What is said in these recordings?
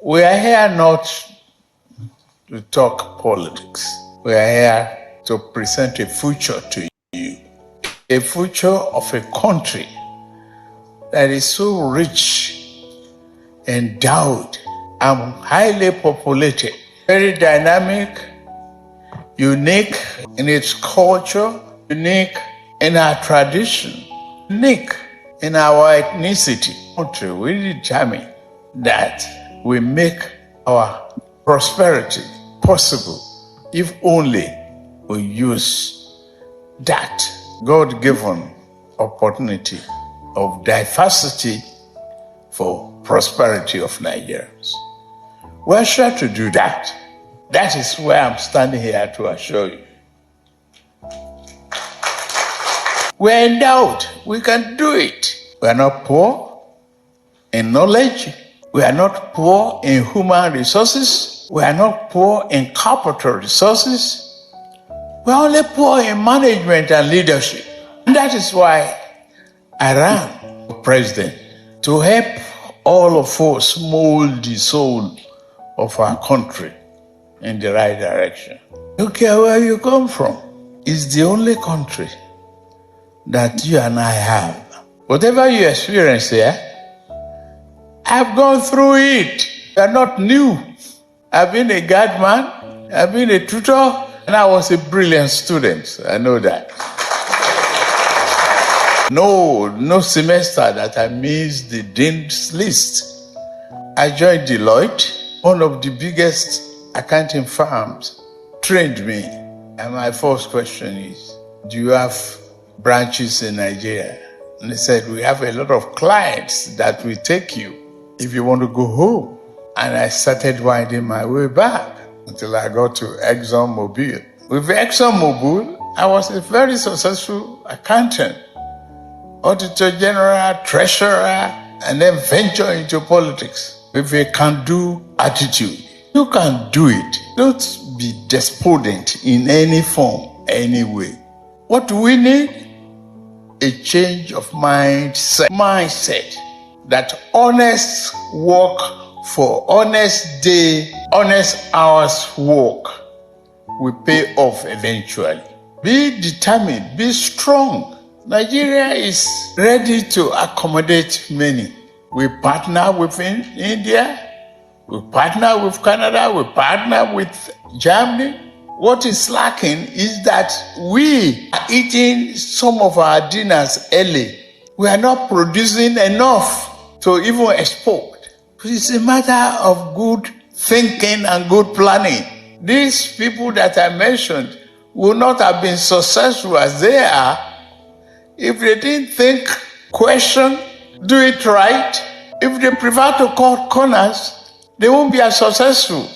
We are here not to talk politics. We are here to present a future to you. A future of a country that is so rich, endowed, and highly populated, very dynamic, unique in its culture, unique in our tradition, unique in our ethnicity. Country, we determine that we make our prosperity possible if only we use that God-given opportunity of diversity for prosperity of Nigerians. We're sure to do that. That is where I'm standing here to assure you. We're endowed. We can do it. We are not poor in knowledge. We are not poor in human resources. We are not poor in capital resources. We're only poor in management and leadership. And that is why I ran for president, to help all of us mold the soul of our country in the right direction. You care where you come from. It's the only country that you and I have. Whatever you experience here, I've gone through it. You're not new. I've been a guardsman, I've been a tutor, and I was a brilliant student. I know that. No semester that I missed the dean's list. I joined Deloitte, one of the biggest accounting firms, trained me. And my first question is, do you have branches in Nigeria? And they said, we have a lot of clients that will take you if you want to go home. And I started winding my way back until I got to ExxonMobil. With ExxonMobil, I was a very successful accountant, auditor general, treasurer, and then venture into politics with a can-do attitude. You can do it. Don't be despondent in any form, any way. What do we need? A change of mindset that honest work for honest day, honest hours work will pay off eventually. Be determined, be strong. Nigeria is ready to accommodate many. We partner with India, we partner with Canada, we partner with Germany. What is lacking is that we are eating some of our dinners early. We are not producing enough to even export. It's a matter of good thinking and good planning. These people that I mentioned would not have been successful as they are if they didn't think, question, do it right. If they prefer to cut corners, they won't be as successful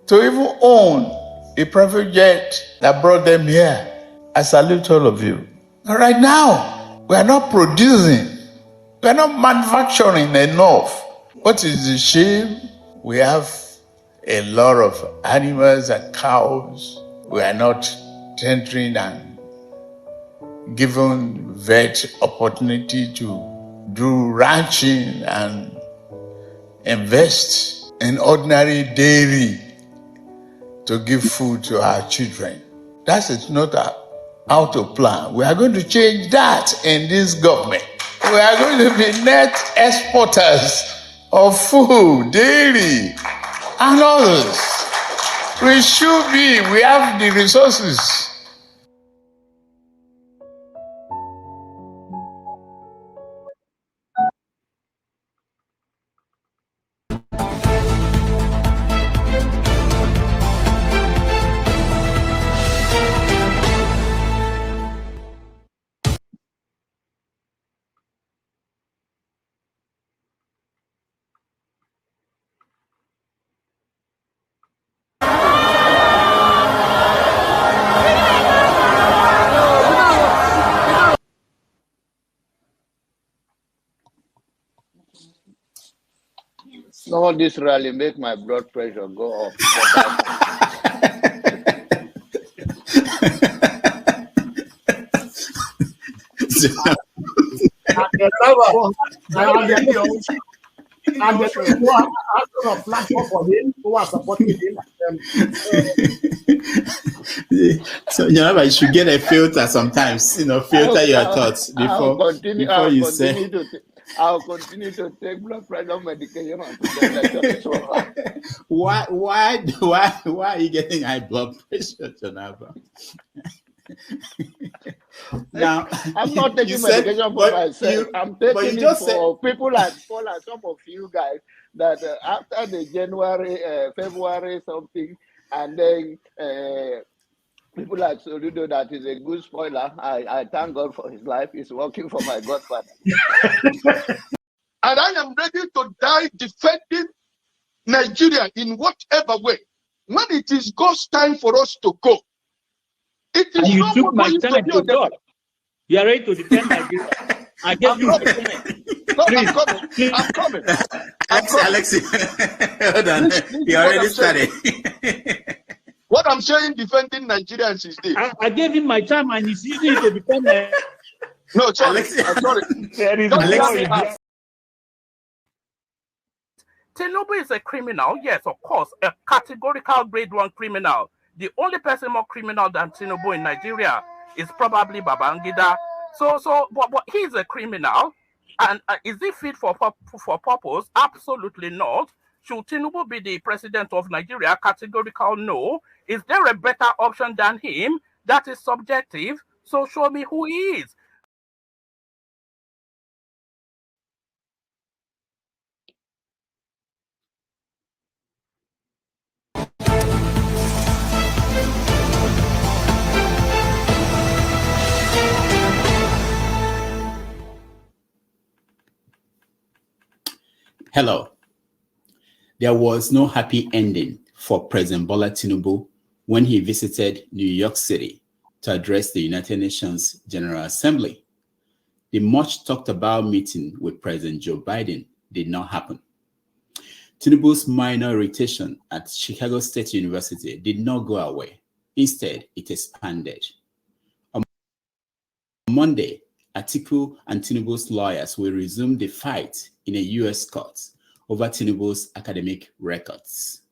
to even own a private jet that brought them here. I salute all of you. But right now, we are not producing. We are not manufacturing enough. What is the shame? We have a lot of animals and cows. We are not tendering and given vet opportunity to do ranching and invest in ordinary dairy to give food to our children. That is not how to plan. We are going to change that in this government. We are going to be net exporters of food, dairy, and others. We should be. We have the resources. Some of this rally make my blood pressure go up. going to flash up on him who are supporting him. So you should get a filter sometimes. Filter your thoughts before you say. I'll continue to take blood pressure medication until the Why are you getting high blood pressure, Jonaba? Now, I'm not taking medication for myself. I'm taking it for people like Paul and some of you guys that after the January, February something, and then people like Soludo, that is a good spoiler. I thank God for his life. He's working for my godfather. And I am ready to die defending Nigeria in whatever way. When it is God's time for us to go, it is and you not took my going time to God. You are ready to defend Nigeria. I gave you my time. I'm coming. Alexi, hold on. You already started. What I'm saying, defending Nigerians is this. I gave him my time and he's using it to defend me. No, sorry. I'm sorry. Tinubu is a criminal, yes, of course, a categorical grade 1 criminal. The only person more criminal than Tinubu in Nigeria is probably Babangida. But he's a criminal, and is he fit for purpose? Absolutely not. Should Tinubu be the president of Nigeria? Categorical no. Is there a better option than him? That is subjective. So show me who he is. Hello. There was no happy ending for President Bola Tinubu when he visited New York City to address the United Nations General Assembly. The much talked about meeting with President Joe Biden did not happen. Tinubu's minor irritation at Chicago State University did not go away. Instead, it expanded. On Monday, Atiku and Tinubu's lawyers will resume the fight in a U.S. court over Tinubu's academic records.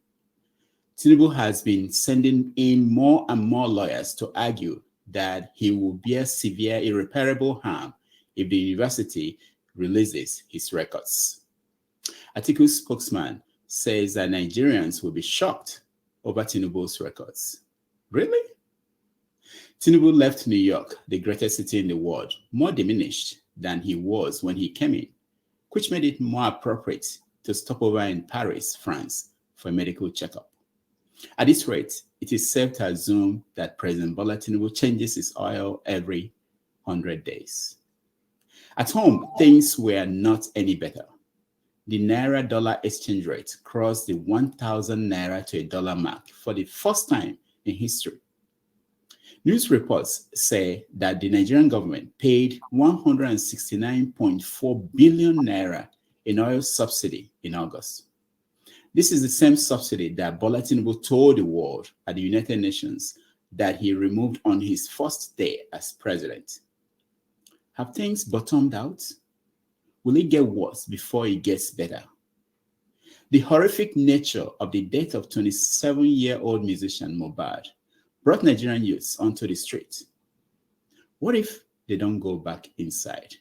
Tinubu has been sending in more and more lawyers to argue that he will bear severe irreparable harm if the university releases his records. Atiku's spokesman says that Nigerians will be shocked over Tinubu's records. Really? Tinubu left New York, the greatest city in the world, more diminished than he was when he came in, which made it more appropriate to stop over in Paris, France, for a medical checkup. At this rate, it is safe to assume that President Bola Tinubu changes his oil every 100 days. At home, things were not any better. The Naira-dollar exchange rate crossed the 1,000 Naira to a dollar mark for the first time in history. News reports say that the Nigerian government paid 169.4 billion Naira in oil subsidy in August. This is the same subsidy that Bola Tinubu told the world at the United Nations that he removed on his first day as president. Have things bottomed out? Will it get worse before it gets better? The horrific nature of the death of 27-year-old musician Mohbad brought Nigerian youths onto the street. What if they don't go back inside?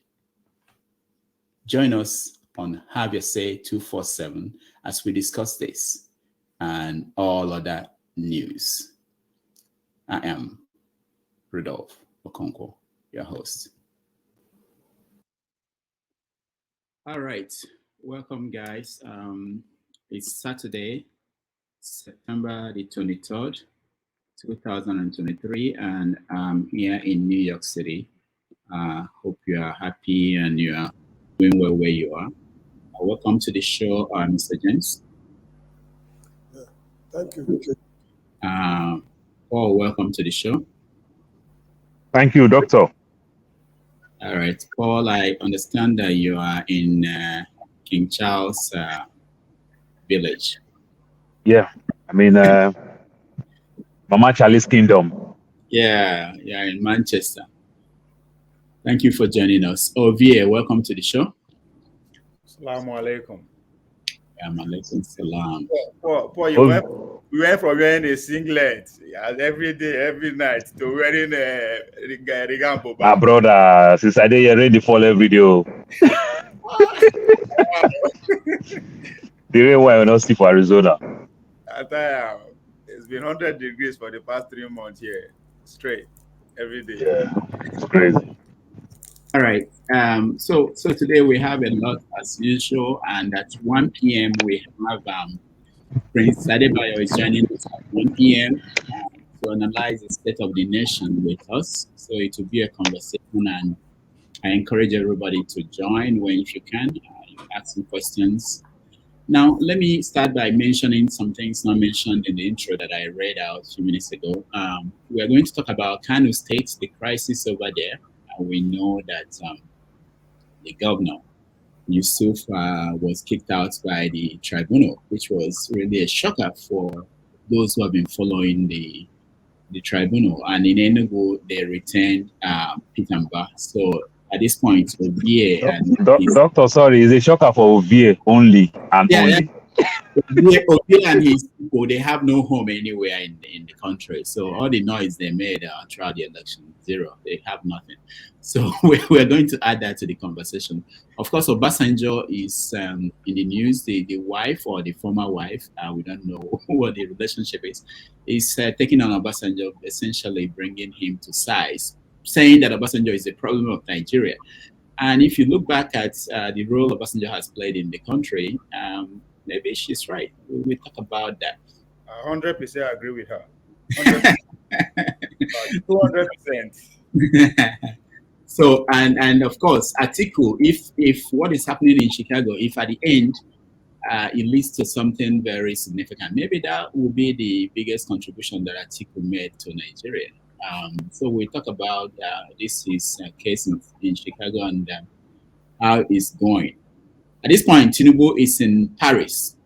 Join us on Have Your Say 247 as we discuss this and all other news. I am Rudolph Okonkwo, your host. All right, welcome guys. It's Saturday, September the 23rd, 2023, and I'm here in New York City. Hope you are happy and you are doing well where you are. Welcome to the show, Mr. James. Yeah, thank you. Paul, welcome to the show. Thank you, Doctor. All right, Paul, I understand that you are in King Charles village. Yeah, I mean, Mama Charlie's Kingdom. Yeah, in Manchester. Thank you for joining us. Ovie, welcome to the show. Assalamu alaikum. Alaikum salam. Paul, we went from wearing a singlet every day, every night to wearing a rigambo. My brother, since I did ready fall every day. The reason why we not sleep for Arizona. It's been 100 degrees for the past 3 months here, straight, every day. Yeah, it's crazy. All right. So today we have a lot as usual, and at 1 p.m. we have Prince Adebayo is joining us at 1 p.m. To analyze the state of the nation with us. So it will be a conversation, and I encourage everybody to join when if you can. You ask some questions. Now, let me start by mentioning some things not mentioned in the intro that I read out a few minutes ago. We are going to talk about Kano State, the crisis over there. We know that the governor, Yusuf, was kicked out by the tribunal, which was really a shocker for those who have been following the tribunal. And in Enugu, they returned Pitamba. So at this point, Obie and Doctor, sorry, is a shocker for Obie only and only. Obie and his people, they have no home anywhere in the country. So all the noise they made throughout the election, zero. They have nothing. So we're going to add that to the conversation. Of course, Obasanjo is in the news. The wife or the former wife, we don't know what the relationship is taking on Obasanjo, essentially bringing him to size, saying that Obasanjo is a problem of Nigeria. And if you look back at the role Obasanjo has played in the country, maybe she's right. We'll talk about that. 100% agree with her. 100%. 200%. So, and of course, Atiku, if what is happening in Chicago, if at the end it leads to something very significant, maybe that will be the biggest contribution that Atiku made to Nigeria. So we talk about this is case in Chicago and how it's going. At this point, Tinubu is in Paris,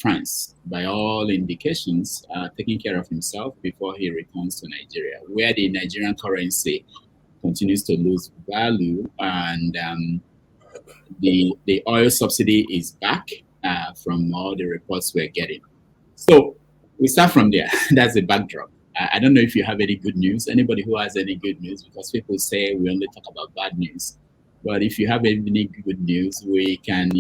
France, by all indications, taking care of himself before he returns to Nigeria, where the Nigerian currency continues to lose value, and the oil subsidy is back from all the reports we're getting. So we start from there. That's the backdrop. I don't know if you have any good news. Anybody who has any good news, because people say we only talk about bad news. But if you have any good news, you can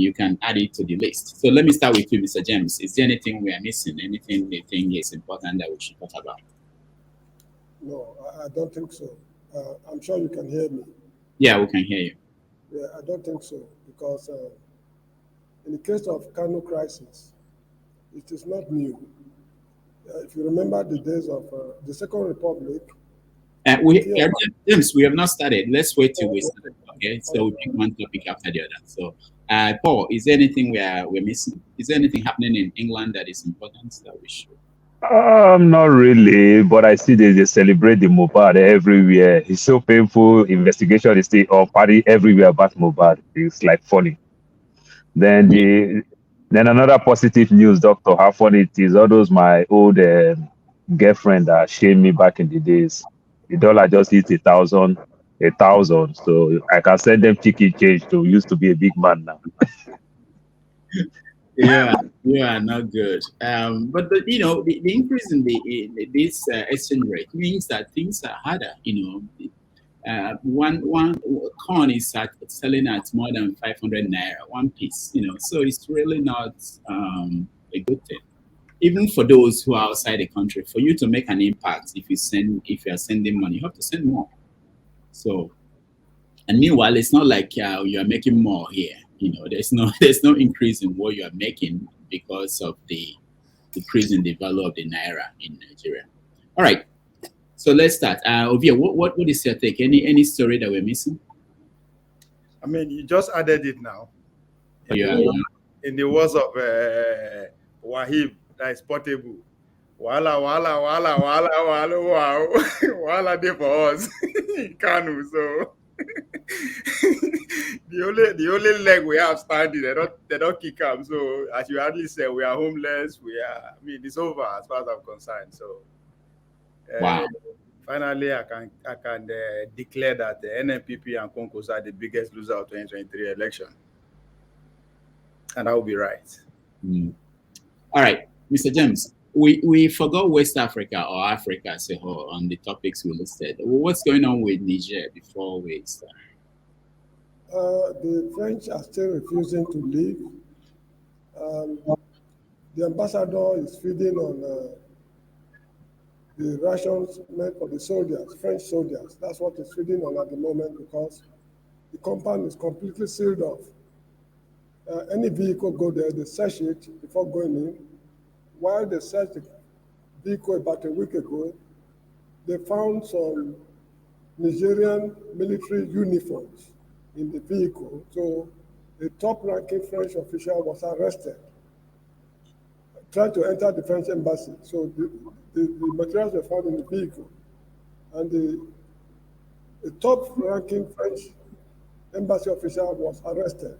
add it to the list. So let me start with you, Mr. James. Is there anything we are missing? Anything you think is important that we should talk about? No, I don't think so. I'm sure you can hear me. Yeah, we can hear you. Yeah, I don't think so, because in the case of Kano crisis, it is not new. If you remember the days of the Second Republic. James, we have not started. Let's wait till we start. Okay, so we pick one topic after the other. So, Paul, is there anything we're missing? Is there anything happening in England that is important that we should? Not really, but I see they celebrate the Mohbad everywhere. It's so painful. Investigation is still up, party everywhere about Mohbad. It's like funny. Then then another positive news, doctor, how funny it is. All those my old girlfriend that shamed me back in the days. The dollar just hit 1,000, so I can send them chicken change to used to be a big man now. Yeah, not good. But the increase in this exchange rate means that things are harder. One corn is selling at more than 500 naira one piece. So it's really not a good thing. Even for those who are outside the country, for you to make an impact, if you are sending money, you have to send more. So, and meanwhile, it's not like you are making more here. There's no increase in what you are making because of the decrease in the value of the naira in Nigeria. All right, so let's start. Ovia, what is your take? Any story that we're missing? I mean, you just added it now. In the words of Wahib, that is portable. Wala day for us in Kano. So the only leg we have standing, they don't kick up. So as you hardly said, we are homeless. It's over as far as I'm concerned. So wow. Finally, I can declare that the NNPP and Konkos are the biggest loser of 2023 election, and I will be right. All right, Mr. James, we forgot West Africa or Africa as a whole on the topics we listed. What's going on with Niger before we start? The French are still refusing to leave. The ambassador is feeding on the rations meant for the soldiers, French soldiers. That's what he's feeding on at the moment because the compound is completely sealed off. Any vehicle go there, they search it before going in. While they searched the vehicle about a week ago, they found some Nigerian military uniforms in the vehicle. So a top-ranking French official was arrested, trying to enter the French embassy. So the materials were found in the vehicle. And the top-ranking French embassy official was arrested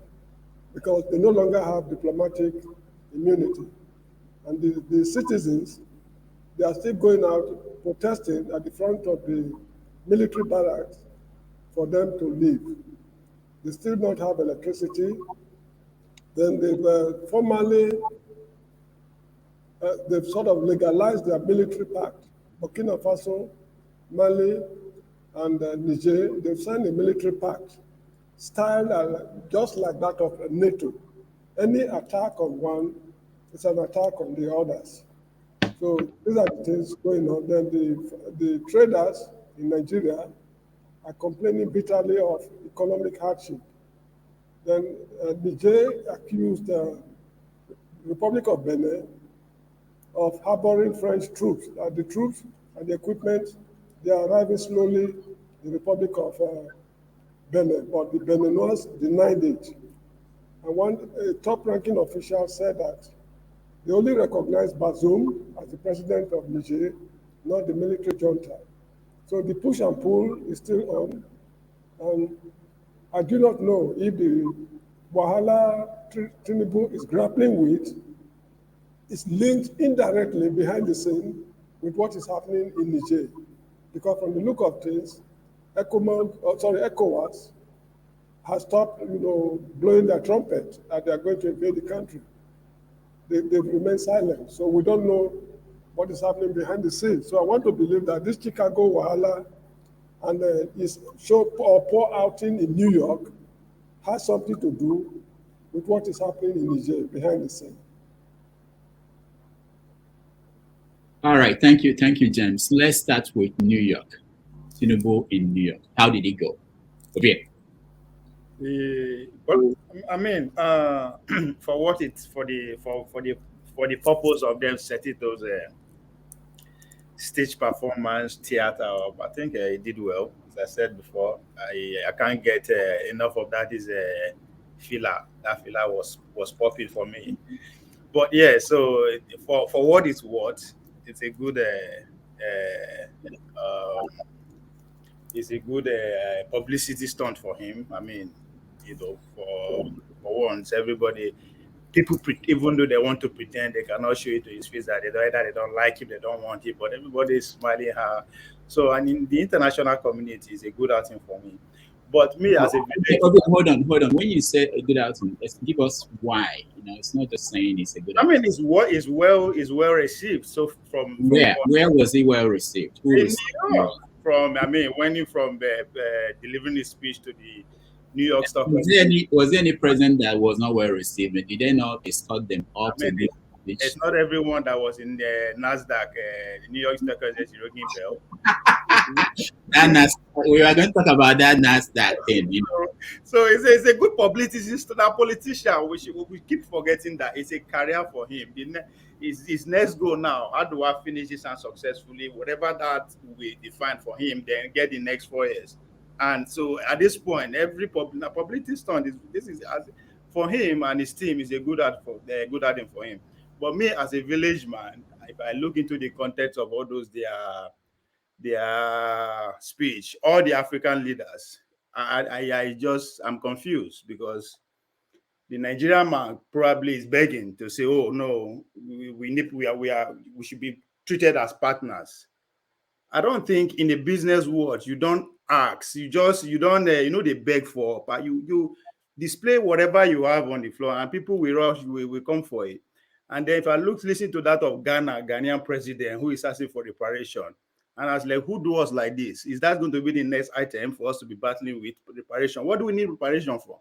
because they no longer have diplomatic immunity. And the citizens, they are still going out protesting at the front of the military barracks for them to leave. They still don't have electricity. Then they've formally, they've sort of legalized their military pact. Burkina Faso, Mali, and Niger, they've signed a military pact styled just like that of NATO. Any attack on one is an attack on the others. So these are the things going on. Then the traders in Nigeria are complaining bitterly of economic hardship. Then Niger accused the Republic of Benin of harboring French troops. The troops and the equipment, they are arriving slowly in the Republic of Benin, but the Beninois denied it. And a top-ranking official said that they only recognize Bazoum as the president of Niger, not the military junta. So the push and pull is still on. And I do not know if the Wahala Tinubu is grappling with is linked indirectly behind the scene with what is happening in Niger. Because from the look of things, ECOWAS has stopped, blowing their trumpet that they are going to invade the country. They've remained silent. So we don't know what is happening behind the scenes. So I want to believe that this Chicago Wahala and his poor outing in New York has something to do with what is happening in Niger behind the scene. All right, thank you, James. Let's start with New York. Tinubu in New York. How did it go? Okay. Well, I mean, for what it's for the purpose of them setting those stage performance theater up, I think he did well. As I said before, I can't get enough of that. Is filler. That filler was popping for me. But yeah, so for what it's worth, it's a good publicity stunt for him. I mean, for once, people, even though they want to pretend, they cannot show it to his face that they don't like him, they don't want him, but everybody is smiling her. So, and in the international community, is a good outing for me. But me as a okay, hold on. When you say a good outing, give us why. It's not just saying it's a good outing. I mean, it's well received. So from where was he well received? Who in New York? When you from delivering his speech to the New York Stock Exchange. Was there any president that was not well received? Did they not escort them up it's not everyone that was in the NASDAQ, the New York Stock Exchange ringing bell. We are going to talk about that NASDAQ thing. So it's a good publicity to that politician. We keep forgetting that it's a career for him. His next goal now, how do I finish this unsuccessfully? Whatever that we define for him, then get the next 4 years. And so at this point, every publicity stunt is for him and his team is a good outing for him. But me as a village man, if I look into the context of all those their speech, all the African leaders, I'm confused because the Nigerian man probably is begging to say, "Oh no, we should be treated as partners." I don't think in the business world you don't ask, you don't they beg for, but you display whatever you have on the floor, and people will rush, will come for it. And then if I listen to that of Ghana, Ghanaian president who is asking for reparation, and I was like, who do us like this? Is that going to be the next item for us to be battling with reparation? What do we need reparation for?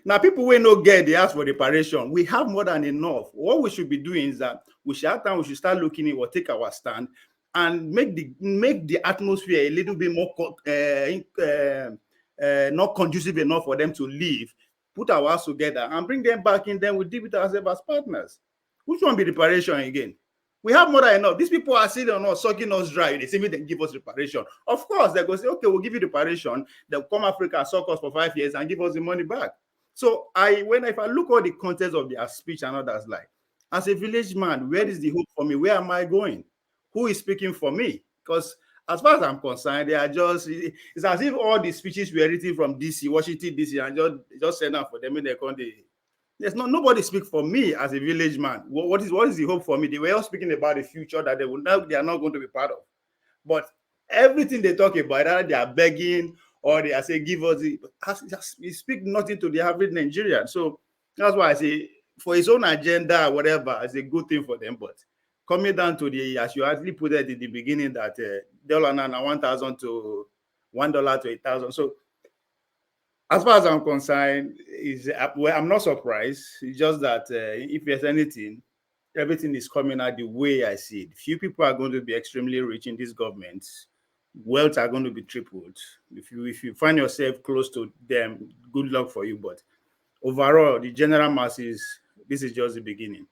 Now, people will not get the ask for reparation. We have more than enough. What we should be doing is that we should start looking at or take our stand and make the atmosphere a little bit more not conducive enough for them to leave. Put our house together and bring them back in. Then we deal with ourselves as partners. Which one be reparation again? We have more than enough. These people are sitting on us, sucking us dry. They say they give us reparation. Of course, they go say, okay, we'll give you reparation. They'll come Africa, suck us for 5 years and give us the money back. So if I look at the context of their speech and others, like, as a village man, where is the hope for me? Where am I going? Who is speaking for me? Because as far as I'm concerned, it's as if all the speeches were written from DC, Washington, DC, and just send out for them in their country. There's nobody speak for me as a village man. What is the hope for me? They were all speaking about the future that they are not going to be part of. But everything they talk about, either they are begging or they are saying, give us we speak nothing to the average Nigerian. So that's why I say, for his own agenda, whatever, it's a good thing for them. But coming down to as you actually put it in the beginning, that dollar now 1,000 to $1 to 8,000. So as far as I'm concerned, I'm not surprised. It's just that if there's anything, everything is coming out the way I see it. Few people are going to be extremely rich in this government. Wealth are going to be tripled. If you find yourself close to them, good luck for you. But overall, the general masses, this is just the beginning.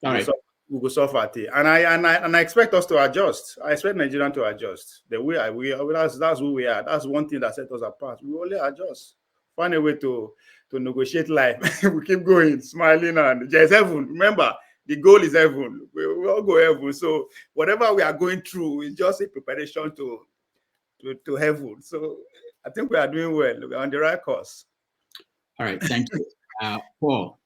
All right. We go suffer it. And I expect us to adjust. I expect Nigerians to adjust. The way that's who we are. That's one thing that sets us apart. We only adjust. Find a way to negotiate life. We keep going, smiling, and there's heaven. Remember, the goal is heaven. We all go heaven. So whatever we are going through is just a preparation to heaven. So I think we are doing well. We're on the right course. All right, thank you. Paul,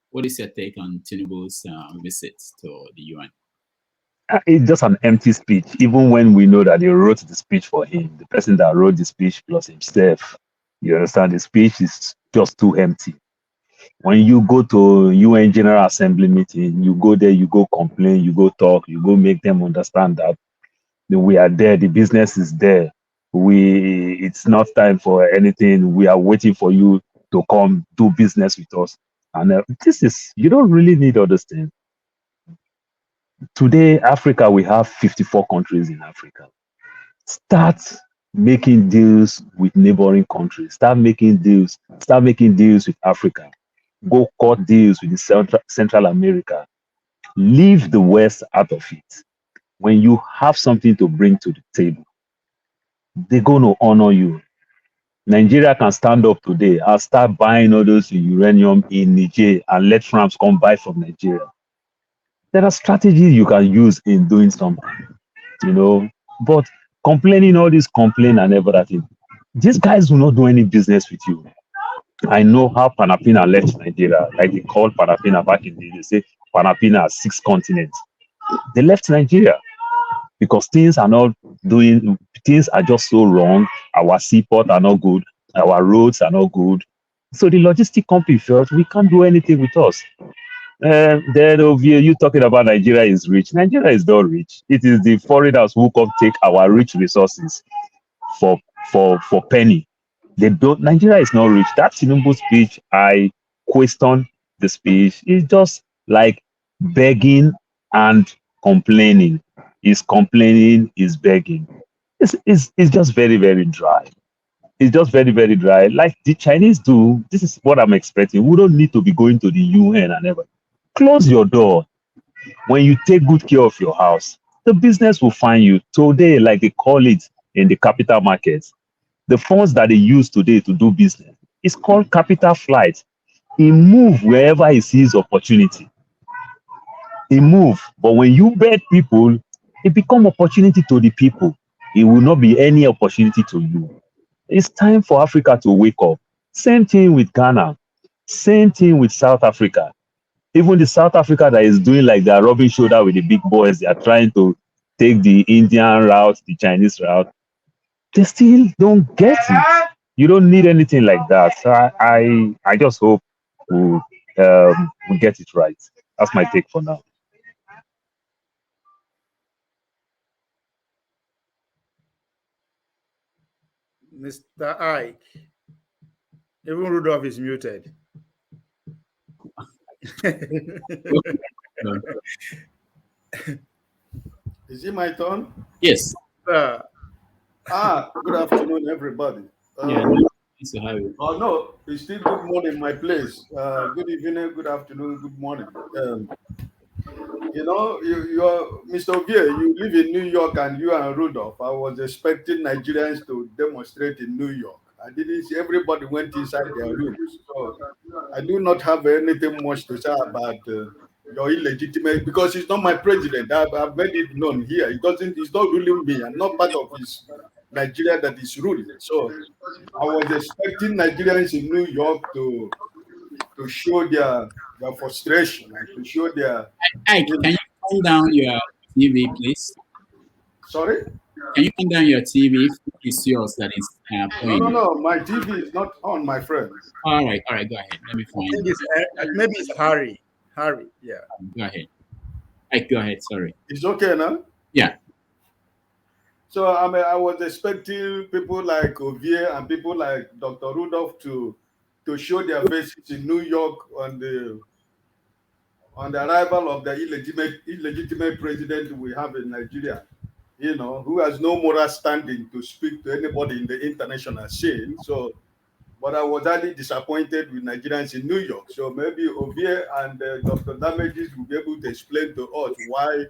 what is your take on Tinubu's visit to the UN? It's just an empty speech, even when we know that they wrote the speech for him. The person that wrote the speech plus himself. You understand? The speech is just too empty. When you go to UN General Assembly meeting, you go there, you go complain, you go talk, you go make them understand that we are there, the business is there. It's not time for anything. We are waiting for you to come do business with us. And you don't really need all those things. Today, Africa, we have 54 countries in Africa. Start making deals with neighboring countries. Start making deals with Africa. Go cut deals with Central America. Leave the West out of it. When you have something to bring to the table, they're going to honor you. Nigeria can stand up today and start buying all those uranium in Niger and let France come buy from Nigeria. There are strategies you can use in doing something, but complaining all this complaint and everything, these guys will not do any business with you. I know how Panapina left Nigeria, like they called Panapina back in the day. They say Panapina has 6 continents. They left Nigeria because things are just so wrong. Our seaport are not good. Our roads are not good. So the logistic company felt we can't do anything with us. Then over here, you talking about Nigeria is rich. Nigeria is not rich. It is the foreigners who come take our rich resources for penny. Nigeria is not rich. That Tinubu speech, I question the speech. It's just like begging and complaining. He's complaining, he's begging. It's just very, very dry. It's just very, very dry. Like the Chinese do, this is what I'm expecting. We don't need to be going to the UN and everything. Close your door. When you take good care of your house, the business will find you. Today, like they call it in the capital markets, the funds that they use today to do business is called capital flight. He move wherever he sees opportunity. He move. But when you beg people, it become opportunity to the people. It will not be any opportunity to you. It's time for Africa to wake up. Same thing with Ghana. Same thing with South Africa. Even the South Africa that is doing like they're rubbing shoulder with the big boys, they are trying to take the Indian route, the Chinese route. They still don't get it. You don't need anything like that. So I just hope we get it right. That's my take for now. Mr. Ike, even Rudolph is muted. Is it my turn? Yes. Good afternoon, everybody. Oh no, it's still good morning, my place. Good evening, good afternoon, good morning. You're Mr. Ovie, you live in New York, and you and Rudolph. I was expecting Nigerians to demonstrate in New York. I didn't see everybody went inside their rooms. So I do not have anything much to say about your illegitimate, because he's not my president. I've made it known here. He's not ruling me. I'm not part of his Nigeria that is ruling. So I was expecting Nigerians in New York to show their frustration and to show their. Ike, can you turn down your TV, please? Sorry? Can you turn down your TV? It's yours that is playing. No. My TV is not on, my friend. All right. Go ahead. Let me find it. Maybe it's Harry. Yeah. Go ahead. Ike, go ahead. Sorry. It's okay now? Yeah. So I was expecting people like Ovie and people like Dr. Rudolph to show their faces in New York on the arrival of the illegitimate president we have in Nigeria, who has no moral standing to speak to anybody in the international scene. So, but I was highly disappointed with Nigerians in New York. So maybe Ovie and Dr. Damages will be able to explain to us why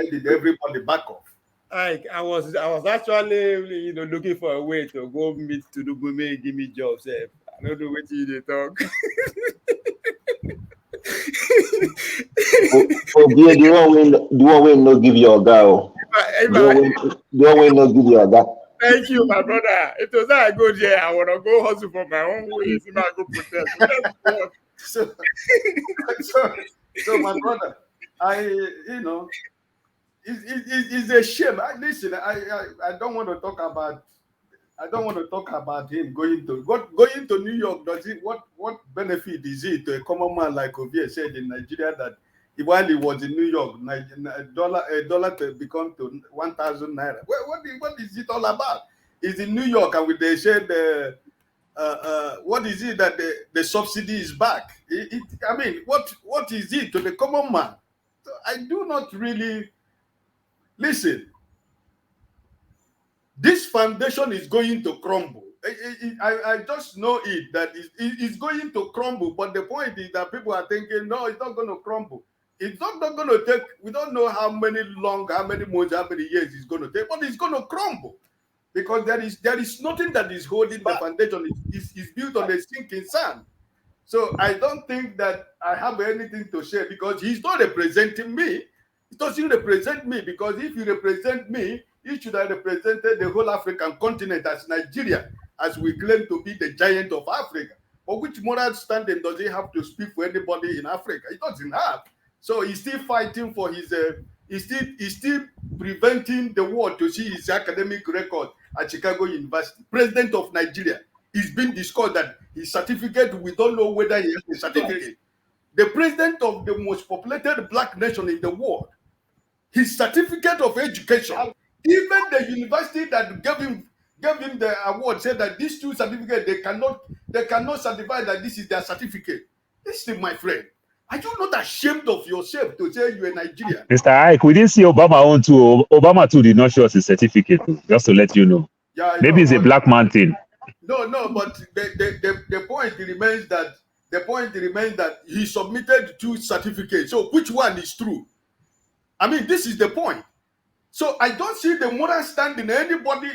did everybody back off. I was actually looking for a way to go meet Tinubu, give me jobs. I don't know what you talk. Ovie, the one way no give your girl. The one way no give your girl. Thank you, my brother. It was that I go there. I want to go hustle for my own way. So I go protest. So my brother, it's a shame. Listen, I don't want to talk about him going to New York. What benefit is it to a common man like Ovie said in Nigeria that while he was in New York, a dollar to become to 1,000 naira? What is it all about? He's in New York, and they said what is it that the subsidy is back? What is it to the common man? So I do not really listen. This foundation is going to crumble. I just know it, that it's going to crumble. But the point is that people are thinking, no, it's not going to crumble. It's not going to take, we don't know how many months, how many years it's going to take, but it's going to crumble. Because there is nothing that is holding the foundation. It's built on a sinking sand. So I don't think that I have anything to say, because he's not representing me. He doesn't represent me, because if he represent me, he should have represented the whole African continent as Nigeria, as we claim to be the giant of Africa. But which moral standing does he have to speak for anybody in Africa? He doesn't have. So he's still fighting for his, he's still preventing the world to see his academic record at Chicago University. President of Nigeria. It's been discussed that his certificate, we don't know whether he has a certificate. The president of the most populated black nation in the world, his certificate of education, even the university that gave him the award said that these two certificates, they cannot certify that this is their certificate. Listen, my friend, are you not ashamed of yourself to say you're a Nigerian? Mr. Ike, we didn't see Obama own too. Obama too did not show us his certificate, just to let you know. Yeah, maybe it's a black man thing. No, but the point remains that he submitted two certificates. So which one is true? I mean, this is the point. So I don't see the moral standing anybody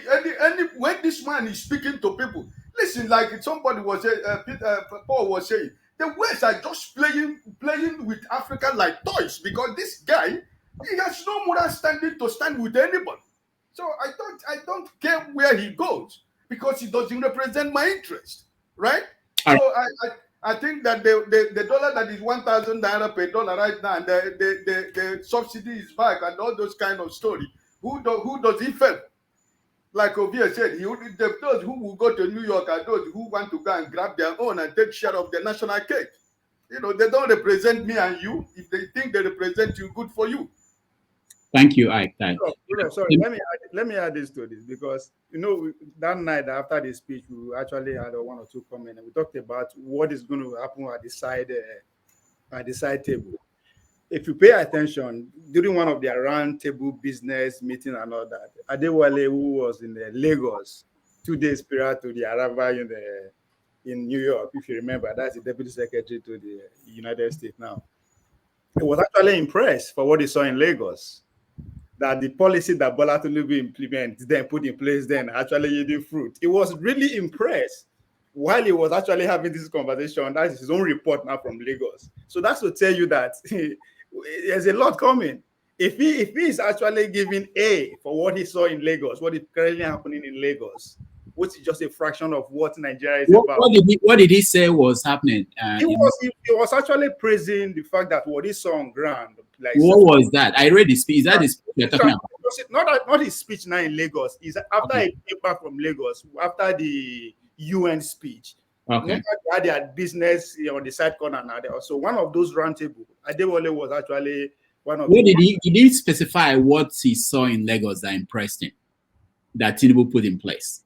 when this man is speaking to people. Listen, like somebody was saying, Paul was saying, the West are just playing with Africa like toys, because this guy, he has no moral standing to stand with anybody. So I don't care where he goes, because he doesn't represent my interest, right? So I think that the dollar that is 1,000 naira per dollar right now, and the subsidy is back, and all those kind of story. Who does he favor? Like Ovie said, those who will go to New York are those who want to go and grab their own and take share of the national cake. they don't represent me and you. If they think they represent you, good for you. Thank you, Ike. Sorry, let me add this to this, because that night after the speech, we actually had one or two comments, and we talked about what is going to happen at the side table. If you pay attention, during one of their round table business meeting and all that, Adewale, who was in Lagos 2 days prior to the arrival in New York, if you remember, that's the Deputy Secretary to the United States now. He was actually impressed for what he saw in Lagos, that the policy that Bola Tinubu put in place then actually yielding fruit. He was really impressed while he was actually having this conversation. That is his own report now from Lagos. So that's to tell you that there's a lot coming. If he is actually giving A for what he saw in Lagos, what is currently happening in Lagos, which is just a fraction of what Nigeria is about. What did he say was happening? He was actually praising the fact that what he saw on ground. Like, what was that? I read his speech. Is that the speech you're talking about? Not his speech now in Lagos. Is after he came back from Lagos, after the UN speech. Okay. They had their business on the side corner now. So one of those roundtable, Adewale was actually one of. What did he specify what he saw in Lagos that impressed him, that Tinubu put in place?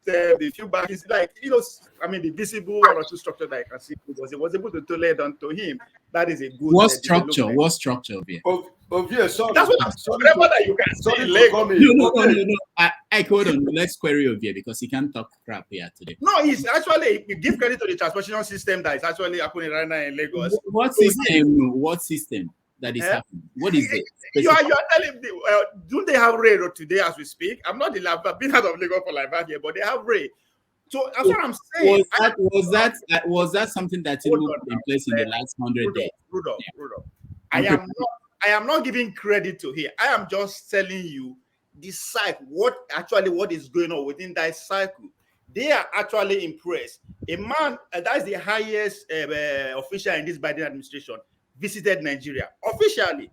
The feedback is like, the visible one or two structure that I can see, because he was able to lay down to him. That is a good. What structure? What structure of it? Yes, sorry. That's what I'm saying. Whatever that you can see. No. I hold on. Let's query Ovie, because he can't talk crap here today. No, he's actually, we give credit to the transportation system that is actually happening right now in Lagos. What system? What system that is happening? What is it? You are telling me, do they have rail today as we speak? I'm not I've been out of Lagos for like that here, but they have rail. So that's what I'm saying. Was that something that Tinubu put in place in the last 100 days? Rudolph. I am not giving credit to here. I am just telling you the cycle, what is going on within that cycle. They are actually impressed. A man that is the highest official in this Biden administration visited Nigeria officially,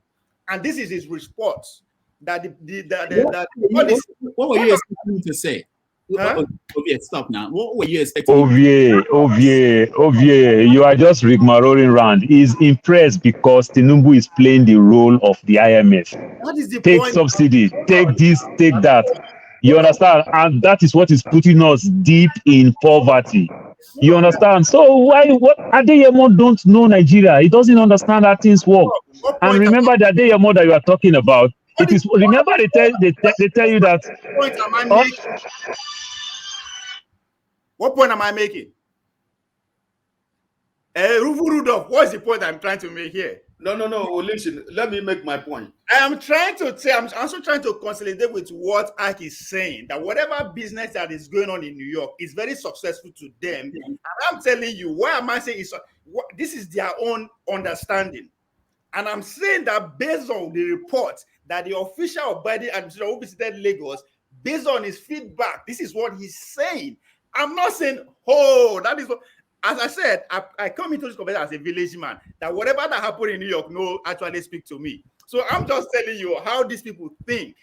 and this is his response. That what were you expecting to say? Huh? Ovie, stop now. What were you expecting? Ovie, you are just rigmaroling round. He's impressed because Tinubu is playing the role of the IMF. That is the take point. Subsidy, take this, take that. You understand? And that is what is putting us deep in poverty. You understand? So what Adeyemo don't know Nigeria? He doesn't understand how things work. And remember that Adeyemo that you are talking about, it is, remember they tell you that. What point am I making? Rudolph, what is the point I'm trying to make here? No. Listen, let me make my point. I'm also trying to consolidate with what Ike is saying, that whatever business that is going on in New York is very successful to them. And I'm telling you, why am I saying this is their own understanding? And I'm saying that based on the report that the official of Biden administration who visited Lagos, based on his feedback, this is what he's saying. I'm not saying, that is what. As I said, I come into this conversation as a village man, that whatever that happened in New York, no actually speak to me. So I'm just telling you how these people think.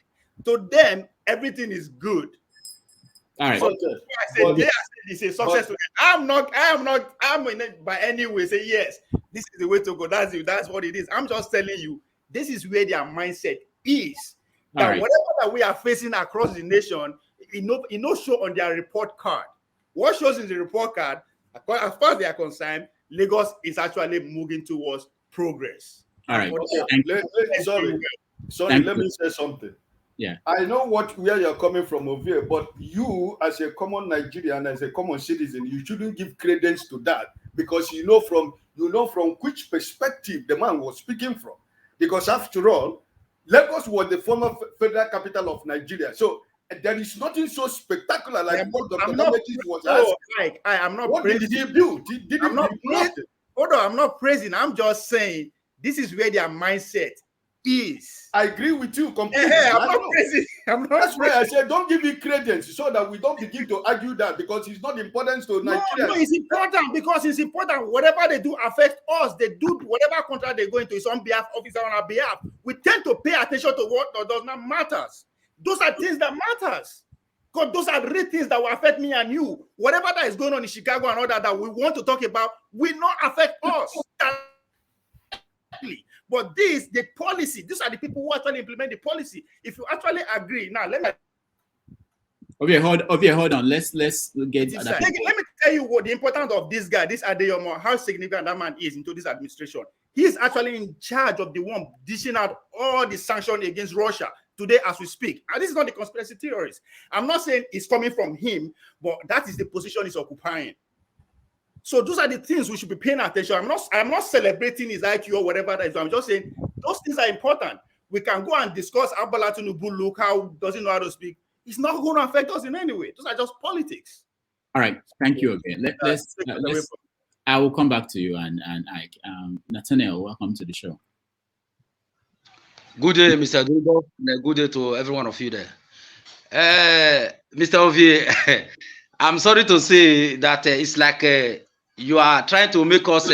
To them, everything is good. All right. So I said, it's a success. I'm by any way say yes, this is the way to go. That's what it is. I'm just telling you, this is where their mindset is. That whatever that we are facing across the nation, it no show on their report card. What shows in the report card, as far as they are concerned, Lagos is actually moving towards progress. All right. Sorry, let me say something. Yeah. I know where you're coming from over here, but you, as a common Nigerian, as a common citizen, you shouldn't give credence to that, because you know from which perspective the man was speaking from. Because after all, Lagos was the former federal capital of Nigeria. So there is nothing so spectacular like what Dr. Mohammed was asking. I'm not what praising. Did he build? I'm not praising. I'm just saying this is where their mindset is. I agree with you completely. I'm not praising. That's why I said don't give it credence, so that we don't begin to argue that, because it's not important to Nigeria. No, it's important, because it's important. Whatever they do affects us. They do whatever contract they go into is on behalf of on our behalf. We tend to pay attention to what does not matters. Those are things that matters. Because those are the real things that will affect me and you. Whatever that is going on in Chicago and all that we want to talk about will not affect us. But the policy, these are the people who actually implement the policy. If you actually agree, now let me. Okay, hold on. Let's get. Let me tell you what the importance of this guy, this Adeyomo, how significant that man is into this administration. He is actually in charge of the one dishing out all the sanctions against Russia today as we speak. And this is not the conspiracy theories. I'm not saying it's coming from him, but that is the position he's occupying. So those are the things we should be paying attention. I'm not celebrating his IQ or whatever that is. I'm just saying those things are important. We can go and discuss how Bola Tinubu look, how does he know how to speak. It's not going to affect us in any way. Those are just politics. All right. Thank you again. I will come back to you and Ike. Nathaniel, welcome to the show. Good day, Mr. Dubo, and good day to every one of you there. Mr. Ovie, I'm sorry to say that it's like you are trying to make us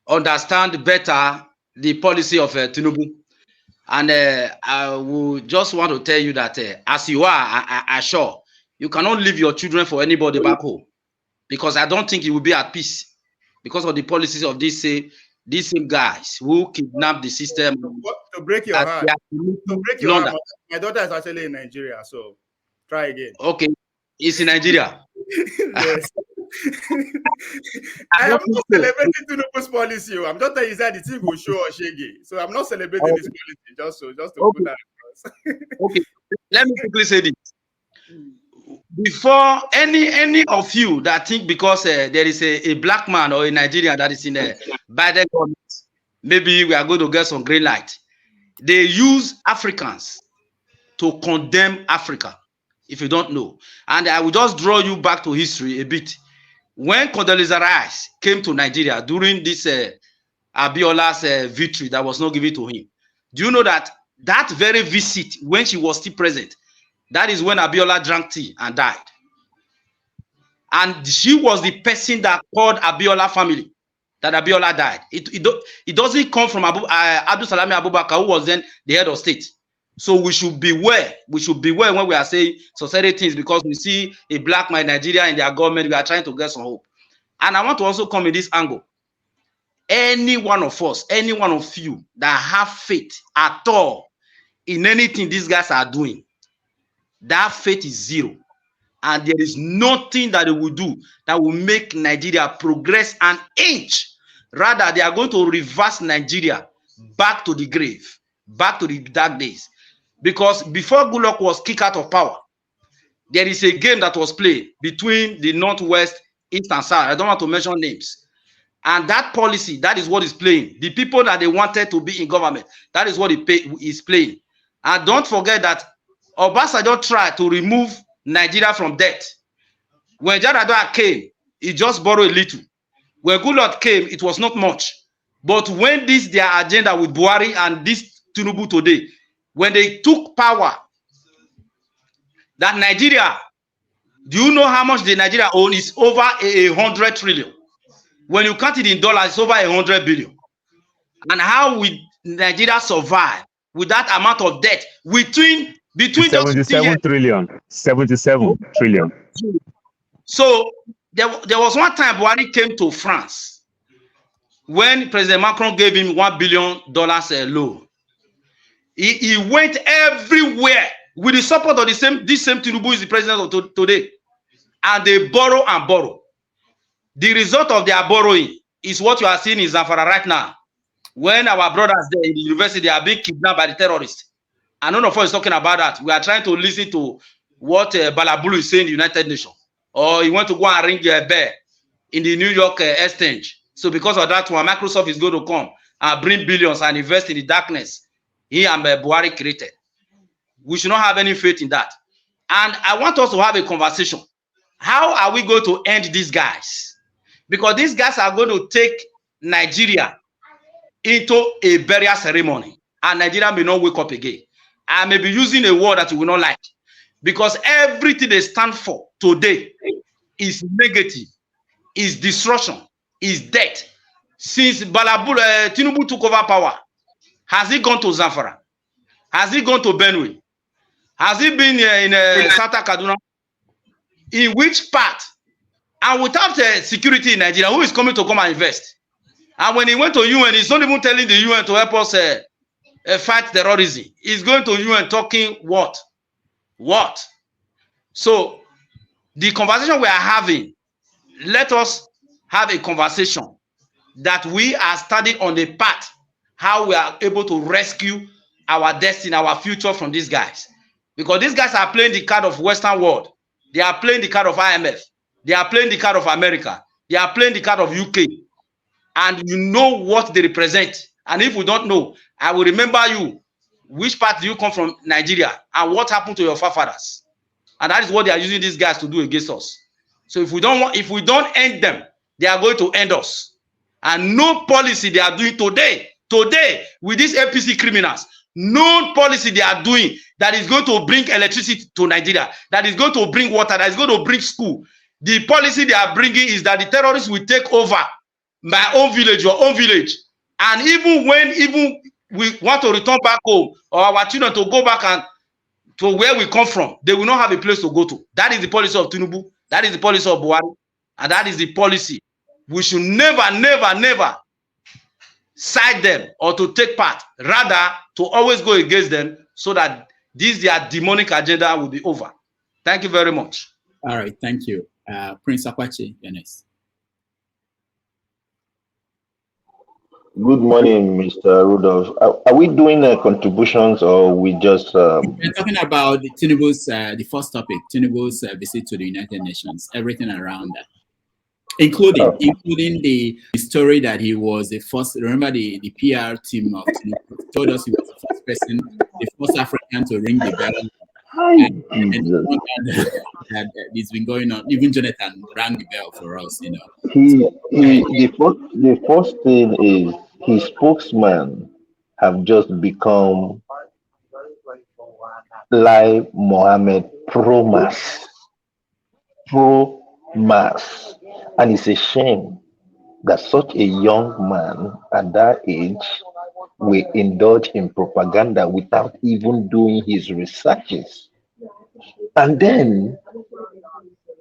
understand better the policy of Tinubu. And I will just want to tell you that as you are, I sure you cannot leave your children for anybody back home, because I don't think you will be at peace because of the policies of these same guys who kidnap the system. To break your heart, my daughter is actually in Nigeria, so try again. Okay, it's in Nigeria. Yes. I am not celebrating Tinubu's policy. I'm just telling you that the thing will show or shaggy. So I'm not celebrating this policy. Just to put that across. Okay, let me quickly say this. Before any of you that think because there is a black man or a Nigerian that is in a Biden government, maybe we are going to get some green light. They use Africans to condemn Africa, if you don't know. And I will just draw you back to history a bit. When Condoleezza Rice came to Nigeria during this Abiola's victory that was not given to him, do you know that very visit, when she was still present, that is when Abiola drank tea and died. And she was the person that called Abiola family, that Abiola died. It doesn't come from Abdul Salami Abubakar, who was then the head of state. So we should beware. We should beware when we are saying society things, because we see a black man in Nigeria in their government, we are trying to get some hope. And I want to also come in this angle. Any one of us, any one of you that have faith at all in anything these guys are doing, that faith is zero. And there is nothing that they will do that will make Nigeria progress an inch. Rather, they are going to reverse Nigeria back to the grave, back to the dark days. Because before Goodluck was kicked out of power, there is a game that was played between the Northwest, East and South. I don't want to mention names. And that policy, that is what is playing. The people that they wanted to be in government, that is what is playing. And don't forget that Obasanjo tried to remove Nigeria from debt. When Yaradua came, he just borrowed a little. When Goodluck came, it was not much. But when their agenda with Buhari and this Tinubu today, when they took power, that Nigeria, do you know how much the Nigeria owns? It's over 100 trillion. When you count it in dollars, it's over 100 billion. And how will Nigeria survive with that amount of debt between 77 trillion. 77 trillion. So there was one time Buhari came to France when President Macron gave him $1 billion loan. He went everywhere with the support of this same Tinubu is the president of today. And they borrow and borrow. The result of their borrowing is what you are seeing in Zamfara right now. When our brothers there in the university are being kidnapped by the terrorists. And none of us is talking about that. We are trying to listen to what Balabulu is saying in the United Nations. Or he went to go and ring a bell in the New York exchange. So because of that one, Microsoft is going to come and bring billions and invest in the darkness he and Buhari created. We should not have any faith in that. And I want us to have a conversation. How are we going to end these guys? Because these guys are going to take Nigeria into a burial ceremony. And Nigeria may not wake up again. I may be using a word that you will not like. Because everything they stand for today is negative, is destruction, is death. Since Tinubu took over power, has he gone to Zamfara? Has he gone to Benue? Has he been in Santa Kaduna? In which part? And without security in Nigeria, who is coming to come and invest? And when he went to UN, he's not even telling the UN to help us fight terrorism. He's going to UN talking what? What? So the conversation we are having, let us have a conversation that we are standing on the path, how we are able to rescue our destiny, our future from these guys. Because these guys are playing the card of Western world. They are playing the card of IMF. They are playing the card of America. They are playing the card of UK. And you know what they represent. And if we don't know, I will remember you. Which part do you come from, Nigeria? And what happened to your forefathers? And that is what they are using these guys to do against us. So if we don't end them, they are going to end us. And no policy they are doing today with these APC criminals, no policy they are doing that is going to bring electricity to Nigeria, that is going to bring water, that is going to bring school. The policy they are bringing is that the terrorists will take over my own village, your own village. And even when we want to return back home, or our children to go back and to where we come from, they will not have a place to go to. That is the policy of Tinubu. That is the policy of Buhari. And that is the policy. We should never side them or to take part. Rather, to always go against them so that their demonic agenda will be over. Thank you very much. All right, thank you. Prince Akwachi, Enes. Good morning, Mr. Rudolph. Are we doing contributions, or we just... We're talking about Tinubu's, the first topic, Tinubu's visit to the United Nations, everything around that, including the story that he was the first, remember the PR team of Tinubu told us he was the first person, the first African to ring the bell. And it's been going on. Even Jonathan rang the bell for us, you know. The first thing is his spokesman have just become like Mohammed pro-mass, and it's a shame that such a young man at that age will indulge in propaganda without even doing his researches. And then,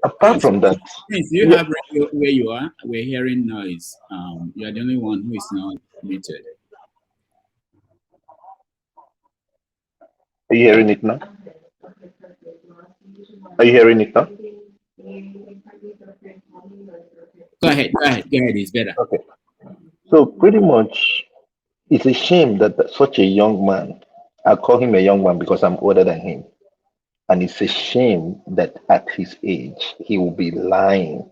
apart from that, Prince, you have radio where you are. We're hearing noise. You are the only one who is not muted. Are you hearing it now? Are you hearing it now? Go ahead. It's better. Okay. So pretty much, it's a shame that such a young man, I call him a young man because I'm older than him, and it's a shame that at his age, he will be lying.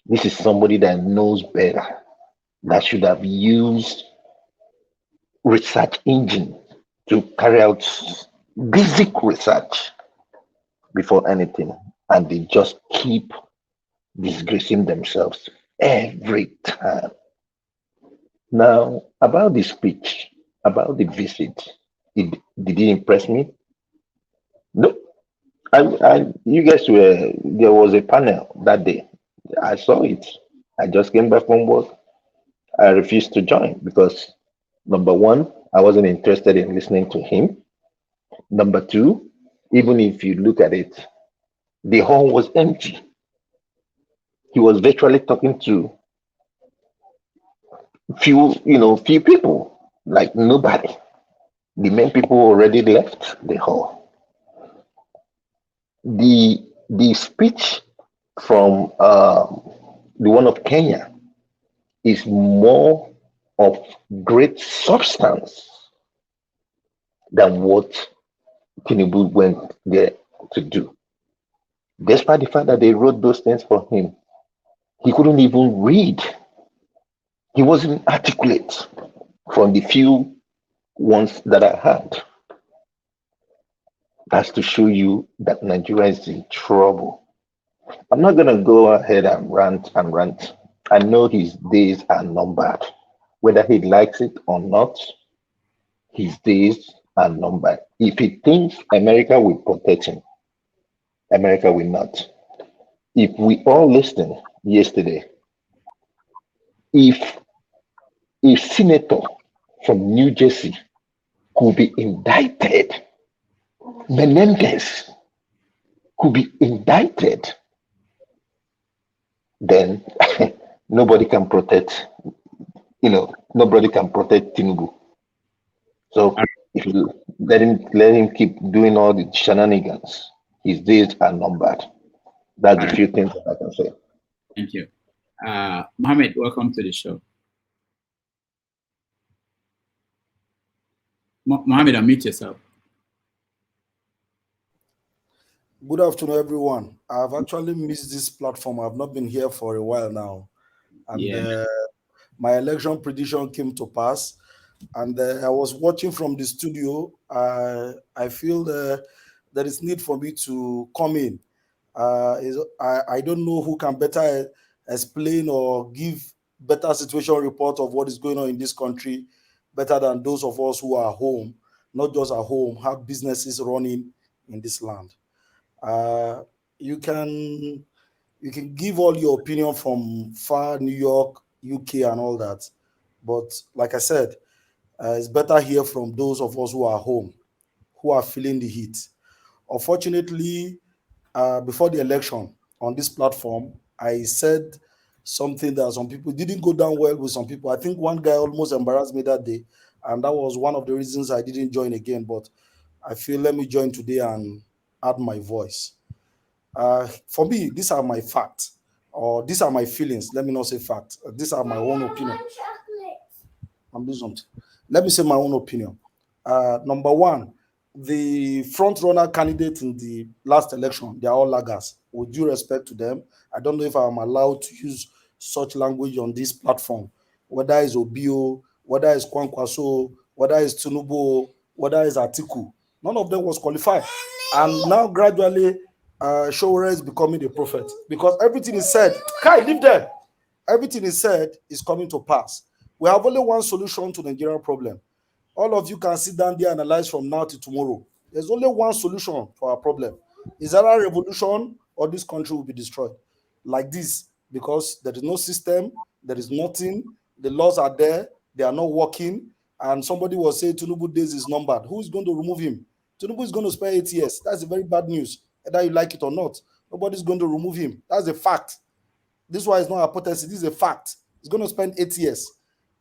This is somebody that knows better, that should have used research engine to carry out basic research before anything, and they just keep disgracing themselves every time. Now, about the speech, about the visit, did it impress me? No. You guys there was a panel that day. I saw it. I just came back from work. I refused to join because, number one, I wasn't interested in listening to him. Number two, even if you look at it, the hall was empty. He was virtually talking to few people, like nobody. The main people already left the hall. The speech from the one of Kenya is more of great substance than what Tinubu went there to do. Despite the fact that they wrote those things for him, he couldn't even read. He wasn't articulate from the few ones that I had. That's to show you that Nigeria is in trouble. I'm not going to go ahead and rant. I know his days are numbered. Whether he likes it or not, his days are numbered. If he thinks America will protect him, America will not. If we all listened yesterday, if a senator from New Jersey could be indicted Menendez could be indicted, then nobody can protect, nobody can protect Tinubu. So if you let him keep doing all the shenanigans, his days are numbered. That's the few things that I can say. Thank you. Mohammed, welcome to the show. Mohammed, unmute yourself. Good afternoon, everyone. I've actually missed this platform. I've not been here for a while now. And my election prediction came to pass. And I was watching from the studio. I feel there is need for me to come in. I don't know who can better explain or give better situation report of what is going on in this country better than those of us who are home, not just at home, have businesses running in this land. You can give all your opinion from far New York, UK, and all that, but like I said, it's better hear from those of us who are home, who are feeling the heat. Unfortunately, before the election on this platform, I said something that some people didn't go down well with some people. I think one guy almost embarrassed me that day, and that was one of the reasons I didn't join again. But I feel let me join today and add my voice. For me, these are my facts, or these are my feelings. Let me not say facts. These are my own opinion. I'm doing something. Let me say my own opinion. Number one, the front runner candidate in the last election, they are all laggers. With due respect to them, I don't know if I'm allowed to use such language on this platform, whether it's Obio, whether it's Kwankwaso, whether it's Tinubu, whether it's Atiku. None of them was qualified. And now gradually, Showore is becoming the prophet because everything is said. Kai, live there. Everything is said is coming to pass. We have only one solution to the Nigerian problem. All of you can sit down there and analyze from now to tomorrow. There's only one solution for our problem. Is there a revolution or this country will be destroyed? Like this, because there is no system, there is nothing, the laws are there, they are not working, and somebody was saying Tinubu days is numbered. Who is going to remove him? Tinubu is going to spend 8 years. That's a very bad news, whether you like it or not. Nobody's going to remove him. That's a fact. This one is not a hypothesis, this is a fact. He's going to spend 8 years.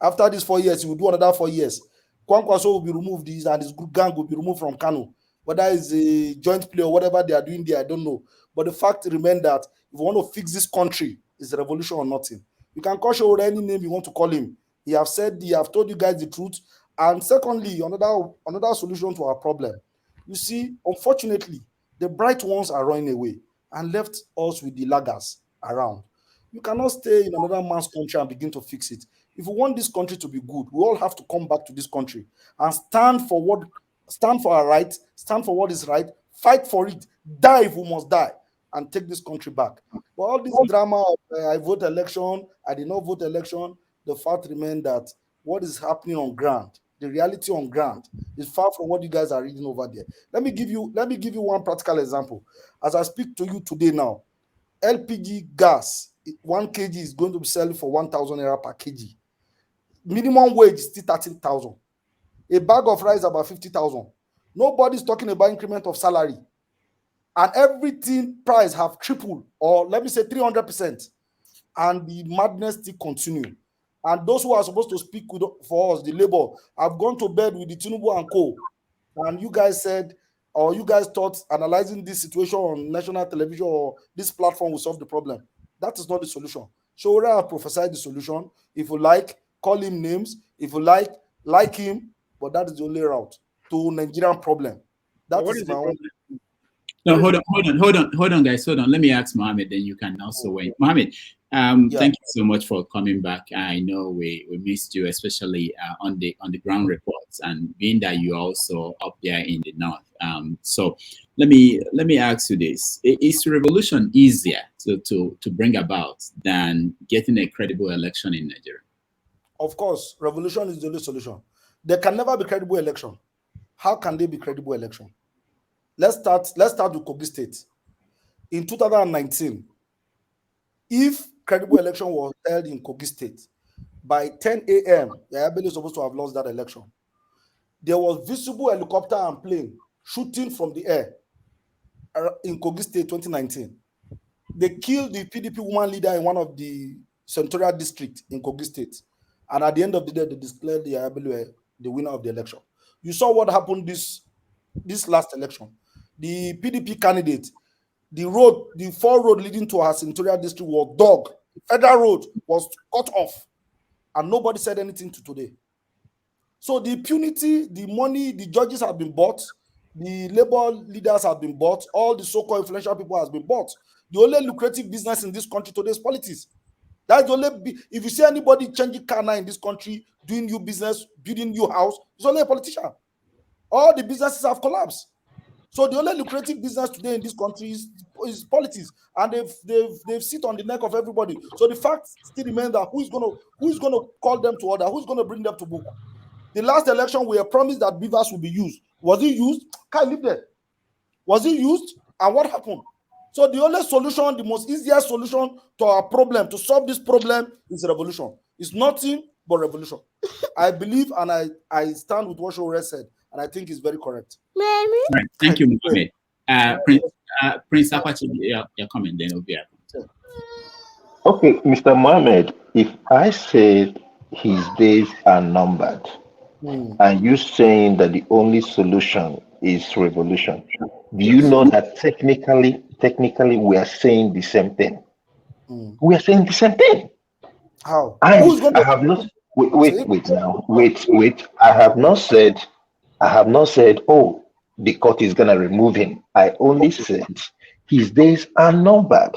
After these 4 years, he will do another 4 years. Kwankwaso will be removed, and his gang will be removed from Kano. Whether it's a joint play or whatever they are doing there, I don't know. But the fact remains that if we want to fix this country, it's a revolution or nothing. You can call Showore any name you want to call him. He have told you guys the truth. And secondly, another solution to our problem. You see, unfortunately, the bright ones are running away and left us with the laggers around. You cannot stay in another man's country and begin to fix it. If we want this country to be good, we all have to come back to this country and stand for our right, stand for what is right, fight for it, die if we must die, and take this country back. But all this drama of I vote election, I did not vote election, the fact remains that what is happening on ground, the reality on ground, is far from what you guys are reading over there. Let me give you one practical example. As I speak to you today now, LPG gas, 1 kg is going to be selling for 1,000 naira per kg. Minimum wage is still 13,000. A bag of rice about 50,000. Nobody's talking about increment of salary. And everything price have tripled, or let me say 300%. And the madness still continue. And those who are supposed to speak for us, the labor, have gone to bed with the Tinubu and co. And you guys said, or you guys thought analyzing this situation on national television or this platform will solve the problem. That is not the solution. Showore have prophesied the solution. If you like, call him names. If you like him, but that is the only route to Nigerian problem. That is my own. No, hold on, guys. Hold on. Let me ask Mohammed, then you can also wait. Mohammed, thank you so much for coming back. I know we missed you, especially on the ground reports, and being that you're also up there in the north. So let me ask you this: is revolution easier to bring about than getting a credible election in Nigeria? Of course, revolution is the only solution. There can never be credible election. How can there be credible election? Let's start with Kogi State. In 2019, if credible election was held in Kogi State, by 10 a.m., Yahya Bello is supposed to have lost that election. There was visible helicopter and plane shooting from the air in Kogi State 2019. They killed the PDP woman leader in one of the senatorial districts in Kogi State. And at the end of the day, they declared the winner of the election. You saw what happened this last election. The PDP candidate, the 4 road leading to her senatorial district was dug. The federal road was cut off. And nobody said anything to today. So the impunity, the money, the judges have been bought, the labor leaders have been bought, all the so-called influential people has been bought. The only lucrative business in this country today is politics. That's the only. If you see anybody changing Kano in this country, doing new business, building new house, it's only a politician. All the businesses have collapsed. So the only lucrative business today in this country is politics, and they've sit on the neck of everybody. So the fact still remains that who's gonna call them to order? Who's gonna bring them to book? The last election, we were promised that beavers will be used. Was it used? Can't live there. Was it used? And what happened? So the only solution, the most easiest solution to our problem, to solve this problem, is revolution. It's nothing but revolution. I believe and I stand with what Shore said, and I think it's very correct. Right. Thank you, Mohammed. Prince Akwachi, your comment then will be Okay, Mr. Mohammed, if I said his days are numbered, and you saying that the only solution is revolution, do you know that technically we are saying the same thing? We are saying the same thing. How? I have not wait now. Wait. I have not said, oh, the court is gonna remove him. I only said his days are numbered,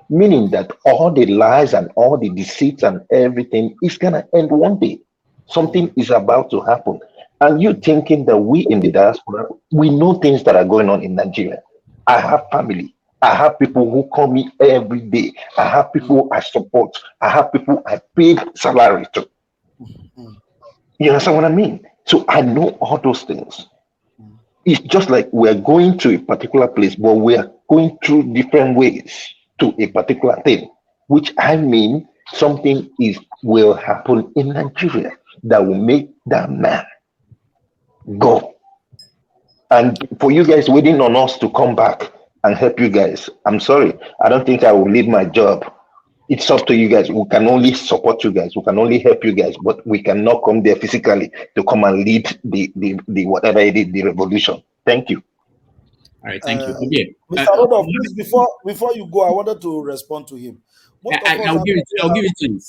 meaning that all the lies and all the deceit and everything is gonna end one day. Something is about to happen. And you thinking that we in the diaspora, we know things that are going on in Nigeria. I have family. I have people who call me every day. I have people I support. I have people I paid salary to. You understand what I mean? So I know all those things. It's just like we're going to a particular place, but we're going through different ways to a particular thing, which I mean something will happen in Nigeria that will make that man go. And for you guys waiting on us to come back and help you guys, I'm sorry. I don't think I will leave my job. It's up to you guys. We can only support you guys. We can only help you guys, but we cannot come there physically to come and lead the whatever it is, the revolution. Thank you. All right, thank you. Okay. Mr. Rodolph, please, before you go, I wanted to respond to him. I'll give it to you,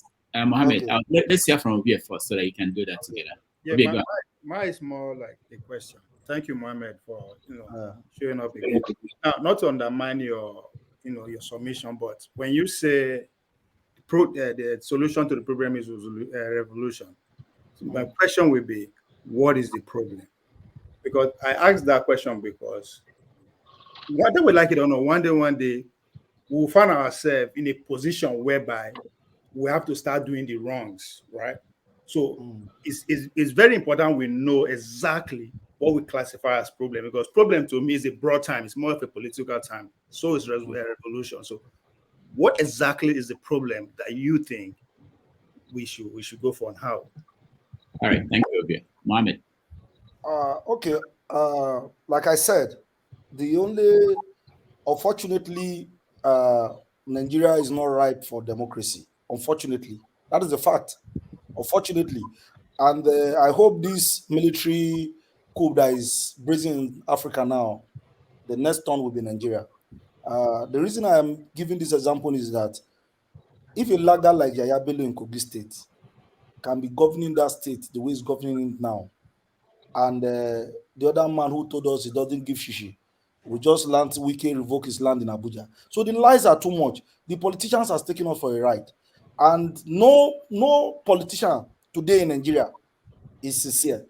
Mohammed. Okay. Let's hear from Obie first so that you can do that together. Yeah, mine is more like a question. Thank you, Mohammed, for showing up again. Now, not to undermine your submission, but when you say the solution to the problem is revolution, so my question will be, what is the problem? Because I asked that question because whether we like it or not, one day we'll find ourselves in a position whereby we have to start doing the wrongs, right? So it's very important we know exactly what we classify as problem, because problem to me is a broad term. It's more of a political term. So is revolution. So what exactly is the problem that you think we should go for, and how? All right, thank you, Obie. Mohammed. Okay. Like I said, unfortunately, Nigeria is not ripe for democracy. Unfortunately, that is a fact. Unfortunately, and I hope this military coup that is breathing in Africa now, the next turn will be Nigeria. The reason I am giving this example is that if a lagger like Yaya Bello in Kogi State can be governing that state the way he's governing it now, and the other man who told us he doesn't give shishi, we just land Wike revoke his land in Abuja. So the lies are too much. The politicians are taking us for a ride, and no politician today in Nigeria is sincere,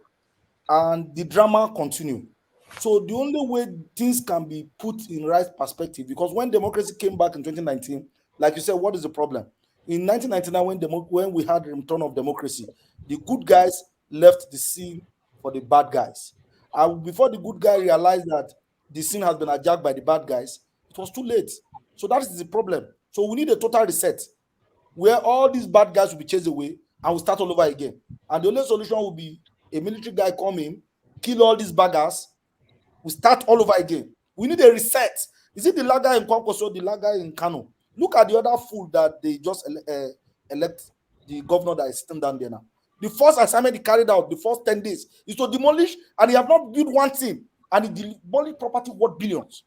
and the drama continue. So the only way things can be put in right perspective, because when democracy came back in 2019, like you said, what is the problem? In 1999, when we had the return of democracy, the good guys left the scene for the bad guys. And before the good guy realized that the scene has been hijacked by the bad guys, it was too late. So that is the problem. So we need a total reset where all these bad guys will be chased away and we'll start all over again. And the only solution will be a military guy come in, kill all these baggers, We start all over again. We need a reset. Is it the lager in Kwankwaso, the lager in Kano? Look at the other fool that they just elect the governor that is sitting down there now. The first assignment he carried out, the first 10 days, is to demolish, and he have not built one thing, and he demolished property worth billions.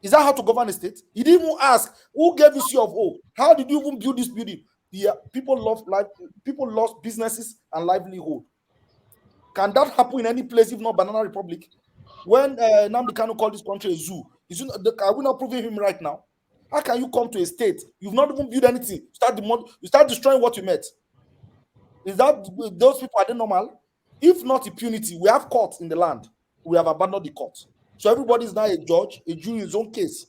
Is that how to govern a state? He didn't even ask, who gave you C of O? How did you even build this building? The people lost businesses and livelihood. Can that happen in any place if not Banana Republic? When Nnamdi Kanu called this country a zoo, are we not proving him right now? How can you come to a state, you've not even built anything, you start destroying what you met? Is that those people, are they normal? If not impunity, we have courts in the land. We have abandoned the court. So everybody is now a judge, a jury in his own case.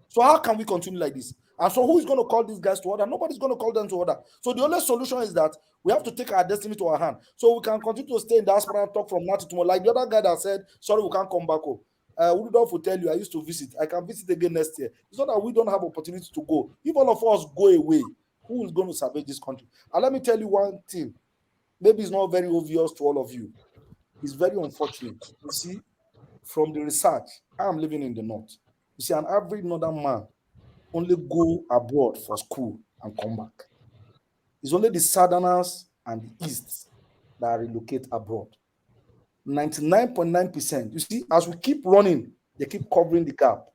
So how can we continue like this? And so who is going to call these guys to order? Nobody's going to call them to order. So the only solution is that we have to take our destiny to our hand. So we can continue to stay in diaspora and talk from now to tomorrow. Like the other guy that said, sorry, we can't come back home. Rudolph will tell you, I used to visit. I can visit again next year. It's not that we don't have opportunity to go. If all of us go away, who is going to salvage this country? And let me tell you one thing. Maybe it's not very obvious to all of you. It's very unfortunate. You see, from the research, I am living in the north. You see, an average northern man only go abroad for school and come back. It's only the southerners and the east that relocate abroad. 99.9%. You see, as we keep running, they keep covering the gap.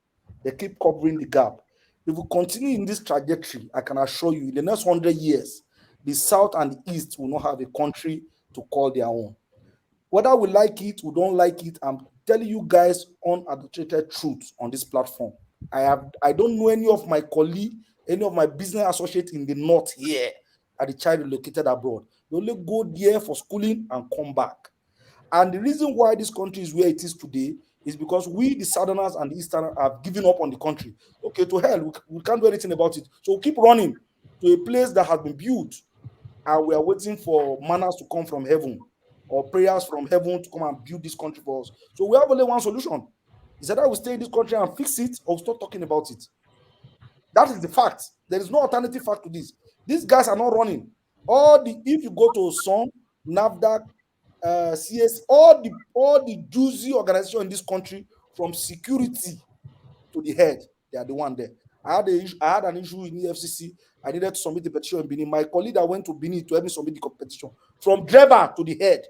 They keep covering the gap. If we continue in this trajectory, I can assure you, in the next 100 years, the south and the east will not have a country to call their own. Whether we like it, we don't like it, I'm telling you guys unadulterated truth on this platform. I don't know any of my colleagues, any of my business associates in the north here at the child located abroad. They only go there for schooling and come back. And the reason why this country is where it is today is because we, the southerners and the easterners, have given up on the country. Okay, to hell, we can't do anything about it. So we keep running to a place that has been built, and we are waiting for manners to come from heaven or prayers from heaven to come and build this country for us. So we have only one solution. Is that we stay in this country and fix it, or stop talking about it. That is the fact. There is no alternative fact to this. These guys are not running. If you go to SON, NAFDAC, CS, all the juicy organizations in this country, from security to the head, they are the one there. I had an issue in EFCC. I needed to submit the petition in Benin. My colleague that went to Benin to help me submit the petition, from driver to the head,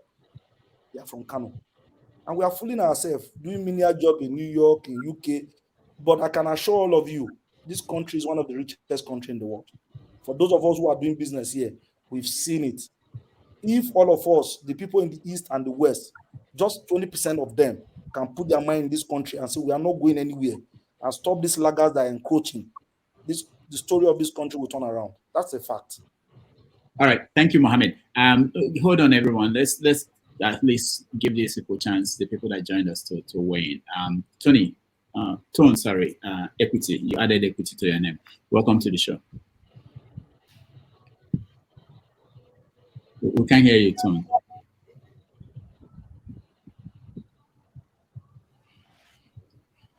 they are from Kano. And we are fooling ourselves, doing menial job in New York, in UK. But I can assure all of you, this country is one of the richest countries in the world. For those of us who are doing business here, we've seen it. If all of us, the people in the East and the West, just 20% of them can put their mind in this country and say, we are not going anywhere, and stop these laggards that are encroaching, the story of this country will turn around. That's a fact. All right. Thank you, Mohammed. Hold on, everyone. Let's at least give these people a chance, the people that joined us, to weigh in. Tony, Equity. You added Equity to your name. Welcome to the show. We can't hear you, Tone.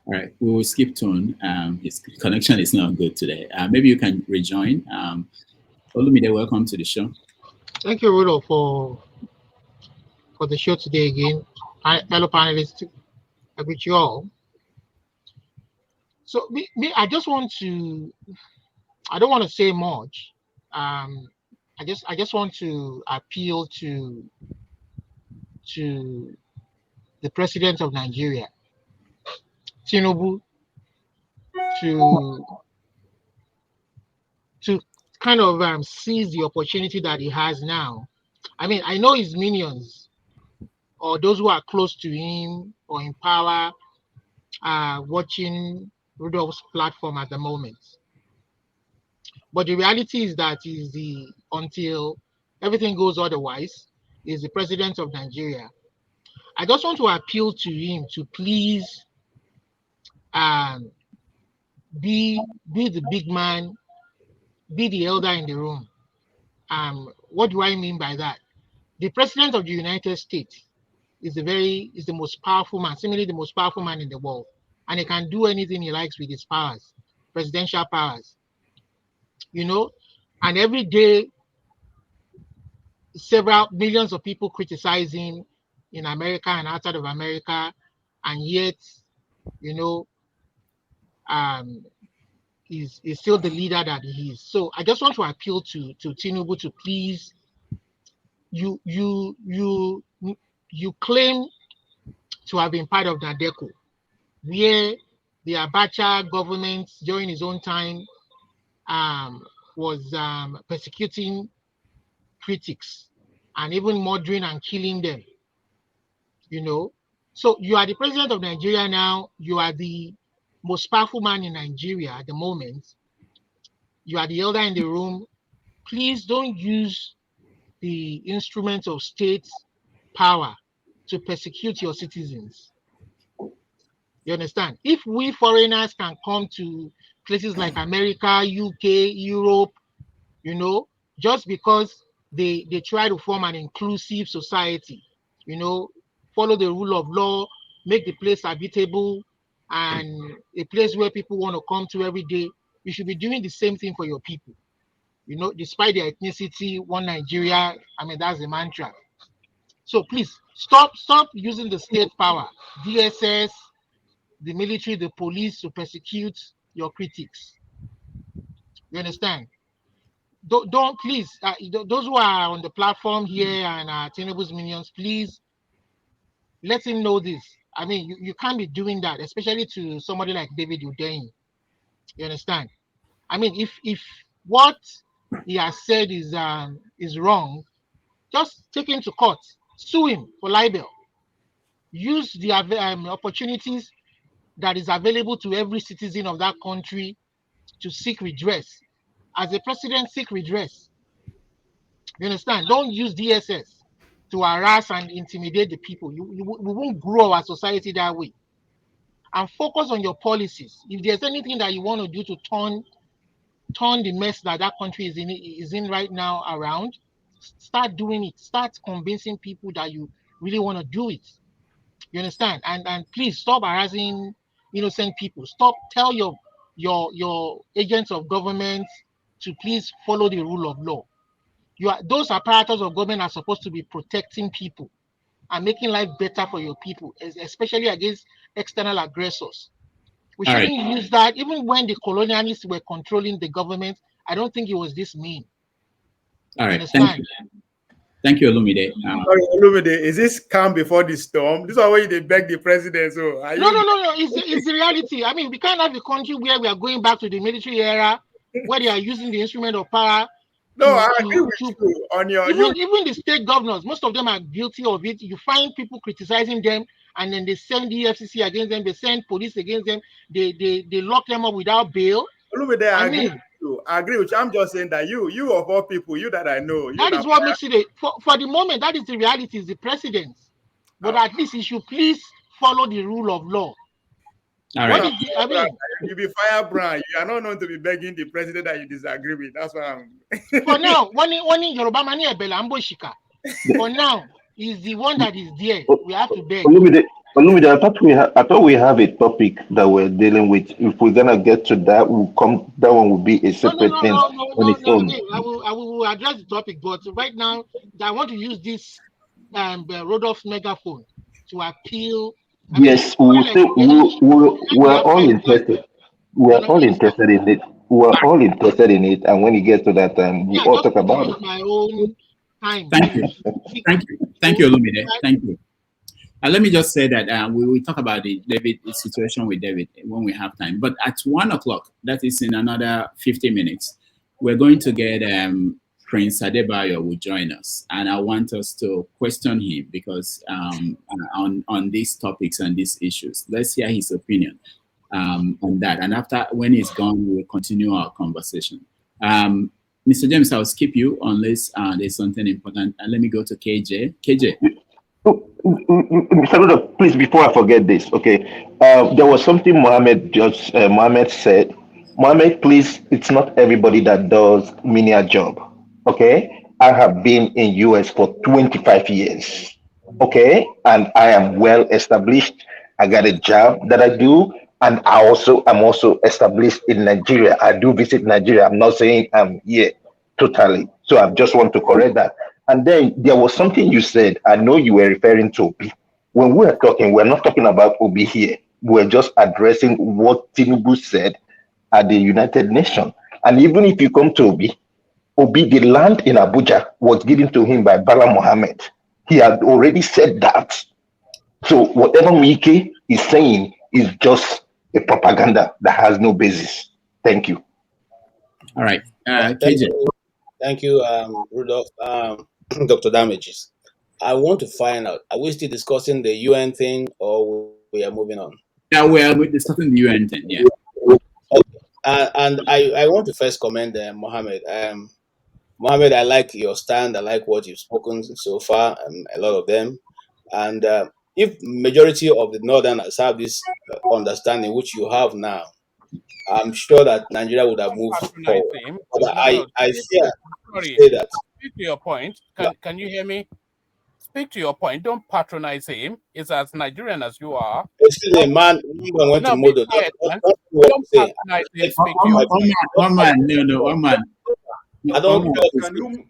All right, we will skip Tone. His connection is not good today. Maybe you can rejoin. Olumide, welcome to the show. Thank you, Rudolph, for the show today again. Fellow panelists, I greet you all. So I just want to, I don't want to say much. I just want to appeal to the president of Nigeria, Tinubu, to kind of seize the opportunity that he has now. I mean, I know his minions or those who are close to him or in power are watching Rudolph's platform at the moment. But the reality is that until everything goes otherwise, is the president of Nigeria. I just want to appeal to him to please be the big man, be the elder in the room. What do I mean by that? The president of the United States is the most powerful man, seemingly the most powerful man in the world, and he can do anything he likes with his powers, presidential powers. You know, and every day, several millions of people criticize him in America and outside of America and yet, you know, is still the leader that he is. So I just want to appeal to Tinubu to please, you claim to have been part of Nadeco, where the Abacha government during his own time was persecuting critics and even murdering and killing them. You know, so you are the president of Nigeria now. You are the most powerful man in Nigeria at the moment. You are the elder in the room. Please don't use the instruments of state power to persecute your citizens. You understand? If we foreigners can come to places like America, UK, Europe, you know, just because they try to form an inclusive society, you know, follow the rule of law, make the place habitable and a place where people want to come to every day, you should be doing the same thing for your people. You know, despite their ethnicity, one Nigeria, I mean, that's the mantra. So please stop using the state power, DSS, the military, the police to persecute your critics. You understand? Don't please, those who are on the platform here and Tinubu's minions, please let him know this. I mean, you can't be doing that, especially to somebody like David Udein. You understand? I mean, if what he has said is wrong, just take him to court, sue him for libel. Use the opportunities that is available to every citizen of that country to seek redress. As a president, seek redress. You understand? Don't use DSS to harass and intimidate the people. We won't grow our society that way. And focus on your policies. If there's anything that you want to do to turn the mess that country is in right now around, start doing it. Start convincing people that you really want to do it. You understand? And please stop harassing innocent people. Tell your agents of government to please follow the rule of law. Those apparatus of government are supposed to be protecting people and making life better for your people, especially against external aggressors. We shouldn't use that. Even when the colonialists were controlling the government, I don't think it was this mean. All right, thank you. Thank you, Olumide. Sorry, Olumide, is this calm before the storm? This is why they beg the president. So no. It's the reality. I mean, we can't have a country where we are going back to the military era, where they are using the instrument of power. No, I agree with you on your. Even the state governors, most of them are guilty of it. You find people criticizing them, and then they send the EFCC against them. They send police against them. They lock them up without bail. Olumide, I agree with you. I'm just saying that you of all people, you that I know. That is what makes it for the moment. That is the reality. Is the president, but at least he should please follow the rule of law. All right. You be firebrand. You are not known to be begging the president that you disagree with. That's why I'm. For now, Yoruba mani ebelambo shika. For now, he's the one that is there. We have to beg. Olumide, I thought we have a topic that we're dealing with. If we're gonna get to that, that one will be a separate thing on its own. I will address the topic, but right now I want to use this Rodolph's megaphone to appeal. Yes, we're all interested. We're all interested in it. We're all interested in it, and when you get to that time, we all talk about it. My own time. Thank you, Olumide. Thank you. Let me just say that we will talk about the situation with David when we have time. But at 1 o'clock, that is in another 50 minutes, we're going to get Prince Adebayo will join us, and I want us to question him because on these topics and these issues. Let's hear his opinion on that, and after when he's gone, we will continue our conversation. Mr. James, I'll skip you unless there's something important. And let me go to KJ. KJ. Mr. Rudolph, please, before I forget this, okay? There was something Mohammed said. Mohammed, please, it's not everybody that does menial job. Okay, I have been in US for 25 years. Okay, and I am well established. I got a job that I do, and I'm also established in Nigeria. I do visit Nigeria. I'm not saying I'm here totally. So I just want to correct that. And then there was something you said. I know you were referring to When we're talking, we're not talking about Obi here. We're just addressing what Tinubu said at the United Nations. And even if you come to Obi, the land in Abuja was given to him by Bala Mohammed. He had already said that. So whatever Mike is saying is just a propaganda that has no basis. Thank you. All right. KJ. Thank you, Rudolph. Dr. Damages. I want to find out, are we still discussing the UN thing or we are moving on? Yeah, we are discussing the UN thing, yeah. Okay. And I want to first commend Mohammed. Mohammed, I like your stand. I like what you've spoken so far, a lot of them. And if majority of the Northerners have this understanding, which you have now, I'm sure that Nigeria would have moved forward. But I fear to say that. Speak to your point. Can you hear me? Speak to your point. Don't patronize him. He's as Nigerian as you are. Excuse me, man. Went to Modo. Don't patronize him. Speak to your point. One man. No, one man. I don't.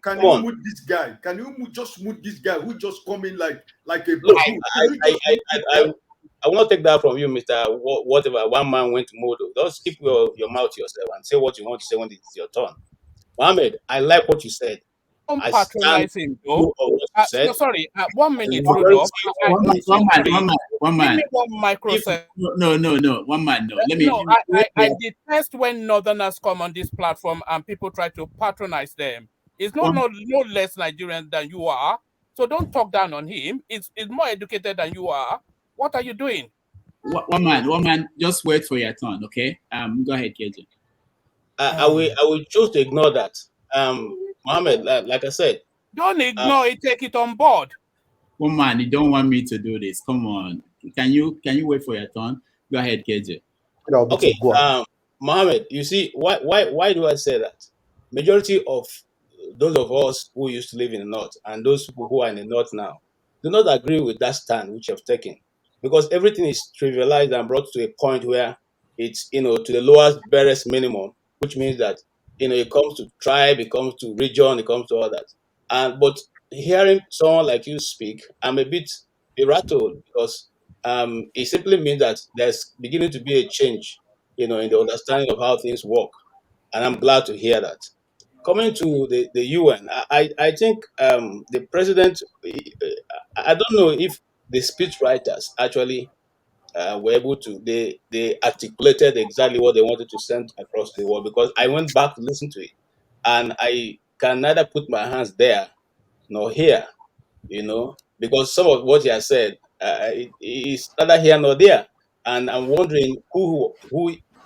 Can you mute this guy? Can you just mute this guy who just come in like a balloon? I will not take that from you, Mr. Whatever. One man went to Modo. Just keep your mouth to yourself and say what you want to say when it's your turn. Mohammed, I like what you said. Don't patronize him, though. Sorry, 1 minute, Rudolph. One man. Give me 1 microsecond. No. 1 man, no. Let me. I detest when Northerners come on this platform and people try to patronize them. He's no less Nigerian than you are. So don't talk down on him. He's more educated than you are. What are you doing? One man. Just wait for your turn, okay? Go ahead, KJ. I will choose to ignore that. Mohammed, like I said, don't ignore it. Take it on board. One man, you don't want me to do this. Come on. Can you wait for your turn? Go ahead, KJ. Okay. Mohammed, you see, why do I say that? Majority of those of us who used to live in the north and those people who are in the north now do not agree with that stand which you have taken, because everything is trivialized and brought to a point where it's to the lowest barest minimum, which means that it comes to tribe, it comes to region, it comes to all that. But hearing someone like you speak, I'm a bit rattled, because it simply means that there's beginning to be a change, in the understanding of how things work, and I'm glad to hear that. Coming to the UN, I think the president, I don't know if the speech writers actually were able to, they articulated exactly what they wanted to send across the world, because I went back to listen to it, and I can neither put my hands there nor here, because some of what he has said is neither here nor there, and I'm wondering who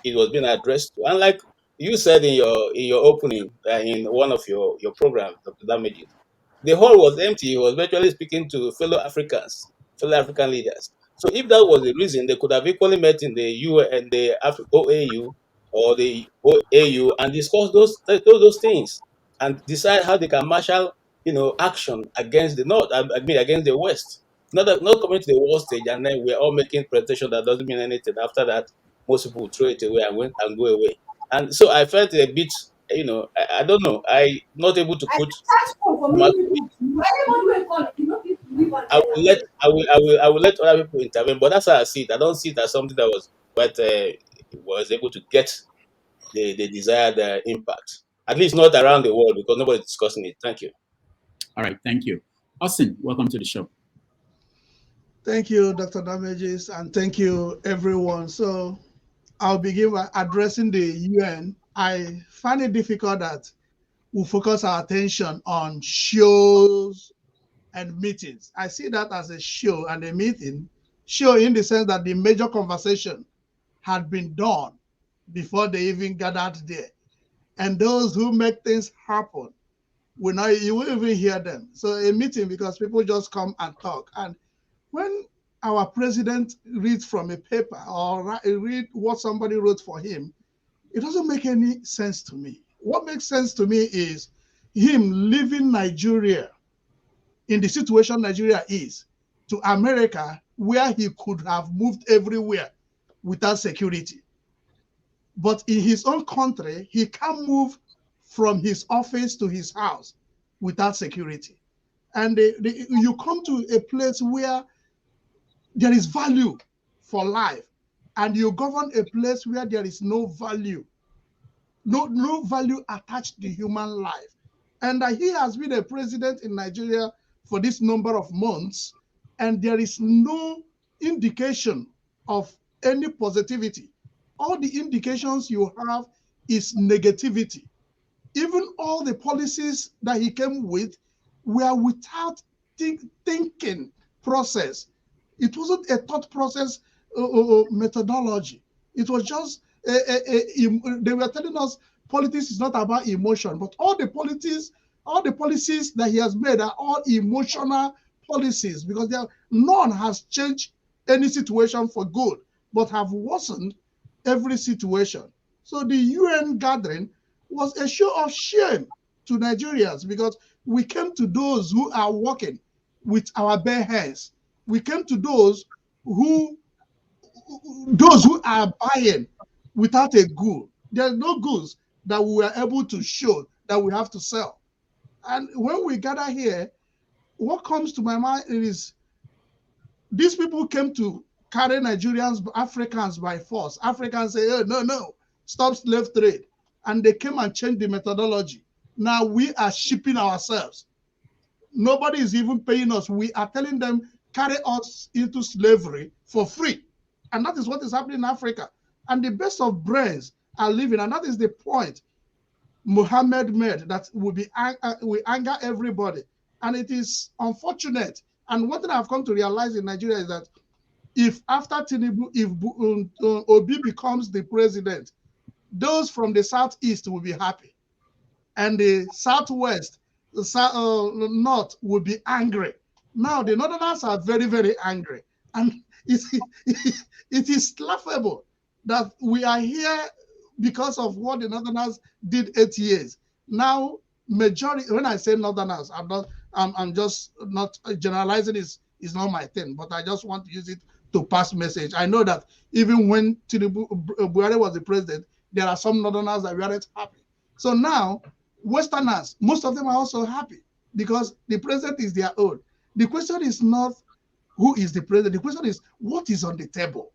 it was being addressed to. And like you said in your opening, in one of your programs, Dr. Damages, the hall was empty. He was virtually speaking to fellow Africans, fellow African leaders. So if that was the reason, they could have equally met in the UN and the OAU or the OAU and discuss those things and decide how they can marshal action against the North, I mean against the West. Not coming to the world stage and then we're all making presentation that doesn't mean anything. After that, most people will throw it away and go away. And so I felt a bit, I don't know, I not able to put I will let other people intervene, but that's how I see it. I don't see it as something that was was able to get the desired impact. At least not around the world, because nobody's discussing it. Thank you. All right, thank you. Austin, welcome to the show. Thank you, Dr. Damages, and thank you, everyone. So I'll begin by addressing the UN. I find it difficult that we focus our attention on shows and meetings. I see that as a show and a meeting. Show in the sense that the major conversation had been done before they even gathered there. And those who make things happen, you will even hear them. So a meeting, because people just come and talk. And when our president reads from a paper or read what somebody wrote for him, it doesn't make any sense to me. What makes sense to me is him leaving Nigeria in the situation Nigeria is to America, where he could have moved everywhere without security. But in his own country, he can't move from his office to his house without security. And you come to a place where there is value for life, and you govern a place where there is no value, no value attached to human life. And he has been a president in Nigeria for this number of months, and there is no indication of any positivity. All the indications you have is negativity. Even all the policies that he came with were without thinking process. It wasn't a thought process methodology. It was just they were telling us politics is not about emotion, but all the policies that he has made are all emotional policies, because none has changed any situation for good, but have worsened every situation. So the UN gathering was a show of shame to Nigerians, because we came to those who are working with our bare hands. We came to those who are buying without a good. There's no goods that we were able to show that we have to sell. And when we gather here, what comes to my mind is these people came to carry Nigerians, Africans by force. Africans say, oh, no, stop slave trade. And they came and changed the methodology. Now we are shipping ourselves. Nobody is even paying us. We are telling them, carry us into slavery for free. And that is what is happening in Africa. And the best of brains are living. And that is the point Mohammed made, that will anger everybody. And it is unfortunate. And one thing I've come to realize in Nigeria is that if after Tinubu, if Obi becomes the president, those from the southeast will be happy. And the southwest, the north will be angry. Now the northerners are very, very angry. And it is laughable that we are here because of what the northerners did 8 years. Now, majority, when I say northerners, I'm just not generalizing, is not my thing, but I just want to use it to pass message. I know that even when Buhari was the president, there are some northerners that weren't happy. So now, Westerners, most of them are also happy because the president is their own. The question is not who is the president. The question is what is on the table.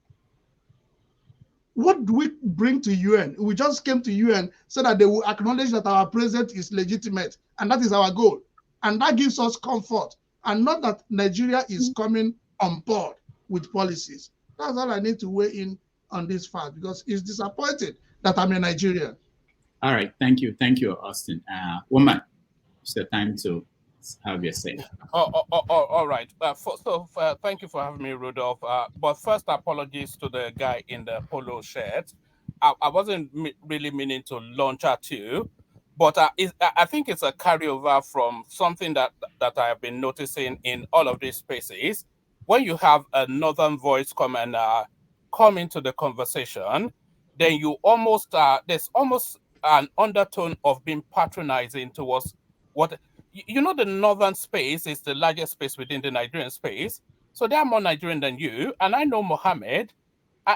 What do we bring to UN? We just came to UN so that they will acknowledge that our president is legitimate, and that is our goal. And that gives us comfort, and not that Nigeria is coming on board with policies. That's all I need to weigh in on this fact, because it's disappointing that I'm a Nigerian. All right, thank you, Austin. Woman, it's the time to have your say. All right. Thank you for having me, Rudolph. But first, apologies to the guy in the polo shirt. I wasn't really meaning to launch at you, but I think it's a carryover from something that I have been noticing in all of these spaces. When you have a northern voice come into the conversation, then you there's almost an undertone of being patronizing towards what. You know, the northern space is the largest space within the Nigerian space. So they are more Nigerian than you. And I know Mohammed,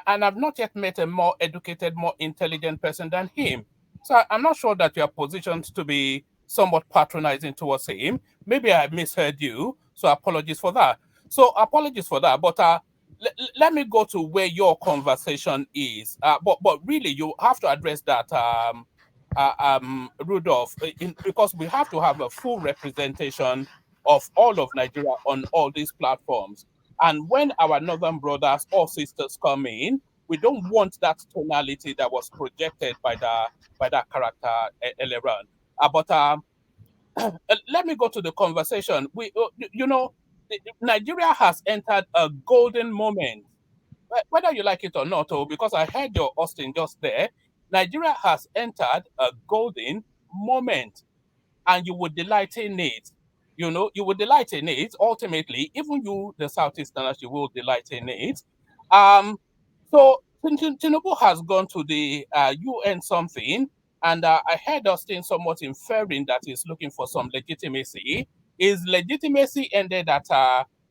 and I've not yet met a more educated, more intelligent person than him. So I'm not sure that you are positioned to be somewhat patronizing towards him. Maybe I misheard you. So apologies for that. But let me go to where your conversation is. But really, you have to address that, Rudolph, because we have to have a full representation of all of Nigeria on all these platforms. And when our northern brothers or sisters come in, we don't want that tonality that was projected by that character earlier on. Let me go to the conversation. Nigeria has entered a golden moment, whether you like it or not. Because I heard your Austin just there. Nigeria has entered a golden moment, and you would delight in it. You would delight in it. Ultimately, even you, the Southeasterners, you will delight in it. So Tinubu has gone to the UN something, and I heard Austin somewhat inferring that he's looking for some legitimacy. His legitimacy ended at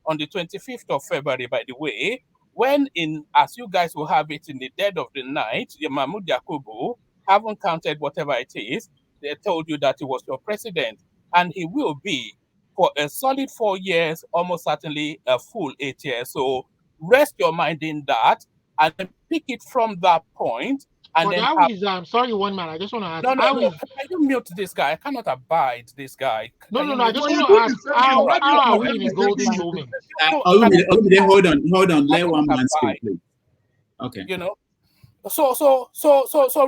on the 25th of February, by the way, when as you guys will have it in the dead of the night, Mahmoud Yakubu haven't counted whatever it is. They told you that he was your president, and he will be for a solid 4 years, almost certainly a full 8 years. So rest your mind in that, and then pick it from that point, and But then how is sorry, one man, I just want to ask, no, how is can you mute this guy? I cannot abide this guy. no, Can you I mute just But want you to do ask, the same thing. Why do you how are we condemn in a the same thing golden you do? moment? Olumide, hold on. Let one man speak, abide, please. Okay. you know, so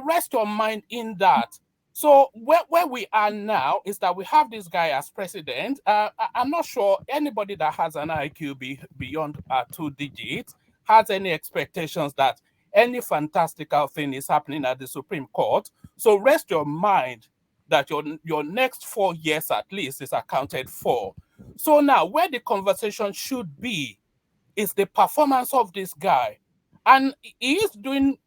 rest your mind in that. So where we are now is that we have this guy as president. I'm not sure anybody that has an IQ beyond 2 digits has any expectations that any fantastical thing is happening at the Supreme Court. So rest your mind that your next 4 years at least is accounted for. So now where the conversation should be is the performance of this guy. And he is doing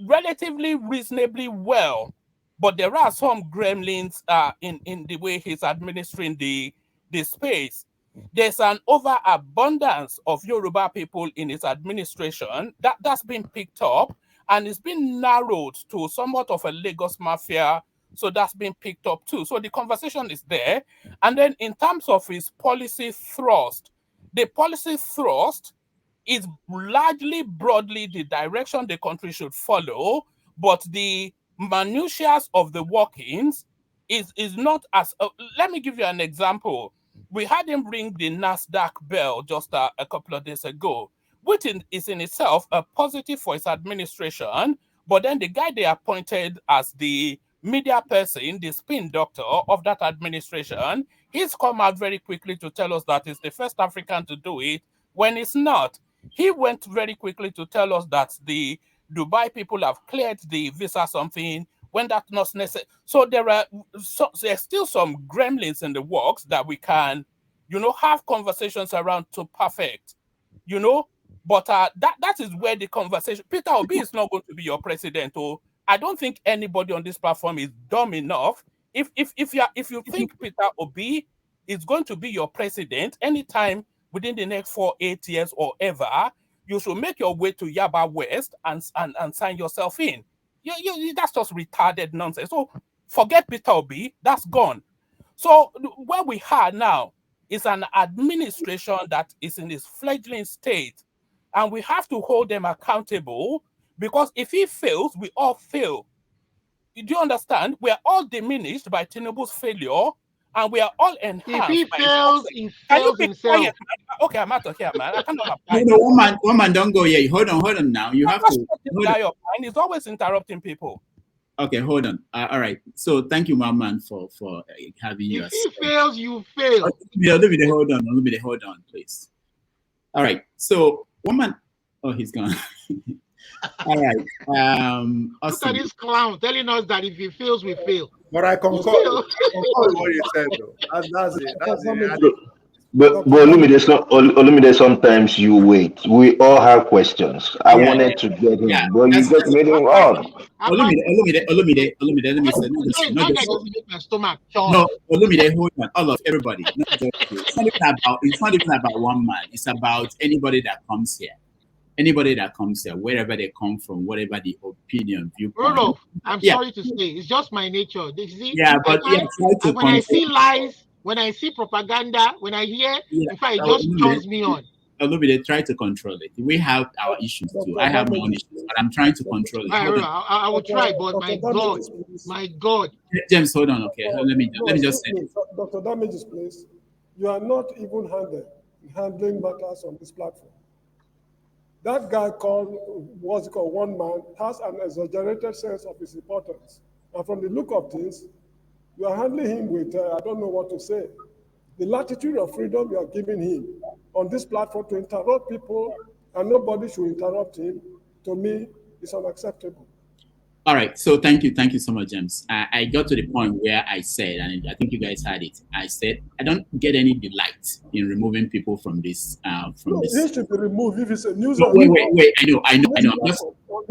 relatively reasonably well, but there are some gremlins in the way he's administering the space. There's an overabundance of Yoruba people in his administration that's been picked up, and it's been narrowed to somewhat of a Lagos mafia. So that's been picked up too. So the conversation is there. And then in terms of his policy thrust, the policy thrust is largely broadly the direction the country should follow, but the minutiae of the workings is not as let me give you an example. We had him ring the NASDAQ bell just a couple of days ago, which is in itself a positive for his administration. But then the guy they appointed as the media person, the spin doctor of that administration, he's come out very quickly to tell us that he's the first African to do it when it's not. He went very quickly to tell us that the Dubai people have cleared the visa something when that's not necessary. So there's still some gremlins in the works that we can, have conversations around to perfect, But that is where the conversation. Peter Obi is not going to be your president. I don't think anybody on this platform is dumb enough. If you think Peter Obi is going to be your president anytime within the next 8 years or ever, you should make your way to Yaba West and sign yourself in. That's just retarded nonsense. So forget Peter Obi, that's gone. So where we are now is an administration that is in its fledgling state, and we have to hold them accountable, because if he fails, we all fail. Do you understand? We are all diminished by Tinubu's failure, and we are all enhanced. If he fails, he fails himself. Quiet, okay, I'm out of here, man. I cannot apply. No, one man, don't go yet. Hold on now. You have to. He's always interrupting people. Okay, hold on. All right. So thank you, my man, for having you. If he fails, you fail. Hold on, please. All right. So one man. Oh, he's gone. All right. Awesome. Look at this clown telling us that if he fails, we fail. But I concur with what you said, though. That's it. But Olumide, sometimes you wait. We all have questions. I wanted to get him, but you just made him wrong. Olumide, let me say. No, Olumide, hold on. All of everybody. It's not even about one man. It's about anybody that comes here. Anybody that comes here, wherever they come from, whatever the opinion, viewpoint. Rudolph, I'm sorry to say, it's just my nature. When I see lies, when I see propaganda, when I hear, in fact, it just turns me on. They try to control it. We have our issues too. I have my own issues, but I'm trying to control it. I will try, but my God. James, hold on. Okay, let me just say this. Dr. Damages, please. You are not even handling matters on this platform. That guy called one man has an exaggerated sense of his importance. And from the look of this, you are handling him with, I don't know what to say. The latitude of freedom you are giving him on this platform to interrupt people, and nobody should interrupt him, to me, is unacceptable. All right, so thank you so much, James. I got to the point where I said, and I think you guys heard it, I said, I don't get any delight in removing people from this. He should be removed if it's a news. Wait, I know.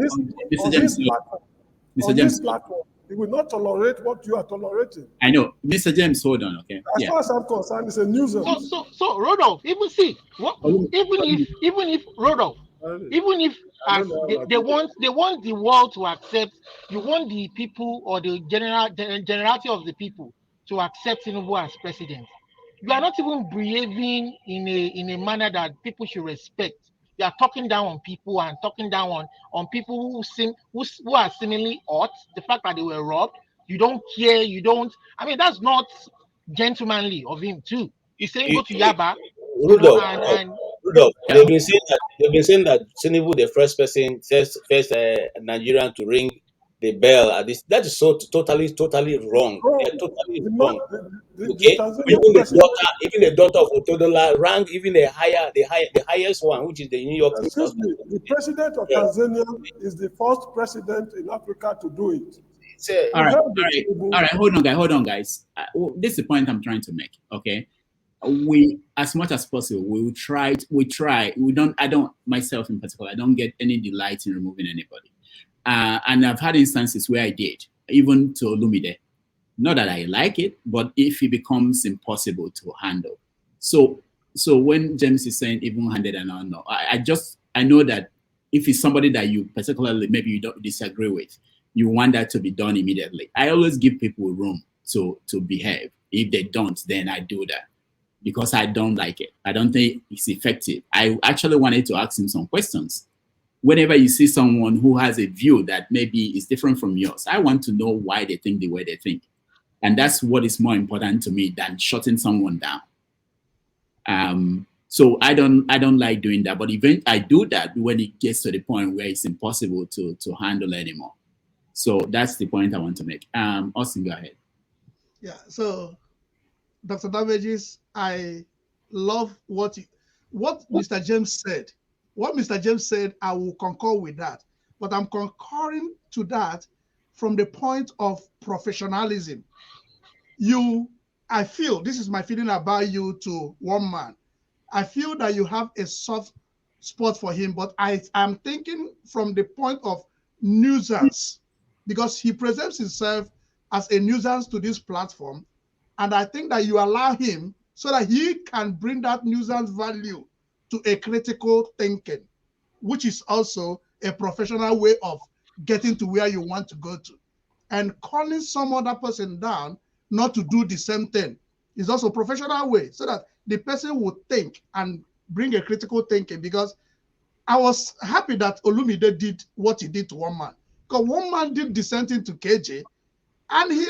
Mr. James, on this platform, he will not tolerate what you are tolerating. I know. Mr. James, hold on, okay? As far as I'm concerned, it's a news. So Rodolph, even if Rodolph, even if they want the world to accept, you want the people or the generality of the people to accept Tinubu as president. You are not even behaving in a manner that people should respect. they are talking down on people and talking down on people who are seemingly odd. The fact that they were robbed, you don't care, you don't. I mean, that's not gentlemanly of him too. He's saying go to Yaba, Rudolph, and Rudolph, Yeah. they've been saying that Tinubu, the first Nigerian to ring the bell at this. That is so totally wrong. Oh, They're totally the, wrong. the Okay, Tanzanian president. even the daughter of Otodola rang even the highest one, which is the New York Excuse me, the president of Yeah. Tanzania is the first president in Africa to do it. All right. Hold on, guys. This is the point I'm trying to make. Okay, we, as much as possible, we try. We don't. I don't myself in particular. I don't get any delight in removing anybody. And I've had instances where I did, even to Olumide. Not that I like it, but if it becomes impossible to handle. So when James is saying even-handed and all, no, I know that if it's somebody that you particularly maybe you don't disagree with, you want that to be done immediately. I always give people room to behave. If they don't, then I do that because I don't like it. I don't think it's effective. I actually wanted to ask him some questions. Whenever you see someone who has a view that maybe is different from yours, I want to know why they think the way they think. And that's what is more important to me than shutting someone down. So I don't like doing that. But even I do that when it gets to the point where it's impossible to handle anymore. So that's the point I want to make. Austin, go ahead. Yeah. So, Dr. Damages, I love what Mr. James said. What Mr. James said, I will concur with that. But I'm concurring to that from the point of professionalism. I feel, this is my feeling about you to one man. I feel that you have a soft spot for him, but I'm thinking from the point of nuisance, because he presents himself as a nuisance to this platform. And I think that you allow him so that he can bring that nuisance value to a critical thinking, which is also a professional way of getting to where you want to go to. And calling some other person down not to do the same thing is also a professional way so that the person will think and bring a critical thinking. Because I was happy that Olumide did what he did to one man. Because one man did the same thing to KJ, and he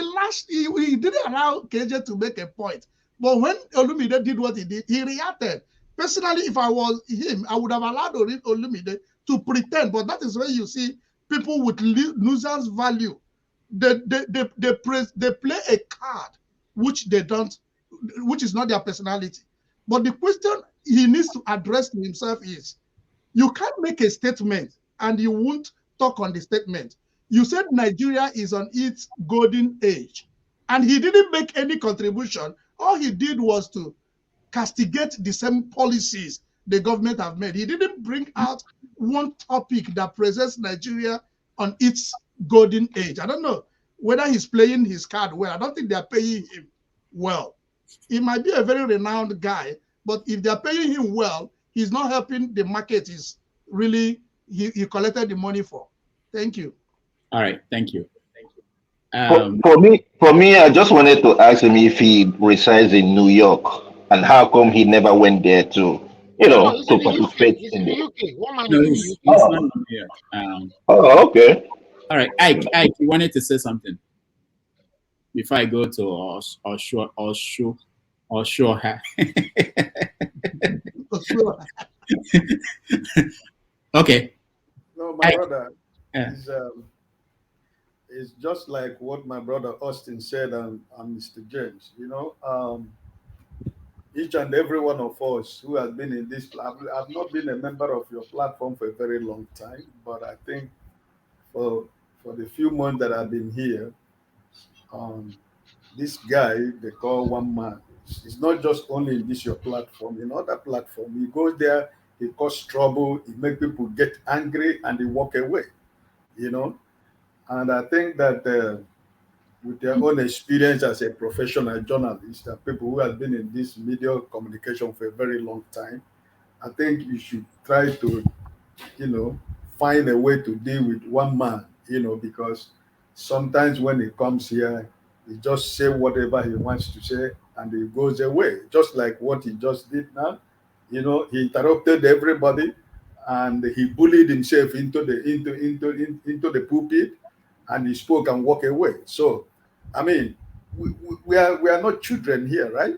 didn't allow KJ to make a point. But when Olumide did what he did, he reacted. Personally, if I was him, I would have allowed Olumide to pretend. But that is where you see people with nuisance value. They play a card which they don't, which is not their personality. But the question he needs to address to himself is, you can't make a statement and you won't talk on the statement. You said Nigeria is on its golden age, and he didn't make any contribution. All he did was to castigate the same policies the government have made. He didn't bring out one topic that presents Nigeria on its golden age. I don't know whether he's playing his card well. I don't think they're paying him well. He might be a very renowned guy, but if they're paying him well, he's not helping the market. Is really he collected the money for. Thank you. All right, thank you. For me, I just wanted to ask him if he resides in New York and how come he never went there to, No, to participate he's in in it. the UK. One man No, is in it's the UK. not here. Oh, okay. All right, Ike, you wanted to say something before I go to Osho. Okay. No, my brother, Yeah. is just like what my brother Austin said and Mr. James. Each and every one of us who has been in this, I've not been a member of your platform for a very long time, but I think for the few months that I've been here, this guy they call one man. It's not just only in this your platform. In other platform, he goes there, he cause trouble, he make people get angry, and he walk away. And I think that with their own experience as a professional journalist and people who have been in this media communication for a very long time, I think you should try to, find a way to deal with one man, because sometimes when he comes here, he just say whatever he wants to say and he goes away, just like what he just did now. He interrupted everybody and he bullied himself into the pulpit, and he spoke and walked away. So, I mean, we are not children here, right?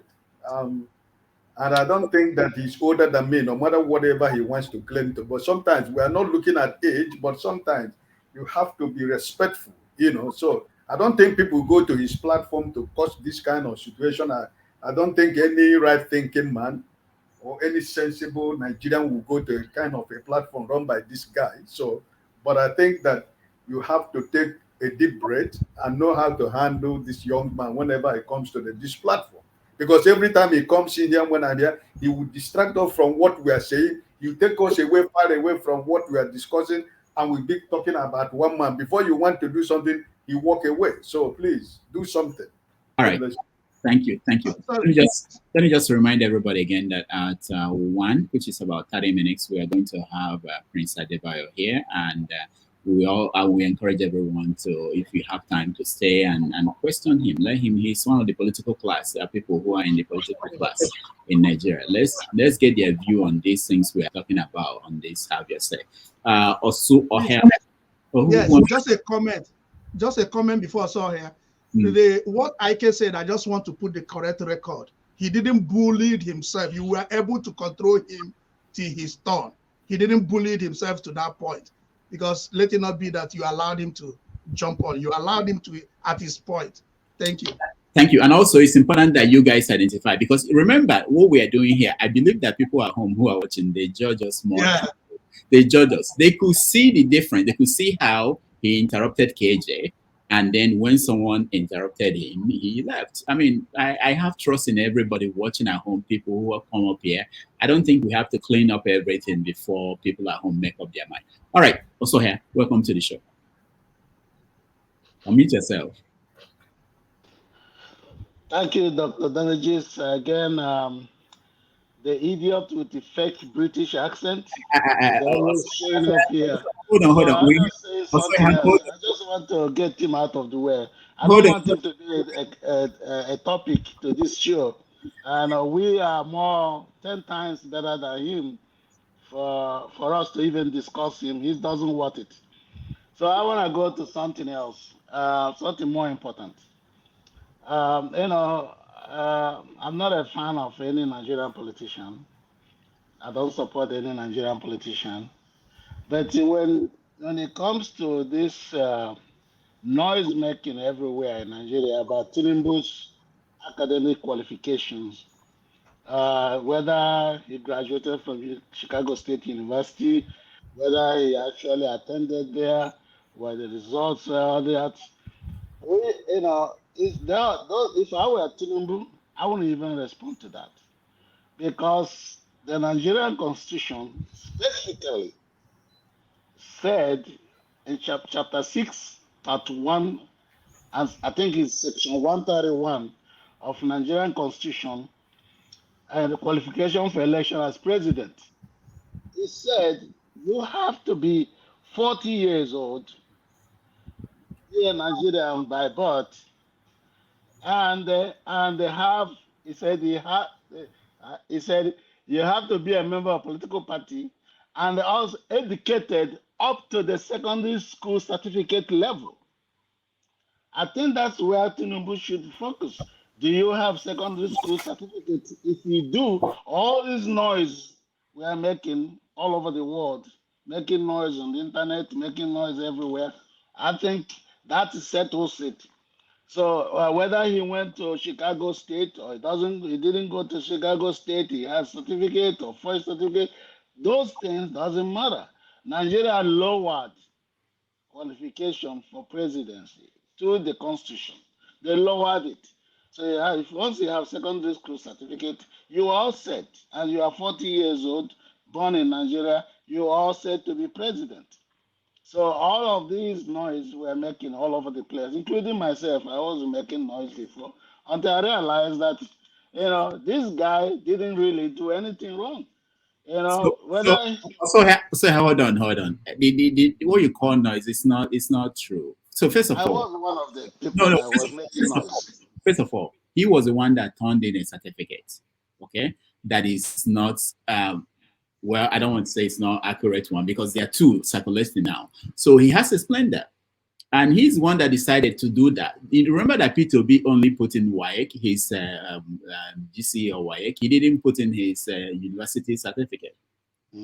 And I don't think that he's older than me, no matter whatever he wants to claim to. But sometimes we are not looking at age, but sometimes you have to be respectful, So I don't think people go to his platform to cause this kind of situation. I don't think any right-thinking man or any sensible Nigerian will go to a kind of a platform run by this guy. So, but I think that you have to take a deep breath and know how to handle this young man whenever it comes to this platform. Because every time he comes in here, when I'm here, he will distract us from what we are saying. He will take us away, far away from what we are discussing, and we'll be talking about one man. Before you want to do something, he walk away. So please do something. All right. Thank you. Let me just remind everybody again that at 1, which is about 30 minutes, we are going to have Prince Adebayo here, and we encourage everyone to, if you have time, to stay and question him. Let him. He's one of the political class. There are people who are in the political class in Nigeria. Let's get their view on these things we are talking about on this. Have you say? Also, yes, just a comment. Just a comment before I saw here. What Ike said, I just want to put the correct record. He didn't bully himself. You were able to control him till his turn. He didn't bully himself to that point, because let it not be that you allowed him to jump on. You allowed him to at his point. Thank you. Thank you. And also, it's important that you guys identify, because remember what we are doing here. I believe that people at home who are watching, they judge us more. Yeah. They judge us. They could see the difference. They could see how he interrupted KJ. And then when someone interrupted him, he left. I mean, I have trust in everybody watching at home, people who have come up here. I don't think we have to clean up everything before people at home make up their mind. All right. Also here, welcome to the show. Unmute yourself. Thank you, Dr. Damages. Again, the idiot with the fake British accent is always showing up here. Hold on. I just want to get him out of the way. I don't want him to be a topic to this show. And we are more 10 times better than him for us to even discuss him. He doesn't want it. So I want to go to something else, something more important. I'm not a fan of any Nigerian politician. I don't support any Nigerian politician. But when it comes to this noise making everywhere in Nigeria about Tinubu's academic qualifications, whether he graduated from Chicago State University, whether he actually attended there, what the results are, that if I were Tinubu, I wouldn't even respond to that, because the Nigerian Constitution specifically said in chapter 6, part 1, and I think it's section 131 of Nigerian Constitution, and the qualification for election as president. It said you have to be 40 years old, be a Nigerian by birth, and they have. He said you have to be a member of a political party, and also educated up to the secondary school certificate level. I think that's where Tinubu should focus. Do you have secondary school certificate? If you do, all this noise we are making all over the world, making noise on the internet, making noise everywhere, I think that settles it. So whether he went to Chicago State or he didn't go to Chicago State, he has certificate or first certificate, those things doesn't matter. Nigeria lowered qualification for presidency to the Constitution. They lowered it. So if once you have secondary school certificate, you are all set, and you are 40 years old, born in Nigeria, you are all set to be president. So all of these noise we're making all over the place, including myself. I was making noise before until I realized that, this guy didn't really do anything wrong. So hold on. The what you call noise is not true. So first of all, I was one of the people that was making noise. First of all, he was the one that turned in a certificate. Okay, that is not well, I don't want to say it's not accurate one because there are two circulating now. So he has explained that. And he's one that decided to do that. You remember that P2B only put in WAEC, his GC or WAEC. He didn't put in his university certificate.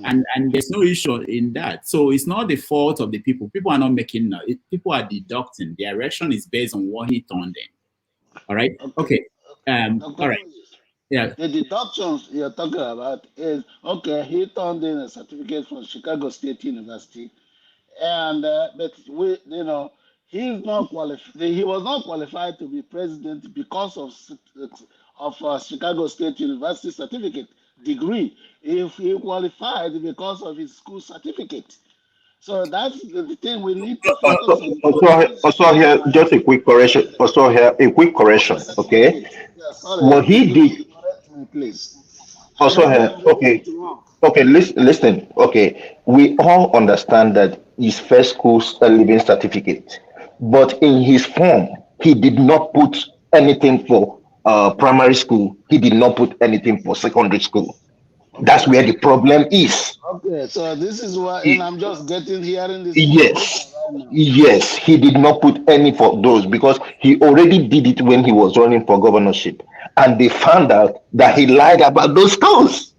And there's no issue in that. So it's not the fault of the people. People are not making, people are deducting. Their erection is based on what he turned in. All right? Okay. All right. Yeah. The deductions you're talking about is, okay, he turned in a certificate from Chicago State University. And, but he's not qualified. He was not qualified to be president because of Chicago State University certificate degree. If he qualified because of his school certificate, so that's the thing we need to focus on. Also here, just a quick correction. Also here, a quick correction. Okay, Yeah, sorry, what he did. correct me, please. Also here, okay. Okay, listen. Okay, we all understand that his first school's living certificate, but in his form, he did not put anything for primary school. He did not put anything for secondary school. That's where the problem is. Okay, so this is why, and I'm just hearing this Yes, right now. yes, he did not put any for those because he already did it when he was running for governorship, and they found out that he lied about those schools.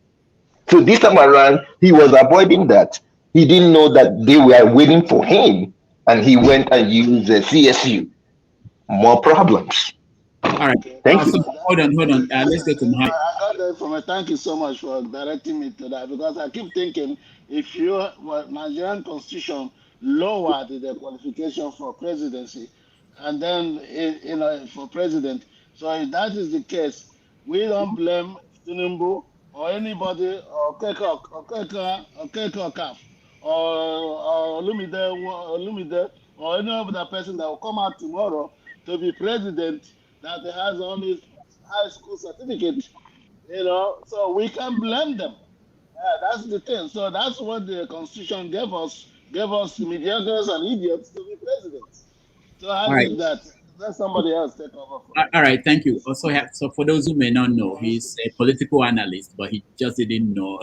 So this time around, he was avoiding that. He didn't know that they were waiting for him, and he went and used the CSU. More problems. All right. Thank you. Hold on. Let's go to Mohammed. I got that from it. Thank you so much for directing me to that, because I keep thinking if Nigerian constitution lowered the qualification for presidency, and then for president. So if that is the case, we don't blame Tinubu or anybody or Keko Kaf or Lumide or any other person that will come out tomorrow to be president that has only high school certificate, so we can blame them. Yeah, that's the thing. So that's what the constitution gave us mediocres and idiots to be presidents. So I think that let somebody else take over. All right, thank you. Also, so for those who may not know, he's a political analyst, but he just didn't know.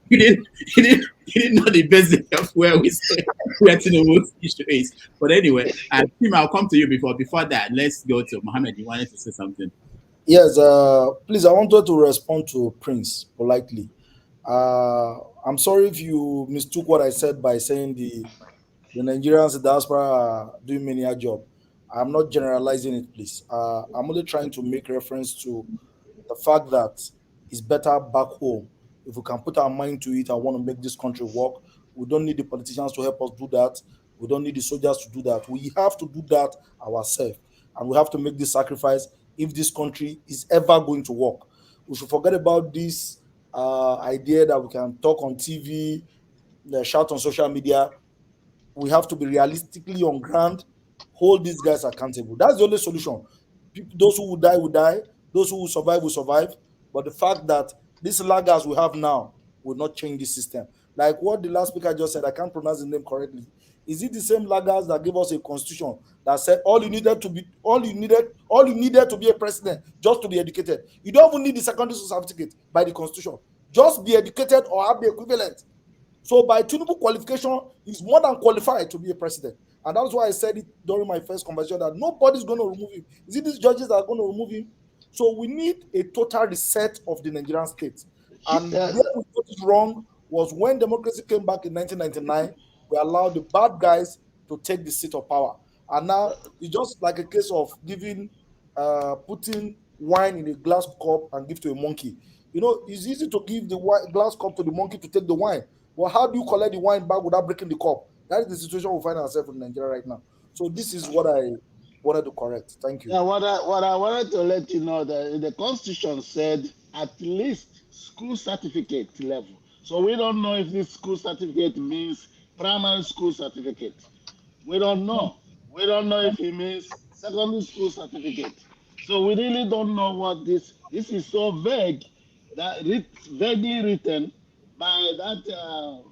he didn't know the basic of where Tinubu's issue is. But anyway, Tim, I'll come to you before that. Let's go to Mohammed. You wanted to say something? Yes, please, I wanted to respond to Prince politely. I'm sorry if you mistook what I said by saying the Nigerians in diaspora are doing many a job. I'm not generalizing it, please. I'm only trying to make reference to the fact that it's better back home. If we can put our mind to it and want to make this country work, we don't need the politicians to help us do that. We don't need the soldiers to do that. We have to do that ourselves. And we have to make this sacrifice if this country is ever going to work. We should forget about this idea that we can talk on TV, shout on social media. We have to be realistically on ground, hold these guys accountable. That's the only solution. Those who will die will die. Those who will survive will survive. But the fact that these laggers we have now will not change the system. Like what the last speaker just said, I can't pronounce the name correctly. Is it the same laggers that gave us a constitution that said all you needed to be a president just to be educated? You don't even need the secondary school certificate by the constitution. Just be educated or have the equivalent. So by Tinubu qualification, he's more than qualified to be a president. And that's why I said it during my first conversation that nobody's going to remove him. Is it these judges that are going to remove him? So we need a total reset of the Nigerian state. And where we got it wrong was when democracy came back in 1999, we allowed the bad guys to take the seat of power. And now it's just like a case of putting wine in a glass cup and give to a monkey. It's easy to give the glass cup to the monkey to take the wine. Well, how do you collect the wine back without breaking the cup? That is the situation we find ourselves in Nigeria right now. So this is what I wanted to correct. Thank you. Yeah, what I wanted to let you know that the Constitution said at least school certificate level. So we don't know if this school certificate means primary school certificate. We don't know. We don't know if it means secondary school certificate. So we really don't know what this is so vague that it's vaguely written by that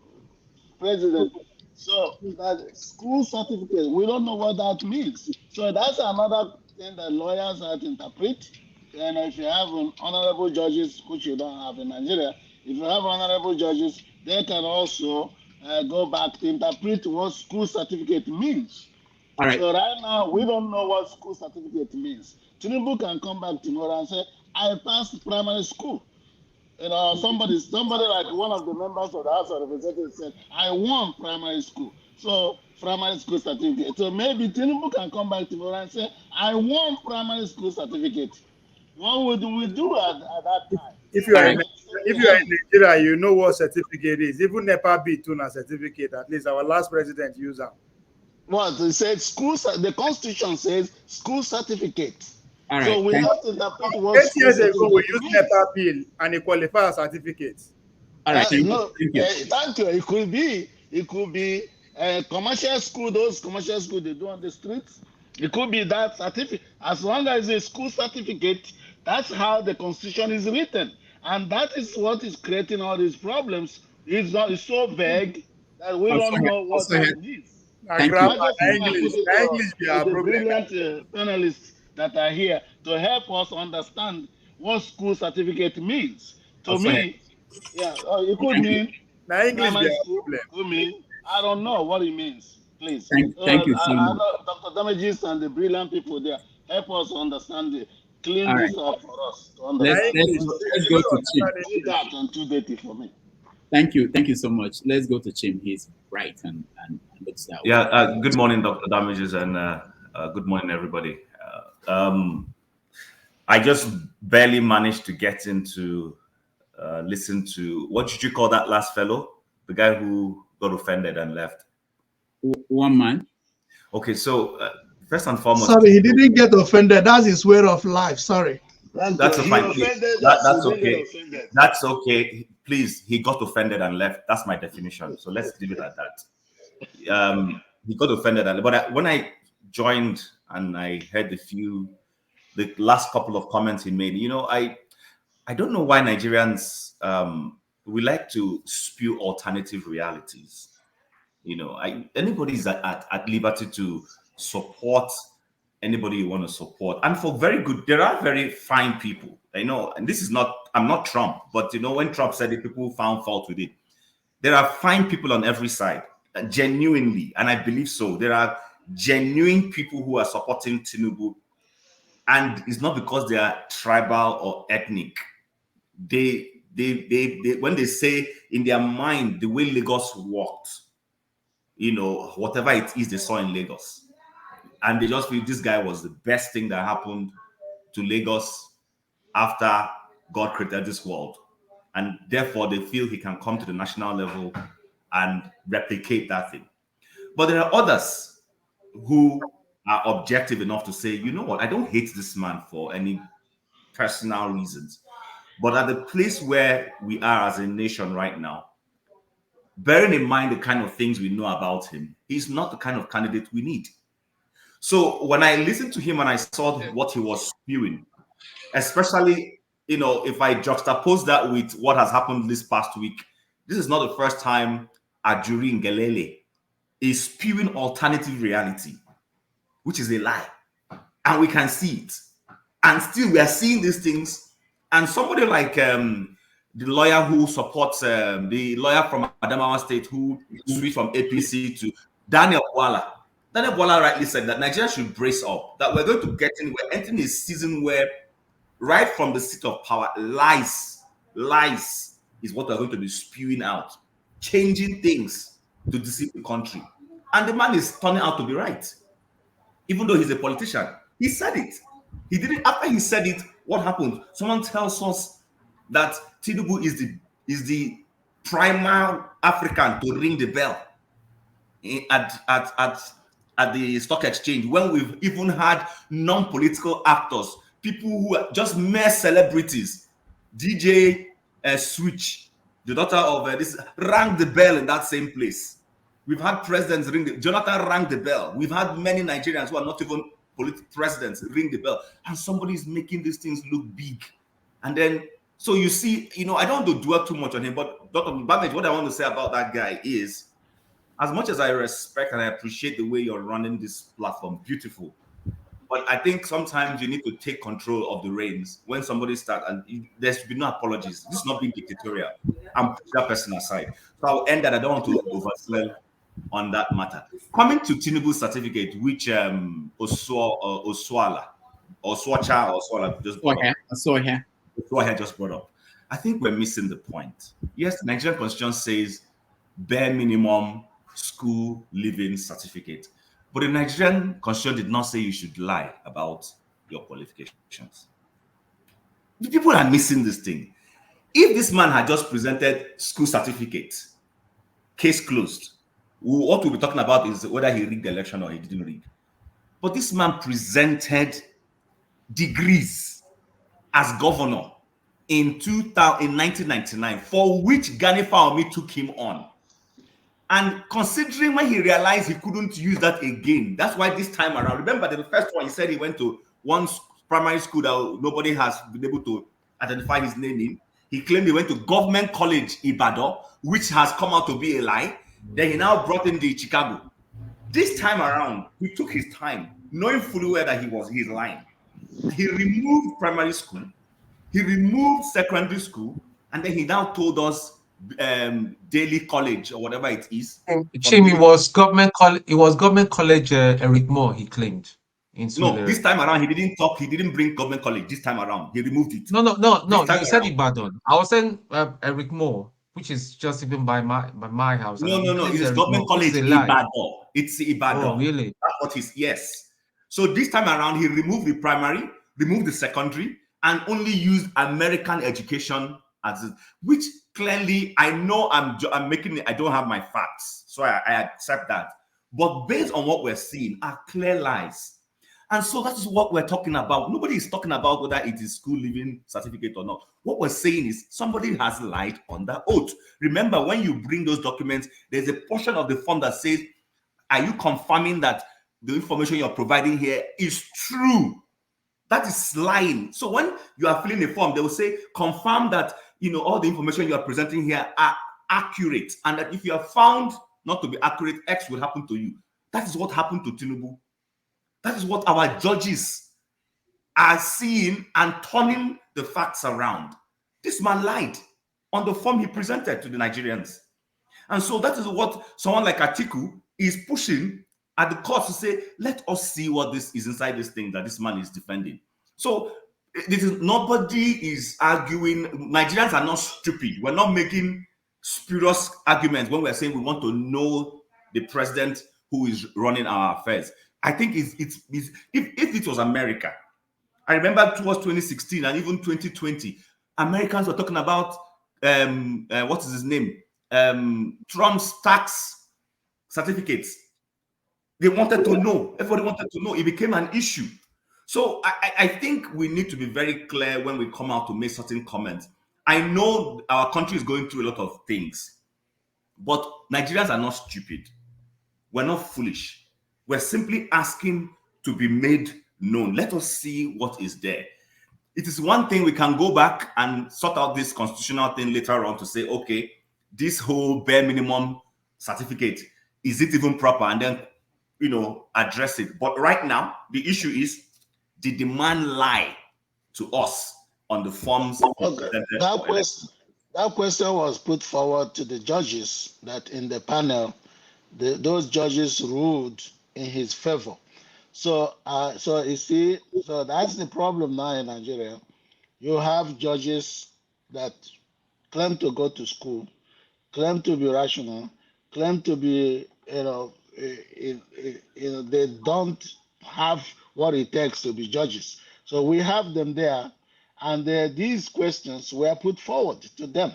president. So that school certificate, we don't know what that means. So that's another thing that lawyers have to interpret. And if you have honorable judges, which you don't have in Nigeria, If you have honorable judges, they can also go back to interpret what school certificate means. All right. So right now, we don't know what school certificate means. Tinubu can come back tomorrow and say, I passed primary school. You know, somebody like one of the members of the House of Representatives said, I won primary school. So primary school certificate. So maybe Tinubu can come back tomorrow and say, I won primary school certificate. What would we do at that time? If you are Right. if you are in Nigeria, you know what certificate is. Even NEPA B too na certificate. At least our last president used them. What it said, school. The Constitution says school certificate. All right. So we Thank have to interpret what 8 school years ago, we certificate used means. NEPA bill and it qualified as certificates. All right. Thank No, you. thank you. It could be commercial school. Those commercial schools they do on the streets. It could be that certificate. As long as it's a school certificate, that's how the Constitution is written, and that is what is creating all these problems. It's so vague that we don't know what it means. Thank So you. I just want to put it English be our to the problem. brilliant panelists that are here to help us understand what school certificate means. To Also, me, yeah, it could Thank you. mean Now English be primary our school. problem. Could mean I don't know what it means. Please, Thank you so I much. know Dr. Damages and the brilliant people there help us understand it. Clean All this right. up for us to Let's understand. let's go to Chim. Too dark and too dirty for me. Thank you so much. Let's go to Chim. He's right and looks that way. Yeah. Good morning, Dr. Damages, and good morning, everybody. I just barely managed to get into listen to, what did you call that last fellow? The guy who got offended and left. One man. Okay, so first and foremost. Sorry, he didn't get offended. That's his way of life. Sorry. That's fine. That's okay. That's okay. Please, he got offended and left. That's my definition. So let's leave it at that. He got offended, but when I joined and I heard the last couple of comments he made, I don't know why Nigerians we like to spew alternative realities. Anybody's at liberty to support anybody you want to support, and for very good, there are very fine people. And this is not, I'm not Trump, but when Trump said it, people found fault with it. There are fine people on every side, genuinely, and I believe so. There are genuine people who are supporting Tinubu, and it's not because they are tribal or ethnic. They when they say in their mind the way Lagos worked, whatever it is they saw in Lagos, and they just feel this guy was the best thing that happened to Lagos after God created this world. And therefore, they feel he can come to the national level and replicate that thing. But there are others who are objective enough to say, you know what, I don't hate this man for any personal reasons. But at the place where we are as a nation right now, bearing in mind the kind of things we know about him, he's not the kind of candidate we need. So when I listened to him and I saw what he was spewing, especially, if I juxtapose that with what has happened this past week, this is not the first time Ajuri Ngelele is spewing alternative reality, which is a lie. And we can see it. And still we are seeing these things. And somebody like the lawyer who supports, the lawyer from Adamawa State who switched from APC to Daniel Bwala. Daniel Bwala rightly said that Nigeria should brace up, that we're entering a season where right from the seat of power, lies is what we're going to be spewing out, changing things to deceive the country. And the man is turning out to be right. Even though he's a politician, he said it. He did it. After he said it, what happened? Someone tells us that Tinubu is the primal African to ring the bell at the stock exchange, when we've even had non-political actors, people who are just mere celebrities. DJ Switch, the daughter of this, rang the bell in that same place. We've had presidents Jonathan rang the bell. We've had many Nigerians who are not even political presidents ring the bell, and somebody is making these things look big. And then, so you see, I don't want to dwell too much on him, but Dr. Mbamej, what I want to say about that guy is, as much as I respect and I appreciate the way you're running this platform, beautiful, But I think sometimes you need to take control of the reins when somebody starts, and there should be no apologies. This is not being dictatorial. I'm putting that person aside. So I'll end that. I don't want to overswell on that matter. Coming to Tinubu's certificate, which Oswala just brought up. Oswala just brought up. I think we're missing the point. Yes, the Nigerian Constitution says bare minimum school living certificate. But the Nigerian Constitution did not say you should lie about your qualifications. The people are missing this thing. If this man had just presented school certificate, case closed, what we'll be talking about is whether he rigged the election or he didn't rig. But this man presented degrees as governor in 1999, for which Gani Faomi took him on. And considering when he realized he couldn't use that again, that's why this time around, remember the first one, he said he went to one primary school that nobody has been able to identify his name in. He claimed he went to Government College Ibadan, which has come out to be a lie. Then he now brought in the Chicago. This time around, he took his time, knowing fully well that he's lying. He removed primary school, he removed secondary school, and then he now told us Daily College or whatever it is. Chim, it was government college Eric Moore, he claimed. No, this time around he didn't talk, he didn't bring government college. This time around, he removed it. No, you said Ibadan. I was saying Eric Moore, which is just even by my house. No, it's government college Ibadan. It's Ibadan. Oh, really? That's what he's, yes. So this time around, he removed the primary, removed the secondary, and only used American education as which clearly I know I'm making it. I don't have my facts, so I accept that. But based on what we're seeing are clear lies. And so that is what we're talking about. Nobody is talking about whether it is school living certificate or not. What we're saying is somebody has lied on the oath. Remember, when you bring those documents, there's a portion of the form that says, are you confirming that the information you're providing here is true? That is lying. So when you are filling a form, they will say, confirm that all the information you are presenting here are accurate, and that if you are found not to be accurate, X will happen to you. That is what happened to Tinubu. That is what our judges are seeing and turning the facts around. This man lied on the form he presented to the Nigerians. And so that is what someone like Atiku is pushing at the court to say, let us see what this is inside this thing that this man is defending. So nobody is arguing. Nigerians are not stupid. We're not making spurious arguments when we're saying we want to know the president who is running our affairs. I think if it was America, I remember towards 2016 and even 2020, Americans were talking about what is his name? Trump's tax certificates. They wanted to know. Everybody wanted to know. It became an issue. So I think we need to be very clear when we come out to make certain comments. I know our country is going through a lot of things, but Nigerians are not stupid. We're not foolish. We're simply asking to be made known. Let us see what is there. It is one thing we can go back and sort out this constitutional thing later on to say, okay, this whole bare minimum certificate, is it even proper? And then, address it. But right now, the issue is, did the man lie to us on the forms? Okay. That question was put forward to the judges that in the panel, those judges ruled in his favor. So you see, so that's the problem now in Nigeria. You have judges that claim to go to school, claim to be rational, claim to be, they don't have what it takes to be judges. So we have them there, and these questions were put forward to them.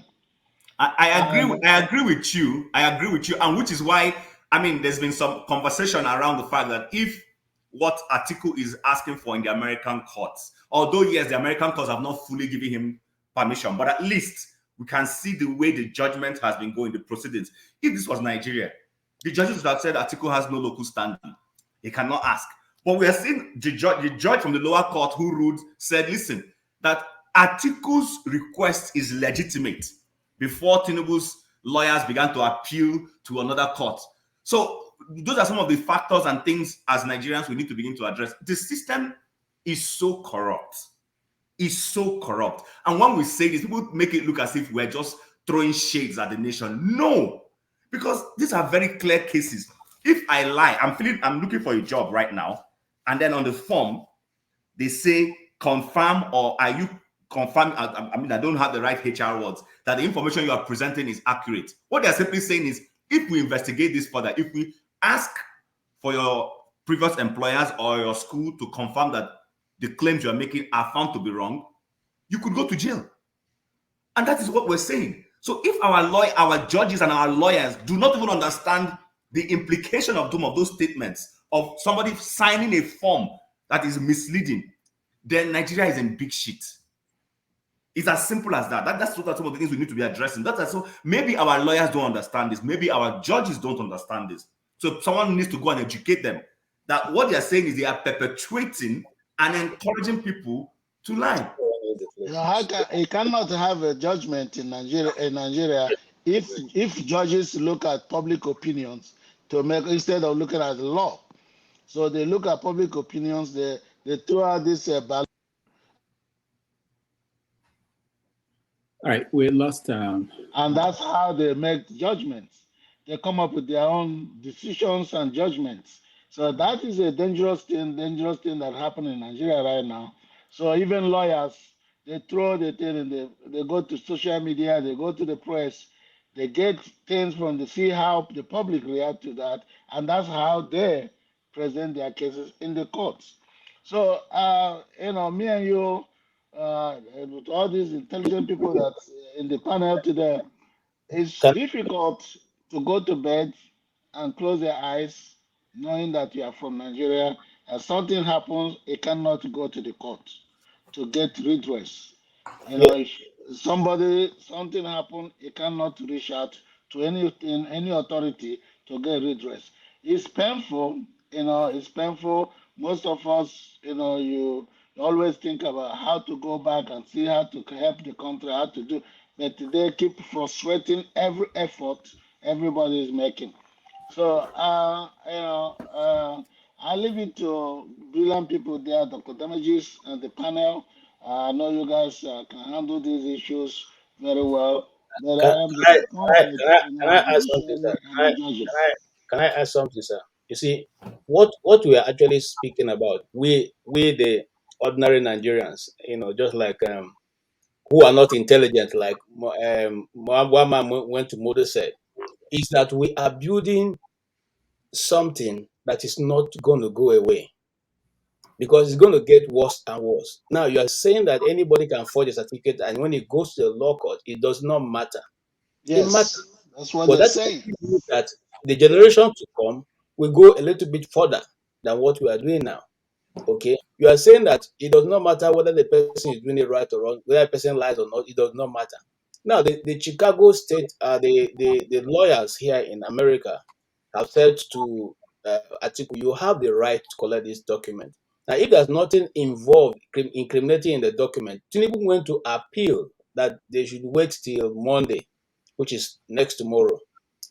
I agree with you, and which is why there's been some conversation around the fact that if what Atiku is asking for in the American courts, although yes, the American courts have not fully given him permission, but at least we can see the way the judgment has been going, the proceedings. If this was Nigeria, the judges would have said Atiku has no local standing. He cannot ask. But we are seeing the judge from the lower court who ruled said, listen, that Atiku's request is legitimate before Tinubu's lawyers began to appeal to another court. So those are some of the factors and things as Nigerians we need to begin to address. The system is so corrupt. It's so corrupt. And when we say this, people make it look as if we're just throwing shades at the nation. No, because these are very clear cases. If I lie, I'm looking for a job right now, and then on the form they say confirm, or are you confirm? I mean, I don't have the right HR words, that the information you are presenting is accurate. What they're simply saying is, if we investigate this further, if we ask for your previous employers or your school to confirm that the claims you're making are found to be wrong, you could go to jail. And that is what we're saying. So if our judges and our lawyers do not even understand the implication of some of those statements of somebody signing a form that is misleading, then Nigeria is in big shit. It's as simple as that. That's some of the things we need to be addressing. So maybe our lawyers don't understand this. Maybe our judges don't understand this. So someone needs to go and educate them that what they are saying is they are perpetuating and encouraging people to lie. You know, you cannot have a judgment in Nigeria if judges look at public opinions to make, instead of looking at the law. So they look at public opinions. They throw out this ballot. All right, we lost. And that's how they make judgments. They come up with their own decisions and judgments. So that is a dangerous thing that happened in Nigeria right now. So even lawyers, they throw the thing and they go to social media, they go to the press, they get things from the see how the public react to that, and that's how they present their cases in the courts. So you know, me and you, with all these intelligent people that's in the panel today, it's difficult to go to bed and close your eyes knowing that you are from Nigeria. As something happens, it cannot go to the court to get redress. You know, if something happened, it cannot reach out to any authority to get redress. It's painful, you know, it's painful. Most of us, you know, you always think about how to go back and see how to help the country, how to do, but they keep frustrating every effort everybody is making. So, you know, I leave it to brilliant people there, Dr. Damages and the panel. I know you guys can handle these issues very well, but Can, I am can, I, disappointed can in I our add something, judiciary sir? and the judges. Can I add something, sir? You see, what we are actually speaking about, we the ordinary Nigerians, you know, just like who are not intelligent, like one man went to Moses said, is that we are building something that is not going to go away because it's going to get worse and worse. Now you are saying that anybody can forge a certificate, and when it goes to the law court, it does not matter. It matters. Yes, that's what But they're that's saying. that the generation to come will go a little bit further than what we are doing now. Okay, you are saying that it does not matter whether the person is doing it right or wrong, whether the person lies or not, it does not matter. Now, the Chicago State, the lawyers here in America have said to Atiku, you have the right to collect this document. Now, if there's nothing involved incriminating in the document, Tinubu went to appeal that they should wait till Monday, which is next tomorrow,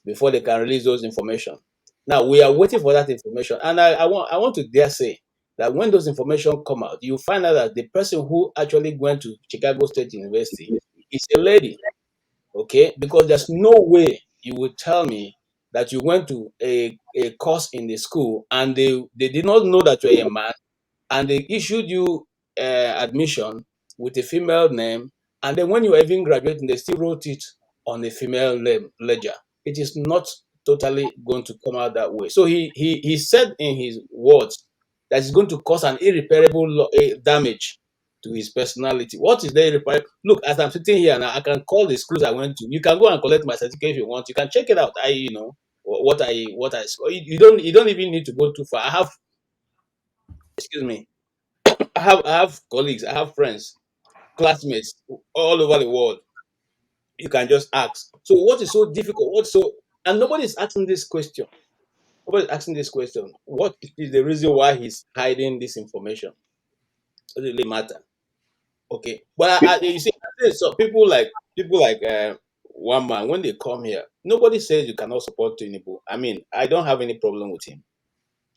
before they can release those information. Now we are waiting for that information, and I want to dare say that when those information come out, you find out that the person who actually went to Chicago State University is a lady. Okay, because there's no way you would tell me that you went to a course in the school and they did not know that you're a man, and they issued you admission with a female name, and then when you were even graduating, they still wrote it on a female ledger. It is not totally going to come out that way. So he said in his words that it's going to cause an irreparable damage to his personality. What is the irreparable? Look, as I'm sitting here now, I can call the schools I went to. You can go and collect my certificate if you want. You can check it out. You know what I you don't even need to go too far. I have, excuse me, I have colleagues, I have friends, classmates all over the world. You can just ask. So what is so difficult? And nobody's asking this question. Nobody's asking this question. What is the reason why he's hiding this information? Does it really matter? Okay. But you see, so people like one man, when they come here, Nobody says you cannot support Tinubu. I mean, I don't have any problem with him.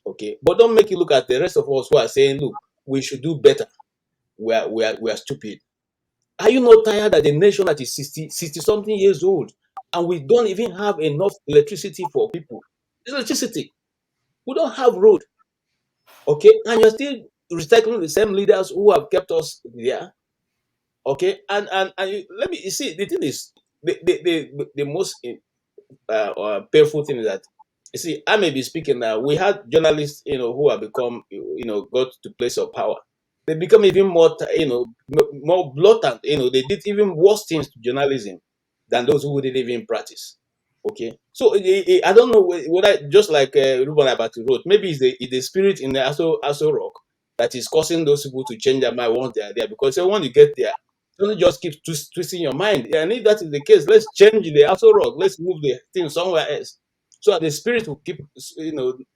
Okay, but don't make you look at the rest of us who are saying, look, we should do better. We are stupid. Are you not tired that a nation that is 60 something years old and we don't even have enough electricity for people? Electricity. We don't have road. Okay, and you're still recycling the same leaders who have kept us there. Okay, and let me, you see, the thing is, the most painful thing is that, you see, I may be speaking now. We had journalists, who have become, got to place of power. They become even more, more blatant. They did even worse things to journalism than those who didn't even practice. Okay, so I don't know whether, just like Ruben Abati wrote, maybe it's the spirit in the Aso Rock that is causing those people to change their mind once they are there. Because they want to get there, don't just keep twisting your mind. And if that is the case, let's change the Aso Rock. Let's move the thing somewhere else, so that the spirit will keep,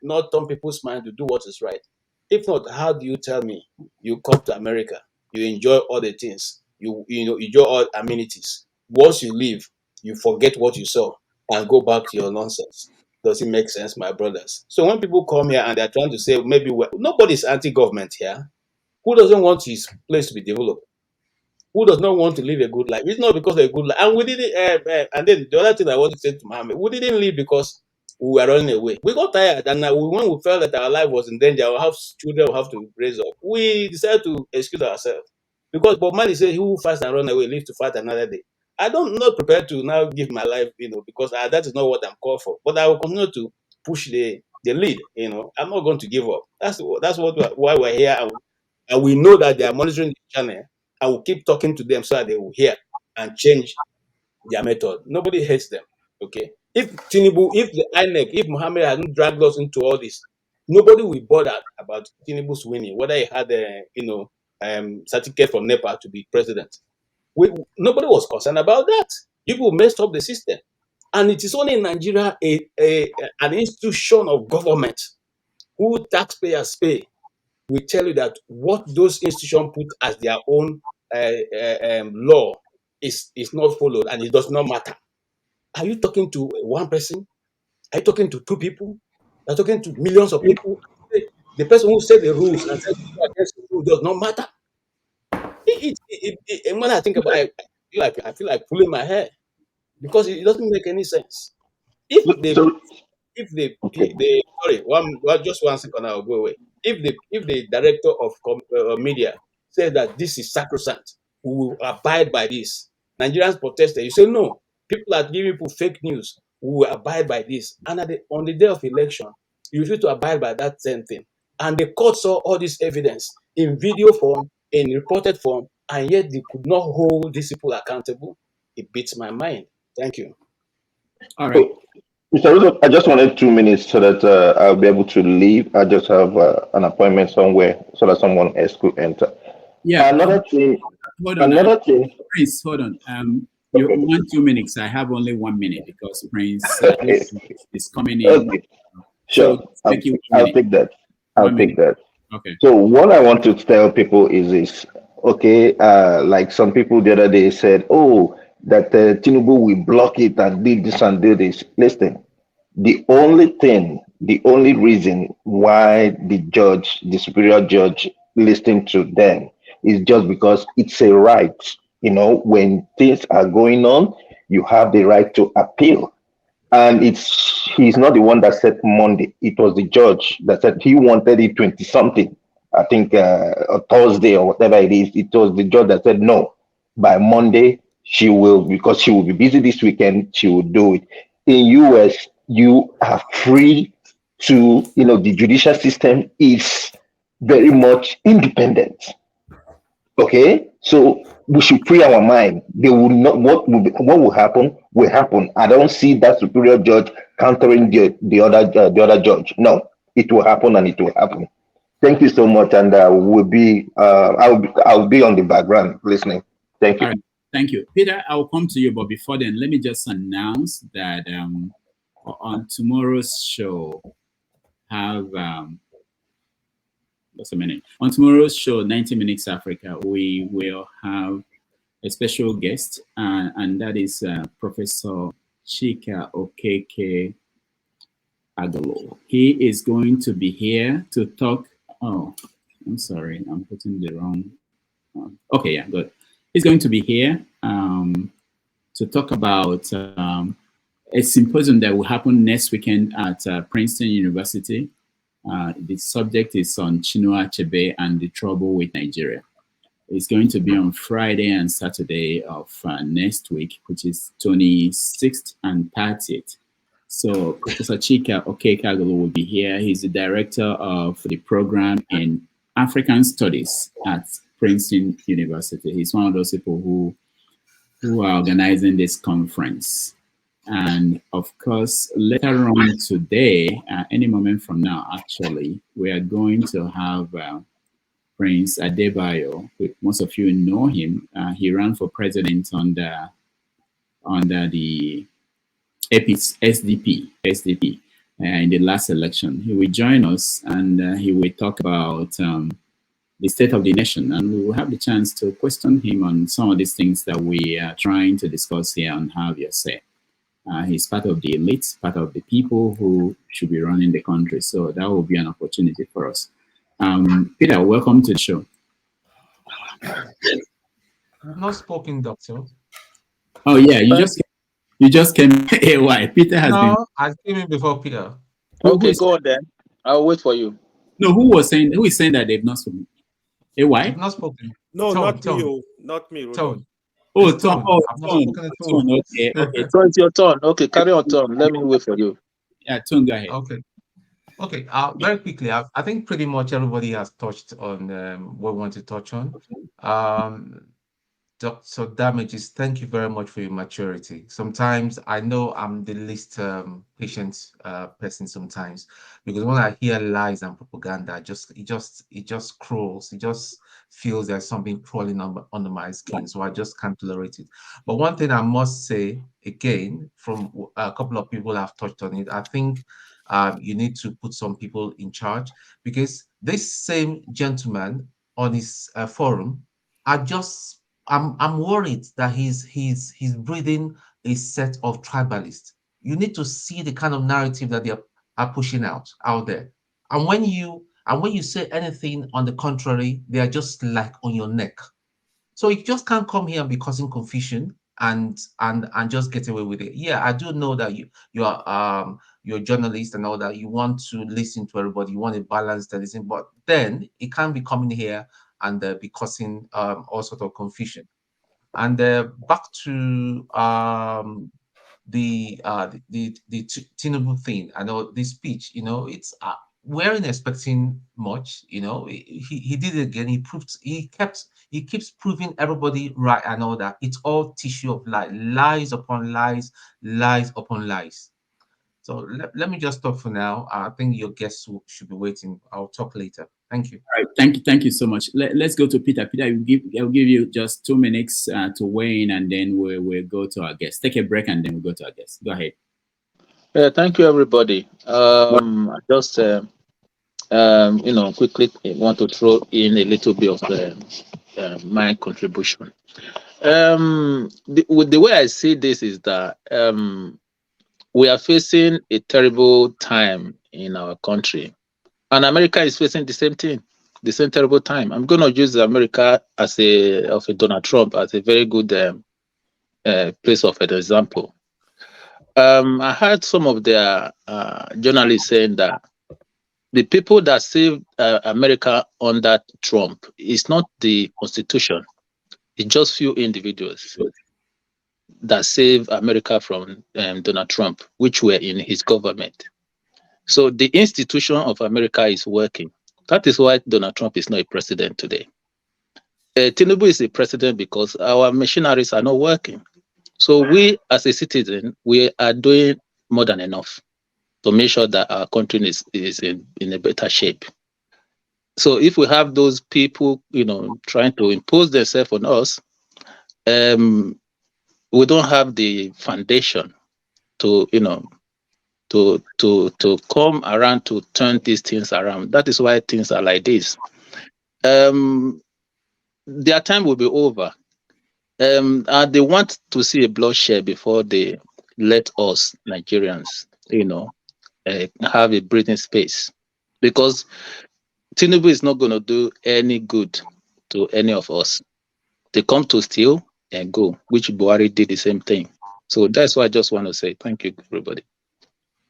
not turn people's mind to do what is right. If not, how do you tell me you come to America, you enjoy all the things, you enjoy all amenities. Once you leave, you forget what you saw and go back to your nonsense. Does it make sense, my brothers? So when people come here and they're trying to say maybe nobody's anti-government here. Who doesn't want his place to be developed? Who does not want to live a good life? It's not because of a good life. And we didn't. And then the other thing I want to say to Mohammed, we didn't live because we were running away. We got tired, and when we felt that our life was in danger, our children will have to raise up. We decided to excuse ourselves because Bob Marley said, "He who fights and run away live to fight another day." I'm not prepared to now give my life, because that is not what I'm called for. But I will continue to push the lead. I'm not going to give up. That's why we're here, and we know that they are monitoring the channel. I will keep talking to them so that they will hear and change their method. Nobody hates them. Okay. If Tinubu, if the INEC, if Mohammed hadn't dragged us into all this, nobody will bother about Tinubu's winning, whether he had a certificate from NEPA to be president. Nobody was concerned about that. People messed up the system. And it is only in Nigeria an institution of government who taxpayers pay will tell you that what those institutions put as their own law is not followed, and it does not matter. Are you talking to one person? Are you talking to two people? Are you talking to millions of people? The person who set the rules and said against the rule does not matter. And when I think about it, I feel like pulling my hair because it doesn't make any sense. If Okay. just 1 second, I'll go away. If the director of media says that this is sacrosanct, we will abide by this. Nigerians protested. You say no. People are giving people fake news. We will abide by this. And on the day of election, you refuse to abide by that same thing. And the court saw all this evidence in video form, in reported form, and yet they could not hold these people accountable. It beats my mind. Thank you. All right. Mr. Russo, I just wanted 2 minutes so that I'll be able to leave. I just have an appointment somewhere so that someone else could enter. Yeah. Another thing. Hold on. Prince, hold on. You Okay. want 2 minutes. I have only 1 minute because Prince is coming in. Okay. Sure. So I'll take that. I'll take that. Okay. So what I want to tell people is this. Okay. Like some people the other day said, oh, that Tinubu will block it and do this and do this. Listen, the only reason why the superior judge, listened to them is just because it's a right. When things are going on, you have the right to appeal. And he's not the one that said Monday. It was the judge that said he wanted it 20 something. I think a Thursday or whatever it is. It was the judge that said no. By Monday, because she will be busy this weekend, she will do it. In US, you are free to, the judicial system is very much independent. Okay, so we should free our mind. They will not. What will happen will happen. I don't see that superior judge countering the other judge. No, it will happen and it will happen. Thank you so much, and I'll be on the background listening. Thank you. All right. Thank you, Peter. I'll come to you, but before then, let me just announce that on tomorrow's show, just a minute. On tomorrow's show, 90 Minutes Africa, we will have a special guest, and that is Professor Chika Okeke Agalo. He is going to be here to talk. Oh, I'm sorry, I'm putting the wrong. Okay, yeah, good. He's going to be here to talk about a symposium that will happen next weekend at Princeton University. The subject is on Chinua Achebe and the trouble with Nigeria. It's going to be on Friday and Saturday of next week, which is 26th and 30th. So Professor Chika Okeke-Agolo will be here. He's the director of the program in African Studies at Princeton University. He's one of those people who are organizing this conference. And of course, later on today, any moment from now, actually, we are going to have Prince Adebayo. Most of you know him. He ran for president under the SDP in the last election. He will join us and he will talk about the state of the nation, and we will have the chance to question him on some of these things that we are trying to discuss here on Have Your Say. He's part of the elites, part of the people who should be running the country. So that will be an opportunity for us. Peter, welcome to the show. Not spoken, doctor. Oh yeah, you just came. AY. Peter has been. No, I came in before Peter. Okay, go on then. I'll wait for you. No, who is saying that they've not spoken? AY? They've not spoken. No, Tone. not me. Tone. Oh, Tone. Oh, Tone. Okay. So it's your turn. Okay, carry on, Tone. Let me wait for you. Yeah, Tone, go ahead. Okay. Very quickly, I think pretty much everybody has touched on what we want to touch on. Dr. Damages, thank you very much for your maturity. Sometimes I know I'm the least patient person sometimes, because when I hear lies and propaganda, it just crawls. It just feels there's something crawling under my skin, so I just can't tolerate it. But one thing I must say again, from a couple of people have touched on it, I think you need to put some people in charge, because this same gentleman on his forum I'm worried that he's breeding a set of tribalists. You need to see the kind of narrative that they are pushing out there. And when you say anything on the contrary, they are just like on your neck. So you just can't come here and be causing confusion and just get away with it. Yeah, I do know that you're a journalist and all that. You want to listen to everybody. You want a balanced listen, but then it can't be coming here and be causing all sort of confusion. And back to the Tinubu thing. I know this speech. It's we weren't expecting much. He did it again. He keeps proving everybody right and all that. It's all tissue of lies upon lies, lies upon lies. So let me just stop for now. I think your guests should be waiting. I'll talk later. Thank you. All right. Thank you so much. Let's go to Peter. Peter, I'll give you just 2 minutes to weigh in, and then we'll go to our guest. Take a break, and then we'll go to our guest. Go ahead. Thank you, everybody. I just quickly want to throw in a little bit of my contribution. The way I see this is that we are facing a terrible time in our country, and America is facing the same thing, the same terrible time. I'm going to use America as a Donald Trump as a very good place of an example. I heard some of their journalists saying that the people that saved America under Trump is not the Constitution. It's just few individuals that saved America from Donald Trump, which were in his government. So the institution of America is working. That is why Donald Trump is not a president today. Tinubu is a president because our machineries are not working. So we, as a citizen, we are doing more than enough to make sure that our country is in a better shape. So if we have those people, trying to impose themselves on us, we don't have the foundation to come around to turn these things around. That is why things are like this. Their time will be over. And they want to see a bloodshed before they let us Nigerians, have a breathing space, because Tinubu is not going to do any good to any of us. They come to steal and go, which Buhari did the same thing. So that's why I just want to say thank you, everybody.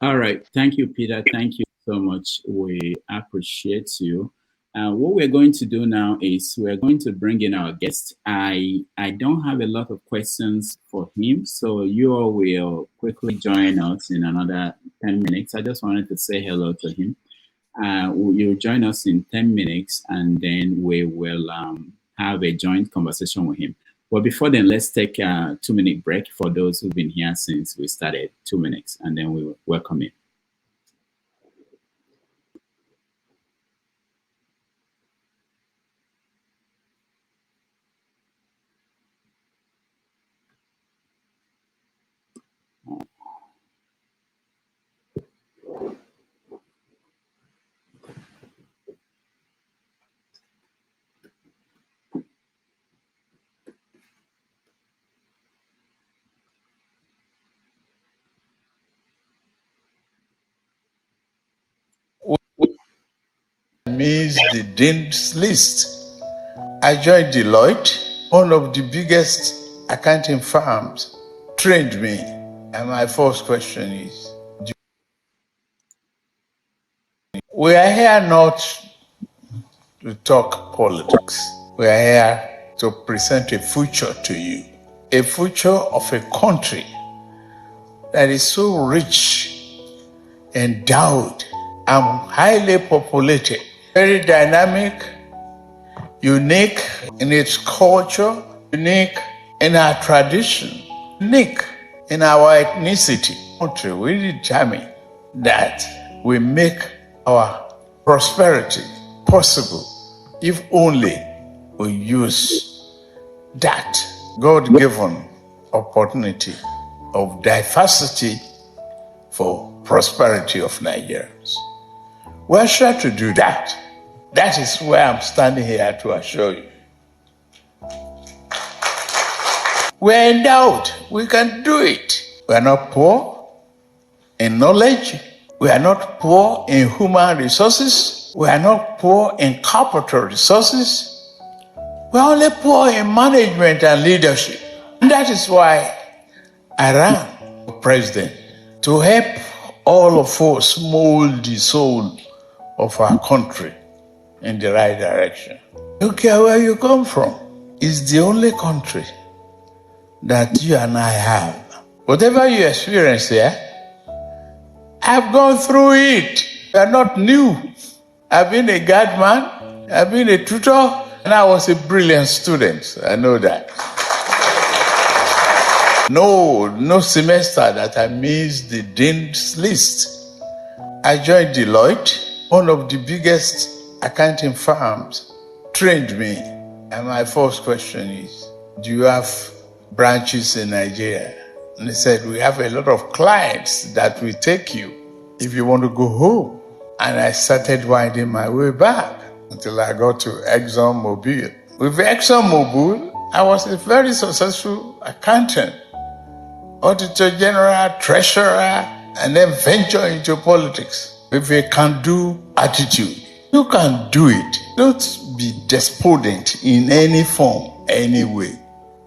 All right. Thank you, Peter. Thank you so much. We appreciate you. What we're going to do now is we're going to bring in our guest. I don't have a lot of questions for him, so you all will quickly join us in another 10 minutes. I just wanted to say hello to him. You'll join us in 10 minutes, and then we will have a joint conversation with him. But before then, let's take a 2-minute break for those who've been here since we started. 2 minutes, and then we will welcome him. Means the dean's list. I joined Deloitte, one of the biggest accounting firms, trained me. And my first question is, we are here not to talk politics. We are here to present a future to you. A future of a country that is so rich, endowed, and highly populated, very dynamic, unique in its culture, unique in our tradition, unique in our ethnicity. Country, we determine that we make our prosperity possible if only we use that God-given opportunity of diversity for prosperity of Nigerians. We're sure to do that. That is where I'm standing here to assure you. We're endowed. We can do it. We're not poor in knowledge. We are not poor in human resources. We are not poor in capital resources. We're only poor in management and leadership. And that is why I ran for president, to help all of us mold the soul of our country in the right direction. You care where you come from. It's the only country that you and I have. Whatever you experience here, I've gone through it. You're not new. I've been a guardman, I've been a tutor, and I was a brilliant student. I know that. No semester that I missed the dean's list. I joined Deloitte, one of the biggest accounting firms, trained me. And my first question is, do you have branches in Nigeria? And they said, we have a lot of clients that will take you if you want to go home. And I started winding my way back until I got to ExxonMobil. With ExxonMobil, I was a very successful accountant, auditor general, treasurer, and then venture into politics with a can-do attitude. You can do it. Don't be despondent in any form, any way.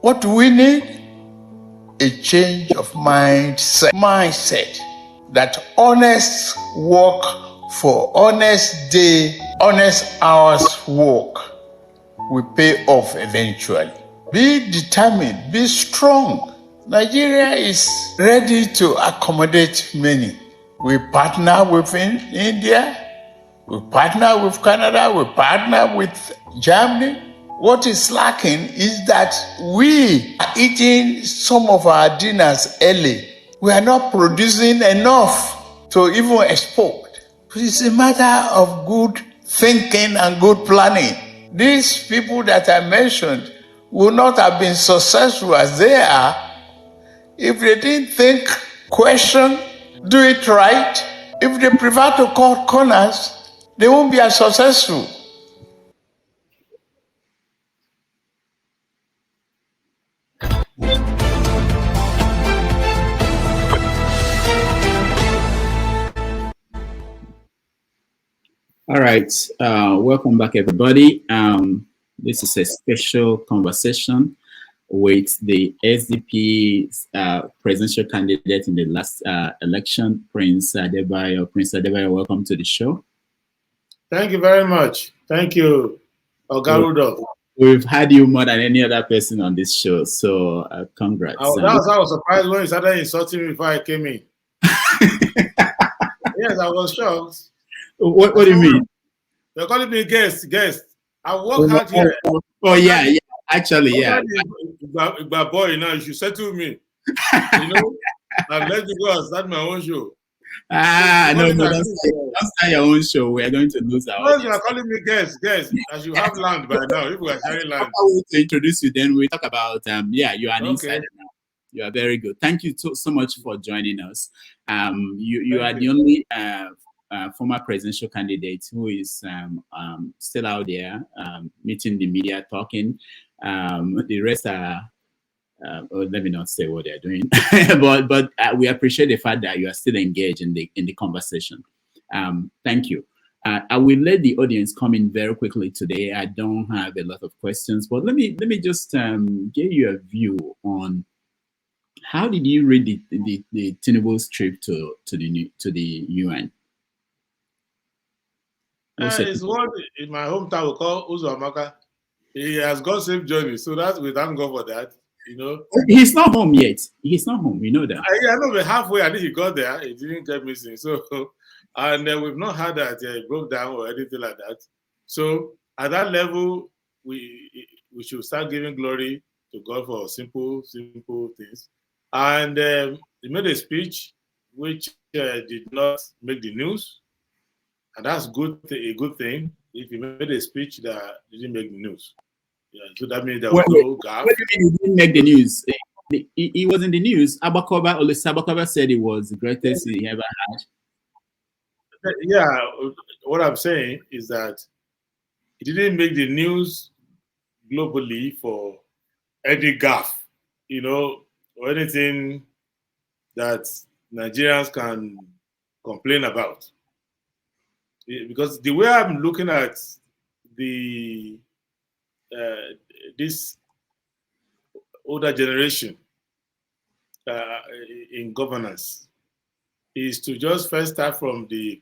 What do we need? A change of mindset. That honest work for honest day, honest hours work will pay off eventually. Be determined, be strong. Nigeria is ready to accommodate many. We partner with India, we partner with Canada, we partner with Germany. What is lacking is that we are eating some of our dinners early. We are not producing enough to even export. It's a matter of good thinking and good planning. These people that I mentioned would not have been successful as they are if they didn't think, question, do it right. If they prefer to cut corners, they won't be as successful. All right. Welcome back, everybody. This is a special conversation with the SDP presidential candidate in the last election, Prince Adebayo. Prince Adebayo, welcome to the show. Thank you very much. Thank you, Ogarudo. We've had you more than any other person on this show, so congrats. I was surprised when you started insulting me before I came in. Yes, I was shocked. What do you mean? You're calling me guest. I work hard here. Yeah. Actually, yeah. Boy, now you should settle me. You know, and let me go and start my own show. No, don't start your own show. We are going to lose our audience. You are calling me guest. I should have land by now. If we are sharing land. To introduce you, then we talk about you are an insider now. You are very good. Thank you so much for joining us. You are the only former presidential candidate who is still out there meeting the media, talking. The rest are. Let me not say what they're doing, but we appreciate the fact that you are still engaged in the conversation. Thank you. I will let the audience come in very quickly today. I don't have a lot of questions, but let me just give you a view on how did you read the Tinubu's trip to the UN? It's what in my hometown we call Uzumaka. He has got safe journey, so that we thank God for that. You know, he's not home yet. He's not home. You know that. I know, but halfway, I think he got there. He didn't get missing. So, and we've not had that he broke down or anything like that. So, at that level, we should start giving glory to God for simple things. And he made a speech which did not make the news, and that's a good thing. If he made a speech that didn't make the news. Yeah, so that means there was no gap. What do you mean he didn't make the news? He was in the news. Abakova said it was the greatest he ever had. Yeah, what I'm saying is that it didn't make the news globally for any gaffe, you know, or anything that Nigerians can complain about. Because the way I'm looking at this older generation in governance is to just first start from the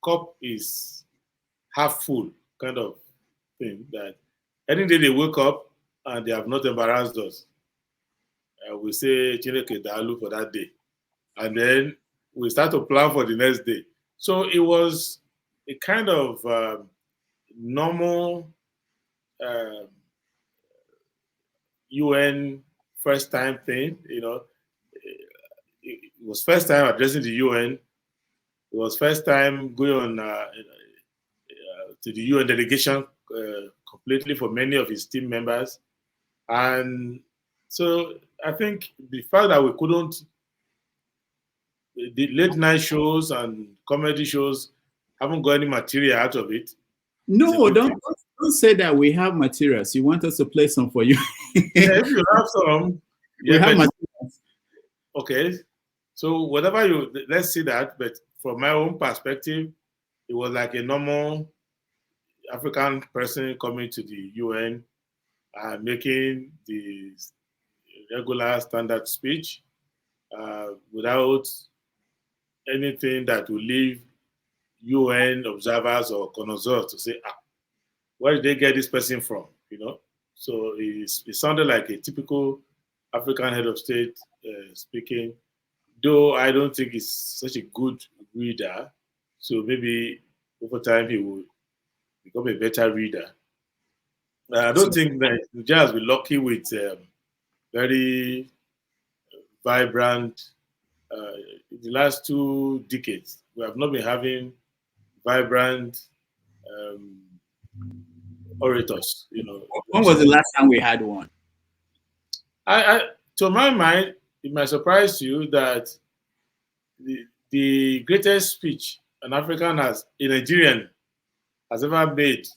cup is half full kind of thing, that any day they wake up and they have not embarrassed us, we say Chineke Dalu for that day, and then we start to plan for the next day. So it was a kind of normal UN first time thing, you know. It was first time addressing the UN. It was first time going on to the UN delegation completely for many of his team members. And so I think the fact that we couldn't, the late night shows and comedy shows haven't got any material out of it. No, don't say that we have materials. You want us to play some for you? Yeah, if you have some, we have materials. Okay, so whatever let's see that. But from my own perspective, it was like a normal African person coming to the UN and making the regular standard speech without anything that will leave UN observers or connoisseurs to say, where did they get this person from? You know, so it sounded like a typical African head of state speaking, though I don't think he's such a good reader. So maybe over time he will become a better reader. I don't think that Nigeria has been lucky with very vibrant, in the last 2 decades, we have not been having vibrant orators. You know, when was the last time we had one? To my mind, it might surprise you that the greatest speech an African a Nigerian has ever made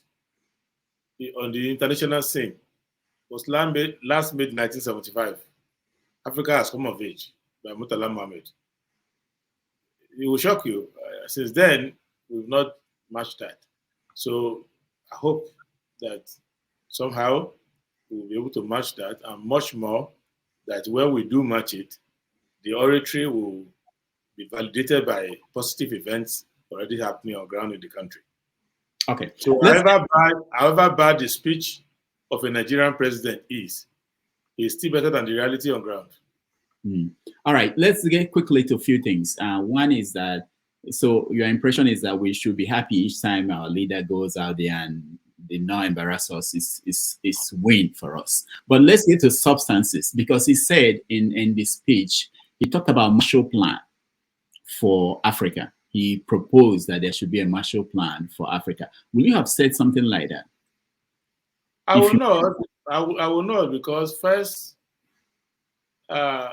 on the international scene was last made in 1975. Africa has come of age by Murtala Mohammed. It will shock you. Since then, we've not matched that. So I hope that somehow we'll be able to match that, and much more that when we do match it, the oratory will be validated by positive events already happening on ground in the country. Okay. So however bad the speech of a Nigerian president is, it's still better than the reality on ground. All right, let's get quickly to a few things. One is that, so your impression is that we should be happy each time our leader goes out there and they not embarrass us is win for us. But let's get to substances, because he said in this speech, he talked about Marshall Plan for Africa. He proposed that there should be a Marshall Plan for Africa. Will you have said something like that? I will not. I will not, because first, I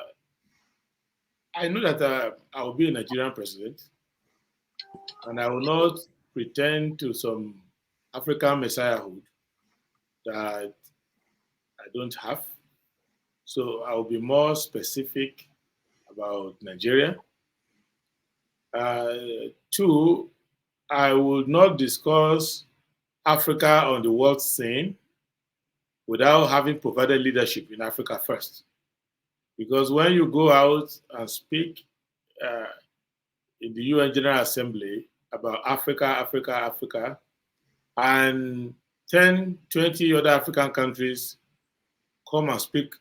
know that I will be a Nigerian president, and I will not pretend to some African messiahhood that I don't have. So I will be more specific about Nigeria. Two, I will not discuss Africa on the world scene without having provided leadership in Africa first. Because when you go out and speak in the UN General Assembly about Africa, and 10, 20 other African countries come and speak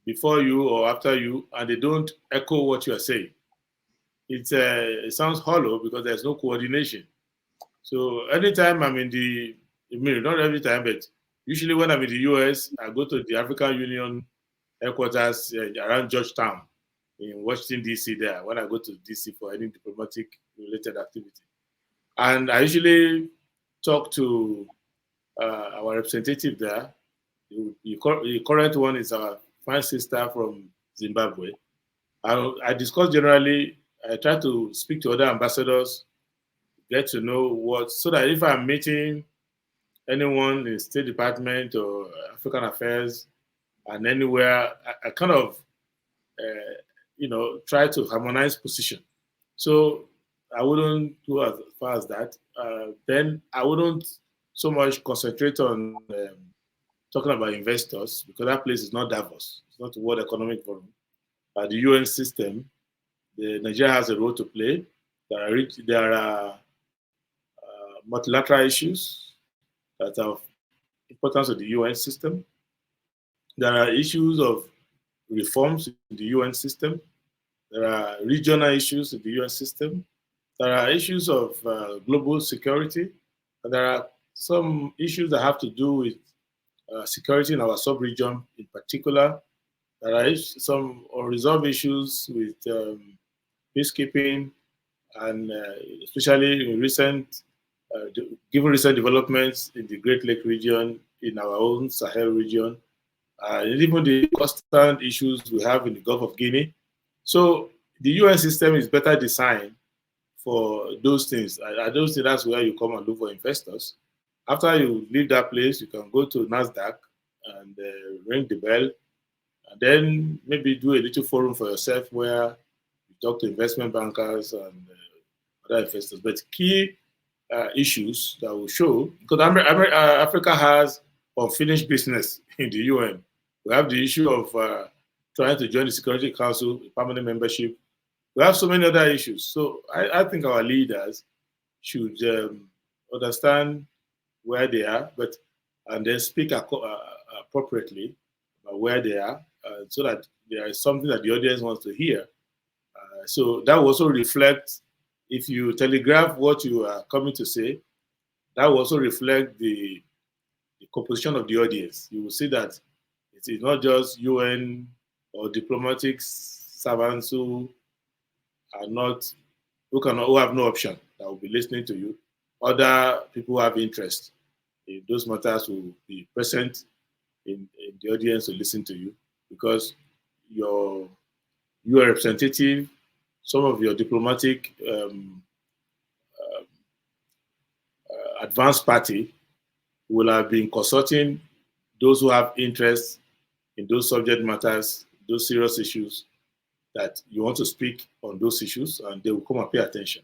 before you or after you, and they don't echo what you are saying, it sounds hollow because there's no coordination. So anytime I'm in the, not every time, but usually when I'm in the US, I go to the African Union headquarters around Georgetown in Washington, D.C. there, when I go to D.C. for any diplomatic related activity. And I usually talk to our representative there. The current one is our fine sister from Zimbabwe. I discuss generally, I try to speak to other ambassadors, get to know what, so that if I'm meeting anyone in State Department or African Affairs and anywhere, I kind of, try to harmonize position. So I wouldn't go as far as that. Then I wouldn't so much concentrate on talking about investors, because that place is not Davos. It's not the World Economic Forum. The UN system, Nigeria has a role to play. There are multilateral issues that are of importance of the UN system. There are issues of reforms in the UN system. There are regional issues in the UN system. There are issues of global security. And there are some issues that have to do with security in our sub-region in particular. There are some unresolved issues with peacekeeping, and especially in given recent developments in the Great Lake region, in our own Sahel region, and even the constant issues we have in the Gulf of Guinea. So the UN system is better designed for those things. I don't think that's where you come and look for investors. After you leave that place, you can go to NASDAQ and ring the bell, and then maybe do a little forum for yourself where you talk to investment bankers and other investors. But key issues that will show, because Africa has unfinished business in the UN. We have the issue of trying to join the Security Council, permanent membership. We have so many other issues. So I think our leaders should understand where they are, and then speak appropriately about where they are, so that there is something that the audience wants to hear. So that will also reflect, if you telegraph what you are coming to say, that will also reflect the composition of the audience. You will see that it is not just UN or diplomatic servants who have no option that will be listening to you. Other people who have interest in those matters will be present in the audience to listen to you, because you are representative. Some of your diplomatic advanced party will have been consulting those who have interest in those subject matters, those serious issues that you want to speak on those issues, and they will come and pay attention.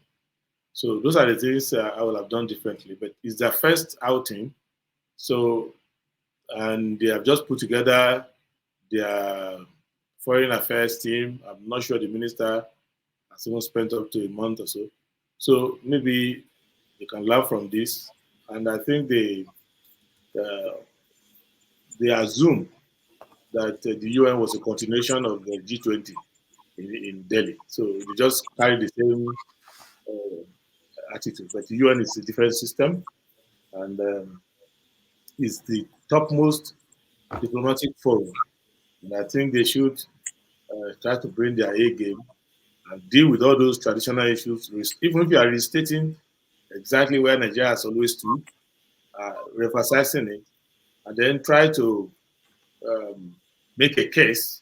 So those are the things I would have done differently. But it's their first outing, so and they have just put together their foreign affairs team. I'm not sure the minister has even spent up to a month or so. So maybe they can learn from this, and I think they assume that the UN was a continuation of the G20 in Delhi. So they just carry the same attitude. But the UN is a different system, and is the topmost diplomatic forum. And I think they should try to bring their A game and deal with all those traditional issues. Even if you are restating exactly where Nigeria has always stood, emphasizing it, and then try to make a case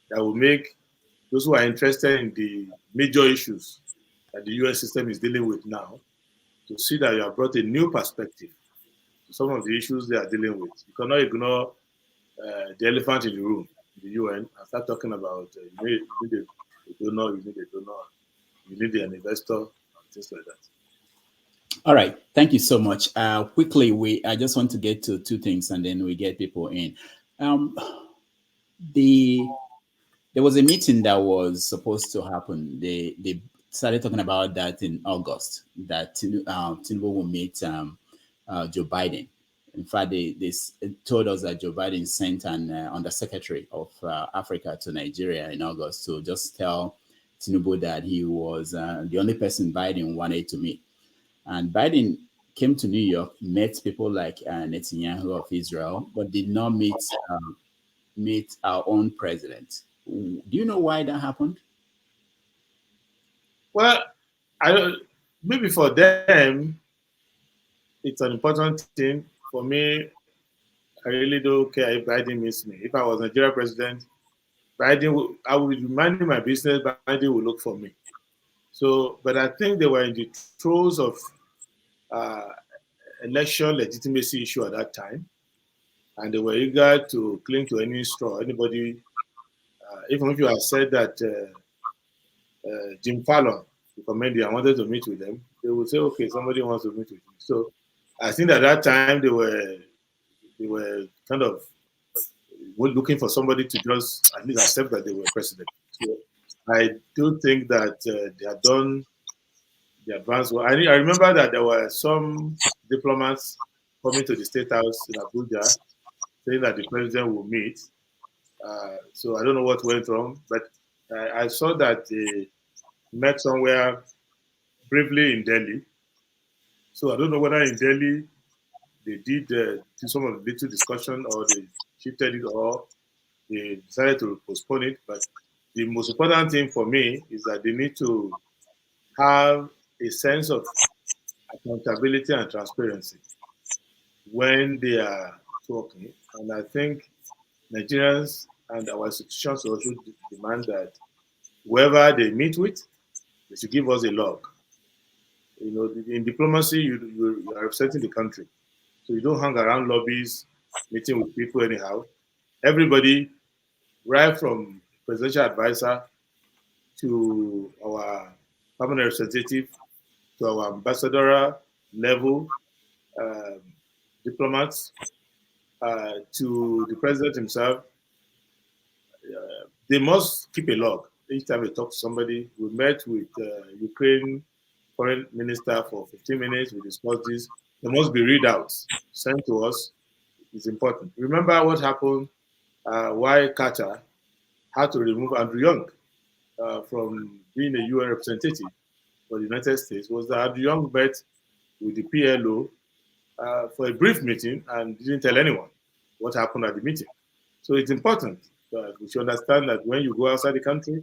that will make those who are interested in the major issues that the US system is dealing with now to see that you have brought a new perspective to some of the issues they are dealing with. You cannot ignore the elephant in the room, the UN, and start talking about you need a donor, you need a donor, you need an investor, and things like that. All right, thank you so much. Quickly, I just want to get to two things, and then we get people in. There was a meeting that was supposed to happen. They started talking about that in August, that Tinubu will meet Joe Biden. In fact, they told us that Joe Biden sent an undersecretary of Africa to Nigeria in August to just tell Tinubu that he was the only person Biden wanted to meet. And Biden came to New York, met people like Netanyahu of Israel, but did not meet our own president. Do you know why that happened? Well, I don't. Maybe for them, it's an important thing. For me, I really don't care if Biden meets me. If I was Nigeria president, I would be minding my business. Biden will look for me. So, but I think they were in the throes of election legitimacy issue at that time, and they were eager to cling to any straw. Anybody, even if you had said that Jim Fallon recommended I wanted to meet with them, they would say, okay, somebody wants to meet with you. So I think at that time they were kind of looking for somebody to just at least accept that they were president. So I do think that they had done the advance. I remember that there were some diplomats coming to the State House in Abuja saying that the president will meet. So I don't know what went wrong, but I saw that they met somewhere briefly in Delhi. So I don't know whether in Delhi they did do some of the little discussion or they shifted it or they decided to postpone it. But the most important thing for me is that they need to have a sense of accountability and transparency when they are talking. And I think Nigerians and our institutions also demand that whoever they meet with, they should give us a log. You know, in diplomacy, you are representing the country. So you don't hang around lobbies, meeting with people anyhow. Everybody, right from presidential advisor to our permanent representative, to our ambassadorial level diplomats, to the president himself, they must keep a log. Each time they talk to somebody, we met with Ukraine foreign minister for 15 minutes, we discussed this. There must be readouts sent to us. It's important. Remember what happened, why Qatar had to remove Andrew Young from being a UN representative for the United States, was that Andrew Young met with the PLO for a brief meeting and didn't tell anyone what happened at the meeting. So it's important that we should understand that when you go outside the country,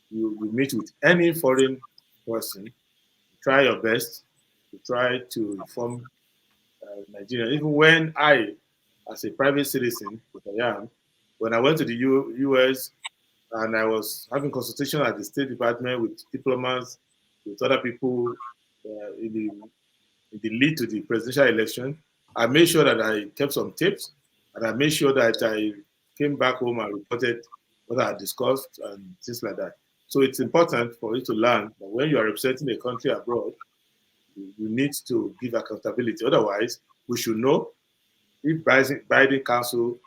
you meet with any foreign person, try your best to try to inform Nigeria. Even when I, as a private citizen, which I am, when I went to the US and I was having consultation at the State Department with diplomats, with other people in the lead to the presidential election, I made sure that I kept some tapes and I made sure that I came back home and reported what I had discussed and things like that. So it's important for you to learn that when you are representing a country abroad, we need to give accountability. Otherwise, we should know if Biden cancel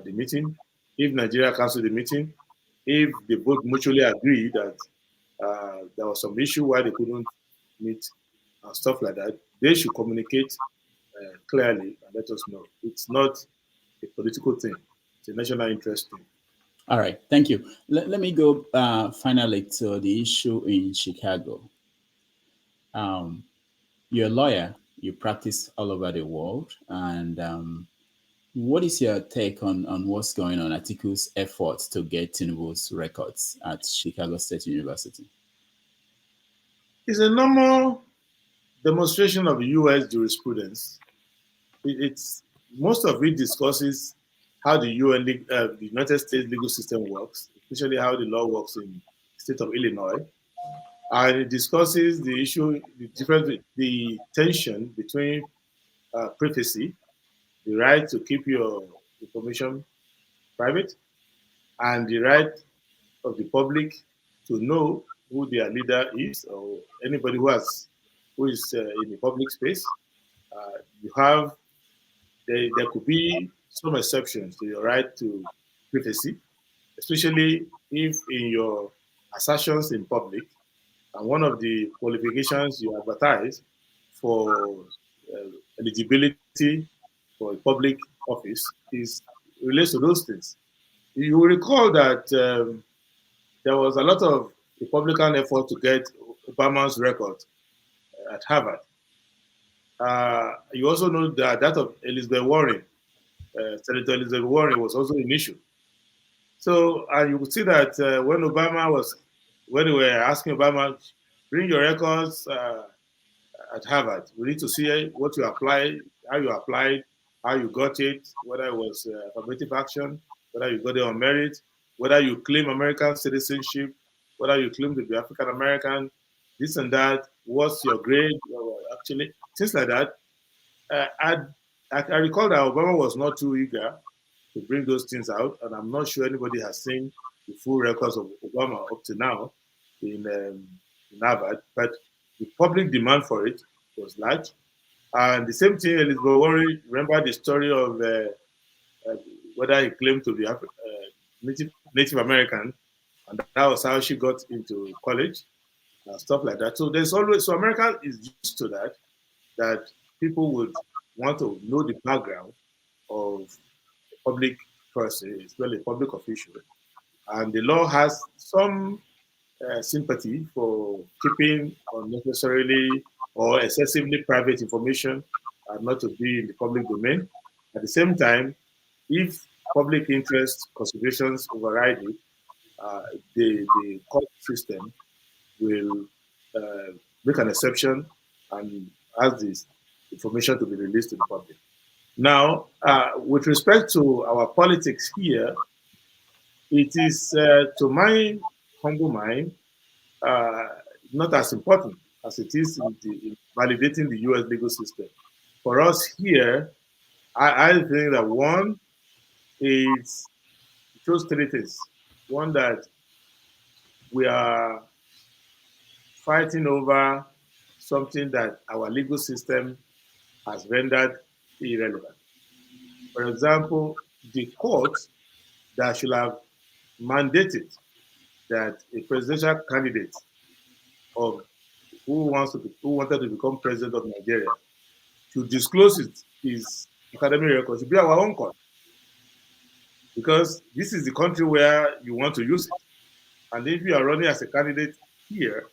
the meeting, if Nigeria cancel the meeting, if they both mutually agree that there was some issue why they couldn't meet and stuff like that, they should communicate clearly and let us know. It's not a political thing. It's a national interest thing. All right, thank you. Let me go finally to the issue in Chicago. You're a lawyer, you practice all over the world, and what is your take on what's going on, Atiku's efforts to get Tinubu's records at Chicago State University? It's a normal demonstration of U.S. jurisprudence. It's most of it discusses how the UN, the United States legal system works, especially how the law works in the state of Illinois, and it discusses the issue, the difference, the tension between privacy, the right to keep your information private, and the right of the public to know who their leader is or anybody who is in the public space. You have there could be some exceptions to your right to privacy, especially if in your assertions in public, and one of the qualifications you advertise for eligibility for a public office is relates to those things. You will recall that there was a lot of Republican effort to get Obama's record at Harvard. You also know that of Elizabeth Warren, Senator Elizabeth Warren, was also an issue. So you could see that when they were asking Obama, bring your records at Harvard. We need to see what you applied, how you applied, how you got it, whether it was affirmative action, whether you got it on merit, whether you claim American citizenship, whether you claim to be African American, this and that. What's your grade? Actually, things like that. I recall that Obama was not too eager to bring those things out, and I'm not sure anybody has seen the full records of Obama up to now in Harvard, but the public demand for it was large. And the same thing, Elizabeth Warren, remember the story of whether he claimed to be Native American, and that was how she got into college and stuff like that. So so America is used to that people would want to know the background of a public person, especially a public official. And the law has some sympathy for keeping unnecessarily or excessively private information not to be in the public domain. At the same time, if public interest considerations override it, the court system will make an exception and ask this information to be released to the public. Now, with respect to our politics here, it is, to my humble mind, not as important as it is in validating the US legal system. For us here, I think that one is, it shows three things. One, that we are fighting over something that our legal system has rendered irrelevant. For example, the court that should have mandated that a presidential candidate of who wanted to become president of Nigeria to disclose his academic record should be our own court, because this is the country where you want to use it. And if you are running as a candidate here,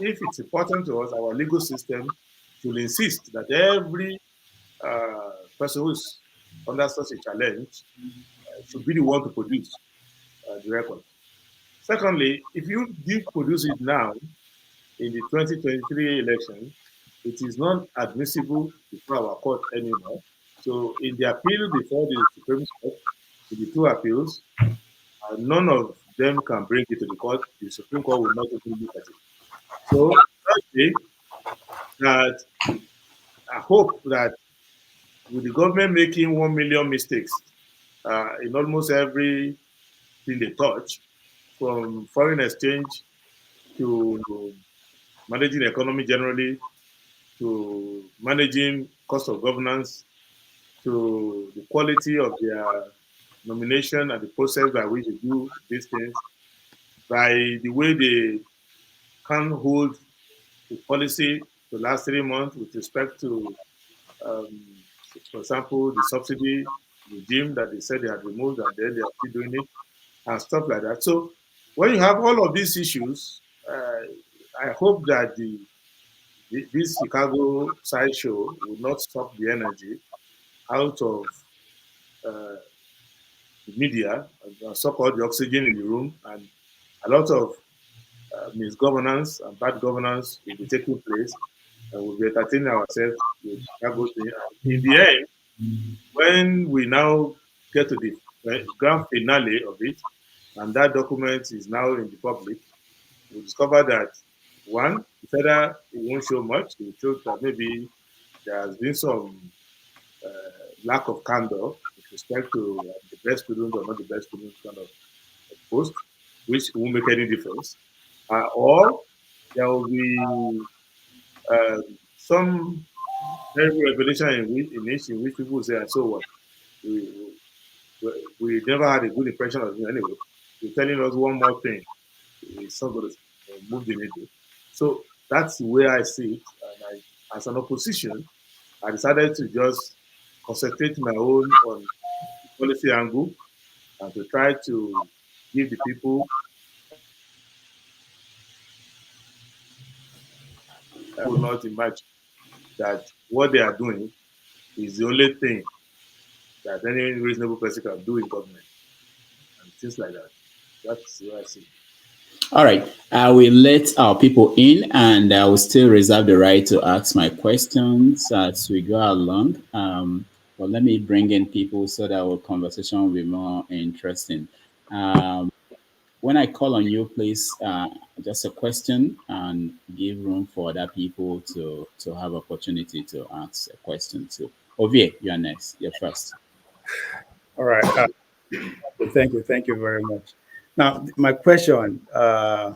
if it's important to us, our legal system should insist that every person who is under such a challenge should be the one to produce the record. Secondly, if you did produce it now in the 2023 election, it is not admissible before our court anymore. So in the appeal before the Supreme Court, in the two appeals, none of them can bring it to the court. The Supreme Court will not even look at it. So thirdly, that I hope that with the government making 1 million mistakes in almost every thing they touch, from foreign exchange to managing the economy generally to managing cost of governance, to the quality of their nomination and the process by which they do these things, by the way they can hold the policy the last 3 months with respect to, for example, the subsidy regime that they said they had removed and then they are still doing it and stuff like that. So when you have all of these issues, I hope that this Chicago sideshow will not suck the energy out of the media and suck all the oxygen in the room, and a lot of misgovernance and bad governance will be taking place, and we'll be entertaining ourselves with Chicago thing. And in the end, when we now get to the grand finale of it, and that document is now in the public, we discover that one, the federal it won't show much. It will show that maybe there has been some lack of candor with respect to the best students or not the best students kind of post, which won't make any difference. Or there will be some terrible revelation in which people will say, so what? We never had a good impression of him anyway. You're telling us one more thing. It's not going to move the needle. So that's the way I see it. And as an opposition, I decided to just concentrate my own on policy angle and to try to give the people will not imagine that what they are doing is the only thing that any reasonable person can do in government and things like that. That's what I see. All right. I will let our people in, and I will still reserve the right to ask my questions as we go along. But let me bring in people so that our conversation will be more interesting. When I call on you, please, just a question and give room for other people to have opportunity to ask a question too. Ovie, you're next. You're first. All right. Thank you very much. Now, my question, I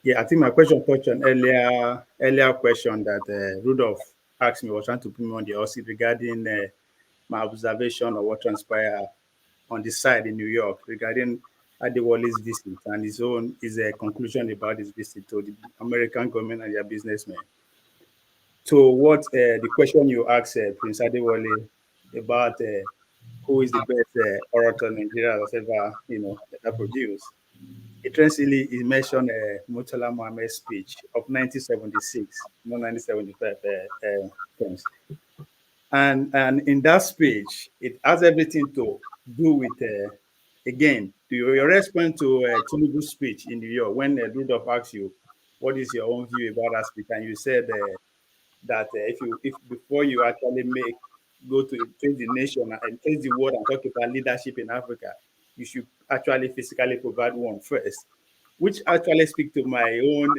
think my question touched on earlier question that Rudolph asked me, was trying to put me on the hot seat regarding my observation of what transpired on the side in New York regarding Adewale's visit and his conclusion about his visit to the American government and their businessmen. So what the question you asked Prince Adewale about who is the best orator Nigeria has ever produced. Interestingly, he mentioned Murtala Mohammed's speech of 1976, not 1975. And in that speech, it has everything to do with, again, to your response to Tinubu's speech in New York, when Rudolph asked you, what is your own view about that speech? And you said that if before you actually go to face the nation and face the world and talk about leadership in Africa, you should actually physically provide one first, which actually speak to my own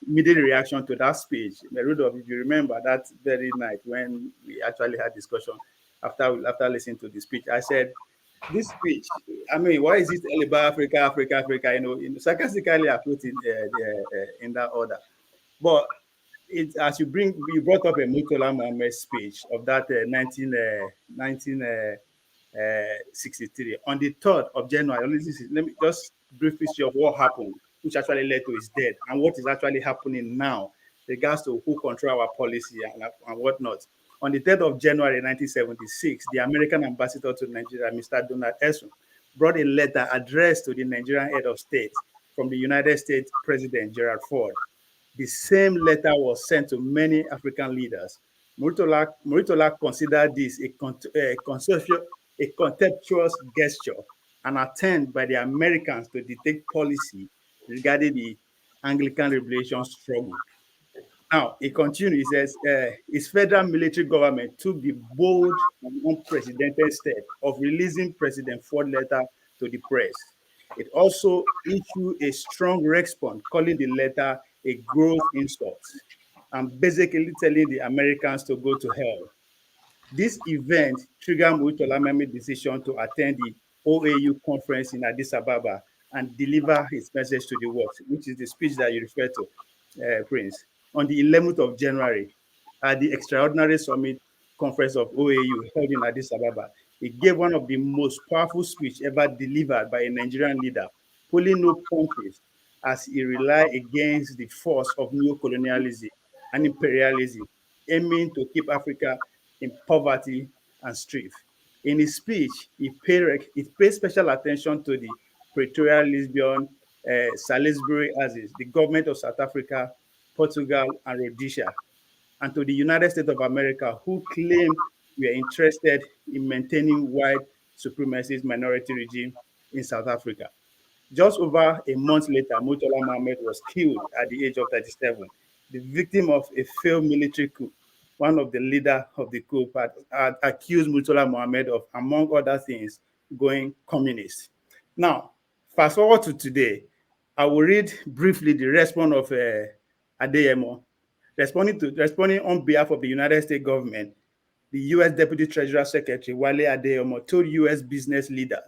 immediate reaction to that speech. Rudolph, if you remember that very night when we actually had discussion after listening to the speech, I said, this speech, I mean, why is it all about Africa, Africa, Africa? Sarcastically, I put it in that order. But as you brought up a Murtala Mohammed speech of that 1963 on the 3rd of January. Let me just brief history of what happened, which actually led to his death, and what is actually happening now, regards to who control our policy and whatnot. On the 3rd of January 1976, the American ambassador to Nigeria, Mr. Donald Esson, brought a letter addressed to the Nigerian head of state from the United States President Gerald Ford. The same letter was sent to many African leaders. Murtala considered this a contemptuous gesture, an attempt by the Americans to dictate policy regarding the Anglican Revelation struggle. Now, he continued, he says, his federal military government took the bold and unprecedented step of releasing President Ford's letter to the press. It also issued a strong response, calling the letter a gross insult and basically telling the Americans to go to hell. This event triggered Murtala Mohammed's decision to attend the OAU conference in Addis Ababa and deliver his message to the world, which is the speech that you refer to, Prince. on the 11th of January at the Extraordinary Summit Conference of OAU held in Addis Ababa. He gave one of the most powerful speech ever delivered by a Nigerian leader, pulling no punches as he relied against the force of neo-colonialism and imperialism, aiming to keep Africa in poverty and strife. In his speech, he paid special attention to the Pretoria, Lisbon, Salisbury Axis, the government of South Africa, Portugal, and Rhodesia, and to the United States of America, who claim we are interested in maintaining white supremacist minority regime in South Africa. Just over a month later, Murtala Mohammed was killed at the age of 37, the victim of a failed military coup. One of the leaders of the coup had accused Murtala Mohammed of, among other things, going communist. Now, fast forward to today, I will read briefly the response of Adeyemo. Responding on behalf of the United States government, the U.S. Deputy Treasury Secretary Wale Adeyemo told U.S. business leaders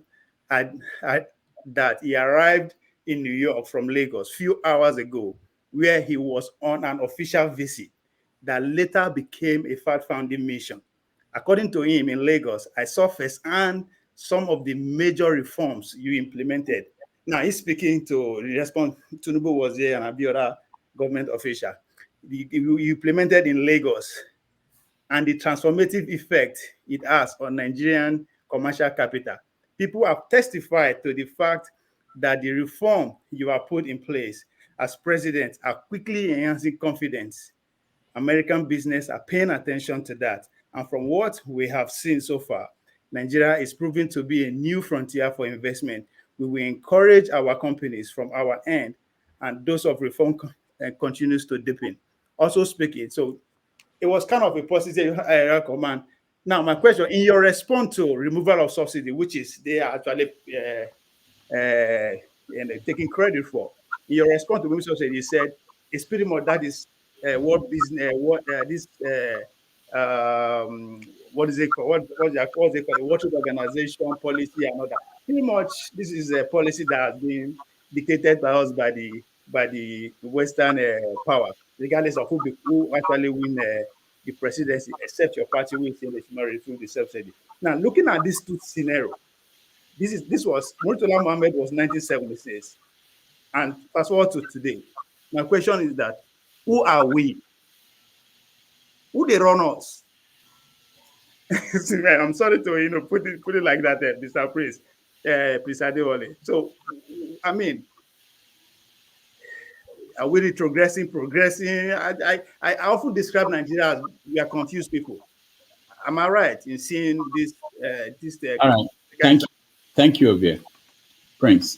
that he arrived in New York from Lagos few hours ago, where he was on an official visit that later became a fact-finding mission. According to him, in Lagos, I saw firsthand some of the major reforms you implemented. Now, he's speaking to the response. Tinubu was there and Abiola government official. You implemented in Lagos and the transformative effect it has on Nigerian commercial capital. People have testified to the fact that the reform you have put in place as president are quickly enhancing confidence. American business are paying attention to that. And from what we have seen so far, Nigeria is proving to be a new frontier for investment. We will encourage our companies from our end, and those of reform continues to deepen. Also speaking, so it was kind of a positive command. Now, my question, in your response to removal of subsidy, which is they are actually taking credit for, in your response to removal of subsidy, you said it's pretty much that is what business, what is it called? What's it called? The World Trade Organization policy and all that. Pretty much, this is a policy that has been dictated by us by the Western power, regardless of who actually win the presidency, except your party will say they should not refuse the subsidy. Now, looking at this two scenario, this was Murtala Mohammed was 1976, and fast forward to today. My question is that who are we? Who they run us? I'm sorry to put it like that, Mr. Prince, Prince Adewale. So, I mean, are we progressing? I often describe Nigeria as we are confused people. Am I right in seeing this? All right. Thank you, Ovie. Prince.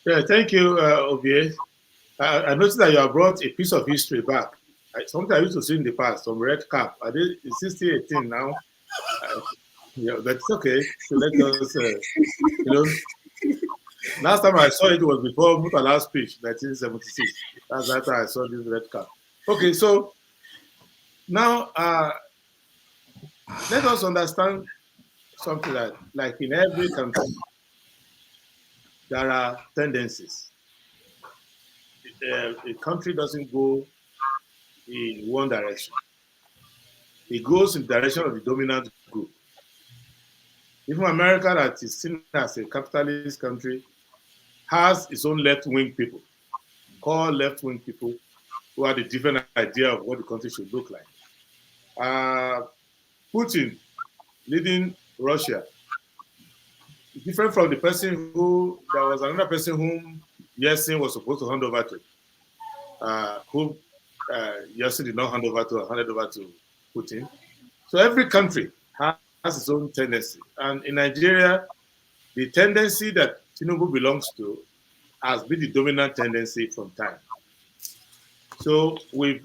Yeah, thank you, Ovie. I noticed that you have brought a piece of history back. Something I used to see in the past, some red cap. It's 1618 now. Yeah, but it's okay. So let us, last time I saw it was before Murtala's speech, 1976. That's that time I saw this red cap. Okay, so now let us understand something like in every country, there are tendencies. A country doesn't go in one direction. It goes in the direction of the dominant group. Even America, that is seen as a capitalist country, has its own left-wing people, called left-wing people, who had a different idea of what the country should look like. Putin leading Russia, different from the person there was another person whom Yeltsin was supposed to hand over to, who Yeltsin did not handed over to Putin. So every country has its own tendency. And in Nigeria, the tendency that Tinubu belongs to has been the dominant tendency from time. So when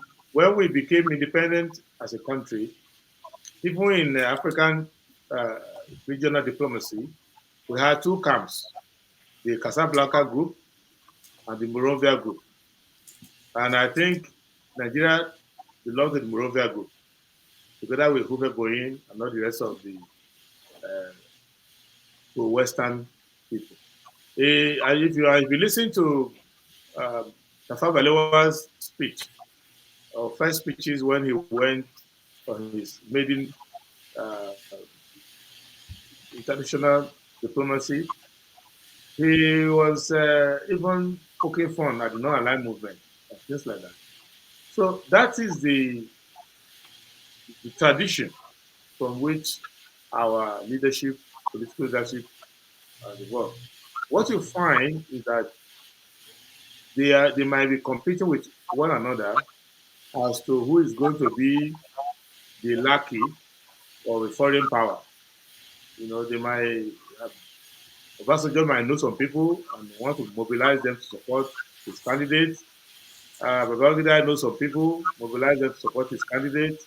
we became independent as a country, even in African regional diplomacy, we had two camps, the Casablanca group and the Monrovia group. And I think Nigeria belongs to the Monrovia group, together with Hubert Boyin and not the rest of the Western people. If you listen to Tafa Balewa's speech, or first speeches when he went on his maiden international diplomacy, he was even poking fun at the non-aligned movement and things like that. So that is the tradition from which our leadership, political leadership, has evolved. What you find is that they might be competing with one another as to who is going to be the lackey of a foreign power. You know, they might Obasanjo might know some people and want to mobilize them to support his candidate. Babangida knows some people, mobilize them to support his candidate.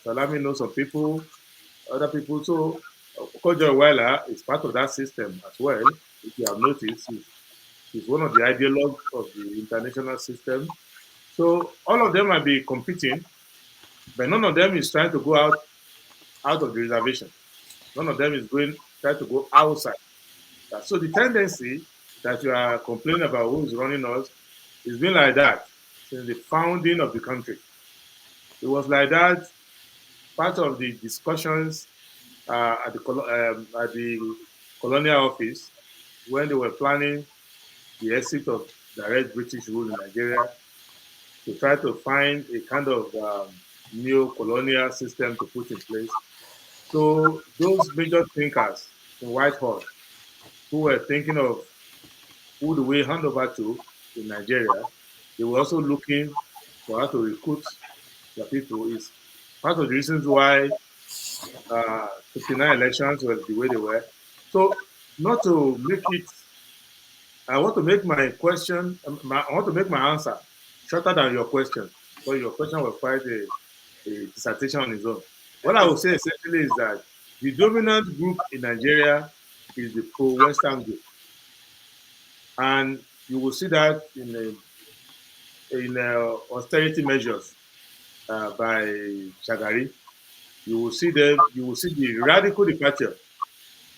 Salami knows some people, other people. So Kojo Iweala is part of that system as well. If you have noticed, he's one of the ideologues of the international system. So all of them might be competing, but none of them is trying to go out of the reservation. None of them is trying to go outside. So the tendency that you are complaining about who is running us has been like that since the founding of the country. It was like that. Part of the discussions at the colonial office when they were planning the exit of direct British rule in Nigeria to try to find a kind of neo-colonial system to put in place. So those major thinkers in Whitehall who were thinking of who do we hand over to in Nigeria, they were also looking for how to recruit the people. Is part of the reasons why 59 elections were the way they were. So not to make it, I want to make my question, I want to make my answer shorter than your question, because your question was quite a dissertation on its own. What I would say essentially is that the dominant group in Nigeria is the pro-Western group. And you will see that in austerity measures by Shagari. You will see the radical departure.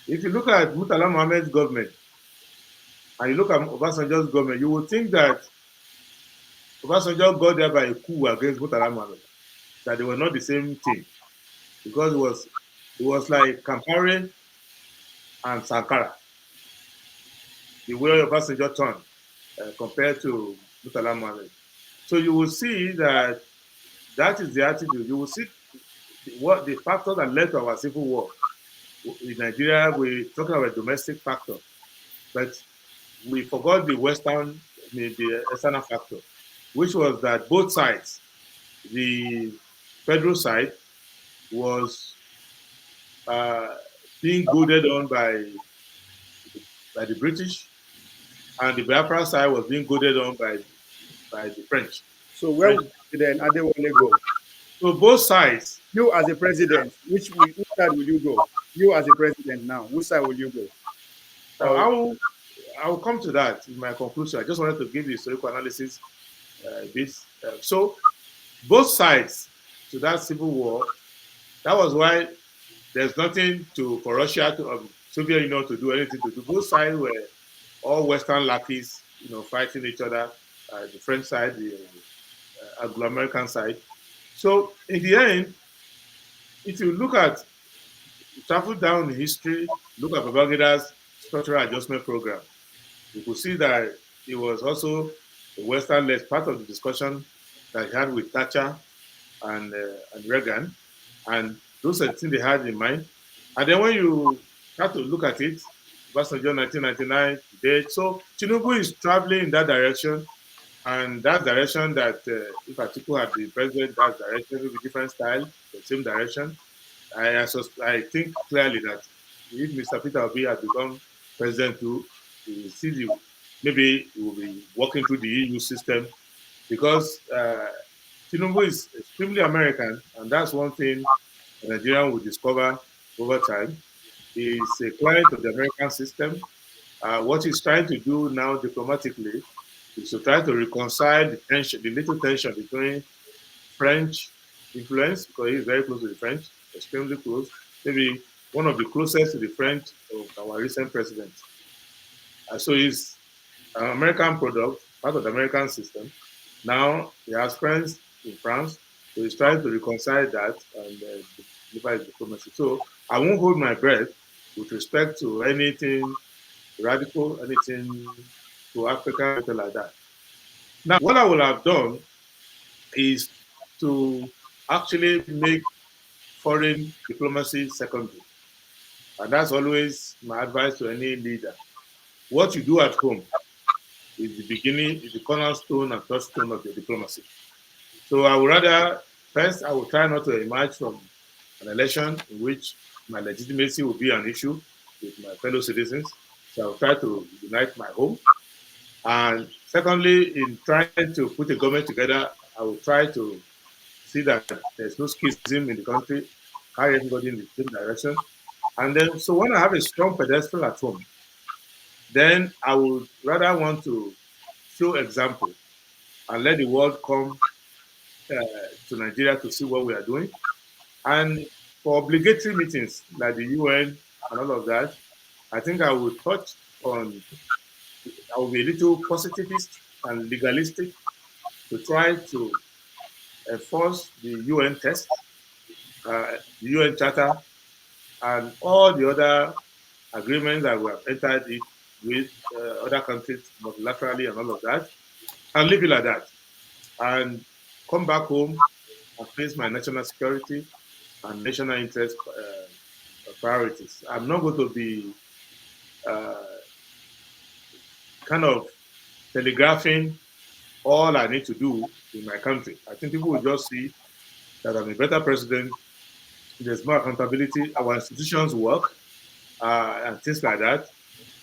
If you look at Murtala Mohammed's government and you look at Obasanjo's government, you will think that Obasanjo got there by a coup against Murtala Mohammed, that they were not the same thing, because it was like Kampare and Sankara, the way Obasanjo turned compared to Murtala Mohammed. So you will see that is the attitude. You will see what the factor that led to our civil war. In Nigeria, we're talking about a domestic factor, but we forgot the the external factor, which was that both sides, the federal side was being goaded on by the British, and the Biafra side was being goaded on by the French. So where would then Adewale go? So both sides. You as a president, which side will you go? You as a president now, which side will you go? I will come to that in my conclusion. I just wanted to give the historical analysis so both sides to that civil war, that was why there's nothing for Russia to Soviet Union to do anything to do. Both sides were all Western lackeys, fighting each other. The French side, the Anglo-American side. So in the end, if you travel down in history, look at Babangida's structural adjustment program, you could see that it was also a Western-led part of the discussion that he had with Thatcher and Reagan, and those are the things they had in mind. And then when you start to look at it, Obasanjo 1999 date, so Tinubu is traveling in that direction, and that direction that if Atiku had been president, that direction will be different style, the same direction. I think clearly that if Mr. Peter Obi had become president too, maybe he will be walking through the EU system, because Tinubu is extremely American, and that's one thing a Nigerian will discover over time. He's a client of the American system. What he's trying to do now diplomatically is to try to reconcile the little tension between French influence, because he's very close to the French, extremely close, maybe one of the closest to the French of our recent presidents. So he's an American product, part of the American system. Now he has friends in France, so he's trying to reconcile that and deliver his diplomacy. So I won't hold my breath with respect to anything radical, anything to Africa, anything like that. Now, what I will have done is to actually make foreign diplomacy secondary. And that's always my advice to any leader. What you do at home is the beginning, is the cornerstone and touchstone of your diplomacy. So I would rather, first, I will try not to emerge from an election in which my legitimacy will be an issue with my fellow citizens. So I'll try to unite my home. And secondly, in trying to put a government together, I will try to see that there's no schism in the country, carry everybody in the same direction. And then, so when I have a strong pedestal at home, then I would rather want to show example and let the world come to Nigeria to see what we are doing. And for obligatory meetings like the UN and all of that, I think I will touch on, I will be a little positivist and legalistic to try to enforce the UN test, the UN Charter, and all the other agreements that we have entered it with other countries multilaterally and all of that, and leave it like that. And come back home and face my national security and national interest priorities. I'm not going to be kind of telegraphing all I need to do in my country. I think people will just see that I'm a better president. There's more accountability. Our institutions work and things like that.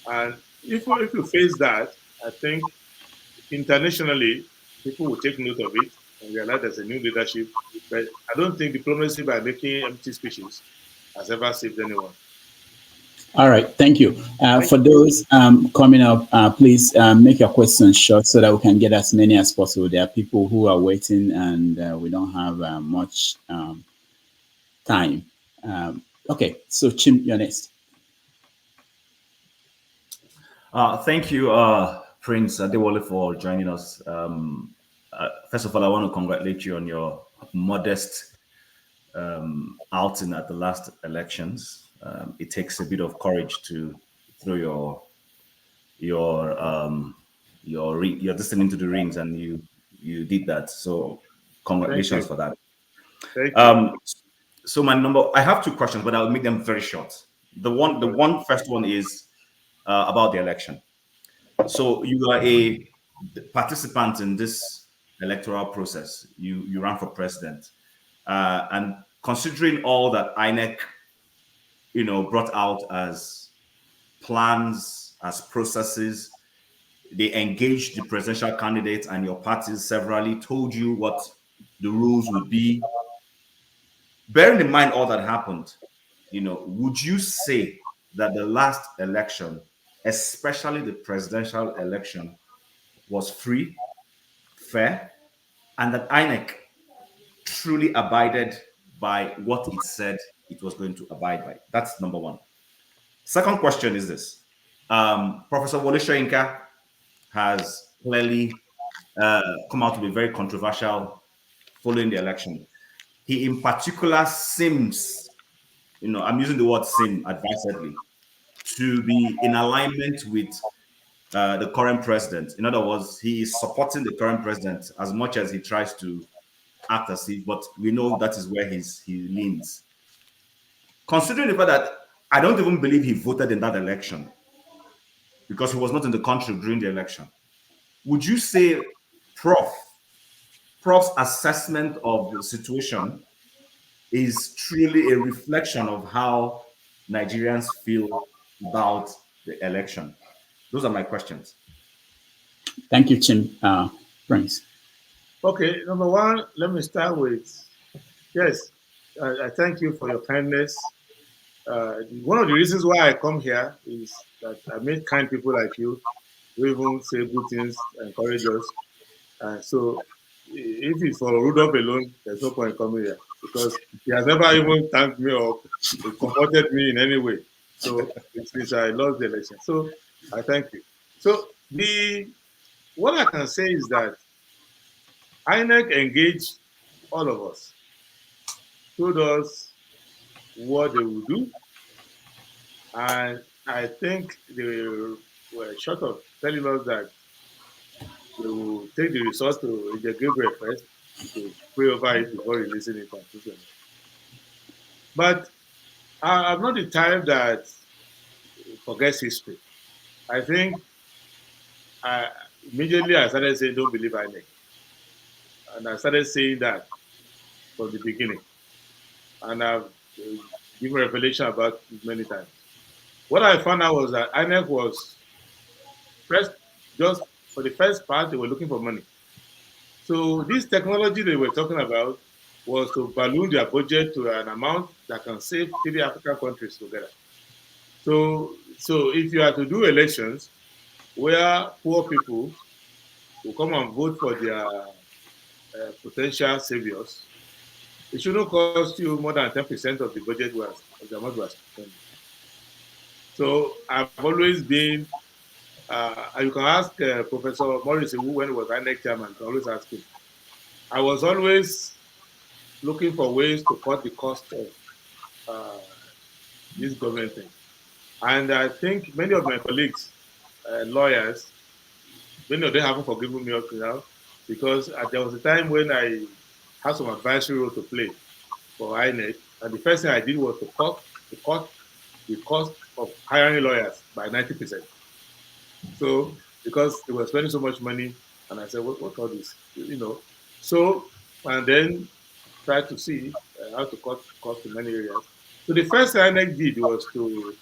And if you face that, I think internationally, people will take note of it and realize there's a new leadership. But I don't think diplomacy by making empty speeches has ever saved anyone. All right, thank you. For those coming up, please make your questions short so that we can get as many as possible. There are people who are waiting and we don't have much time. Okay, so Chim, you're next. Thank you, Prince Adewale, for joining us. First of all, I want to congratulate you on your modest outing at the last elections. It takes a bit of courage to throw your destiny into the rings, and you did that. So congratulations for that. Thank you. So I have two questions, but I'll make them very short. The first one is about the election. So you are a participant in this electoral process. You ran for president, and considering all that INEC, brought out as plans, as processes, they engaged the presidential candidates and your parties severally, told you what the rules would be. Bearing in mind all that happened, would you say that the last election, especially the presidential election, was free, fair, and that INEC truly abided by what it said it was going to abide by? That's number one. Second question is this. Professor Wole Soyinka has clearly come out to be very controversial following the election. He in particular seems, I'm using the word seem advisedly, to be in alignment with the current president. In other words, he is supporting the current president as much as he tries to act as if, but we know that is where he leans. Considering the fact that I don't even believe he voted in that election because he was not in the country during the election, would you say Prof's assessment of the situation is truly a reflection of how Nigerians feel about the election? Those are my questions. Thank you, Chim. Prince. Okay, number one, let me start with, yes, I thank you for your kindness. One of the reasons why I come here is that I meet kind people like you who even say good things, encourage us. So if it's for Rudolph alone, there's no point coming here because he has never even thanked me or comforted me in any way. So since I lost the election, so I thank you. So what I can say is that INEC engaged all of us, told us what they will do, and I think they were short of telling us that they will take the results to J. Gabriel first to pray over it before releasing it constitutionally. But I'm not the type that forgets history. I think immediately I started saying, don't believe INEC. And I started saying that from the beginning. And I've given revelation about it many times. What I found out was that INEC was first, just for the first part, they were looking for money. So this technology they were talking about was to balloon their budget to an amount that can save 3 African countries together. So if you are to do elections where poor people will come and vote for their potential saviors, it shouldn't cost you more than 10% of the budget of the amount was spending. So I've always been, you can ask Professor Morris, who when he was INEC chairman, you can always ask him. I was always looking for ways to cut the cost of this government thing. And I think many of my colleagues, lawyers, many of them haven't forgiven me up to now, because there was a time when I had some advisory role to play for INEC, and the first thing I did was to cut the cost of hiring lawyers by 90%. So, because they were spending so much money, and I said, what all this? So, and then try to see how to cut costs in many areas. So the first thing INEC did was to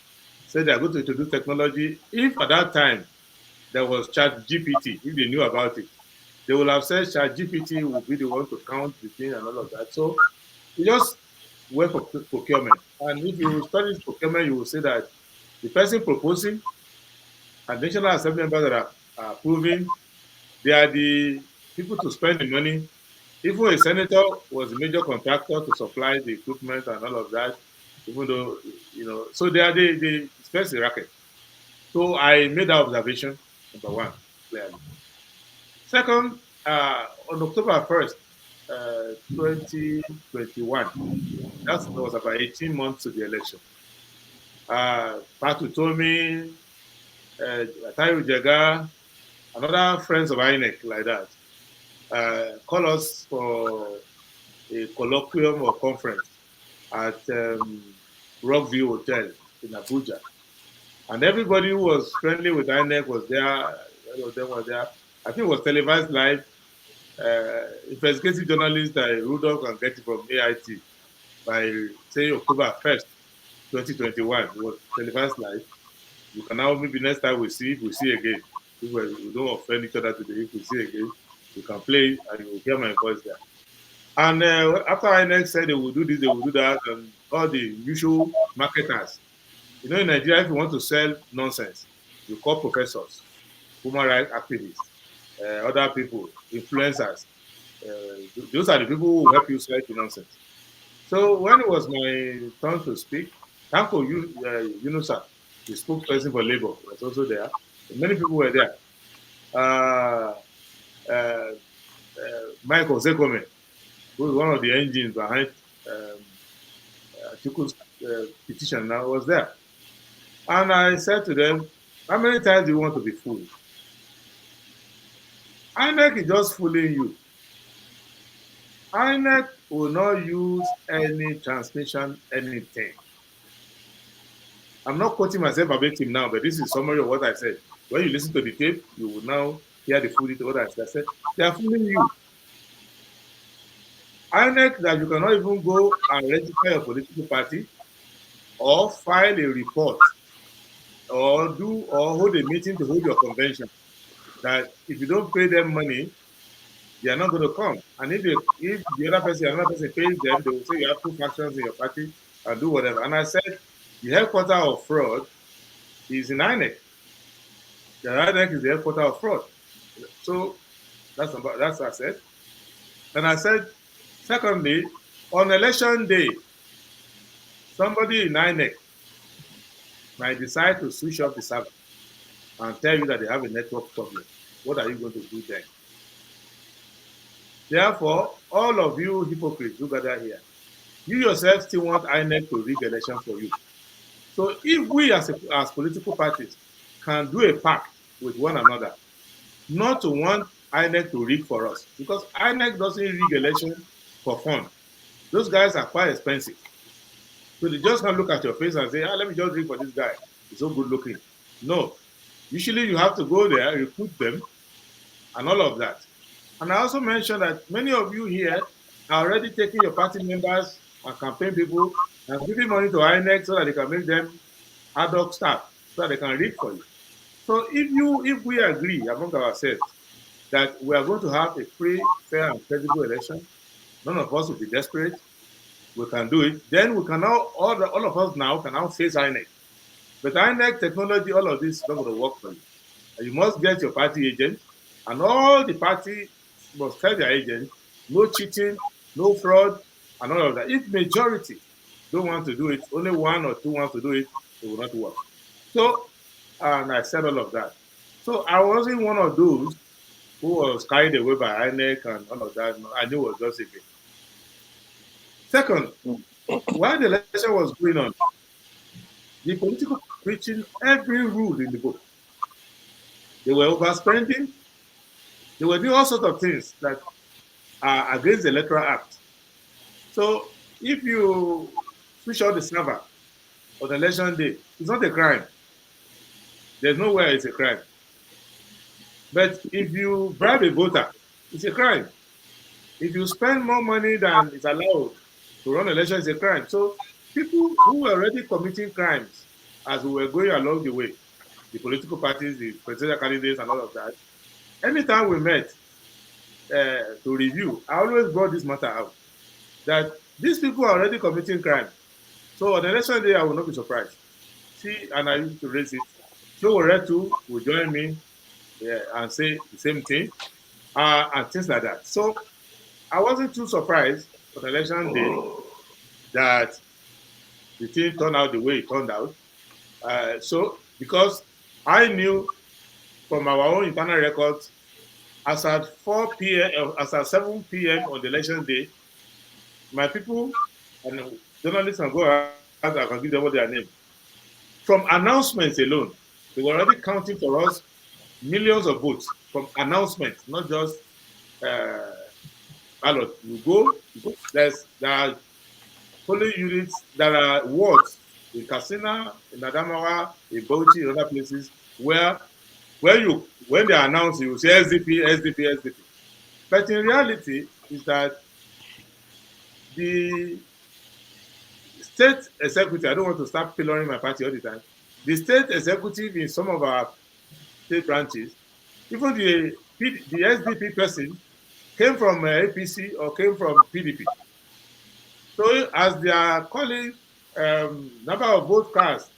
say they're going to introduce technology. If at that time there was ChatGPT, if they knew about it, they would have said ChatGPT will be the one to count the thing and all of that. So we just went for procurement. And if you study procurement, you will see that the person proposing and National Assembly members that are approving, they are the people to spend the money. Even a senator was a major contractor to supply the equipment and all of that, even though, so they are the first racket. So I made that observation, number one, clearly. Second, on October 1st, 2021, that was about 18 months to the election. Patu told me, Atayu Jega, and other friends of INEC like that, call us for a colloquium or conference at Rockview Hotel in Abuja. And everybody who was friendly with INEC was there. All of them were there. I think it was televised live. Investigative journalist Rudolph can get it from AIT by saying October 1st, 2021. It was televised live. You can now, maybe next time we see again. If we don't offend each other today, if we see again, you can play it and you will hear my voice there. And after INEC said they will do this, they will do that, and all the usual marketers. In Nigeria, if you want to sell nonsense, you call professors, human rights activists, other people, influencers. Those are the people who will help you sell the nonsense. So when it was my turn to speak, Tanko Yunusa, the spokesperson for Labour, was also there. Many people were there. Michael Zekome, who is one of the engines behind Atiku's petition, now was there. And I said to them, how many times do you want to be fooled? INEC is just fooling you. INEC will not use any transmission, anything. I'm not quoting myself verbatim now, but this is a summary of what I said. When you listen to the tape, you will now hear the full detail of what I said. They are fooling you. INEC that you cannot even go and register your political party or file a report or hold a meeting to hold your convention. That if you don't pay them money, they are not going to come. And if another person pays them, they will say you have two factions in your party and do whatever. And I said the headquarters of fraud is in INEC. The INEC is the headquarters of fraud. So that's what I said. And I said, secondly, on election day, somebody in INEC might decide to switch off the server and tell you that they have a network problem. What are you going to do then? Therefore, all of you hypocrites who gather here, you yourselves still want INEC to rig election for you. So if we as political parties can do a pact with one another, not to want INEC to rig for us, because INEC doesn't rig election for fun. Those guys are quite expensive. So they just can't look at your face and say, let me just rig for this guy. He's so good looking. No. Usually you have to go there, recruit them, and all of that. And I also mentioned that many of you here are already taking your party members and campaign people and giving money to INEC so that they can make them ad hoc staff, so that they can rig for you. So if we agree among ourselves that we are going to have a free, fair, and credible election, none of us will be desperate, we can do it, then we can now, all of us now can now face INEC. But INEC technology, all of this is not going to work for you. And you must get your party agent, and all the party must tell their agent, no cheating, no fraud, and all of that. If majority don't want to do it, only one or two want to do it, it will not work. So, and I said all of that. So I wasn't one of those who was carried away by INEC and all of that. I knew it was just a game. Second, while the election was going on, the political preaching every rule in the book. They were overspending. They were doing all sorts of things that are against the Electoral Act. So if you switch on the server on election day, it's not a crime. There's nowhere it's a crime. But if you bribe a voter, it's a crime. If you spend more money than is allowed to run elections, it's a crime. So people who were already committing crimes as we were going along the way, the political parties, the presidential candidates, and all of that, anytime we met to review, I always brought this matter out, that these people are already committing crime. So on election day, I will not be surprised. See, and I used to raise it. So Retu will join me and say the same thing, and things like that. So I wasn't too surprised on election day that the thing turned out the way it turned out. So because I knew from our own internal records, as at 4 p.m., as at 7 p.m. on the election day, my people and journalists can go around, I can give them what their name. From announcements alone, they were already counting for us millions of votes from announcements, not just ballot. You go, there are polling units, there are wards in Katsina, in Adamawa, in Bauchi, in other places where when they announce, you say SDP, SDP, SDP. But in reality, is that the state executive, I don't want to start pillaring my party all the time, the state executive in some of our state branches, even the SDP person came from APC or came from PDP. So as they are calling number of vote cast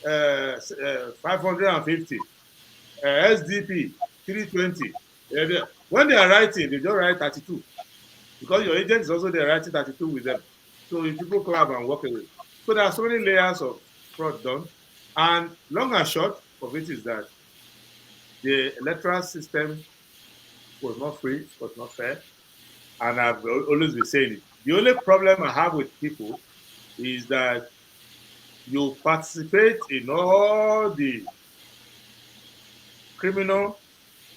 550, SDP 320. When they are writing, they don't write 32 because your agent is also there writing 32 with them. So if people clap and walk away. So there are so many layers of fraud done. And long and short of it is that the electoral system was not free, was not fair. And I've always been saying it. The only problem I have with people is that you participate in all the criminal,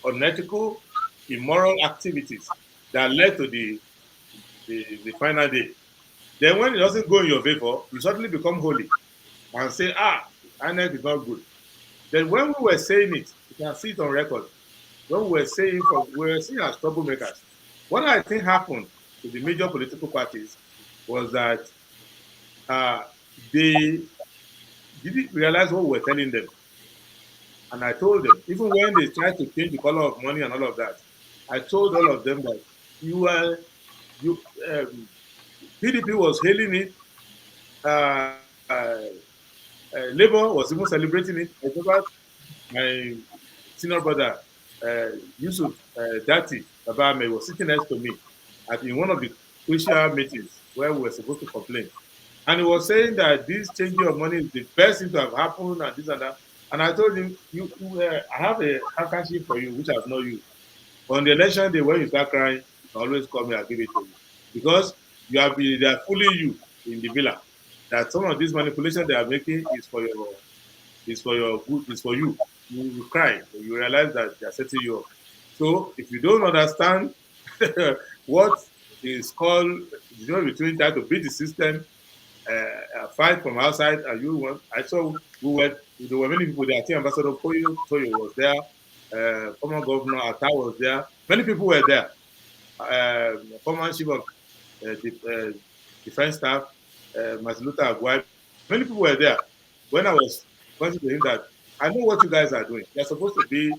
unethical, immoral activities that led to the final day. Then when it doesn't go in your favor, you suddenly become holy and say, INEC is not good. Then when we were saying it, you can see it on record, when we were saying as troublemakers, what I think happened to the major political parties was that they didn't realize what we were telling them. And I told them, even when they tried to change the color of money and all of that, I told all of them that PDP was hailing it, Labour was even celebrating it. I remember my senior brother, Yusuf Dati Babame, was sitting next to me in one of the crucial meetings where we were supposed to complain. And he was saying that this changing of money is the best thing to have happened and this and that. And I told him, I have a handkerchief for you, which I've not used. On the election day, when you start crying, always call me, I'll give it to you. Because they are fooling you in the villa. That some of this manipulation they are making is for your good, is for you. You cry, you realize that they are setting you up. So if you don't understand what is called the difference between trying to beat the system, fight from outside, and you want, I saw there were many people there. I think Ambassador Toyo was there, former Governor Atta was there. Many people were there. Former chief of defense staff, Masiluta Aguai. Many people were there. When I was pointing to him that I know what you guys are doing. You're supposed to be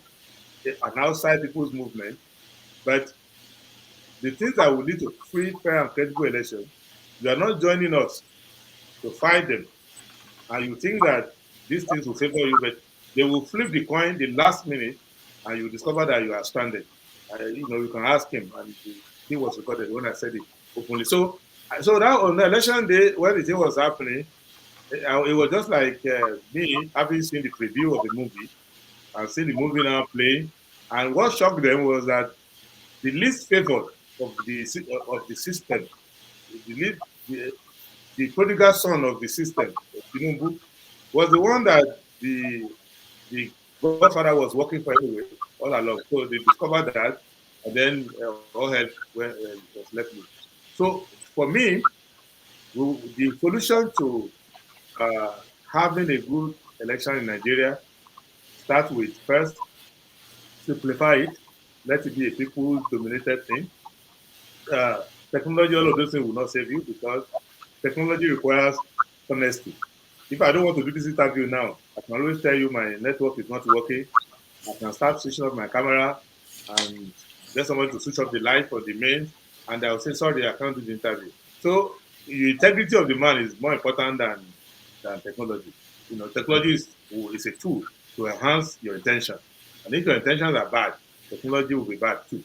an outside people's movement, but the things that will lead to free, fair, and credible election, you are not joining us to fight them. And you think that these things will favor you, but they will flip the coin the last minute, and you discover that you are stranded. You can ask him, and he was recorded when I said it openly. So that on the election day, when the thing was happening, it was just like me having seen the preview of the movie and seeing the movie now playing. And what shocked them was that the least favored of the system, the prodigal son of the system, Tinubu, was the one that the godfather was working for anyway all along. So they discovered that, and then all hell was let loose. So for me, the solution to having a good election in Nigeria start with first simplify it, let it be a people-dominated thing. Technology, all of those things will not save you because technology requires honesty. If I don't want to do this interview now, I can always tell you my network is not working. I can start switching off my camera and get somebody to switch off the light for the mains, and I'll say, sorry, I can't do the interview. So the integrity of the man is more important than technology. Technology is a tool to enhance your intention. And if your intentions are bad, technology will be bad too.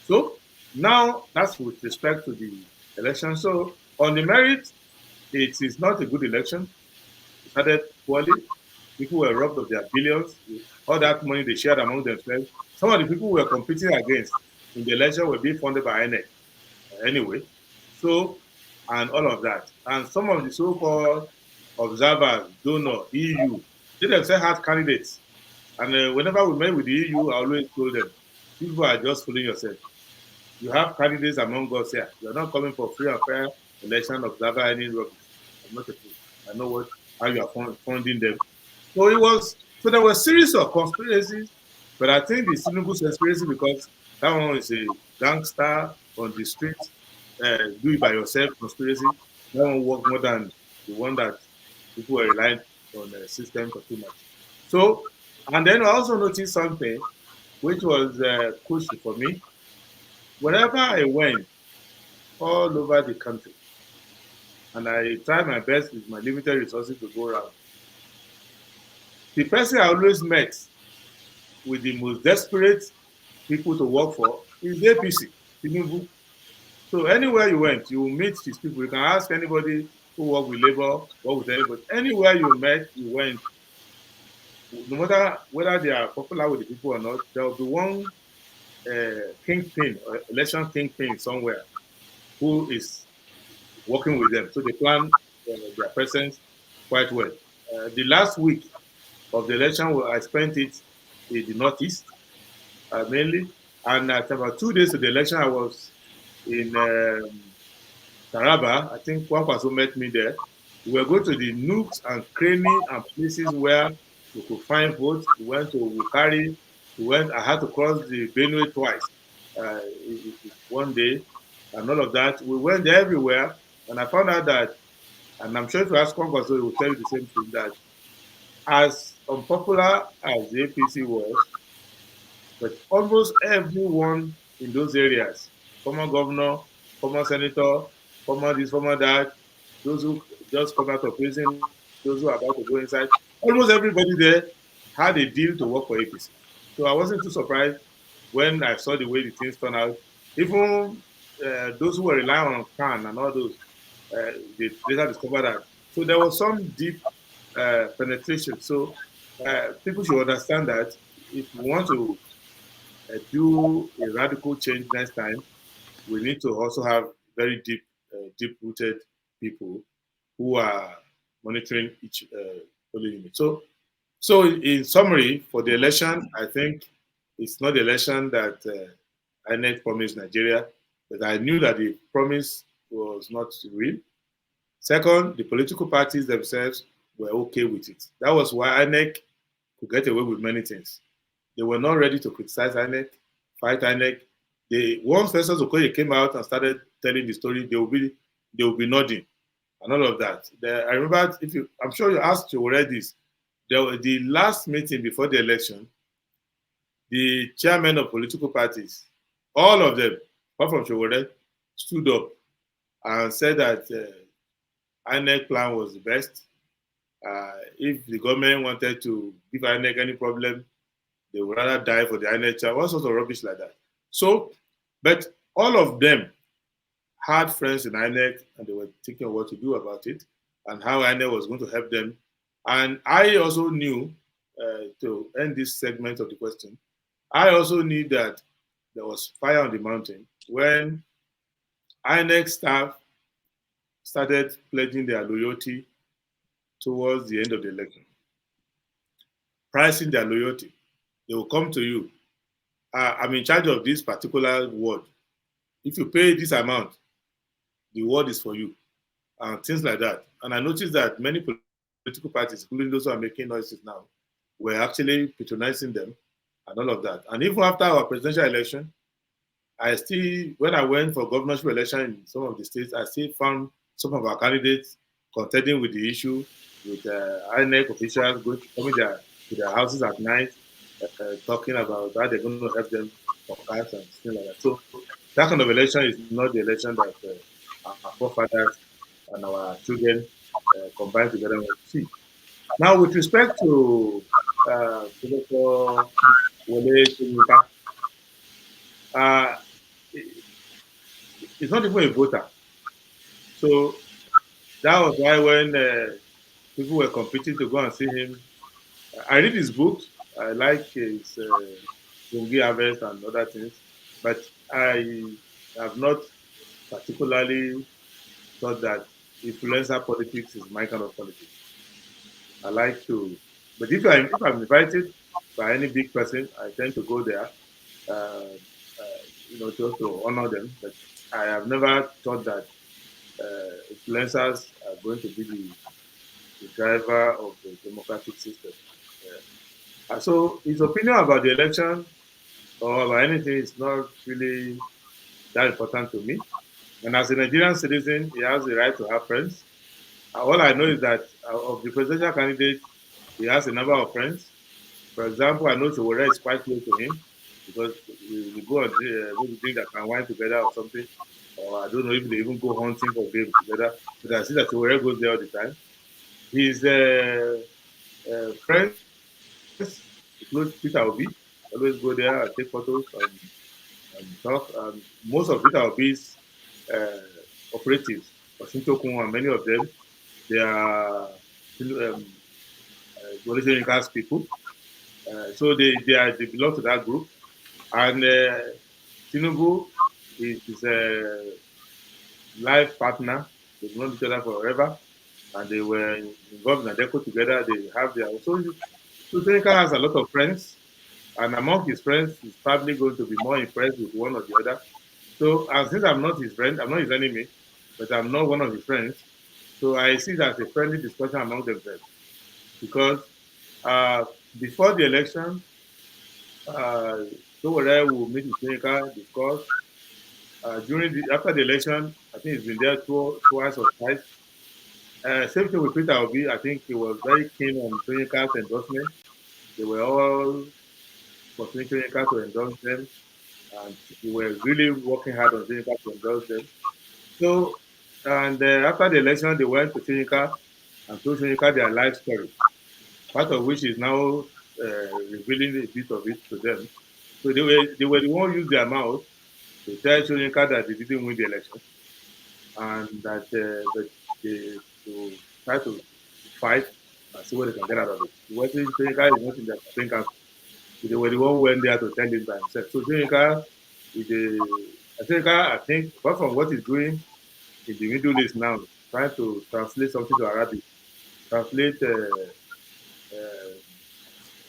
So now that's with respect to the election. So on the merit, it is not a good election. It started poorly. People were robbed of their billions. All that money they shared among themselves. Some of the people we were competing against in the election were being funded by INEC anyway. So, and all of that. And some of the so-called observers, donor, EU, they themselves had candidates. And whenever we met with the EU, I always told them, people are just fooling yourself. You have candidates among us here. You're not coming for free and fair election observer any rubbish. I'm not a fool. I know how you are funding them. So there were a series of conspiracies, but I think the Tinubu conspiracy, because that one is a gangster on the street, do it by yourself conspiracy. That one worked more than the one that people were relying on the system for too much. So, and then I also noticed something which was crucial for me. Wherever I went, all over the country, and I tried my best with my limited resources to go around, the person I always met with the most desperate people to work for is APC, Tinubu. So anywhere you went, you will meet these people. You can ask anybody who work with labor, work with anybody. Anywhere you went, no matter whether they are popular with the people or not, there will be one kingpin or election kingpin somewhere who is working with them. So they plan their presence quite well. The last week of the election, I spent it in the Northeast mainly. And at about 2 days of the election, I was in Taraba. I think one person met me there. We were going to the nooks and crannies and places where we could find votes. We went to Wukari. I had to cross the Benue twice one day and all of that. We went there everywhere. And I found out that, and I'm sure if you ask Congress, he will tell you the same thing, that as unpopular as the APC was, but almost everyone in those areas, former governor, former senator, former this, former that, those who just come out of prison, those who are about to go inside, almost everybody there had a deal to work for APC. So I wasn't too surprised when I saw the way the things turned out. Even those who were relying on Khan and all those, they later discovered that. So there was some deep penetration. So people should understand that if you want to do a radical change next time, we need to also have very deep-rooted people who are monitoring each polling unit. So in summary, for the election, I think it's not the election that INEC promised Nigeria, but I knew that the promise was not real. Second, the political parties themselves were okay with it. That was why INEC could get away with many things. They were not ready to criticize INEC, fight INEC. Once Festus Okoye came out and started telling the story, they will be nodding and all of that. I remember, I'm sure you asked you already this. The last meeting before the election, the chairmen of political parties, all of them, apart from Showore, stood up and said that INEC plan was the best. If the government wanted to give INEC any problem, they would rather die for the INEC child, all sorts of rubbish like that. So, but all of them had friends in INEC and they were thinking of what to do about it and how INEC was going to help them. And I also knew, to end this segment of the question, I also knew that there was fire on the mountain when INEC staff started pledging their loyalty towards the end of the election, pricing their loyalty. They will come to you. I'm in charge of this particular ward. If you pay this amount, the ward is for you, and things like that. And I noticed that many political parties, including those who are making noises now, were actually patronizing them and all of that. And even after our presidential election, when I went for governorship election in some of the states, I still found some of our candidates contending with the issue, with INEC officials coming to their houses at night, talking about how they're going to help them forecast and things like that. So that kind of election is not the election that our forefathers and our children combined together want to see. Now, with respect to Professor Wole Soyinka, he's not even a voter. So that was why when people were competing to go and see him, I read his books. I like his Bungi Harvest and other things, but I have not particularly thought that influencer politics is my kind of politics. I like to, but if I'm invited by any big person, I tend to go there, just to honor them. But I have never thought that influencers are going to be the driver of the democratic system. So his opinion about the election or about anything is not really that important to me. And as a Nigerian citizen, he has the right to have friends. All I know is that of the presidential candidates, he has a number of friends. For example, I know Showore is quite close to him because we go and drink that can wine together or something. Or I don't know if they even go hunting for game together. But I see that Showore goes there all the time. His friends, close Peter Obi, always go there and take photos and talk. Most of Peter Obi's operatives, Washington and many of them, they are Wole people. So they belong to that group. And Tinubu is a life partner. They've known each other forever. And they were involved in Adeco together. They have their own. So Seneca has a lot of friends. And among his friends, he's probably going to be more impressed with one or the other. So since I'm not his friend, I'm not his enemy, but I'm not one of his friends. So I see that as a friendly discussion among themselves. Because before the election, Showore will meet with Seneca, discuss. After the election, I think he's been there twice or twice. Same thing with Peter Obi. I think he was very keen on Seneca's endorsement. They were all for Seneca to endorse them, and we were really working hard on Seneca to endorse them. So, and after the election, they went to Seneca and told Seneca their life story, part of which is now revealing a bit of it to them. So they were the one who used their mouth to tell Seneca that they didn't win the election, and that they to try to fight and see what they can get out of it. Seneca is not in their campaign council. They were the one who went there to tell him by himself. So Seneca is I think, apart from what he's doing in the Middle East now, trying to translate something to Arabic, translate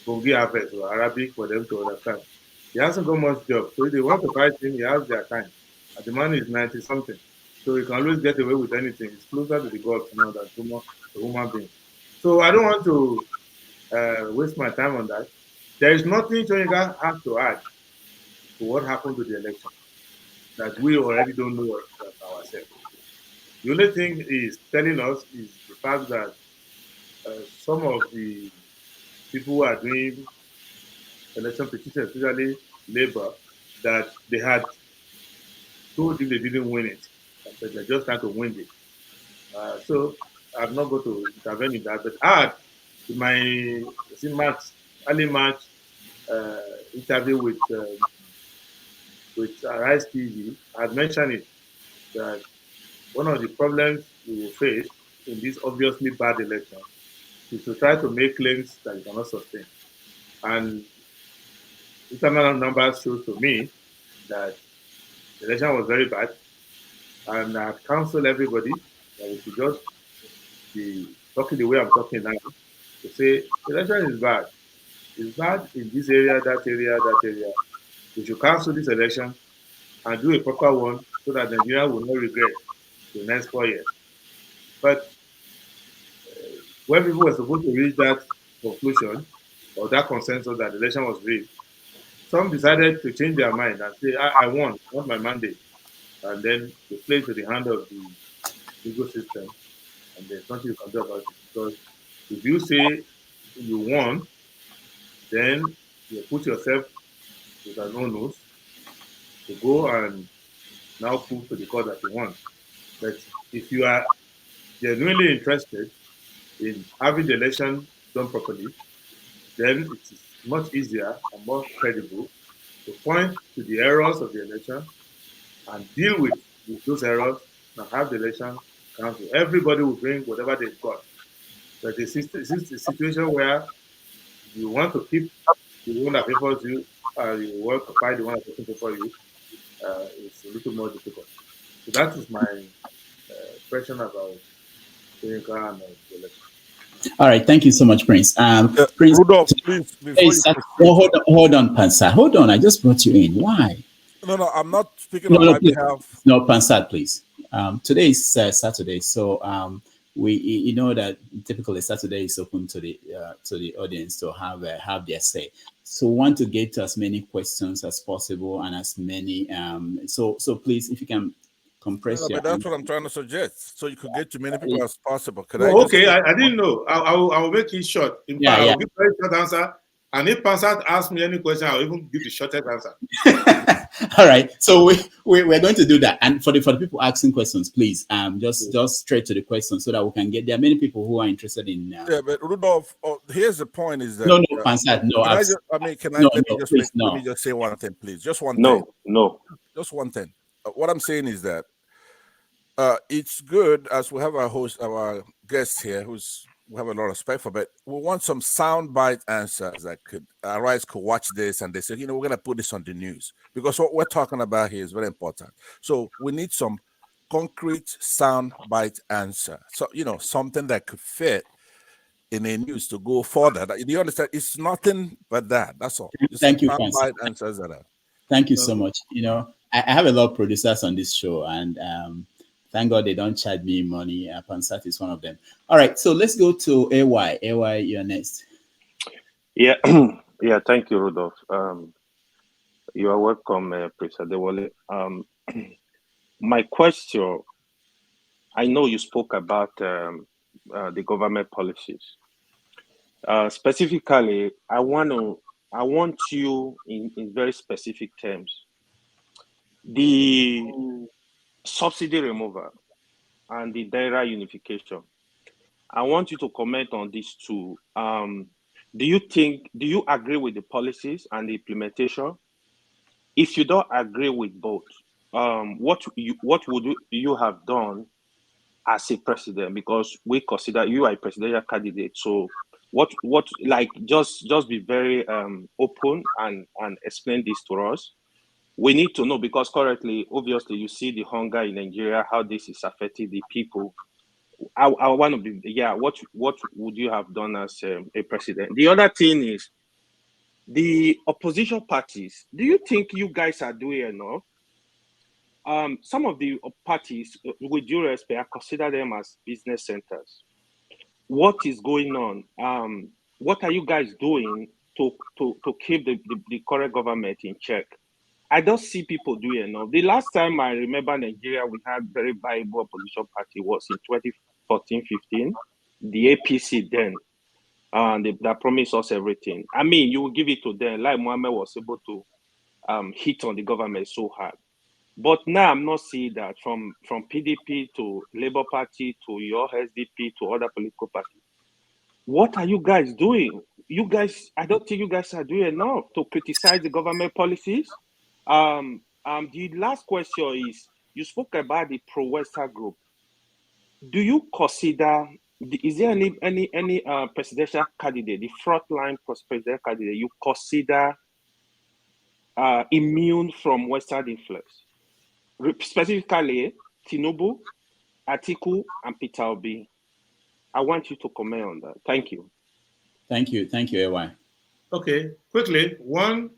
Bongi Harvest or Arabic for them to understand. He hasn't got much job. So if they want to fight him, he has their time. And the man is 90 something. So he can always get away with anything. He's closer to the gods now than to human being. So I don't want to waste my time on that. There is nothing Soyinka has to add to what happened to the election that we already don't know ourselves. The only thing he's telling us is the fact that some of the people who are doing election petitions, especially Labour, that they had told him they didn't win it, but they're just trying to win it. So I'm not going to intervene in that. But in my early March interview with Rise TV, I had mentioned it that one of the problems we will face in this obviously bad election is to try to make claims that you cannot sustain. And internal numbers shows to me that the election was very bad, and I've counseled everybody that we should just be talking the way I'm talking now to say the election is bad. It's bad in this area, that area, that area. We should cancel this election and do a proper one so that Nigeria will not regret the next 4 years. But when people were supposed to reach that conclusion or that consensus that the election was rigged, some decided to change their mind and say, I want my mandate. And then they play to the hand of the ecosystem, and there's nothing you can do about it. Because if you say you won, then you put yourself with an onus to go and now prove to the court that you won. But if you are genuinely interested in having the election done properly, then it is much easier and more credible to point to the errors of the election and deal with those errors and have the election council. Everybody will bring whatever they've got. But this is a situation where you want to keep the one that favors you, you want to fight the one that doesn't favor you, it's a little more difficult. So that is my impression about Seneca and the election. All right, thank you so much, Prince. Prince, Rudolph, please, before you proceed, hold on, Pansa. Hold on, I just brought you in. Why? No, I'm not speaking on my behalf. No, Pansat, please. Today is Saturday, so you know that typically Saturday is open to the audience to have their say. So we want to get to as many questions as possible and as many. So please, if you can compress your. But that's what I'm trying to suggest, so you could get to many people as possible. I didn't know. I will make it short. In fact, I will give a very short answer. And if Pansat asks me any question, I'll even give the shortest answer. All right. So we're going to do that. And for the people asking questions, please just straight to the question so that we can get there. Are many people who are interested in. Yeah, but Rudolph, here's the point: is that no, Pansat, no. Let me just say one thing, please. Just one thing. No. Just one thing. What I'm saying is that it's good as we have our guest here, we have a lot of respect for, but we want some soundbite answers that could watch this and they say, we're going to put this on the news, because what we're talking about here is very important. So we need some concrete soundbite answer. So, something that could fit in a news to go further. Do you understand? It's nothing but that. That's all. Thank you, soundbite answers that are. Thank you so much. I have a lot of producers on this show, and thank God they don't charge me money. Pansat is one of them. All right, so let's go to AY. AY, you're next. Yeah, yeah. Thank you, Rudolph. You are welcome, Prince Adewale. My question: I know you spoke about the government policies. Specifically, I want you in very specific terms. The subsidy removal and the Naira unification. I want you to comment on these two. Do you agree with the policies and the implementation? If you don't agree with both, what would you have done as a president? Because we consider you a presidential candidate. So just be very open and explain this to us. we need to know, because currently, obviously, you see the hunger in Nigeria, how this is affecting the people. I want to be, what would you have done as a president? The other thing is, the opposition parties, do you think you guys are doing enough? Some of the parties, with due respect, I consider them as business centers. What is going on? What are you guys doing to keep the current government in check? I don't see people doing enough. The last time I remember Nigeria, we had very viable opposition party was in 2014-15, the APC then. That promised us everything. I mean, you will give it to them, like Mohammed was able to hit on the government so hard. But now I'm not seeing that from PDP to Labour Party to your SDP to other political parties. What are you guys doing? You guys, I don't think you guys are doing enough to criticize the government policies. The last question is, you spoke about the pro-Western group. Do you consider, is there any presidential candidate, the frontline presidential candidate, you consider immune from Western influence? Specifically, Tinubu, Atiku, and Peter Obi. I want you to comment on that. Thank you. Thank you, AY. Okay, quickly. One,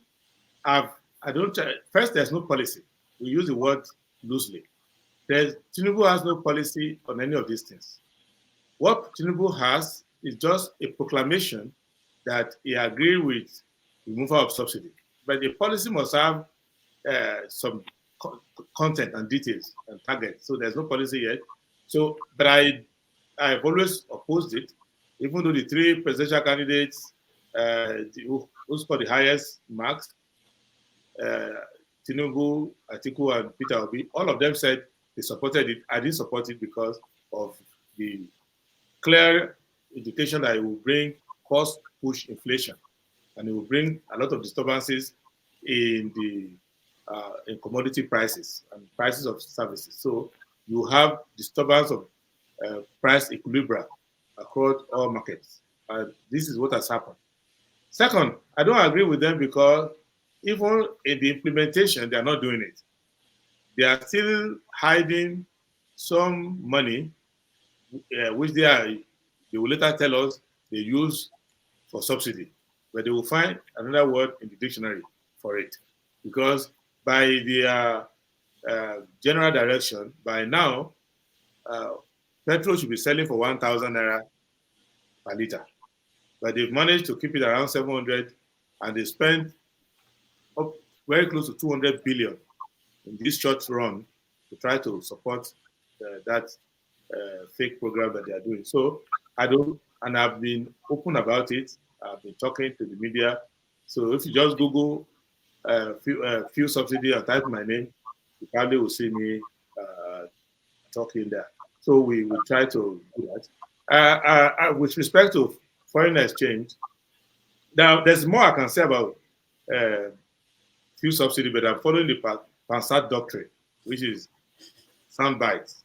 first, there's no policy. We use the word loosely. Tinubu has no policy on any of these things. What Tinubu has is just a proclamation that he agreed with removal of subsidy. But the policy must have some content and details and targets. So there's no policy yet. So, but I've always opposed it, even though the three presidential candidates who scored the highest marks, Tinubu, Atiku, and Peter Obi, all of them said they supported it. I didn't support it because of the clear indication that it will bring cost push inflation, and it will bring a lot of disturbances in the in commodity prices and prices of services. So you have disturbance of price equilibrium across all markets. This is what has happened. Second, I don't agree with them because even in the implementation, they are not doing it. They are still hiding some money, which they will later tell us they use for subsidy, but they will find another word in the dictionary for it. Because by the general direction, by now, petrol should be selling for 1,000 naira per liter. But they've managed to keep it around 700, and they spent up very close to 200 billion in this short run to try to support that fake program that they are doing. So and I've been open about it. I've been talking to the media. So if you just Google fuel subsidy and type my name, you probably will see me talking there. So we will try to do that. With respect to foreign exchange, now there's more I can say about fuel subsidy, but I'm following the Pansat doctrine, which is sound bites.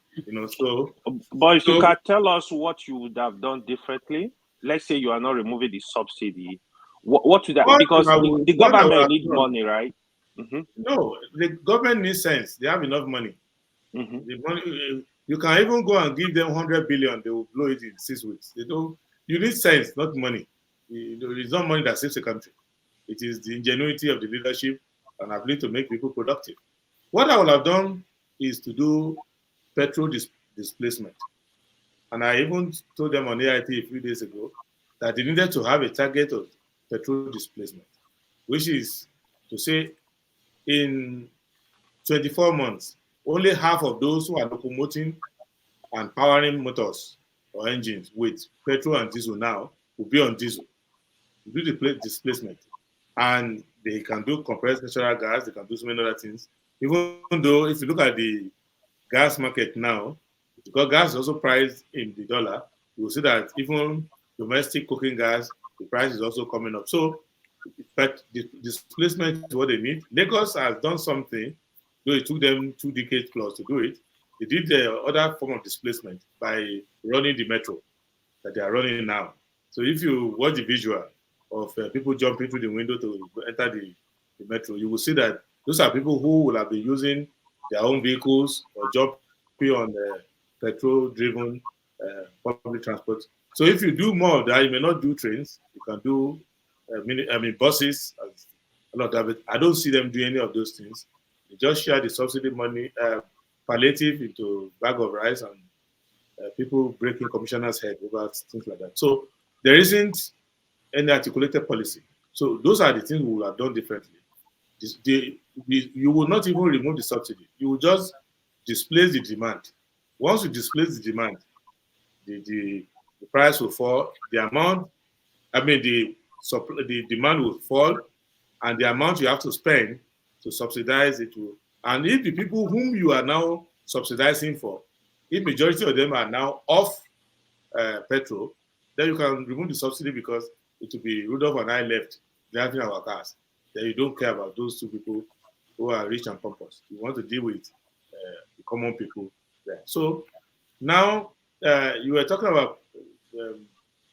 So. But if you can tell us what you would have done differently, let's say you are not removing the subsidy, what would that? Because the government needs money, right? Mm-hmm. No, the government needs sense. They have enough money. Mm-hmm. The money, you can even go and give them 100 billion. They will blow it in 6 weeks. They don't. You need sense, not money. It's not money that saves the country. It is the ingenuity of the leadership and ability to make people productive. What I would have done is to do petrol displacement. And I even told them on AIT a few days ago that they needed to have a target of petrol displacement, which is to say in 24 months, only half of those who are locomoting and powering motors or engines with petrol and diesel now will be on diesel. Do the displacement. And they can do compressed natural gas, they can do so many other things. Even though if you look at the gas market now, because gas is also priced in the dollar, you will see that even domestic cooking gas, the price is also coming up. So, but the displacement is what they need. Lagos has done something, though it took them 2 decades plus to do it. They did the other form of displacement by running the metro that they are running now. So if you watch the visual of people jumping through the window to enter the metro, you will see that Those are people who will have been using their own vehicles or jumping on petrol-driven public transport. So if you do more of that, you may not do trains. You can do, buses. A lot of it. I don't see them doing any of those things. They just share the subsidy money, palliative into bag of rice, and people breaking commissioners' head over things like that. So there isn't any articulated policy. So those are the things we will have done differently. You will not even remove the subsidy. You will just displace the demand. Once you displace the demand, the price will fall. The demand will fall, and the amount you have to spend to subsidize it will. And if the people whom you are now subsidizing for, if majority of them are now off petrol, then you can remove the subsidy because it will be Rudolph and I left driving our cars. Then you don't care about those two people who are rich and pompous. You want to deal with the common people there. So now you were talking about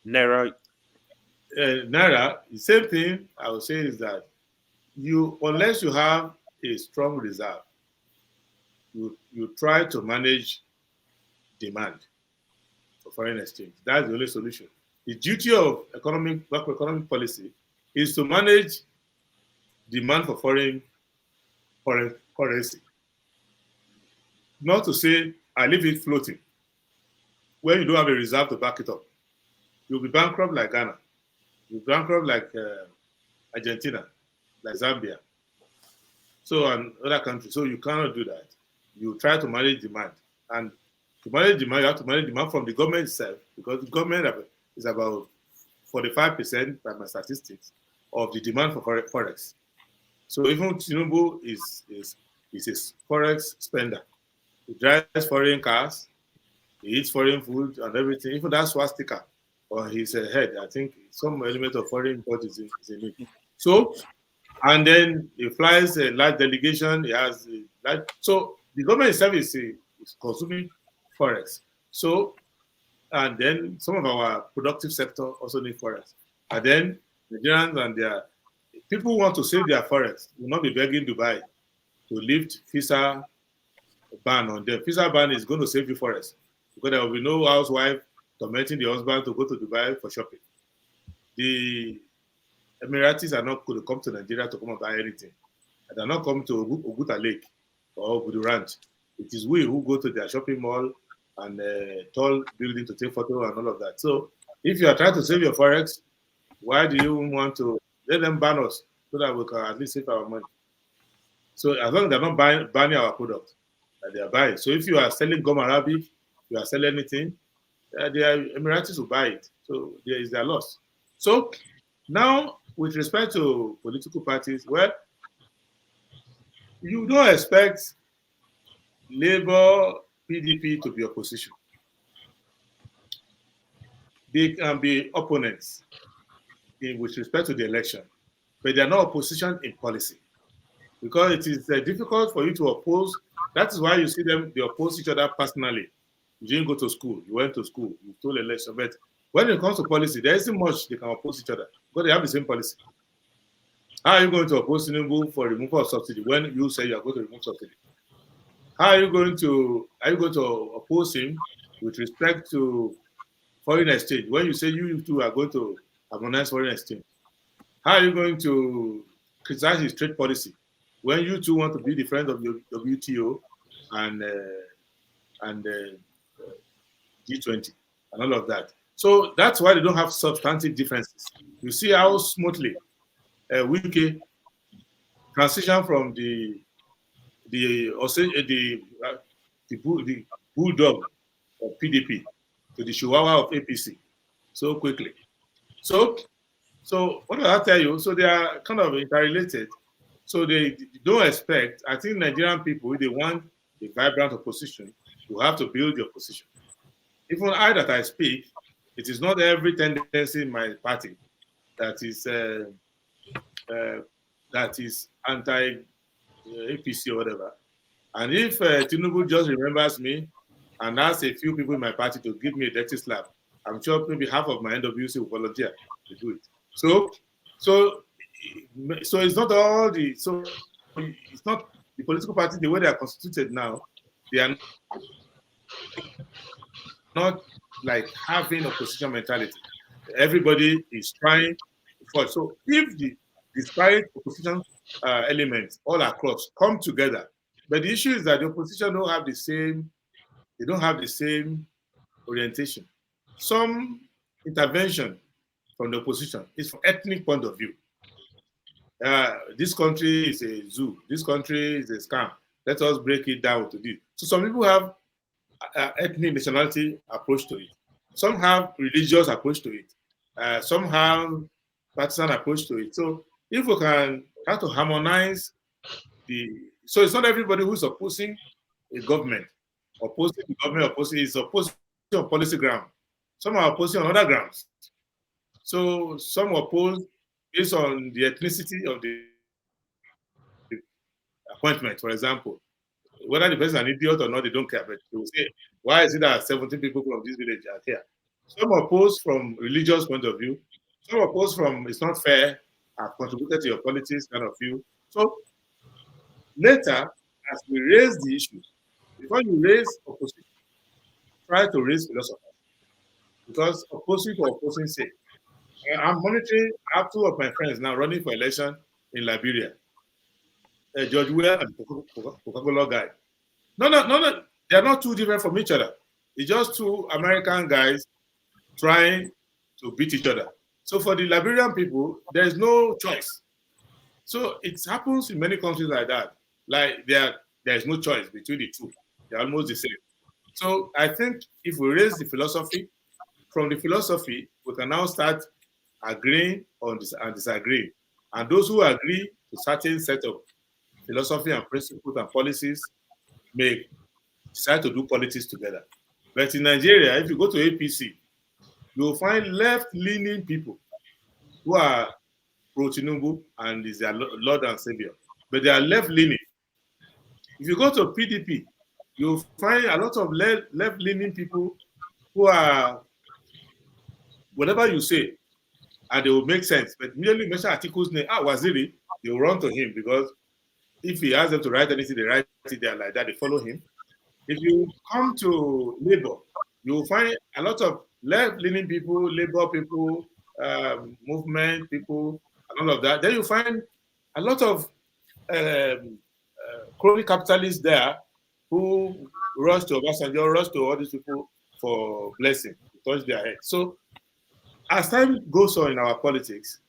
Naira. Naira. The same thing I would say is that unless you have a strong reserve, you try to manage demand for foreign exchange. That's the only solution. The duty of macroeconomic policy is to manage demand for foreign currency. Not to say, I leave it floating. When you don't have a reserve to back it up, you'll be bankrupt like Ghana. You'll be bankrupt like Argentina, like Zambia. So, and other countries. So you cannot do that. You try to manage demand. And to manage demand, you have to manage demand from the government itself, because the government is about 45% by my statistics of the demand for forex. So even Tinubu is a forex spender. He drives foreign cars, he eats foreign food and everything. Even that swastika on his head, I think some element of foreign import is in it. So, and then he flies a large delegation. He has so the government itself is consuming forex. So, and then some of our productive sector also need forex. And then Nigerians and their people want to save their forex will not be begging Dubai to lift visa ban on them. Visa ban is going to save you forex, because there will be no housewife tormenting the husband to go to Dubai for shopping. The Emiratis are not going to come to Nigeria to come and buy anything. And they're not coming to Oguta Lake or Ogudu Ranch. It is we who go to their shopping mall and tall building to take photo and all of that. So if you are trying to save your forex, why do you want to let them ban us so that we can at least save our money? So as long as they're not banning our product, they are buying. So if you are selling gum Arabic, you are selling anything, the Emiratis will buy it. So there is their loss. So now, with respect to political parties, well, you don't expect Labour, PDP to be opposition. They can be opponents with respect to the election, but they are not opposition in policy, because it is difficult for you to oppose. That is why you see them, they oppose each other personally. You didn't go to school, you went to school, you stole election, but when it comes to policy, there isn't much they can oppose each other, because they have the same policy. How are you going to oppose Tinubu for removal of subsidy when you say you are going to remove subsidy? How are you going to oppose him with respect to foreign exchange when you say you two are going to harmonize foreign exchange? How are you going to criticize his trade policy when you two want to be the friend of the WTO and G20 and all of that? So that's why they don't have substantive differences. You see how smoothly Wike transition from the bulldog of PDP to the Chihuahua of APC so quickly. So what did I tell you? So they are kind of interrelated. So they don't expect. I think Nigerian people, if they want a vibrant opposition, you have to build your opposition. Even I that I speak, it is not every tendency in my party that is anti-APC or whatever. And if Tinubu just remembers me and asks a few people in my party to give me a dirty slap, I'm sure maybe half of my NWC will volunteer to do it. So it's not all the. So it's not the political party, the way they are constituted now, they are not like having opposition mentality. Everybody is trying for. So if the disparate opposition elements all across come together, but the issue is that the opposition don't have the same. They don't have the same orientation. Some intervention from the opposition is from ethnic point of view. This country is a zoo. This country is a scam. Let us break it down to this. So some people have ethnic nationality approach to it. Some have religious approach to it. Some have partisan approach to it. So if we can try to harmonize so it's not everybody who's opposing a government, opposing the government, is opposing on policy ground. Some are opposing on other grounds. So some oppose based on the ethnicity of the appointment, for example. Whether the person is an idiot or not, they don't care. But they will say, why is it that 17 people from this village are here? Some oppose from religious point of view. Some oppose from it's not fair, I've contributed to your politics kind of view. So later, as we raise the issue, before you raise opposition, try to raise philosophy. Because opposing for opposing sake. I'm monitoring. I have two of my friends now running for election in Liberia. George Weah and Coca-Cola guy. No. They are not too different from each other. It's just two American guys trying to beat each other. So for the Liberian people, there is no choice. So it happens in many countries like that. Like there is no choice between the two. They're almost the same. So I think if we raise the philosophy, from the philosophy, we can now start agreeing on this and disagreeing. And those who agree to certain set of philosophy and principles and policies may decide to do politics together. But in Nigeria, if you go to APC, you will find left-leaning people who are pro-Tinubu and is their Lord and Savior. But they are left-leaning. If you go to PDP, you'll find a lot of left-leaning people who are, whatever you say, and they will make sense. But immediately mention Atiku's name, Waziri, they will run to him because if he asks them to write anything, they write it there like that, they follow him. If you come to Labour, you will find a lot of left-leaning people, Labour people, movement people, and all of that. Then you find a lot of crony capitalists there who rush to Obasanjo, rush to all these people for blessing, to touch their head. So as time goes on in our politics,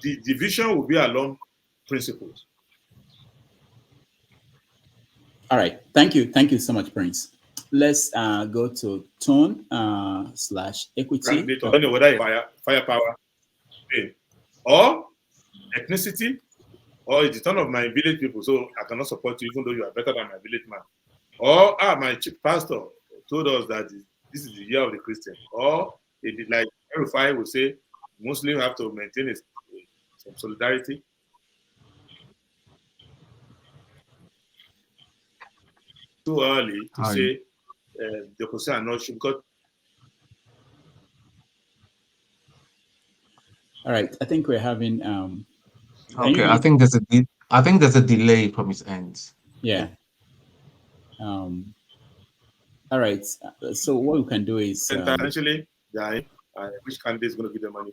the division will be along principles. All right. Thank you. Thank you so much, Prince. Let's go to tone / equity. Whether firepower, or ethnicity, or it's the turn of my village people, so I cannot support you even though you are better than my village man. Or my chief pastor told us that this is the year of the Christian. Or it did, like Rufai would say, Muslims have to maintain some solidarity. Too early to say the opposition are not sure. All right, I think we're having. Okay, I think there's a delay from his end. Yeah. All right. So what we can do is essentially, which candidate is going to give them money.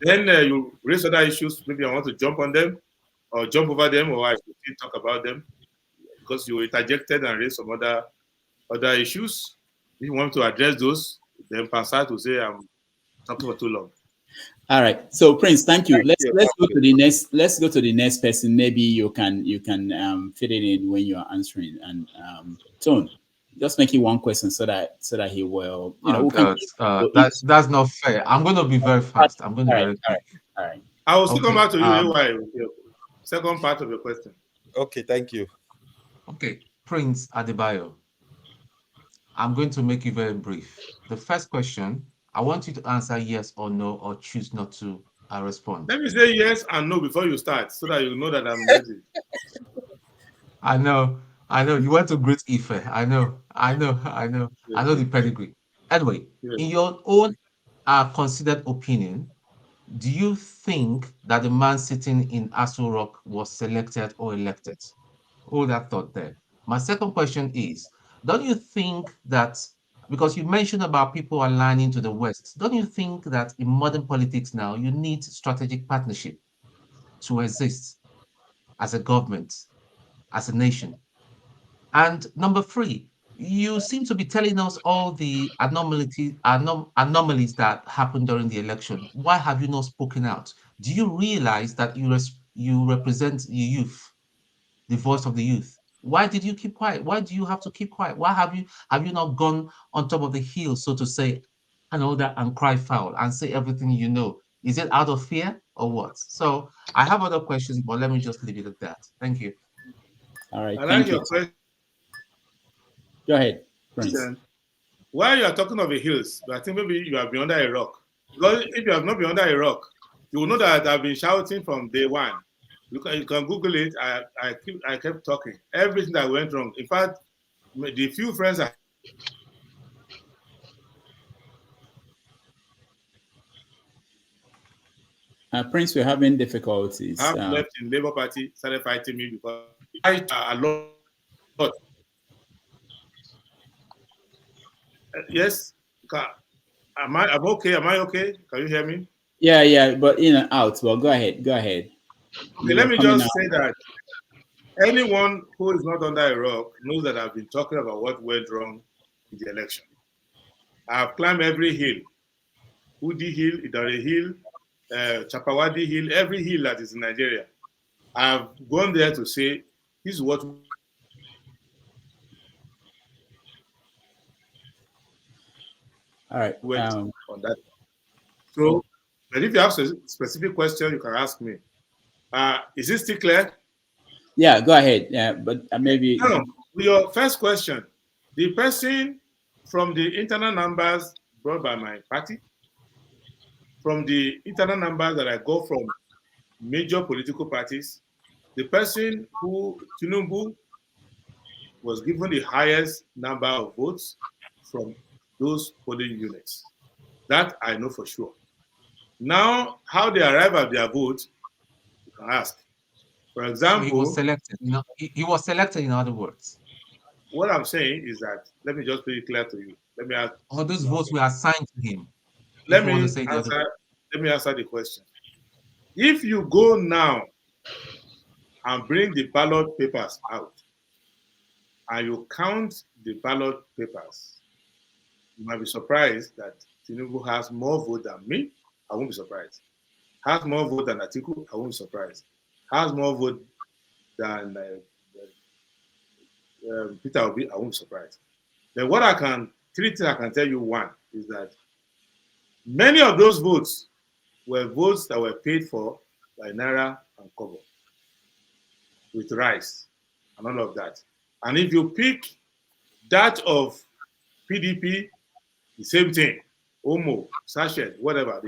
Then you raise other issues. Maybe I want to jump on them, or jump over them, or I should still talk about them because you interjected and raised some other issues. If you want to address those, then Pansat will say I'm talking for too long. All right. So Prince, thank you. Let's go to the next. Let's go to the next person. Maybe you can fit it in when you are answering. And Tone, just make it one question so that he will. That's not fair. I'm going to be very fast. I'm going to be very quick. All right. I will still come back to you. Second part of your question. Okay, thank you. Okay, Prince Adebayo. I'm going to make it very brief. The first question, I want you to answer yes or no, or choose not to respond. Let me say yes and no before you start, so that you know that I'm ready. I know. You want to greet Ife. I know. I know the pedigree. Anyway, in your own considered opinion, do you think that the man sitting in Aso Rock was selected or elected? Hold that thought there. My second question is, don't you think that, because you mentioned about people aligning to the West, don't you think that in modern politics now, you need strategic partnership to exist as a government, as a nation? And number three, you seem to be telling us all the anomalies that happened during the election. Why have you not spoken out? Do you realize that you represent the youth, the voice of the youth? Why did you keep quiet? Why do you have to keep quiet? Why have you not gone on top of the hill, so to say, and all that, and cry foul and say everything you know? Is it out of fear or what? So I have other questions, but let me just leave it at that. Thank you. All right, I like thank your you. question. Go ahead, Prince. While you are talking of the hills, but I think maybe you have been under a rock. Because if you have not been under a rock, you will know that I've been shouting from day one. You can Google it. I kept talking. Everything that went wrong. In fact, the few friends I Prince, we're having difficulties. have left in Labour Party started fighting me because I a lot. Yes, I'm okay? Am I okay? Can you hear me? Yeah, but in and out. Well, go ahead. Okay, let me just say that anyone who is not under a rock knows that I've been talking about what went wrong in the election. I've climbed every hill, Udi Hill, Idare Hill, Chapawadi Hill, every hill that is in Nigeria. I've gone there to say, this is what all right. went on that. So, but if you have a specific question, you can ask me. Is this still clear? Yeah, go ahead. Yeah, but maybe. No, your first question. The person from the internal numbers brought by my party, from the internal numbers that I got from major political parties, the person who Tinubu was given the highest number of votes from those polling units. That I know for sure. Now, how they arrive at their vote, you can ask. For example, so he was selected. He was selected. In other words, what I'm saying is that let me just be clear to you. Let me ask. All those votes were assigned to him. Let me answer the question. If you go now and bring the ballot papers out, and you count the ballot papers, you might be surprised that Tinubu has more vote than me. I won't be surprised. Has more vote than Atiku. I won't be surprised. Has more vote than Peter Obi. I won't be surprised. Then three things I can tell you. One is that many of those votes were votes that were paid for by Naira and Kobo with rice and all of that. And if you pick that of PDP, the same thing, Omo, Sachet, whatever.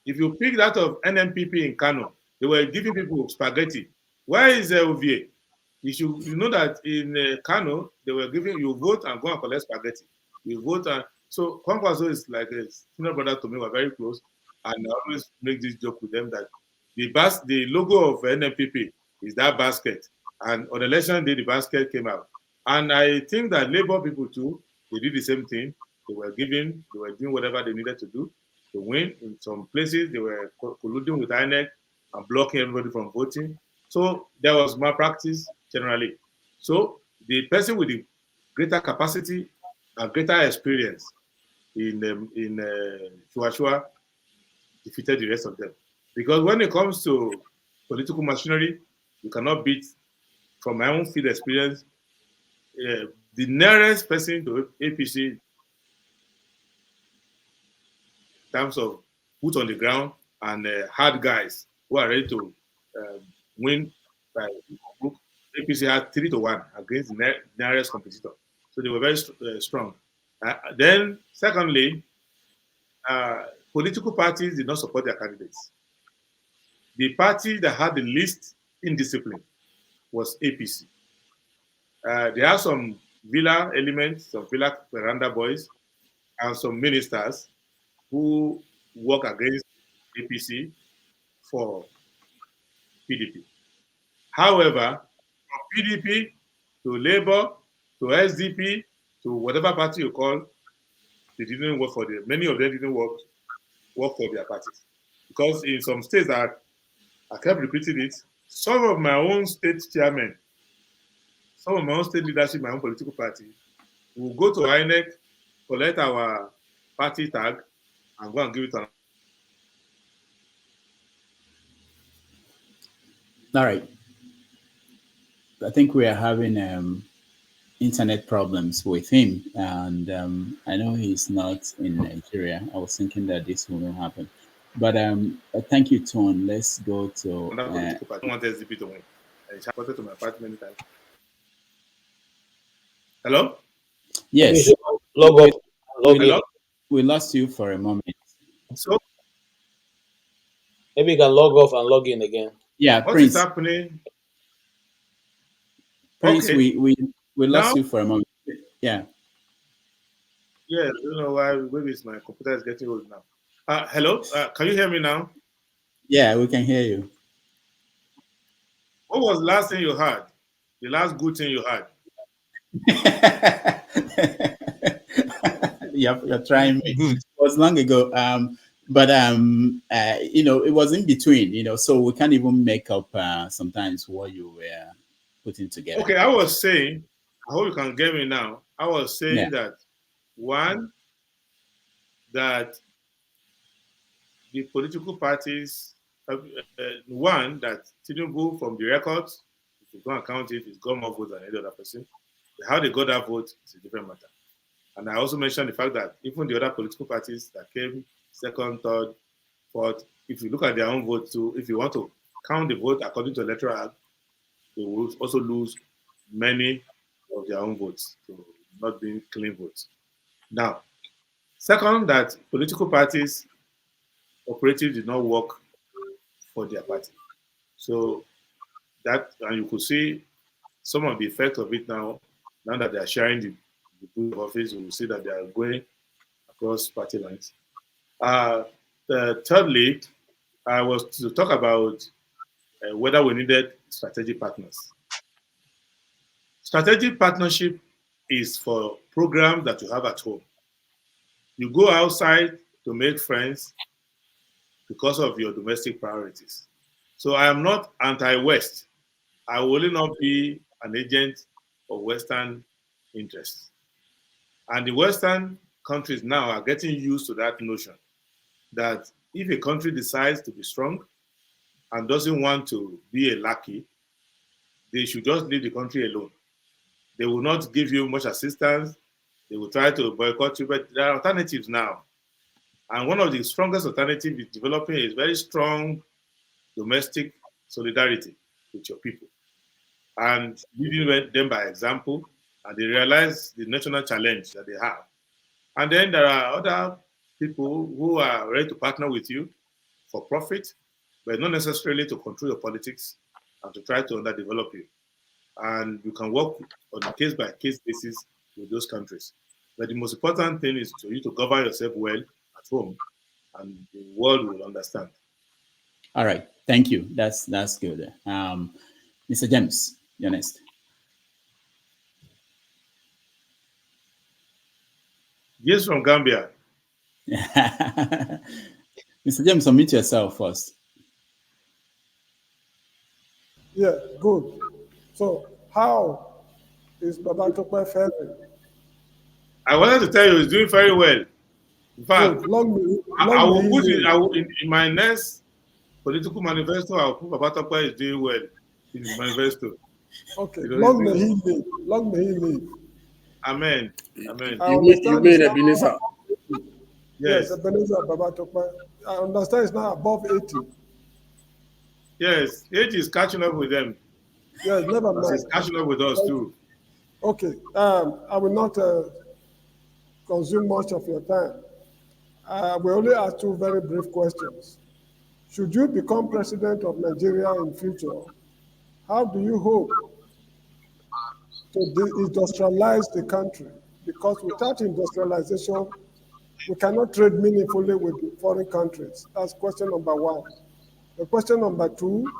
If you pick that of NMPP in Kano, they were giving people spaghetti. Where is OVA? You know that in Kano, they were giving you vote and go and collect spaghetti. You vote and so Kwankwaso is like a senior brother to me. We're very close, and I always make this joke with them that the logo of NMPP is that basket, and on election day the basket came out. And I think that Labour people too, they did the same thing. They were doing whatever they needed to do to win. In some places, they were colluding with INEC and blocking everybody from voting. So there was malpractice generally. So the person with the greater capacity and greater experience in Shuashua defeated the rest of them. Because when it comes to political machinery, you cannot beat, from my own field experience, the nearest person to APC in terms of foot on the ground and hard guys who are ready to win by group. APC had 3-1 against the nearest competitor. So they were very strong. Then, secondly, political parties did not support their candidates. The party that had the least indiscipline was APC. There are some villa elements, some villa veranda boys, and some ministers who work against APC for PDP. However, from PDP to Labour to SDP to whatever party you call, they didn't work for them. Many of them didn't work for their parties. Because in some states that I kept repeating it, some of my own state chairmen, some of my own state leadership, my own political party, will go to INEC, collect our party tag, and go and give it to. All right. I think we are having internet problems with him, and I know he's not in Nigeria. I was thinking that this wouldn't happen, but thank you, Tone. Let's go to. I want SDP to win. I reported to my party many times. Hello. Yes. Log up. Log in. We lost you for a moment. So maybe you can log off and log in again. Yeah, what Prince. is happening? Prince, Okay. we lost Now, you for a moment. Yeah. Yeah, I don't know why. Maybe it's my computer is getting old now. Hello, can you hear me now? Yeah, we can hear you. What was the last thing you heard? The last good thing you heard? You're trying me. Good. It was long ago. But you know, it was in between, you know, so we can't even make up sometimes what you were putting together. Okay, I was saying, I hope you can get me now. I was saying that one, that the political parties, one, that Tinubu from the records, if you go and count it, it's got more votes than any other person. How they got that vote is a different matter. And I also mentioned the fact that even the other political parties that came second, third, fourth, if you look at their own votes too, if you want to count the vote according to Electoral, they will also lose many of their own votes, so not being clean votes. Now, second, that political parties, operatives did not work for their party. So that, and you could see some of the effect of it now that they are sharing the good office, you will see that they are going across party lines. Thirdly, I was to talk about whether we needed strategic partners. Strategic partnership is for programs that you have at home. You go outside to make friends because of your domestic priorities. So I am not anti-West. I will not be an agent of Western interests. And the Western countries now are getting used to that notion that if a country decides to be strong and doesn't want to be a lackey, they should just leave the country alone. They will not give you much assistance. They will try to boycott you, but there are alternatives now. And one of the strongest alternatives is developing a very strong domestic solidarity with your people and leading them by example, and they realize the national challenge that they have. And then there are other people who are ready to partner with you for profit, but not necessarily to control your politics and to try to underdevelop you. And you can work on a case-by-case basis with those countries. But the most important thing is for you to govern yourself well at home, and the world will understand. All right, thank you. That's good. Mr. James, you're next. Yes, from Gambia. Mr. James, unmute yourself first. Yeah, good. So, how is Baba Tope faring? I wanted to tell you he's doing very well. In fact, I will put it in my next political manifesto. I will put Baba Tope is doing well in his manifesto. Okay, long may he live. Long may he live. Amen. Amen. You mean Ebenezer? Yes, Ebenezer Baba Tope. I understand it's now above 80. Yes, age is catching up with them. Yes, never mind. It's catching up with us too. Okay, I will not consume much of your time. We only ask two very brief questions. Should you become president of Nigeria in future, how do you hope to industrialize the country? Because without industrialization, We cannot trade meaningfully with foreign countries. That's question number one. The question number two,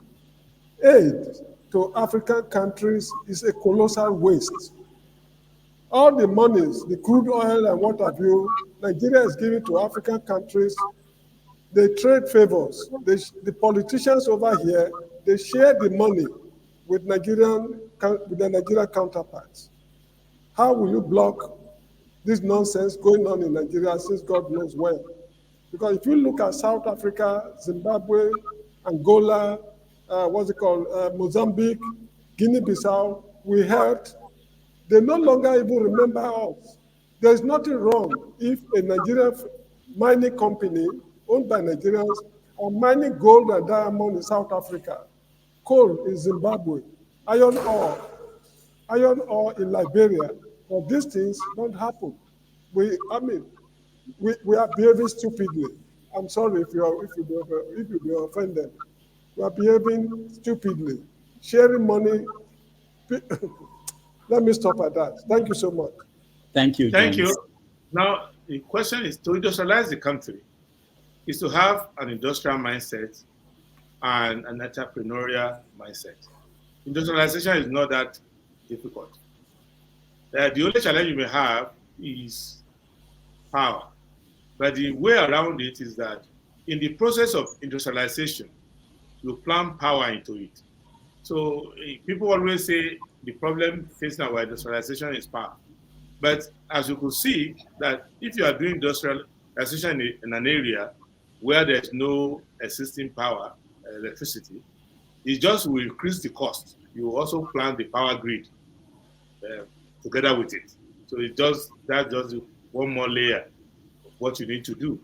aid to African countries is a colossal waste. All the monies, the crude oil and what have you, Nigeria is giving to African countries. They trade favors. The politicians over here, they share the money with the Nigerian counterparts. How will you block this nonsense going on in Nigeria since God knows when? Because if you look at South Africa, Zimbabwe, Angola, Mozambique, Guinea-Bissau, we heard they no longer even remember us. There's nothing wrong if a Nigerian mining company owned by Nigerians are mining gold and diamond in South Africa, coal in Zimbabwe, iron ore in Liberia. But these things don't happen. We are behaving stupidly. I'm sorry if you be offended. We are behaving stupidly, sharing money. Let me stop at that. Thank you so much. Thank you, Thank James. you. Now, the question is to industrialize the country is to have an industrial mindset and an entrepreneurial mindset. Industrialization is not that difficult. The only challenge you may have is power. But the way around it is that in the process of industrialization, you plant power into it. So people always say the problem facing our industrialization is power. But as you could see, that if you are doing industrialization in an area where there's no existing power, electricity, it just will increase the cost. You also plan the power grid together with it. So that's just one more layer of what you need to do.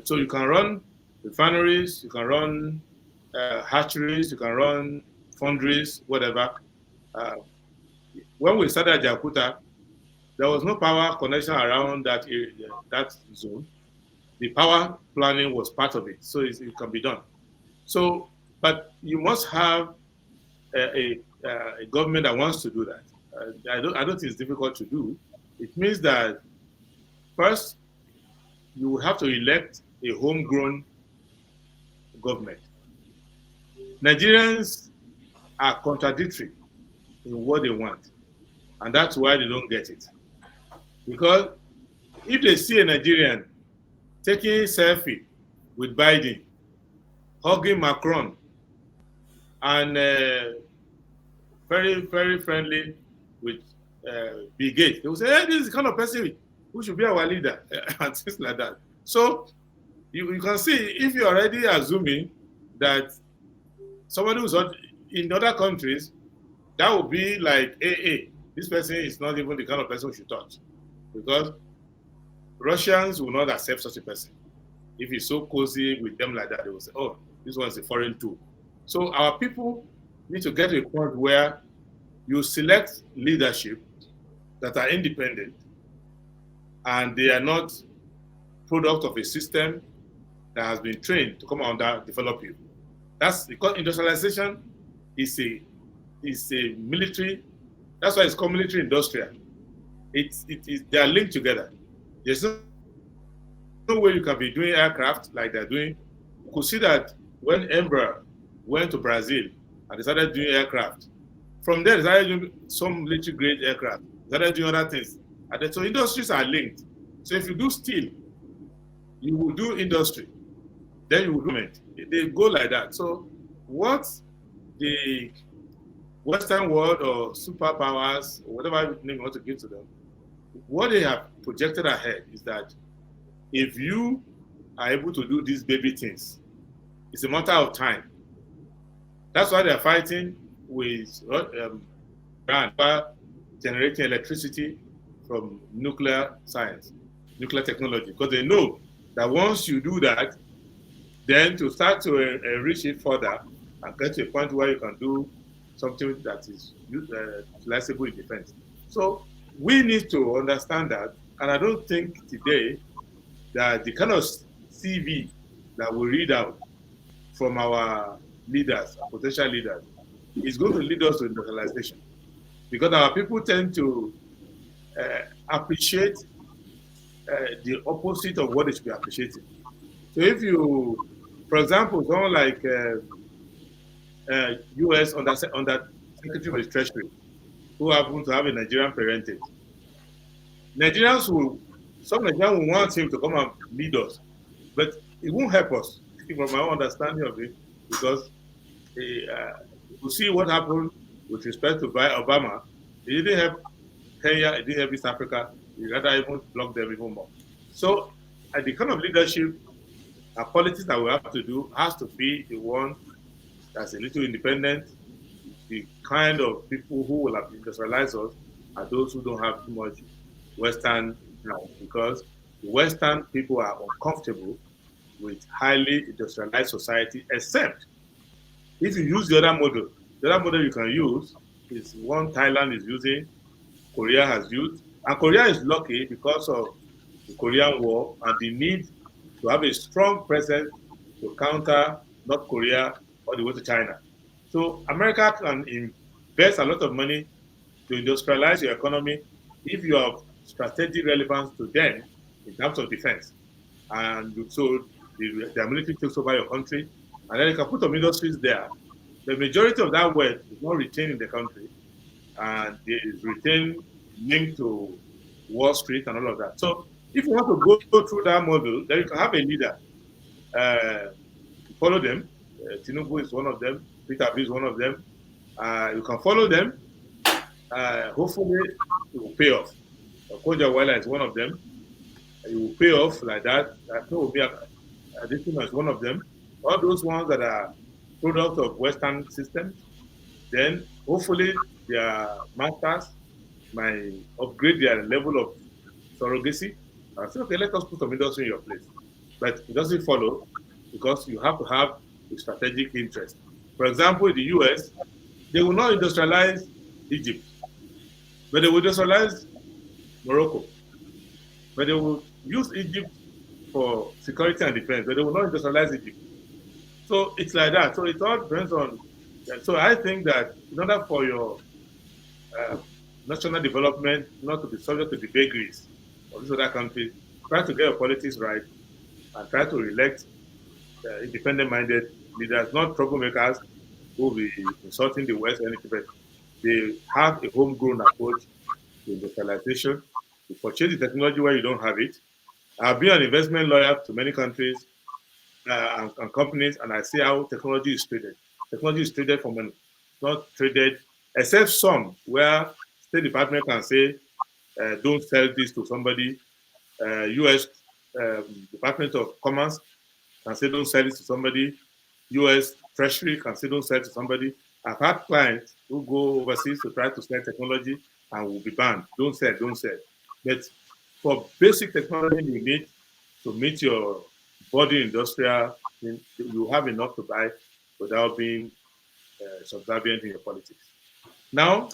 So you can run refineries, you can run hatcheries, you can run foundries, whatever. When we started Jakarta, there was no power connection around that area, that zone. The power planning was part of it, so it can be done. So, but you must have a government that wants to do that. I don't think it's difficult to do. It means that first, you have to elect a homegrown government. Nigerians are contradictory in what they want, and that's why they don't get it. Because if they see a Nigerian taking a selfie with Biden, hugging Macron, and very, very friendly with Bill Gates, they will say, hey, this is the kind of person who should be our leader, and things like that. So you can see, if you're already assuming that somebody who's in other countries, that would be like, hey, this person is not even the kind of person we should touch. Because Russians will not accept such a person. If he's so cozy with them like that, they will say, oh, this one's a foreign tool. So our people need to get to a point where you select leadership that are independent and they are not product of a system that has been trained to come out and develop you. That's because industrialization is a military. That's why it's called military industrial. They are linked together. There's no way you can be doing aircraft like they're doing. You could see that when Embraer went to Brazil and they started doing aircraft, from there they started doing some military grade aircraft, they started doing other things. And so industries are linked. So if you do steel, you will do industry, then you will do it. They go like that. So what the Western world or superpowers, or whatever name you want to give to them, what they have projected ahead is that if you are able to do these baby things, it's a matter of time. That's why they're fighting with generating electricity from nuclear science, nuclear technology, because they know that once you do that, then to start to enrich it further and get to a point where you can do something that is utilizable in defense. So we need to understand that, and I don't think today that the kind of CV that we read out from our leaders, our potential leaders, is going to lead us to industrialization. Because our people tend to appreciate the opposite of what they should be appreciating. So if you, for example, someone like U.S. under Secretary of the Treasury, who happen to have a Nigerian parentage, some Nigerians will want him to come and lead us, but it won't help us, from my own understanding of it, because you see what happened with respect to Obama. It didn't help Kenya, it didn't help East Africa, it rather even blocked them even more. So the kind of leadership and politics that we have to do has to be the one that's a little independent. The kind of people who will have industrialized us are those who don't have too much Western now, because the Western people are uncomfortable with highly industrialized society, except if you use the other model. The other model you can use is one Thailand is using, Korea has used, and Korea is lucky because of the Korean War and the need to have a strong presence to counter North Korea all the way to China. So America can invest a lot of money to industrialize your economy if you have strategic relevance to them in terms of defense. And so the military takes over your country, and then you can put some industries there. The majority of that wealth is not retained in the country, and it is retained linked to Wall Street and all of that. So if you want to go through that model, then you can have a leader. Follow them. Tinubu is one of them. Peter B is one of them. You can follow them. Hopefully, it will pay off. Koja Wala is one of them. It will pay off like that. Additional is one of them. All those ones that are product of Western systems, then hopefully their masters might upgrade their level of surrogacy and say, okay, let us put some industry in your place. But it doesn't follow, because you have to have a strategic interest. For example, in the US, they will not industrialize Egypt, but they will industrialize Morocco. But they will use Egypt for security and defense, but they will not industrialize Egypt. So it's like that. So it all depends on. So I think that in order for your national development not to be subject to the vagaries of these other countries, try to get your politics right and try to elect independent-minded leaders, not troublemakers who will be insulting the West or anything, but they have a homegrown approach to industrialization, to purchase the technology where you don't have it. I've been an investment lawyer to many countries and companies, and I see how technology is traded. Technology is traded for money, not traded, except some where State Department can say, don't sell this to somebody. U.S. Department of Commerce can say, don't sell it to somebody. U.S. Treasury can say, don't sell it to somebody. I've had clients who go overseas to try to sell technology and will be banned. Don't sell, don't sell. But for basic technology you need to meet your body industrial, you have enough to buy without being subservient in your politics. Now,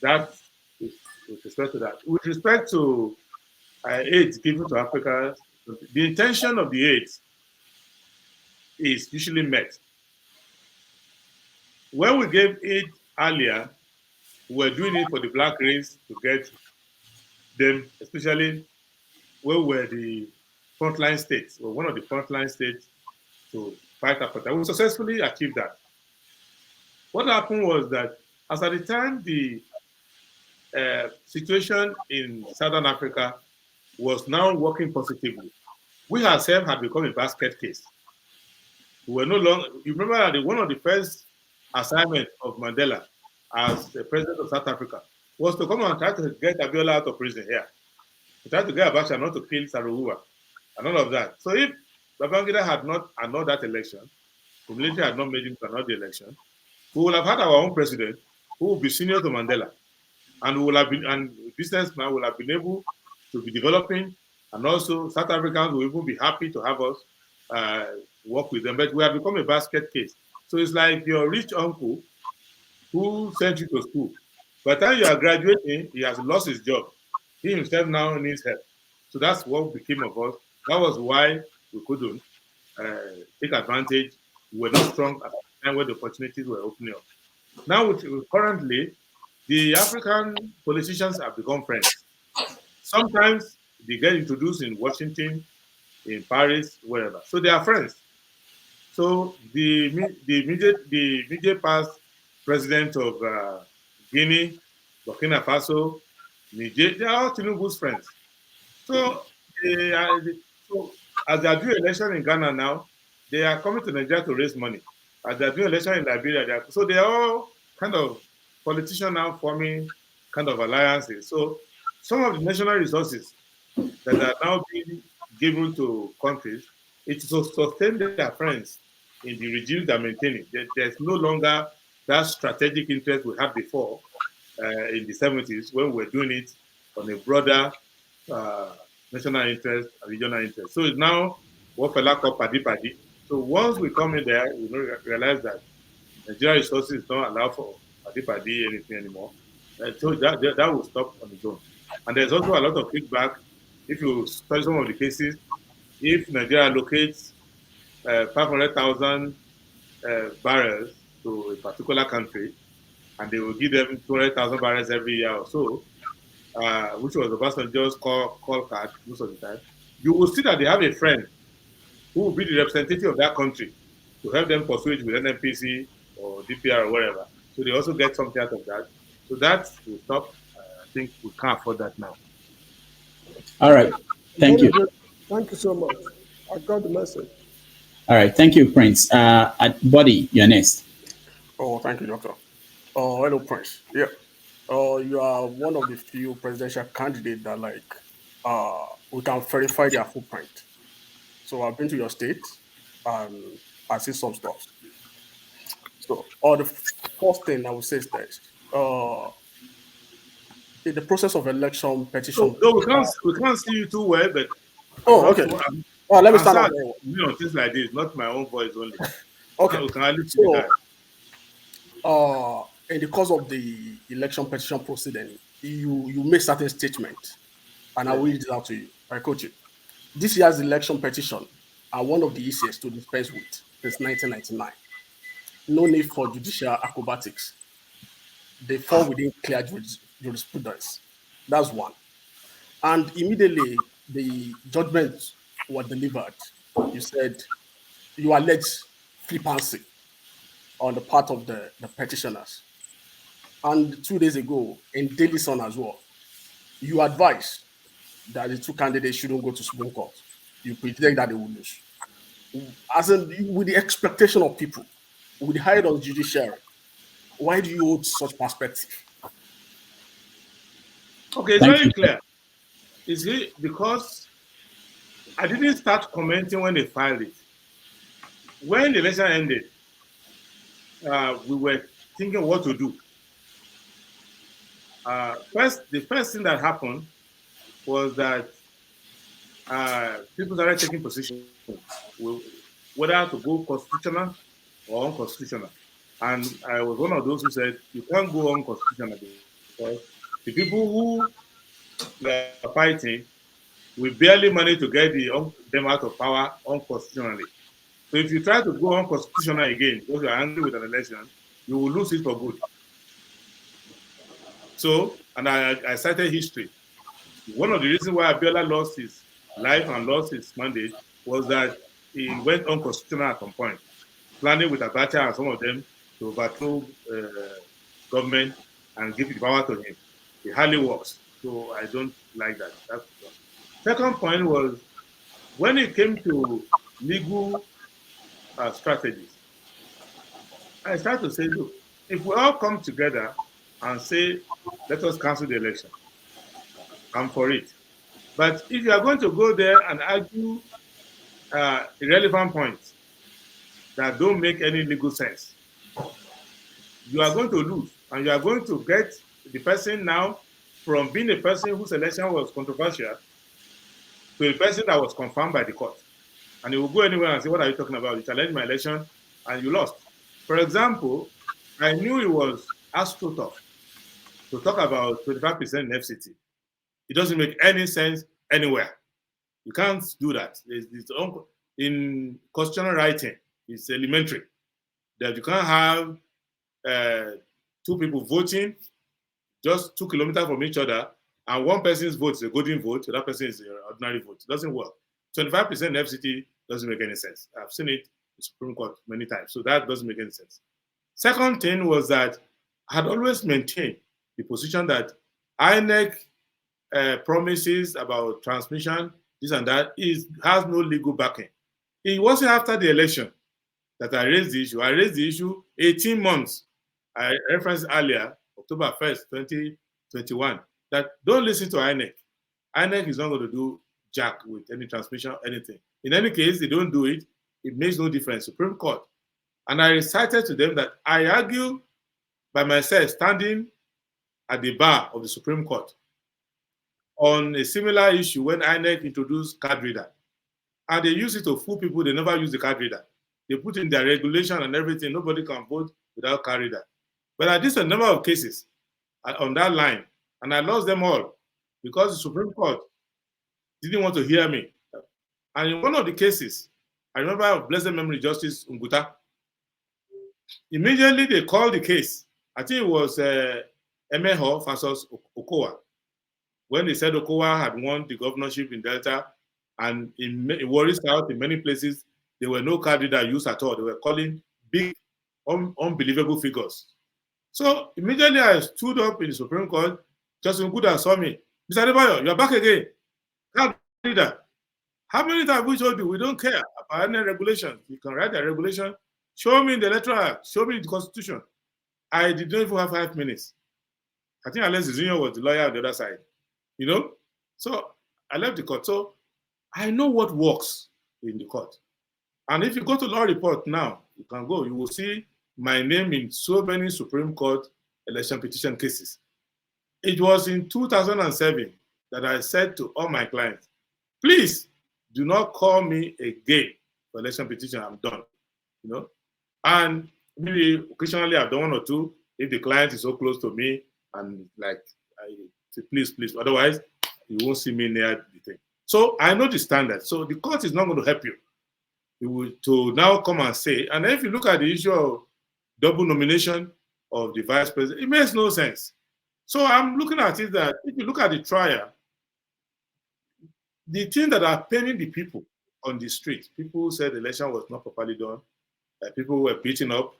that is with respect to that. With respect to aid given to Africa, the intention of the aid is usually met. When we gave aid earlier, we were doing it for the black race to get them, especially where we were the frontline states, or one of the frontline states to fight apartheid. We successfully achieved that. What happened was that as at the time the situation in Southern Africa was now working positively, we ourselves had become a basket case. We were no longer, you remember that one of the first assignments of Mandela as the president of South Africa was to come and try to get Abiola out of prison here. To try to get Abacha not to kill Saruwa and all of that. So if Babangida had not annulled that election, the military had not made him to annul the election, we would have had our own president who would be senior to Mandela. And we will have been, and businessmen will have been able to be developing, and also South Africans will even be happy to have us work with them. But we have become a basket case. So it's like your rich uncle who sent you to school. By the time you are graduating, he has lost his job. He himself now needs help. So that's what became of us. That was why we couldn't take advantage. We were not strong at the time when the opportunities were opening up. Now, currently, the African politicians have become friends. Sometimes they get introduced in Washington, in Paris, wherever. So they are friends. So the immediate past president of Guinea, Burkina Faso, Niger, they are all Tinubu's friends. So so as they are doing election in Ghana now, they are coming to Nigeria to raise money. As they are doing election in Liberia, so they are all kind of politicians now forming kind of alliances. So some of the national resources that are now being given to countries, it to sustain their friends in the regime they're maintaining. There's no longer that strategic interest we had before in the 70s when we were doing it on a broader national interest and regional interest. So it's now what fella called paddy. So once we come in there, we realize that Nigeria resources don't allow for paddy anything anymore. So that will stop on its own. And there's also a lot of feedback. If you study some of the cases, if Nigeria allocates 500,000 barrels to a particular country, and they will give them 200,000 barrels every year or so, which was Obasanjo's call card most of the time, you will see that they have a friend who will be the representative of that country to help them pursue it with NNPC or DPR or whatever. So they also get something out of that. So that will stop. I think we can't afford that now. All right. Thank you. Thank you so much. I got the message. All right. Thank you, Prince. Buddy, you're next. Oh, thank you, Doctor. Hello, Prince. Yeah. You are one of the few presidential candidates that we can verify their footprint. So I've been to your state and I see some stuff. So the first thing I would say is this. In the process of election petition. No, we can't see you too well, but okay. Let me start off. Things like this, not my own voice only. Okay. We can only see you guys. In the course of the election petition proceeding, you make certain statements, and I will read it out to you. I quote you. This year's election petition are one of the easiest to dispense with since 1999. No need for judicial acrobatics. They fall within clear jurisprudence. That's one. And immediately the judgments were delivered. You said you alleged flippancy on the part of the petitioners. And 2 days ago, in Daily Sun as well, you advised that the two candidates shouldn't go to Supreme Court. You predict that they will lose. As in, with the expectation of people, with the height of the judiciary, why do you hold such perspective? Okay, it's very clear. Is it because I didn't start commenting when they filed it? When the election ended, we were thinking what to do. The first thing that happened was that people started taking position whether to go constitutional or unconstitutional. And I was one of those who said, you can't go unconstitutional because the people who were fighting, we barely managed to get them out of power unconstitutionally. So if you try to go unconstitutional again because you're angry with an election, you will lose it for good. So, and I cited history. One of the reasons why Abiola lost his life and lost his mandate was that he went unconstitutional at some point, planning with Abacha and some of them to overthrow government and give the power to him. It hardly works. So I don't like that. That's the second point was when it came to legal strategies, I started to say, look, if we all come together and say, let us cancel the election, I'm for it. But if you are going to go there and argue irrelevant points that don't make any legal sense, you are going to lose. And you are going to get the person now from being a person whose election was controversial to a person that was confirmed by the court. And he will go anywhere and say, what are you talking about? You challenged my election and you lost. For example, I knew it was astroturf to talk about 25% in FCT. It doesn't make any sense anywhere. You can't do that. In constitutional writing, it's elementary that you can't have two people voting just 2 kilometers from each other and one person's vote is a golden vote, the other person is an ordinary vote. It doesn't work. 25% FCT doesn't make any sense. I've seen it in the Supreme Court many times, so that doesn't make any sense. Second thing was that I had always maintained the position that INEC promises about transmission, this and that, has no legal backing. It wasn't after the election that I raised the issue. I raised the issue 18 months. I referenced earlier, October 1st, 2021, that don't listen to INEC. INEC is not going to do jack with any transmission, anything. In any case, they don't do it. It makes no difference. Supreme Court. And I recited to them that I argue by myself standing at the bar of the Supreme Court on a similar issue when INEC introduced card reader. And they use it to fool people. They never use the card reader. They put in their regulation and everything. Nobody can vote without card reader. But I did a number of cases on that line, and I lost them all because the Supreme Court didn't want to hear me. And in one of the cases, I remember of blessed memory Justice Unguta. Immediately they called the case. I think it was Emeho versus Okowa. When they said Okowa had won the governorship in Delta, and in Warri South, in many places, there were no card reader used at all. They were calling big, unbelievable figures. So immediately I stood up in the Supreme Court. Justice Nguda saw me. Mr. Adebayo, you're back again. Card reader. How many times we told you we don't care about any regulations? You can write a regulation. Show me in the Electoral Act. Show me the Constitution. I did not even have 5 minutes. I think unless the junior was the lawyer on the other side. You know? So I left the court. So I know what works in the court. And if you go to law report now, you can go, you will see my name in so many Supreme Court election petition cases. It was in 2007 that I said to all my clients, please do not call me again for election petition. I'm done. You know? And maybe occasionally I've done one or two if the client is so close to me and like, I say, please. Otherwise, you won't see me near the thing. So I know the standard. So the court is not going to help you. You will to now come and say, and if you look at the issue of double nomination of the vice president, it makes no sense. So I'm looking at it that if you look at the trial, the things that are paining the people on the street, people who said the election was not properly done, people who were beaten up,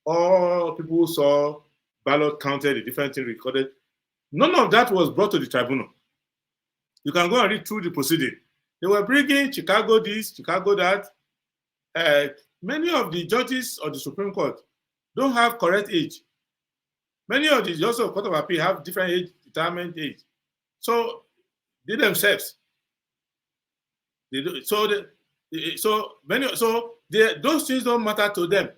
or people who saw ballot counted, the different things recorded, none of that was brought to the tribunal. You can go and read through the proceeding. They were bringing Chicago this, Chicago that. Many of the judges of the Supreme Court don't have correct age. Many of the judges of Court of Appeal have different age, retirement age. So they themselves, they do, those things don't matter to them.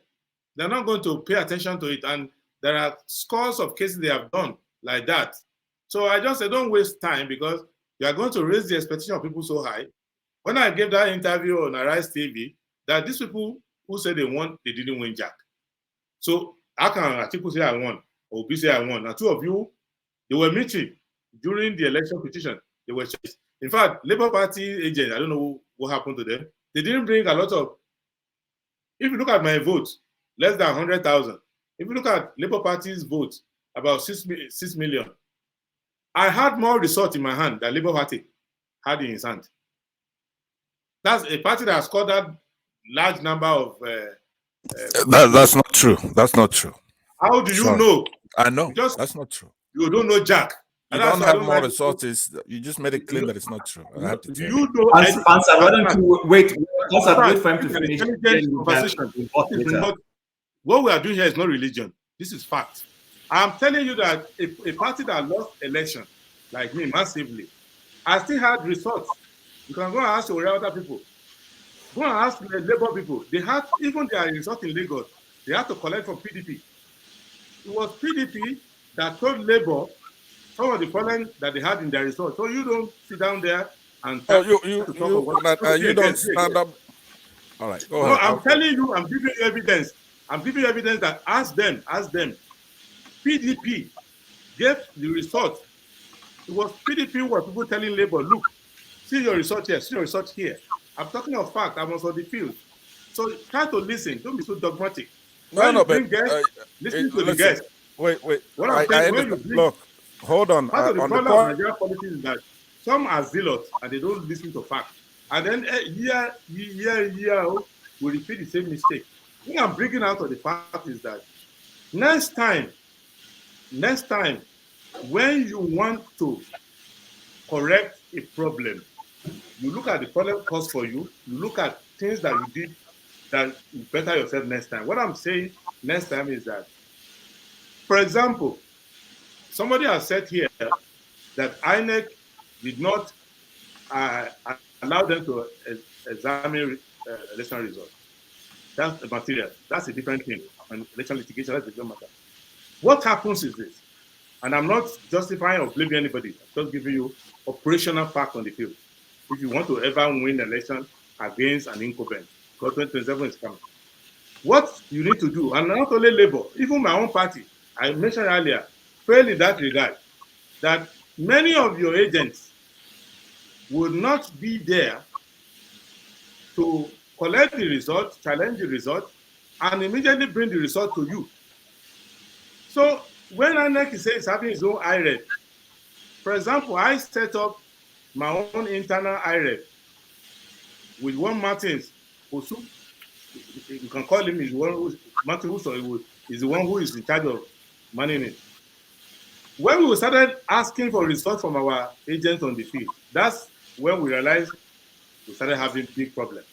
They're not going to pay attention to it. And there are scores of cases they have done like that. So I just say don't waste time because you are going to raise the expectation of people so high. When I gave that interview on Arise TV, that these people who said they won, they didn't win jack. So how can Atiku say I won, or Obi say I won? Now two of you, they were meeting during the election petition. They were chased. In fact, Labour Party agents, I don't know what happened to them. They didn't bring a lot of, if you look at my vote, less than 100,000. If you look at Labour Party's vote, about 6 million. I had more results in my hand than Labour Party had in his hand. That's a party that scored that large number of. That's not true. That's not true. How do you know? I know. That's not true. You don't know Jack. You don't have more resources. You just made it clear that it's not true. I have to tell you. Answer, why don't you wait for him to finish. What we are doing here is not religion. This is fact. I'm telling you that a party that lost election, like me, massively, I still had results. You can go and ask your other people. Go and ask the Labour people. They had, even their results in Lagos, they had to collect from PDP. It was PDP that told Labour some of the problems that they had in their results. So you don't sit down there and you don't stand up. All right, go ahead. I'm telling you, I'm giving you evidence. I'm giving you evidence that ask them. PDP gave the result. It was PDP were people telling Labour, look, see your result here, see your result here. I'm talking of fact, I'm also on the field. So try to listen, don't be so dogmatic. Listen to the guest. Wait. Look, Hold on. Part of the On the problem of point, Nigerian politics is that some are zealots and they don't listen to facts. And then year, we repeat the same mistake. What I'm bringing out of the fact is that next time, when you want to correct a problem, you look at the problem caused for you, you look at things that you did that you better yourself next time. What I'm saying next time is that, for example, somebody has said here that INEC did not allow them to examine election results. That's the material. That's a different thing. And election litigation, that's a different matter. What happens is this, and I'm not justifying or blaming anybody. I'm just giving you operational fact on the field. If you want to ever win an election against an incumbent, because 2027 is coming, what you need to do, and not only Labour, even my own party, I mentioned earlier, fail in that regard, that many of your agents will not be there to collect the result, challenge the result, and immediately bring the result to you. So when INEC says having its own IRED, for example, I set up my own internal IRED with one Martins, you can call him, is one who, Martin Uso is the one who is in charge of managing it. When we started asking for results from our agents on the field, that's when we realized we started having big problems.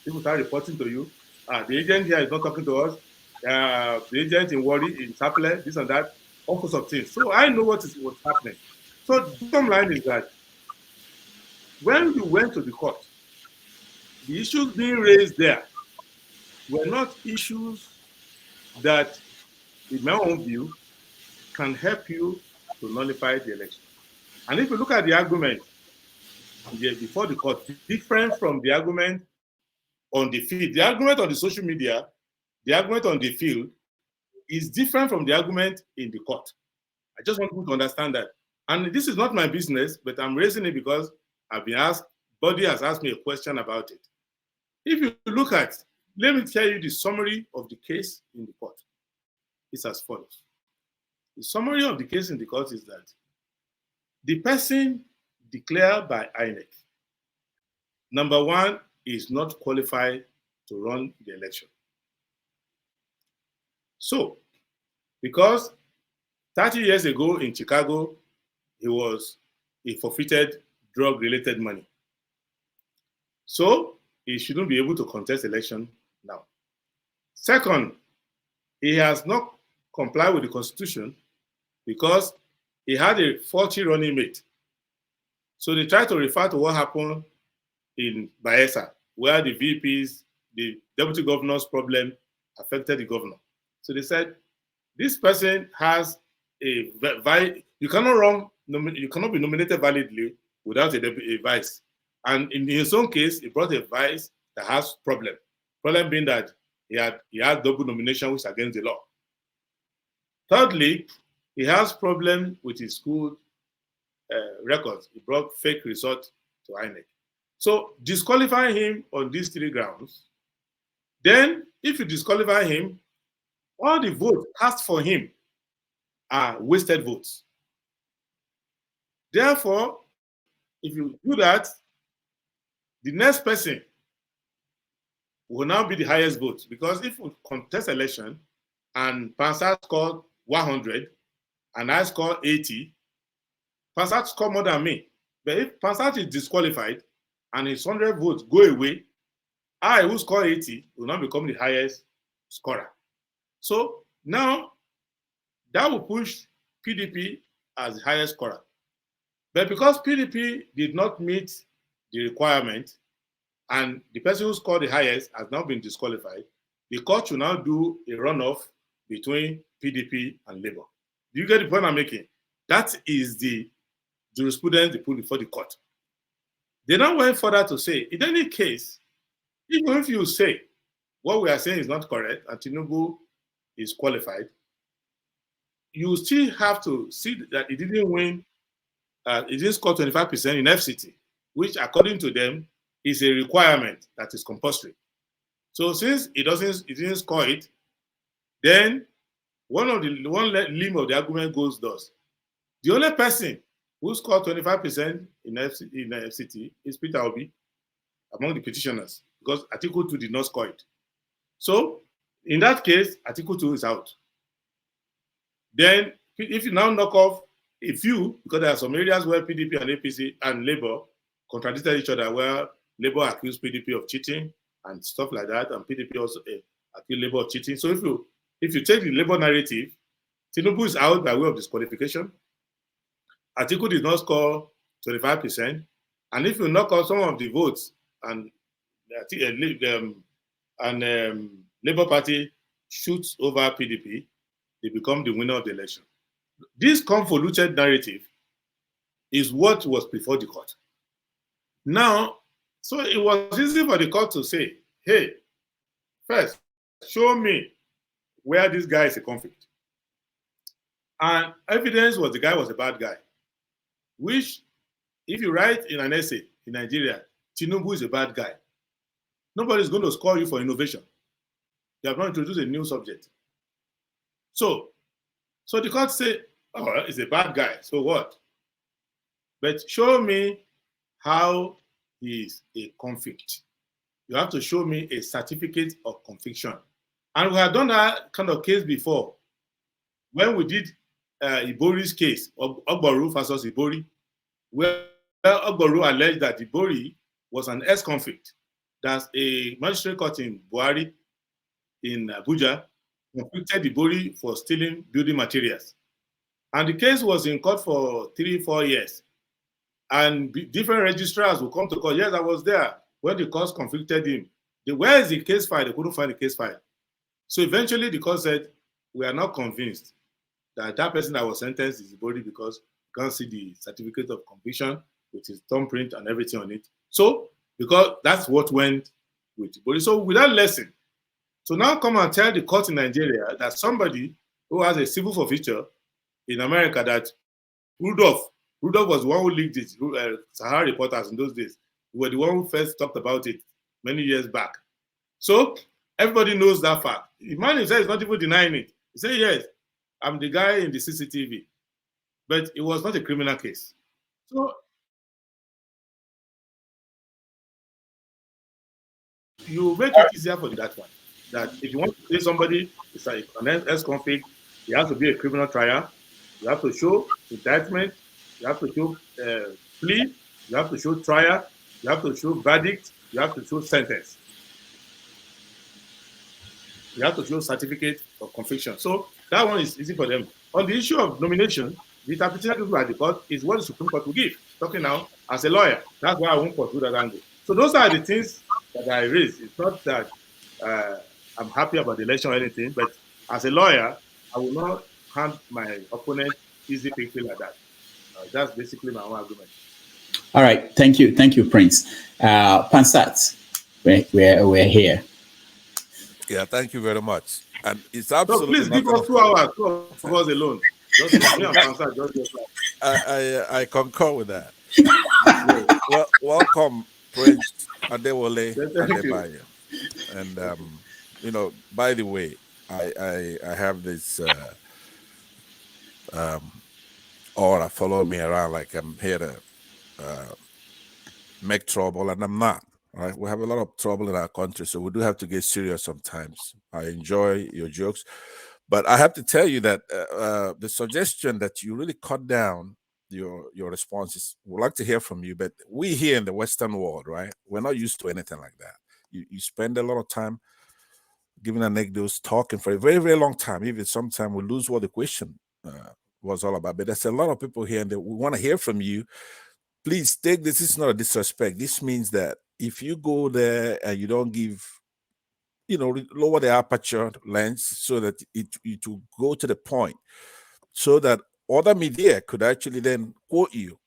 People start reporting to you, the agent here is not talking to us, the agent in Wari, in Chaplain, this and that, all sorts of things. So I know what's happening. So the bottom line is that when you went to the court, the issues being raised there were not issues that, in my own view, can help you to nullify the election. And if you look at the argument before the court, different from the argument on the field, the argument on the social media, the argument on the field is different from the argument in the court. I just want you to understand that. And this is not my business, but I'm raising it because I've been asked, Body has asked me a question about it. If you look at, let me tell you the summary of the case in the court. It's as follows. The summary of the case in the court is that the person declared by INEC, number one, is not qualified to run the election. So, because 30 years ago in Chicago, he forfeited drug-related money. So, he shouldn't be able to contest election now. Second, he has not complied with the Constitution because he had a faulty running mate. So they tried to refer to what happened in Bayelsa, where the VPs, the deputy governor's problem affected the governor. So they said, this person has you cannot be nominated validly without a vice. And in his own case, he brought a vice that has problem. Problem being that he had double nomination, which is against the law. Thirdly, he has problem with his school records. He brought fake results to INEC. So disqualify him on these three grounds. Then, if you disqualify him, all the votes cast for him are wasted votes. Therefore, if you do that, the next person will now be the highest vote, because if we contest election and Pansat scored 100 and I score 80, Pansat scored more than me. But if Pansat is disqualified and his 100 votes go away, I, who score 80, will now become the highest scorer. So now that will push PDP as the highest scorer. But because PDP did not meet the requirement and the person who scored the highest has now been disqualified, the court should now do a runoff between PDP and Labour. Do you get the point I'm making? That is the jurisprudence they put before the court. They now went further to say, in any case, even if you say what we are saying is not correct and Tinubu is qualified, you still have to see that he didn't win, he didn't score 25% in FCT, which according to them is a requirement that is compulsory. So since he didn't score it, then one limb of the argument goes thus. The only person who scored 25% in FCT is Peter Obi among the petitioners, because Article 2 did not score it. So in that case, Article 2 is out. Then if you now knock off a few, because there are some areas where PDP and APC and Labour contradicted each other, where Labour accused PDP of cheating and stuff like that, and PDP also accused Labour of cheating. So if you take the Labour narrative, Tinubu is out by way of disqualification. Atiku did not score 25%, and if you knock off some of the votes and Labour Party shoots over PDP, they become the winner of the election. This convoluted narrative is what was before the court. Now, so it was easy for the court to say, hey, first, show me where this guy is a conflict. And evidence was the guy was a bad guy, which, if you write in an essay in Nigeria, Tinubu is a bad guy, nobody's going to score you for innovation. You have not introduced a new subject. So the court said, oh, he's a bad guy, so what? But show me how he is a convict. You have to show me a certificate of conviction. And we have done that kind of case before. When we did Ibori's case, Ogboru versus Ibori, where Ogboru alleged that Ibori was an ex-convict. That's a magistrate court in Buhari in Abuja convicted Ibori for stealing building materials. And the case was in court for 3-4 years. And different registrars will come to court. Yes, I was there when the court convicted him. Where is the case file? They couldn't find the case file. So eventually the court said, we are not convinced that that person that was sentenced is Ibori because you can't see the certificate of conviction with his thumbprint and everything on it. So, because that's what went with Ibori. So with that lesson, so now come and tell the court in Nigeria that somebody who has a civil forfeiture in America, that Rudolph was the one who leaked it, Sahara reporters in those days, were the one who first talked about it many years back. So everybody knows that fact. The man himself is not even denying it. He said, yes, I'm the guy in the CCTV. But it was not a criminal case. So you make it easier for that one. That if you want to say somebody is an ex-convict, it has to be a criminal trial. You have to show indictment. You have to show plea. You have to show trial. You have to show verdict. You have to show sentence. You have to show certificate of conviction. So that one is easy for them. On the issue of nomination, the interpretation by the court is what the Supreme Court will give. Talking now as a lawyer, that's why I won't pursue that angle. So those are the things that I raised. It's not that I'm happy about the election or anything, but as a lawyer, I will not hand my opponent easy picture like that. That's basically my own argument. All right, thank you, Prince. Pansat, we're here. Yeah, thank you very much. And it's absolutely. So please give us 2 hours, 2 hours alone. Just me and Pansat, just I concur with that. Well, welcome, Prince Adewale Adebayo. And you know, by the way, I have this aura follow me around like I'm here to make trouble, and I'm not. Right? We have a lot of trouble in our country, so we do have to get serious sometimes. I enjoy your jokes, but I have to tell you that the suggestion that you really cut down your responses, we'd like to hear from you. But we here in the Western world, right? We're not used to anything like that. You spend a lot of time giving anecdotes, talking for a very, very long time. Even sometimes we lose what the question was all about. But there's a lot of people here, and we want to hear from you. Please take this. This is not a disrespect. This means that if you go there and you don't give, lower the aperture lens so that it will go to the point, so that other media could actually then quote you.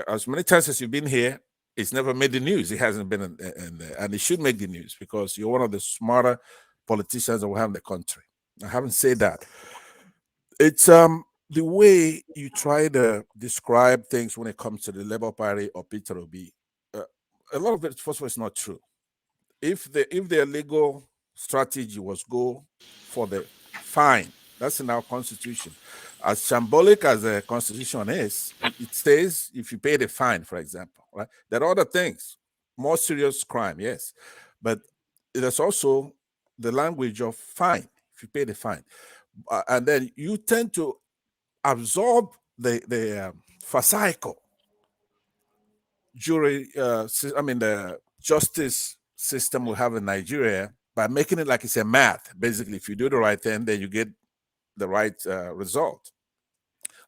As many times as you've been here, it's never made the news. It hasn't been in there, and it should make the news because you're one of the smarter politicians that we have in the country. I haven't said that. It's the way you try to describe things when it comes to the Labour Party or Peter Obi. A lot of it, first of all, is not true. If their legal strategy was go for the fine, that's in our constitution. as shambolic as the Constitution is, it says if you pay the fine, for example, right? There are other things, more serious crime, yes, but there's also the language of fine. If you pay the fine, and then you tend to absorb the fascicle jury. The justice system we have in Nigeria by making it like it's a math. Basically, if you do the right thing, then you get the right result.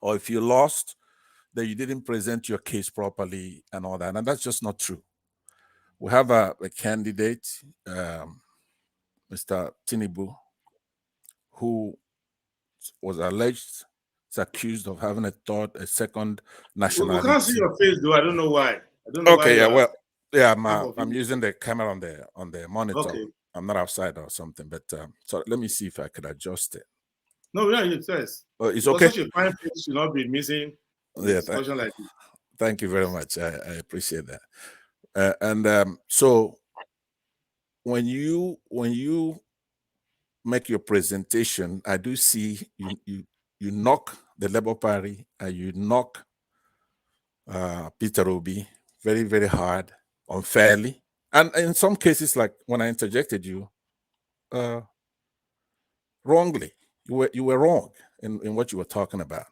Or if you lost, then you didn't present your case properly and all that. And that's just not true. We have a candidate, Mr. Tinubu, who was alleged, is accused of having a second nationality. We can't see your face, though. I don't know why. I don't know why. Okay, yeah, well, yeah, I'm using the camera on the monitor. Okay. I'm not outside or something, but so let me see if I could adjust it. No, yeah, it says. It's okay. Such a fine face should not be missing. Yeah, thank you very much. I appreciate that. So when you make your presentation, I do see you knock the Labour Party and you knock Peter Obi very, very hard, unfairly, and in some cases, like when I interjected you, wrongly. You were wrong in what you were talking about.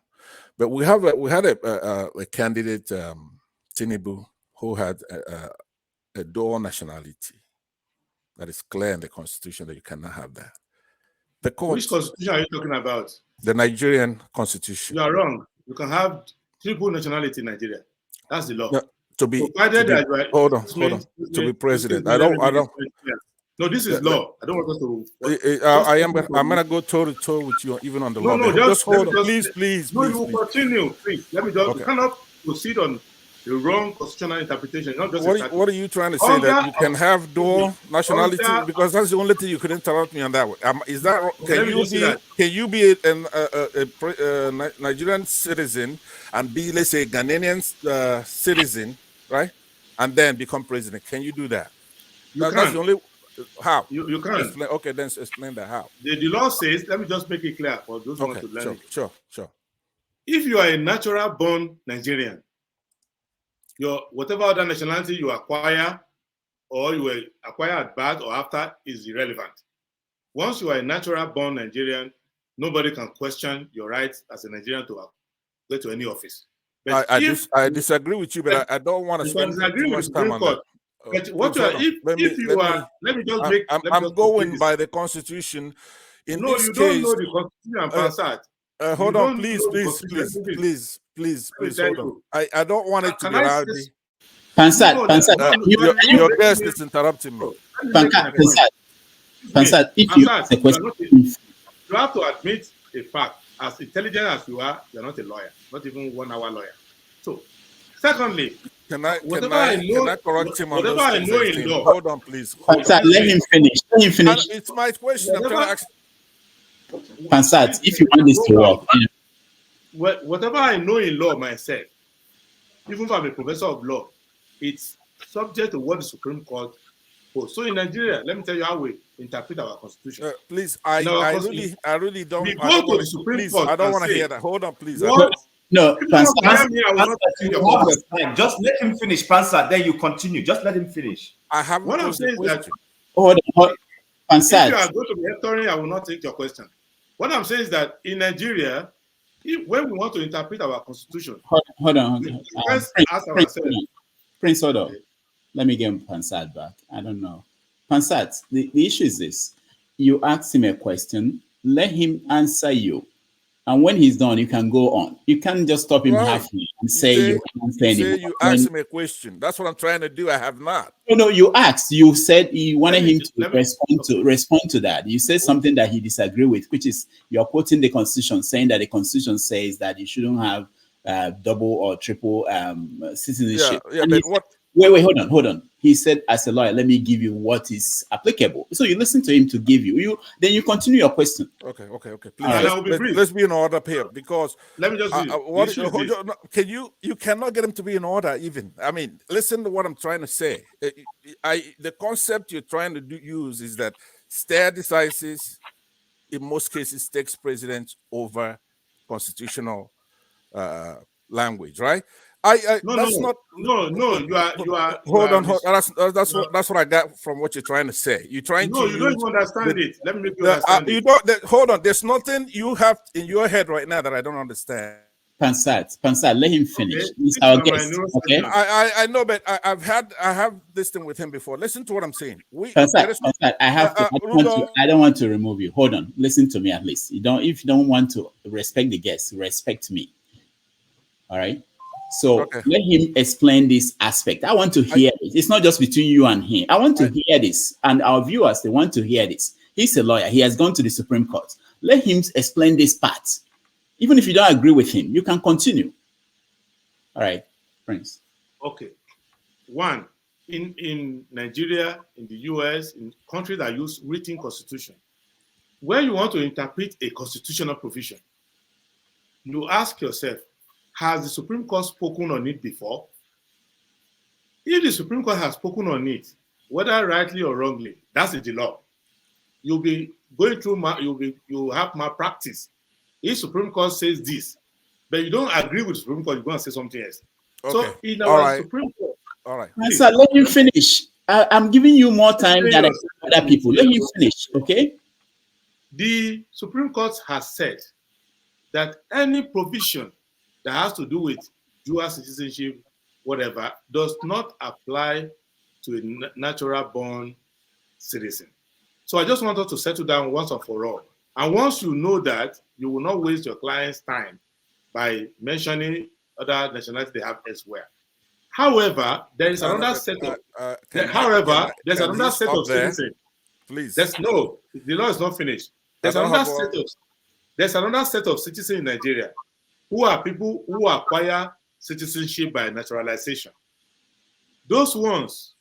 But we had a candidate, Tinubu, who had a dual nationality. That is clear in the Constitution that you cannot have that. The court, which Constitution are you talking about? The Nigerian Constitution. You are wrong. You can have triple nationality in Nigeria. That's the law. No, to be president. I don't. No, this is law. I don't want us to. I'm gonna go toe to toe with you, even on the law. No, just hold on, please. No, you will continue, please. Let me just. Okay. You cannot proceed on the wrong constitutional interpretation. Not just what are you trying to say? That you can have dual nationality because that's the only thing you could interrupt me on that way. Is that can you be a Nigerian citizen and be, let's say, a Ghanaian citizen, right, and then become president? Can you do that? That's the only. How? You can. Okay, then explain that how. The law says, let me just make it clear for those who want to learn it. Sure. If you are a natural born Nigerian, your whatever other nationality you acquire or you will acquire at birth or after is irrelevant. Once you are a natural born Nigerian, nobody can question your rights as a Nigerian to go to any office. I disagree with you, but I don't want to spend too much time on that. But what let me just make. I'm going by the Constitution. In this case, don't know the Constitution, hold on, please, hold on. I don't want it to be rowdy. Pansat, your guest is interrupting me. Pansat, if you ask a question, you have to admit a fact. As intelligent as you are not a lawyer, not even 1 hour lawyer. So, secondly, can I correct him on whatever I know in law? Hold on, please. Pansat, let him finish. It's my question. I'm trying to ask. Pansat, if you want this to work. Whatever I know in law myself, even if I'm a professor of law, it's subject to what the Supreme Court holds. So in Nigeria, let me tell you how we interpret our Constitution. Please, I really don't. We go to the Supreme Court. I don't want to hear that. Hold on, please. No, just let him finish, Pansat. Then you continue. Just let him finish. I have what I'm saying is that hold on, Pansat. If you are going to be lecturing, I will not take your question. What I'm saying is that in Nigeria, when we want to interpret our Constitution, hold on. Prince, hold on. Let me get Pansat back. I don't know. Pansat, the issue is this. You ask him a question, let him answer you. And when he's done, you can go on. You can't just stop him halfway and say you can't say anything. You asked him a question. That's what I'm trying to do. I have not. No, you asked. You said you wanted him to respond to that. You said something that he disagreed with, which is you're quoting the Constitution, saying that the Constitution says that you shouldn't have double or triple citizenship. Yeah, but what? Wait, hold on. He said, as a lawyer, let me give you what is applicable. So you listen to him to give you. Then you continue your question. Okay. Please, let's be in order here because let me just you cannot get him to be in order even. I mean, listen to what I'm trying to say. The concept you're trying to use is that stare decisis in most cases takes precedence over constitutional language, right? No, That's no, not. no. You are. Hold on. That's what I got from what you're trying to say. You're trying No, to you don't use. even understand it. Let me make you understand You it. don't. Hold on. There's nothing you have in your head right now that I don't understand. Pansat, let him finish. Okay. He's This our is my guest. new Okay. session. I know, but I have this thing with him before. Listen to what I'm saying. Pansat, I have to. I don't want to remove you. Hold on. Listen to me at least. If you don't want to respect the guest, respect me. All right. So okay. Let him explain this aspect. I want to hear it. It's not just between you and him. I want to hear this, and our viewers, they want to hear this. He's a lawyer. He has gone to the Supreme Court. Let him explain this part. Even if you don't agree with him, you can continue. All right, Prince. Okay. One, in Nigeria, in the US, in countries that use written constitution, when you want to interpret a constitutional provision, you ask yourself, has the Supreme Court spoken on it before? If the Supreme Court has spoken on it, whether rightly or wrongly, that's the law. You'll be going through, you'll have malpractice. If Supreme Court says this, but you don't agree with the Supreme Court, you're going to say something else. Okay. So in our Supreme Court, all right. Please, sir, let him finish. I'm giving you more time than other people. Let him finish, okay? The Supreme Court has said that any provision that has to do with dual citizenship, whatever, does not apply to a natural born citizen. So I just want us to settle down once and for all. And once you know that, you will not waste your client's time by mentioning other nationalities they have elsewhere. However, there is another set of. There's another set of citizens. Please. The law is not finished. There's another set of citizens in Nigeria who are people who acquire citizenship by naturalization. Those ones,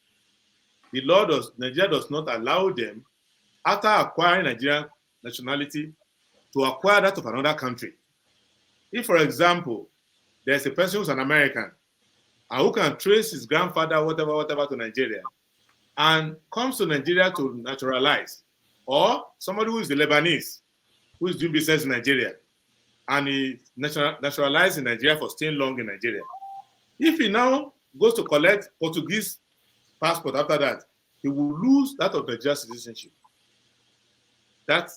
Nigeria does not allow them, after acquiring Nigerian nationality, to acquire that of another country. If, for example, there's a person who's an American and who can trace his grandfather, whatever, to Nigeria, and comes to Nigeria to naturalize, or somebody who is the Lebanese, who is doing business in Nigeria, and he naturalized in Nigeria for staying long in Nigeria. If he now goes to collect Portuguese passport after that, he will lose that of Nigerian citizenship. That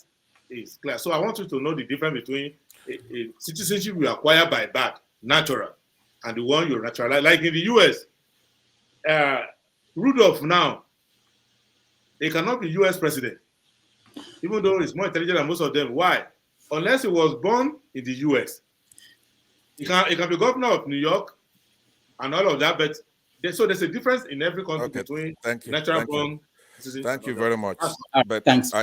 is clear. So I want you to know the difference between a citizenship you acquire by birth, natural, and the one you naturalize. Like in the US, Rudolph now, he cannot be US president, even though he's more intelligent than most of them. Why? Unless he was born in the US. He can be governor of New York and all of that, but there's a difference in every country between natural born. Thank you very much. But thanks. Go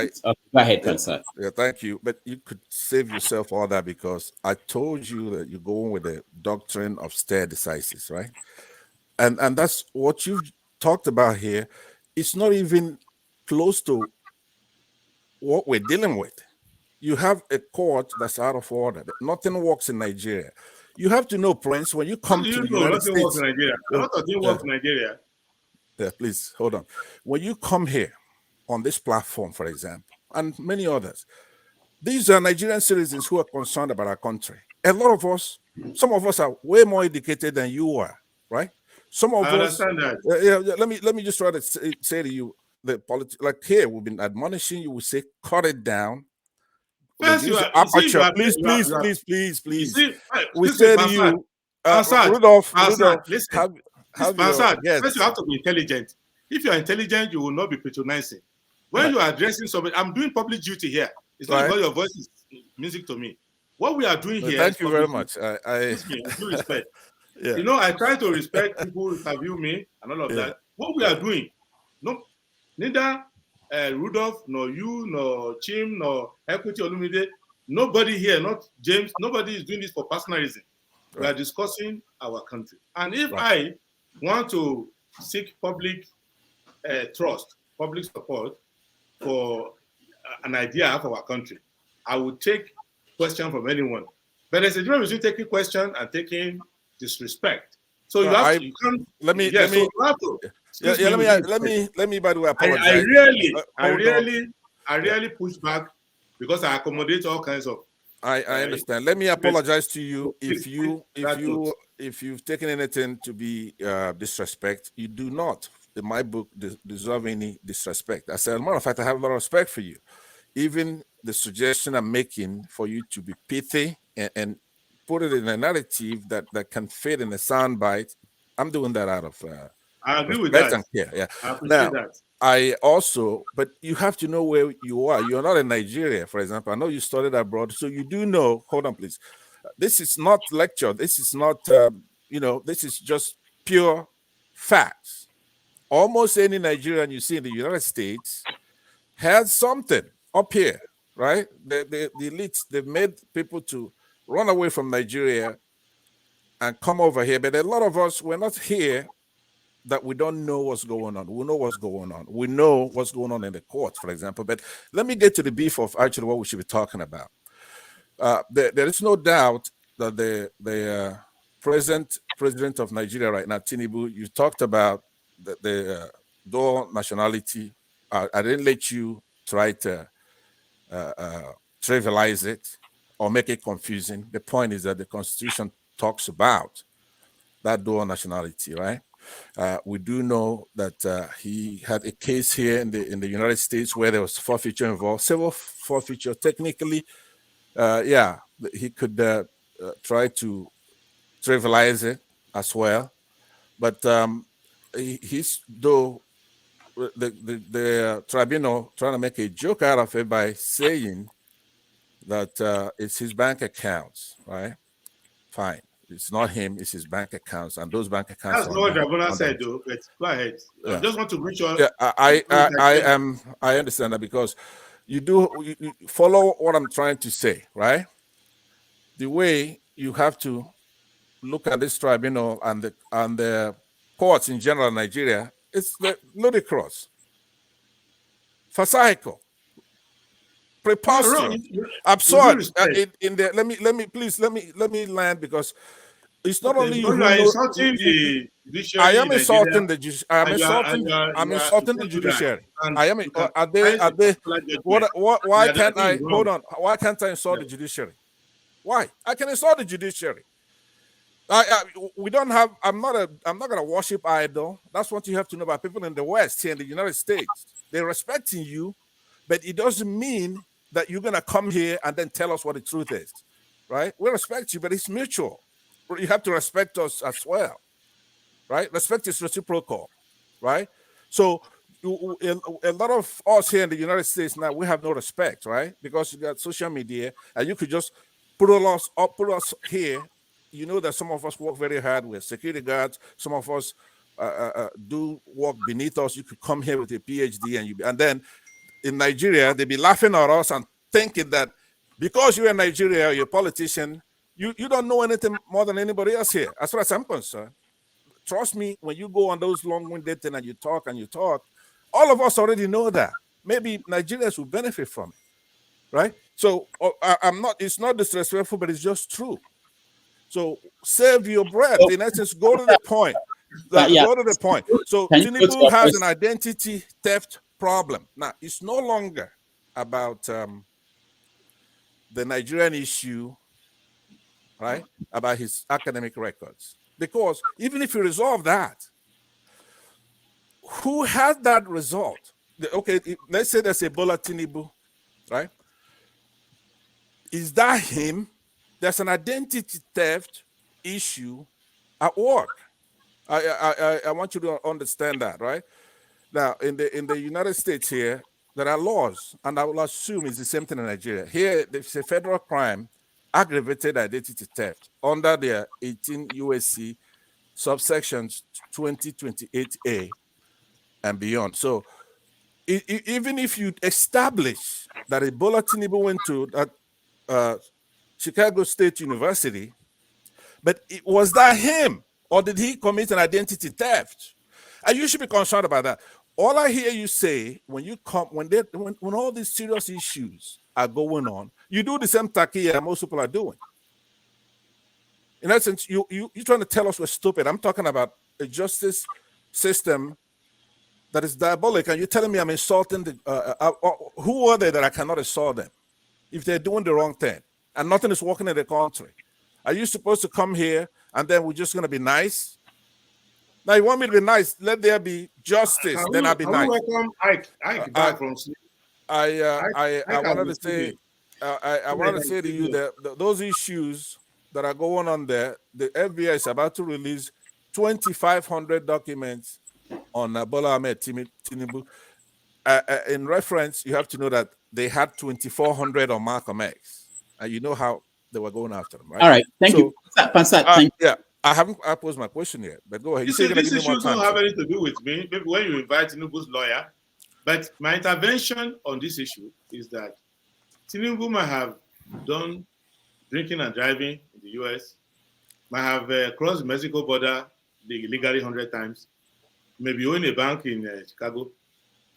ahead, Pansat. Yeah, thank you. But you could save yourself all that because I told you that you're going with the doctrine of stare decisis, right? And that's what you've talked about here. It's not even close to what we're dealing with. You have a court that's out of order. Nothing works in Nigeria. You have to know, Prince, when you come to the United States. Works in Nigeria. A lot of things work in Nigeria. Yeah, please hold on. When you come here on this platform, for example, and many others, these are Nigerian citizens who are concerned about our country. A lot of us, some of us are way more educated than you are, right? Some of us. I understand that. Let me just try to say to you, like here, we've been admonishing you. We say, cut it down. First, please. We say to you, Rudolph, listen. First, you have to be intelligent. If you are intelligent, you will not be patronizing. When you are addressing somebody, I'm doing public duty here. It's not because your voice is music to me. What we are doing here. Thank you very much. I do respect. Yeah. You know, I try to respect people who interview me and all of that. What we are doing, neither Rudolph, nor you, nor Chim, nor Equity Olumide, nobody here, not James, nobody is doing this for personal reason. Right. We are discussing our country. And if I want to seek public trust, public support for an idea of our country, I would take question from anyone. But there's a difference between taking question and taking disrespect. So you have to. Let me. By the way, apologize. I really push back because I accommodate all kinds of I understand. Let me apologize to you Please, if you've taken anything to be disrespect. You do not, in my book, deserve any disrespect. As a matter of fact, I have a lot of respect for you. Even the suggestion I'm making for you to be pithy and put it in a narrative that can fit in a soundbite, I'm doing that out of I agree with respect that. and care. Yeah. I appreciate Now, that. I also, but you have to know where you are. You're not in Nigeria, for example. I know you studied abroad, so you do know. Hold on, please. This is not lecture. This is not, this is just pure facts. Almost any Nigerian you see in the United States has something up here, right? The elites, they've made people to run away from Nigeria and come over here. But a lot of us, we're not here that we don't know what's going on. We know what's going on. We know what's going on in the courts, for example. But let me get to the beef of actually what we should be talking about. There is no doubt that the present president of Nigeria right now, Tinubu, you talked about the dual nationality. I didn't let you try to trivialize it or make it confusing. The point is that the Constitution talks about that dual nationality, right? We do know that he had a case here in the United States where there was forfeiture involved, civil forfeiture. Technically, he could try to trivialize it as well, but he's though the tribunal trying to make a joke out of it by saying that it's his bank accounts, right? Fine. It's not him, it's his bank accounts, and those bank accounts. That's not what Rabona said, though. But go ahead. Yeah. I just want to reach out. Yeah, I understand that because you follow what I'm trying to say, right? The way you have to look at this tribunal and the courts in general in Nigeria, it's ludicrous, farcical, preposterous, absurd. Let me land because it's not only you who insulting the judiciary. I am insulting the judiciary. I'm insulting the judiciary. I am. Are they? Why can't I? Hold on. Why can't I insult the judiciary? Why? I can insult the judiciary. We don't have. I'm not going to worship idol. That's what you have to know about people in the West here in the United States. They're respecting you, but it doesn't mean that you're going to come here and then tell us what the truth is, right? We respect you, but it's mutual. You have to respect us as well, right? Respect is reciprocal, right? So a lot of us here in the United States now, we have no respect, right? Because you got social media and you could just put us here. You know that some of us work very hard with security guards. Some of us do work beneath us. You could come here with a PhD and then in Nigeria, they be laughing at us and thinking that because you're in Nigeria, you're a politician, you don't know anything more than anybody else here. As far as I'm concerned, trust me, when you go on those long-winded things and you talk, all of us already know that. Maybe Nigerians will benefit from it, right? So it's not disrespectful, but it's just true. So save your breath. In essence, go to the point. Go to the point. So Tinubu has an identity theft problem. Now, it's no longer about the Nigerian issue, right? About his academic records. Because even if you resolve that, who has that result? Okay, let's say there's Ebola Tinubu, right? Is that him? There's an identity theft issue at work. I want you to understand that, right? Now, in the United States here, there are laws, and I will assume it's the same thing in Nigeria. Here, there's a federal crime, aggravated identity theft, under the 18 USC subsections 2028A and beyond. So, even if you establish that Ebola Tinubu went to that Chicago State University, but was that him, or did he commit an identity theft? And you should be concerned about that. All I hear you say when you come, when all these serious issues are going on, you do the same takia most people are doing. In essence, you're trying to tell us we're stupid. I'm talking about a justice system that is diabolic, and you're telling me I'm insulting who are they that I cannot insult them if they're doing the wrong thing? and nothing is working in the country. Are you supposed to come here and then we're just going to be nice? Now, you want me to be nice? Let there be justice. Then I'll be nice. Welcome Ike back from sleep. I wanted to say, I wanted to say to you that those issues that are going on there, the FBI is about to release 2,500 documents on Bola Ahmed Tinubu. In reference, you have to know that they had 2,400 on Malcolm X, and you know how they were going after them, right? All right, thank you, Pansat. Thank you. Yeah, I posed my question yet, but go ahead. These issues don't have anything to do with me. Maybe when you invite Tinubu's lawyer, but my intervention on this issue is that Tinubu might have done drinking and driving in the US, might have crossed the Mexico border illegally 100 times, maybe own a bank in Chicago.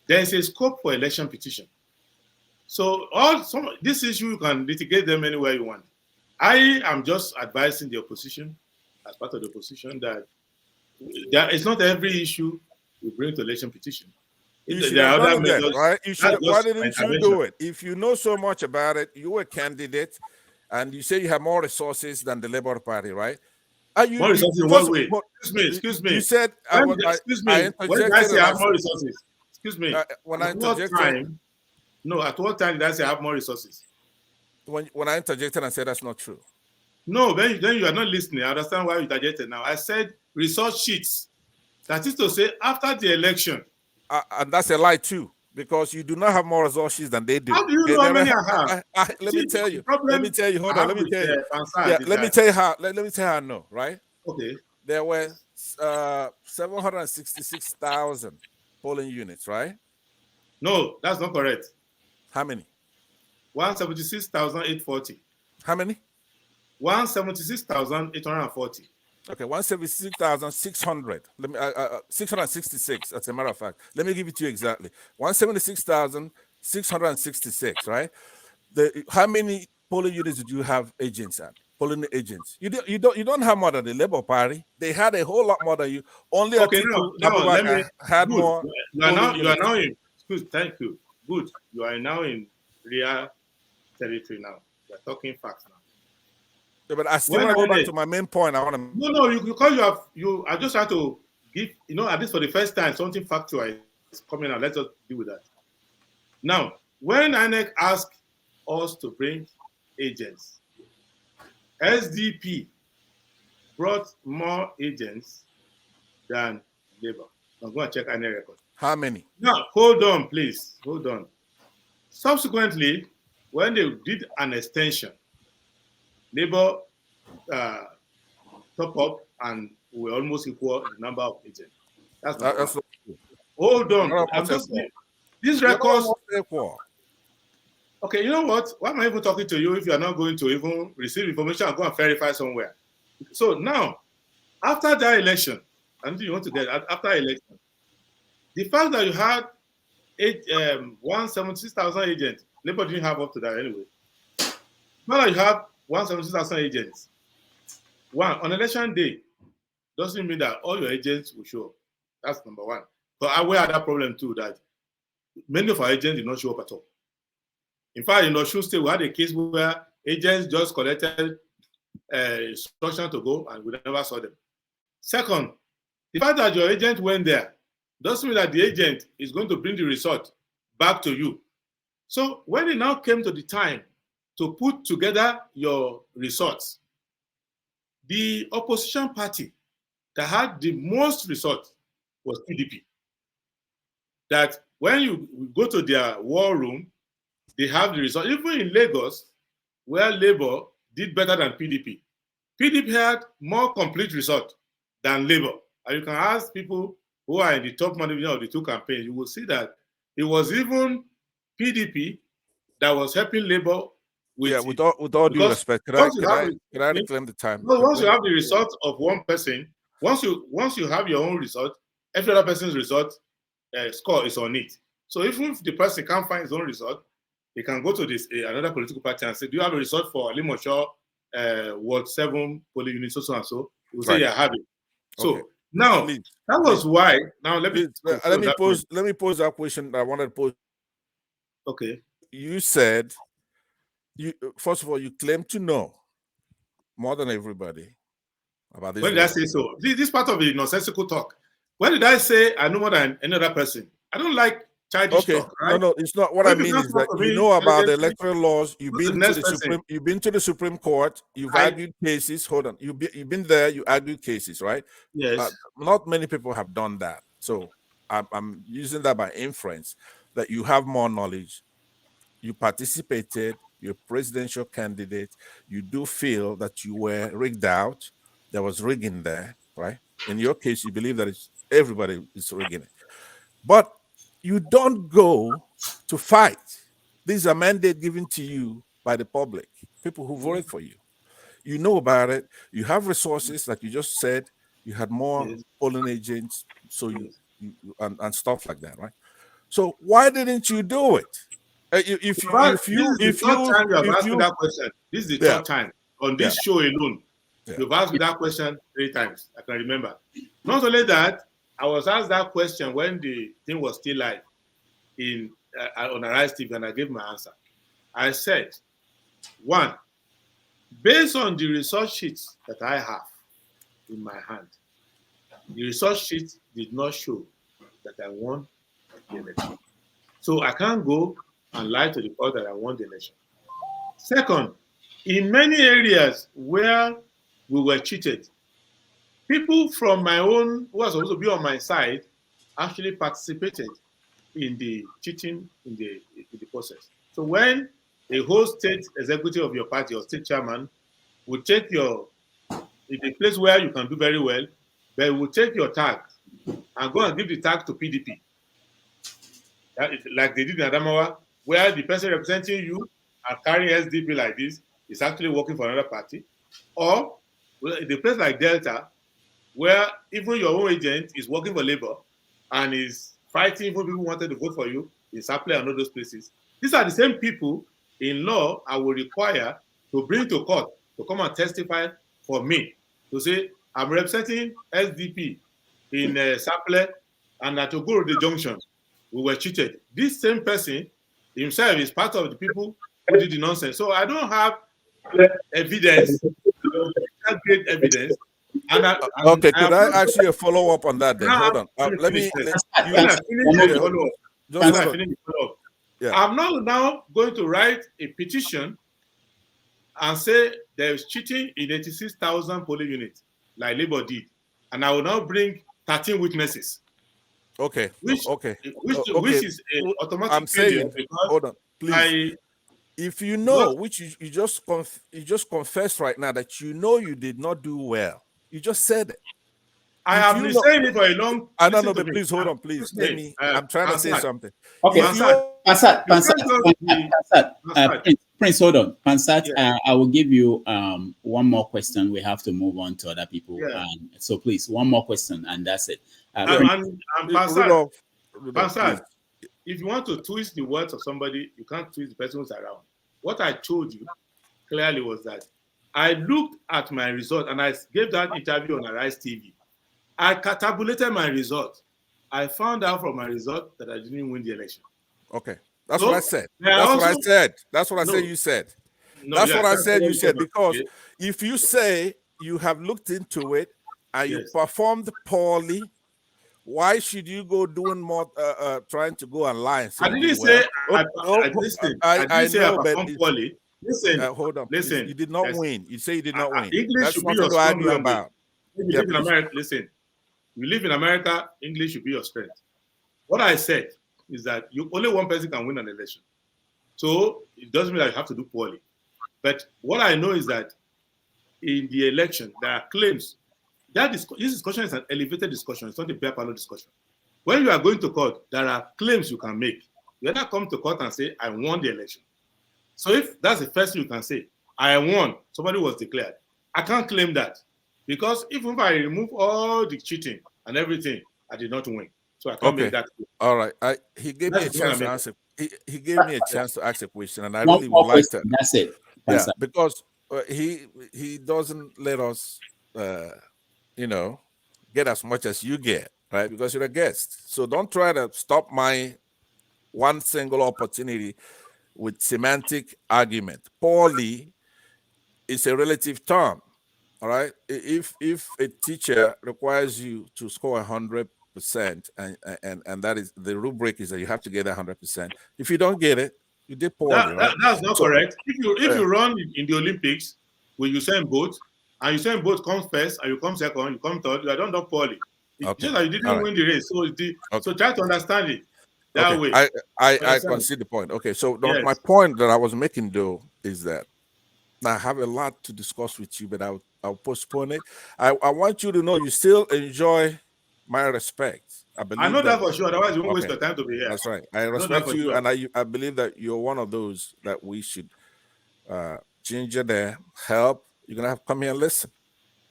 There is a scope for election petition. So this issue, you can litigate them anywhere you want. I am just advising the opposition, as part of the opposition, that it's not every issue we bring to election petition. You should have done that, right? Why didn't you do it? If you know so much about it, you were a candidate, and you say you have more resources than the Labour Party, right? More resources in what way? Excuse me. You said, excuse me. When did I say I have more resources? Excuse me. When I interjected, at what time did I say I have more resources? When I interjected and said that's not true. No, then you are not listening. I understand why you interjected now. I said resource sheets. That is to say, after the election. And that's a lie too, because you do not have more resources than they do. How do you know how many I have? Let me tell you. Hold on. Let me tell you. Let me tell you how. Let me tell you how I know. Right. Okay. There were 766,000 polling units. Right. No, that's not correct. How many? 176,840. How many? 176,840. Okay, 176,600. 666, as a matter of fact. Let me give it to you exactly. 176,666, right? How many polling units did you have agents at? Polling agents. You don't have more than the Labour Party. They had a whole lot more than you. Only okay, had good. more. You are now in. Good, thank you. Good. You are now in real territory now. We are talking facts now. Yeah, but I still want to go back to my main point. I want to. No, because I just have to give, at least for the first time, something factual is coming out. Let's just deal with that. Now, when INEC asked us to bring agents, SDP brought more agents than Labour. I'm going to check INEC record. How many? Now, hold on, please. Hold on. Subsequently, when they did an extension, Labour top up and we almost equal the number of agents. That's hold on. These records. Okay, you know what? Why am I even talking to you if you are not going to even receive information and go and verify somewhere? So now, after that election, and you want to get after election, the fact that you had 176,000 agents, Labour didn't have up to that anyway. Now that you have 176,000 agents, on election day, doesn't mean that all your agents will show up. That's number one. But we had that problem too, that many of our agents did not show up at all. In fact, in Osun State, we had a case where agents just collected instruction to go and we never saw them. Second, the fact that your agent went there doesn't mean that the agent is going to bring the result back to you. So when it now came to the time to put together your results, the opposition party that had the most results was PDP. That when you go to their war room, they have the result. Even in Lagos, where Labour did better than PDP, PDP had more complete result than Labour. And you can ask people who are in the top management of the two campaigns, you will see that it was even PDP that was helping Labour. With all due respect, can I reclaim the time? No, once you have the result of one person, once you have your own result, every other person's result score is on it. So even if the person can't find his own result, he can go to this another political party and say, "Do you have a result for Limosho Ward 7 polling unit so and so?" He will say, "Yeah, I have it." So now that was why. Now let me pose that question that I wanted to pose. Okay. You said first of all, you claim to know more than everybody about this. When did I say so? This part of the nonsensical talk. When did I say I know more than any other person? I don't like childish talk, right? No, it's not. What I mean is that you know about the electoral laws. You've been to the Supreme. You've been to the Supreme Court. You've argued cases. Hold on. You've been there. You argued cases, right? Yes. Not many people have done that. So I'm using that by inference that you have more knowledge. You participated. You're a presidential candidate. You do feel that you were rigged out. There was rigging there, right? In your case, you believe that everybody is rigging it. But you don't go to fight. These are mandates given to you by the public, people who voted for you. You know about it. You have resources, like you just said. You had more polling agents, so you and stuff like that, right? So why didn't you do it? If you asked me that question. This is the third time on this show alone. You've asked me that question 3 times. I can remember. Not only that, I was asked that question when the thing was still live on Arise TV, and I gave my answer. I said, 1, based on the research sheets that I have in my hand, the research sheet did not show that I won the election. So I can't go and lie to the court that I won the election. Second, in many areas where we were cheated, people from my own, who are supposed to be on my side, actually participated in the cheating in the process. So when a whole state executive of your party or state chairman will take in the place where you can do very well, they will take your tag and go and give the tag to PDP. Like they did in Adamawa, where the person representing you and carrying SDP like this is actually working for another party. Or in a place like Delta, where even your own agent is working for Labour and is fighting for people who wanted to vote for you in Saple and all those places. These are the same people in law I will require to bring to court to come and testify for me, to say, I'm representing SDP in Saple and at Ogoro Junction, we were cheated. This same person himself is part of the people who did the nonsense. So I don't have evidence, great evidence. Could I ask you a follow up on that then? Hold on. Let me. I'm now going to write a petition and say there is cheating in 86,000 polling units, like Labour did, and I will now bring 13 witnesses. Okay. Which is an automatic. I'm saying, hold on, please. If you know, which you just confessed right now that you know you did not do well. You just said it. I have been saying it for a long time. I don't know, but please hold on, please. Let me. I'm trying to say something. Okay, Prince, hold on. Pansat, I will give you one more question. We have to move on to other people. So please, one more question, and that's it. Pansat, if you want to twist the words of somebody, you can't twist the person who's around. What I told you clearly was that I looked at my result and I gave that interview on Arise TV. I tabulated my result. I found out from my result that I didn't win the election. Okay. That's what I said. That's what I said you said. That's what I said you said. Because if you say you have looked into it and you performed poorly, why should you go doing more, trying to go and lie? And say, I didn't say I didn't say I performed poorly. Listen, hold on. Listen, you did not win. You say you did not win. English should be your strong language. You live in America. Listen, you live in America. English should be your strength. What I said is that only one person can win an election, so it doesn't mean that you have to do poorly. But what I know is that in the election there are claims. This discussion is an elevated discussion. It's not a bare parlor discussion. When you are going to court, there are claims you can make. You either come to court and say, I won the election. So if that's the first thing you can say, I won, somebody was declared. I can't claim that. Because even if I remove all the cheating and everything, I did not win. So I can't make that claim. All right. He gave me a chance to answer. He gave me a chance to ask a question, and I really would like to. That's it. Yeah, because he doesn't let us get as much as you get, right? Because you're a guest. So don't try to stop my one single opportunity with semantic argument. Poorly is a relative term. All right. If a teacher requires you to score 100%, and that is the rubric is that you have to get 100%. If you don't get it, you did poorly, right? That's not So, correct. If you run in the Olympics with Usain Bolt, and Usain Bolt comes first, and you come second, you come third, you are done poorly. It's just that you didn't win the race. So try to understand it that way. I concede the point. Okay, so my point that I was making though is that I have a lot to discuss with you, but I'll postpone it. I want you to know you still enjoy my respect. I know that for sure. Otherwise, you won't waste your time to be here. That's right. I respect you, and I believe that you're one of those that we should ginger there, help. You're gonna have to come here and listen.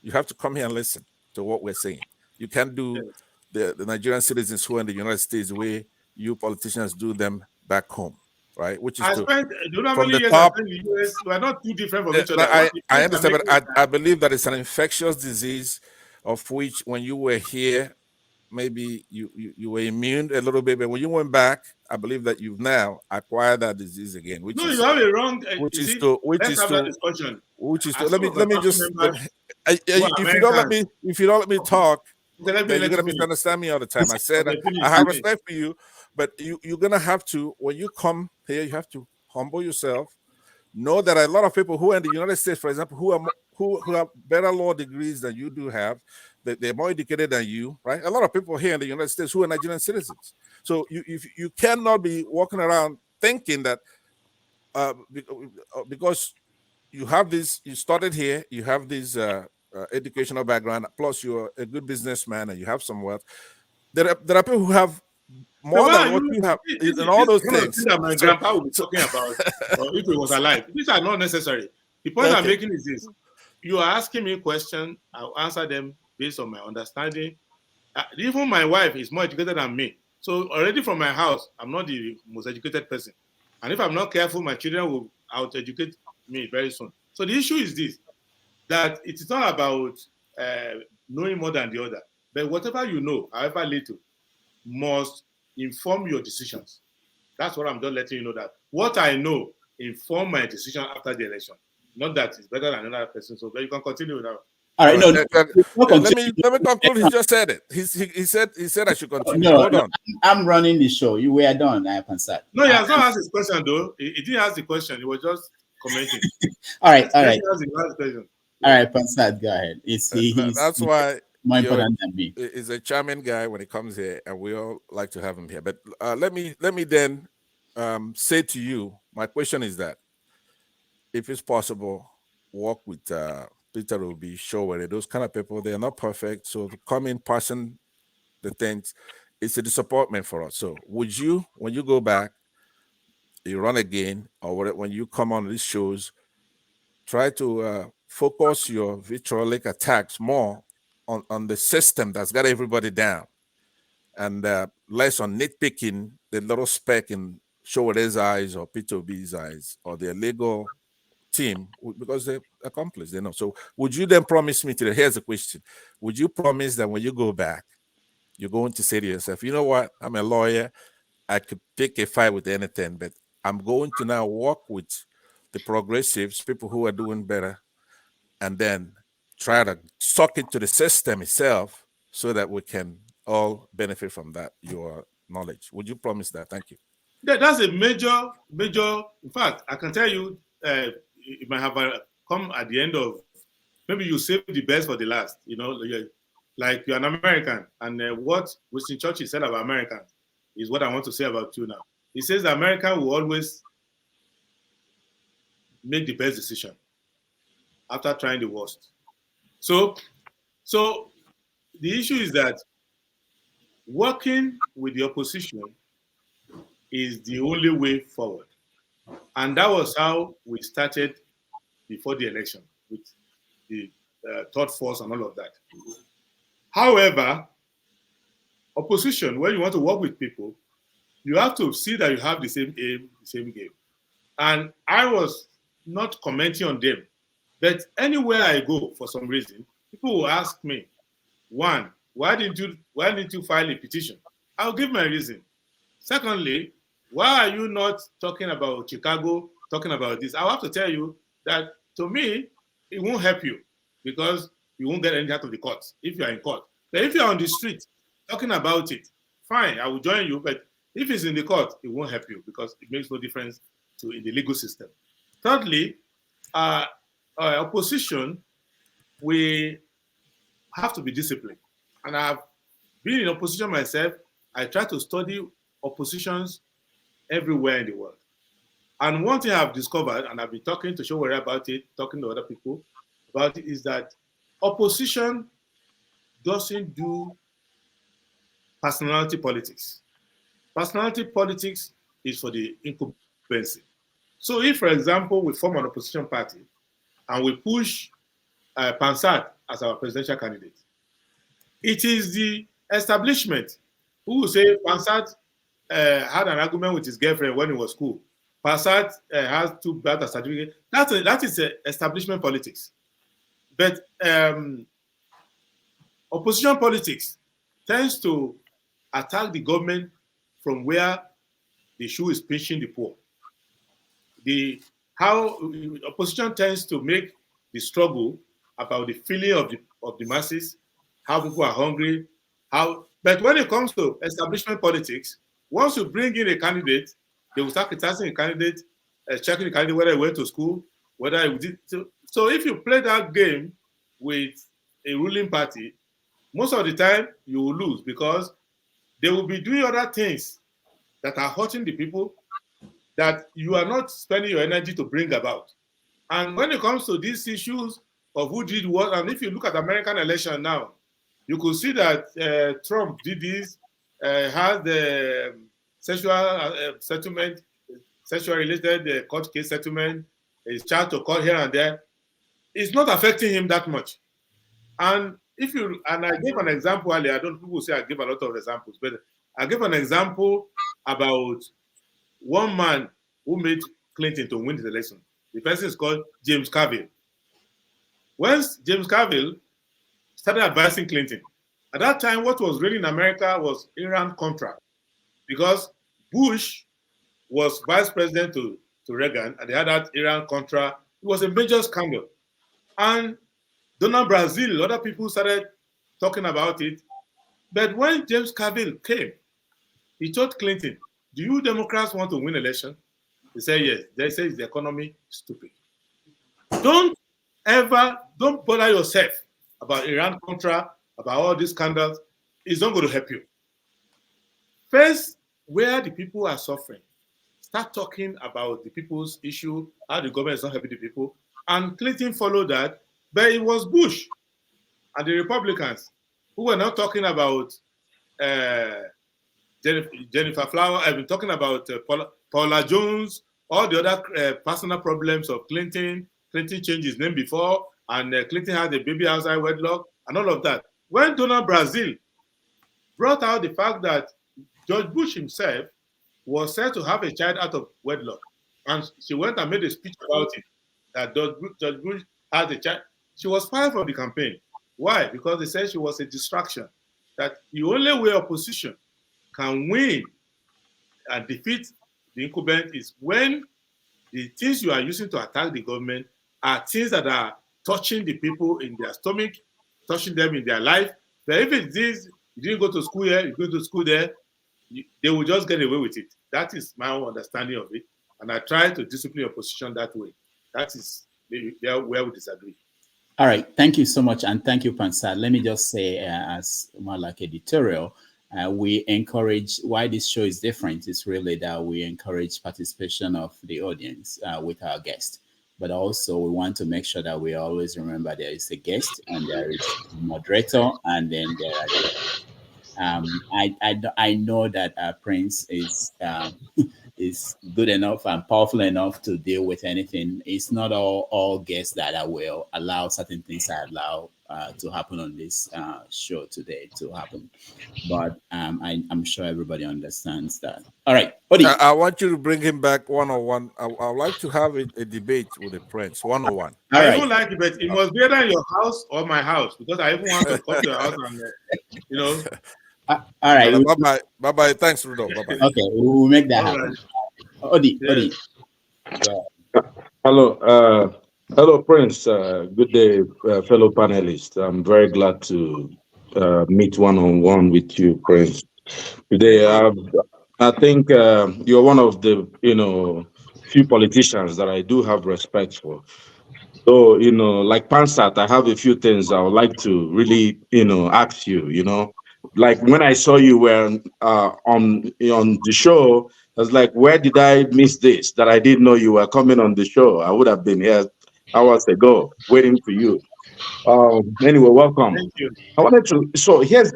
You have to come here and listen to what we're saying. You can't do the Nigerian citizens who are in the United States the way you politicians do them back home, right? Which is from the top. In the US, we are not too different from each other. I understand, but I believe that it's an infectious disease of which when you were here, maybe you were immune a little bit, but when you went back, I believe that you've now acquired that disease again. Which you have it wrong. Let me just. If you don't let me talk, then you're gonna misunderstand me all the time. I said I have respect for you, but you're gonna have to, when you come here, you have to humble yourself. Know that a lot of people who are in the United States, for example, who have better law degrees than you do have, they're more educated than you, right? A lot of people here in the United States who are Nigerian citizens. So you cannot be walking around thinking that because you have this, you started here, you have this educational background, plus you're a good businessman and you have some wealth. There are people who have more than what you have in all those things. That my grandpa would be talking about if he was alive. These are not necessary. The point I'm making is this: you are asking me questions, I'll answer them based on my understanding. Even my wife is more educated than me. So already from my house, I'm not the most educated person. And if I'm not careful, my children will out-educate me very soon. So the issue is this, that it is not about knowing more than the other. But whatever you know, however little, must inform your decisions. That's what I'm just letting you know, that what I know inform my decision after the election. Not that it's better than another person. So but you can continue now. All right, let me conclude. He just said it. He said I should continue. Hold on. I'm running the show. You were done, I answered. No, he has not asked his question though. He didn't ask the question. He was just commenting. All right. All right, Pansat, go ahead. That's why more important than me. He's a charming guy when he comes here, and we all like to have him here. But let me then say to you, my question is that if it's possible, work with Peter Obi, Showore, those kind of people. They are not perfect, so to come in person, the things, it's a disappointment for us. So would you, when you go back, you run again, or when you come on these shows, try to focus your vitriolic attacks more on the system that's got everybody down, and less on nitpicking the little speck in Showore's eyes or Peter Obi's eyes or their legal team, because they're accomplished, they know. So would you then promise me today, here's the question, would you promise that when you go back, you're going to say to yourself, you know what, I'm a lawyer, I could pick a fight with anything, but I'm going to now work with the progressives, people who are doing better, and then try to suck into the system itself so that we can all benefit from that, your knowledge? Would you promise that? Thank you. That's a major, in fact, I can tell you, it might have come at the end of, maybe you save the best for the last, you know, like you're an American, and what Winston Churchill said about Americans is what I want to say about you now. He says that America will always make the best decision after trying the worst. So the issue is that working with the opposition is the only way forward. And that was how we started before the election, with the third force and all of that. However, opposition, when you want to work with people, you have to see that you have the same aim, the same game. And I was not commenting on them, but anywhere I go, for some reason, people will ask me, one, why didn't you file a petition? I'll give my reason. Secondly, Why are you not talking about Chicago, talking about this? I have to tell you that, to me, it won't help you because you won't get anything out of the court if you are in court. But if you're on the street talking about it, fine, I will join you. But if it's in the court, it won't help you because it makes no difference in the legal system. Thirdly, opposition, we have to be disciplined. And I've been in opposition myself. I try to study oppositions everywhere in the world. And one thing I've discovered, and I've been talking to Showore about it, talking to other people about it, is that opposition doesn't do personality politics. Personality politics is for the incumbency. So if, for example, we form an opposition party and we push Pansat as our presidential candidate, it is the establishment who will say Pansat had an argument with his girlfriend when he was school. Pansat has 2 bad certificates. That is establishment politics. But opposition politics tends to attack the government from where the shoe is pinching the poor. How opposition tends to make the struggle about the feeling of the masses, how people are hungry, but when it comes to establishment politics, once you bring in a candidate, they will start criticizing a candidate, checking the candidate whether he went to school, whether he did. So if you play that game with a ruling party, most of the time you will lose because they will be doing other things that are hurting the people that you are not spending your energy to bring about. And when it comes to these issues of who did what, and if you look at the American election now, you could see that Trump did this, has the sexual settlement, sexual-related court case settlement, is charged to court here and there. It's not affecting him that much. And I gave an example earlier. I don't people say I give a lot of examples, but I gave an example about one man who made Clinton to win the election. The person is called James Carville. Once James Carville started advising Clinton, at that time, what was reigning in America was Iran-Contra, because Bush was vice president to Reagan, and they had that Iran-Contra. It was a major scandal. And Donald Brazil, other people started talking about it. But when James Carville came, he told Clinton, do you Democrats want to win election? He said, yes. They say the economy is stupid. Don't bother yourself about Iran-Contra, about all these scandals. It's not going to help you. First, where the people are suffering, start talking about the people's issue, how the government is not helping the people. And Clinton followed that, but it was Bush and the Republicans who were not talking about Jennifer Flower. I've been talking about Paula Jones, all the other personal problems of Clinton. Clinton changed his name before, and Clinton had a baby outside wedlock, and all of that. When Donald Brazil brought out the fact that George Bush himself was said to have a child out of wedlock, and she went and made a speech about it, that George Bush had a child, she was fired from the campaign. Why? Because they said she was a distraction, that the only way opposition can win and defeat the incumbent is when the things you are using to attack the government are things that are touching the people in their stomach, touching them in their life. But if it is, you didn't go to school here, you go to school there, they will just get away with it. That is my own understanding of it. And I try to discipline opposition that way. That is where we disagree. All right. Thank you so much. And thank you, Pansat. Let me just say, as more like editorial, we encourage, why this show is different is really that we encourage participation of the audience with our guest. But also we want to make sure that we always remember there is a guest and there is a moderator, and then there are I know that Prince is good enough and powerful enough to deal with anything. It's not all guests that I will allow certain things I allow to happen on this show today to happen. But I'm sure everybody understands that. All right. I want you to bring him back one-on-one. I would like to have a debate with the Prince, one-on-one. I even like it, but it must be either in your house or my house, because I even want to come to your house and, All right. Bye bye. Thanks, Rudolph. Bye bye. Okay, we'll make that happen. Odi. Hello, Prince. Good day, fellow panelists. I'm very glad to meet one-on-one with you, Prince. Today, I think you're one of the few politicians that I do have respect for. So, like Pansat, I have a few things I would like to really, ask you, Like when I saw you were on the show, I was like, where did I miss this? That I didn't know you were coming on the show. I would have been here hours ago waiting for you. Anyway, welcome. Thank you. I wanted to, so here's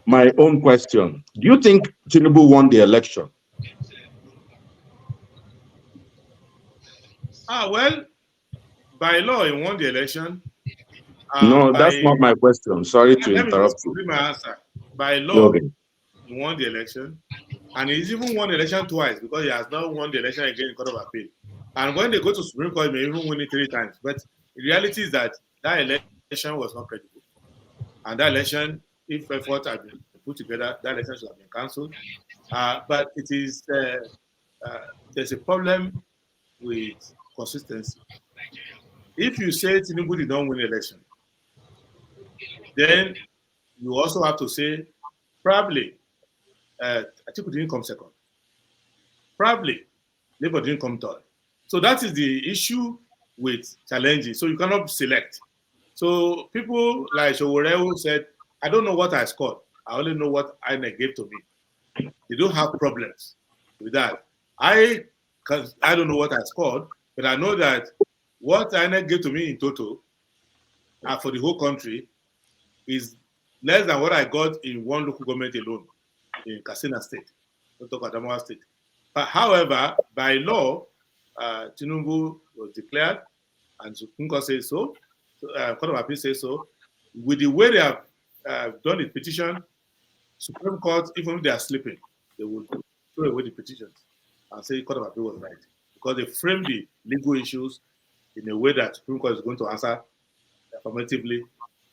my own question. Do you think Tinubu won the election? Well, by law, he won the election. No, that's not my question. Sorry to Let me just interrupt you. complete my answer. By law, Okay. he won the election. And he's even won the election twice because he has not won the election again in Court of Appeal. And when they go to Supreme Court, he may even win it 3 times. But the reality is that election was not credible. And that election, if effort had been put together, that election should have been cancelled. But it is there's a problem with consistency. If you say Tinubu did not win the election, then you also have to say probably Atiku didn't come second. Probably Labour didn't come third. So that is the issue with challenging. So you cannot select. So people like Showore said, I don't know what I scored. I only know what INEC gave to me. They don't have problems with that. I don't know what I scored, but I know that what INEC gave to me in total for the whole country is less than what I got in one local government alone in Katsina State, not talk about Adamawa State. But however, by law, Tinubu was declared, and Supreme Court says so, Court of Appeal says so. With the way they have done the petition, Supreme Court, even if they are sleeping, they will throw away the petitions and say Court of Appeal was right. Because they frame the legal issues in a way that Supreme Court is going to answer affirmatively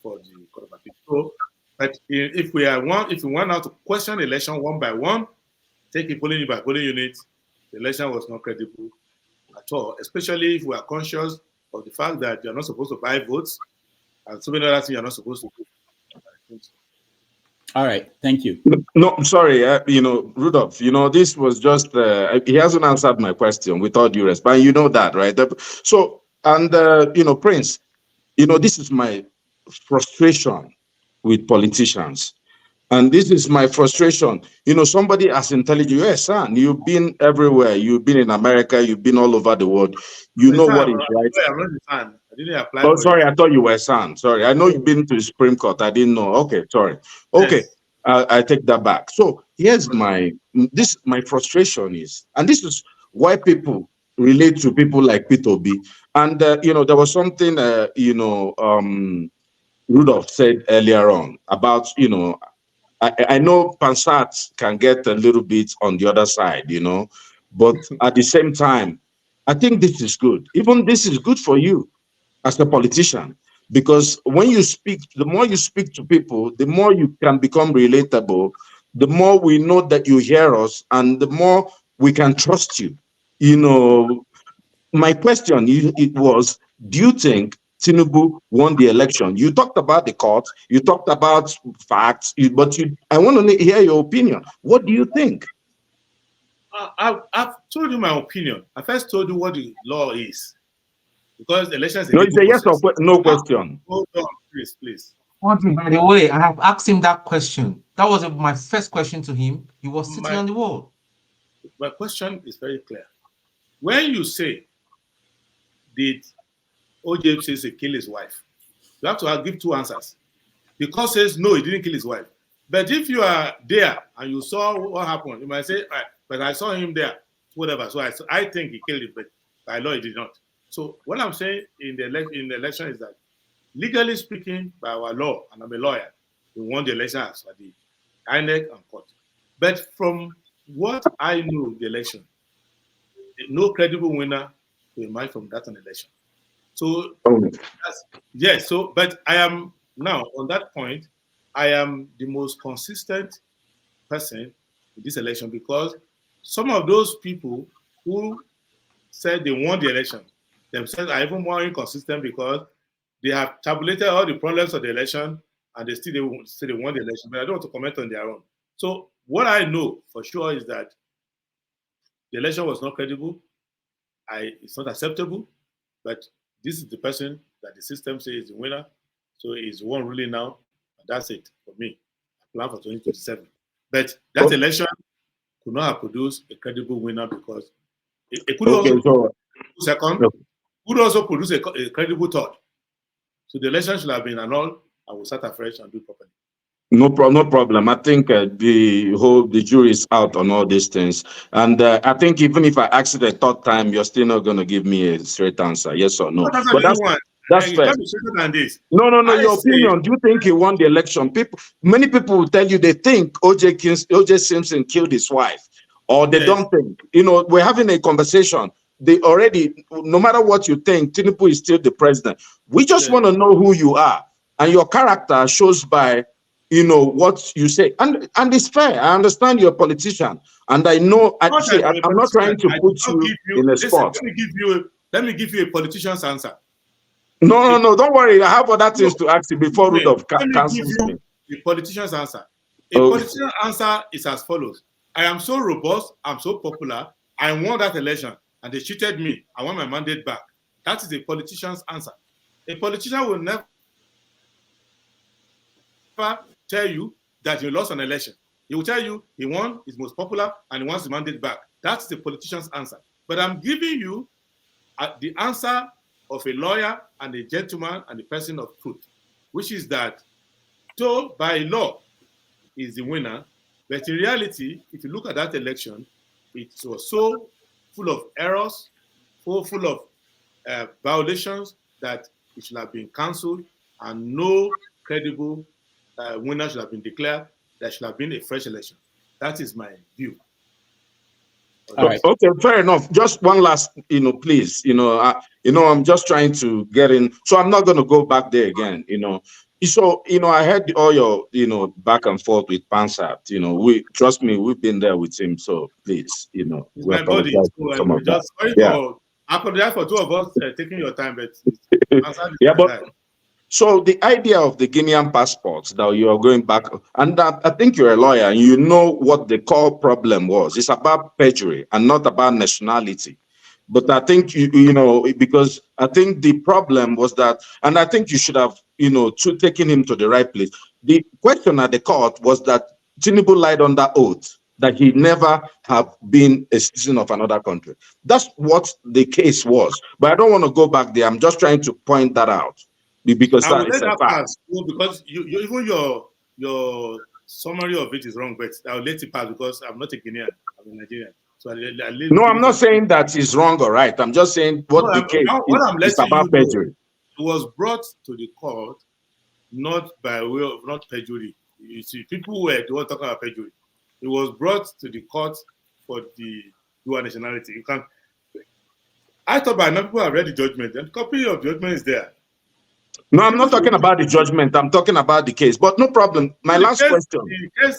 for the Court of Appeal. So, but if we want now to question the election one by one, take it polling unit by polling unit, the election was not credible at all, especially if we are conscious of the fact that you're not supposed to buy votes and so many other things you're not supposed to do. All right, thank you. No, I'm sorry, Rudolph, this was just, he hasn't answered my question with all due respect, and you know that, right? So, and, Prince, this is my frustration with politicians. And this is my frustration. Somebody as intelligent, yes, son, you've been everywhere. You've been in America. You've been all over the world. You know what is right. I'm not a fan. I didn't apply. Oh, sorry, I thought you were son. Sorry, I know you've been to the Supreme Court. I didn't know. Okay, sorry. Okay, yes. I take that back. So here's my frustration is, and this is why people relate to people like Peter B. And there was something Rudolph said earlier on about I know Pansat can get a little bit on the other side, but at the same time, I think this is good. Even this is good for you as a politician, because when you speak, the more you speak to people, the more you can become relatable, the more we know that you hear us, and the more we can trust you. My question it was, do you think Tinubu won the election? You talked about the court, you talked about facts, but I want to hear your opinion. What do you think? I've told you my opinion. I first told you what the law is. Because the election is no, it's a yes or no question. Hold on, please. By the way, I have asked him that question. That was my first question to him. He was sitting on the wall. My question is very clear. When you say, did OJ say kill his wife? You have to give 2 answers. The court says no, he didn't kill his wife. But if you are there and you saw what happened, you might say, but I saw him there, whatever. So I think he killed him, but by law he did not. So what I'm saying in the election is that, legally speaking, by our law, and I'm a lawyer, we won the election as for the INEC and court. But from what I know the election, no credible winner will emerge from that election. So yes, but I am now on that point. I am the most consistent person in this election because some of those people who said they won the election themselves are even more inconsistent because they have tabulated all the problems of the election and they still they won the election. But I don't want to comment on their own. So what I know for sure is that the election was not credible. It's not acceptable. But this is the person that the system says is the winner. So he's won ruling now. And that's it for me. I plan for 2027. But that election could not have produced a credible winner because it could also second, could also produce a credible third. So the election should have been annulled and we'll start afresh and do it properly. No problem. I think the jury is out on all these things, and I think even if I ask it a third time, you're still not going to give me a straight answer, yes or no. But that's fair. No. Your opinion. Do you think he won the election? Many people will tell you they think O.J. Simpson killed his wife, or they don't think. We're having a conversation. They already, no matter what you think, Tinubu is still the president. We just want to know who you are, and your character shows by what you say, and it's fair. I understand you're a politician, and I know. I'm not trying to put you in a spot. Let me give you a politician's answer. No, don't worry. I have other things to ask you before Rudolph cancels me. The politician's answer. A politician's answer is as follows: I am so robust, I'm so popular, I won that election, and they cheated me. I want my mandate back. That is a politician's answer. A politician will never tell you that you lost an election. He will tell you he won, he's most popular, and he wants the mandate back. That's the politician's answer. But I'm giving you the answer of a lawyer and a gentleman and a person of truth, which is that, though by law is the winner, but in reality, if you look at that election, it was so full of errors, so full of violations that it should have been cancelled and no credible winner should have been declared. There should have been a fresh election. That is my view. Right. Okay, fair enough. Just one last, please. I'm just trying to get in, so I'm not going to go back there again. So I heard all your back and forth with Pansat. We trust me, we've been there with him. So please, we apologize for some of that. I apologize for two of us taking your time, but yeah, but. So the idea of the Guinean passports that you are going back, and I think you're a lawyer and you know what the core problem was. It's about perjury and not about nationality. But I think, because I think the problem was that, and I think you should have, taken him to the right place. The question at the court was that Tinubu lied under oath that he never have been a citizen of another country. That's what the case was. But I don't want to go back there. I'm just trying to point that out. Because that is a fact. Because even your summary of it is wrong, but I'll let it pass because I'm not a Guinean, I'm a Nigerian. So no, I'm not saying that is wrong or right. I'm just saying the case is about perjury. It was brought to the court not by way of not perjury. You see, people were the one talking about perjury. It was brought to the court for the dual nationality. I thought by now people have read the judgment, and a copy of the judgment is there. No, I'm not talking about the judgment. I'm talking about the case. But no problem. My last question.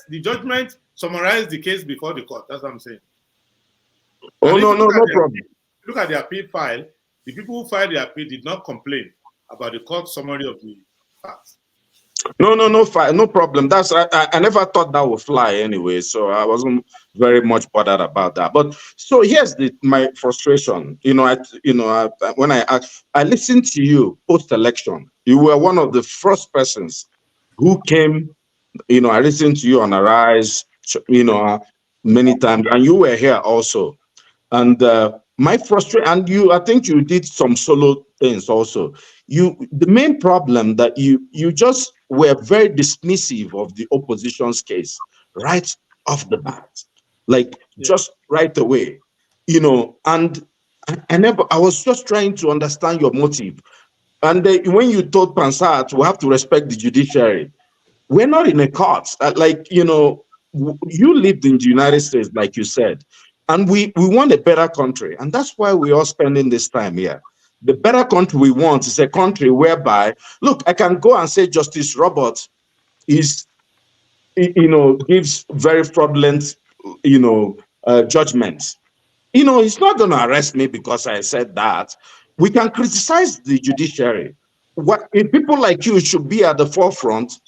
The judgment summarized the case before the court. That's what I'm saying. Oh, no problem. Look at the appeal file. The people who filed the appeal did not complain about the court summary of the facts. No problem. That's I never thought that would fly anyway, so I wasn't very much bothered about that. But so here's my frustration. When I listened to you post-election, you were one of the first persons who came. I listened to you on Arise, many times, and you were here also. And my frustration, and I think you did some solo things also. The main problem that you just were very dismissive of the opposition's case right off the bat, just right away, and I was just trying to understand your motive. And when you told Pansat, we have to respect the judiciary, we're not in a court. You lived in the United States, like you said, and we want a better country. And that's why we're all spending this time here. The better country we want is a country whereby, look, I can go and say Justice Roberts, is, gives very fraudulent, judgments. He's not going to arrest me because I said that. We can criticize the judiciary. What if people like you should be at the forefront,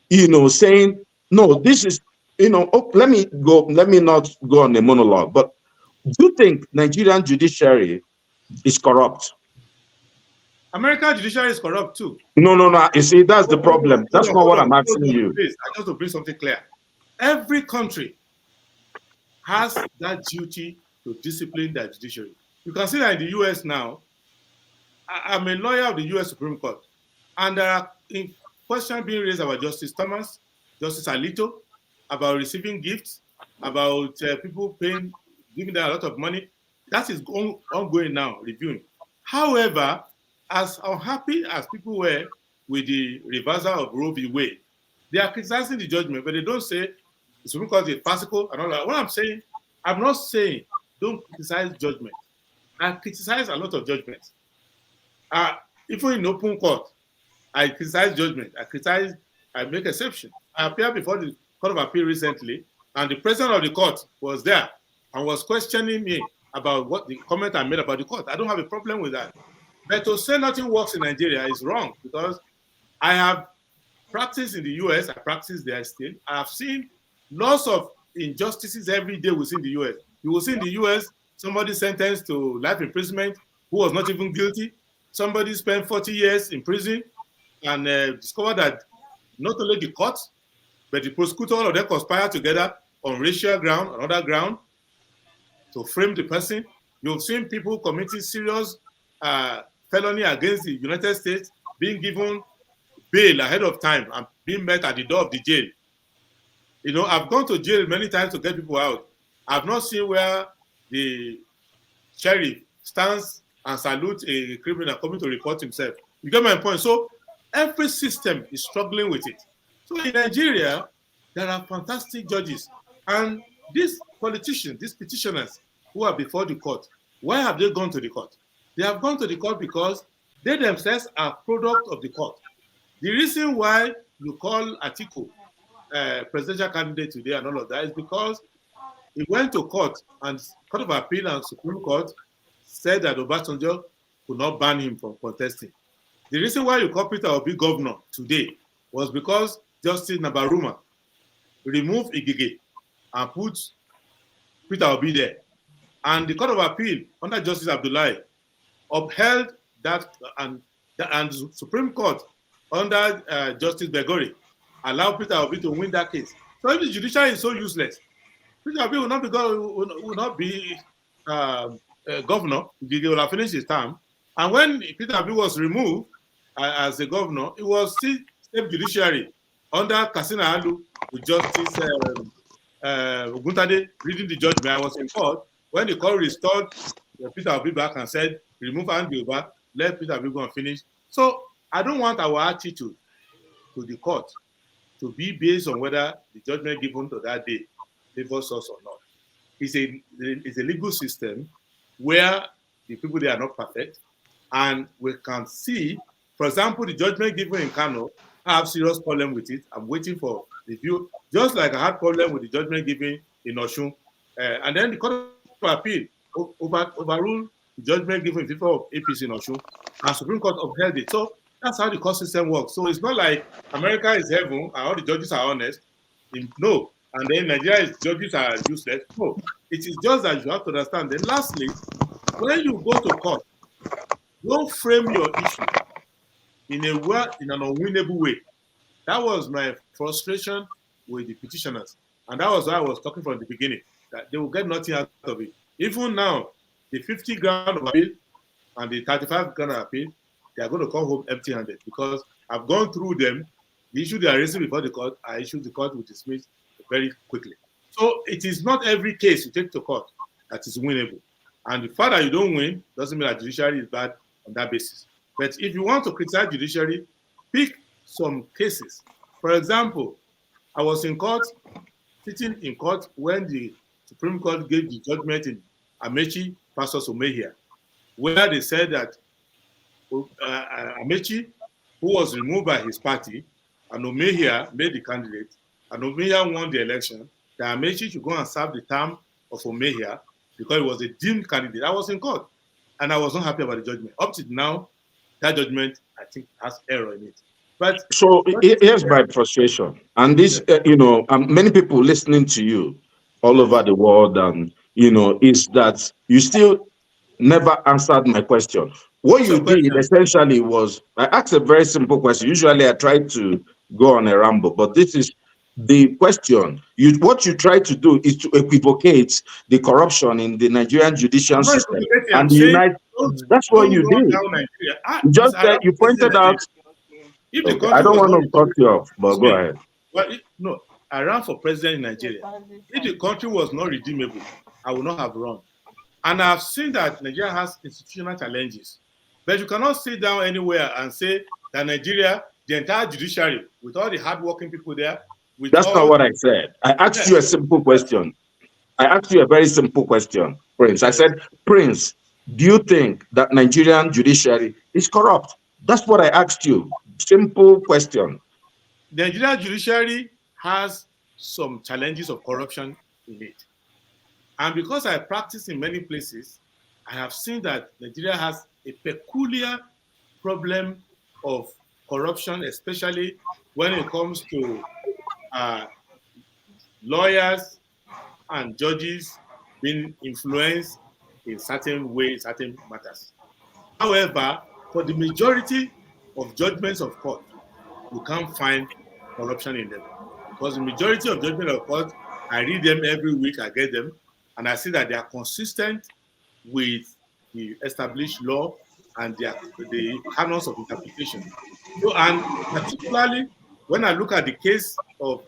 saying, no, this is, let me not go on a monologue, but do you think Nigerian judiciary is corrupt? American judiciary is corrupt too. No. You see, that's the problem. That's not what I'm asking you. Please, I just to bring something clear. Every country has that duty to discipline their judiciary. You can see that in the US now. I'm a lawyer of the US Supreme Court, and there are questions being raised about Justice Thomas, Justice Alito, about receiving gifts, about people giving them a lot of money. That is ongoing now, reviewing. However, as unhappy as people were with the reversal of Roe v. Wade, they are criticizing the judgment, but they don't say the Supreme Court is farcical and all that. What I'm not saying don't criticize judgment. I criticize a lot of judgments. Even in open court, I criticize judgment. I make exception. I appeared before the Court of Appeal recently, and the president of the court was there and was questioning me about what the comment I made about the court. I don't have a problem with that. But to say nothing works in Nigeria is wrong, because I have practiced in the US, I practice there still. I have seen lots of injustices every day within the US. You will see in the US somebody sentenced to life imprisonment who was not even guilty. Somebody spent 40 years in prison and discovered that not only the court, but the prosecutor, all of them conspired together on racial ground, on other ground, to frame the person. You've seen people committing serious felony against the United States being given bail ahead of time and being met at the door of the jail. I've gone to jail many times to get people out. I've not seen where the sheriff stands and salutes a criminal coming to report himself. You get my point? So every system is struggling with it. So in Nigeria, there are fantastic judges. And these politicians, these petitioners who are before the court, why have they gone to the court? They have gone to the court because they themselves are product of the court. The reason why you call Atiku presidential candidate today and all of that is because he went to court, and Court of Appeal and Supreme Court said that Obasanjo could not ban him from contesting. The reason why you call Peter Obi governor today was because Justice Nabaruma removed Igige and put Peter Obi there. And the Court of Appeal under Justice Abdullahi upheld that, and the Supreme Court under Justice Begori allowed Peter Obi to win that case. So if the judiciary is so useless, Peter Obi will not be governor. He will have finished his term. And when Peter Obi was removed as a governor, it was still state judiciary under Kasina Alu with Justice Oguntade reading the judgment. I was in court when the court restored Peter Obi back and said, remove Andy Oba, let Peter Obi go and finish. So I don't want our attitude to the court to be based on whether the judgment given to that day favors us or not. It's a legal system where the people there are not perfect, and we can see, for example, the judgment given in Kano, I have serious problem with it. I'm waiting for review, just like I had problem with the judgment given in Oshun. And then the Court of Appeal overruled the judgment given in favor of APC in Oshun, and Supreme Court upheld it. So that's how the court system works. So it's not like America is heaven and all the judges are honest. No. And then Nigeria's judges are useless. No. It is just that you have to understand. Then lastly, when you go to court, don't frame your issue in an unwinnable way. That was my frustration with the petitioners. And that was why I was talking from the beginning, that they will get nothing out of it. Even now, the 50 ground of appeal and the 35 ground of appeal, they are going to come home empty-handed, because I've gone through them. The issue they are raising before the court, I issued the court with dismiss very quickly. So it is not every case you take to court that is winnable. And the fact that you don't win doesn't mean that judiciary is bad on that basis. But if you want to criticize judiciary, pick some cases. For example, I was in court, sitting in court when the Supreme Court gave the judgment in Amechi versus Omehia, where they said that Amechi, who was removed by his party, was entitled to 100% of the proceeds. And the court of appeal overruled the judgment given in favor of Amechi. And the court of appeal overruled the judgment given in favor of Omehia, where they said that and Omehia made the candidate, and Omehia won the election, that Amechi should go and serve the term of Omehia because he was a deemed candidate. I was in court, and I was not happy about the judgment. Up to now, that judgment, I think, has error in it. But so here's my frustration, and this, many people listening to you all over the world, and is that you still never answered my question. What you did essentially was, I asked a very simple question. Usually I try to go on a ramble, but this is the question. What you try to do is to equivocate the corruption in the Nigerian judicial system and the United. That's what you did. You just said, you pointed out. If the country I don't was want not to cut you off, but go ahead. Well, no, I ran for president in Nigeria. If the country was not redeemable, I would not have run. And I've seen that Nigeria has institutional challenges. But you cannot sit down anywhere and say that Nigeria, the entire judiciary, with all the hardworking people there, with That's not what I said. I asked you a simple question. I asked you a very simple question, Prince. I said, Prince, do you think that Nigerian judiciary is corrupt? That's what I asked you. Simple question. The Nigerian judiciary has some challenges of corruption in it. And because I practice in many places, I have seen that Nigeria has a peculiar problem of corruption, especially when it comes to lawyers and judges being influenced in certain ways, certain matters. However, for the majority of judgments of court, you can't find corruption in them. Because the majority of judgments of court, I read them every week, I get them, and I see that they are consistent with the established law and the canons of interpretation. So, and particularly when I look at the case of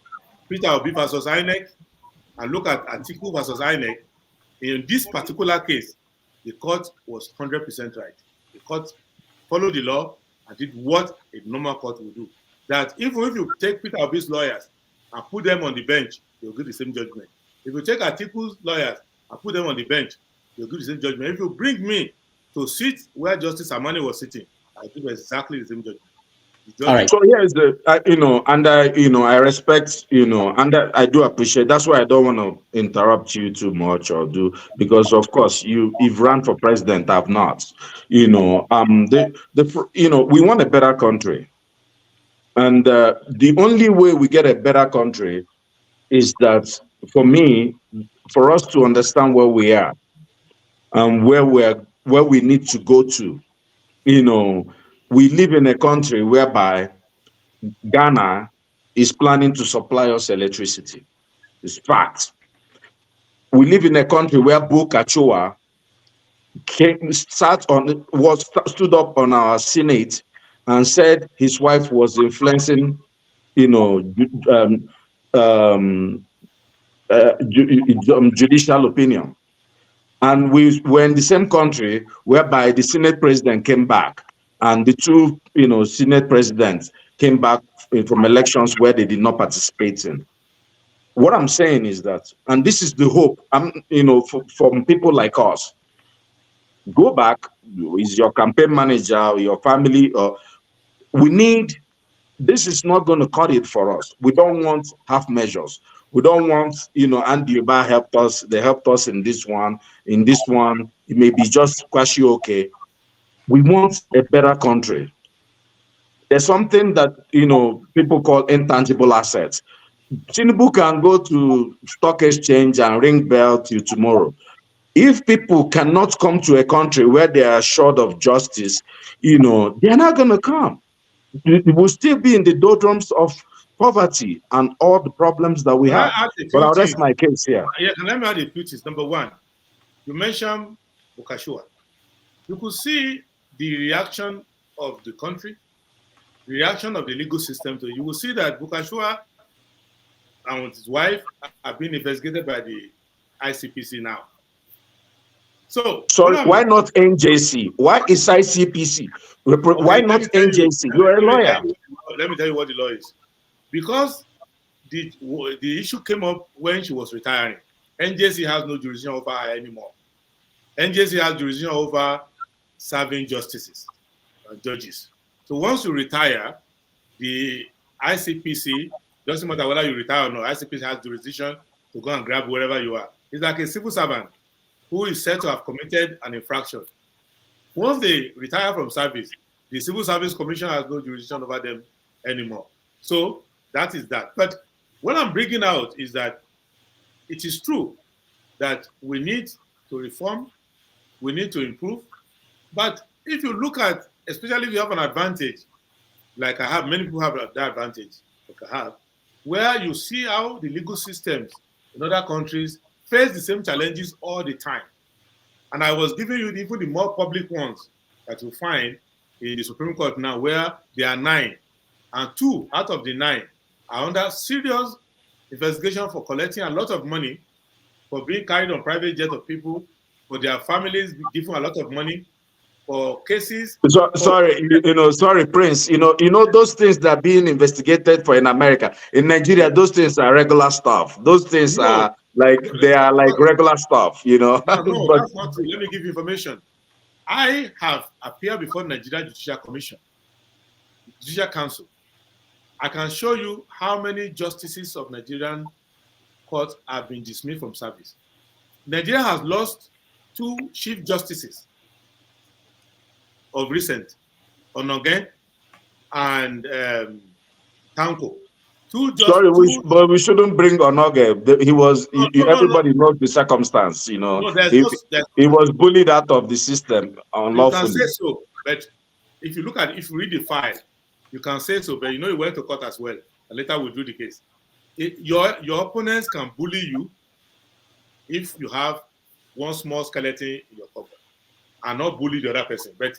Peter Obi versus INEC, and look at Atiku versus INEC, in this particular case, the court was 100% right. The court followed the law and did what a normal court would do. That even if you take Peter Obi's lawyers and put them on the bench, they'll give the same judgment. If you take Atiku's lawyers and put them on the bench, they'll give the same judgment. If you bring me to sit where Justice Amani was sitting, I'll give exactly the same judgment. All right. So here's the, I respect, and I do appreciate. That's why I don't want to interrupt you too much because of course you've run for president. I've not. We want a better country, and the only way we get a better country is that, for us to understand where we are and where we need to go to. We live in a country whereby Ghana is planning to supply us electricity. It's fact. We live in a country where Bukachua stood up on our Senate and said his wife was influencing, judicial opinion. And we were in the same country whereby the Senate president came back, and the two, Senate presidents came back from elections where they did not participate in. What I'm saying is that, and this is the hope, from people like us, go back, is your campaign manager, your family, this is not going to cut it for us. We don't want half measures. We don't want, Andy Uba helped us. They helped us in this one. In this one, it may be just quasi okay. We want a better country. There's something that, people call intangible assets. Tinubu can go to stock exchange and ring bell till tomorrow. If people cannot come to a country where they are short of justice, they're not going to come. It will still be in the doldrums of poverty and all the problems that we have. But I'll rest my case here. Yeah, let me add a few things. Number one, you mentioned Bukashua. You could see the reaction of the country, the reaction of the legal system. So you will see that Bukashua and his wife are being investigated by the ICPC now. So why not NJC? Why is ICPC? Why not NJC? You're a lawyer. Let me tell you what the law is. Because the issue came up when she was retiring. NJC has no jurisdiction over her anymore. NJC has jurisdiction over serving justices and judges. So once you retire, the ICPC, doesn't matter whether you retire or not, ICPC has jurisdiction to go and grab wherever you are. It's like a civil servant who is said to have committed an infraction. Once they retire from service, the Civil Service Commission has no jurisdiction over them anymore. So that is that. But what I'm bringing out is that it is true that we need to reform, we need to improve. But if you look at, especially if you have an advantage, like I have, many people have that advantage, like I have, where you see how the legal systems in other countries face the same challenges all the time. And I was giving you even the more public ones that you find in the Supreme Court now, where there are 9, and 2 out of the 9 are under serious investigation for collecting a lot of money, for being carried on private jets of people, for their families giving a lot of money, for cases. Sorry, Prince. Those things that are being investigated for in America, in Nigeria, those things are regular stuff. Those things are like regular stuff. No, But, that's not true. Let me give you information. I have appeared before Nigeria Judicial Commission, Judicial Council. I can show you how many justices of Nigerian courts have been dismissed from service. Nigeria has lost 2 chief justices of recent, Onogen and Tanko. But we shouldn't bring Onoge. He was. Everybody knows the circumstance. He was bullied out of the system unlawfully. You can say so, but if you read the file, you can say so. But he went to court as well. And later we'll do the case. Your opponents can bully you if you have one small skeleton in your cupboard and not bully the other person. But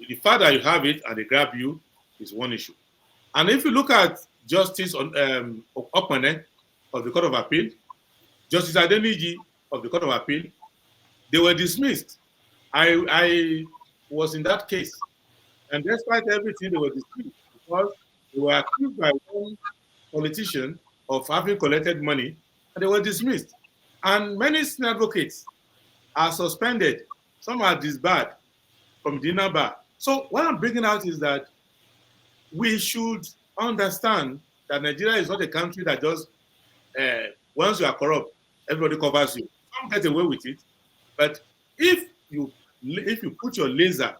the fact that you have it and they grab you is one issue. And if you look at Justice Opponent of the Court of Appeal, Justice Adeniji of the Court of Appeal, they were dismissed. I was in that case. And despite everything, they were dismissed because they were accused by one politician of having collected money, and they were dismissed. And many senior advocates are suspended. Some are disbarred from the inner bar. So what I'm bringing out is that we should understand that Nigeria is not a country that just, once you are corrupt, everybody covers you. Some get away with it. But if you put your laser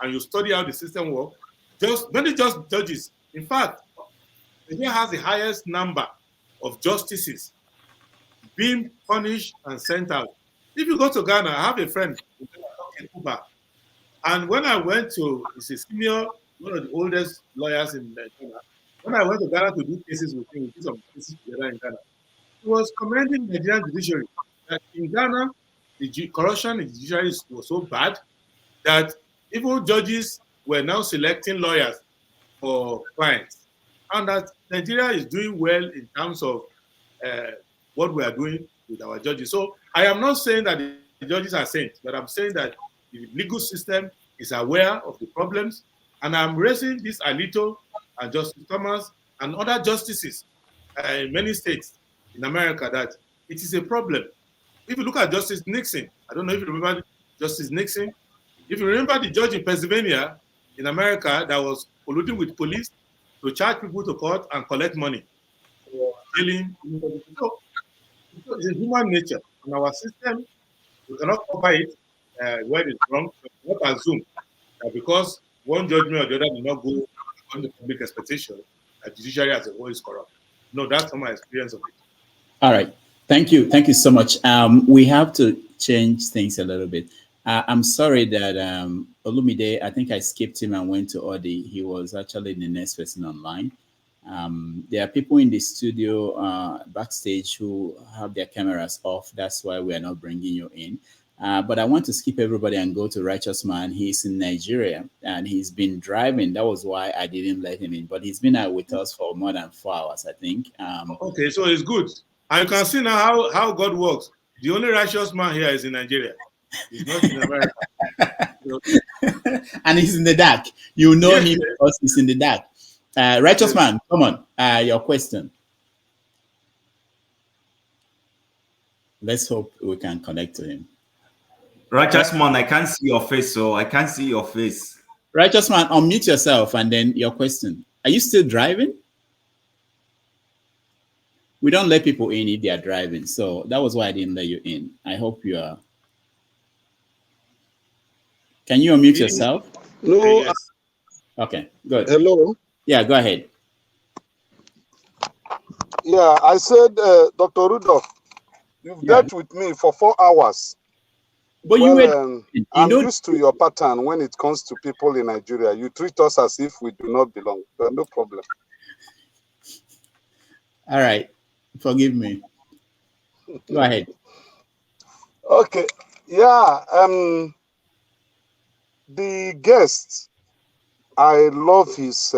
and you study how the system works, not just judges. In fact, Nigeria has the highest number of justices being punished and sent out. If you go to Ghana, I have a friend in Cuba, and when I went to, he's a senior, one of the oldest lawyers in Ghana. When I went to Ghana to do cases with him, we did some cases together in Ghana, he was commending the Nigerian judiciary that in Ghana, the corruption in the judiciary was so bad that even judges were now selecting lawyers for clients, and that Nigeria is doing well in terms of what we are doing with our judges. So I am not saying that the judges are saints, but I'm saying that the legal system is aware of the problems, and I'm raising this Alito and Justice Thomas and other justices in many states in America that it is a problem. If you look at Justice Nixon, I don't know if you remember Justice Nixon. If you remember the judge in Pennsylvania in America that was colluding with police to charge people to court and collect money for killing. So it's a human nature. In our system, we cannot cover it where it's wrong. We cannot assume that because one judgment or the other did not go on the public expectation, that judiciary as a whole is corrupt. No, that's not my experience of it. All right. Thank you. Thank you so much. We have to change things a little bit. I'm sorry that Olumide, I think I skipped him and went to Odi. He was actually the next person online. There are people in the studio backstage who have their cameras off. That's why we are not bringing you in. But I want to skip everybody and go to Righteous Man. He's in Nigeria and he's been driving. That was why I didn't let him in. But he's been out with us for more than 4 hours, I think. Okay, so it's good. And you can see now how God works. The only righteous man here is in Nigeria. He's not in America. And he's in the dark. You know him because he's in the dark. Righteous Man, come on. Your question. Let's hope we can connect to him. Righteous Man, I can't see your face, so I can't see your face. Righteous Man, unmute yourself and then your question. Are you still driving? We don't let people in if they are driving. So that was why I didn't let you in. I hope you are. Can you unmute yourself? No. Yes. Okay, good. Hello. Yeah, go ahead. Yeah, I said, Dr. Rudolph, you've dealt with me for 4 hours. But I'm used to your pattern when it comes to people in Nigeria. You treat us as if we do not belong. But no problem. All right. Forgive me. Go ahead. Okay. Yeah. The guest, I love his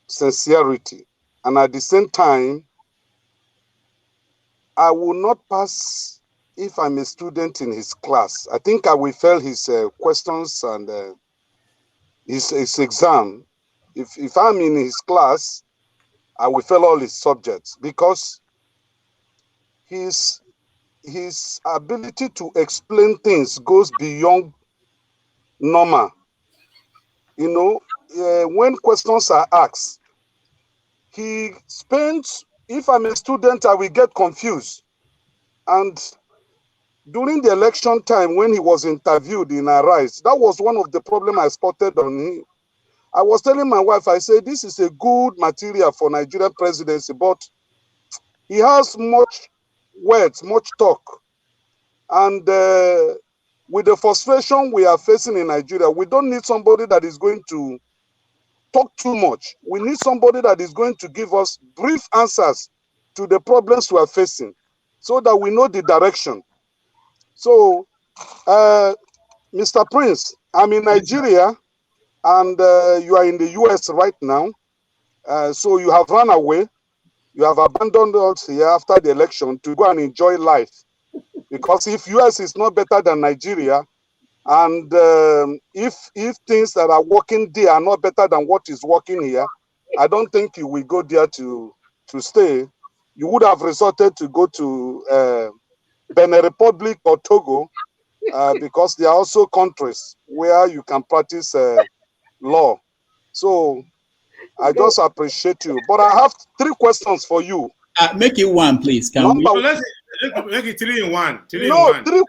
sincerity. And at the same time, I will not pass if I'm a student in his class. I think I will fail his questions and his exam. If I'm in his class, I will fail all his subjects because his ability to explain things goes beyond normal. You know, when questions are asked, he spends, if I'm a student, I will get confused. And during the election time, when he was interviewed in Arise, that was one of the problems I spotted on him. I was telling my wife, I said, this is a good material for Nigerian presidency, but he has much words, much talk. And with the frustration we are facing in Nigeria, we don't need somebody that is going to talk too much. We need somebody that is going to give us brief answers to the problems we are facing so that we know the direction. So, Mr. Prince, I'm in Nigeria and you are in the US right now. So you have run away. You have abandoned us here after the election to go and enjoy life. Because if US is not better than Nigeria, and if things that are working there are not better than what is working here, I don't think you will go there to stay. You would have resorted to go to Benin Republic or Togo because they are also countries where you can practice law. So I just appreciate you. But I have 3 questions for you. Make it one, please. Can we? Let's make it 3 in 1. 3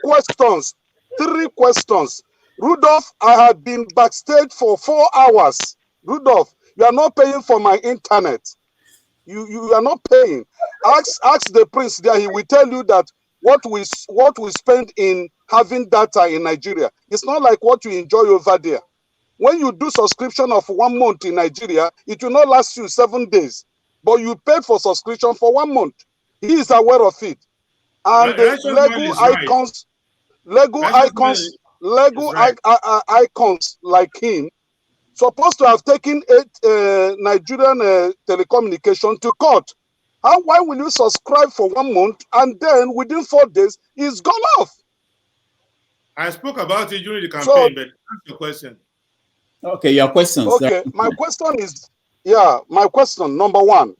questions. 3 questions. Rudolph, I had been backstage for 4 hours. Rudolph, you are not paying for my internet. You are not paying. Ask the prince there. He will tell you that what we spend in having data in Nigeria, it's not like what you enjoy over there. When you do subscription of 1 month in Nigeria, it will not last you 7 days. But you paid for subscription for 1 month. He is aware of it. And Lego icons like him supposed to have taken Nigerian telecommunication to court. Why will you subscribe for 1 month and then within 4 days it's gone off? I spoke about it during the campaign, but that's your question. Okay, your questions. Okay, my question is, my question number 1.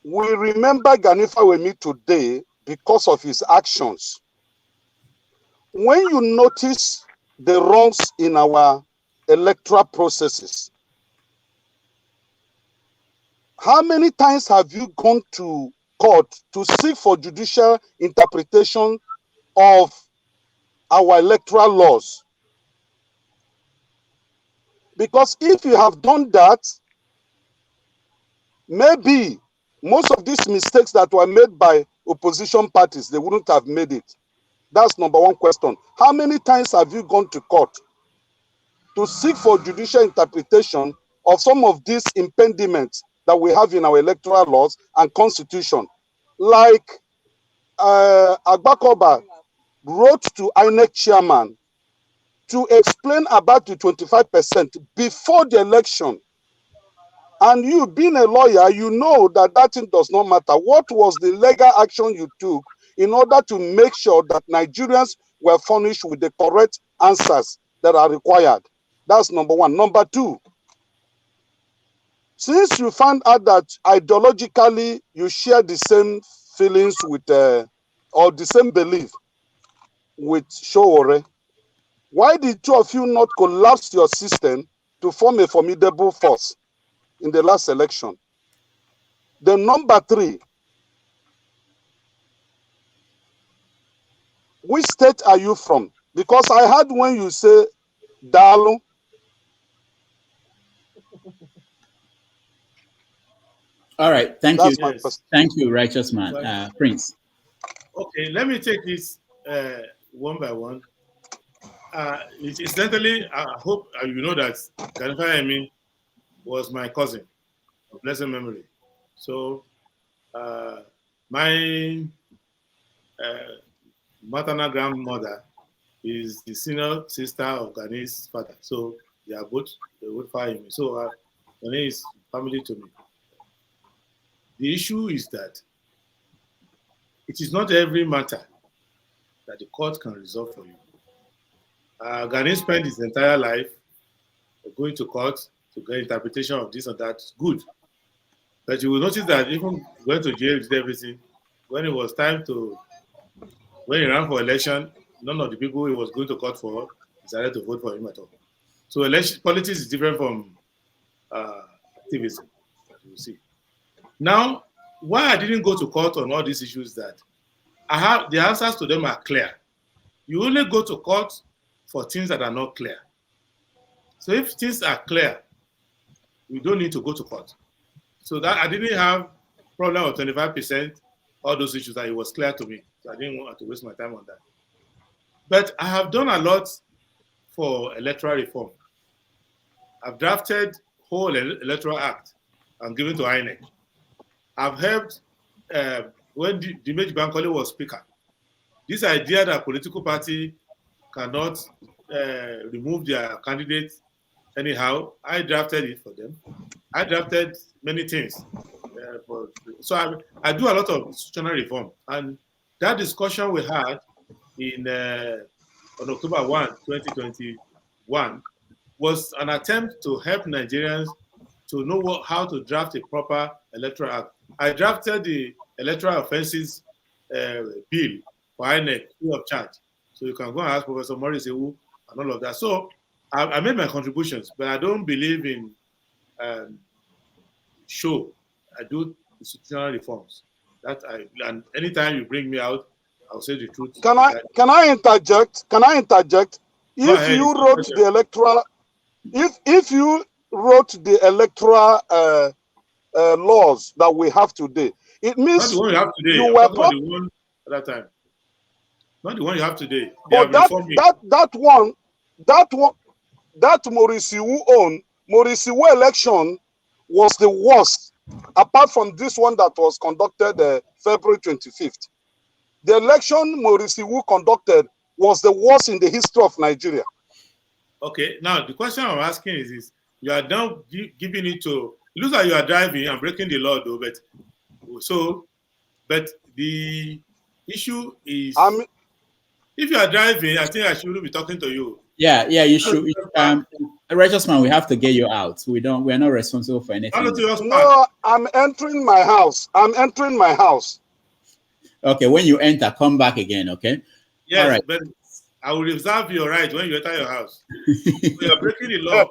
We remember Ganifa Wemi today because of his actions. When you notice the wrongs in our electoral processes, how many times have you gone to court to seek for judicial interpretation of our electoral laws? Because if you have done that, maybe most of these mistakes that were made by opposition parties, they wouldn't have made it. That's number 1 question. How many times have you gone to court to seek for judicial interpretation of some of these impediments that we have in our electoral laws and constitution? Like Agbakoba wrote to INEC chairman to explain about the 25% before the election. And you being a lawyer, you know that that thing does not matter. What was the legal action you took in order to make sure that Nigerians were furnished with the correct answers that are required? That's number 1. Number 2, since you found out that ideologically you share the same feelings with, or the same belief with Showore, why did 2 of you not collapse your system to form a formidable force in the last election? The number 3, which state are you from? Because I heard when you say Dalu. All right, thank That's you. my question. Thank you, righteous man. Prince. Okay, let me take this one by one. Incidentally, I hope you know that Ganifa Emi was my cousin of blessed memory. So my maternal grandmother is the senior sister of Gani's father. So they both far in me. So Gani is family to me. The issue is that it is not every matter that the court can resolve for you. Gani spent his entire life going to court to get interpretation of this or that. Good. But you will notice that even going to jail did everything. When it was time to, when he ran for election, none of the people he was going to court for decided to vote for him at all. So election politics is different from activism, as you will see. Now, why I didn't go to court on all these issues that I have the answers to them are clear. You only go to court for things that are not clear. So if things are clear, we don't need to go to court. So that I didn't have problem with 25%, all those issues that it was clear to me. So I didn't want to waste my time on that. But I have done a lot for electoral reform. I've drafted whole electoral act and given to INEC. I've helped when Dimeji Bankole was speaker. This idea that political party cannot remove their candidates anyhow, I drafted it for them. I drafted many things. So I do a lot of institutional reform. And that discussion we had in on October 1, 2021 was an attempt to help Nigerians to know how to draft a proper electoral act. I drafted the electoral offenses bill for INEC free of charge. So you can go and ask Professor Morris and all of that. So I made my contributions, but I don't believe in show. I do institutional reforms. And anytime you bring me out, I'll say the truth. Can I interject? Can I interject? If you wrote the electoral, if you wrote the electoral laws that we have today, it means not the one you have today. You I'm were talking about the one at that time. Not the one you have today. But that Morisiwu own, Morisiwu election was the worst, apart from this one that was conducted February 25th. The election Morisiwu conducted was the worst in the history of Nigeria. Okay, now the question I'm asking is this. You are now giving it to, it looks like you are driving and breaking the law though, but the issue is, if you are driving, I think I shouldn't be talking to you. Yeah, you should. Righteous man, we have to get you out. We are not responsible for anything. No, I'm entering my house. Okay, when you enter, come back again, okay? Yes, all right. But I will reserve your right when you enter your house. You are breaking the law.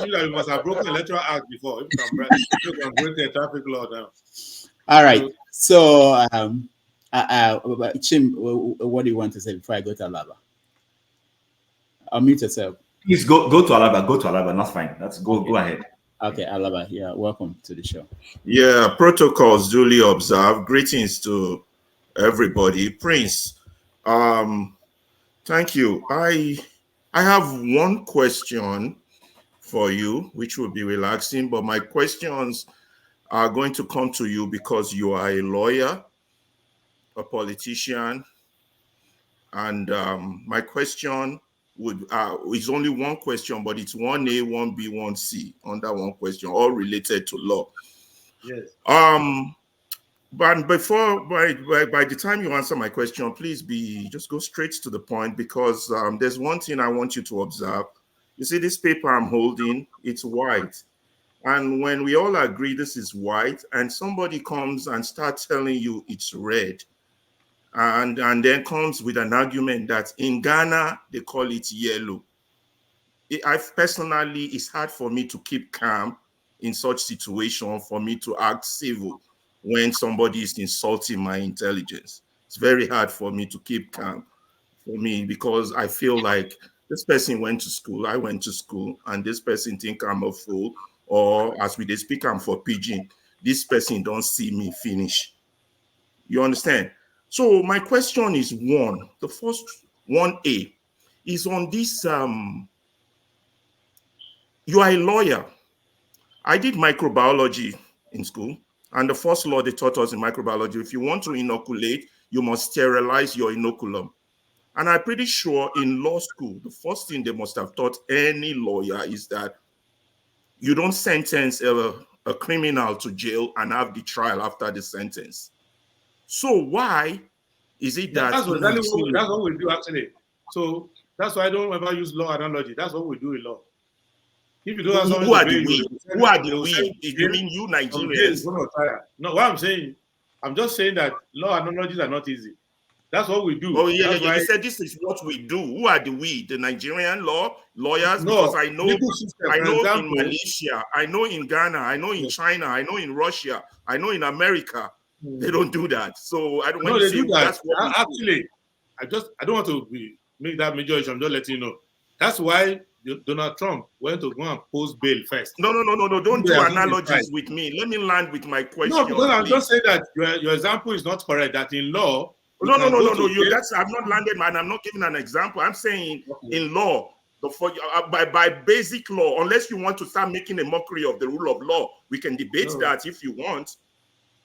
You must have broken the electoral act before. If you can break the traffic law now. All right. So, Chim, what do you want to say before I go to Alaba? Unmute yourself. Please go to Alaba. Go to Alaba. That's fine. Go ahead. Okay, Alaba. Yeah, welcome to the show. Yeah, protocols duly observed. Greetings to everybody. Prince, thank you. I have one question for you, which will be relaxing, but my questions are going to come to you because you are a lawyer, a politician, and my question is only one question, but it's 1A, 1B, 1C under one question, all related to law. Yes. But by the time you answer my question, please just go straight to the point, because there's one thing I want you to observe. You see this paper I'm holding, it's white. And when we all agree this is white, and somebody comes and starts telling you it's red, and then comes with an argument that in Ghana, they call it yellow. Personally, it's hard for me to keep calm in such situation, for me to act civil. when somebody is insulting my intelligence. It's very hard for me to keep calm for me because I feel like this person went to school, I went to school, and this person think I'm a fool, or as we speak, I'm for pidgin. This person don't see me finish. You understand? So my question is one. The first 1A is on this. You are a lawyer. I did microbiology in school, and the first law they taught us in microbiology: if you want to inoculate, you must sterilize your inoculum. And I'm pretty sure in law school, the first thing they must have taught any lawyer is that you don't sentence a criminal to jail and have the trial after the sentence. So why is it that that's what we do actually? So that's why I don't ever use law analogy. That's what we do in law. If you don't have something who are to the pay we? Who are the we? You mean you Nigerians? No, what I'm saying, I'm just saying that law analogies are not easy. That's what we do. Oh yeah, that's why you said this is what we do. Who are the we? The Nigerian lawyers? No, because I know example, in Malaysia, I know in Ghana, I know in China, I know in Russia, I know in America. They don't do that. So I don't. No, they do that. That's what actually, I don't want to make that major issue. I'm just letting you know. That's why Donald Trump went to go and post bail first. No. Don't do analogies with me. Let me land with my question. No, because I'm just saying that your example is not correct. That in law. No. I'm not landed, man. I'm not giving an example. I'm saying in law, by basic law, unless you want to start making a mockery of the rule of law, we can debate that if you want.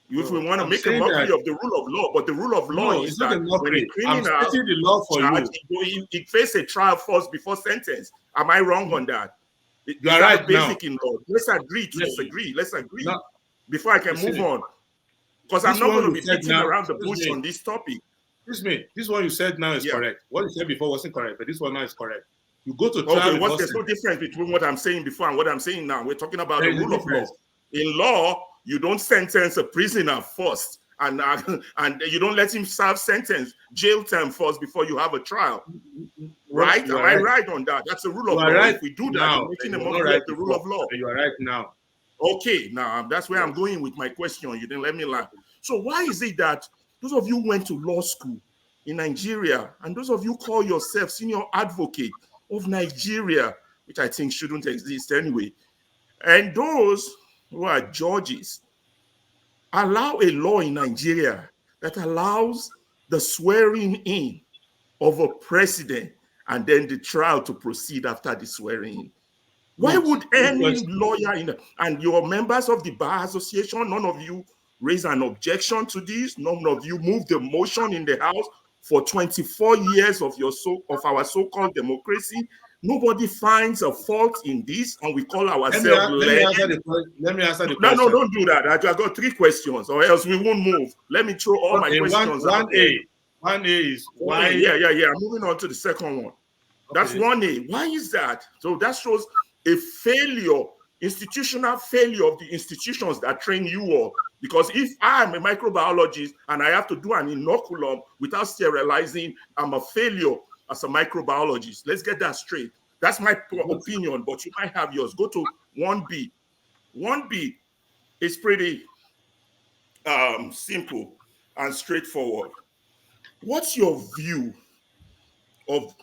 If we want to make a mockery of the rule of law, but the rule of law is that when a criminal I'm stating the law for you, he face a trial first before sentence. Am I wrong on that? You are right basic in law. Let's agree to disagree. Let's agree before I can move on. Because I'm not going to be beating around the bush on this topic. This one you said now is correct. What you said before wasn't correct, but this one now is correct. You go to trial. Okay, there's no difference between what I'm saying before and what I'm saying now. We're talking about the rule of law. In law, you don't sentence a prisoner first, and you don't let him serve sentence, jail term first before you have a trial. Right? Am I right on that? That's the rule of law. Right if we do that, we're making a mockery of the rule of law. You are right now. Okay, now that's where I'm going with my question. You didn't let me laugh. So why is it that those of you who went to law school in Nigeria, and those of you call yourself senior advocate of Nigeria, which I think shouldn't exist anyway, and those who are judges, allow a law in Nigeria that allows the swearing in of a president and then the trial to proceed after the swearing in? Why would any lawyer and your members of the Bar Association, none of you raise an objection to this? None of you move the motion in the House for 24 years of our so-called democracy? Nobody finds a fault in this, and we call ourselves let me answer the question. No, don't do that. I got 3 questions, or else we won't move. Let me throw all my questions out there. 1A is why. Yeah. I'm moving on to the second one. That's 1A. Why is that? So that shows a failure, institutional failure of the institutions that train you all. Because if I'm a microbiologist and I have to do an inoculum without sterilizing, I'm a failure as a microbiologist. Let's get that straight. That's my opinion, but you might have yours. Go to 1B. 1B is pretty simple and straightforward. What's your view of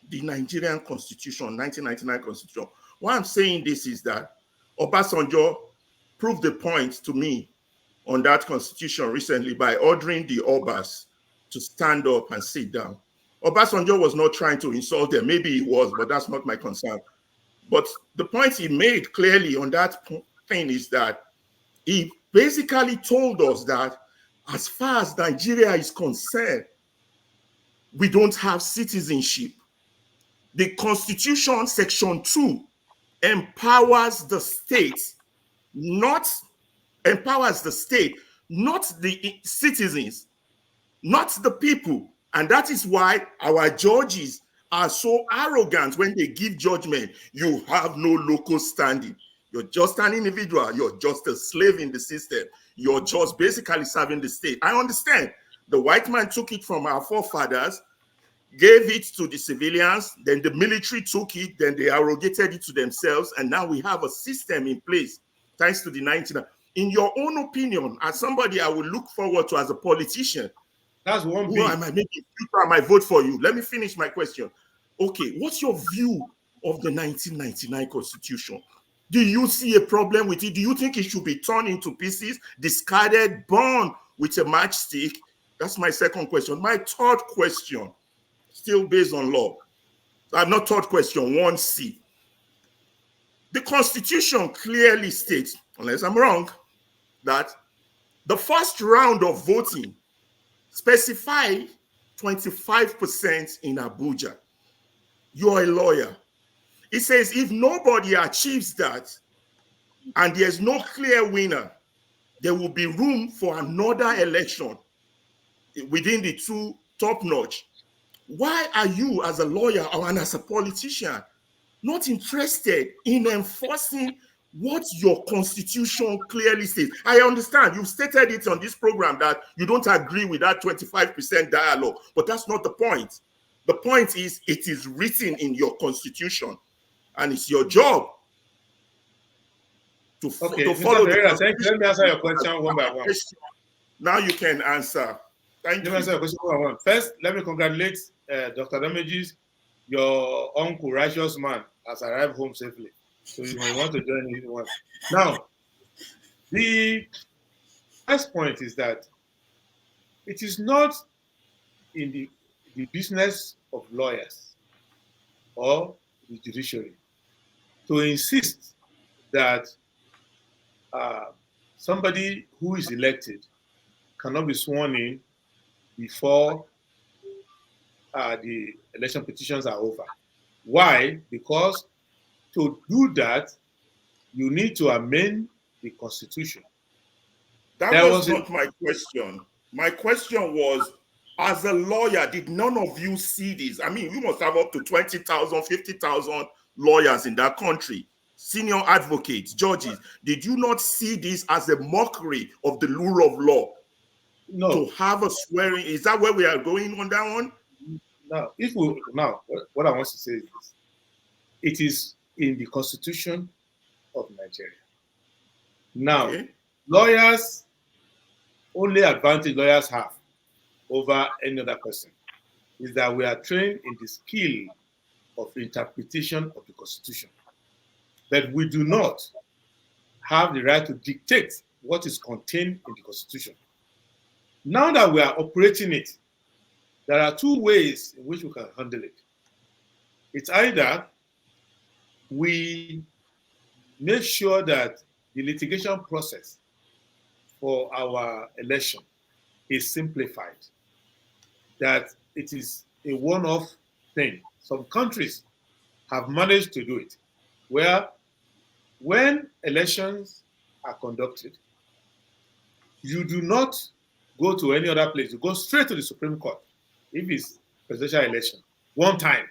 the Nigerian Constitution, 1999 Constitution? Why I'm saying this is that Obasanjo proved the point to me on that Constitution recently by ordering the Obas to stand up and sit down. Obasanjo was not trying to insult them. Maybe he was, but that's not my concern. But the point he made clearly on that thing is that he basically told us that as far as Nigeria is concerned, we don't have citizenship. The Constitution, Section 2, empowers the state, not the citizens, not the people. And that is why our judges are so arrogant when they give judgment. You have no local standing. You're just an individual. You're just a slave in the system. You're just basically serving the state. I understand. The white man took it from our forefathers, gave it to the civilians, then the military took it, then they arrogated it to themselves, and now we have a system in place, thanks to the in your own opinion, as somebody I would look forward to as a politician, that's one who I might maybe I might vote for you. Let me finish my question. Okay, what's your view of the 1999 Constitution? Do you see a problem with it? Do you think it should be torn into pieces, discarded, burned with a matchstick? That's my second question. My third question, still based on law. Not third question, 1C. The Constitution clearly states, unless I'm wrong, that the first round of voting specify 25% in Abuja. You're a lawyer. It says if nobody achieves that and there's no clear winner, there will be room for another election within the two top notch. Why are you as a lawyer and as a politician not interested in enforcing what your constitution clearly states? I understand you've stated it on this program that you don't agree with that 25% dialogue, but that's not the point. The point is it is written in your constitution, and it's your job to follow the constitution. Thank you. Let me answer your question one by one. Now you can answer. Thank you. Let me answer your question one by one. First, let me congratulate Dr. Damages. Your uncle, righteous man, has arrived home safely. So you might want to join him once. Now, the first point is that it is not in the business of lawyers or the judiciary to insist that somebody who is elected cannot be sworn in before the election petitions are over. Why? Because to do that, you need to amend the Constitution. That was not my question. My question was, as a lawyer, did none of you see this? I mean, you must have up to 20,000, 50,000 lawyers in that country, senior advocates, judges. Did you not see this as a mockery of the rule of law? No. To have a swearing, is that where we are going on that one? Now, what I want to say is this. It is in the Constitution of Nigeria. Now, lawyers, only advantage lawyers have over any other person is that we are trained in the skill of interpretation of the Constitution. But we do not have the right to dictate what is contained in the Constitution. Now that we are operating it, there are two ways in which we can handle it. It's either we make sure that the litigation process for our election is simplified, that it is a one-off thing. Some countries have managed to do it, where when elections are conducted, you do not go to any other place. You go straight to the Supreme Court if it's presidential election, one time.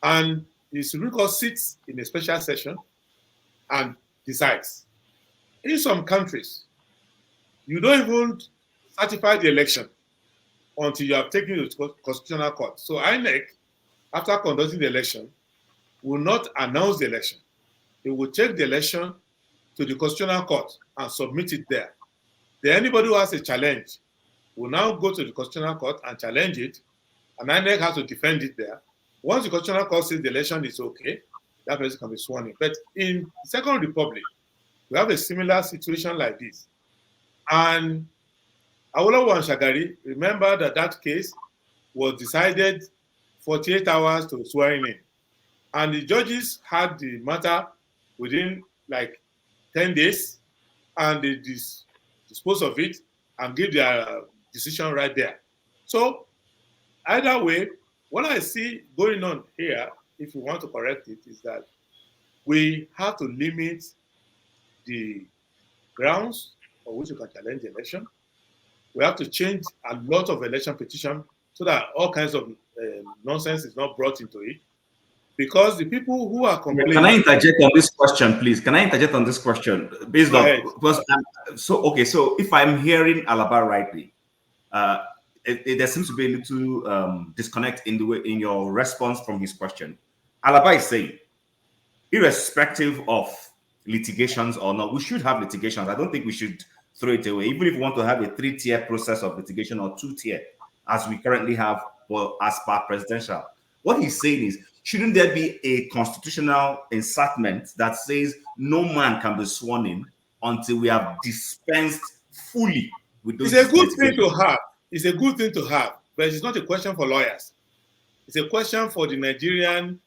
And the Supreme Court sits in a special session and decides. In some countries, you don't even certify the election until you have taken it to Constitutional Court. So INEC, after conducting the election, will not announce the election. They will take the election to the Constitutional Court and submit it there. Then anybody who has a challenge will now go to the Constitutional Court and challenge it, and INEC has to defend it there. Once the Constitutional Court says the election is okay, that person can be sworn in. But in the Second Republic, we have a similar situation like this. And Awolowo and Shagari, remember that case was decided 48 hours to swearing in. And the judges had the matter within like 10 days, and they dispose of it and give their decision right there. So either way, what I see going on here, if you want to correct it, is that we have to limit the grounds on which you can challenge the election. We have to change a lot of election petition so that all kinds of nonsense is not brought into it. Because the people who are complaining... Can I interject on this question, please? Can I interject on this question? Based on... Because, so if I'm hearing Alaba rightly, there seems to be a little disconnect in your response from his question. Alaba is saying, irrespective of litigations or not. We should have litigations. I don't think we should throw it away, even if we want to have a 3-tier process of litigation or 2-tier, as we currently have for as per presidential. What he's saying is, shouldn't there be a constitutional insertment that says no man can be sworn in until we have dispensed fully with those? It's a good thing to have. It's a good thing to have, but it's not a question for lawyers. It's a question for the Nigerian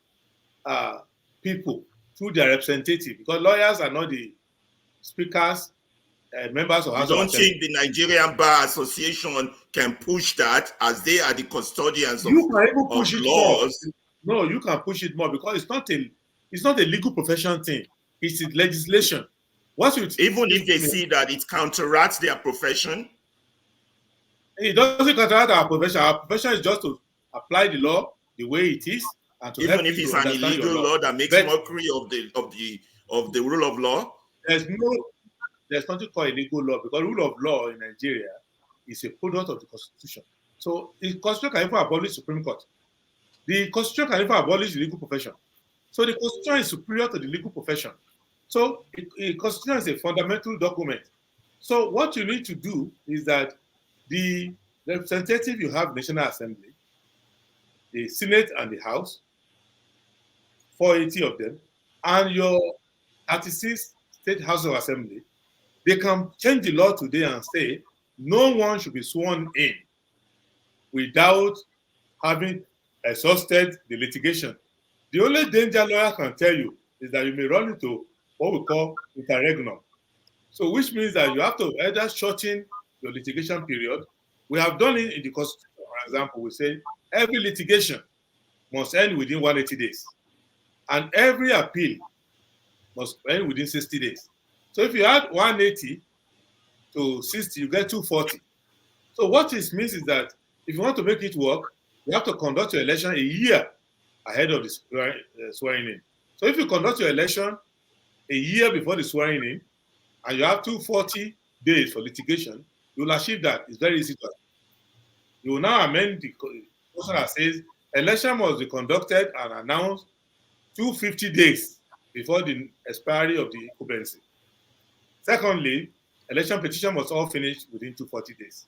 people through their representative, because lawyers are not the speakers, members of House of Assembly. You don't think the Nigerian Bar Association can push that, as they are the custodians of laws? No, you can push it more, because it's not a legal profession thing. It's a legislation. Even if they see that it counteracts their profession? It doesn't counteract our profession. Our profession is just to apply the law the way it is, and to even if it's an illegal law that makes mockery of the rule of law. There's nothing called illegal law, because rule of law in Nigeria is a product of the Constitution. So the Constitution can even abolish Supreme Court. The Constitution can even abolish the legal profession. So the Constitution is superior to the legal profession. So the Constitution is a fundamental document. So what you need to do is that the representative you have, National Assembly, the Senate and the House, 480 of them, and your 36 State House of Assembly, they can change the law today and say no one should be sworn in without having exhausted the litigation. The only danger lawyer can tell you is that you may run into what we call interregnum. So which means that you have to either shorten your litigation period. We have done it in the Constitution, for example. We say every litigation must end within 180 days. And every appeal must end within 60 days. So if you add 180 to 60, you get 240. So what this means is that if you want to make it work, you have to conduct your election a year ahead of the swearing in. So if you conduct your election a year before the swearing in, and you have 240 days for litigation, you will achieve that. It's very easy to achieve. You will now amend the constitution that says election must be conducted and announced 250 days before the expiry of the incumbency. Secondly, election petition must all finish within 240 days.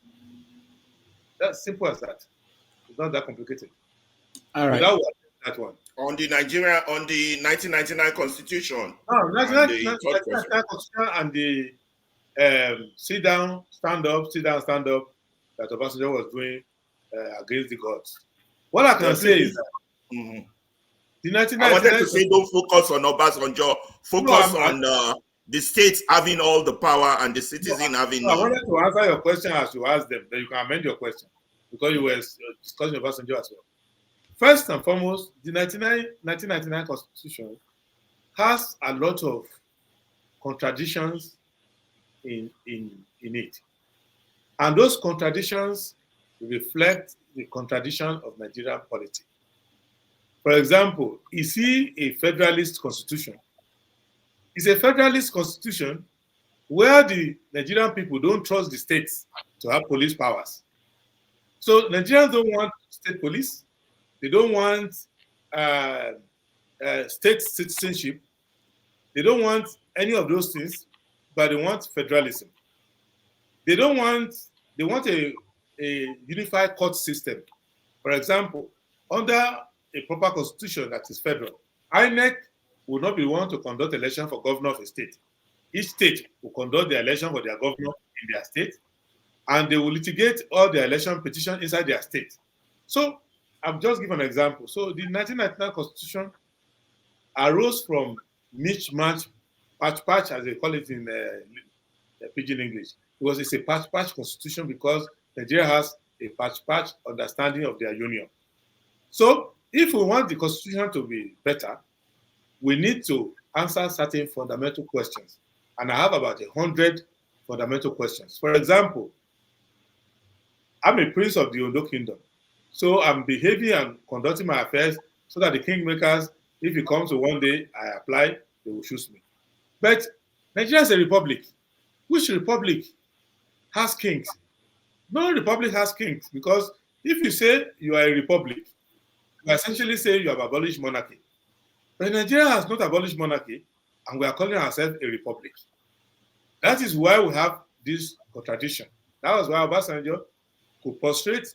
That's simple as that. It's not that complicated. All right. That one. On the 1999 Constitution. No, 1999 Constitution and the sit down, stand up that Obasanjo was doing against the gods. What I can say is that the 1999 I wanted to say don't focus on Obasanjo, focus on the states having all the power and the citizen having. I wanted to answer your question as you asked them, then you can amend your question, because you were discussing Obasanjo as well. First and foremost, the 1999 Constitution has a lot of contradictions in it. And those contradictions reflect the contradiction of Nigerian politics. For example, is he a federalist constitution? It's a federalist constitution where the Nigerian people don't trust the states to have police powers. So Nigerians don't want state police. They don't want state citizenship. They don't want any of those things, but they want federalism. They want a unified court system. For example, under a proper constitution that is federal, INEC will not be one to conduct election for governor of a state. Each state will conduct the election for their governor in their state, and they will litigate all the election petitions inside their state. So I've just given an example. So the 1999 Constitution arose from mismatch, patch, as they call it in Pidgin English. It's a patch constitution because Nigeria has a patch understanding of their union. So if we want the constitution to be better, we need to answer certain fundamental questions. And I have about 100 fundamental questions. For example, I'm a prince of the Ondo Kingdom. So I'm behaving and conducting my affairs so that the kingmakers, if it comes to one day I apply, they will choose me. But Nigeria is a republic. Which republic has kings? No republic has kings, because if you say you are a republic, you essentially say you have abolished monarchy. But Nigeria has not abolished monarchy. and we are calling ourselves a republic. That is why we have this contradiction. That was why Obasanjo could prostrate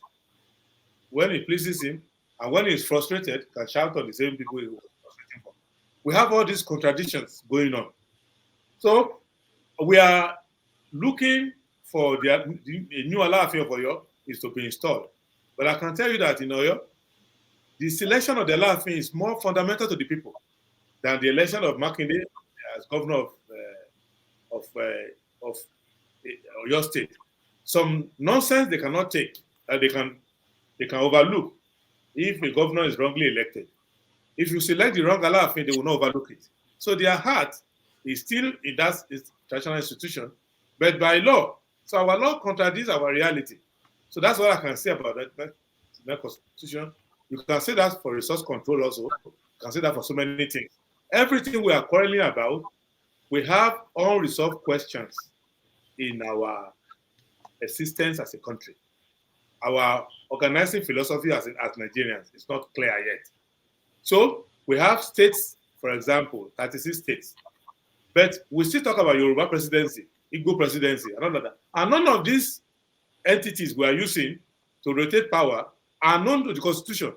when it pleases him, and when he's frustrated, can shout on the same people he was frustrating for. We have all these contradictions going on. So we are looking for a new Alaafin of Oyo is to be installed. But I can tell you that in Oyo, the selection of the Alaafin is more fundamental to the people than the election of Makinde as governor of Oyo State. Some nonsense they cannot take, they can overlook if a governor is wrongly elected. If you select the wrong Alaafin, they will not overlook it. So their heart is still in that traditional institution, but by law. So our law contradicts our reality. So that's what I can say about that constitution. You can say that for resource control also. You can say that for so many things. Everything we are quarreling about, we have unresolved questions in our existence as a country. Our organizing philosophy as Nigerians is not clear yet. So we have states, for example, 36 states. But we still talk about Yoruba presidency, Igbo presidency, and all of that. And none of these entities we are using to rotate power are known to the Constitution.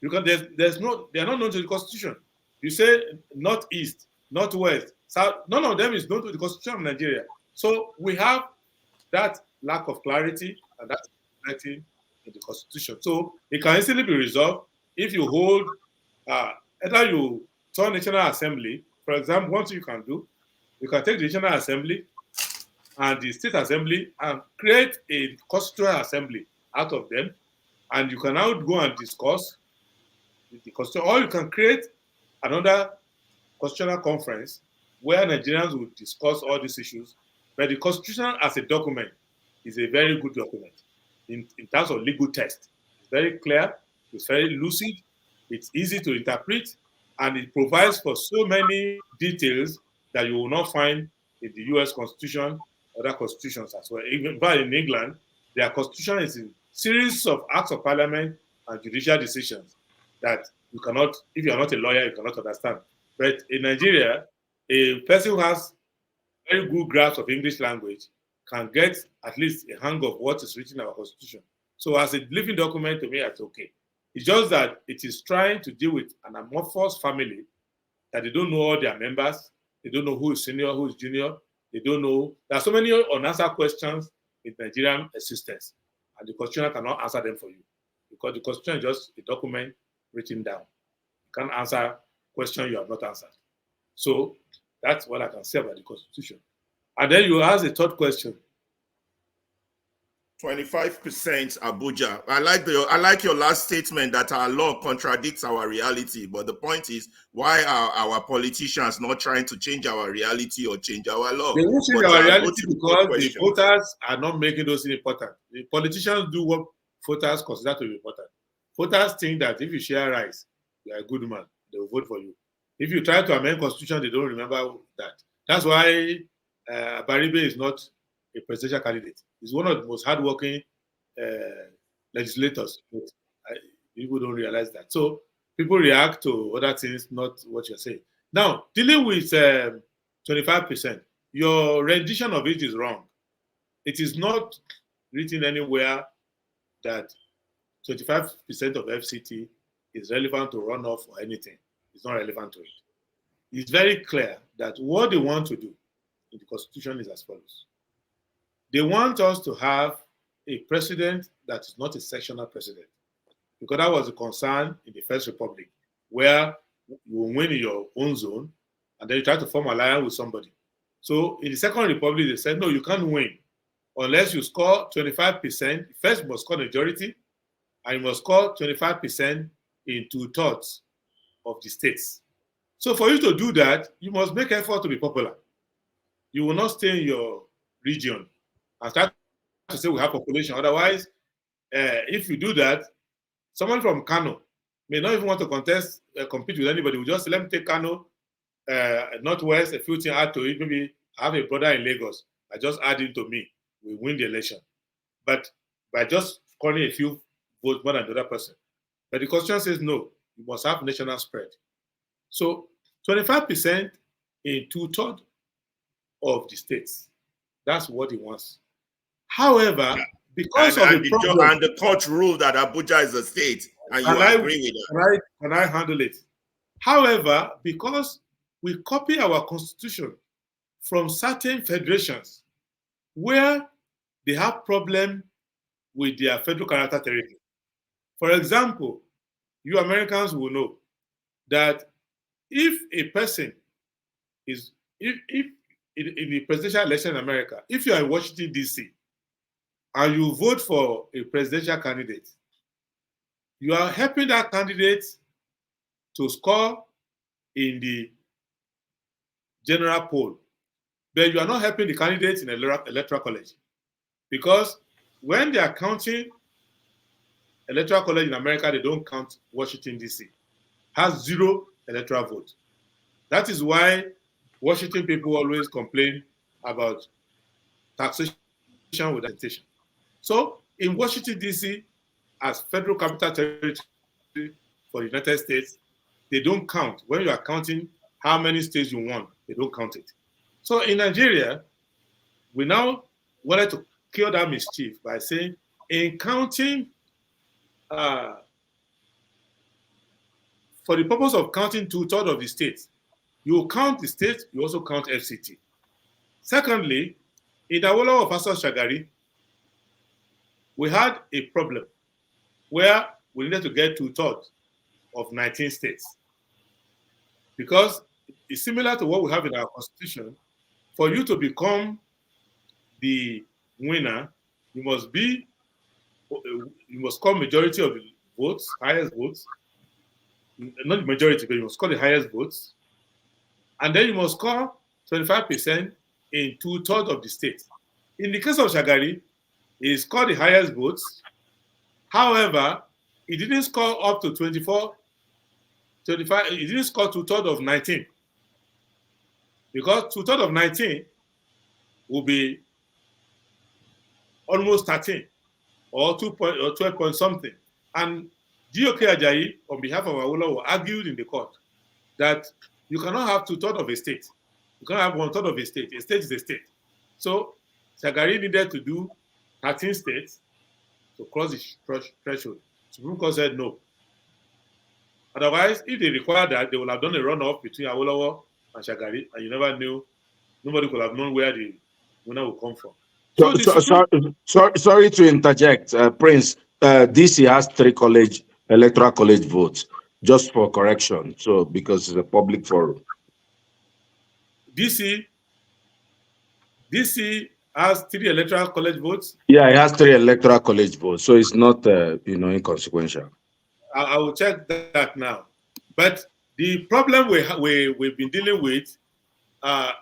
Because they are not known to the Constitution. You say Northeast, Northwest, South, none of them is known to the Constitution of Nigeria. So we have that lack of clarity and that clarity in the Constitution. So it can easily be resolved if you hold, either you turn National Assembly. For example, one thing you can do, you can take the National Assembly and the State Assembly and create a Constitutional Assembly out of them, and you can now go and discuss the Constitution, or you can create another Constitutional Conference where Nigerians will discuss all these issues. But the Constitution as a document is a very good document in terms of legal text. It's very clear, it's very lucid, it's easy to interpret, and it provides for so many details that you will not find in the US Constitution, other constitutions as well. Even in England, their constitution is a series of acts of parliament and judicial decisions that you cannot, if you are not a lawyer, you cannot understand. But in Nigeria, a person who has very good grasp of English language can get at least a hang of what is written in our constitution. So as a living document, to me, it's okay. It's just that it is trying to deal with an amorphous family that they don't know all their members. They don't know who is senior, who is junior. They don't know. There are so many unanswered questions in Nigerian existence, and the constitution cannot answer them for you because the constitution is just a document written down. You can't answer questions you have not answered. So that's what I can say about the constitution. And then you ask the third question. 25% Abuja. I like your last statement that our law contradicts our reality. But the point is, why are our politicians not trying to change our reality or change our law? They won't change our reality because the voters are not making those things important. The politicians do what voters consider to be important. Voters think that if you share rice, you are a good man. They will vote for you. If you try to amend constitution, they don't remember that. That's why Baribe is not a presidential candidate. He's one of the most hardworking legislators. But people don't realize that. So people react to other things, not what you're saying. Now, dealing with 25%, your rendition of it is wrong. It is not written anywhere that 25% of FCT is relevant to runoff or anything. It's not relevant to it. It's very clear that what they want to do in the Constitution is as follows. They want us to have a president that is not a sectional president, because that was the concern in the First Republic, where you will win in your own zone, and then you try to form an alliance with somebody. So in the Second Republic, they said, no, you can't win unless you score 25%. First, you must score majority, and you must score 25% in 2/3 of the states. So for you to do that, you must make effort to be popular. You will not stay in your region and start to say we have population. Otherwise, if you do that, someone from Kano may not even want to compete with anybody. We just say, let me take Kano, Northwest, a few things add to it. Maybe I have a brother in Lagos. I just add it to me. We win the election. But by just scoring a few votes more than the other person. But the Constitution says no, you must have national spread. So 25% in 2/3 of the states. That's what he wants. However, because of the problem, and the court ruled that Abuja is a state, and you agree with that. Can I handle it? However, because we copy our constitution from certain federations where they have problem with their federal character territory. For example, you Americans will know that if a person is, if in the presidential election in America, if you are in Washington, D.C., and you vote for a presidential candidate, you are helping that candidate to score in the general poll, but you are not helping the candidates in the electoral college, because when they are counting electoral college in America, they don't count Washington, D.C. Has 0 electoral vote. That is why Washington people always complain about taxation with taxation. So in Washington, D.C., as federal capital territory for the United States, they don't count. When you are counting how many states you won, they don't count it. So in Nigeria, we now wanted to kill that mischief by saying, in counting, for the purpose of counting 2/3 of the states, you count the states, you also count FCT. Secondly, in the Awolowo versus Shagari, we had a problem where we needed to get 2/3 of 19 states. Because it's similar to what we have in our constitution. For you to become the winner, you must score majority of the votes, highest votes. Not the majority, but you must score the highest votes. And then you must score 25% in 2/3 of the state. In the case of Shagari, he scored the highest votes. However, he didn't score up to 24, 25, he didn't score 2/3 of 19. Because 2/3 of 19 will be almost 13 or 12 point something. And G.O.K. Ajayi, on behalf of Awolowo, argued in the court that you cannot have 2/3 of a state. You cannot have 1/3 of a state. A state is a state. So Shagari needed to do 13 states to cross the threshold. Supreme Court said no. Otherwise, if they require that, they would have done a runoff between Awolowo and Shagari, and you never knew, nobody could have known where the winner would come from. Sorry to interject, Prince. DC has 3 electoral college votes, just for correction. So because it's a public forum. DC has 3 electoral college votes. Yeah, it has 3 electoral college votes, so it's not inconsequential. I will check that now. But the problem we've been dealing with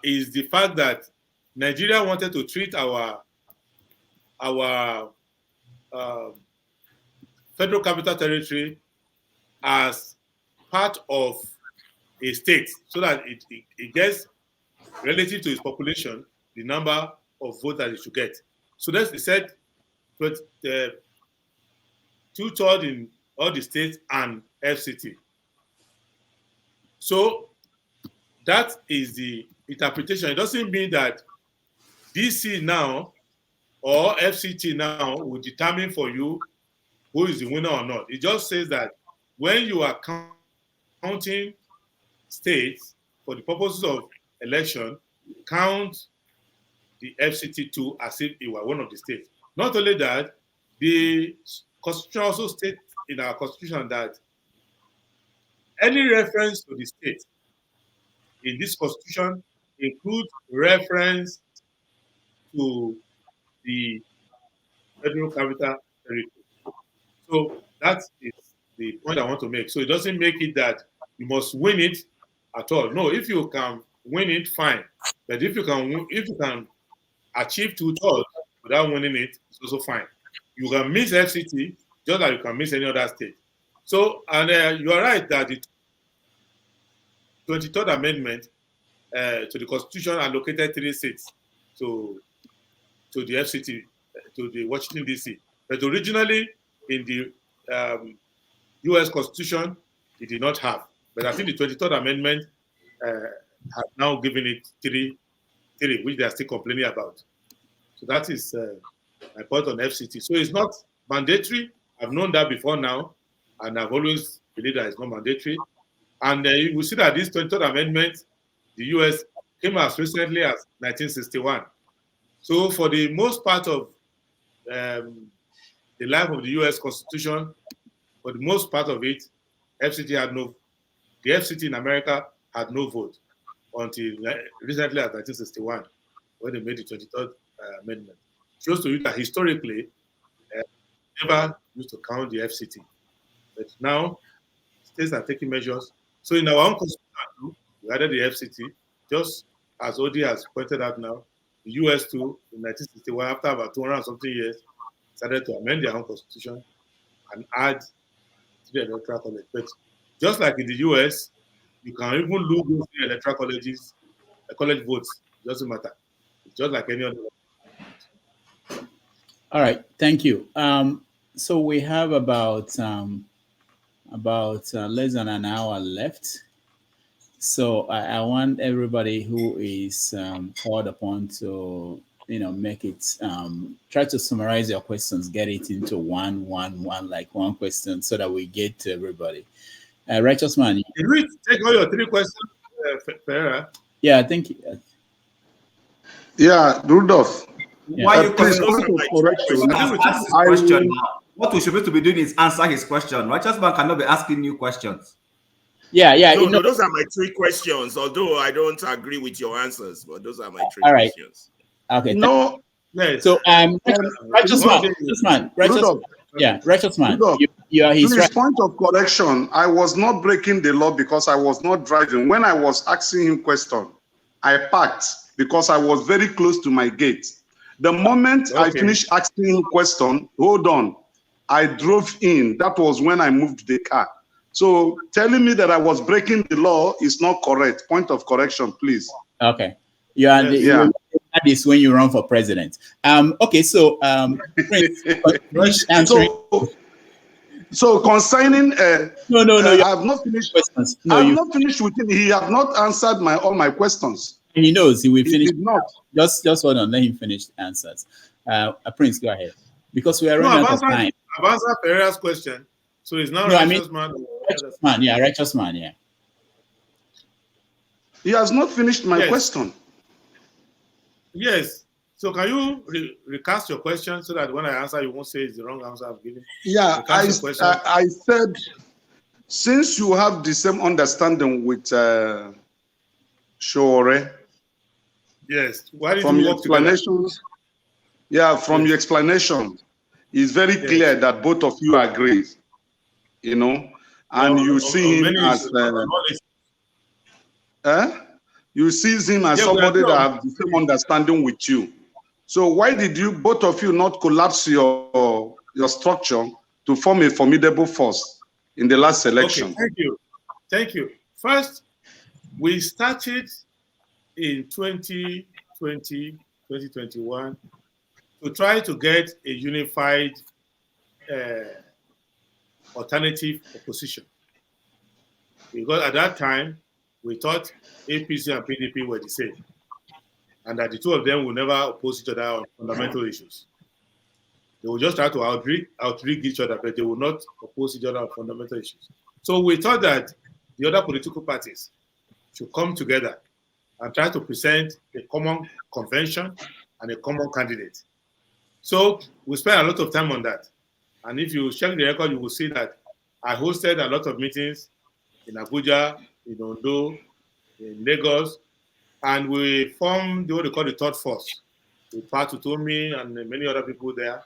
is the fact that Nigeria wanted to treat our federal capital territory as part of a state, so that it gets, relative to its population, the number of votes that it should get. So that's, they said, 2/3 in all the states and FCT. So that is the interpretation. It doesn't mean that DC now or FCT now will determine for you who is the winner or not. It just says that when you are counting states for the purposes of election, count the FCT too as if it were one of the states. Not only that, the Constitution also states in our Constitution that any reference to the state in this Constitution includes reference to the federal capital territory. So that is the point I want to make. So it doesn't make it that you must win it at all. No, if you can win it, fine. But if you can achieve 2/3 without winning it, it's also fine. You can miss FCT just like you can miss any other state. So, and you are right that the 23rd Amendment to the Constitution allocated 3 seats to the FCT, to the Washington, D.C. But originally in the U.S. Constitution, it did not have. But I think the 23rd Amendment have now given it three, which they are still complaining about. So that is my point on FCT. So it's not mandatory. I've known that before now, and I've always believed that it's not mandatory. And you will see that this 23rd Amendment, the US came as recently as 1961. So for the most part of the life of the US Constitution, for the most part of it, the FCT in America had no vote until recently as 1961, when they made the 23rd Amendment. Shows to you that historically, never used to count the FCT. But now, states are taking measures. So in our own constitution, we added the FCT, just as Odi has pointed out now. The US too, in 1961, after about 200 and something years, started to amend their own constitution and add to the Electoral College. But just like in the US, you can even lose those electoral colleges, college votes. It doesn't matter. It's just like any other. All right, thank you. So we have about less than an hour left. So I want everybody who is called upon to make it try to summarize your questions, get it into one question, so that we get to everybody. Righteous man. Did we take all your three questions, Ferreira? Yeah, I think. Yeah, Rudolph. Yeah. Why you please, point of correction. Ask his question now. What we should be doing is answer his question. Righteous man cannot be asking new questions. Yeah. No, those are my three questions. Although I don't agree with your answers, but those are my three questions. Okay. No. Yes. So righteous man. You are his right. Point of correction. I was not breaking the law because I was not driving. When I was asking him question, I parked because I was very close to my gate. The moment I finished asking him question, hold on, I drove in. That was when I moved the car. So telling me that I was breaking the law is not correct. Point of correction, please. Okay. You are that is when you run for president. Okay, so finish answering. So concerning no, I have not finished questions. No, I have not finished with him. He have not answered all my questions. And he knows he will finish. He did not. Just hold on, let him finish the answers. Prince, go ahead. Because we are running out of time. I've answered Pereira's question. So it's now Righteous man, yeah. He has not finished my question. Yes. So can you recast your question so that when I answer, you won't say it's the wrong answer I've given? Yeah, I said, since you have the same understanding with Shore. Yes. Why did from you your work together? explanations? Yeah, from your explanation, it's very clear that both of you agree. And you see him as you see him as somebody that have the same understanding with you. So why did you both of you not collapse your structure to form a formidable force in the last election? Okay, thank you. First, we started in 2020, 2021 to try to get a unified alternative opposition. Because at that time, we thought APC and PDP were the same, and that the two of them will never oppose each other on fundamental issues. They will just try to outrig each other, but they will not oppose each other on fundamental issues. So we thought that the other political parties should come together and try to present a common convention and a common candidate. So we spent a lot of time on that. And if you check the record, you will see that I hosted a lot of meetings in Abuja, in Ondo, in Lagos, and we formed what they call the third force with Pat Utomi and many other people there.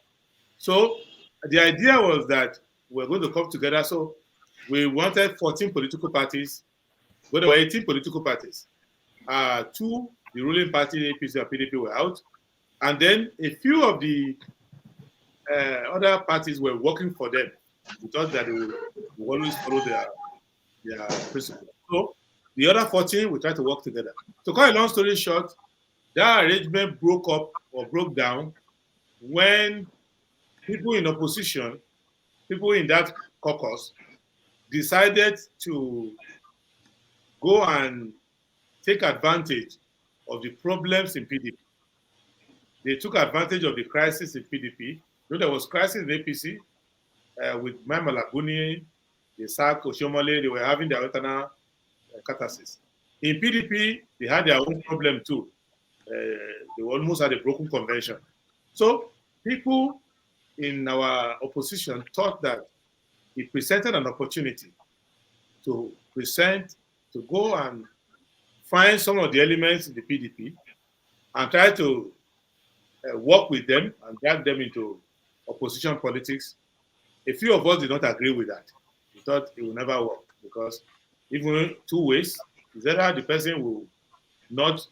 So the idea was that we're going to come together. So we wanted 14 political parties, but there were 18 political parties. Two, the ruling party, APC and PDP, were out. And then a few of the other parties were working for them. We thought that they would always follow their principles. So the other 14, we tried to work together. To cut a long story short, that arrangement broke up or broke down when people in opposition, people in that caucus, decided to go and take advantage of the problems in PDP. They took advantage of the crisis in PDP. You know, there was crisis in APC with Malabuni, the SAC, Oshomole, they were having their internal catharsis. In PDP, they had their own problem too. They almost had a broken convention. So people in our opposition thought that it presented an opportunity to go and find some of the elements in the PDP and try to work with them and drag them into opposition politics. A few of us did not agree with that. We thought it would never work because even two ways, is either the person will not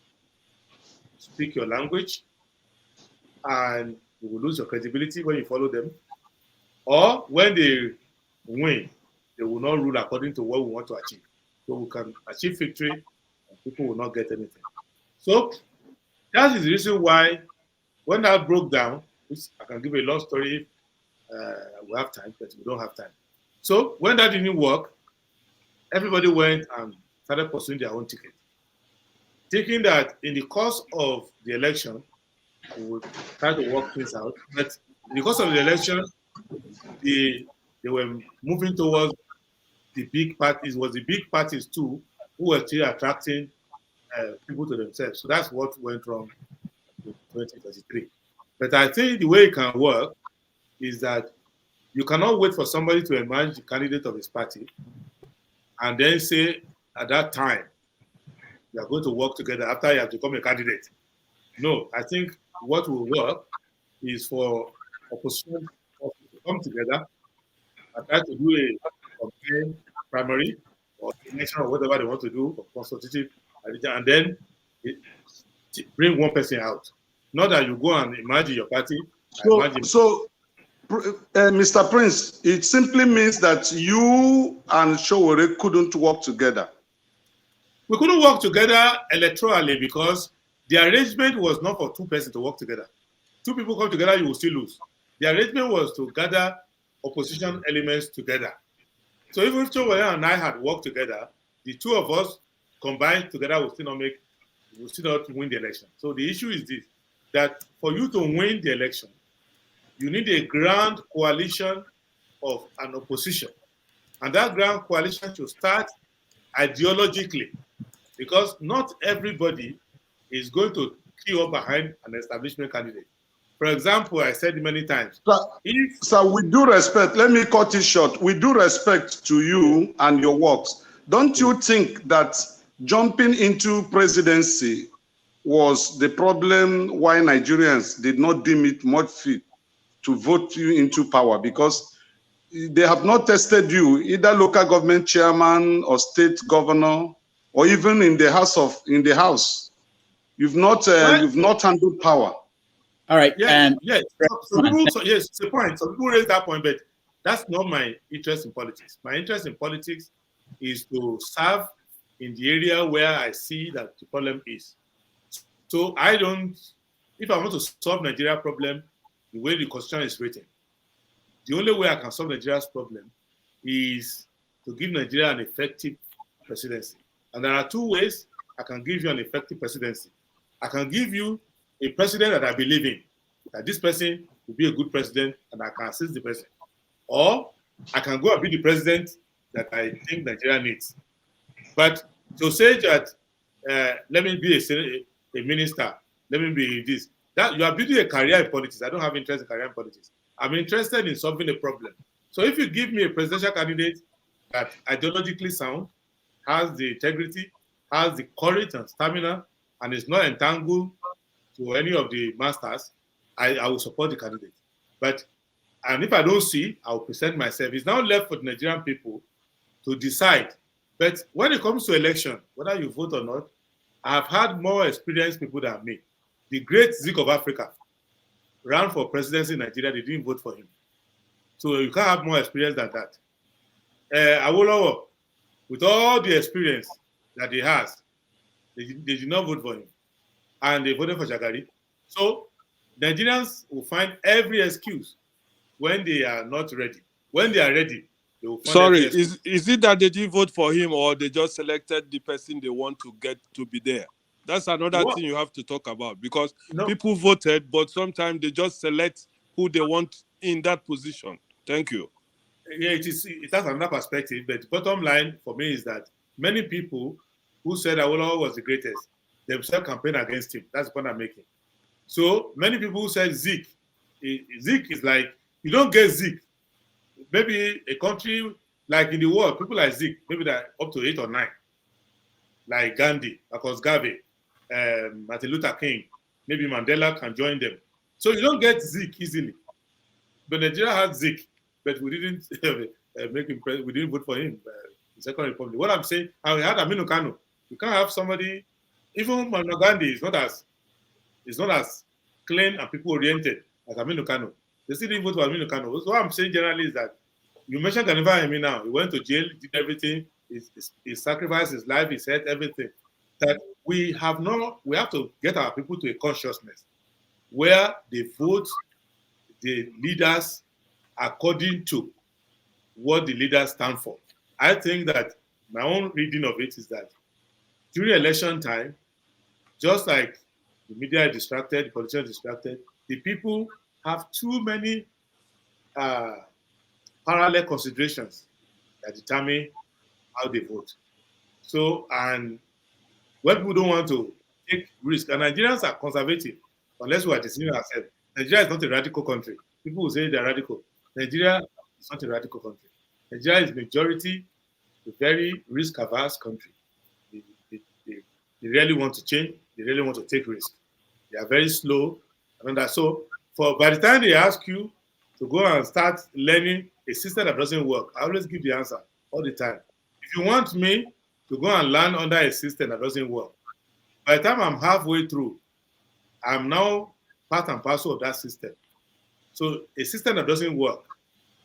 speak your language and you will lose your credibility when you follow them, or when they win, they will not rule according to what we want to achieve. So we can achieve victory and people will not get anything. So that is the reason why when that broke down, which I can give a long story if we have time, but we don't have time. So when that didn't work, everybody went and started pursuing their own ticket, thinking that in the course of the election, we would try to work things out. But in the course of the election, they were moving towards the big parties. It was the big parties too who were still attracting people to themselves. So that's what went wrong in 2023. But I think the way it can work is that you cannot wait for somebody to emerge the candidate of his party and then say at that time you are going to work together after you have become a candidate. No, I think what will work is for opposition to come together and try to do a campaign primary or election or whatever they want to do, or consultative, and then bring one person out. Not that you go and imagine your party. So, Mr. Prince, it simply means that you and Showore couldn't work together. We couldn't work together electorally because the arrangement was not for two persons to work together. Two people come together, you will still lose. The arrangement was to gather opposition elements together. So even if Showore and I had worked together, the two of us combined together will still not win the election. So the issue is this, that for you to win the election, you need a grand coalition of an opposition. And that grand coalition should start ideologically, because not everybody is going to queue up behind an establishment candidate. For example, I said many times. Sir, with due respect, let me cut it short. With due respect to you and your works, don't you think that jumping into presidency was the problem why Nigerians did not deem it much fit to vote you into power? Because they have not tested you, either local government chairman or state governor, or even in the house. You've not handled power. All right. Yes, yes. Yes, it's a point. Some people raise that point, but that's not my interest in politics. My interest in politics is to serve in the area where I see that the problem is. So if I want to solve Nigeria's problem the way the constitution is written, the only way I can solve Nigeria's problem is to give Nigeria an effective presidency. And there are two ways I can give you an effective presidency. I can give you a president that I believe in, that this person will be a good president and I can assist the president. Or I can go and be the president that I think Nigeria needs. But to say that, let me be a minister, let me be this, that you are building a career in politics. I don't have interest in career in politics. I'm interested in solving a problem. So if you give me a presidential candidate that ideologically sound, has the integrity, has the courage and stamina, and is not entangled to any of the masters, I will support the candidate. And if I don't see, I will present myself. It's now left for the Nigerian people to decide. But when it comes to election, whether you vote or not, I have had more experienced people than me. The great Zik of Africa ran for presidency in Nigeria, they didn't vote for him. So you can't have more experience than that. Awolowo, with all the experience that he has, they did not vote for him. And they voted for Shagari. So Nigerians will find every excuse when they are not ready. When they are ready, Sorry, is it that they didn't vote for him, or they just selected the person they want to get to be there? That's another thing you have to talk about, because people voted, but sometimes they just select who they want in that position. Thank you. Yeah, it has another perspective, but bottom line for me is that many people who said Awolowo was the greatest themselves campaign against him. That's the point I'm making. So many people who said Zeke is like, you don't get Zeke. Maybe a country like in the world, people like Zeke, maybe they're up to 8 or 9, like Gandhi, Marcus Garvey, Martin Luther King, maybe Mandela can join them. So you don't get Zeke easily. But Nigeria had Zeke, but we didn't make him president. We didn't vote for him. The Second Republic. What I'm saying, and we had Aminu Kano. You can't have somebody, even Mahatma Gandhi is not as clean and people oriented as Aminu Kano. They still didn't vote for Aminu Kano. So what I'm saying generally is that you mentioned Ganiva Hemi now. He went to jail, did everything. He sacrificed his life, his health, everything. That we have to get our people to a consciousness where they vote the leaders according to what the leaders stand for. I think that my own reading of it is that during election time, just like the media is distracted, the politicians are distracted, the people have too many parallel considerations that determine how they vote. So, and when people don't want to take risk, and Nigerians are conservative, unless we are deceiving ourselves. Nigeria is not a radical country. People will say they're radical. Nigeria is not a radical country. Nigeria is majority, a very risk-averse country. They really want to change. They really want to take risk. They are very slow. And that. So, by the time they ask you to go and start learning a system that doesn't work, I always give the answer all the time. If you want me to go and learn under a system that doesn't work, by the time I'm halfway through, I'm now part and parcel of that system. So a system that doesn't work,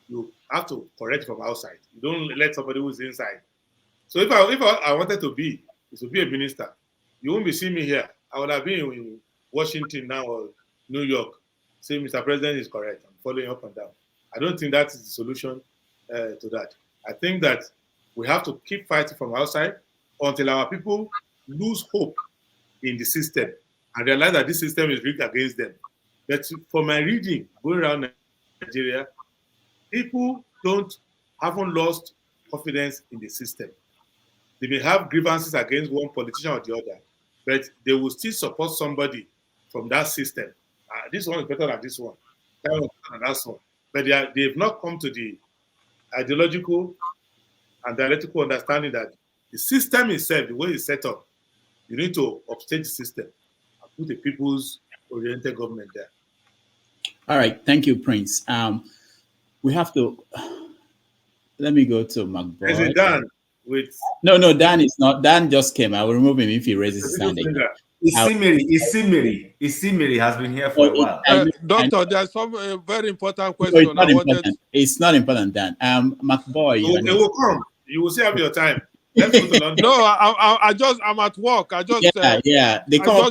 you have to correct from outside. You don't let somebody who's inside. So if I wanted to be a minister, you won't be seeing me here. I would have been in Washington now or New York, saying Mr. President is correct. I'm following up and down. I don't think that is the solution to that. I think that we have to keep fighting from outside until our people lose hope in the system and realize that this system is rigged against them. But for my reading, going around Nigeria, people haven't lost confidence in the system. They may have grievances against one politician or the other, but they will still support somebody from that system. This one is better than this one. That one is better than that one. But they've not come to the ideological and dialectical understanding that the system itself, the way it's set up, you need to upstage the system and put a people's oriented government there. All right, thank you, Prince. We have to. Let me go to McBoy. Is it Dan? No, Dan is not. Dan just came. I will remove him if he raises his hand again. Isimiri has been here for a while. Doctor, there's some very important question. It's not important, Dan. McBoy. It will come. You will still have your time. Let's go to London. No, I'm at work. I just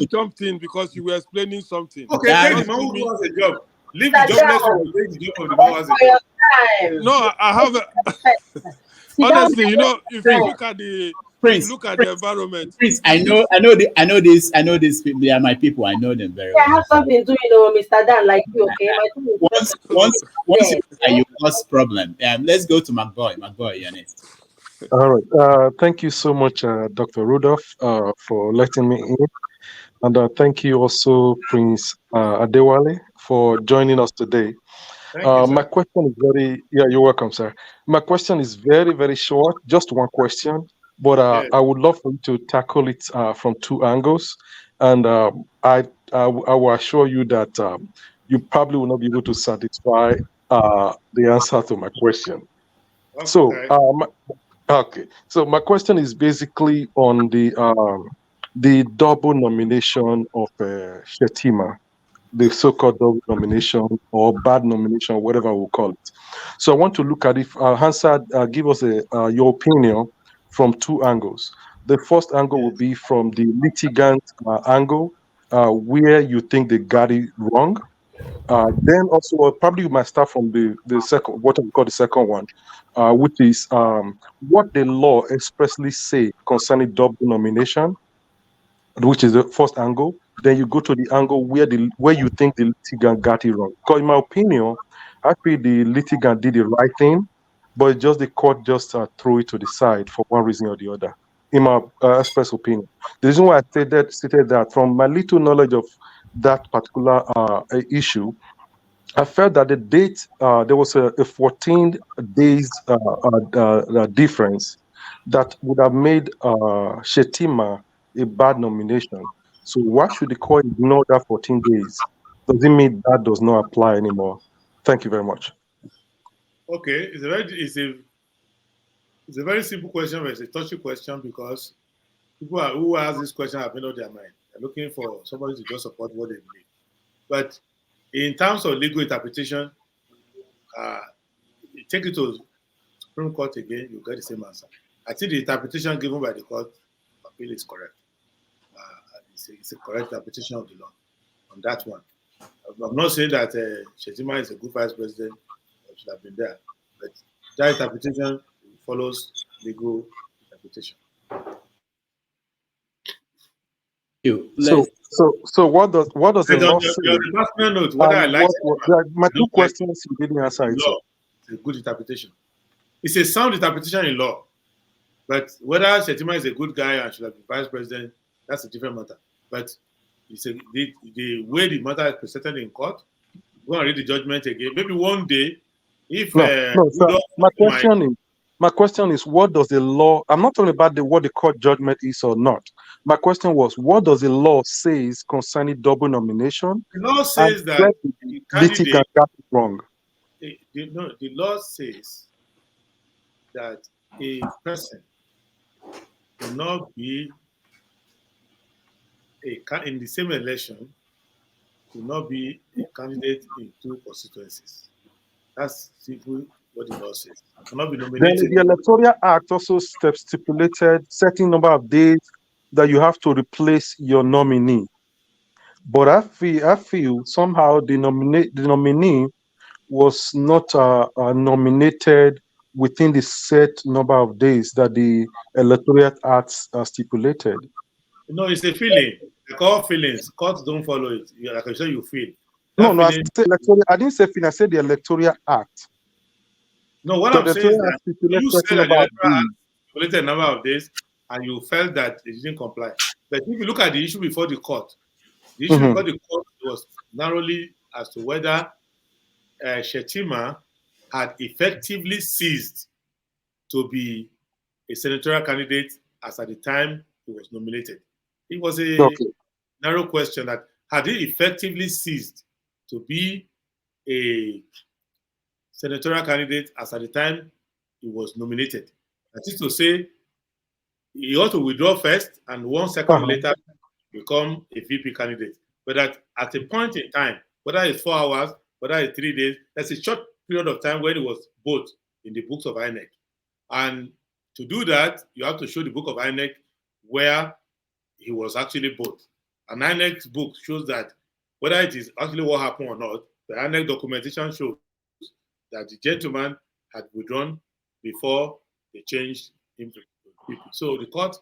jumped in because you were explaining something. Okay, take the man who has a job. Leave the jobless one. Take the job of the man who has a job. No, I have. Honestly, if you look at the environment. Prince, I know these people. They are my people. I know them very well. I have something to do, Mr. Dan, like you, okay? Once you cause problem. Let's go to McBoy. McBoy, you're next. All right. Thank you so much, Dr. Rudolph, for letting me in. And thank you also, Prince Adewale, for joining us today. My question is you're welcome, sir. My question is very, very short, just one question, but I would love for you to tackle it from two angles. And I will assure you that you probably will not be able to satisfy the answer to my question. Okay. So my question is basically on the double nomination of Shetima, the so-called double nomination or bad nomination, whatever we'll call it. So I want to look at it. Hansard, give us your opinion from two angles. The first angle will be from the litigant angle, where you think they got it wrong. Then also, probably you might start from the second, what we call the second one, which is what the law expressly say concerning double nomination, which is the first angle. Then you go to the angle where you think the litigant got it wrong. Because in my opinion, I feel the litigant did the right thing, but it's just the court just threw it to the side for one reason or the other. In my express opinion, the reason why I stated that from my little knowledge of that particular issue, I felt that the date there was a 14 days difference that would have made Shetima a bad nomination. So why should the court ignore that 14 days? Does it mean that does not apply anymore? Thank you very much. Okay, it's a very simple question, but it's a touchy question because people who ask this question have made up their mind. They're looking for somebody to just support what they believe. But in terms of legal interpretation, take it to Supreme Court again, you get the same answer. I think the interpretation given by the court of appeal is correct. It's a correct interpretation of the law on that one. I'm not saying that Shetima is a good vice president or should have been there, but that interpretation follows legal interpretation. So what does the law say? Your personal note, whether I like it, my two questions you didn't answer it. Law, it's a good interpretation. It's a sound interpretation in law, but whether Shetima is a good guy and should have been vice president, that's a different matter. But it's the way the matter is presented in court. Go and read the judgment again. Maybe one day, if sir, my question is, what does the law? I'm not talking about what the court judgment is or not. My question was, what does the law says concerning double nomination? The law says that the litigant got it wrong. The law says that a person will not be in the same election, will not be a candidate in two constituencies. That's simply what the law says. Cannot be nominated. Then the Electoral Act also stipulated certain number of days that you have to replace your nominee. But I feel somehow the nominee was not nominated within the set number of days that the Electoral Act stipulated. No, it's a feeling. Like all feelings, courts don't follow it. Like I said, you feel. No, I didn't say feeling. I said the Electoral Act. No, what I'm saying is that you said that the Electoral Act stipulated a number of days, and you felt that it didn't comply. But if you look at the issue before the court, the issue before the court was narrowly as to whether Shetima had effectively ceased to be a senatorial candidate as at the time he was nominated. It was a narrow question that had he effectively ceased to be a senatorial candidate as at the time he was nominated. That is to say, he ought to withdraw first and 1 second later become a VP candidate. But at a point in time, whether it's 4 hours, whether it's 3 days, that's a short period of time when it was both in the books of INEC. And to do that, you have to show the book of INEC where he was actually both. And INEC's book shows that whether it is actually what happened or not, the INEC documentation shows that the gentleman had withdrawn before they changed him to VP. So the court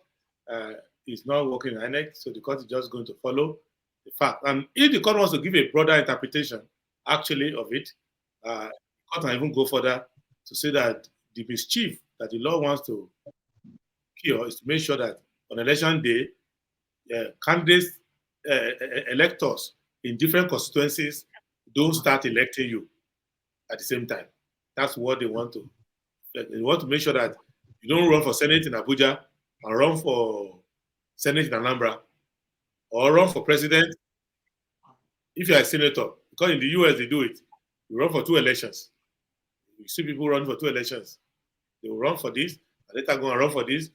is not working in INEC, so the court is just going to follow the fact. And if the court wants to give a broader interpretation, actually, of it, the court can even go further to say that the mischief that the law wants to cure is to make sure that on election day, candidates, electors in different constituencies don't start electing you at the same time. That's what they want to. They want to make sure that you don't run for Senate in Abuja and run for Senate in Anambra or run for president if you're a senator. Because in the US, they do it. You run for 2 elections. You see people run for 2 elections. They will run for this, and later go and run for this,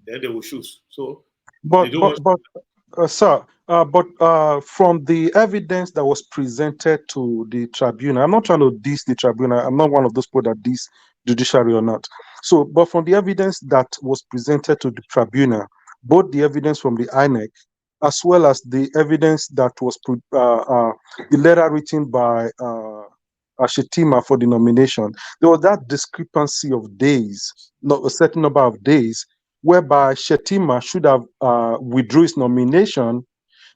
then they will choose. So, sir, from the evidence that was presented to the tribunal, I'm not trying to diss the tribunal. I'm not one of those people that diss judiciary or not. So, but from the evidence that was presented to the tribunal, both the evidence from the INEC as well as the evidence that was the letter written by Shetima for the nomination, there was that discrepancy of days, not a certain number of days, whereby Shetima should have withdrew his nomination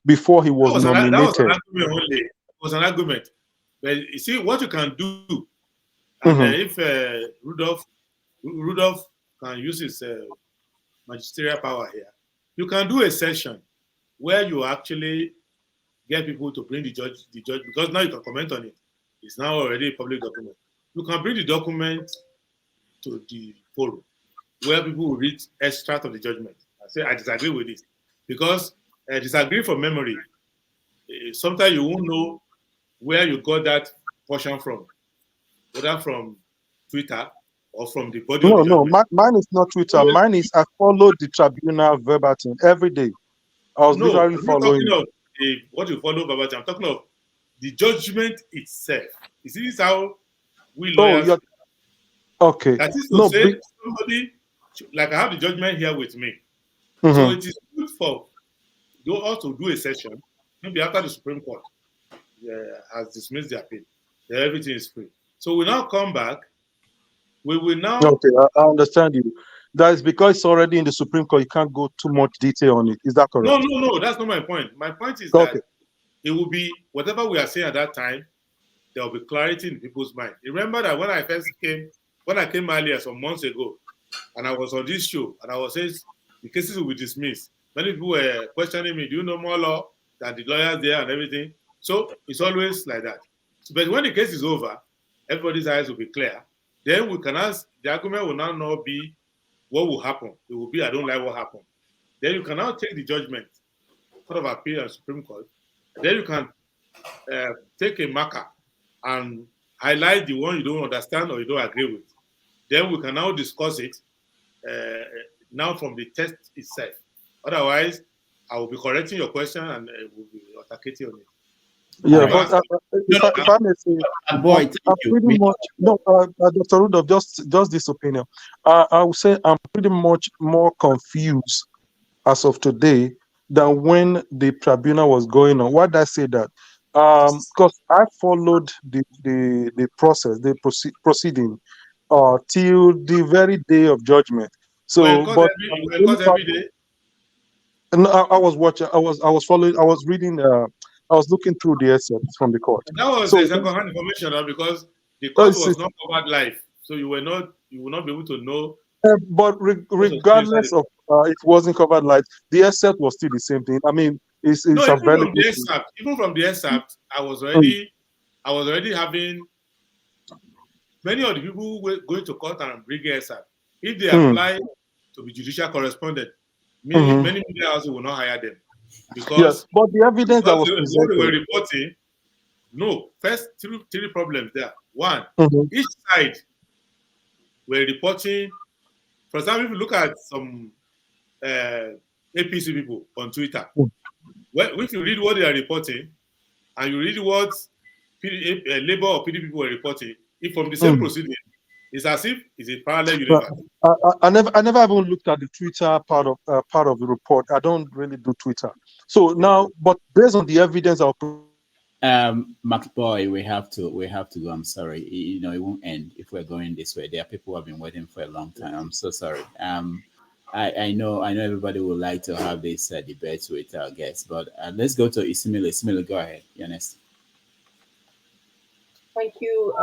before he was That was an nominated. argument only. It was an argument. But you see, what you can do, and Mhm. if Rudolph can use his magisterial power here, you can do a session where you actually get people to bring the judge, because now you can comment on it. It's now already a public document. You can bring the document to the forum where people will read extract of the judgment and say, I disagree with this. Because disagree from memory, sometimes you won't know where you got that portion from, whether from Twitter or from the body of No, the no, judgment. mine is not Twitter. Mine is I followed the tribunal verbatim every day. I was No, literally I'm not talking following. of what you follow, but I'm talking of the judgment itself. You see, this is how we Oh, lawyers, you're okay. that is to No, say, somebody, like I have the judgment here with me. So mhm. it is good for us to do a session, maybe after the Supreme Court has dismissed the appeal, then everything is free. So we now come back, we will now. Okay, I understand you. That is because it's already in the Supreme Court. You can't go too much detail on it. Is that correct? No, that's not my point. My point is Okay. that it will be whatever we are saying at that time, there will be clarity in people's mind. Remember that when I came earlier some months ago, and I was on this show, and I was saying the cases will be dismissed. Many people were questioning me, do you know more law than the lawyers there and everything? So it's always like that. So, but when the case is over, everybody's eyes will be clear. Then we can ask, the argument will now not be what will happen. It will be, I don't like what happened. Then you can now take the judgment, Court of Appeal and Supreme Court. And then you can take a marker and highlight the one you don't understand or you don't agree with. Then we can now discuss it now from the text itself. Otherwise, I will be correcting your question and will be attacking on it. Yeah, but if I may say, I'm pretty much no, Dr. Rudolph, just this opinion. I would say I'm pretty much more confused as of today than when the tribunal was going on. Why did I say that? Because I followed the process, the proceeding, till the very day of judgment. So, but you were in court every day? no, I was watching. I was following. I was reading. I was looking through the excerpts from the court. And that was So, a second-hand information because the court was not covered live, so you will not be able to know. But regardless of it wasn't covered light, the excerpt was still the same thing. I mean, it's No, available. even from the excerpt, I was already having many of the people who were going to court and bring excerpt. If they apply to be judicial correspondent, many media houses will not hire them because yes, but the evidence that was what they were presented. reporting. No, first three problems there. One, each side were reporting. For example, if you look at some APC people on Twitter, if you read what they are reporting and you read what Labour or PDP people were reporting, if from the same proceeding, it's as if it's a parallel universe. I never even looked at the Twitter part of the report. I don't really do Twitter. So now, but based on the evidence, Max Boy, we have to go. I'm sorry. It won't end if we're going this way. There are people who have been waiting for a long time. I'm so sorry. I know everybody would like to have this debate with our guests, but let's go to Isimile. Isimile, go ahead. You're next. Thank you,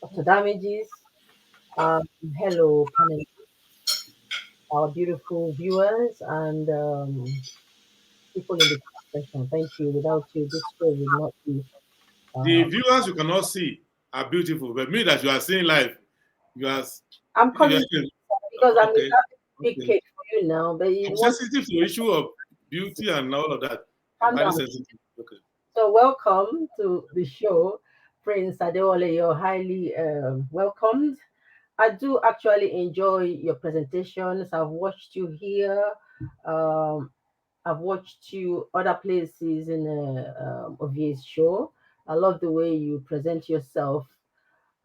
Dr. Damages. Hello, panel, our beautiful viewers and people in the session. Thank you. Without you, this show would not be. The viewers you cannot see are beautiful, but me that you are seeing live, I'm coming because I'm okay. big cake for you now. But I'm sensitive to the issue of beauty and all of that. I'm highly sensitive. Okay. So welcome to the show, Prince Adewale. You're highly welcomed. I do actually enjoy your presentations. I've watched you here. I've watched you other places in OVA's show. I love the way you present yourself,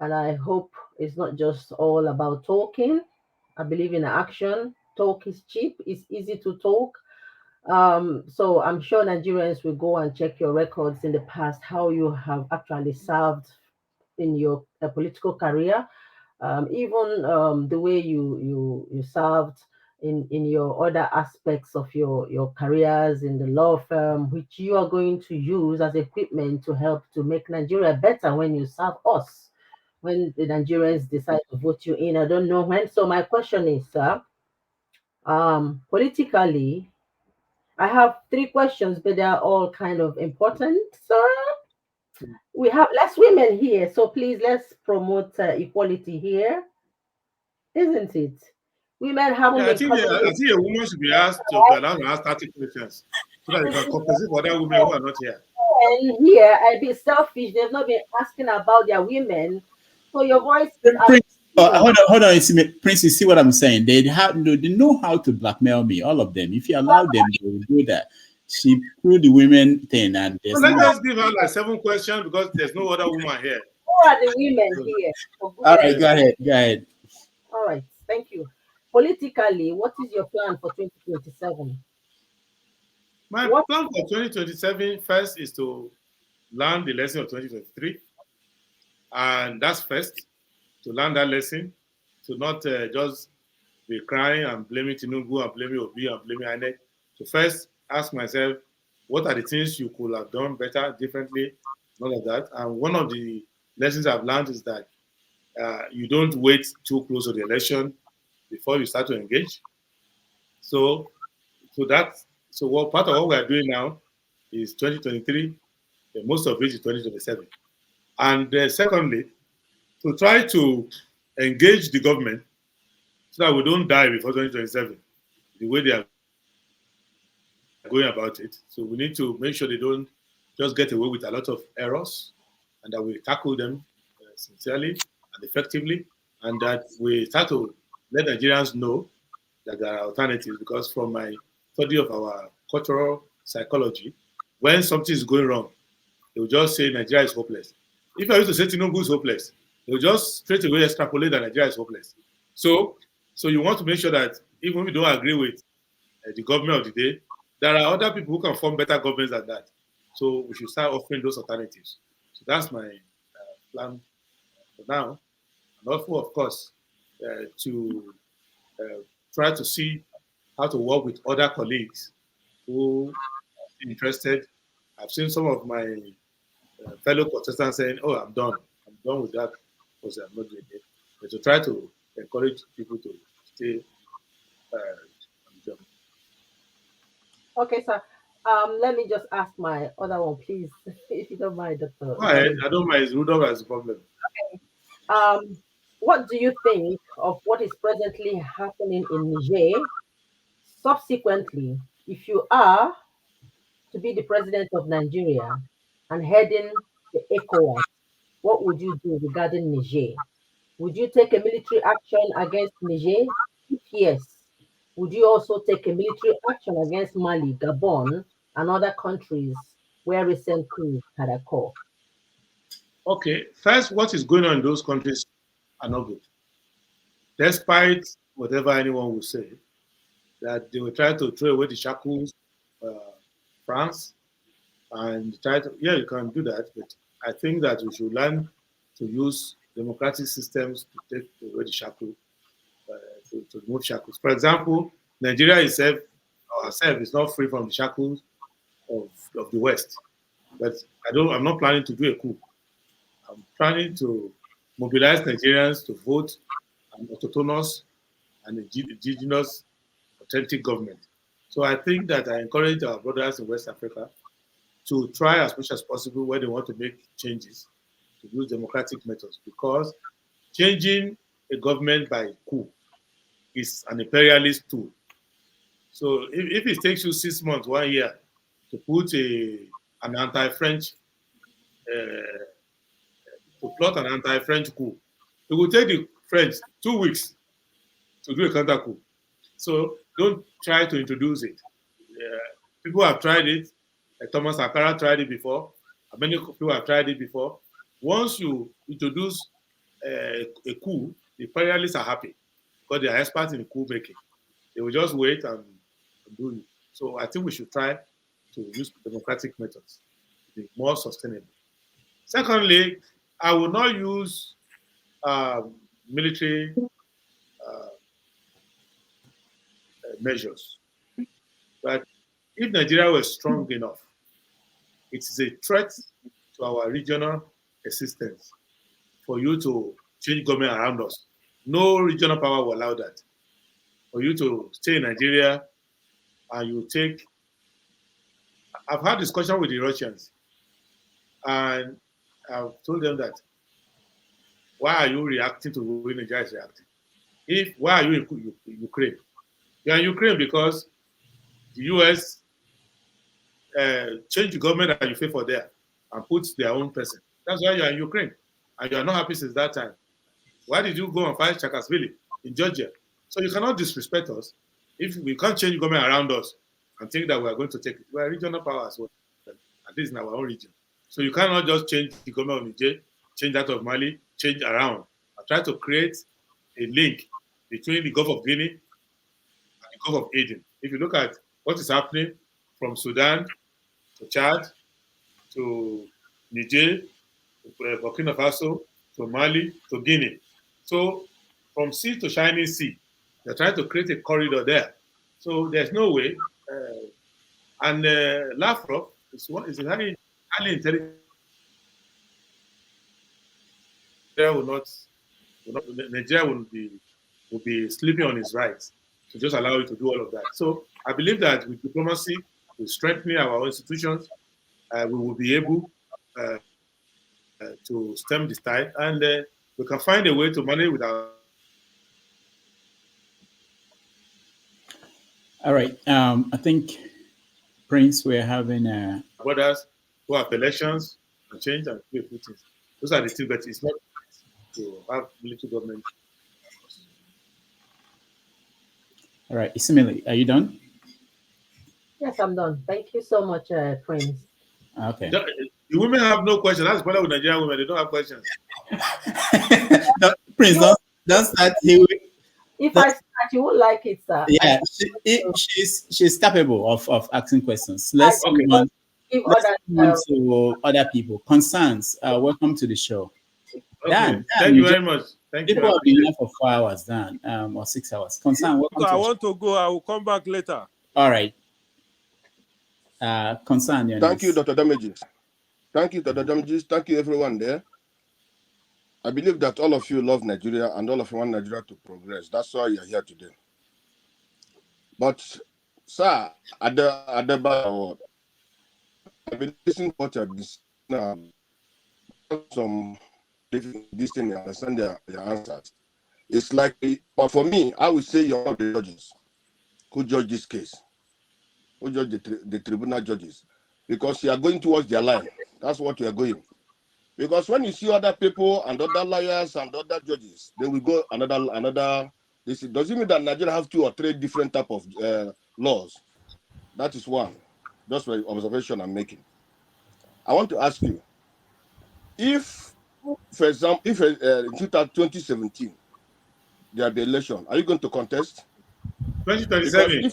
and I hope it's not just all about talking. I believe in action. Talk is cheap. It's easy to talk. So I'm sure Nigerians will go and check your records in the past, how you have actually served in your political career, even the way you served in your other aspects of your careers in the law firm, which you are going to use as equipment to help to make Nigeria better when you serve us, when the Nigerians decide to vote you in. I don't know when. So my question is, sir, politically, I have three questions, but they are all kind of important, sir. We have less women here, so please let's promote equality here, isn't it? Women haven't Yeah, I been think coming I in. think a woman should be asked to be allowed to ask 30 questions so that you can compensate for other women who are not here. And here, I'd be selfish. They've not been asking about their women. So your voice is Prince, as hold on, Prince. You see what I'm saying? They know how to blackmail me. All of them. If you allow them, they will do that. She proved the women thing, and So there's let's no. just give her like 7 questions because there's no other woman here. Who are the women here? For All goodness right, sake. go ahead. Go ahead. All right, thank you. Politically, what is your plan for 2027? My What? plan for 2027 first is to learn the lesson of 2023. And that's first, to learn that lesson, to not just be crying and blaming Tinubu and blaming Obi and blaming INEC. To first ask myself, what are the things you could have done better, differently, all of that. And one of the lessons I've learned is that you don't wait too close to the election before you start to engage. So, so what part of what we are doing now is 2023, and most of it is 2027. And secondly, to try to engage the government so that we don't die before 2027, the way they are going about it. So we need to make sure they don't just get away with a lot of errors and that we tackle them sincerely and effectively, and that we start to let Nigerians know that there are alternatives. Because from my study of our cultural psychology, when something is going wrong, they will just say Nigeria is hopeless. If I used to say Tinubu is hopeless, they will just straight away extrapolate that Nigeria is hopeless. So you want to make sure that even if you don't agree with the government of the day, there are other people who can form better governments than that. So we should start offering those alternatives. So that's my plan for now. And also, of course, to try to see how to work with other colleagues who are interested. I've seen some of my fellow contestants saying, "Oh, I'm done with that because I'm not doing it." But to try to encourage people to stay on the job. Okay, sir. Let me just ask my other one, please, if you don't mind, Doctor. Go ahead. I don't mind. Rudolph has a problem. Okay. What do you think of what is presently happening in Niger? Subsequently, if you are to be the president of Nigeria and heading the ECOWAS, what would you do regarding Niger? Would you take a military action against Niger? If yes, would you also take a military action against Mali, Gabon, and other countries where recent coups had occurred? Okay. First, what is going on in those countries are not good. Despite whatever anyone will say, that they will try to throw away the shackles, France, and try to, yeah, you can do that, but I think that we should learn to use democratic systems to take away the shackles, to remove shackles. For example, Nigeria itself, ourselves, is not free from the shackles of the West. But I'm not planning to do a coup. I'm planning to mobilize Nigerians to vote an autonomous and indigenous authentic government. So I think that I encourage our brothers in West Africa to try as much as possible when they want to make changes to use democratic methods, because changing a government by coup is an imperialist tool. So if it takes you 6 months, 1 year to put an anti-French, to plot an anti-French coup, it will take the French 2 weeks to do a counter coup. So don't try to introduce it. People have tried it. Thomas Sankara tried it before. Many people have tried it before. Once you introduce a coup, the imperialists are happy because they are experts in coup making. They will just wait and do it. So I think we should try to use democratic methods to be more sustainable. Secondly, I will not use military measures. But if Nigeria was strong enough, it is a threat to our regional existence for you to change government around us. No regional power will allow that. For you to stay in Nigeria and you take. I've had discussion with the Russians, and I've told them that why are you reacting to the way Nigeria is reacting? Why are you in Ukraine? You're in Ukraine because the US changed the government that you pay for there and put their own person. That's why you're in Ukraine, and you are not happy since that time. Why did you go and fight Chakasvili in Georgia? So you cannot disrespect us if we can't change government around us and think that we are going to take it. We are regional power as well, at least in our own region. So you cannot just change the government of Niger, change that of Mali, change around, and try to create a link between the Gulf of Guinea and the Gulf of Aden. If you look at what is happening from Sudan to Chad to Niger, to Burkina Faso, to Mali, to Guinea. So from sea to shining sea, they're trying to create a corridor there. So there's no way. And Lavrov is highly intelligent. Nigeria will be sleeping on his rights to just allow you to do all of that. So I believe that with diplomacy, with strengthening our institutions, we will be able to stem this tide, and we can find a way to manage with our. All right. I think, Prince, we're having brothers who have elections and change and do a few things. Those are the things, but it's not to have military government. All right. Isimili, are you done? Yes, I'm done. Thank you so much, Prince. Okay. The women have no question. That's the problem with Nigerian women. They don't have questions. No, Prince, don't start here. If I start, you won't like it, sir. Yeah, she's capable of asking questions. Let's move on. To other people. Concerns, welcome to the show. Okay. Dan, thank you very much. Thank people you. have been here for 4 hours, Dan, or 6 hours. Concern, welcome. I want to go. I will come back later. All right. Concern. Thank you, Dr. Damages. Thank you, Dr. Damages. Thank you, everyone there. I believe that all of you love Nigeria and all of you want Nigeria to progress. That's why you're here today. But, sir, at the bar, I've been listening to what you've been saying. Some this thing, I understand your answers. It's like, but for me, I would say you're one of the judges who judge this case, who judge the tribunal judges, because you are going towards their line. That's what we are going. Because when you see other people and other lawyers and other judges, they will go another. This doesn't mean that Nigeria have 2 or 3 different type of laws. That is one. That's my observation I'm making. I want to ask you, if, for example, if in 2017 there be election, are you going to contest? 2027.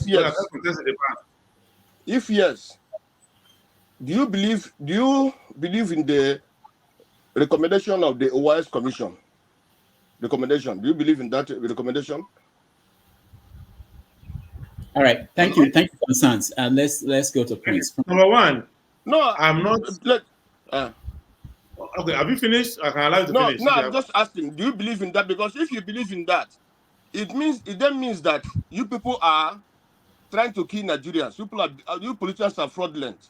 If yes, do you believe in the recommendation of the OIS Commission? Recommendation. Do you believe in that recommendation? All right. Thank you. Thank you, Constance. Let's go to Prince. Number one. No, I'm not. Okay, have you finished? I can allow you to finish. No, I'm just asking. Do you believe in that? Because if you believe in that, it then means that you people are trying to kill Nigerians. You politicians are fraudulent,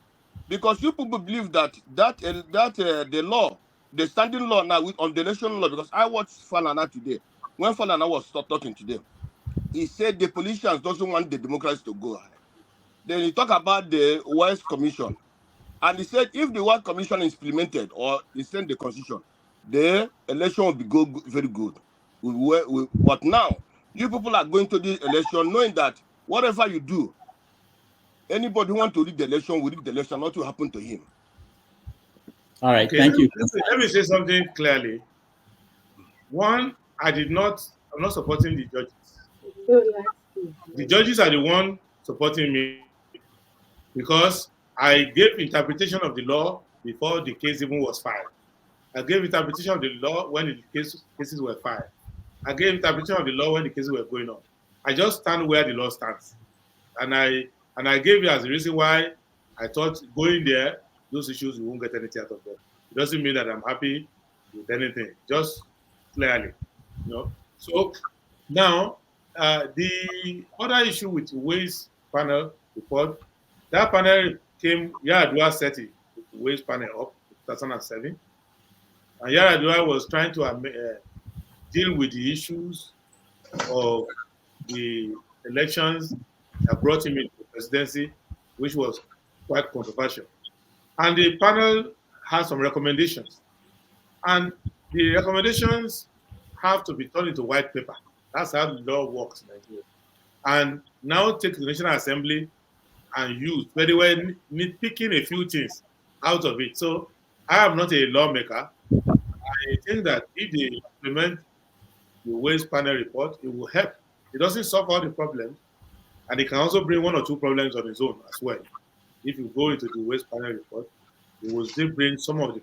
because you people believe that the law, the standing law now on the election law. Because I watched Falana today. When Falana was talking today, he said the politicians doesn't want the democracy to go ahead. Then he talked about the West Commission. And he said if the World Commission is implemented or is sent the constitution, the election will be very good. But now, you people are going to the election knowing that whatever you do, anybody who wants to rig the election will rig the election, not to happen to him. All right, thank you. Let me say something clearly. One, I'm not supporting the judges. The judges are the one supporting me. because I gave interpretation of the law before the case even was filed. I gave interpretation of the law when the cases were filed. I gave interpretation of the law when the cases were going on. I just stand where the law stands. And I gave you as the reason why I thought going there, those issues, we won't get anything out of them. It doesn't mean that I'm happy with anything, just clearly, you know. So now, the other issue with Ways panel report, that panel came, Yaradua set the Ways panel up in 2007. And Yaradua was trying to deal with the issues of the elections that brought him into the presidency, which was quite controversial. And the panel has some recommendations. And the recommendations have to be turned into white paper. That's how the law works in Nigeria. And now take the National Assembly and use, but they were nitpicking a few things out of it. So I am not a lawmaker. I think that if they implement the Ways panel report, it will help. It doesn't solve all the problems, and it can also bring one or two problems on its own as well. If you go into the Ways panel report, it will still bring some of the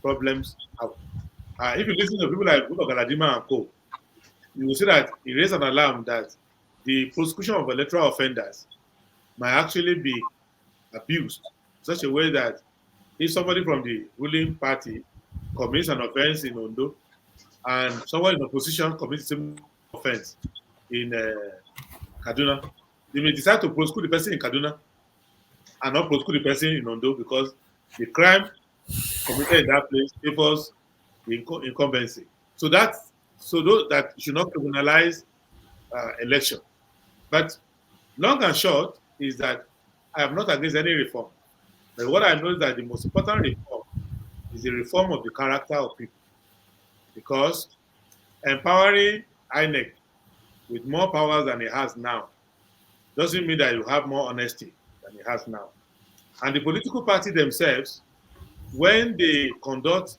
problems out. If you listen to people like Galadima and Co., you will see that it raised an alarm that the prosecution of electoral offenders might actually be abused in such a way that if somebody from the ruling party commits an offense in Ondo and someone in opposition commits the same offense in Kaduna, they may decide to prosecute the person in Kaduna and not prosecute the person in Ondo because the crime committed in that place favors the incumbency. So that should not criminalize election. But long and short is that I am not against any reform. But what I know is that the most important reform is the reform of the character of people. Because empowering INEC with more powers than it has now doesn't mean that you have more honesty than it has now. And the political party themselves, when they conduct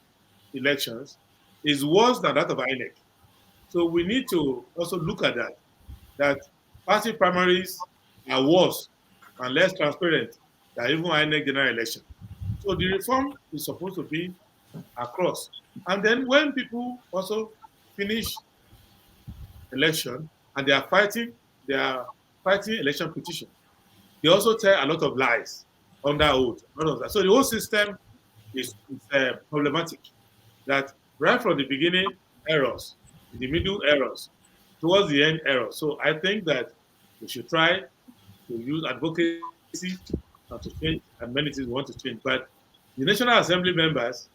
elections, is worse than that of INEC. So we need to also look at that party primaries are worse and less transparent than even INEC general election. So the reform is supposed to be across. And then when people also finish election and they are fighting election petition, they also tell a lot of lies under oath. So the whole system is problematic. That right from the beginning, errors, in the middle, errors, towards the end, errors. So I think that we should try to use advocacy and to change amenities we want to change. But the National Assembly members,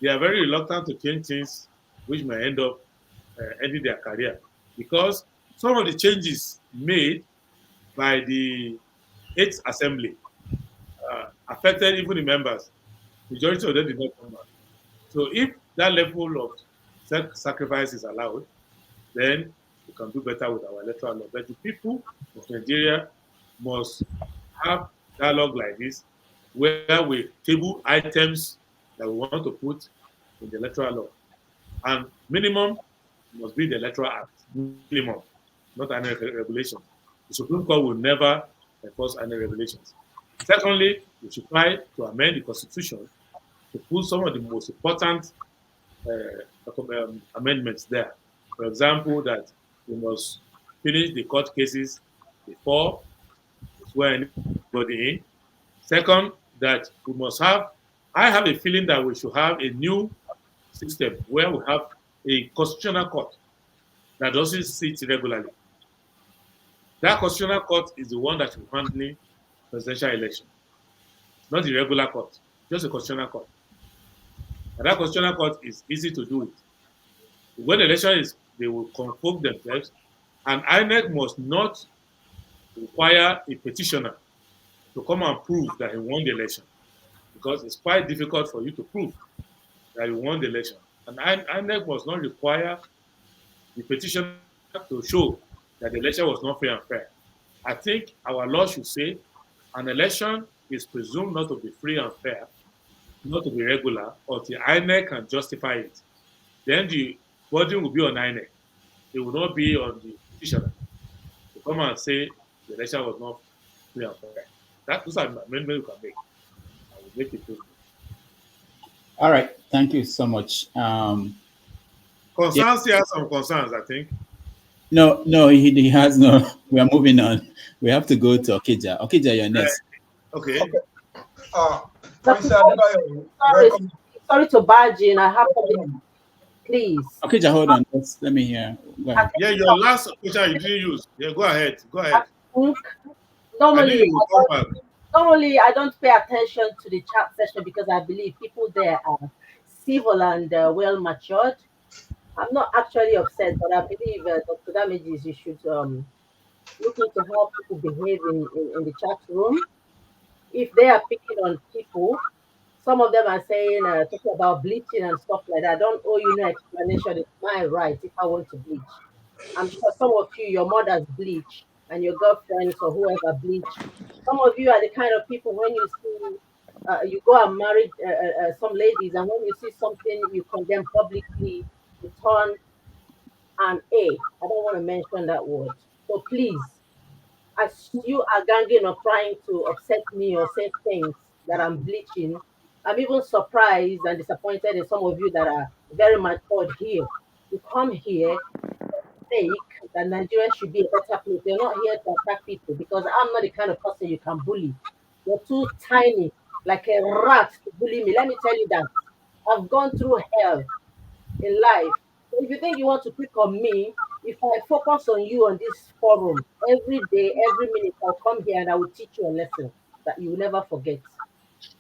they are very reluctant to change things which may end up ending their career. Because some of the changes made by the 8th Assembly affected even the members. Majority of them did not come back. So if that level of self-sacrifice is allowed, then we can do better with our electoral law. But the people of Nigeria must have dialogue like this, where we table items that we want to put in the electoral law. And minimum must be the Electoral Act, minimum, not any regulations. The Supreme Court will never enforce any regulations. Secondly, we should try to amend the Constitution to put some of the most important amendments there. For example, that we must finish the court cases before we swear anybody in. Second, that we must have, I have a feeling that we should have a new system where we have a constitutional court that doesn't sit regularly. That constitutional court is the one that will handle presidential election, not the regular court, just a constitutional court. And that constitutional court is easy to do it. When the election is, they will convoke themselves, and INEC must not require a petitioner to come and prove that he won the election, because it's quite difficult for you to prove that you won the election. And INEC must not require the petitioner to show that the election was not fair and fair. I think our law should say an election is presumed not to be free and fair, not to be regular, until INEC can justify it. Then the burden will be on INEC. It will not be on the petitioner to come and say the election was not free and fair. Those are amendments we can make. I will make it through. All right, thank you so much. Concerns, he has some concerns, I think. No, he has no. We are moving on. We have to go to Okija. Okija, you're next. Okay. Sorry to barge in. I have something. Please. Okija, hold on. Let me hear. Go ahead. Yeah, your last question you didn't use. Yeah, go ahead. Go ahead. Normally, you will come back. Normally, I don't pay attention to the chat session because I believe people there are civil and well matured. I'm not actually upset, but I believe Dr. Damages, you should look into how people behave in the chat room. If they are picking on people, some of them are saying, talking about bleaching and stuff like that. I don't owe you no explanation. It's my right if I want to bleach. I'm sure some of you, your mothers bleach and your girlfriends or whoever bleach. Some of you are the kind of people when you see, you go and marry some ladies, and when you see something you condemn publicly, you turn an A. I don't want to mention that word. So please, as you are ganging or trying to upset me or say things that I'm bleaching, I'm even surprised and disappointed in some of you that are very matured here. You come here sake that Nigeria should be a better place. You're not here to attack people because I'm not the kind of person you can bully. You're too tiny, like a rat to bully me. Let me tell you that. I've gone through hell in life. So if you think you want to pick on me, if I focus on you on this forum every day, every minute, I'll come here and I will teach you a lesson that you will never forget.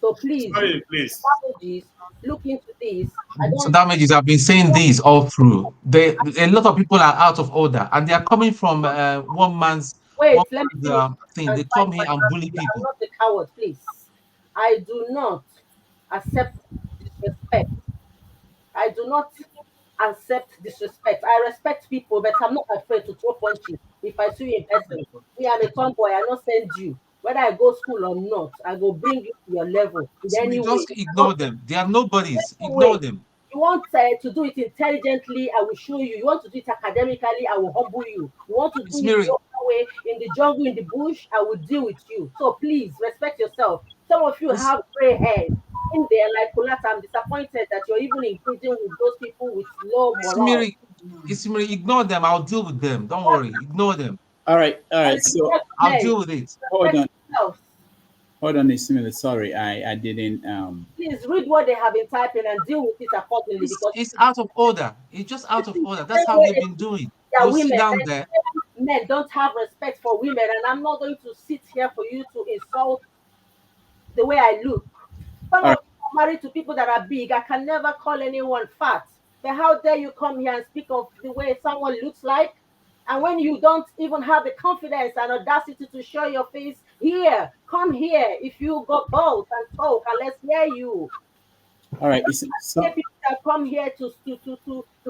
So please, Sorry, please. apologies. Look into this. I So don't. Damages, I've been saying this all through. A lot of people are out of order, and they are coming from one man's Wait, let me finish thing. and They fight come my here and bully battle. I'm people. not a coward, please. I do not accept disrespect. I do not accept disrespect. I respect people, but I'm not afraid to throw punches if I see you in person. Me, I'm a tomboy. I not send you. Whether I go school or not, I will bring you to your level in So any we way. just ignore them. They are nobodies. Ignore Way. them. You want to do it intelligently, I will show you. You want to do it academically, I will humble you. You want to do it the other way, in the jungle, in the bush, I will deal with you. So please respect yourself. Some of you have gray hairs in there, like Kulata. I'm disappointed that you're even engaging with those people with low morale. Ismiri, ignore them. I'll deal with them. Don't worry. Ignore them. All right. So I'll deal with it. hold on. Yourself. Hold on, Ismail. Sorry, I didn't. Please read what they have been typing and deal with it accordingly because It's out of order. It's just out of order. That's same how way they've been doing. that They'll sit women, down there. men don't have respect for women, and I'm not going to sit here for you to insult the way I look. Some All of right. you are married to people that are big. I can never call anyone fat. But how dare you come here and speak of the way someone looks like? And when you don't even have the confidence and audacity to show your face here, come here. If you got balls and talk, and let's hear you. All right. People that come here to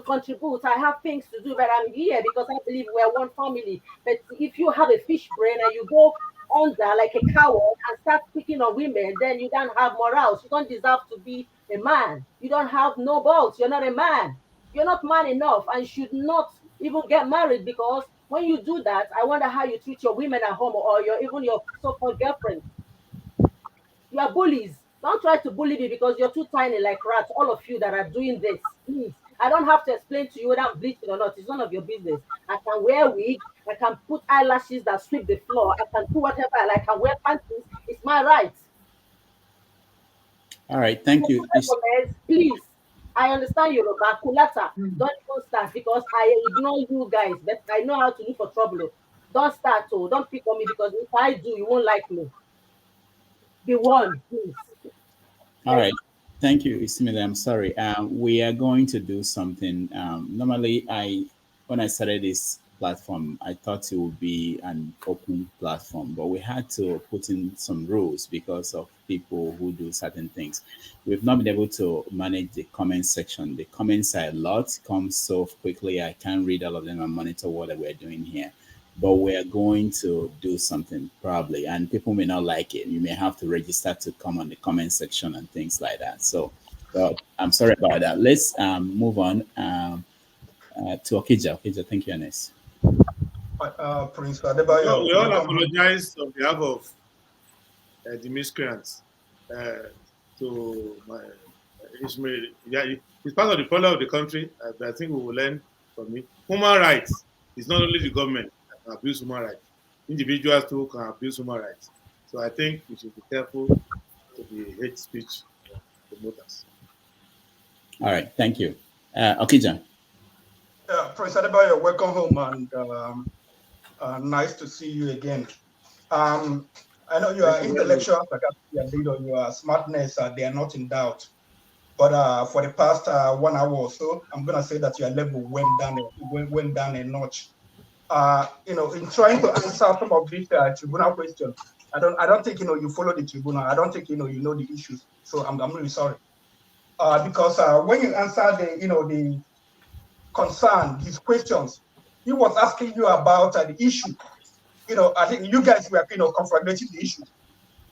contribute. I have things to do, but I'm here because I believe we're one family. But if you have a fish brain and you go under like a coward and start picking on women, then you don't have morals. You don't deserve to be a man. You don't have no balls. You're not a man. You're not man enough and should not even get married because when you do that, I wonder how you treat your women at home or even your so-called girlfriends. You are bullies. Don't try to bully me because you're too tiny like rats, all of you that are doing this. Please. I don't have to explain to you whether I'm bleaching or not. It's none of your business. I can wear wig. I can put eyelashes that sweep the floor. I can do whatever I like. I can wear panties. It's my right. All right. Thank you. Please. I understand Yoruba. Kulata. Don't even start because I ignore you guys. But I know how to look for trouble. Don't start. Oh, don't pick on me because if I do, you won't like me. Be one, please. All right. Thank you, Ismail. I'm sorry. We are going to do something. Normally, when I started this platform, I thought it would be an open platform, but we had to put in some rules because of people who do certain things. We've not been able to manage the comment section. The comments are a lot, come so quickly. I can't read all of them and monitor what we're doing here. But we're going to do something probably, and people may not like it. You may have to register to come on the comment section and things like that. So, well, I'm sorry about that. Let's move on to Okija. Okija, thank you, Ernest. Prince Adebayo. We all apologize on behalf of the miscreants. To my Ishmael, yeah, it's part of the problem of the country. I think we will learn from it. Human rights is not only the government that can abuse human rights. Individuals too can abuse human rights. So I think we should be careful to be hate speech promoters. All right, thank you. Okija. Prince Adebayo, welcome home, and nice to see you again. I know you are intellectual, your smartness, they are not in doubt. But for the past 1 hour or so, I'm gonna say that your level went down a notch. In trying to answer some of these tribunal questions, I don't think you follow the tribunal. I don't think you know the issues. So I'm really sorry. Because when you answer the concern, his questions, he was asking you about the issue. I think you guys were conflagrating the issues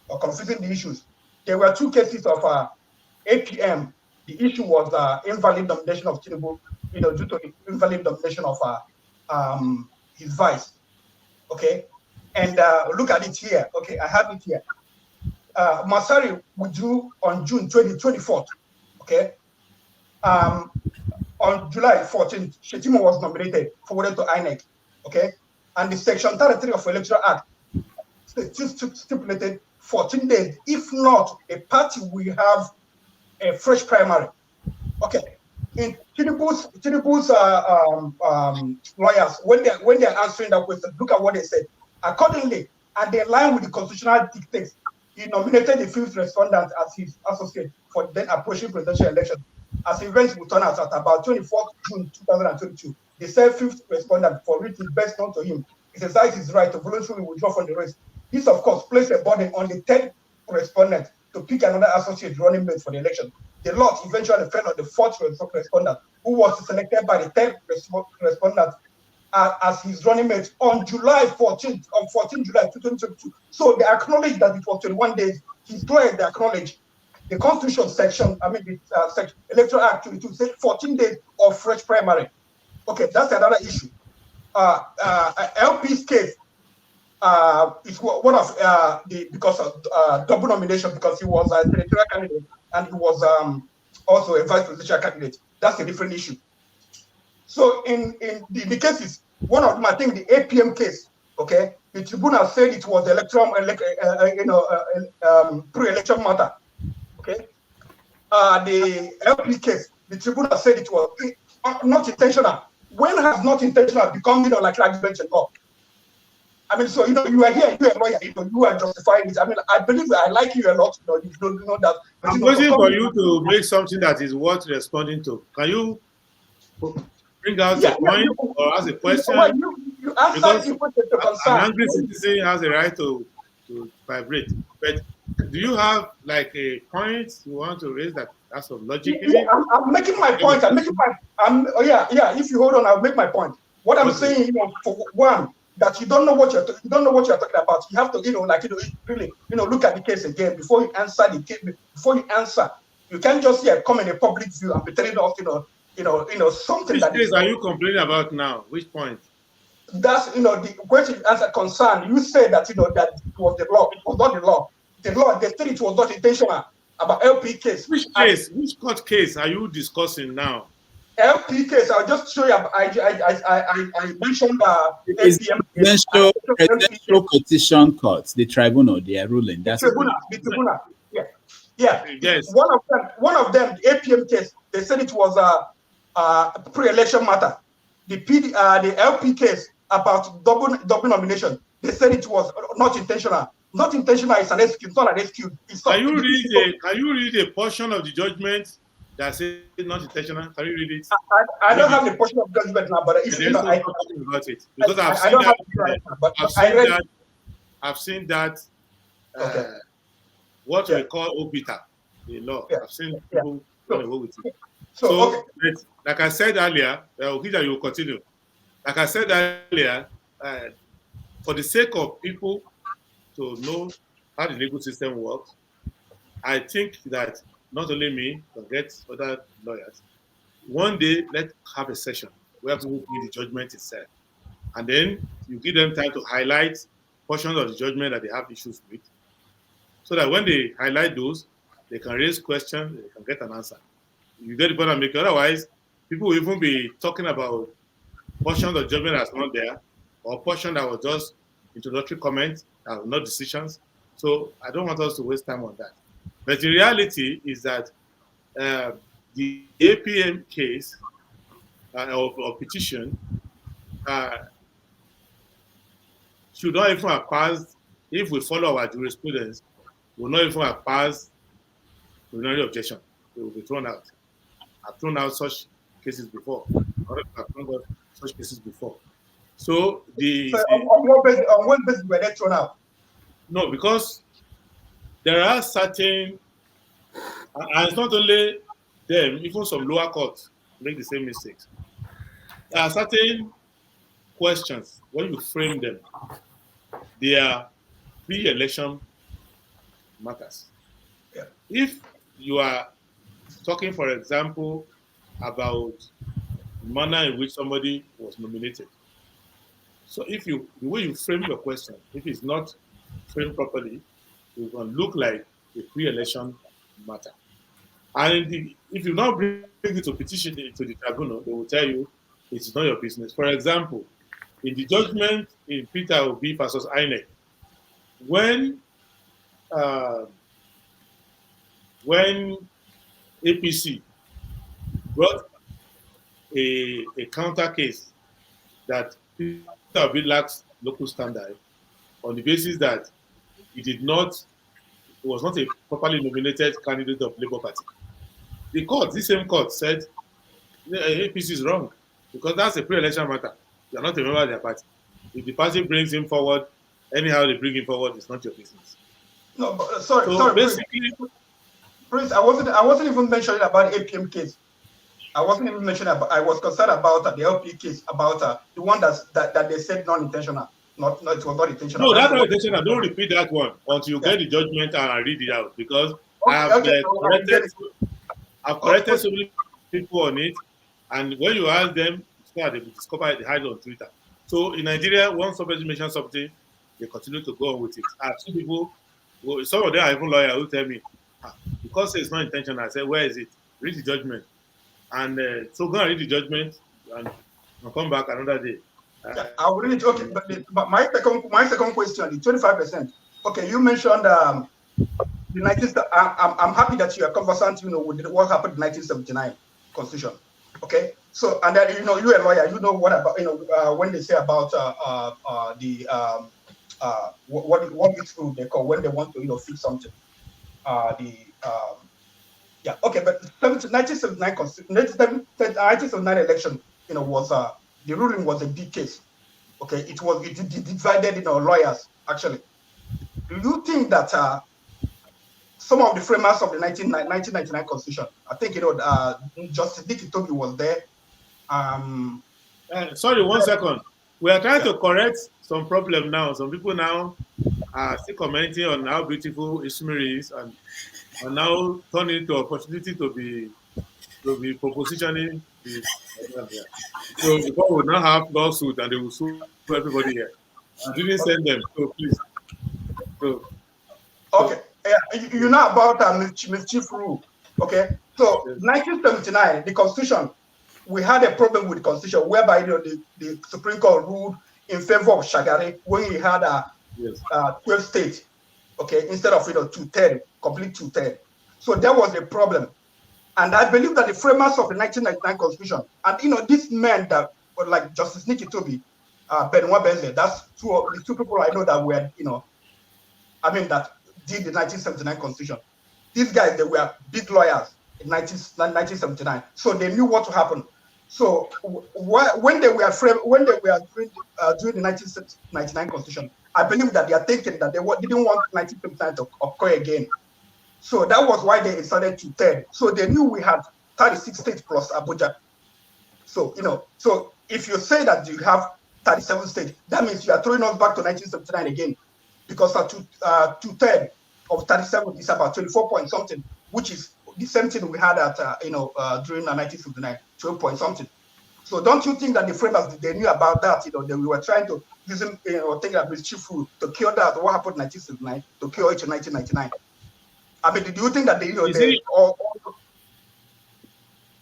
or confusing the issues. There were 2 cases of APM. The issue was invalid nomination of Tinubu, due to the invalid nomination of his vice. Okay, and look at it here. Okay, I have it here. Masari withdrew on June 24th. Okay, on July 14th, Shetima was nominated, forwarded to INEC. Okay, and the Section 33 of Electoral Act stipulated 14 days. If not, a party will have a fresh primary. Okay. In Tinubu's lawyers, when they're answering that question, look at what they said. Accordingly, and in line with the constitutional dictates, he nominated the 5th respondent as his associate for then approaching presidential election. As events will turn out at about 24th June 2022, the said 5th respondent, for which is best known to him, exercised his right to voluntarily withdraw from the race. This, of course, placed a burden on the 10th respondent to pick another associate running mate for the election. The lot eventually fell on the 4th respondent, who was selected by the 10th respondent as his running mate on July 14th, on 14 July 2022. So they acknowledged that it was 21 days. His lawyers, they acknowledged the Constitution section, the Electoral Act 22 said 14 days of fresh primary. Okay, that's another issue. LP's case is one of because of double nomination, because he was a senatorial candidate and he was also a vice presidential candidate. That's a different issue. So in the cases, one of them, I think the APM case, okay, the tribunal said it was electoral, pre-election matter. Okay, the LP case, the tribunal said it was not intentional. When has not intentional become, like you mentioned? I mean, so you are here, you're a lawyer, you are justifying it. I mean, I believe I like you a lot. You don't know that. I'm waiting for you to make something that is worth responding to. Can you bring out a point or ask a question? You answer the question to concern. An angry citizen has a right to vibrate. But do you have like a point you want to raise that's of logic? Yeah, I'm making my point. If you hold on, I'll make my point. What I'm saying, for one, that you don't know what you're talking about. You have to, really, look at the case again before you answer the case. Before you answer, you can't just come in a public view and be telling us, something. Which case are you complaining about now? Which point? That's the question as a concern. You said that that it was the law. It was not the law. The law, they said it was not intentional about LP case. Which case? Which court case are you discussing now? LP case. I'll just show you. I mentioned the presidential petition court, the tribunal, they are ruling. That's the tribunal. Yeah. Yes. One of them, the APM case, they said it was a pre-election matter. The LP case about double nomination, they said it was not intentional. Not intentional is an excuse. It's not an excuse. Can you read a portion of the judgment that says not intentional? Can you read it? I don't have the portion of judgment now, but if talking about it, because I've seen that. What we call obiter, the law. I've seen people run away with it. So like I said earlier, Okija, you will continue. Like I said earlier, for the sake of people to know how the legal system works, I think that not only me, but get other lawyers, one day let's have a session where people give the judgment itself. And then you give them time to highlight portions of the judgment that they have issues with. so that when they highlight those, they can raise questions, they can get an answer. You get the point I'm making. Otherwise, people will even be talking about portions of judgment that's not there, or portion that was just introductory comments that were not decisions. So I don't want us to waste time on that. But the reality is that the APM case or petition should not even have passed, if we follow our jurisprudence, will not even have passed preliminary objection. It will be thrown out. I've thrown out such cases before. I've thrown out such cases before. So on what basis were they thrown out? No, because there are certain, and it's not only them, even some lower courts make the same mistakes. There are certain questions, when you frame them, they are pre-election matters. Yeah. If you are talking, for example, about the manner in which somebody was nominated, so if the way you frame your question, if it's not framed properly, it will look like a pre-election matter. And if you now bring it to petition to the tribunal, they will tell you it is not your business. For example, in the judgment in Peter Obi versus INEC, when APC brought a counter case that Peter Obi lacks local standard on the basis that he was not a properly nominated candidate of Labour Party. This same court said APC is wrong because that's a pre-election matter. You're not a member of their party. If the party brings him forward, anyhow they bring him forward, it's not your business. No, but, sorry, basically, Prince, I wasn't even mentioning about APM case. I wasn't even mentioning about. I was concerned about the LP case, about the one that they said non-intentional. Not it was not intentional. No, that's not intentional. Don't repeat that one until you get the judgment and read it out, because I've corrected so many people on it, and when you ask them, they will discover the hide on Twitter. So in Nigeria, once somebody mentions something, they continue to go on with it. I have two people, some of them are even lawyers who tell me, because it's not intentional. I say, where is it? Read the judgment. And so go and read the judgment and come back another day. I will read it. Okay, but my second question, the 25%. Okay, you mentioned the 19th. I'm happy that you are conversant, with what happened in 1979 Constitution. Okay, so and then you're a lawyer. You know what about when they say about what they call when they want to fix something. Okay, but 1979 1979 election, was the ruling was a big case. Okay, it divided lawyers actually. Do you think that some of the framers of the 1999 Constitution, I think Justice Nikitobi was there. Sorry, 1 second. We are trying to correct some problem now. Some people now are still commenting on how beautiful Ishmael is and now turn into opportunity to be propositioning this. So before we now have lawsuit and they will sue everybody here. I didn't send them, so please. Okay, you know about mischief rule. Okay, so 1979, the Constitution, we had a problem with the Constitution whereby the Supreme Court ruled in favor of Shagari when he had 12 states. Okay, instead of 2/3, complete 2/3. So there was a problem, and I believe that the framers of the 1999 Constitution, and these men that were like Justice Nikitobi, Benoit Benze, that's the two people I know that were that did the 1979 Constitution. These guys, they were big lawyers in 1979, so they knew what to happen. So when they were doing the 1999 Constitution, I believe that they are thinking that they didn't want 1979 to occur again. So that was why they inserted 2/3. So they knew we had 36 states plus Abuja. So so if you say that you have 37 states, that means you are throwing us back to 1979 again, because 2/3 of 37 is about 24 point something, which is the same thing we had at during 1979, 12 point something. So don't you think that the framers, they knew about that? They were trying to use him, think that mischief rule to cure that. What happened in 1979 to cure it in 1999? I mean, do you think that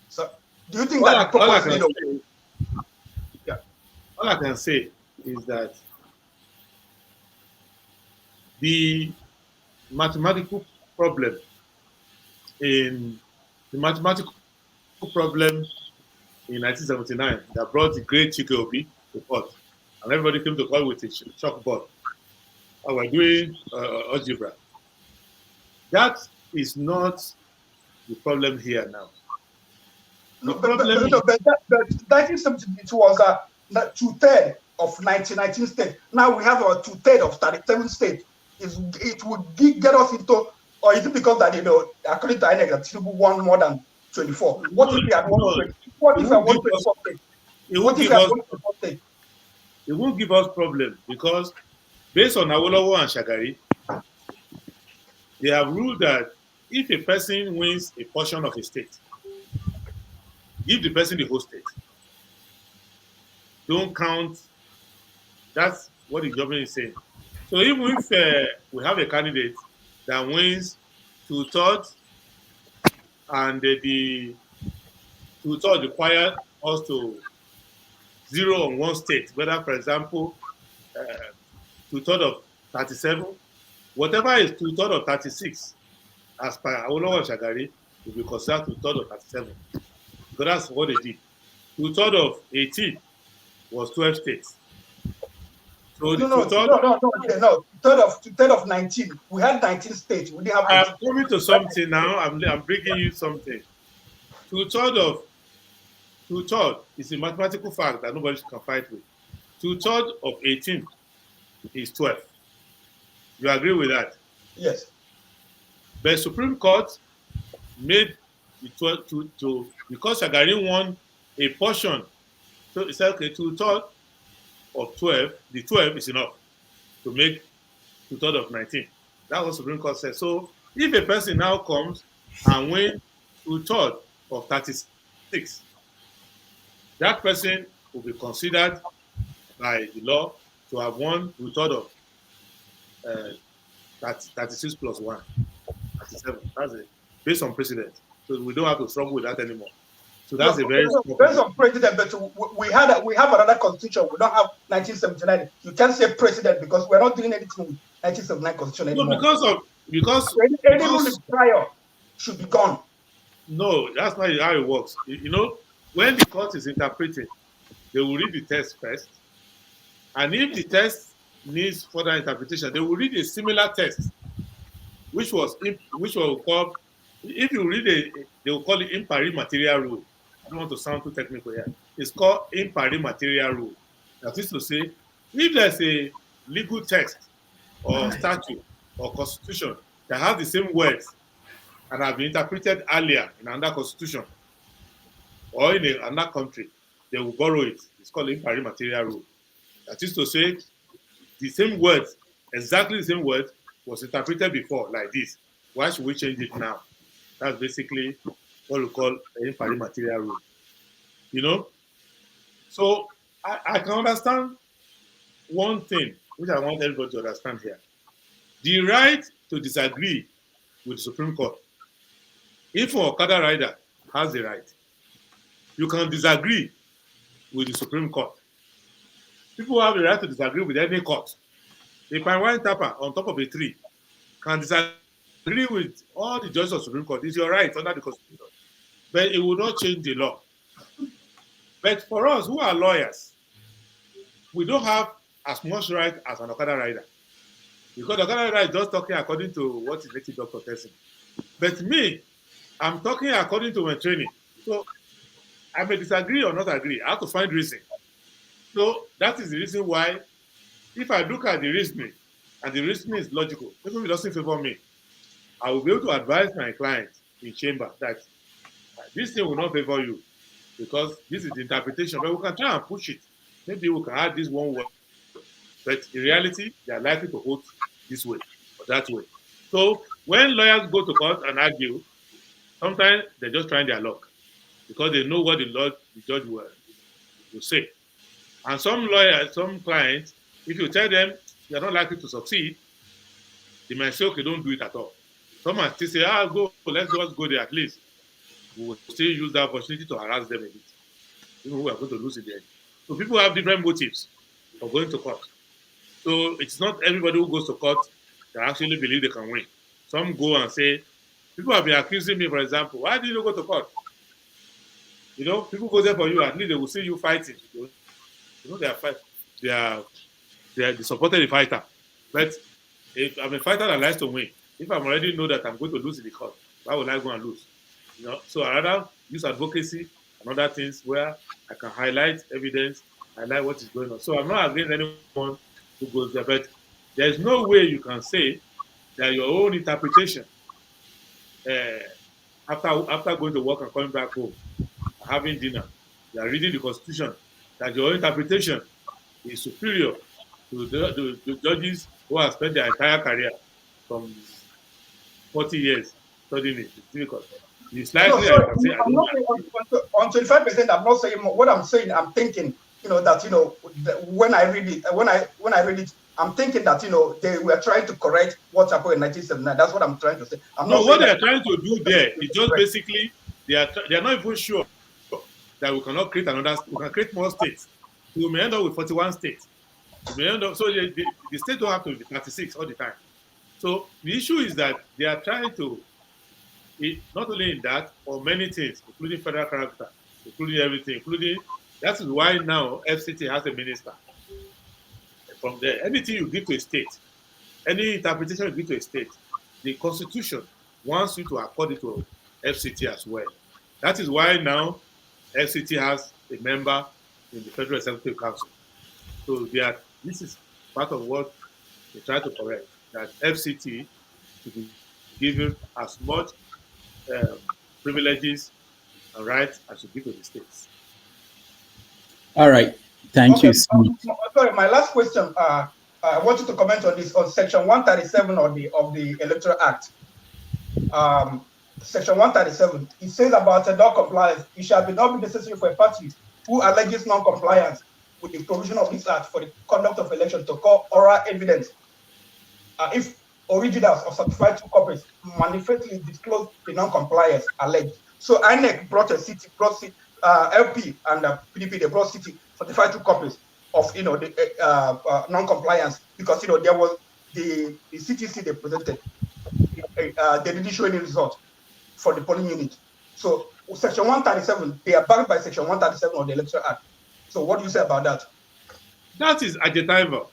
so do you think that the purpose, yeah? All I can say is that the mathematical problem in 1979 that brought the great Chike to court, and everybody came to court with a chalkboard. And we're doing algebra. That is not the problem here now. No, but 1972 was 2/3 of 1919 states. Now we have a 2/3 of 37 states. It would get us into, or is it because that according to INEC, that Tinubu won more than 24? What if we had won 20? What if I won 24 states? What if I won 24 states? It won't give us problem because based on Awolowo and Shagari, they have ruled that if a person wins a portion of a state, give the person the whole state. Don't count. That's what the government is saying. So even if we have a candidate that wins 2/3 and the 2/3 require us to zero on one state, whether, for example, 2/3 of 37, whatever is 2/3 of 36, as per Awolowo and Shagari, will be considered 2/3 of 37. Because that's what they did. 2/3 of 18 was 12 states. So the No. 2/3 of 19. We had 19 states. We didn't have. I'm coming to something now. I'm bringing you something. 2/3 is a mathematical fact that nobody can fight with. 2/3 of 18 is 12. You agree with that? Yes. The Supreme Court made the 12 because Shagari won a portion. So it's like a 2/3 of 12. The 12 is enough to make 2/3 of 19. That's what Supreme Court said. So if a person now comes and wins 2/3 of 36, that person will be considered by the law to have won 2/3 of 36 plus 1, 37. That's it, based on precedent. So we don't have to struggle with that anymore. So that's a very based on president, but we have another constitution. We don't have 1979. You can't say president because we're not doing anything with 1979 constitution anymore. No, because any rule prior should be gone. No, that's not how it works. When the court is interpreting, they will read the text first, and if the text needs further interpretation, they will read a similar text, which will call, if you read they will call it impari material rule. I don't want to sound too technical here. It's called impari material rule. That is to say, if there's a legal text or statute or constitution that has the same words and have been interpreted earlier in another constitution or in another country, they will borrow it. It's called impari material rule. That is to say, the same words, exactly the same word, was interpreted before like this. Why should we change it now? That's basically what we call an impari material rule. So I can understand one thing, which I want everybody to understand here. The right to disagree with the Supreme Court. If an Okada rider has the right, you can disagree with the Supreme Court. People have the right to disagree with any court. A wine tapper on top of a tree can disagree with all the judges of the Supreme Court. It's your right under the Constitution. But it will not change the law. But for us who are lawyers, we don't have as much right as an Okada rider. Because the Okada rider is just talking according to what his native doctor tells him. But me, I'm talking according to my training. So I may disagree or not agree. I have to find reason. So that is the reason why, if I look at the reasoning, and the reasoning is logical, even if it doesn't favor me, I will be able to advise my client in chamber that this thing will not favor you because this is the interpretation, but we can try and push it. Maybe we can add this one word, but in reality, they are likely to hold this way or that way. So when lawyers go to court and argue, sometimes they're just trying their luck because they know what the judge will will say. And some lawyers, some clients, if you tell them you're not likely to succeed, they might say, okay, don't do it at all. Some might still say, go, let's just go there at least. We will still use that opportunity to harass them a bit. Even we are going to lose it then. So people have different motives for going to court. So it's not everybody who goes to court that actually believe they can win. Some go and say, people have been accusing me, for example, why did you go to court? You know, people go there for you, at least they will see you fighting. You know, they supported the fighter. But if I'm a fighter that likes to win, if I'm already know that I'm going to lose in the court, why would I go and lose? You know, so I rather use advocacy and other things where I can highlight evidence, highlight what is going on. So I'm not against anyone who goes there, but there's no way you can say that your own interpretation after going to work and coming back home, having dinner, you are reading the Constitution, that your own interpretation is superior to the judges who have spent their entire career from 40 years studying it. It's difficult. It's likely no, sorry, I can say I I'm don't not saying on 25%. I'm not saying what I'm saying. I'm thinking, that when I read it, when I read it, I'm thinking that they were trying to correct what happened in 1979. That's what I'm trying to say. I'm not no, saying what that they're trying to do there is just basically they are not even sure that we cannot create we can create more states. We may end up with 41 states. We may end up, so the state don't have to be 36 all the time. So the issue is that they are trying to, not only in that, or many things, including federal character, including everything, that is why now FCT has a minister. From there, anything you give to a state, any interpretation you give to a state, the Constitution wants you to accord it to FCT as well. That is why now FCT has a member in the Federal Executive Council. So this is part of what they try to correct, that FCT should be given as much privileges and rights as you give to the states. All right. Thank you so much. Sorry, my last question. I want you to comment on this, on Section 137 of the Electoral Act. Section 137, it says about non-compliance, it shall not be necessary for a party who alleges non-compliance with the provision of this act for the conduct of election to call oral evidence if originals or certified copies manifestly disclose the non-compliance alleged. So INEC brought LP and PDP, they brought city certified copies of the non-compliance, because there was the CTC they presented, they didn't show any result for the polling unit. So Section 137, they are backed by Section 137 of the Electoral Act. So what do you say about that? That is adjectival.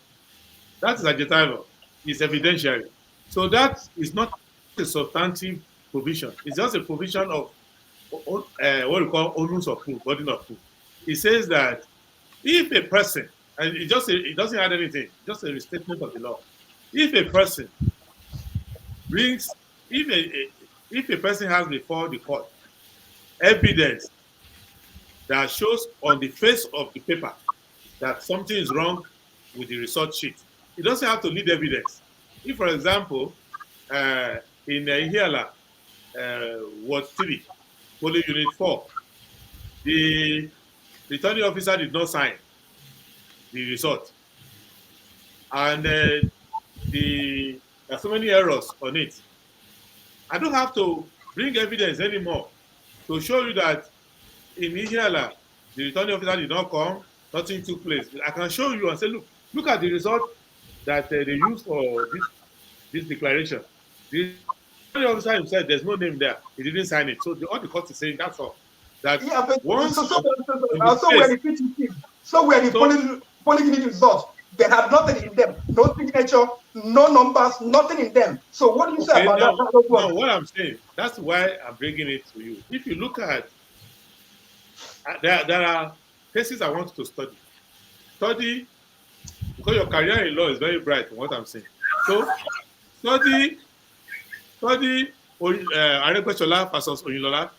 It's evidentiary. So that is not a substantive provision. It's just a provision of what we call onus of proof, burden of proof. It says that if a person, and it doesn't add anything, just a restatement of the law. If a person brings, if a person has before the court evidence that shows on the face of the paper that something is wrong with the result sheet, it doesn't have to lead evidence. If, for example, in Ihiala, Ward 3, polling unit 4, the returning officer did not sign the result, and there are so many errors on it. I don't have to bring evidence anymore to show you that in Ihiala, the returning officer did not come, nothing took place. I can show you and say, look at the result that they used for this declaration. The returning officer himself, there's no name there. He didn't sign it. So all the court is saying that's all. That yeah, but once so where the PTC, so where the polling unit results, they have nothing in them, no signature, no numbers, nothing in them. So what do you say about that? No, what I'm saying, that's why I'm bringing it to you. If you look at, there are cases I want you to study, because your career in law is very bright from what I'm saying. So study Aregbesola versus Oyinlola.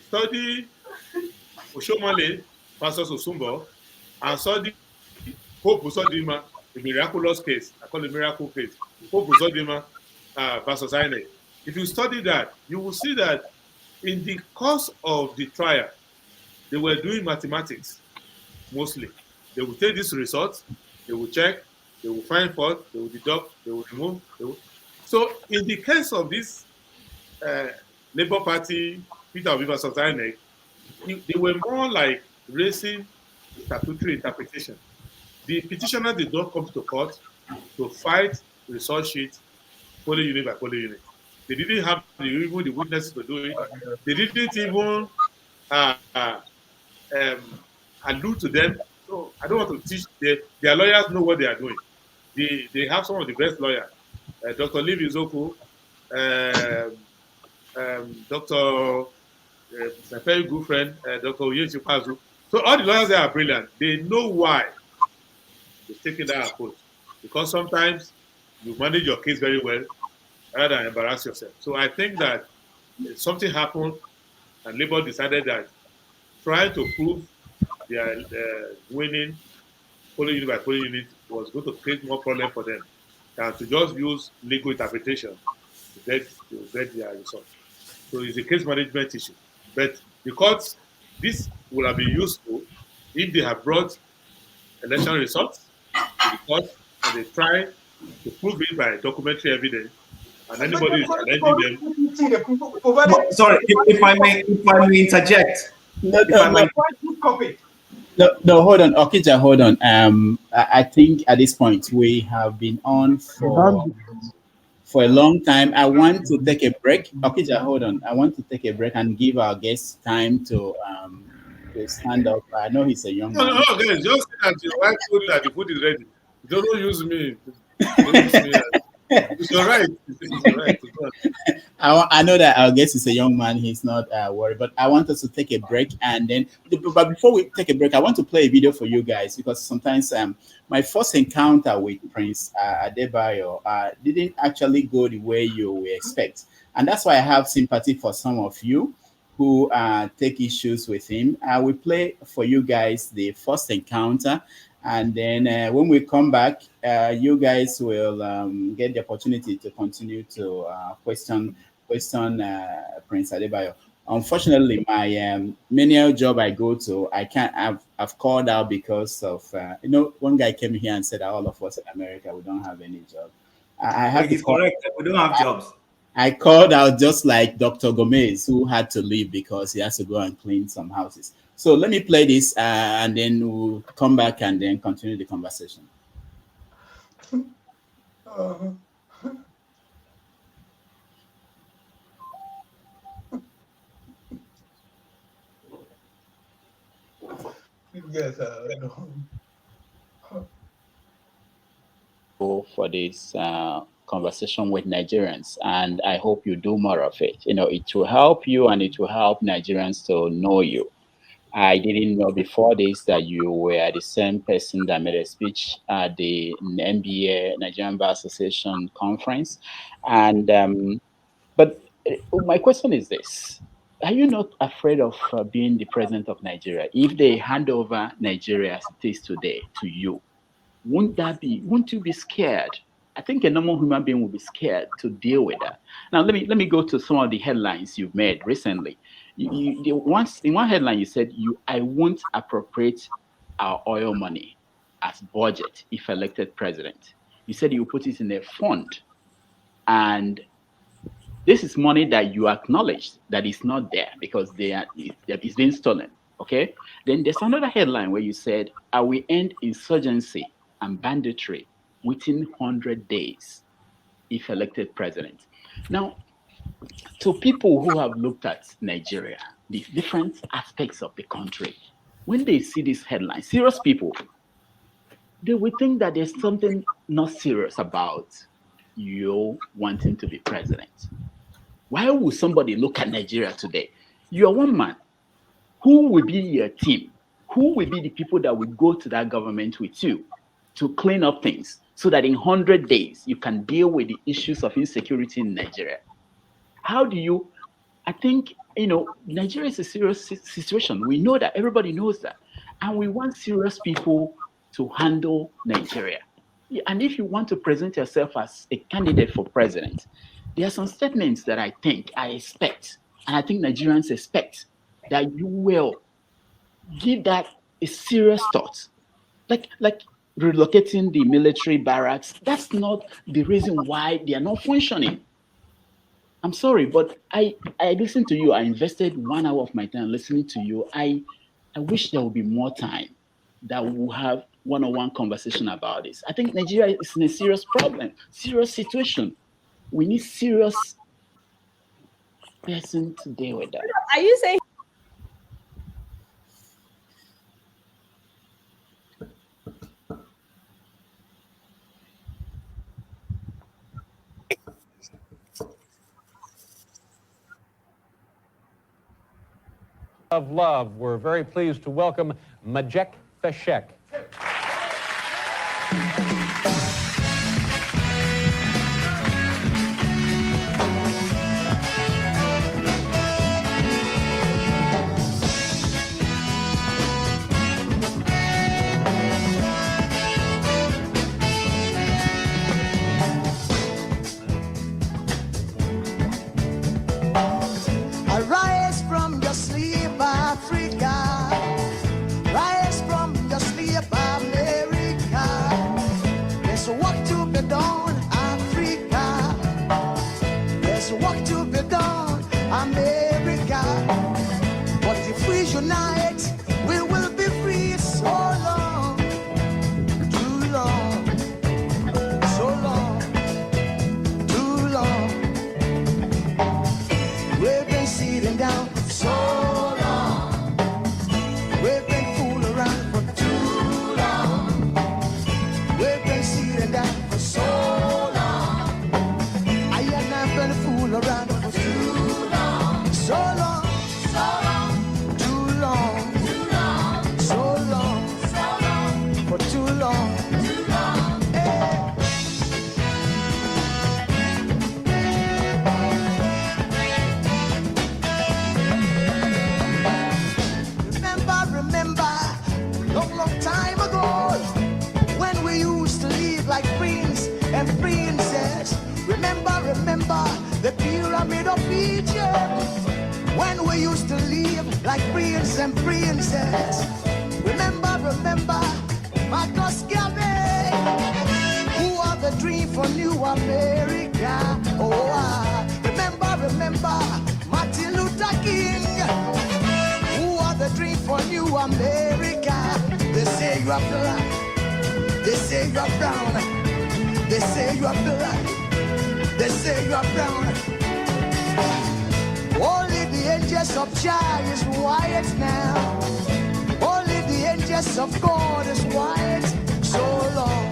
Study Oshomale versus Osumbo, and study Hope Uzodinma, the miraculous case. I call it miracle case. Hope Uzodinma versus INEC. If you study that, you will see that in the course of the trial, they were doing mathematics mostly. They will take this result, they will check, they will find fault, they will deduct, they will remove. So in the case of this Labour Party, Peter Obi versus INEC, they were more like racing statutory interpretation. The petitioner did not come to court to fight result sheet polling unit by polling unit. They didn't have even the witnesses to do it. They didn't even allude to them. So I don't want to teach. Their lawyers know what they are doing. They have some of the best lawyers. Dr. Liv Izoku, Dr. My very good friend, Dr. Oyechi Pazu. So all the lawyers there are brilliant. They know why they've taken that approach. Because sometimes you manage your case very well rather than embarrass yourself. So I think that something happened and Labour decided that trying to prove they are winning polling unit by polling unit was going to create more problem for them than to just use legal interpretation to get their result. So it's a case management issue. But because this would have been useful if they have brought election results to the court and they try to prove it by documentary evidence, and anybody is challenging them. Sorry, if I may interject. No, hold on, Okija, hold on. I think at this point we have been on for a long time. I want to take a break. Okija, hold on. I want to take a break and give our guests time to stand up. I know he's a young man. No, guys, just say that your wife told you that the food is ready. Don't use me. Don't use me. It's all right. It's all right. I know that our guest is a young man. He's not worried, but I want us to take a break. And then, but before we take a break, I want to play a video for you guys because sometimes my first encounter with Prince Adebayo didn't actually go the way you would expect. And that's why I have sympathy for some of you who take issues with him. I will play for you guys the first encounter. And then when we come back, you guys will get the opportunity to continue to question Prince Adebayo. Unfortunately, my menial job I go to, I can't. I've called out because of one guy came here and said that all of us in America we don't have any job. I have He's correct. We don't have jobs. I called out just like Dr. Gomez, who had to leave because he has to go and clean some houses. So let me play this and then we'll come back and then continue the conversation. Yes, for this conversation with Nigerians, and I hope you do more of it. It will help you and it will help Nigerians to know you. I didn't know before this that you were the same person that made a speech at the NBA Nigerian Bar Association conference. And but my question is this: are you not afraid of being the president of Nigeria? If they hand over Nigeria as it is today to you, won't you be scared? I think a normal human being will be scared to deal with that. Now, let me go to some of the headlines you've made recently. Once in one headline you said I won't appropriate our oil money as budget if elected president. You said you put it in a fund, and this is money that you acknowledged that is not there because it's been stolen. Okay. Then there's another headline where you said, "I will end insurgency and banditry within 100 days if elected president." Now, to people who have looked at Nigeria, the different aspects of the country, when they see this headline, serious people, they will think that there's something not serious about you wanting to be president. Why would somebody look at Nigeria today? You're one man. Who will be your team? Who will be the people that will go to that government with you to clean up things so that in 100 days you can deal with the issues of insecurity in Nigeria? How do you? I think, Nigeria is a serious situation. We know that. Everybody knows that. And we want serious people to handle Nigeria. And if you want to present yourself as a candidate for president, there are some statements that I expect, and I think Nigerians expect, that you will give that a serious thought. Like relocating the military barracks, that's not the reason why they are not functioning. I'm sorry, but I listened to you. I invested 1 hour of my time listening to you. I wish there would be more time that we'll have one-on-one conversation about this. I think Nigeria is in a serious problem, serious situation. We need serious person to deal with that. Are you saying of love? We're very pleased to welcome Majek Feshek. Arise from your sleep, Africa. Rise from your sleep, America. There's work to be done, Africa. There's work to be done, America. But if we unite, we will be free. So long, too long, so long, too long. We've been sitting down for so long. We've been fooling around for too long. We've been sitting down for so long. I have not been fooling around for too long. So long, so long, too long, too long, so long, for too long, too long. Hey. Remember, long time ago, when we used to live like prince and princess. Remember, the pyramid of Egypt, when we used to live like prince and princess. Remember, Marcus Garvey, who are the dream for new America. Oh, remember, Martin Luther King, the dream for new America. They say you are black, they say you are brown, they say you are black, they say you are brown. Only the angels of Jah is white now. Only the angels of God is white. So long,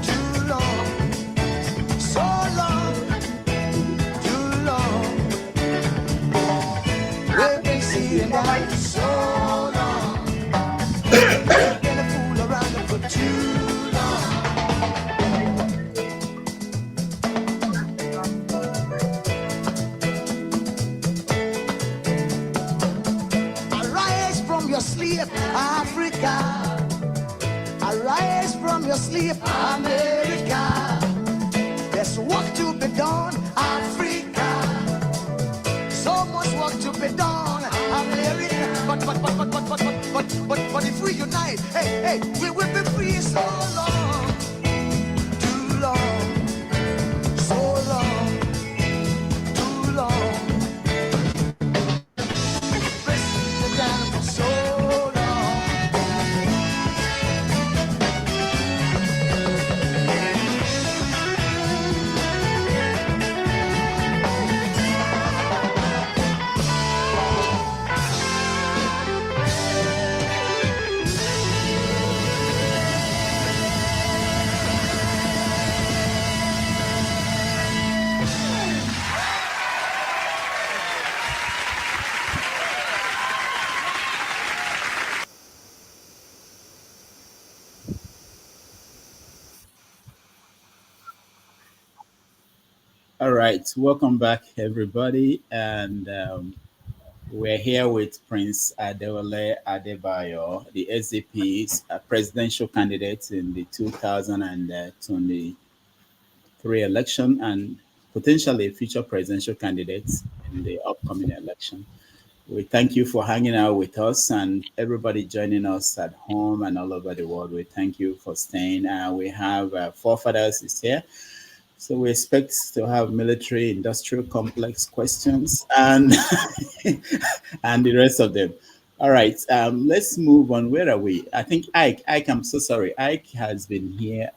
too long, so long, too long. We've been seeing that so long. We've been a fool around for too long. Arise from your sleep, Africa. Arise from your sleep, America. There's work to be done, Africa. So much work to be done, America. But if we unite, hey, we will be free. So long, too long, so long, too long. Press it down for so long. All right, welcome back, everybody, and we're here with Prince Adewale Adebayo, the SDP's presidential candidate in the 2023 election and potentially a future presidential candidate in the upcoming election. We thank you for hanging out with us and everybody joining us at home and all over the world. We thank you for staying. We have forefathers is here. So we expect to have military industrial complex questions and and the rest of them. All right, let's move on. Where are we? I think Ike, I'm so sorry. Ike has been here.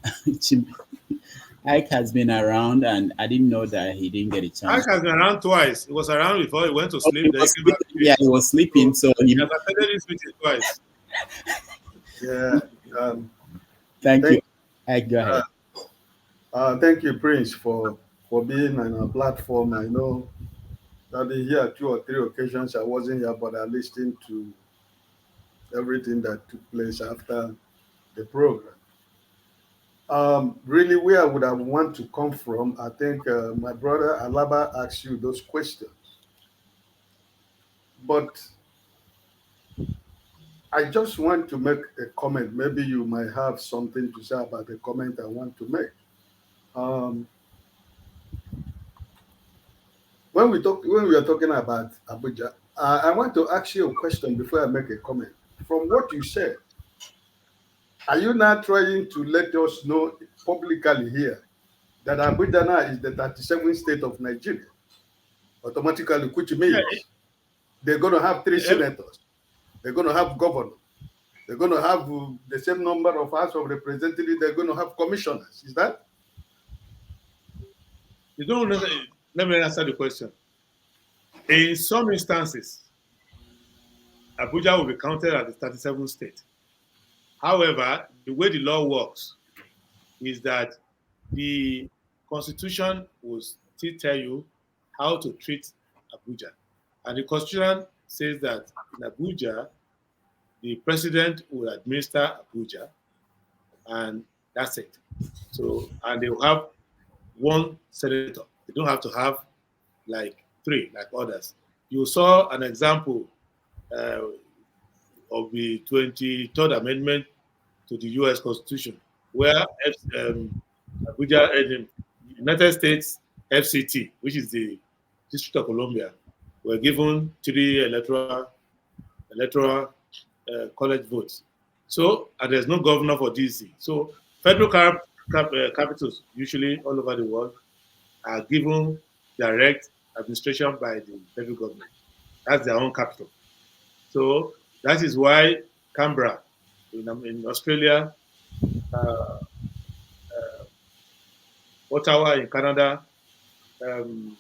Ike has been around, and I didn't know that he didn't get a Ike chance. has been around twice. He was around before he went to Oh, sleep. Then he came back again. yeah, he was sleeping, so he he. has attended this meeting twice. Yeah. Thank you. Ike, go ahead. Thank you, Prince, for being on our platform. I know that here 2 or 3 occasions I wasn't here, but I listened to everything that took place after the program. Really, where I would have want to come from, I think my brother Alaba asked you those questions. But I just want to make a comment. Maybe you might have something to say about the comment I want to make. When we are talking about Abuja, I want to ask you a question before I make a comment. From what you said, are you now trying to let us know publicly here that Abuja now is the 37th state of Nigeria? Automatically, which means they're going to have 3 senators, they're going to have governors, they're going to have the same number of House of Representatives, they're going to have commissioners. Is that? You don't know. Let me answer the question. In some instances, Abuja will be counted as the 37th state. However, the way the law works is that the Constitution will still tell you how to treat Abuja. And the Constitution says that in Abuja, the president will administer Abuja, and that's it. So, and they will have 1 senator. They don't have to have like 3, like others. You saw an example of the 23rd Amendment to the U.S. Constitution, where Abuja, United States FCT, which is the District of Columbia, were given 3 electoral college votes. So, and there's no governor for DC. So, federal capitals, usually all over the world, are given direct administration by the federal government. That's their own capital. So, that is why Canberra in Australia, Ottawa in Canada,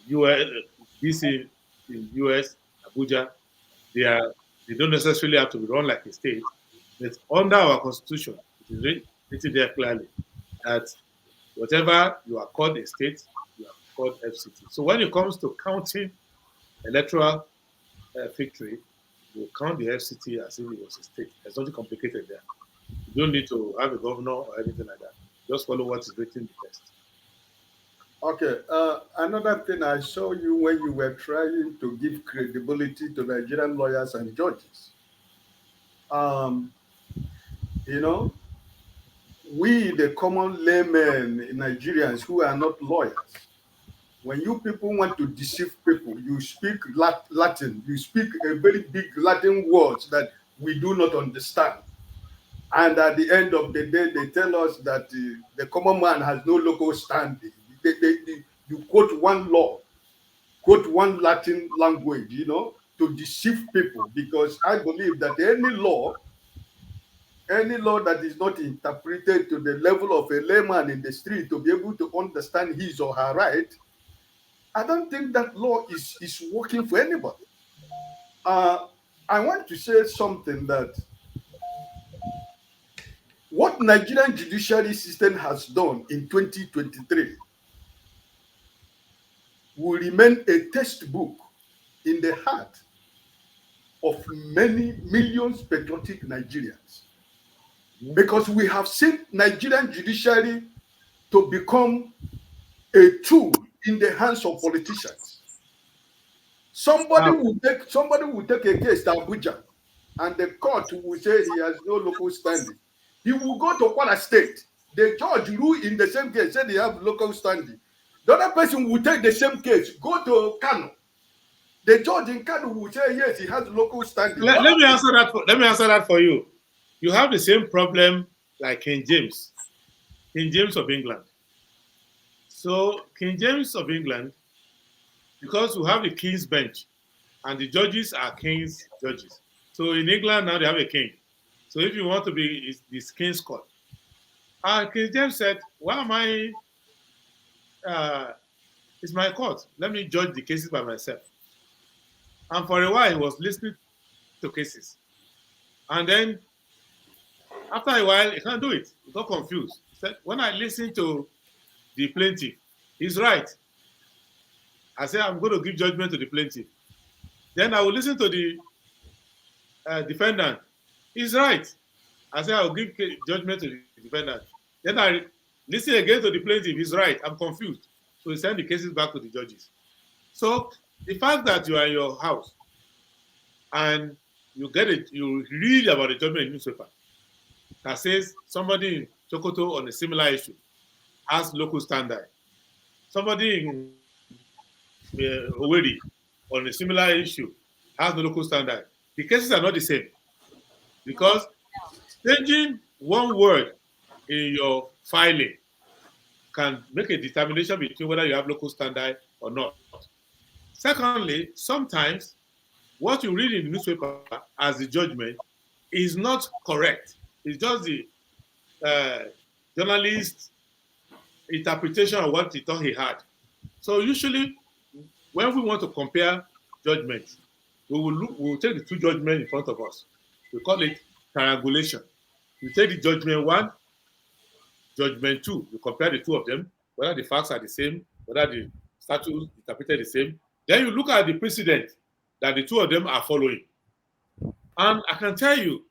US, DC in US, Abuja, they don't necessarily have to be run like a state. But under our constitution, it is written there clearly that whatever you are called a state, you are called FCT. So when it comes to counting electoral victory, you count the FCT as if it was a state. There's nothing complicated there. You don't need to have a governor or anything like that. Just follow what is written in the text. Okay. Another thing I saw you when you were trying to give credibility to Nigerian lawyers and judges. You know, we, the common laymen Nigerians who are not lawyers, when you people want to deceive people, you speak Latin, you speak a very big Latin words that we do not understand. And at the end of the day, they tell us that the common man has no local standing. You quote one law, quote one Latin language, you know, to deceive people, because I believe that any law that is not interpreted to the level of a layman in the street to be able to understand his or her right, I don't think that law is working for anybody. I want to say something that what Nigerian judiciary system has done in 2023 will remain a textbook in the heart of many millions patriotic Nigerians. Because we have seen Nigerian judiciary to become a tool in the hands of politicians. Somebody will take a case to Abuja, and the court will say he has no local standing. He will go to Kwara State. The judge rule in the same case, say they have local standing. The other person will take the same case, go to Kano. The judge in Kano will say yes, he has local standing. Let me answer that. Let me answer that for you. You have the same problem like King James of England. So King James of England, because we have the King's Bench, and the judges are King's judges. So in England now they have a king. So if you want to be this King's Court, King James said, "Why am I? It's my court. Let me judge the cases by myself." And for a while, he was listening to cases, and then after a while, he can't do it. He got confused. He said, "When I listen to the plaintiff, he's right. I say I'm going to give judgment to the plaintiff. Then I will listen to the defendant. He's right. I say I will give judgment to the defendant. Then I listen again to the plaintiff. He's right. I'm confused. So we send the cases back to the judges. So the fact that you are in your house and you read about the judgment in the newspaper that says somebody in Sokoto on a similar issue has local standard. Somebody in Owerri on a similar issue has no local standard. The cases are not the same because changing one word in your filing can make a determination between whether you have local standard or not. Secondly, sometimes what you read in the newspaper as the judgment is not correct. It's just the journalist's interpretation of what he thought he had. So usually, when we want to compare judgments, we will take the two judgments in front of us. We call it triangulation. You take the judgment 1, judgment 2. You compare the two of them, whether the facts are the same, whether the statute interpreted the same. Then you look at the precedent that the two of them are following. And I can tell you,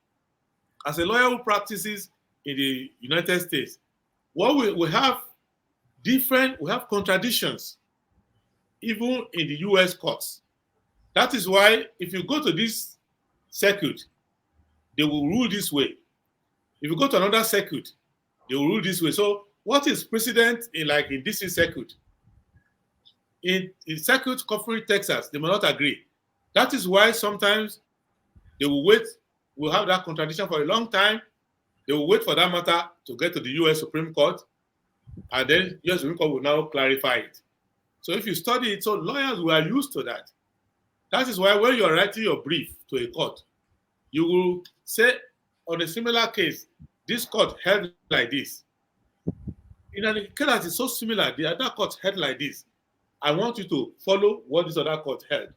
as a lawyer who practices in the United States, what we have we have contradictions, even in the US courts. That is why if you go to this circuit, they will rule this way. If you go to another circuit, they will rule this way. So what is precedent in DC circuit? In circuit covering Texas, they may not agree. That is why sometimes they will wait. We'll have that contradiction for a long time. They will wait for that matter to get to the US Supreme Court, and then US Supreme Court will now clarify it. So if you study it, so lawyers were used to that. That is why when you are writing your brief to a court, you will say, on a similar case, this court held like this. In a case that is so similar, the other court held like this. I want you to follow what this other court held.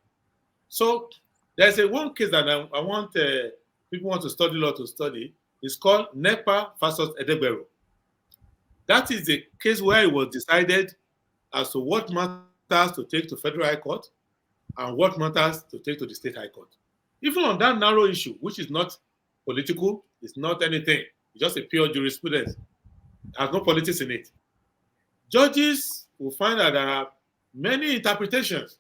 So there's one case that I want people want to study law to study. It's called NEPA versus Edegbero. That is the case where it was decided as to what matters to take to Federal High Court and what matters to take to the State High Court. Even on that narrow issue, which is not political, it's not anything, it's just a pure jurisprudence, it has no politics in it. Judges will find that there are many interpretations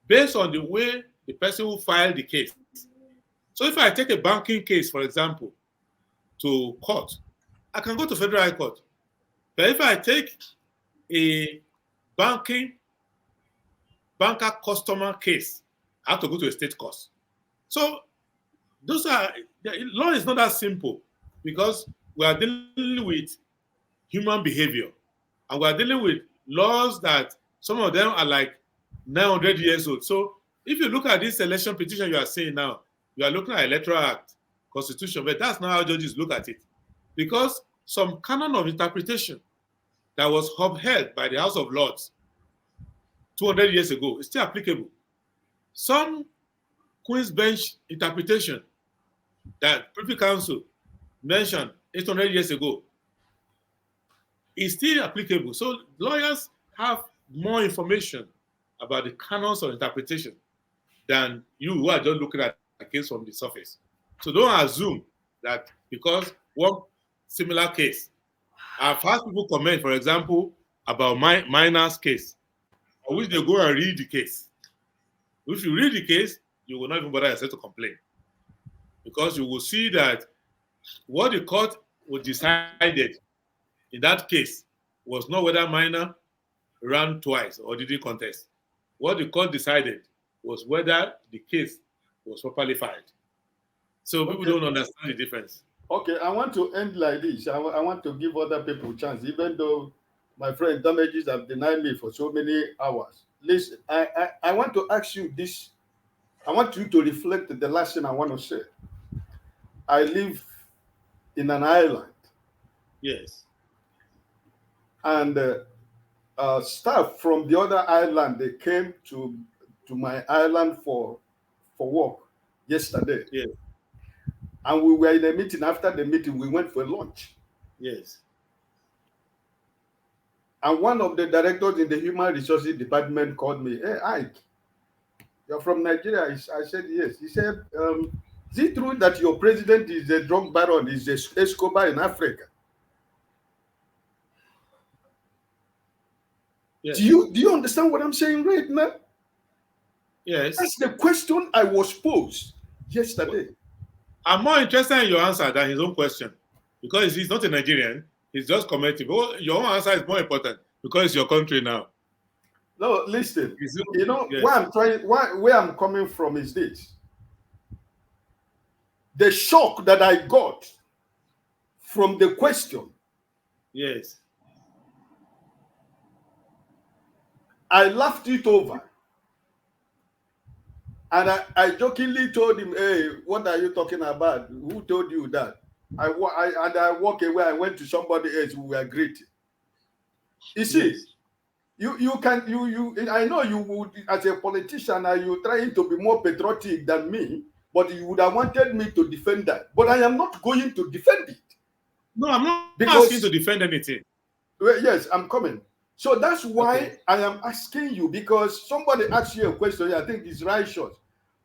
based on the way the person who filed the case. So if I take a banking case, for example, to court, I can go to Federal High Court. But if I take a banker customer case, I have to go to a state court. So law is not that simple because we are dealing with human behavior and we are dealing with laws that some of them are like 900 years old. So if you look at this election petition you are seeing now, you are looking at Electoral Act, Constitution, but that's not how judges look at it. Because some canon of interpretation that was upheld by the House of Lords 200 years ago is still applicable. Some Queen's Bench interpretation that Privy Council mentioned 800 years ago is still applicable. So lawyers have more information about the canons of interpretation than you who are just looking at the case from the surface. So don't assume that because one similar case, I've had people comment, for example, about my minor's case, on which they go and read the case. If you read the case, you will not even bother yourself to complain. Because you will see that what the court was decided in that case was not whether minor ran twice or didn't contest. What the court decided was whether the case was properly filed. So people don't understand the difference. Okay, I want to end like this. I want to give other people a chance, even though my friend Damages have denied me for so many hours. Listen, I want to ask you this. I want you to reflect the last thing I want to say. I live in an island. Yes. And staff from the other island, they came to my island for work yesterday. Yes. And we were in a meeting. After the meeting, we went for lunch. Yes. And one of the directors in the Human Resources Department called me. Hey, Ike, you're from Nigeria? I said, yes. He said, is it true that your president is a drug baron, is a Escobar in Africa? Yes. Do you understand what I'm saying right now? Yes. That's the question I was posed yesterday. I'm more interested in your answer than his own question, because he's not a Nigerian. He's just commenting. But your own answer is more important because it's your country now. No, listen. You know, yes. where I'm coming from is this. The shock that I got from the question. Yes. I laughed it over. And I jokingly told him, hey, what are you talking about? Who told you that? I walked away. I went to somebody else who were greeting. You see, yes. I know you would, as a politician, are you trying to be more patriotic than me, but you would have wanted me to defend that. But I am not going to defend it. No, I'm not asking to defend anything. Well, yes, I'm coming. So that's why I am asking you, because somebody asked you a question, I think it's righteous.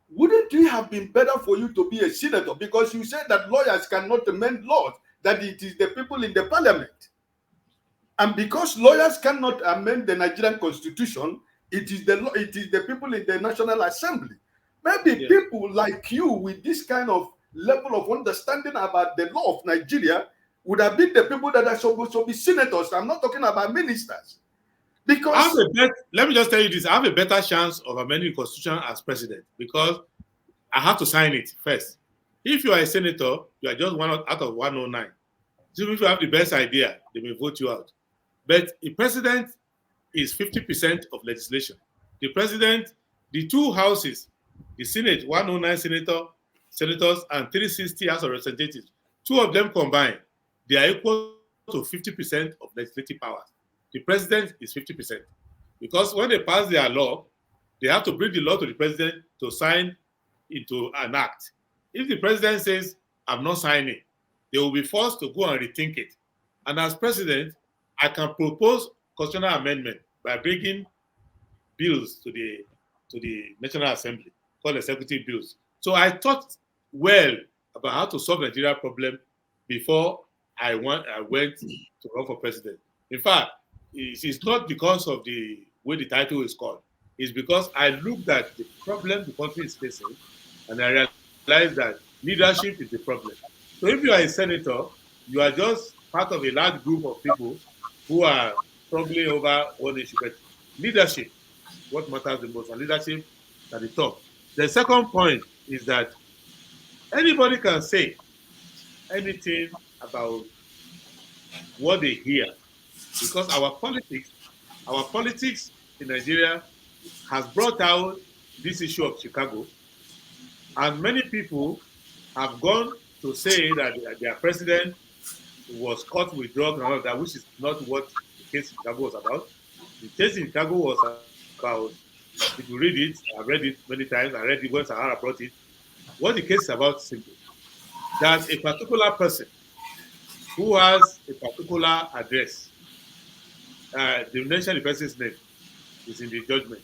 Wouldn't it have been better for you to be a senator? Because you said that lawyers cannot amend laws, that it is the people in the parliament. And because lawyers cannot amend the Nigerian constitution, it is the people in the National Assembly. Maybe people like you with this kind of level of understanding about the law of Nigeria would have been the people that are supposed to be senators. I'm not talking about ministers. Because let me just tell you this, I have a better chance of amending the constitution as president because I have to sign it first. If you are a senator, you are just one out of 109. So if you have the best idea, they may vote you out. But the president is 50% of legislation. The president, the two houses, the Senate, 109 senators, and 360 House of Representatives, two of them combined, they are equal to 50% of legislative powers. The president is 50%. Because when they pass their law, they have to bring the law to the president to sign into an act. If the president says, I'm not signing, they will be forced to go and rethink it. And as president, I can propose constitutional amendment by bringing bills to the National Assembly, called executive bills. So I thought well about how to solve Nigeria problem before I went to run for president. In fact, it's not because of the way the title is called. It's because I looked at the problem the country is facing, and I realized that leadership is the problem. So if you are a senator, you are just part of a large group of people who are probably over one issue. But leadership, what matters the most, and leadership at the top. The second point is that anybody can say anything about what they hear, because our politics in Nigeria has brought out this issue of Chicago, and many people have gone to say that their president was caught with drugs and all of that, which is not what the case in Chicago was about. The case in Chicago was about, if you read it, I've read it many times, I read it when Sahara brought it. What the case is about is simple. That a particular person who has a particular address, they mention the person's name, is in the judgment,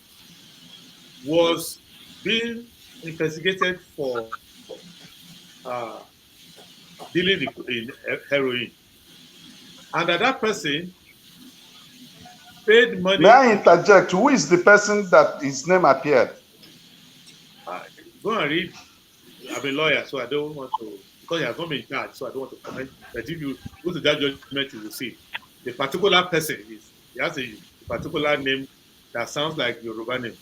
was being investigated for dealing in heroin. And that person paid money. May I interject? Who is the person that his name appeared? Go and read. I'm a lawyer, so I don't want to, because he has not been charged, so I don't want to comment. But if you go to that judgment, you will see. The particular person he has a particular name that sounds like Yoruba name.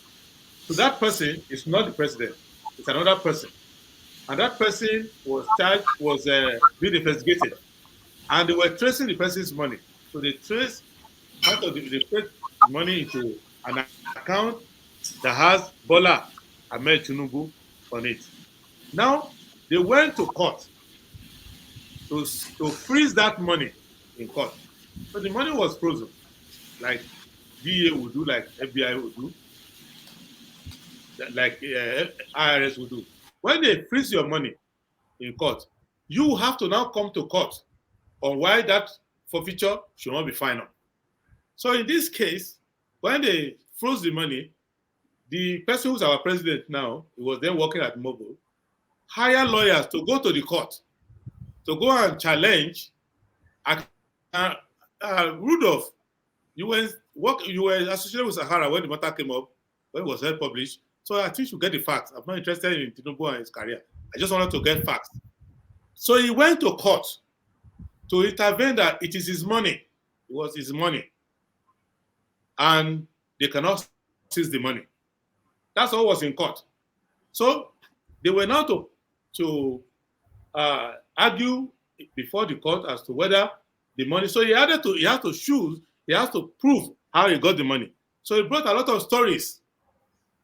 So that person is not the president. It's another person. And that person was charged, was being investigated. And they were tracing the person's money. So they traced part of they put the money into an account that has Bola Ahmed Tinubu on it. Now, they went to court to freeze that money in court. So the money was frozen, like DA would do, like FBI would do, like IRS would do. When they freeze your money in court, you have to now come to court on why that forfeiture should not be final. So in this case, when they froze the money, the person who's our president now, he was then working at Mobile, hire lawyers to go to the court to go and challenge. Rudolph, you were associated with Sahara when the matter came up, when it was then published. So I think you get the facts. I'm not interested in Tinubu and his career. I just wanted to get facts. So he went to court to intervene that it is his money. It was his money. And they cannot seize the money. That's all was in court. So they were now to argue before the court as to whether the money. So he has to prove how he got the money. So he brought a lot of stories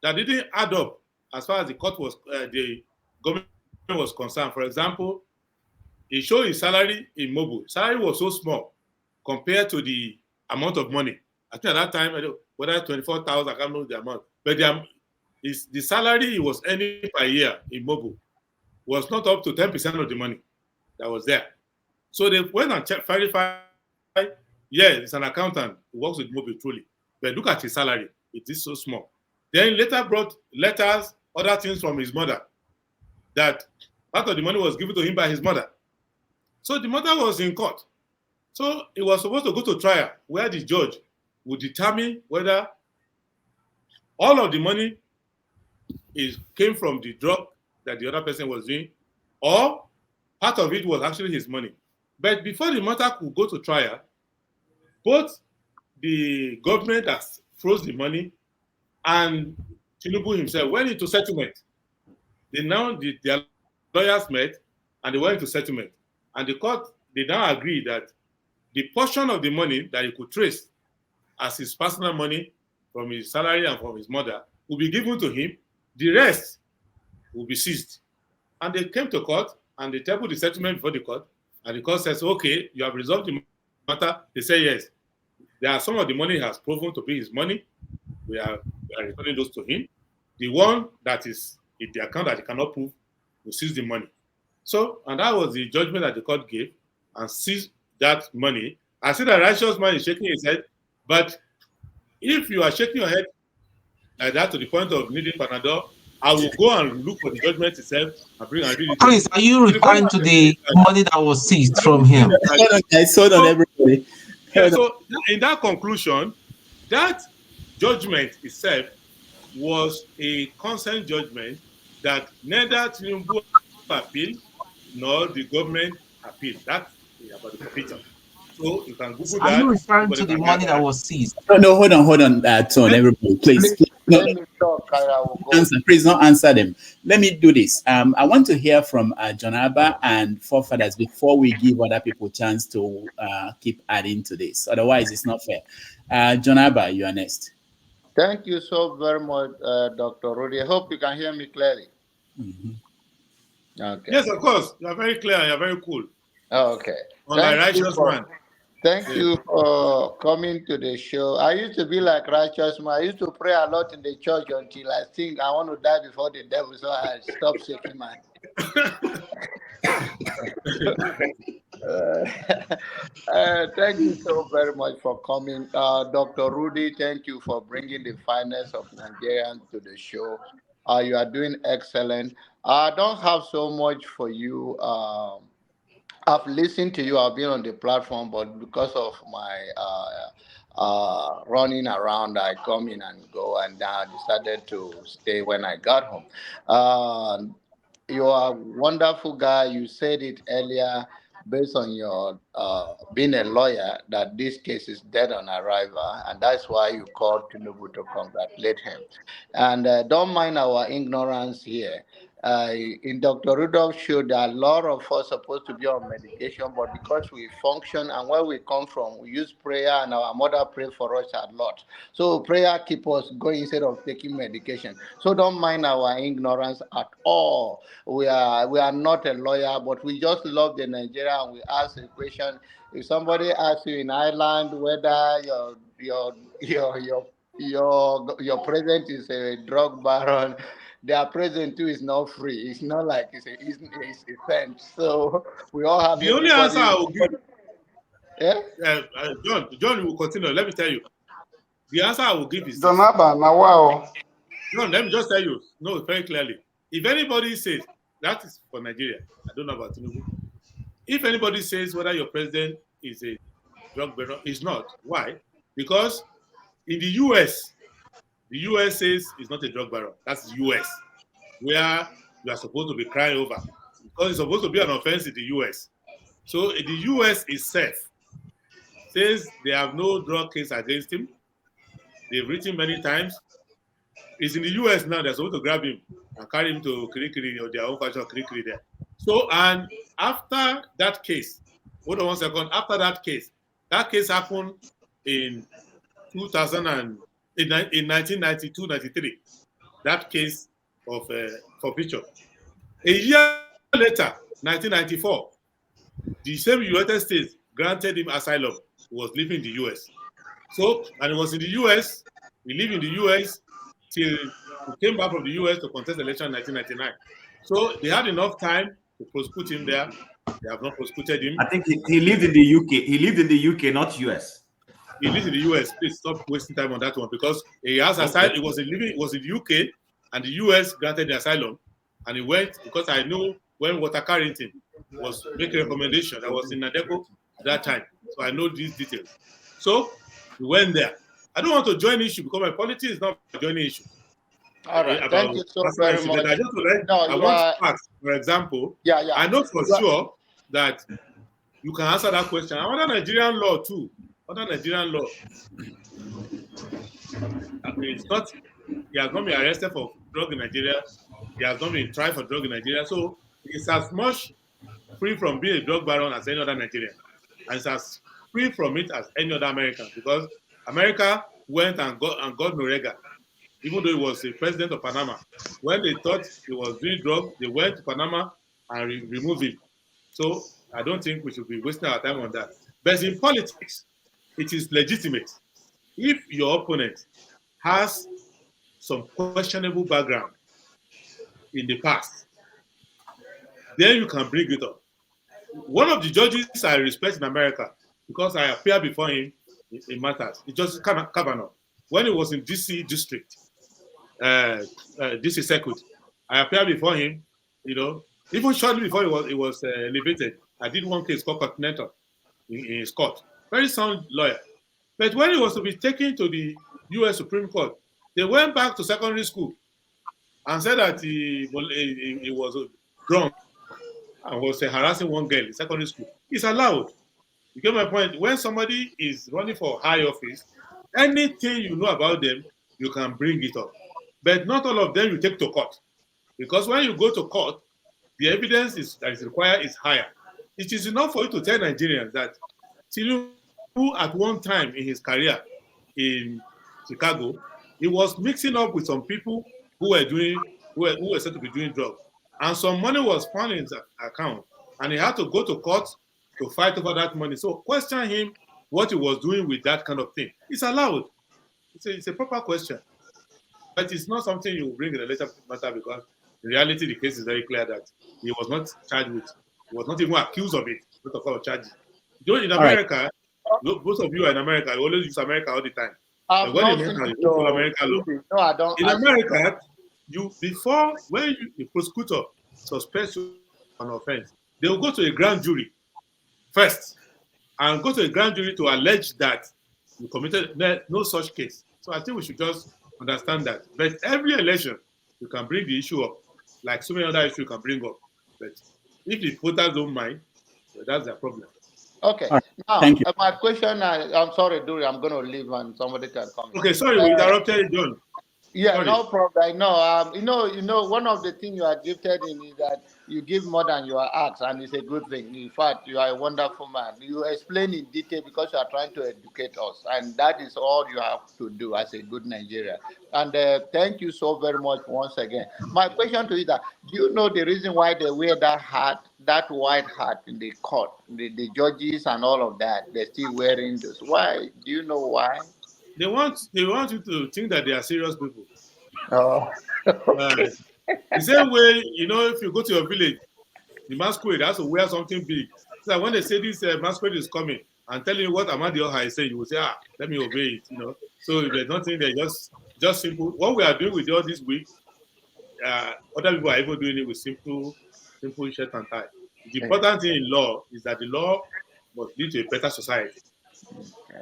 that didn't add up as far as the court was, the government was concerned. For example, he showed his salary in Mobile. Salary was so small compared to the amount of money. I think at that time, whether 24,000, I can't remember the amount, but the salary he was earning per year in Mobile was not up to 10% of the money that was there. So they went and verified, yeah, it's an accountant who works with Mobile truly, but look at his salary, it is so small. Then later brought letters, other things from his mother, that part of the money was given to him by his mother. So the mother was in court. So it was supposed to go to trial, where the judge would determine whether all of the money came from the drug that the other person was doing, or part of it was actually his money. But before the matter could go to trial, both the government that froze the money and Tinubu himself went into settlement. Their lawyers met and they went into settlement. And the court, they now agreed that the portion of the money that he could trace as his personal money from his salary and from his mother will be given to him. The rest will be seized. And they came to court and they tabled the settlement before the court. And the court says, okay, you have resolved the matter. They say, yes. There are some of the money has proven to be his money. We are returning those to him. The one that is in the account that he cannot prove will seize the money. So, and that was the judgment that the court gave and seized that money. I see the righteous man is shaking his head, but if you are shaking your head like that to the point of needing Panadol, I will go and look for the judgment itself and bring and read it. Please, are you referring to the money that was seized from him? Hold on, everybody. Yeah, so in that conclusion, that judgment itself was a consent judgment that neither Tinubu appealed nor the government appealed. That's about the forfeiture. So you can Google that. Are you referring to the money that was seized? No, hold on, Tone, everybody, please. Please don't answer them. Let me do this. I want to hear from John Abba and Forefathers before we give other people a chance to keep adding to this. Otherwise, it's not fair. John Abba, you are next. Thank you so very much, Dr. Rudy. I hope you can hear me clearly. Okay. Yes, of course. You are very clear. You are very cool. Okay. Thank you for coming to the show. I used to be like righteous man. I used to pray a lot in the church until I think I want to die before the devil, so I stopped shaking my thank you so very much for coming. Dr. Rudy, thank you for bringing the finest of Nigerians to the show. You are doing excellent. I don't have so much for you. I've listened to you. I've been on the platform, but because of my running around, I come in and go, and I decided to stay when I got home. You are a wonderful guy. You said it earlier. based on your being a lawyer, that this case is dead on arrival, and that's why you called Tinubu to congratulate him. And don't mind our ignorance here. In Dr. Rudolph's show, there are a lot of us supposed to be on medication, but because we function and where we come from, we use prayer, and our mother prayed for us a lot. So prayer keeps us going instead of taking medication. So don't mind our ignorance at all. We are not a lawyer, but we just love the Nigeria, and we ask a question. If somebody asks you in Ireland whether your president is a drug baron, their president too is not free. It's not like it's a cent. So we all have the only answer I will give. Yeah. John will continue. Let me tell you. The answer I will give is John Abba, now wow. John, let me just tell you, no, very clearly. If anybody says that is for Nigeria, I don't know about Tinubu. If anybody says whether your president is a drug baron, he's not. Why? Because in the US says he's not a drug baron. That's the US, where you are supposed to be crying over, because it's supposed to be an offense in the US. So the US itself says they have no drug case against him. They've written many times. He's in the US now. They're supposed to grab him and carry him to Kirikiri or their own version of Kirikiri there. So, and after that case, hold on one second. After that case happened in 1992-93. That case of for picture. A year later, 1994, the same United States granted him asylum. He was living in the US. So, and he was in the US. He lived in the US till he came back from the US to contest the election in 1999. So they had enough time to prosecute him there. They have not prosecuted him. I think he lived in the UK. He lived in the UK, not US. He lives in the US. Please stop wasting time on that one, because he has asylum. He was in the UK, and the US granted the asylum, and he went because I know when Walter Carrington was making a recommendation. I was in Nadeco at that time, so I know these details. So we went there. I don't want to join issue because my politics is not joining issue. All right, thank you so very much. I just want to ask, for example, I know for sure that you can answer that question. Under Nigerian law too. Under Nigerian law, it's not. He has not been arrested for drug in Nigeria. He has not been tried for drug in Nigeria. So it's as much free from being a drug baron as any other Nigerian, and it's as free from it as any other American, because America went and got Noriega, even though he was the president of Panama. When they thought he was doing drugs, they went to Panama and removed him. So I don't think we should be wasting our time on that. But in politics, it is legitimate. If your opponent has some questionable background in the past, then you can bring it up. One of the judges I respect in America, because I appear before him in matters, it's Justice Kano. When he was in DC district, DC circuit, I appeared before him, even shortly before he was elevated. I did one case called Continental in his court. Very sound lawyer. But when he was to be taken to the US Supreme Court, they went back to secondary school and said that he was drunk and was harassing one girl in secondary school. It's allowed. You get my point? When somebody is running for high office, anything you know about them, you can bring it up. But not all of them you take to court. Because when you go to court, the evidence that is required is higher. It is enough for you to tell Nigerians that Tinubu, at one time in his career in Chicago, he was mixing up with some people who were said to be doing drugs. And some money was found in his account. And he had to go to court to fight over that money. So question him what he was doing with that kind of thing. It's allowed. It's a proper question. But it's not something you bring in a later matter, because in reality, the case is very clear that he was not charged with, he was not even accused of it, not of all charges. In America, both of you are in America, you always use America all the time. When you follow American law. No, I don't. In America, when the prosecutor suspects you of an offense, they will go to a grand jury first and go to a grand jury to allege that you committed no such case. So I think we should just understand that. But every election, you can bring the issue up, like so many other issues you can bring up. But if the voters don't mind, So that's the problem. Okay. Right. Now, Thank you. my question, I'm sorry, Duri, I'm going to leave and somebody can come in. Okay, sorry, we interrupted you, John. Yeah, Sorry. no problem. I know. One of the things you are gifted in is that you give more than you are asked, and it's a good thing. In fact, you are a wonderful man. You explain in detail because you are trying to educate us, and that is all you have to do as a good Nigerian. And thank you so very much once again. My question to you is that, do you know the reason why they wear that hat, that white hat in the court, the judges and all of that? They're still wearing those. Why? Do you know why? They want you to think that they are serious people. Oh, okay. The same way, if you go to your village, the masquerade has to wear something big. So that when they say this masquerade is coming and telling you what Amadioha is saying, you will say, let me obey it. So if there's nothing there, just simple. What we are doing with all this week, other people are even doing it with simple shirt and tie. The important thing in law is that the law must lead to a better society.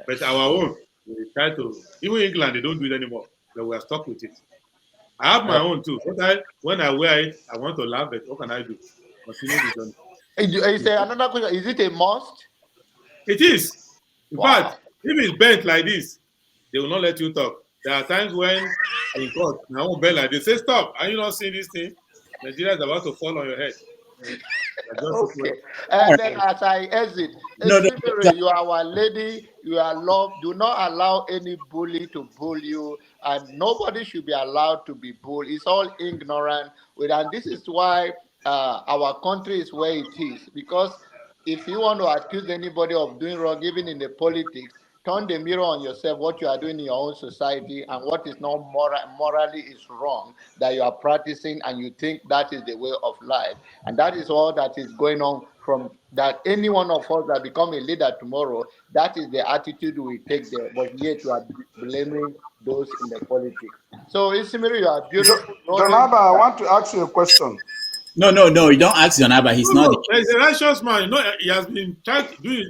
But our own, we try to, even England, they don't do it anymore, but we are stuck with it. I have my own too. Sometimes when I wear it, I want to laugh, but what can I do? Continue the journey. You say another question, is it a must? It is. In Wow. fact, if it's bent like this, they will not let you talk. There are times when in court, I won't bend like this. Say stop. Are you not seeing this thing? Nigeria is about to fall on your head. Okay. And then as I exit, you are our lady, you are loved. Do not allow any bully to bully you, and nobody should be allowed to be bullied. It's all ignorant. And this is why our country is where it is. Because if you want to accuse anybody of doing wrong, even in the politics, turn the mirror on yourself, what you are doing in your own society and what is not morally is wrong that you are practicing, and you think that is the way of life. And that is all that is going on, from that any one of us that become a leader tomorrow, that is the attitude we take there. But yet you are blaming those in the politics. So Isimiri, you are beautiful. Jonaba, I want to ask you a question. No, you don't ask Jonaba. He's not. He's a righteous man. He has been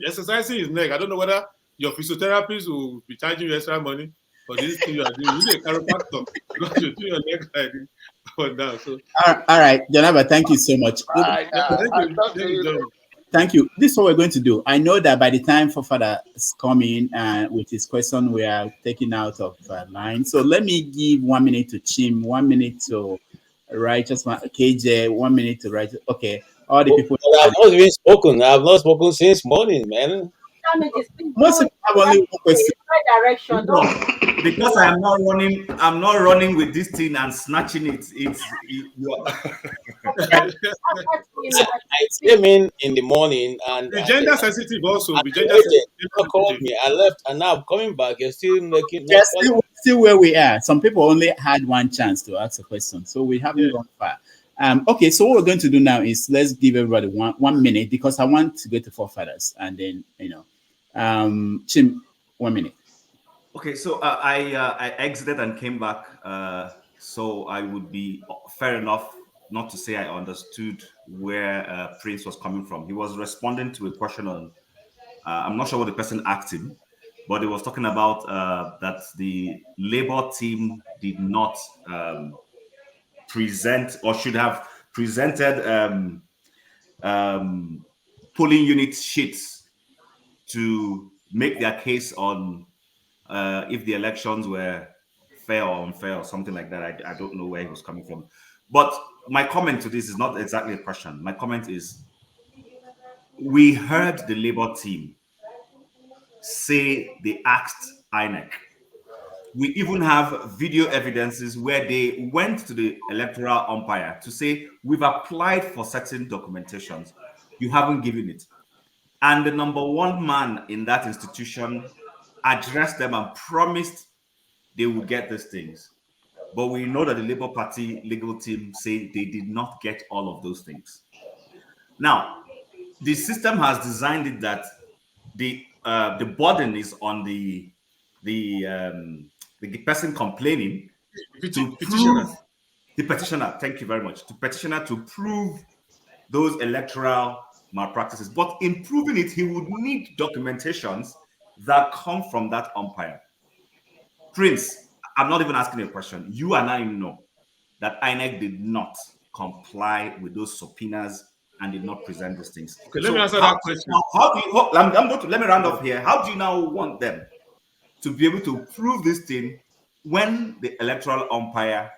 exercising his neck. I don't know whether your physiotherapist will be charging you extra money for this thing you are doing. You need a chiropractor because you do your neck like this up and down. So. All right, Jonaba, thank you so much. Thank you. This is what we're going to do. I know that by the time Fofada is coming with his question, we are taken out of line. So let me give 1 minute to Chim, 1 minute to Righteous Man, KJ, 1 minute to Righteous. Okay, all the people. I've not even spoken. I've not spoken since morning, man. Most people have only one question. Direction. Because I'm not running with this thing and snatching it. I came in the morning and the gender sensitive also. The gender sensitive called me. I left and now I'm coming back. You're still making. Yes, still where we are. Some people only had one chance to ask a question, so we haven't gone far. Okay, so what we're going to do now is let's give everybody one minute, because I want to go to forefathers, and then Chim, 1 minute. Okay, so I exited and came back, so I would be fair enough not to say I understood where Prince was coming from. He was responding to a question on, I'm not sure what the person asked him, but he was talking about that the Labour team did not present, or should have presented polling unit sheets to make their case on if the elections were fair or unfair or something like that. I don't know where he was coming from. But my comment to this is not exactly a question. My comment is, we heard the Labour team say they asked INEC. We even have video evidences where they went to the electoral umpire to say, we've applied for certain documentations. You haven't given it. And the number one man in that institution addressed them and promised they would get these things. But we know that the Labour Party legal team say they did not get all of those things. Now, the system has designed it that the burden is on the person complaining to prove the petitioner. Thank you very much. The petitioner to prove those electoral malpractices. But in proving it, he would need documentations that come from that umpire. Prince, I'm not even asking a question. You and I know that INEC did not comply with those subpoenas and did not present these things. Okay, let me answer that question. How do you? I'm going to let me round off here. How do you now want them to be able to prove this thing when the electoral umpire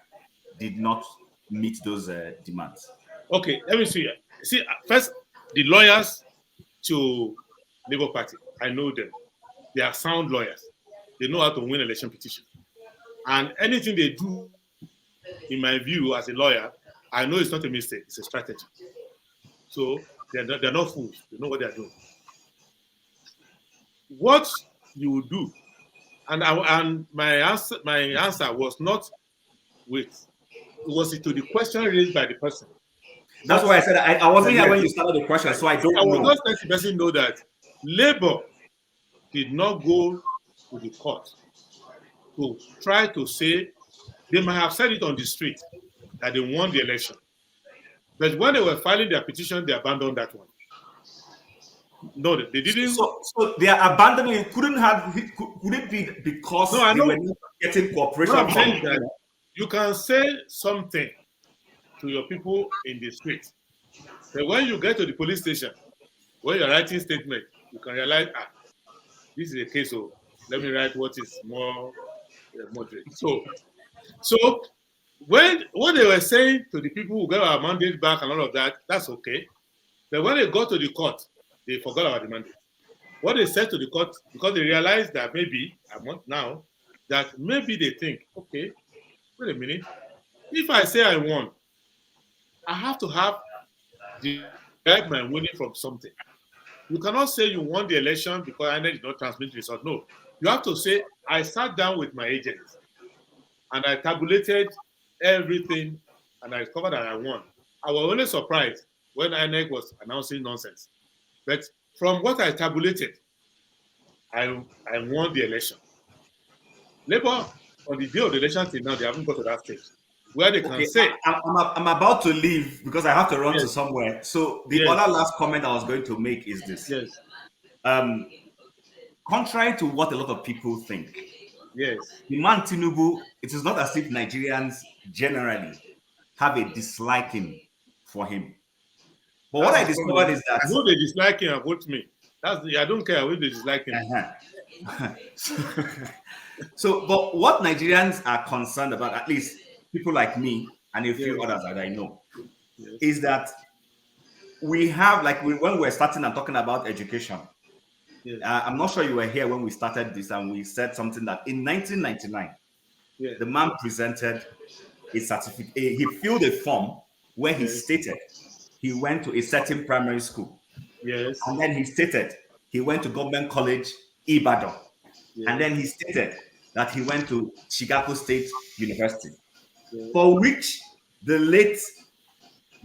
did not meet those demands? Okay, let me see. See, first, the lawyers to Labour Party, I know them. They are sound lawyers. They know how to win election petition. And anything they do, in my view, as a lawyer, I know it's not a mistake. It's a strategy. So they're not fools. They know what they're doing. What you will do, and my answer was not with, was to the question raised by the person. That's why I said I wasn't here when you started the question, so I don't know. I was just letting the person know that Labour did not go to the court to try to say, they might have said it on the street that they won the election. But when they were filing their petition, they abandoned that one. No, they didn't. So they are abandoning it. Could it be because they were not getting cooperation? What I'm saying is that you can say something to your people in the street. But when you get to the police station, when you're writing statement, you can realize, this is a case of, let me write what is more moderate. So when they were saying to the people who got our mandate back and all of that, that's okay. But when they got to the court, they forgot about the mandate. What they said to the court, because they realized that maybe, now, that maybe they think, okay, wait a minute, if I say I won, I have to have derived my winning from something. You cannot say you won the election because I did not transmit the result. No. You have to say, I sat down with my agents and I tabulated everything and I discovered that I won. I was only surprised when INEC was announcing nonsense. But from what I tabulated, I won the election. Labour, on the day of the election till now, they haven't got to that stage where they can say. I'm about to leave because I have to run to somewhere. So the other last comment I was going to make is this. Yes. Contrary to what a lot of people think, the man Tinubu, it is not as if Nigerians generally have a disliking for him. But what I discovered is that I know they dislike him and vote me. I don't care if they dislike him. So, but what Nigerians are concerned about, at least people like me and a few others that I know, is that we have, like when we're starting and talking about education, I'm not sure you were here when we started this and we said something that in 1999, the man presented a certificate, he filled a form where he stated he went to a certain primary school. Yes. And then he stated he went to Government College, Ibadan. And then he stated that he went to Chicago State University, for which the late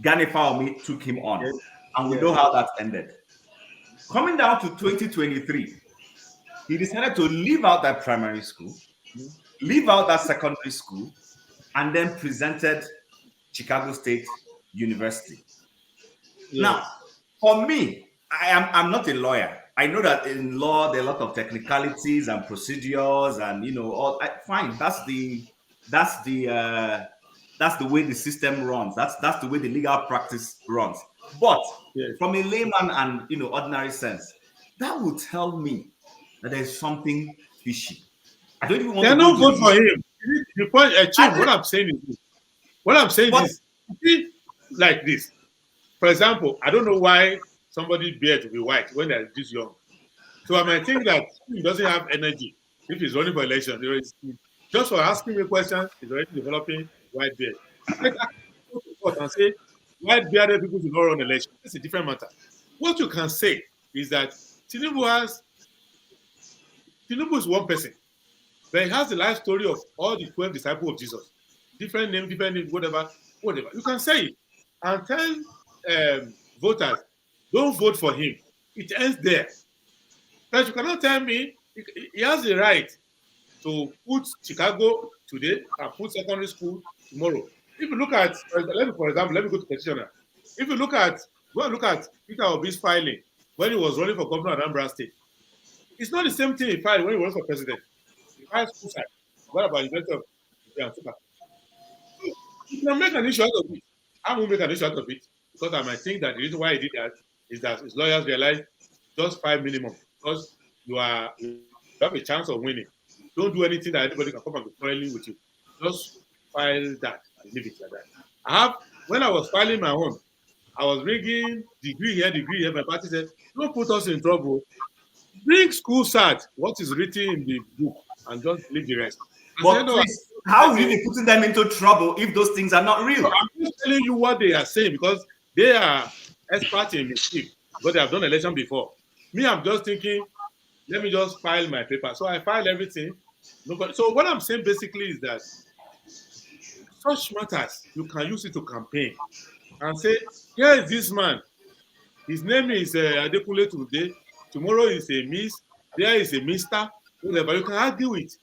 Gani Faomi took him on. And we know how that ended. Coming down to 2023, he decided to leave out that primary school, leave out that secondary school, and then presented Chicago State University. Now, for me, I'm not a lawyer. I know that in law there are a lot of technicalities and procedures, and fine. That's the way the system runs. That's the way the legal practice runs. But from a layman and ordinary sense, that would tell me that there's something fishy. I don't even want They're to not good for him. The point, what I'm saying is this. What I'm saying is, like this. For example, I don't know why somebody's beard to be white when they're this young. So I might think that he doesn't have energy if he's running for election. Just for asking me a question, he's already developing white beard. I can go to court and say, white bearded people should not run election. That's a different matter. What you can say is that Tinubu is one person, but he has the life story of all the 12 disciples of Jesus. Different name, whatever. You can say it and tell voters, don't vote for him. It ends there. But you cannot tell me he has the right to put Chicago today and put secondary school tomorrow. If you look at, for example, let me go to petitioner. If you look at Peter Obi's filing when he was running for governor of Anambra State, it's not the same thing he filed when he was for president. He filed school side. What about University of Nsukka? You can make an issue out of it. I won't make an issue out of it. because I might think that the reason why he did that is that his lawyers realized just file minimum because you have a chance of winning. Don't do anything that anybody can come and be quarreling with you. Just file that and leave it like that. When I was filing my own, I was bringing degree here. My party said, don't put us in trouble. Bring school cert, what is written in the book, and just leave the rest. But please, how will you be putting them into trouble if those things are not real? So I'm just telling you what they are saying because they are experts in mischief because they have done election before. Me, I'm just thinking, let me just file my paper. So I file everything. So what I'm saying basically is that such matters, you can use it to campaign and say, here is this man. His name is Adekunle today. Tomorrow is a Miss. There is a Mister. Whatever. You can argue it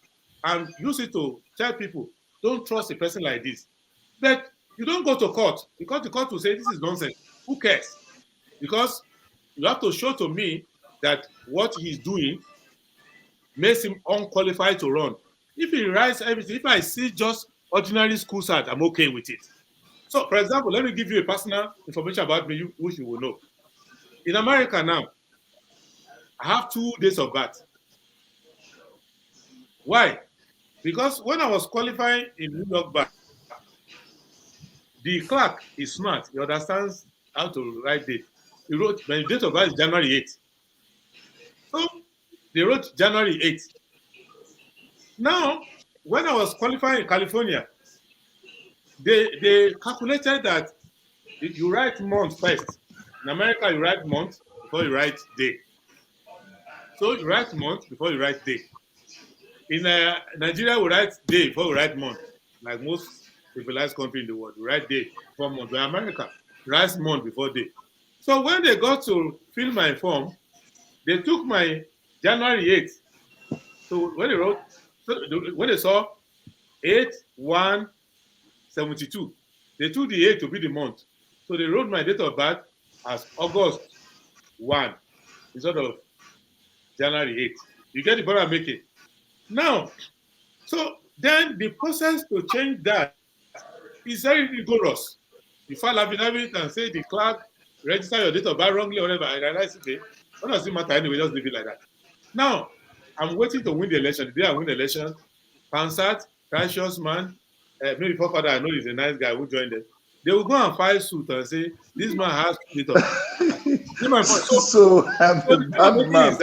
and use it to tell people, don't trust a person like this. But you don't go to court because the court will say this is nonsense. Who cares? Because you have to show to me that what he's doing makes him unqualified to run. If he writes everything, if I see just ordinary school cert, I'm okay with it. So, for example, let me give you a personal information about me, which you will know. In America now, I have 2 days of birth. Why? Because when I was qualifying in New York Bar, the clerk is smart. He understands how to write date. He wrote, my date of birth is January 8th. So they wrote January 8th. Now, when I was qualifying in California, they calculated that if you write month first. In America, you write month before you write day. So you write month before you write day. In Nigeria, we write day before we write month. Like most civilized country in the world, we write day before month. But America writes month before day. So when they got to fill my form, they took my January 8th. So when they wrote, when they saw 8/1/72, they took the 8 to be the month. So they wrote my date of birth as August 1 instead of January 8th. You get the point I'm making? Now, so then the process to change that is very rigorous. You file affidavit and say the clerk register your date of birth wrongly or whatever. I realize it. What does it matter anyway? Just leave it like that. Now, I'm waiting to win the election. The day I win the election, Pansat, righteous man, maybe forefather, I know he's a nice guy who joined them. They will go and file suit and say, this man has date of birth. So I'm a bad man.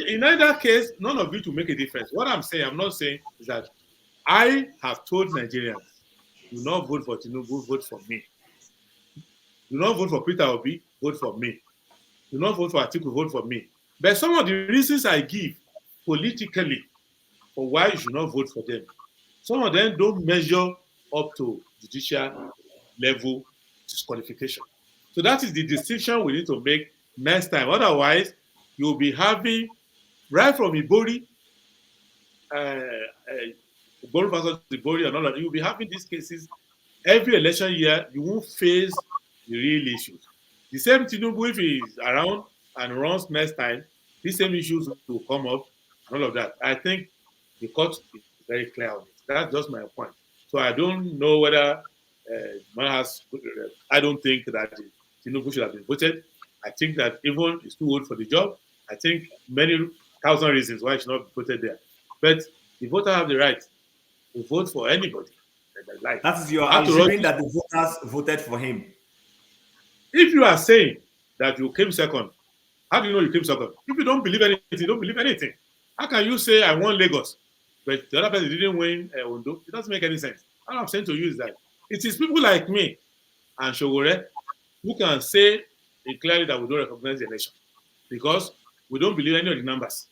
In either case, none of it will make a difference. What I'm saying, I'm not saying is that I have told Nigerians, do not vote for Tinubu, vote for me. Do not vote for Peter Obi, vote for me. Do not vote for Atiku, vote for me. But some of the reasons I give politically for why you should not vote for them, some of them don't measure up to judicial level disqualification. So that is the distinction we need to make next time. Otherwise, you'll be having, right from Ibori, Ibori versus Ibori and all that, you'll be having these cases every election year. You won't face the real issues. The same Tinubu, if he's around and runs next time, these same issues will come up and all of that. I think the court is very clear on it. That's just my point. So I don't know whether I don't think that Tinubu should have been voted. I think that even he's too old for the job. I think many thousand reasons why he should not be voted there. But the voters have the right to vote for anybody that they like. That is your assuming that the voters voted for him. If you are saying that you came second, how do you know you came second? If you don't believe anything, you don't believe anything. How can you say I won Lagos, but the other person didn't win Ondo? It doesn't make any sense. All I'm saying to you is that it is people like me and Shogore who can say clearly that we don't recognize the election because we don't believe any of the numbers.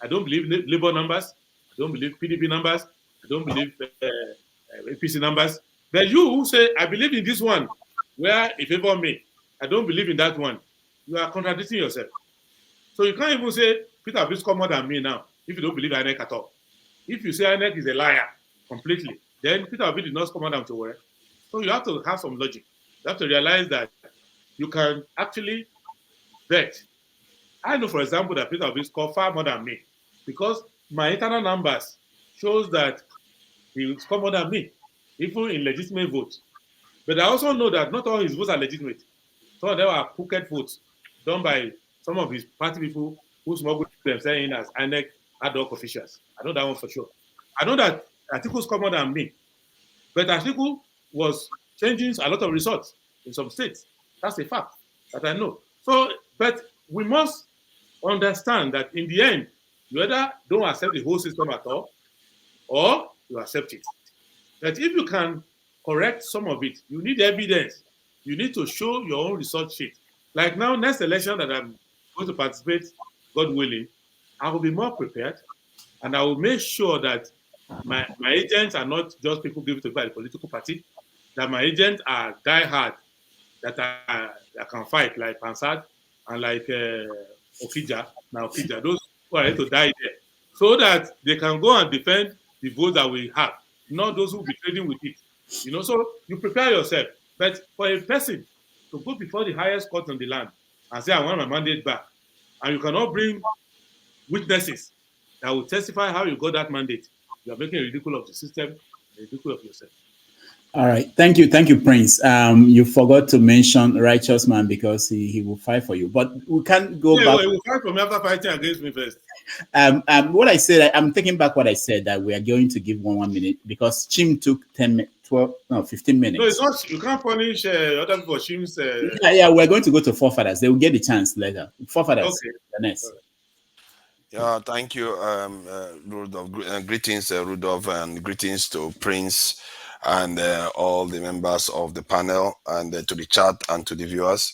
I don't believe Labour numbers. I don't believe PDP numbers. I don't believe APC numbers. But you who say, I believe in this one, where it favor me, I don't believe in that one, you are contradicting yourself. So you can't even say, Peter Obi scored more than me now, if you don't believe INEC at all. If you say INEC is a liar completely, then Peter Obi did not score more than Towere. So you have to have some logic. You have to realize that you can actually bet. I know, for example, that Peter Obi scored far more than me because my internal numbers shows that he scored more than me, even in legitimate votes. But I also know that not all his votes are legitimate. Some of them are crooked votes done by some of his party people who smuggled themselves in as INEC ad hoc officials. I know that one for sure. I know that Atiku's come more than me, but Atiku was changing a lot of results in some states. That's a fact that I know. So, but we must understand that in the end, you either don't accept the whole system at all, or you accept it. That if you can correct some of it, you need evidence. You need to show your own result sheet. Like now, next election that I'm going to participate, God willing, I will be more prepared, and I will make sure that my agents are not just people given to by the political party, that my agents are diehard, that can fight like Pansad and like Okija, now Okija, those who are ready to die there, so that they can go and defend the vote that we have, not those who will be trading with it. So you prepare yourself. But for a person to go before the highest court in the land and say, I want my mandate back, and you cannot bring witnesses that will testify how you got that mandate, you are making a ridicule of the system, a ridicule of yourself. All right. Thank you, Prince. You forgot to mention Righteous Man because he will fight for you. But we can't go back. Well, he will fight for me after fighting against me first. What I said, I'm taking back what I said, that we are going to give one minute because Chim took 15 minutes. No, it's not. You can't punish other people for Chim's. Yeah, we're going to go to Forefathers. They will get the chance later. Forefathers, okay. The next. Yeah, thank you, Rudolph. Greetings, Rudolph, and greetings to Prince and all the members of the panel, and to the chat and to the viewers.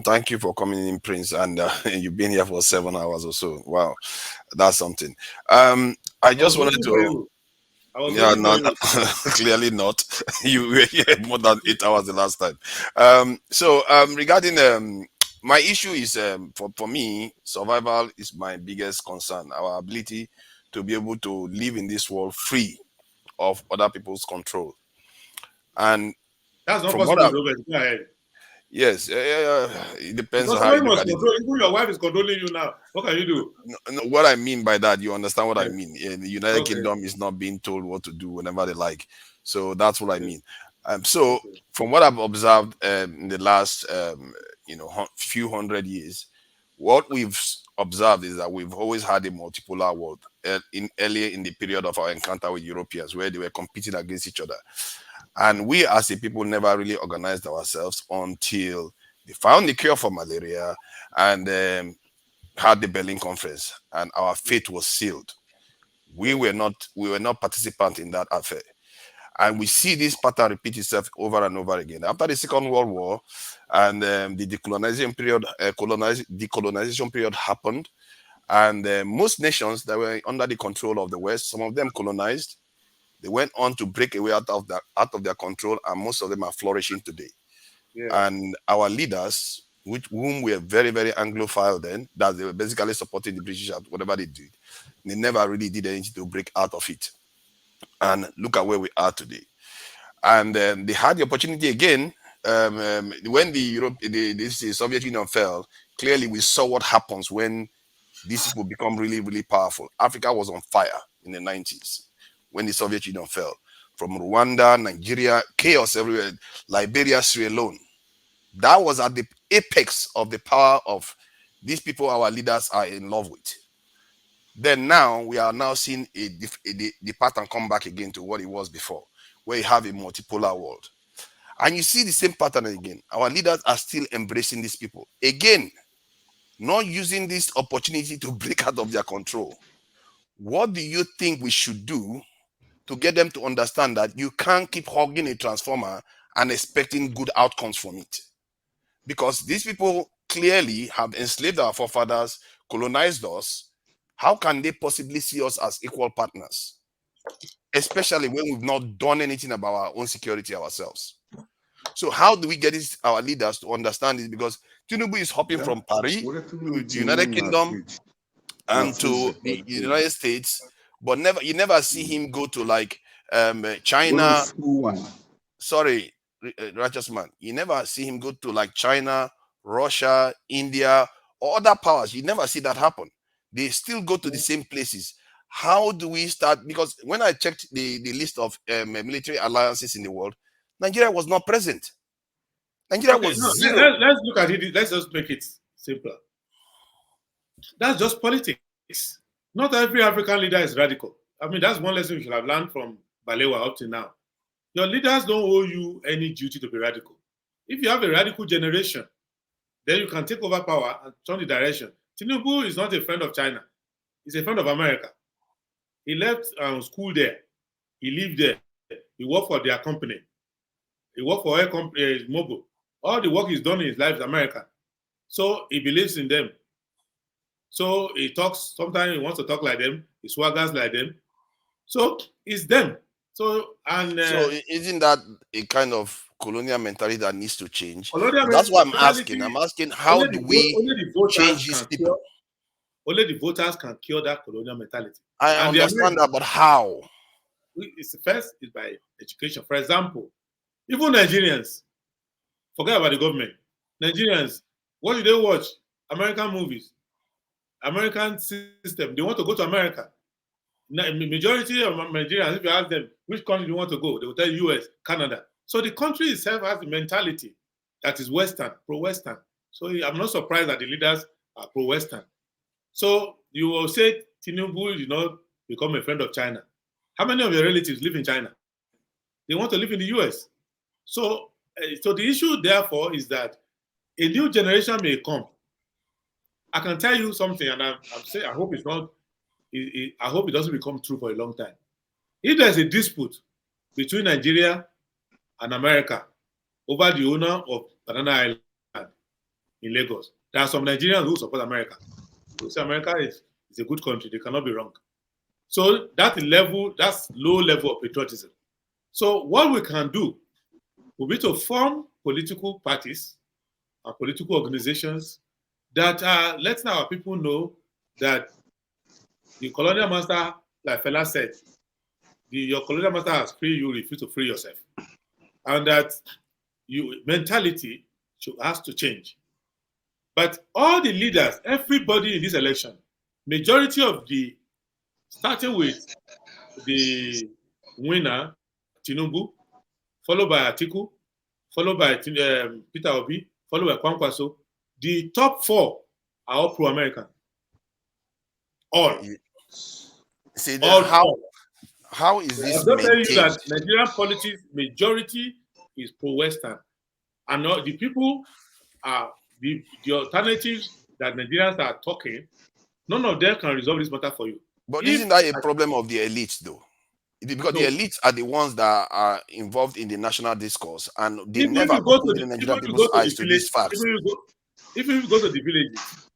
Thank you for coming in, Prince, and you've been here for 7 hours or so. Wow, that's something. I just wanted to. Yeah, no, clearly not. You were here more than 8 hours the last time. Regarding my issue is for me, survival is my biggest concern. Our ability to be able to live in this world free of other people's control. And that's not possible, Robert. Go ahead. Yes, it depends on how you look at it. Even your wife is controlling you now. What can you do? No, what I mean by that, you understand what I mean. The United Kingdom is not being told what to do whenever they like. So that's what I mean. From what I've observed in the last few hundred years, what we've observed is that we've always had a multipolar world earlier in the period of our encounter with Europeans, where they were competing against each other. And we as a people never really organized ourselves until they found the cure for malaria and had the Berlin Conference, and our fate was sealed. We were not participants in that affair. And we see this pattern repeat itself over and over again. After the Second World War and the decolonization period happened, and most nations that were under the control of the West, some of them colonized. They went on to break away out of their control, and most of them are flourishing today. Yeah. And our leaders, whom were very, very Anglophile then, that they were basically supporting the British at whatever they did, they never really did anything to break out of it. And look at where we are today. And they had the opportunity again when the Soviet Union fell. Clearly, we saw what happens when these people become really, really powerful. Africa was on fire in the 90s. When the Soviet Union fell, from Rwanda, Nigeria, chaos everywhere, Liberia, Sierra Leone. That was at the apex of the power of these people our leaders are in love with. Then now, we are now seeing the pattern come back again to what it was before, where you have a multipolar world. And you see the same pattern again. Our leaders are still embracing these people. Again, not using this opportunity to break out of their control. What do you think we should do to get them to understand that you can't keep hogging a transformer and expecting good outcomes from it? Because these people clearly have enslaved our forefathers, colonized us. How can they possibly see us as equal partners? Especially when we've not done anything about our own security ourselves. So how do we get our leaders to understand this? Because Tinubu is hopping from Paris to the United Kingdom and to the United States, but you never see him go to like China. Sorry, Righteous Man. You never see him go to like China, Russia, India, or other powers. You never see that happen. They still go to the same places. How do we start? Because when I checked the list of military alliances in the world, Nigeria was not present. Nigeria was zero. Let's look at it. Let's just make it simpler. That's just politics. Not every African leader is radical. I mean, that's one lesson we should have learned from Balewa up to now. Your leaders don't owe you any duty to be radical. If you have a radical generation, then you can take over power and turn the direction. Tinubu is not a friend of China. He's a friend of America. He left school there. He lived there. He worked for their company. He worked for a company, Mobile. All the work he's done in his life is American. So he believes in them. So he talks, sometimes he wants to talk like them. He swaggers like them. So it's them. So isn't that a kind of colonial mentality that needs to change? Colonial That's why I'm mentality, asking how do we change these people? Only the voters can cure that colonial mentality. I understand that, but how? It's first is by education. For example, even Nigerians, forget about the government. Nigerians, what do they watch? American movies, American system. They want to go to America. Majority of Nigerians, if you ask them which country do you want to go, they will tell you US, Canada. So the country itself has the mentality that is Western, pro-Western. So I'm not surprised that the leaders are pro-Western. So you will say Tinubu did not become a friend of China. How many of your relatives live in China? They want to live in the US. So the issue, therefore, is that a new generation may come. I can tell you something, and I'm saying I hope it's not. I hope it doesn't become true for a long time. If there's a dispute between Nigeria and America over the owner of Banana Island in Lagos, there are some Nigerians who support America. They say America is a good country; they cannot be wrong. So that's low level of patriotism. So what we can do will be to form political parties and political organizations that are letting our people know that the colonial master, like Fela said, your colonial master has freed you, refuse to free yourself. And that mentality has to change. But all the leaders, everybody in this election, majority of starting with the winner, Tinubu, followed by Atiku, followed by Peter Obi, followed by Kwankwaso, the top four are all pro-American. All. See, all how is this I'm not telling you that maintained? Nigerian politics majority is pro-Western, and the people are the alternatives that Nigerians are talking. None of them can resolve this matter for you. But isn't that a problem of the elites, though? Because the elites are the ones that are involved in the national discourse, and they never open the Nigerian people's eyes to these facts. If you go to the villages,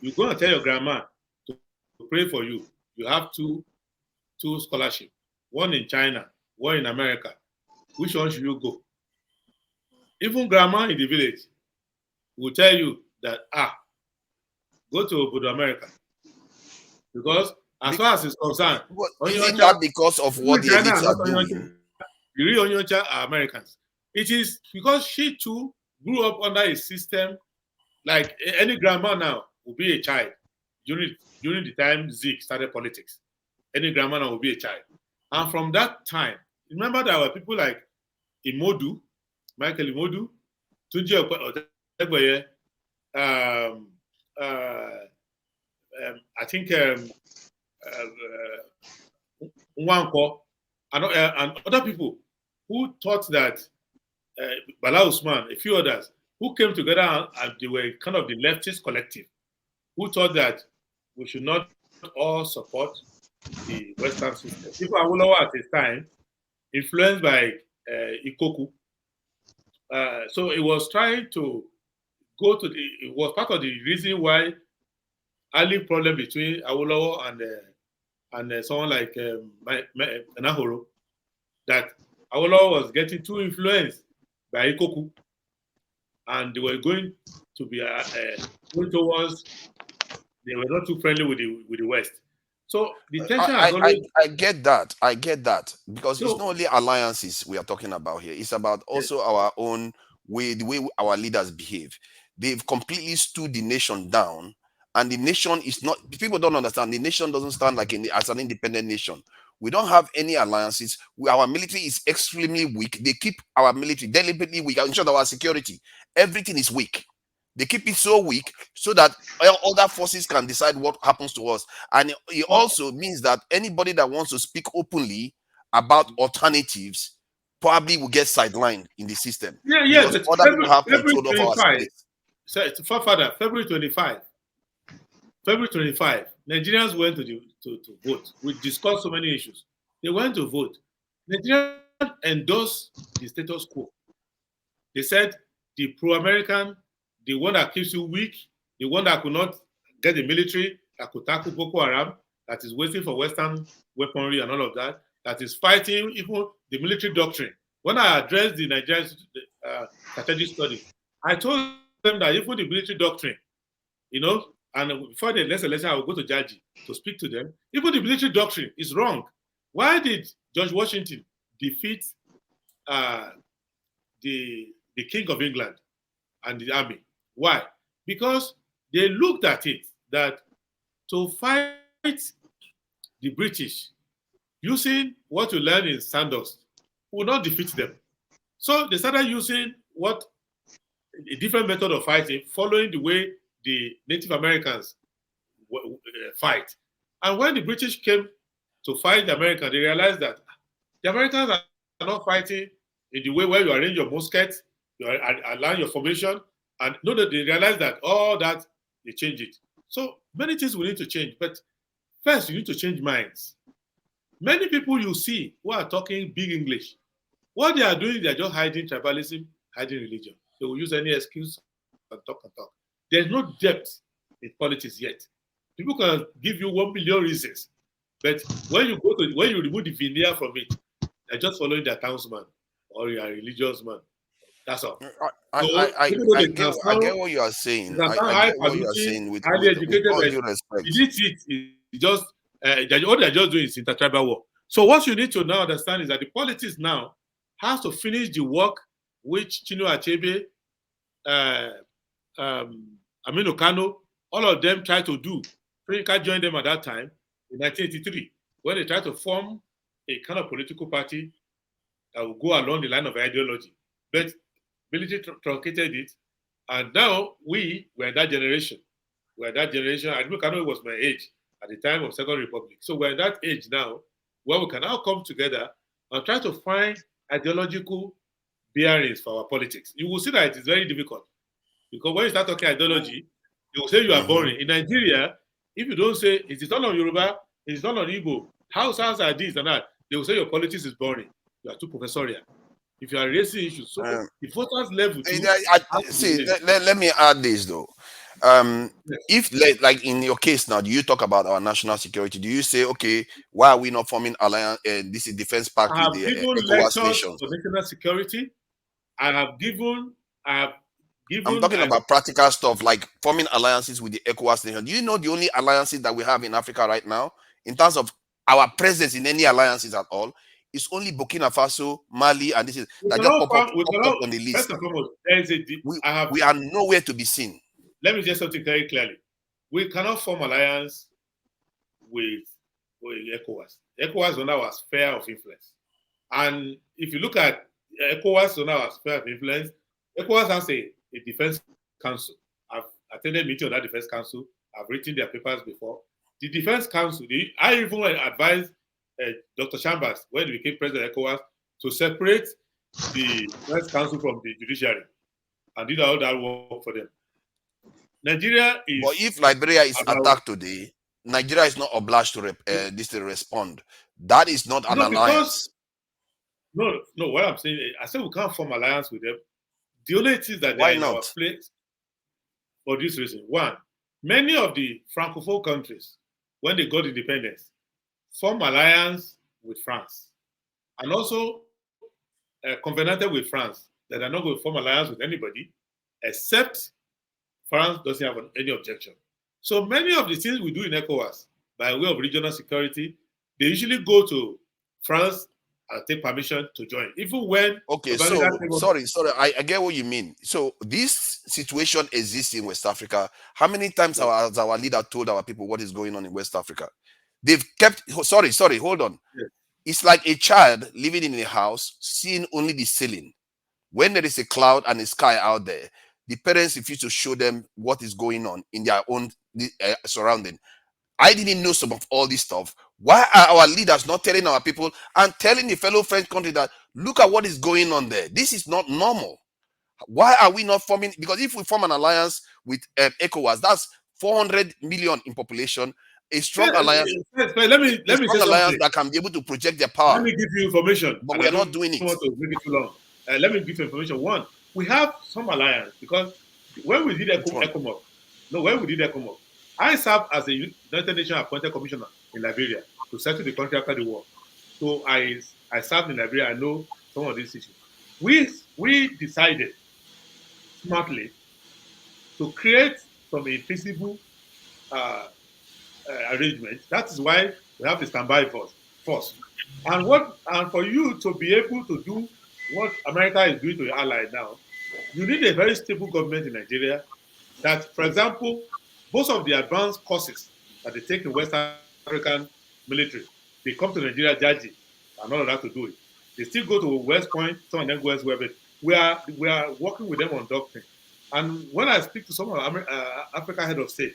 you go and tell your grandma to pray for you. You have two scholarships, one in China, one in America. Which one should you go? Even grandma in the village will tell you that go to Obodo America, because as far as it's concerned, isn't that because of what the elites are doing? The real Onyocha are Americans. It is because she too grew up under a system like any grandma now will be a child during the time Zeke started politics. Any grandma now will be a child. And from that time, remember there were people like Imodu, Michael Imodu, Tunji Otegboye, I think Nwanko, and other people who thought that Bala Usman, a few others, who came together and they were kind of the leftist collective, who thought that we should not all support the Western system. People Awolowo at his time, influenced by Ikoku. So it was trying to go to it was part of the reason why early problem between Awolowo and someone like Nahoro, that Awolowo was getting too influenced by Ikoku, and they were going to be going towards, they were not too friendly with the West. So the tension has always... I get that, because it's not only alliances we are talking about here. It's about also our own way, the way our leaders behave. They've completely stood the nation down, and the nation is not. People don't understand. The nation doesn't stand like as an independent nation. We don't have any alliances. Our military is extremely weak. They keep our military deliberately weak. In short, our security, everything is weak. They keep it so weak so that other forces can decide what happens to us. And it also means that anybody that wants to speak openly about alternatives probably will get sidelined in the system because But other people have February control of our 25, space. so Father, February 25, Nigerians went to vote. We discussed so many issues. They went to vote. Nigerians endorsed the status quo. They said the pro-American, the one that keeps you weak, the one that could not get the military, that could tackle Boko Haram, that is waiting for Western weaponry and all of that, that is fighting even the military doctrine. When I addressed the Nigerian strategic study, I told them that even the military doctrine, and before the next election, I will go to Jaji to speak to them. Even the military doctrine is wrong. Why did George Washington defeat the King of England and the army? Why? Because they looked at it that to fight the British using what you learn in Sandhurst will not defeat them. So they started using a different method of fighting, following the way the Native Americans fight. And when the British came to fight the Americans, they realized that the Americans are not fighting in the way where you arrange your musket, you align your formation, and no, they realize that all that, they change it. So many things we need to change, but first you need to change minds. Many people you see who are talking big English, what they are doing, they are just hiding tribalism, hiding religion. They will use any excuse and talk and talk. There's no depth in politics yet. People can give you 1 million reasons, but when you remove the veneer from it, they're just following their townsman or your religious man. That's all. I get what you are saying. I get what you are saying with highly educated, all due respect. Just all they're just doing is intertribal war. So what you need to now understand is that the politics now has to finish the work which Chinua Achebe, Aminu Kano, all of them tried to do. Africa joined them at that time in 1983 when they tried to form a kind of political party that would go along the line of ideology. But military truncated it, and now we were that generation. We're that generation. I know Kano was my age at the time of Second Republic. So we're in that age now where we can now come together and try to find ideological bearings for our politics. You will see that it is very difficult because when you start talking ideology, they will say you are boring. In Nigeria, if you don't say it is not on Yoruba, it is not on Igbo, Hausas are this and that, they will say your politics is boring. You are too professorial. If you are raising issues, so the voters level. Let me add this though. If like in your case now, do you talk about our national security? Do you say, okay, why are we not forming alliance? This is defense pact I have with the given ECOWAS lectures nations? for national security. I'm talking about practical stuff like forming alliances with the ECOWAS nation. Do you know the only alliances that we have in Africa right now, in terms of our presence in any alliances at all, is only Burkina Faso, Mali, and this is that just pop up on the list. First and foremost, there is we are nowhere to be seen. Let me just say something very clearly. We cannot form alliance with ECOWAS. ECOWAS is under our sphere of influence. And if you look at ECOWAS under our sphere of influence, ECOWAS has a defense council. I've attended meeting on that defense council. I've written their papers before. The defense council, I even advised Dr. Chambers, when he became president of ECOWAS, to separate the defense council from the judiciary and did all that work for them. Nigeria is. But if Liberia is attacked today, Nigeria is not obliged to respond. That is not an alliance. No. What I'm saying, I said we can't form alliance with them. The only thing that why they're in our place for this reason. One, many of the Francophone countries, when they got independence, form alliance with France, and also covenanted with France that they're not going to form alliance with anybody except France doesn't have any objection. So many of the things we do in ECOWAS by way of regional security, they usually go to France and take permission to join. Even when sorry, I get what you mean. So this situation exists in West Africa. How many times has our leader told our people what is going on in West Africa? They've kept, sorry, hold on. Yes. It's like a child living in a house, seeing only the ceiling. When there is a cloud and a sky out there, the parents refuse to show them what is going on in their own surrounding. I didn't know some of all this stuff. Why are our leaders not telling our people and telling the fellow French country that look at what is going on there? This is not normal. Why are we not forming? Because if we form an alliance with ECOWAS, that's 400 million in population. A strong alliance. Let me say something. That can be able to project their power. Let me give you information. But we are not doing it. I don't want to make it too long. Let me give you information. One, we have some alliance because when we did ECOMOG, I served as a United Nations appointed commissioner in Liberia to settle the country after the war. So I served in Liberia. I know some of these issues. We decided smartly to create some infeasible arrangements. That is why we have the standby force. And for you to be able to do what America is doing to your ally now, you need a very stable government in Nigeria that, for example, most of the advanced courses that they take in West African military, they come to Nigeria, Jaji, and all of that to do it. They still go to West Point, some of them go elsewhere, but we are working with them on doctrine. And when I speak to some of Africa head of state,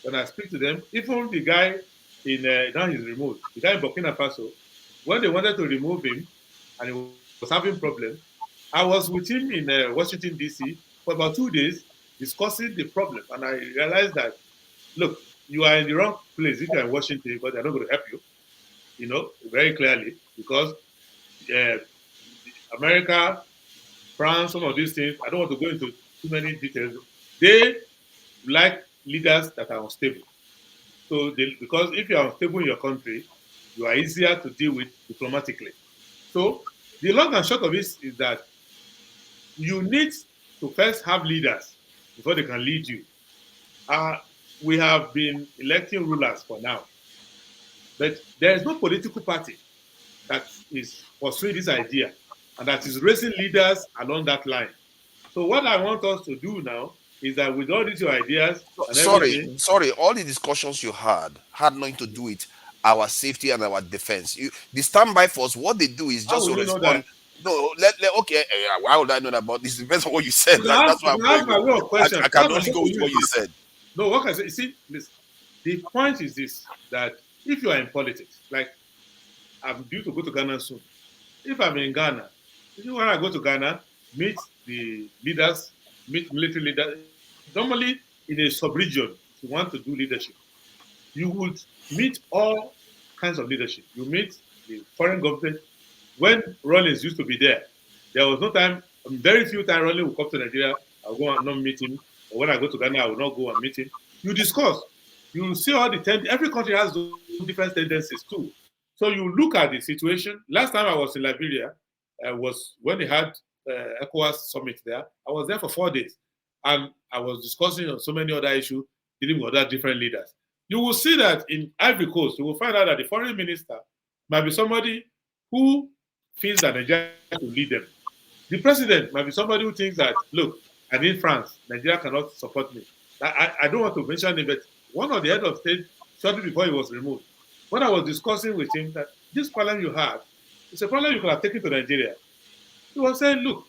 when I speak to them, even the guy in now he's removed, the guy in Burkina Faso, when they wanted to remove him and he was having problems, I was with him in Washington, D.C. for about 2 days discussing the problem. And I realized that, look, you are in the wrong place if you're in Washington, but they're not going to help you, very clearly, because America, France, some of these things, I don't want to go into too many details. They like leaders that are unstable. So, because if you are unstable in your country, you are easier to deal with diplomatically. So, the long and short of it is that you need to first have leaders before they can lead you. We have been electing rulers for now, but there is no political party that is pursuing this idea and that is raising leaders along that line. So what I want us to do now is that with all these your ideas and everything. Sorry, all the discussions you had nothing to do with our safety and our defense. The standby force, what they do is just to respond. No, okay. Why would I know that? But this depends on what you said. That's why I'm going. I can only go with what you said. No, what I say, you see, listen, the point is this: that if you are in politics, like I'm due to go to Ghana soon. If I'm in Ghana, when I go to Ghana, meet the leaders, meet military leaders. Normally, in a sub-region, if you want to do leadership, you would meet all kinds of leadership. You meet the foreign government. When Rollins used to be there was no time, very few times Rollins will come to Nigeria, I'll go and not meet him. Or when I go to Ghana, I will not go and meet him. You discuss. You see all the every country has those different tendencies too. So you look at the situation. Last time I was in Liberia, was when they had ECOWAS summit there. I was there for 4 days. And I was discussing on so many other issues, dealing with other different leaders. You will see that in Ivory Coast, you will find out that the foreign minister might be somebody who feels that Nigeria should lead them. The president might be somebody who thinks that, look, I need France. Nigeria cannot support me. I don't want to mention it, but one of the head of state, shortly before he was removed, when I was discussing with him that this problem you have, it's a problem you could have taken to Nigeria. He was saying, look,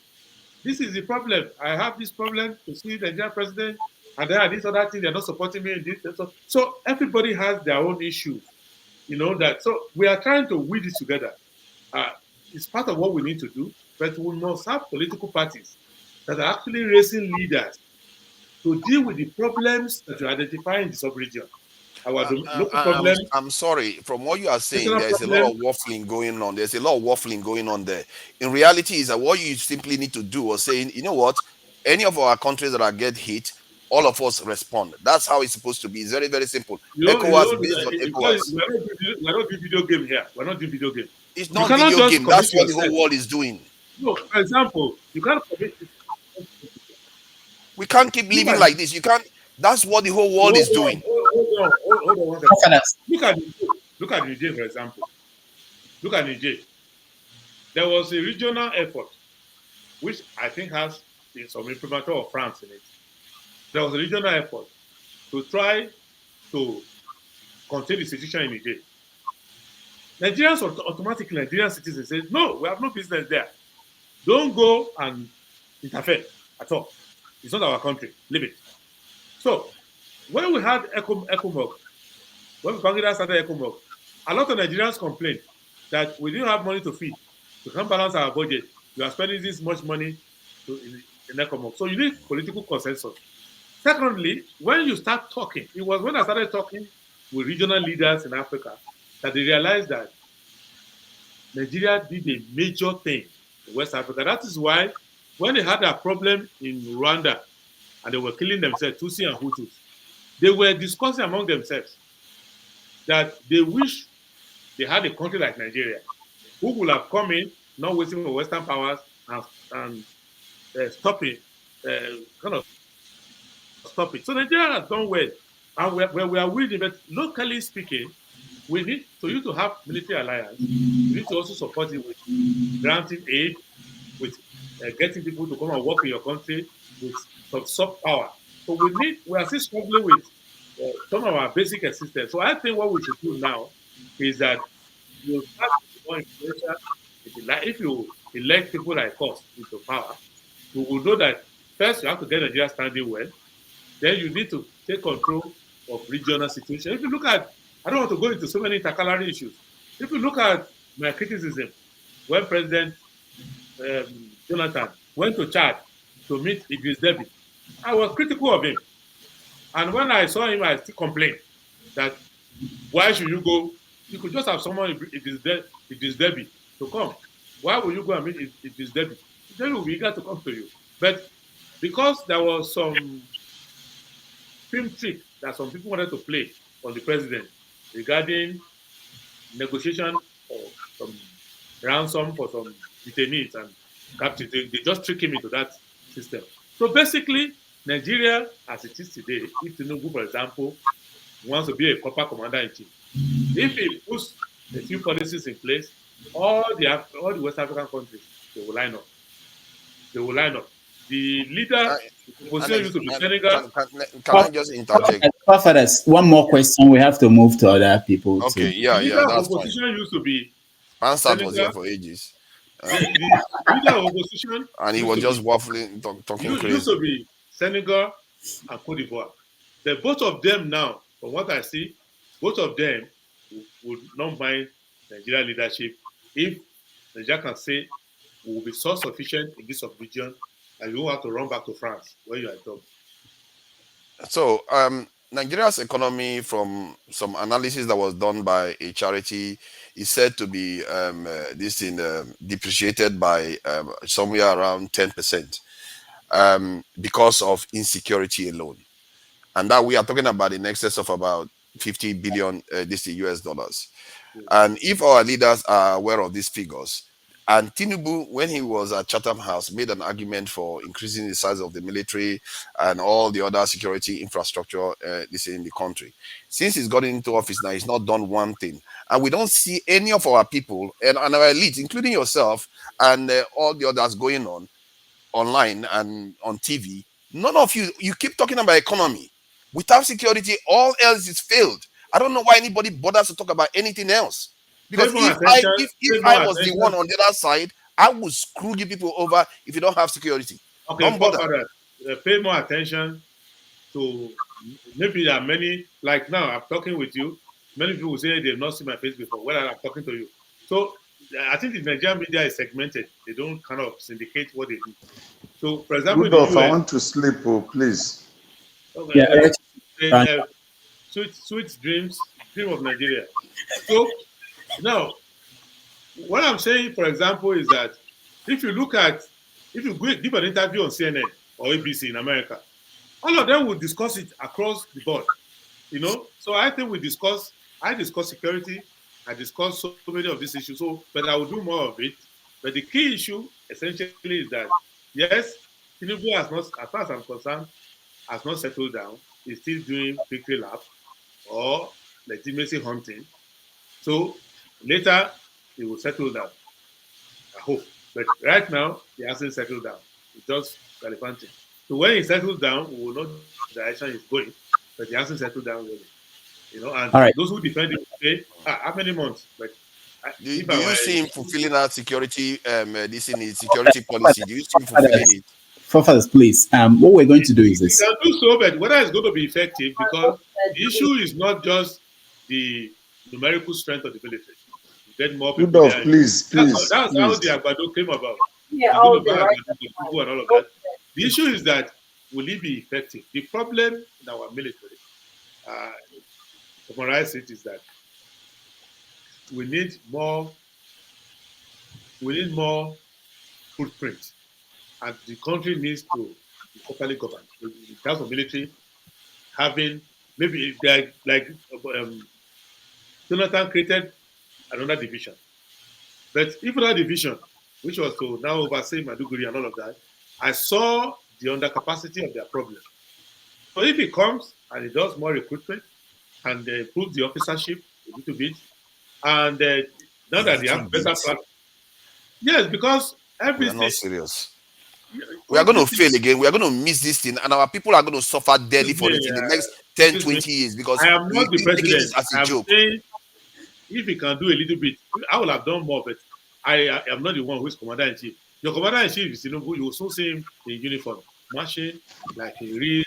this is the problem. I have this problem to see the Nigerian president, and there are these other things, they're not supporting me in this. So everybody has their own issues, that. So we are trying to weed it together. It's part of what we need to do, but we must have political parties that are actually raising leaders to deal with the problems that you identify in the sub-region. I'm sorry. From what you are saying, there's a lot of waffling going on. There's a lot of waffling going on there. In reality, is that what you simply need to do is saying, you know what? Any of our countries that are get hit, all of us respond. That's how it's supposed to be. It's very, very simple. ECOWAS based on ECOWAS. We're not doing video game here. We're not doing video game. It's not video game. That's what the whole world is doing. No, for example, you can't commit. We can't keep living like this. You can't. That's what the whole world is doing. Hold on 1 second. Look at Niger, for example. Look at Niger. There was a regional effort, which I think has some implementation of France in it. There was a regional effort to try to contain the situation in Niger. Nigerians automatically, Nigerian citizens say, no, we have no business there. Don't go and interfere at all. It's not our country. Leave it. So when we had ECOMOG, when Babangida started ECOMOG, a lot of Nigerians complained that we didn't have money to feed. We can't balance our budget. We are spending this much money in ECOMOG. So you need political consensus. Secondly, when you start talking, it was when I started talking with regional leaders in Africa that they realized that Nigeria did a major thing in West Africa. That is why when they had a problem in Rwanda and they were killing themselves, Tutsi and Hutus, they were discussing among themselves that they wish they had a country like Nigeria, who would have come in, not waiting for Western powers, and stopping, kind of stop it. So Nigeria has done well, and we are winning. But locally speaking, we need for you to have military alliance. You need to also support it with granting aid, with getting people to come and work in your country, with some soft power. So we are still struggling with some of our basic assistance. So I think what we should do now is that you start more influential. If you elect people like us into power, we will know that first you have to get Nigeria standing well. Then you need to take control of regional situations. If you look at, I don't want to go into so many intercalary issues. If you look at my criticism when President Jonathan went to Chad to meet Idris Deby, I was critical of him. And when I saw him, I still complained that why should you go? You could just have someone, Idris Deby, to come. Why would you go and meet Idris Deby? Deby will be eager to come to you. But because there was some film trick that some people wanted to play on the president regarding negotiation for some ransom for some detainees and captives. They just trick him into that system. So basically, Nigeria, as it is today, if Tinubu, for example, wants to be a proper commander-in-chief, if he puts a few policies in place, all the West African countries, they will line up. They will line up. The leader, the position used to be Senegal. Can I just interject? Fathers, one more question. We have to move to other people. Okay, too. yeah, The leader of that's fine. opposition used to be Ansat was here Senegal. for ages. The leader of opposition And he was just waffling, talking used crazy. to be Senegal and Cote d'Ivoire. Both of them now, from what I see, both of them would not mind Nigeria leadership if Nigeria can say we will be self-sufficient in this region and you won't have to run back to France where you are from. So, Nigeria's economy, from some analysis that was done by a charity, is said to be depreciated by somewhere around 10% because of insecurity alone, and that we are talking about in excess of about 50 billion US dollars. And if our leaders are aware of these figures, and Tinubu, when he was at Chatham House, made an argument for increasing the size of the military and all the other security infrastructure in the country. Since he's gotten into office now, he's not done one thing. And we don't see any of our people and our elites, including yourself and all the others going on online and on TV. None of you keep talking about economy. Without security, all else is failed. I don't know why anybody bothers to talk about anything else. Because if I was the one on the other side, I would screw you people over if you don't have security. Okay, don't bother. Pay more attention to, maybe there are many, like now I'm talking with you, many people say they've not seen my face before when I'm talking to you. So I think the Nigerian media is segmented. They don't kind of syndicate what they do. So, for example, Rudolph, I want to sleep, please. Okay, sweet dreams, dream of Nigeria. So now, what I'm saying, for example, is that if you give an interview on CNN or ABC in America, all of them will discuss it across the board. So I think I discuss security, I discuss so many of these issues. But I will do more of it. But the key issue essentially is that yes, Tinubu has not, as far as I'm concerned, has not settled down. He's still doing victory lap or legitimacy hunting. So later he will settle down. I hope. But right now he hasn't settled down. He's just gallivanting. So when he settles down, we will know the direction he's going. But he hasn't settled down really. And those who defend him say, how many months? But Do you see him fulfilling that security this in his security policy? Do you see him fulfilling it? Forefathers, please. What we're going to do is We this. can do so, but whether it's going to be effective, because the issue is not just the numerical strength of the military. You get more people Rudolph, there. please, That's please, how the please. Agbado came about. Yeah, They're going all to the buy right. Agbado for people and all of that. The issue is that will it be effective? The problem in our military, summarize it, is that we need more footprint, and the country needs to be properly governed. In terms of military, having maybe like Jonathan created another division, but even that division, which was to now oversee Maduguri and all of that, I saw the undercapacity of their problem. So if it comes and it does more recruitment and improves the officership a little bit, and now that they have better plan, yes, because We everything. are not serious. We are going to fail again. We are going to miss this thing, and our people are going to suffer dearly for it in the next 10, 20 years because I am not the we've been taking president. this as a I'm joke. saying if he can do a little bit, I will have done more, but I am not the one who is commander-in-chief. Your commander-in-chief is Tinubu. You will soon see him in uniform, marching like a real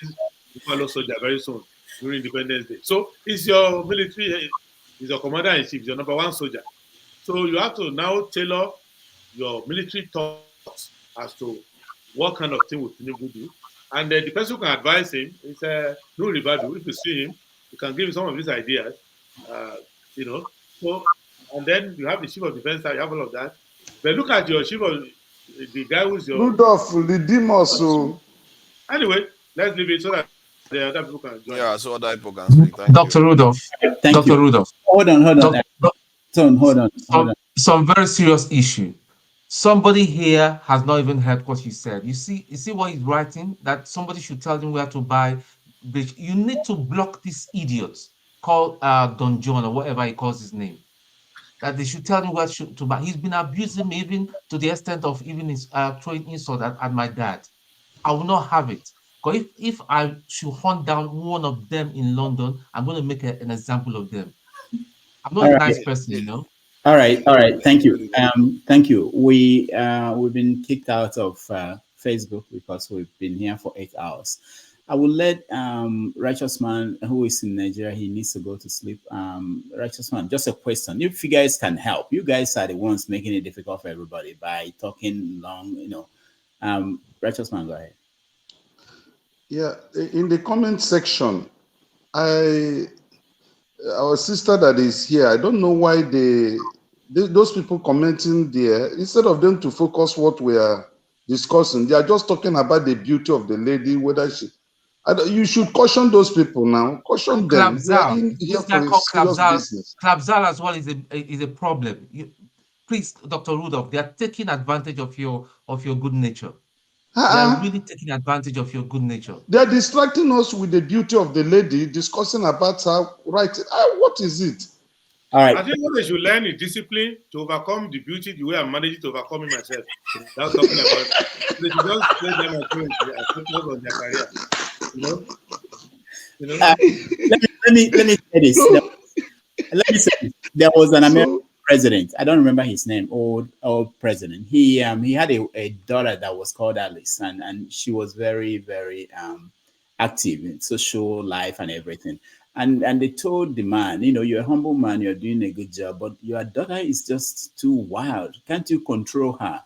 Buffalo soldier very soon during Independence Day. So it's your military, it's your commander-in-chief, your number one soldier. So you have to now tailor your military thoughts as to what kind of thing will Tinubu do. And the person who can advise him is no Ribadu. If you see him, you can give him some of his ideas. So, and then you have the chief of defense, you have all of that. But look at your chief of the guy who's your Rudolph, redeem us. So. Anyway, let's leave it so that the other people can join. Yeah, so other people can speak. Thank Dr. you. Rudolph. Thank Dr. you. Rudolph. Hold on. Hold on. Some very serious issue. Somebody here has not even heard what you said. You see what he's writing? That somebody should tell him where to buy. You need to block this idiot called Don John or whatever he calls his name. That they should tell him where to buy. He's been abusing me even to the extent of even throwing insult at my dad. I will not have it. Because if I should hunt down one of them in London, I'm going to make an example of them. I'm not a nice person, you know. All right. Thank you. Thank you. We've been kicked out of Facebook because we've been here for 8 hours. I will let Righteous Man, who is in Nigeria, he needs to go to sleep. Righteous Man, just a question. If you guys can help, you guys are the ones making it difficult for everybody by talking long, Righteous Man, go ahead. Yeah, in the comment section, our sister that is here, I don't know why those people commenting there, instead of them to focus what we are discussing, they are just talking about the beauty of the lady, whether she. You should caution those people now. Caution them. They are in here for a serious business. Klabzal as well is a problem. Please, Dr. Rudolph, they are taking advantage of your good nature. They are really taking advantage of your good nature. They are distracting us with the beauty of the lady, discussing about her right. What is it? All right. I think what they should learn is discipline to overcome the beauty, the way I'm managing to overcome it myself. Without talking about it. They should just play them and focus on their career. Let me say this. There was an American president. I don't remember his name. Old president. He had a daughter that was called Alice, and she was very, very active in social life and everything. And they told the man, you're a humble man, you're doing a good job, but your daughter is just too wild. Can't you control her?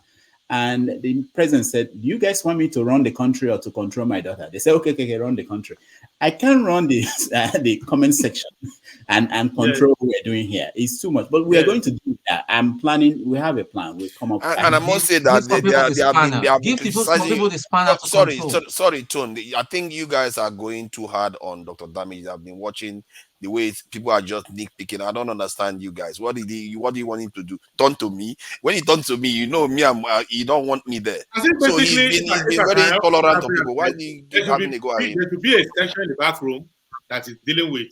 And the president said, do you guys want me to run the country or to control my daughter? They said, okay, run the country. I can't run the comment section and control what we're doing here. It's too much. But we are going to do that. I'm planning. We have a plan. We'll come up. And I must say that they have been criticizing. Sorry, Tone. I think you guys are going too hard on Dr. Damage. I've been watching the way people are just nitpicking. I don't understand you guys. What do you want him to do? Turn to me? When he turns to me, me, you don't want me there. So he's been very tolerant of people. Why do you keep having to go ahead? There should be a section in the bathroom that is dealing with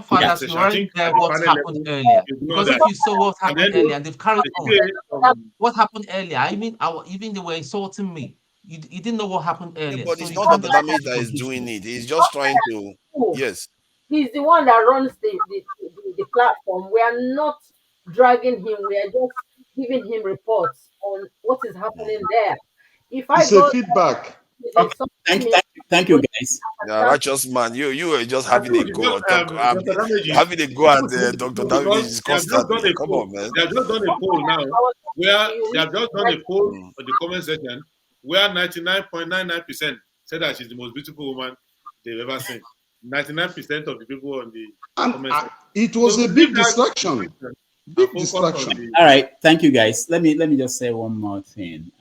Fathers, you already there what happened earlier. Because if you saw what happened earlier and they've carried on, what happened earlier, I mean, even they were insulting me. You didn't know what happened earlier. But it's not the Damage that is doing it. He's just trying to, yes. He's the one that runs the platform. We are not dragging him. We are just giving him reports on what is happening there. If I It's a go feedback. there, Thank you, guys. Yeah, righteous man. You were just having a go or talk. Dr. Damages, Having a go at Dr. no, because Damages they have just done constantly. a Come poll. on, man. They have just done a poll now where they have just done a poll on the comment section where 99.99% said that she's the most beautiful woman they've ever seen. 99% of the people on the comment section. It was So a big distraction. Big focus distraction. on the, All right, thank you, guys. Let me just say one more thing.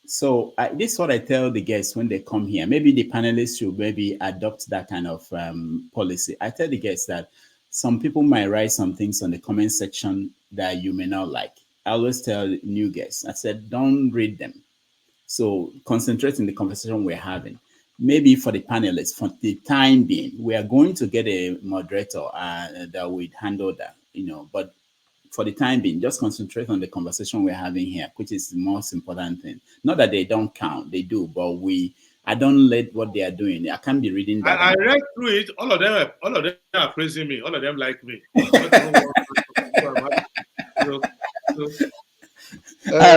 So this is what I tell the guests when they come here. Maybe the panelists should maybe adopt that kind of policy. I tell the guests that some people might write some things on the comment section that you may not like. I always tell new guests, I said, don't read them. So concentrate in the conversation we're having. Maybe for the panelists, for the time being, we are going to get a moderator that would handle that, but for the time being, just concentrate on the conversation we're having here, which is the most important thing. Not that they don't count, they do, but I don't let what they are doing. I can't be reading that. I read through it. All of them are praising me. All of them like me.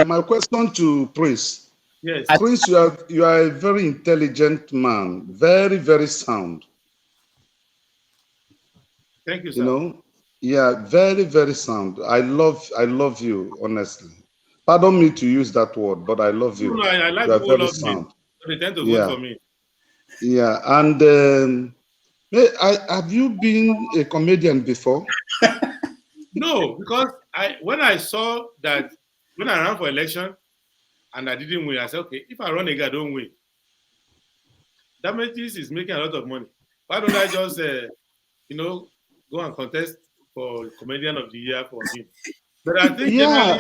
My question to Prince. Yes. Prince, you are a very intelligent man, very, very sound. Thank you, sir. Yeah, very, very sound. I love you, honestly. Pardon me to use that word, but I love you. No, I like You are people who very love me. sound. So they tend to vote for me. Yeah, and have you been a comedian before? No, because when I saw that when I ran for election and I didn't win, I said, okay, if I run again, I don't win. Damages is making a lot of money. Why don't I just, go and contest for Comedian of the Year for him? But I think Yeah,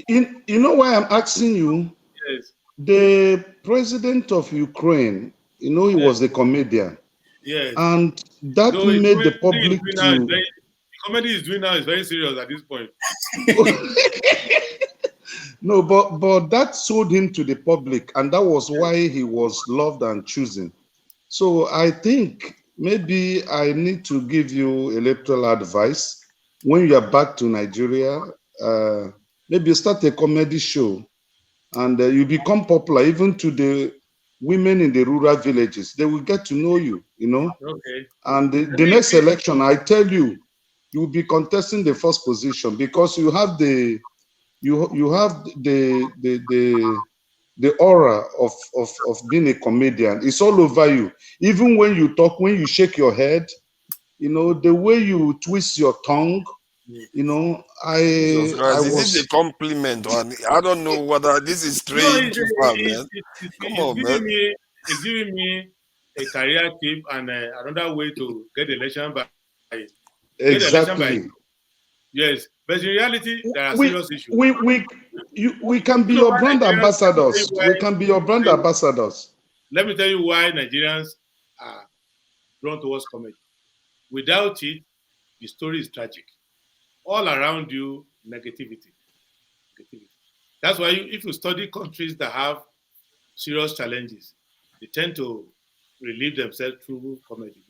generally, you know why I'm asking you? yes. The president of Ukraine, he was a comedian. Yes. And that So made the public the comedy he's doing now is very serious at this point. No, but that sold him to the public, and that was why he was loved and chosen. So I think maybe I need to give you electoral advice. When you are back to Nigeria, maybe start a comedy show, and you become popular even to the women in the rural villages. They will get to know you, Okay. And the next election, I tell you, you will be contesting the first position because you have the aura of being a comedian. It's all over you. Even when you talk, when you shake your head, the way you twist your tongue, Jesus Christ, is it a compliment? I don't know whether this is straying too far, man. Come on, man. It's giving me a career tip and another way to get the election by. Exactly. Yes, but in reality, there are serious issues. We can be your brand ambassadors. We can be your brand ambassadors. Let me tell you why Nigerians are drawn towards comedy. Without it, the story is tragic. All around you, negativity. That's why if you study countries that have serious challenges, they tend to relieve themselves through comedy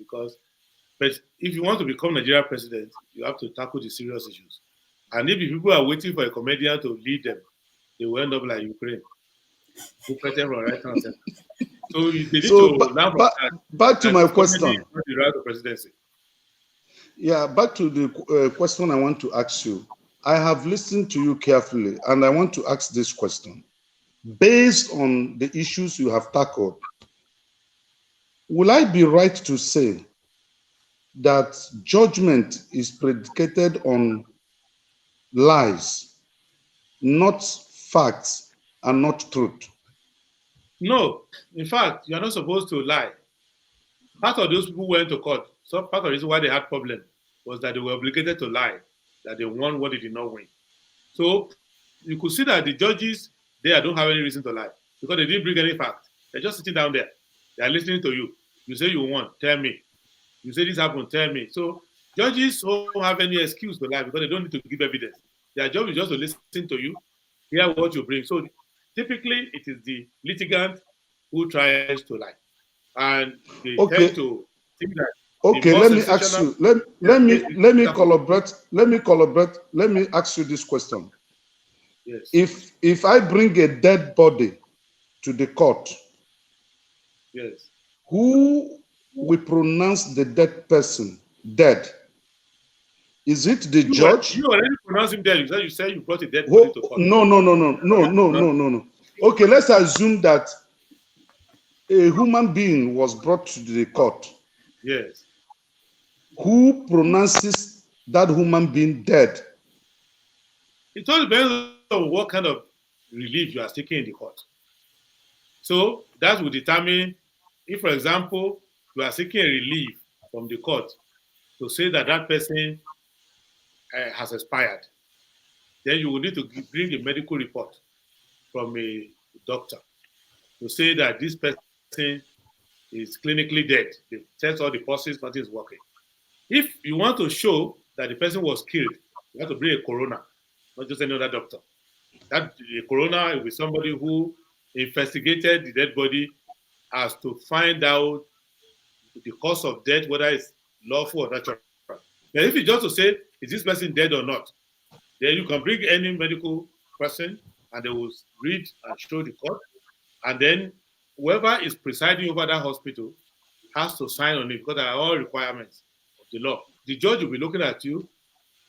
but if you want to become Nigeria president, you have to tackle the serious issues. And if people are waiting for a comedian to lead them, they will end up like Ukraine. So they need to learn from that. Back to my question. The right of presidency. Yeah, back to the question I want to ask you. I have listened to you carefully, and I want to ask this question. Based on the issues you have tackled, will I be right to say that judgment is predicated on lies, not facts, and not truth? No. In fact, you're not supposed to lie. Part of those people went to court. So part of the reason why they had problem was that they were obligated to lie, that they won what they did not win. So you could see that the judges there don't have any reason to lie because they didn't bring any fact. They're just sitting down there. They're listening to you. You say you won, tell me. You say this happened, tell me. So judges don't have any excuse to lie because they don't need to give evidence. Their job is just to listen to you, hear what you bring. So typically, it is the litigant who tries to lie. And they tend to think that Okay, let me ask you. Let me collaborate. Let me ask you this question. Yes. If I bring a dead body to the court, Yes. who will pronounce the dead person dead? Is it the judge? You already pronounced him dead. You said you brought a dead body to court. No. Okay, let's assume that a human being was brought to the court. Yes. Who pronounces that human being dead? It all depends on what kind of relief you are seeking in the court. So that will determine if, for example, you are seeking a relief from the court to say that that person has expired. Then you will need to bring a medical report from a doctor to say that this person is clinically dead. They test all the pulses, nothing is working. If you want to show that the person was killed, you have to bring a coroner, not just any other doctor. That the coroner will be somebody who investigated the dead body as to find out the cause of death, whether it's lawful or natural. But if you just to say, is this person dead or not, then you can bring any medical person and they will read and show the court. And then whoever is presiding over that hospital has to sign on it because there are all requirements of the law. The judge will be looking at you,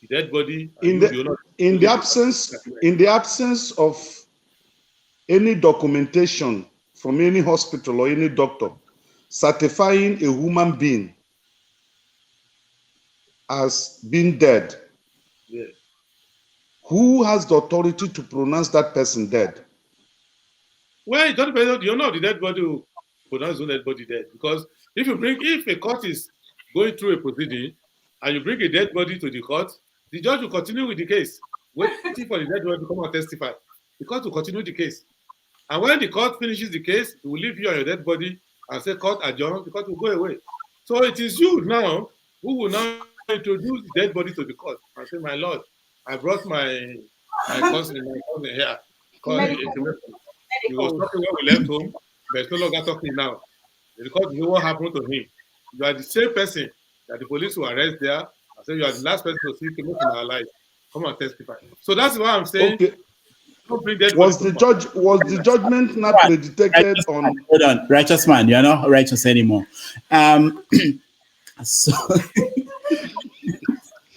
the dead body, and in the absence of any documentation from any hospital or any doctor certifying a human being as being dead, yeah. Who has the authority to pronounce that person dead? Well, it don't depend. You know the dead body will pronounce the dead body dead because if a court is going through a proceeding and you bring a dead body to the court, the judge will continue with the case, waiting for the dead body to come and testify. The court will continue the case. And when the court finishes the case, it will leave you on your dead body and say, court adjourned, the court will go away. So it is you now who will now introduce the dead body to the court and say, my lord, I brought my cousin here. He was talking when we left home, but it's no longer talking now. Because you know what happened to him. You are the same person that the police will arrest there and say you are the last person to see him in our life. Come and testify. So that's why I'm saying. Okay. Was the judgment not predicted on? Hold on, righteous man, you're not righteous anymore. So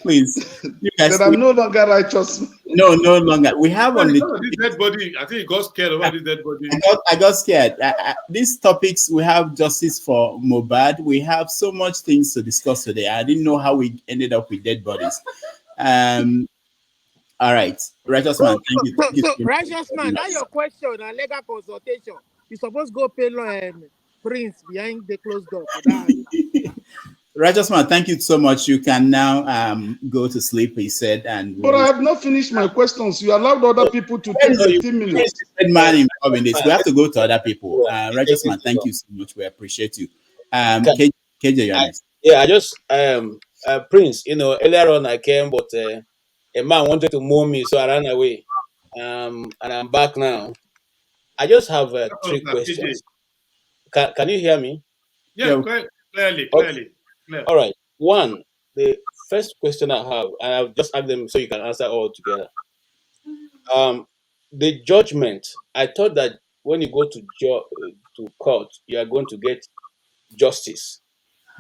please, you guys. That I'm no longer righteous. No longer. We have on this dead body. I think he got scared about this dead body. I got scared. These topics, we have justice for Mohbad. We have so much things to discuss today. I didn't know how we ended up with dead bodies. All right, righteous man. Thank you. So righteous man, that's your question. A legal consultation. You supposed to go pay Prince behind the closed door for that. Righteous man, thank you so much. You can now go to sleep, he said. But I have not finished my questions. You allowed other people to take 15 minutes. Man involved in this. We have to go to other people. Righteous man, thank you so much. We appreciate you. KJ, you're next. Yeah, I just Prince, earlier on I came, but a man wanted to mow me, so I ran away. And I'm back now. I just have 3 questions. Can you hear me? Yeah, clearly. Okay. All right. One, the first question I have, and I'll just ask them so you can answer all together. The judgment. I thought that when you go to court, you are going to get justice.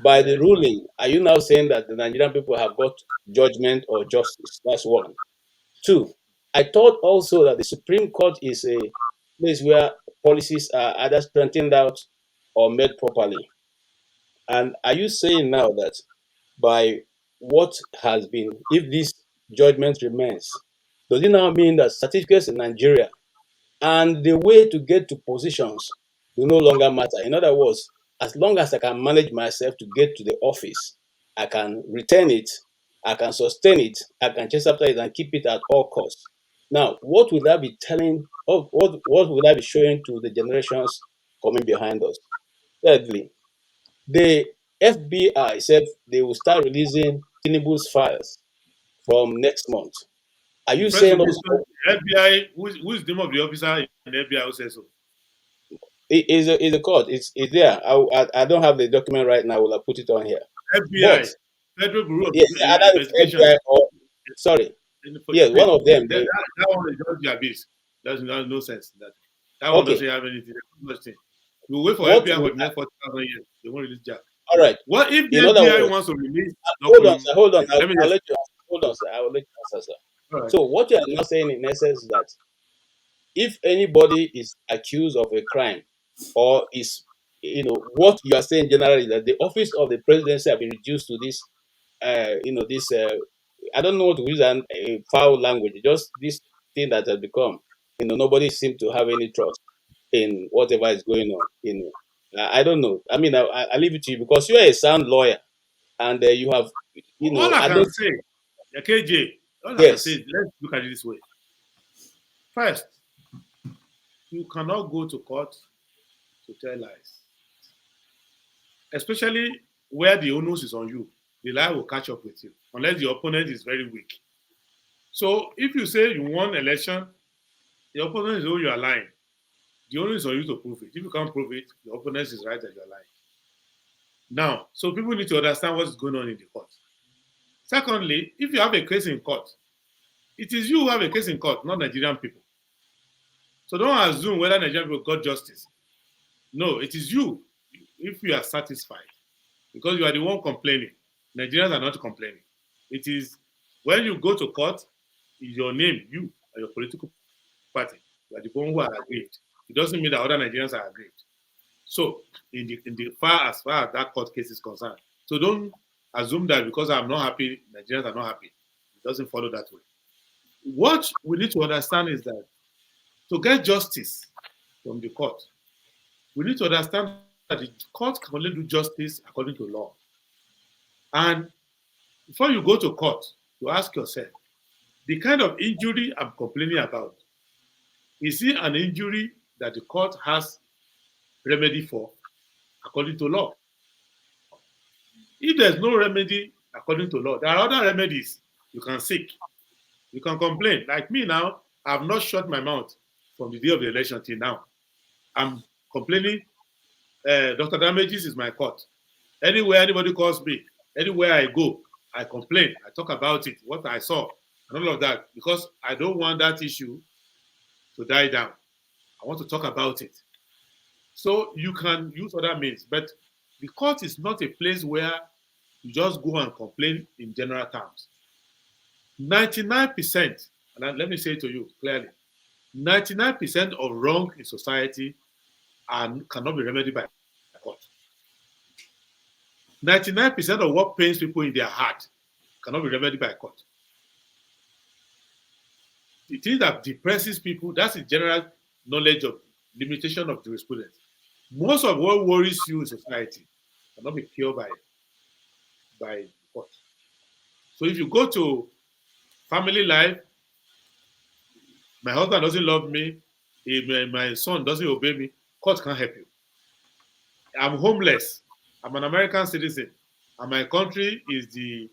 By the ruling, are you now saying that the Nigerian people have got judgment or justice? That's one. 2, I thought also that the Supreme Court is a place where policies are either strengthened out or made properly. And are you saying now that by what has been, if this judgment remains, does it now mean that certificates in Nigeria and the way to get to positions do no longer matter? In other words, as long as I can manage myself to get to the office, I can retain it, I can sustain it, I can chase after it and keep it at all costs. Now, what would that be telling, what would that be showing to the generations coming behind us? Thirdly, the FBI said they will start releasing Tinubu's files from next month. Are you saying also FBI? Who is the name of the officer in the FBI who says so? It is a court. It's there. I don't have the document right now. I will put it on here. FBI, Federal Bureau of yes, either the Investigation. FBI or sorry, yes, one of them. That one is just the abyss. There's no sense in that. That one Okay. doesn't have anything. You wait for What FBI for would the next 40,000 years. They won't release Jack. all right. What if the In other FBI words, wants to release? hold on, sir. Hold on. Let me I'll just. let you answer. Hold on, sir. I will let you answer, sir. All right. So what you are now saying in essence is that if anybody is accused of a crime or is, what you are saying generally that the office of the presidency have been reduced to this, this, I don't know what to use a foul language, just this thing that has become, nobody seems to have any trust in whatever is going on. I don't know. I mean, I leave it to you because you are a sound lawyer and you have, All I I can don't. say, KJ, all I can say Yes. is let's look at it this way. First, you cannot go to court to tell lies, especially where the onus is on you. The lie will catch up with you unless the opponent is very weak. So if you say you won election, the opponent is, oh, you are lying. The onus is on you to prove it. If you can't prove it, the opponent is right that you are lying. Now, so people need to understand what's going on in the court. Secondly, if you have a case in court, it is you who have a case in court, not Nigerian people. So don't assume whether Nigerian people got justice. No, it is you, if you are satisfied, because you are the one complaining. Nigerians are not complaining. It is when you go to court, is your name, you and your political party. You are the one who are aggrieved. It doesn't mean that other Nigerians are aggrieved. So, in the far as that court case is concerned, so don't assume that because I'm not happy, Nigerians are not happy. It doesn't follow that way. What we need to understand is that to get justice from the court, we need to understand that the court can only do justice according to law. And before you go to court, you ask yourself, the kind of injury I'm complaining about, is it an injury that the court has remedy for according to law? If there's no remedy according to law, there are other remedies you can seek. You can complain. Like me now, I've not shut my mouth from the day of the election till now. I'm complaining. Dr. Damages is my court. Anywhere anybody calls me, anywhere I go, I complain. I talk about it, what I saw, and all of that, because I don't want that issue to die down. I want to talk about it. So you can use other means, but the court is not a place where you just go and complain in general terms. 99%, and let me say it to you clearly, 99% of wrong in society cannot be remedied by court. 99% of what pains people in their heart cannot be remedied by court. The thing that depresses people, that's the general knowledge of limitation of jurisprudence. Most of what worries you in society cannot be cured by court. So if you go to family life, my husband doesn't love me, my son doesn't obey me, court can't help you. I'm homeless. I'm an American citizen, and my country is the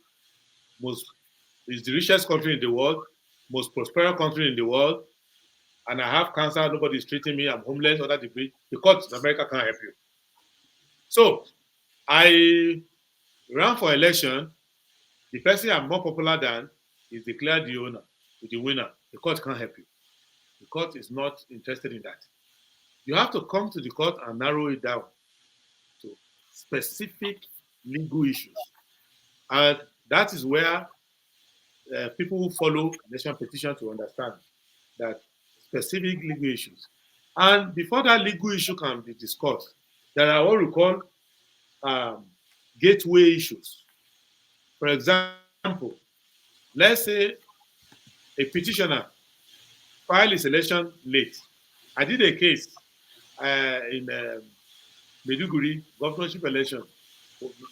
richest country in the world, most prosperous country in the world, and I have cancer. Nobody's treating me. I'm homeless under the bridge. The court in America can't help you. So I ran for election. The person I'm more popular than is declared the winner. The court can't help you. The court is not interested in that. You have to come to the court and narrow it down to specific legal issues. And that is where people who follow national petition to understand that specific legal issues. And before that legal issue can be discussed, there are what we call gateway issues. For example, let's say a petitioner filed his election late. I did a case in Maiduguri governorship election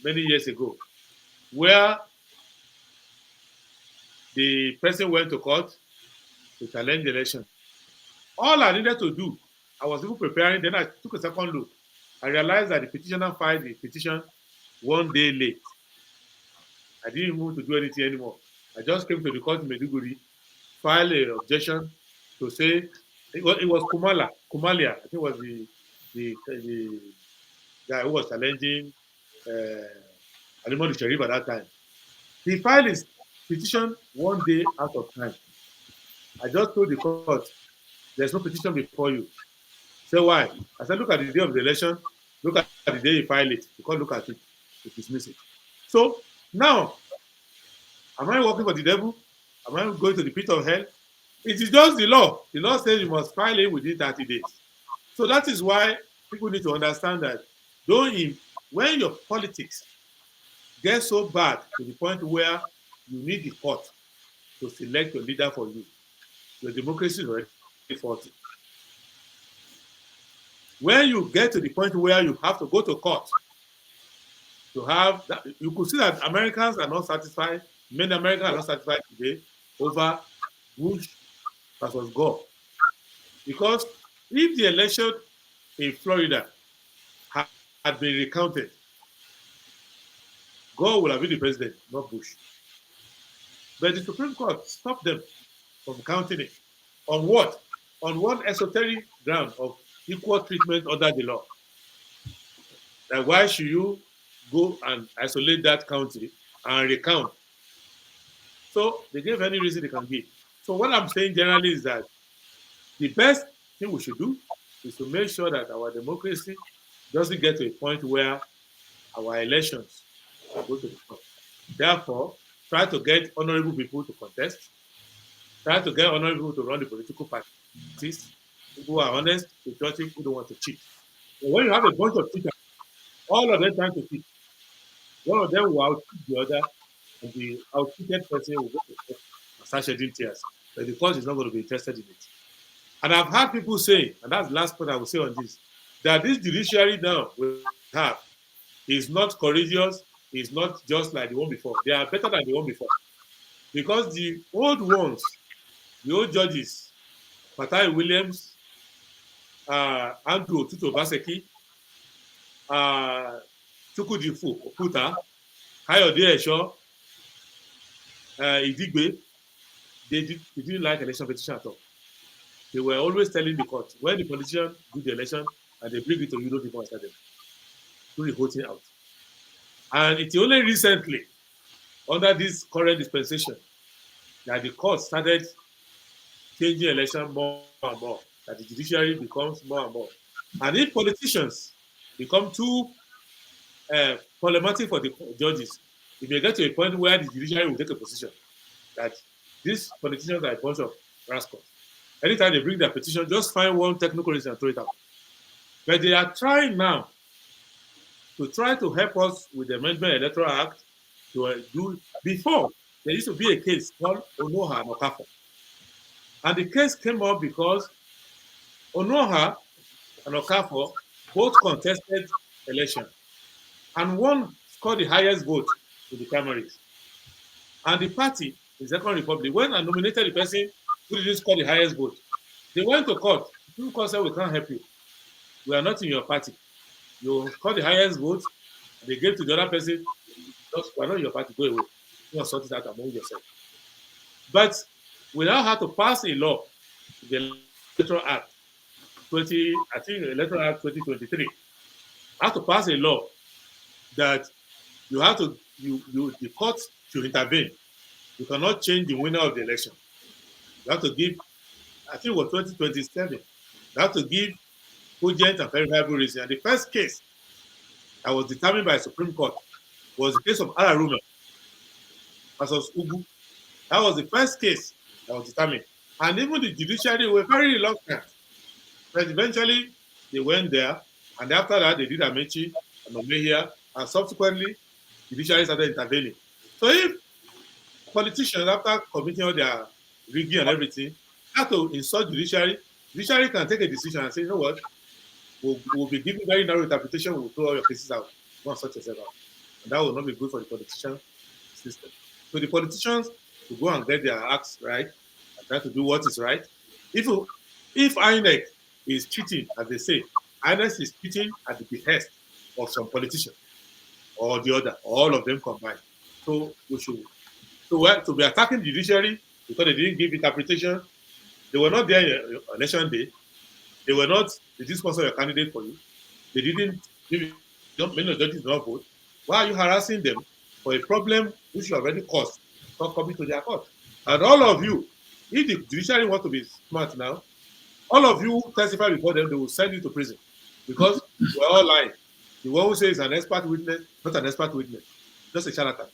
many years ago, where the person went to court to challenge the election. All I needed to do, I was even preparing, then I took a second look. I realized that the petitioner filed the petition 1 day late. I didn't even want to do anything anymore. I just came to the court in Maiduguri, filed an objection to say, it was Kumalia, I think was the guy who was challenging Alimony Sharif at that time. He filed his petition one day out of time. I just told the court, there's no petition before you. Say why? I said, look at the day of the election, look at the day you file it. You can't look at it to dismiss it. So now, am I working for the devil? Am I going to the pit of hell? It is just the law. The law says you must file it within 30 days. So that is why people need to understand that when your politics gets so bad to the point where you need the court to select your leader for you, your democracy is already faulty. When you get to the point where you have to go to court to have that, you could see that Americans are not satisfied. Many Americans are not satisfied today over Bush versus Gore. Because if the election in Florida had been recounted, Gore would have been the president, not Bush. But the Supreme Court stopped them from counting it. On what? On one esoteric ground of equal treatment under the law. That why should you go and isolate that county and recount? So they gave any reason they can give. So what I'm saying generally is that the best thing we should do is to make sure that our democracy doesn't get to a point where our elections go to the court. Therefore, try to get honorable people to contest. Try to get honorable people to run the political parties. People who are honest, patriotic, who don't want to cheat. But when you have a bunch of cheaters, all of them trying to cheat, one of them will out-cheat the other, and the out-cheated person will go to court and start shedding tears. But the court is not going to be interested in it. And I've heard people say, and that's the last point I will say on this, that this judiciary now we have is not courageous, is not just like the one before. They are better than the one before. Because the old ones, the old judges, Fatai Williams, Andrew Tutu Baseki, Chukwudifu Okuta, Kayode Esho, Idigbe, they didn't like election petition at all. They were always telling the court, when the politician do the election and they bring it to you, don't even answer them. Do the whole thing out. And it's only recently, under this current dispensation, that the court started changing election more and more, that the judiciary becomes more and more. And if politicians become too problematic for the judges, it may get to a point where the judiciary will take a position that these politicians are a bunch of rascals. Anytime they bring their petition, just find one technical reason and throw it out. But they are trying now to try to help us with the Amendment Electoral Act to do. Before, there used to be a case called Onoha and Okafor. And the case came up because Onoha and Okafor both contested election. And one scored the highest vote in the primaries. And the party, the Second Republic, when I nominated the person who didn't score the highest vote, they went to court. The Supreme Court said, we can't help you. We are not in your party. You scored the highest vote, and they gave to the other person, we are not in your party, go away. You sort it out among yourself. But we now have to pass a law, the Electoral Act, Electoral Act 2023. Have to pass a law that you have to, the court should intervene. You cannot change the winner of the election. You have to give, I think it was 2027, you have to give cogent and verifiable reason. And the first case that was determined by the Supreme Court was the case of Alarume versus Ugu. That was the first case that was determined. And even the judiciary were very reluctant. But eventually, they went there, and after that, they did Amechi and Omehia, and subsequently, the judiciary started intervening. So if politicians, after committing all their rigging and everything, have to insult judiciary can take a decision and say, you know what, we'll be giving very narrow interpretation, we'll throw all your cases out, not such yourself out. And that will not be good for the politician system. So the politicians will go and get their acts right and try to do what is right. If INEC is cheating, as they say, INEC is cheating at the behest of some politician or the other, all of them combined. So we should to be attacking the judiciary because they didn't give interpretation. They were not there on election day. They didn't sponsor your candidate for you. They didn't give, many judges did not vote. Why are you harassing them for a problem which you already caused, not coming to their court? And all of you, if the judiciary want to be smart now, all of you testify before them, they will send you to prison because we're all lying. The one who says an expert witness, not an expert witness, just a charlatan.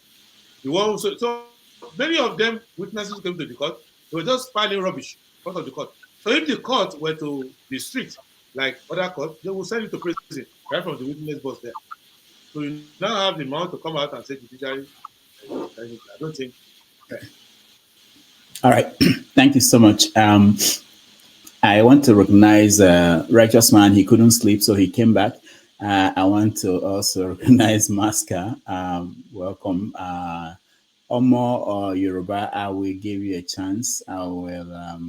The one who, so many of them witnesses came to the court, they were just piling rubbish in front of the court. So if the court were to be strict like other courts, they will send you to prison right from the witness box there. So you now have the mouth to come out and say judiciary. I don't think. All right, thank you so much. I want to recognize Righteous Man. He couldn't sleep, so he came back. I want to also recognize Maska. Welcome. Omo or Yoruba, I will give you a chance. I will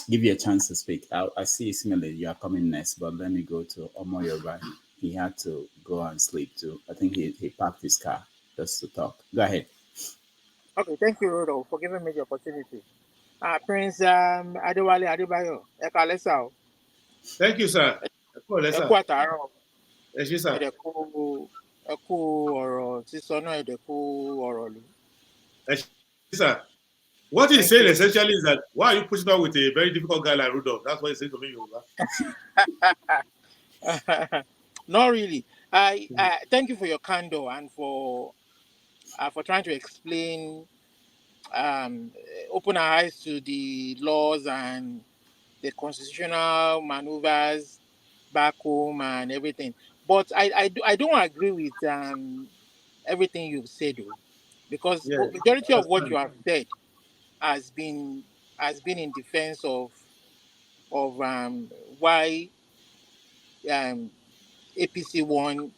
give you a chance to speak. I see similarly you are coming next, but let me go to Omo Yoruba. He had to go and sleep too. I think he parked his car just to talk. Go ahead. Okay, thank you, Rodo, for giving me the opportunity. Prince Adewale Adebayo, Ekalesa. Thank you, sir. Ẹ kú àtàárọ̀. Yes, sir. Ẹ kú ọ̀rọ̀ sísọ náà, ẹ kú ọ̀rọ̀ lù. Yes, sir. What he's saying essentially is that why are you pushing out with a very difficult guy like Rudolph? That's what he's saying to me, Yoruba. Not really. I thank you for your candor and for trying to explain, open our eyes to the laws and the constitutional maneuvers back home and everything. But I don't agree with everything you've said, though, because majority of what you have said has been in defense of why APC won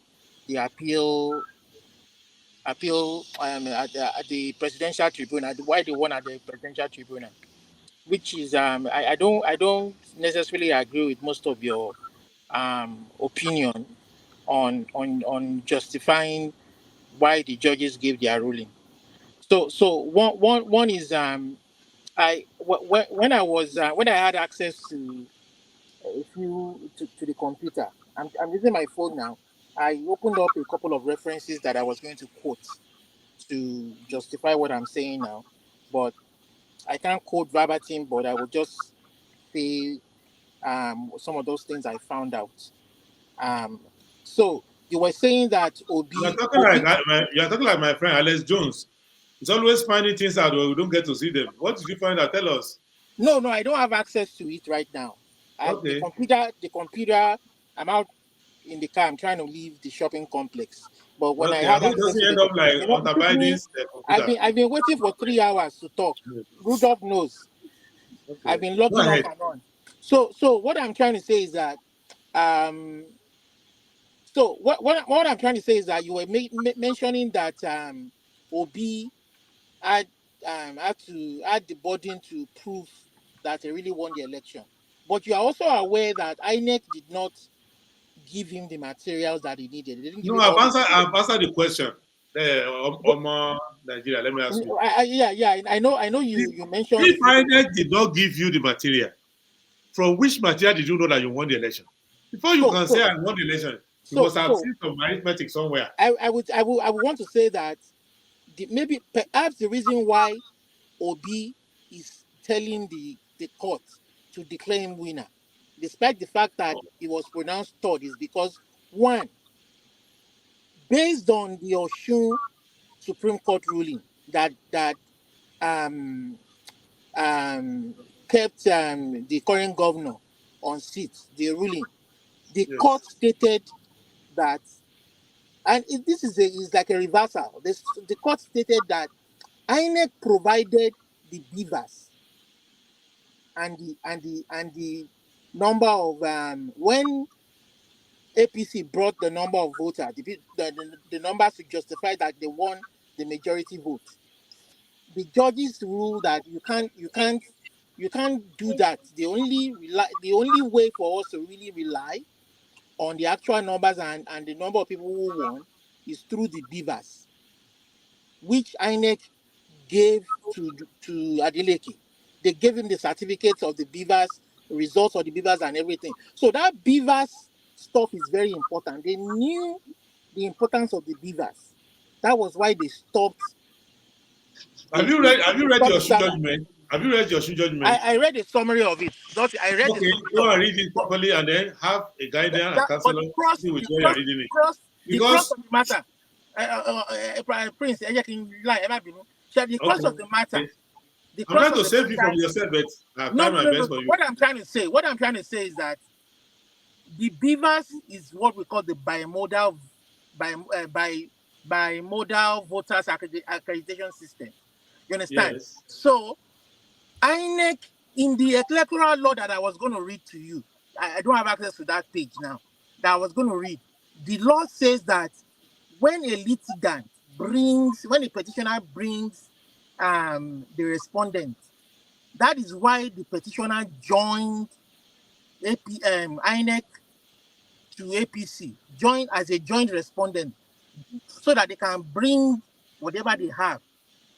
the appeal at the presidential tribunal, why they won at the presidential tribunal, which is I don't necessarily agree with most of your opinion on justifying why the judges gave their ruling. So one is when I had access to the computer, I'm using my phone now. I opened up a couple of references that I was going to quote to justify what I'm saying now, but I can't quote verbatim, but I will just say some of those things I found out. So you were saying that You're talking like my friend Alex Jones. He's always finding things out where we don't get to see them. What did you find out? Tell us. No, I don't have access to it right now. Okay. The computer, I'm out in the car. I'm trying to leave the shopping complex. But when I had access to end up like Hunter Biden's computer? I've been waiting for 3 hours to talk. Rudolph knows. Okay. I've been logging off and on. So what I'm trying to say is that so what I'm trying to say is that you were mentioning that Obi had the burden to prove that he really won the election. But you are also aware that INEC did not give him the materials that he needed. They didn't give him I've answered the question. Nigeria, let me ask you. I know you mentioned. If INEC did not give you the material, from which material did you know that you won the election? Before you can say I won the election, you must have seen some arithmetic somewhere. I would want to say that perhaps the reason why Obi is telling the court to declare him winner, despite the fact that he was pronounced third, is because, one, based on the Osun Supreme Court ruling that kept the current governor on seat, the ruling, the court stated that, and this is like a reversal. The court stated that INEC provided the beavers and the number of when APC brought the number of voters, the numbers to justify that they won the majority vote. The judges rule that you can't do that. The only way for us to really rely on the actual numbers and the number of people who won is through the beavers, which INEC gave to Adeleke. They gave him the certificates of the beavers, results of the beavers and everything. So that beavers stuff is very important. They knew the importance of the beavers. That was why they stopped. Have you read your shoe judgment? Have you read your shoe judgment? I read a summary of it. I read okay, go and read it properly and then have a guardian and counselor see with where you are reading it. The cross of the matter, Prince, the cross of the matter. I'm trying to save you from yourself, but I've tried my best for you. What I'm trying to say is that the beavers is what we call the bimodal voters accreditation system. You understand? Yes. So INEC in the electoral law that I was going to read to you, I don't have access to that page now, that I was going to read. The law says that when a litigant when a petitioner brings the respondent, that is why the petitioner joined INEC to APC, joined as a joint respondent, so that they can bring whatever they have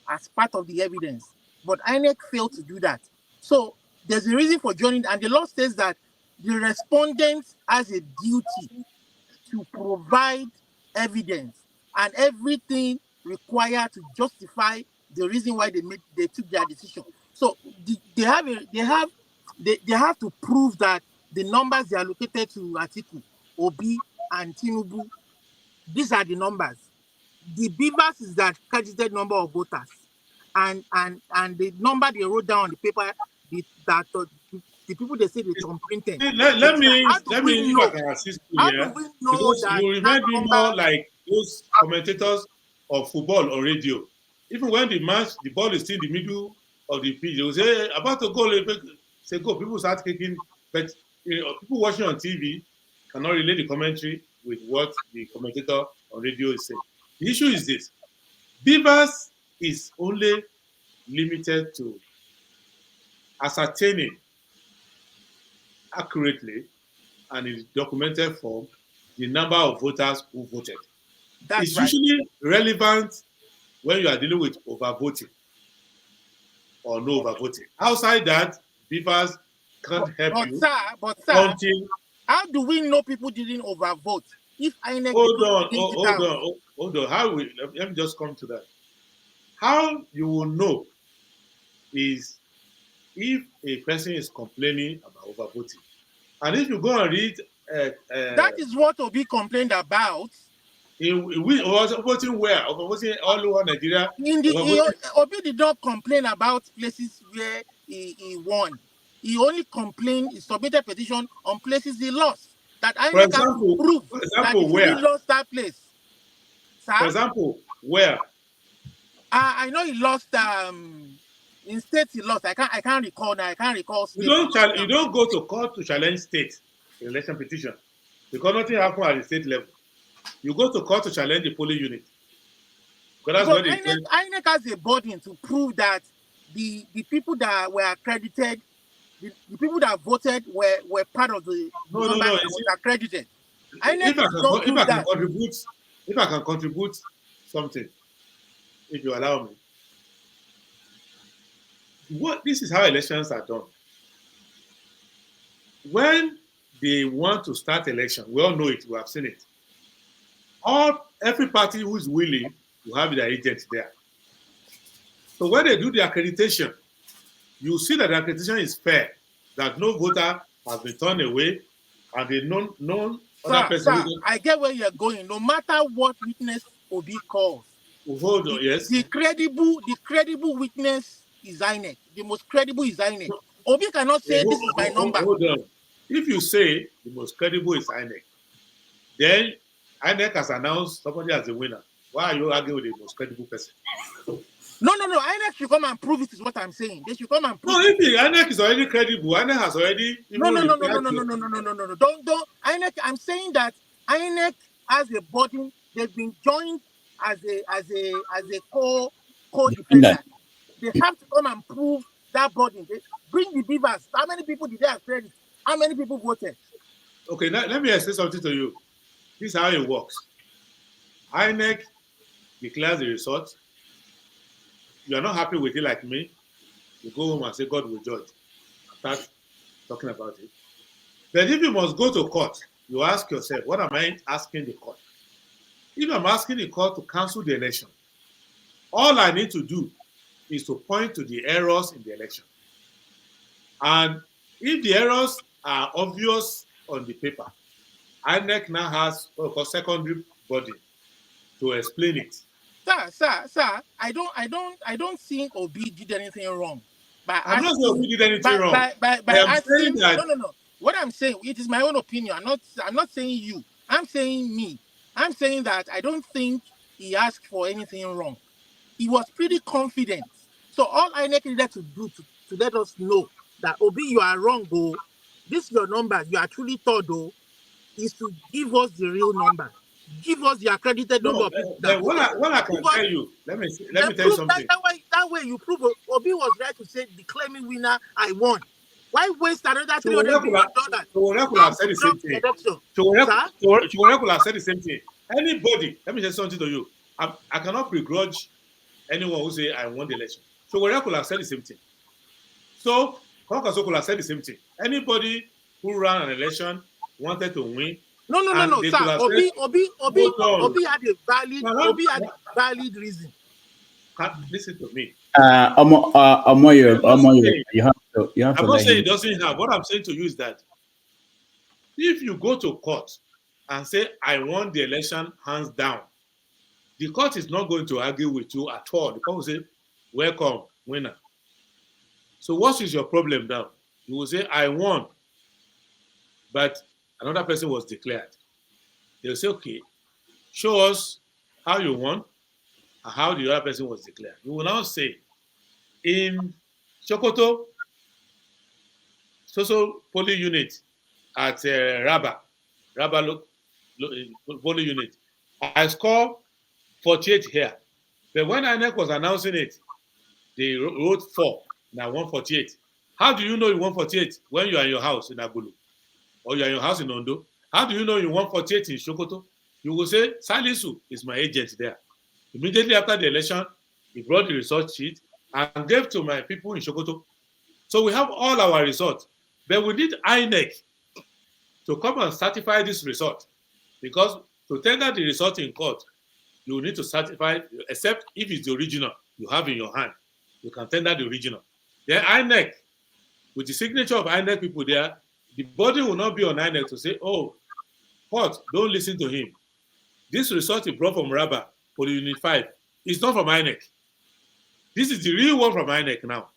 as part of the evidence. But INEC failed to do that. So there's a reason for joining, and the law says that the respondent has a duty to provide evidence and everything required to justify the reason why they took their decision. So they have to prove that the numbers they allocated to Atiku, Obi, and Tinubu, these are the numbers. The beavers is that credited number of voters, and the number they wrote down on the paper, the people they say they completed. Let me if I can assist you here, because you remind me more like those commentators of football on radio. Even when the ball is still in the middle of the pitch, they will say about to goal, say go. People start kicking, but people watching on TV cannot relate the commentary with what the commentator on radio is saying. The issue is this: beavers is only limited to ascertaining accurately and in documented form the number of voters who voted. It's usually relevant when you are dealing with overvoting or no overvoting. Outside that, beavers can't help you. But sir, how do we know people didn't overvote? If INEC hold on. Let me just come to that. How you will know is if a person is complaining about overvoting. And if you go and read... that is what Obi complained about. Overvoting where? Overvoting all over Nigeria? Obi did not complain about places where he won. He only complained, he submitted petition on places he lost. That INEC has to prove that he lost that place. Sir? For example, where? I know he lost... in states he lost. I can't recall now. I can't recall states. You don't go to court to challenge states in election petition because nothing happened at the state level. You go to court to challenge the polling unit. Because INEC has a burden to prove that the people that were accredited, the people that voted were part of the number that was accredited. If I can contribute something, if you allow me. This is how elections are done. When they want to start election, we all know it, we have seen it. Every party who is willing to have their agent there. So when they do the accreditation, you see that the accreditation is fair, that no voter has been turned away, and the other person. I get where you're going. No matter what witness Obi calls, hold on, yes. The credible witness is INEC. The most credible is INEC. Obi cannot say this is my number. Hold on. If you say the most credible is INEC, then INEC has announced somebody as a winner. Why are you arguing with the most credible person? No. INEC should come and prove it is what I'm saying. They should come and prove it. No, if INEC is already credible, INEC has already... No. Don't. INEC, I'm saying that INEC has a burden. They've been joined as a co-defendant. They have to come and prove that burden. They bring the beavers. How many people did they have credit? How many people voted? Okay, now let me say something to you. This is how it works. INEC declares the result. You are not happy with it like me. You go home and say, God will judge. Start talking about it. But if you must go to court, you ask yourself, what am I asking the court? if I'm asking the court to cancel the election, all I need to do is to point to the errors in the election. And if the errors are obvious on the paper, INEC now has what we call secondary body to explain it. Sir, I don't think Obi did anything wrong by I'm not saying asking, Obi did anything wrong. by I am saying asking. that No. What I'm saying, it is my own opinion. I'm not saying you. I'm saying me. I'm saying that I don't think he asked for anything wrong. He was pretty confident. So all I needed to do to let us know that Obi, you are wrong, though. This is your numbers. You are truly thought, though, is to give us the real number. Give us the accredited number of people that what voted. I can tell you, let me tell you Prove something. that way you prove Obi was right to say, declare me winner, I won. Why waste another $300 billion Chiwoneka will have said the same the thing. election? Chiwoneka will have said the same thing. Anybody, let me say something to you. I cannot begrudge anyone who say I won the election. Chiwoneka will have said the same thing. So Kwakaso will have said the same thing. Anybody who ran an election wanted to win. No, sir. Obi had a valid reason. Listen to me. Omoyo, you have to I'm not let saying him. it doesn't have. What I'm saying to you is that if you go to court and say, I won the election hands down, the court is not going to argue with you at all. The court will say, welcome, winner. So what is your problem now? You will say, I won, but another person was declared. They'll say, okay, show us how you won and how the other person was declared. You will now say, in Sokoto, social polling unit at Rabba polling unit, I scored 48 here. But when INEC was announcing it, they wrote 4, and I won 48. How do you know you won 48 when you are in your house in Agulu? Or you are in your house in Ondo? How do you know you won 48 in Sokoto? You will say, Salisu is my agent there. Immediately after the election, he brought the result sheet and gave to my people in Sokoto. So we have all our results. But we need INEC to come and certify this result. Because to tender the result in court, you need to certify, except if it's the original you have in your hand. You can tender the original. Then INEC, with the signature of INEC people there, the body will not be on INEC to say, oh, court, don't listen to him. This result he brought from Rabba for the Unit 5 is not from INEC. This is the real one from INEC now.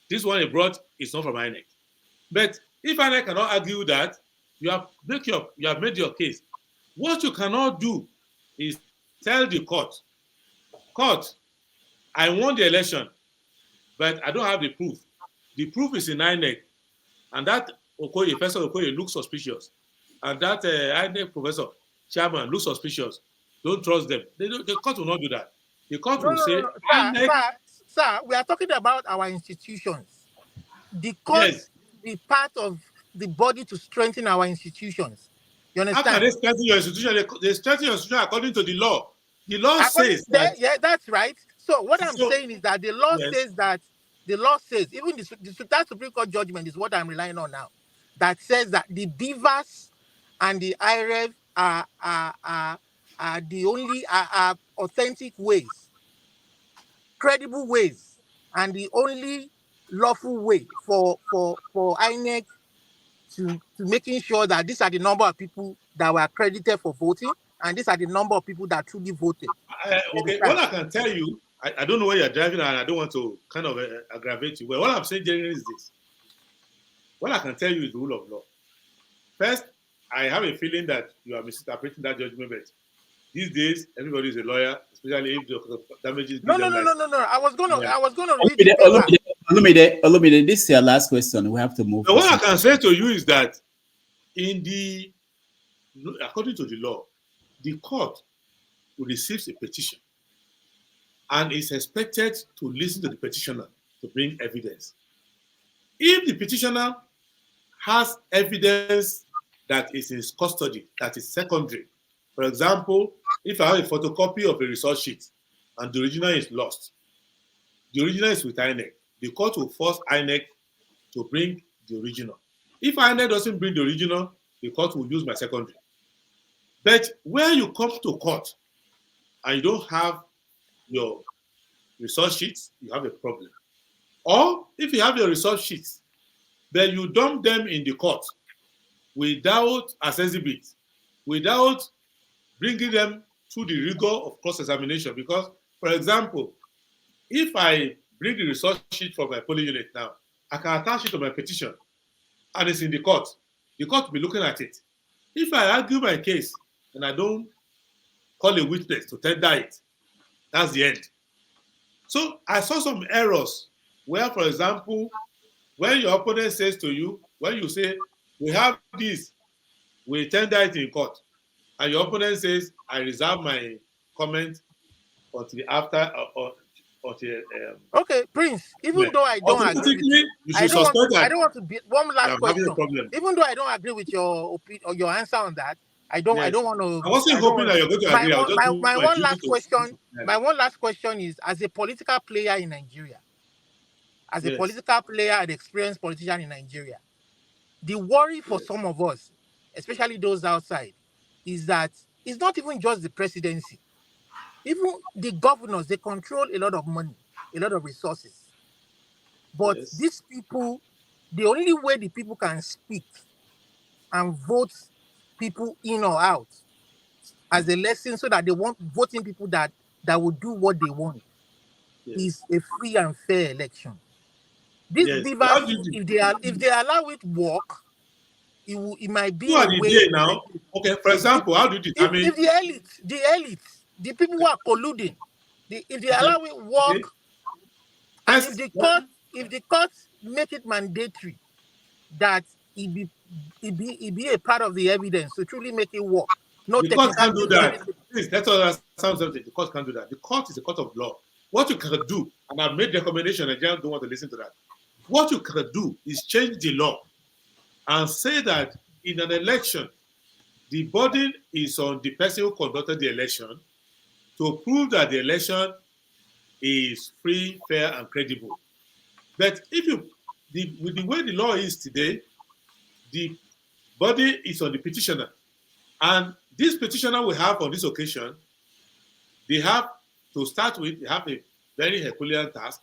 This one he brought is not from INEC. But if INEC cannot argue that, you have made your case. What you cannot do is tell the court, I won the election, but I don't have the proof. The proof is in INEC, and that Professor Okoye looks suspicious, and that INEC professor chairman looks suspicious. Don't trust them. The court will not do that. The court will say, Sir, we are talking about our institutions. The court be part of the body to strengthen our institutions. You understand? How can they strengthen your institution? They strengthen your institution according to the law. The law says that. Yeah, that's right. So what I'm saying is that the law says, even that Supreme Court judgment is what I'm relying on now, that says that the BVAS and the IREV are the only authentic ways, credible ways, and the only lawful way for INEC to making sure that these are the number of people that were accredited for voting, and these are the number of people that truly voted. Okay, what I can tell you, I don't know where you're driving, and I don't want to kind of aggravate you. Well, what I'm saying generally is this. What I can tell you is the rule of law. First, I have a feeling that you are misinterpreting that judgment. But these days, everybody is a lawyer, especially if the damages. No. I was gonna read the paper. Olumide, this is your last question. We have to move. So what I can say to you is that according to the law, the court will receive a petition and is expected to listen to the petitioner to bring evidence. If the petitioner has evidence that is in his custody, that is secondary, for example, if I have a photocopy of a result sheet and the original is lost, the original is with INEC, the court will force INEC to bring the original. If INEC doesn't bring the original, the court will use my secondary. But where you come to court and you don't have your resource sheets, you have a problem. Or if you have your resource sheets, then you dump them in the court without assessing it, without bringing them through the rigor of cross-examination. Because, for example, if I bring the resource sheet from my polling unit now, I can attach it to my petition, and it's in the court will be looking at it. If I argue my case and I don't call a witness to tender it, that's the end. So I saw some errors where, for example, when your opponent says to you, when you say, we have this, we tender it in court, and your opponent says, I reserve my comment until after, until Okay, Prince. Even though I don't agree with automatically you, you should suspect I that don't want to be one last I'm having a question. problem. Even though I don't agree with your opinion or your answer on that, I don't Yes. want to. I wasn't hoping that you're going to agree. I was just doing My my one duty last to question. My one last question is: as a political player in Nigeria, as a political player and experienced politician in Nigeria, the worry for some of us, especially those outside, is that it's not even just the presidency. Even the governors, they control a lot of money, a lot of resources. But these people, the only way the people can speak and vote people in or out as a lesson so that they want voting people that will do what they want is a free and fair election. These beavers, if they allow it work, it might be a way now. Okay, for example, how do you determine if the elite, the people who are colluding, if they allow it work, and if the court make it mandatory that it be a part of the evidence to truly make it work. No the court can't do that. anything. Please, that's all that sounds something. The court can't do that. The court is a court of law. What you can do, and I've made recommendation, and Nigerians don't want to listen to that. What you can do is change the law and say that in an election, the burden is on the person who conducted the election to prove that the election is free, fair, and credible. But if with the way the law is today, the burden is on the petitioner. And this petitioner we have on this occasion, they have to start with, they have a very Herculean task,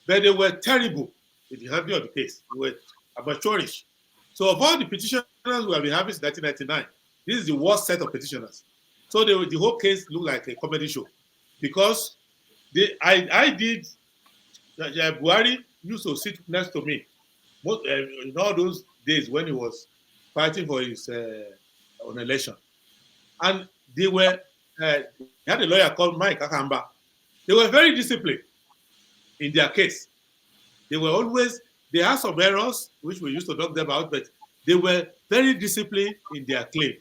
but they were terrible in the handling of the case. They were amateurish. So of all the petitioners we have been having since 1999, this is the worst set of petitioners. So the whole case looked like a comedy show because Buhari used to sit next to me in all those days when he was fighting for his on election. And they were, they had a lawyer called Mike Akamba. They were very disciplined in their case. They had some errors, which we used to talk about, but they were very disciplined in their claim.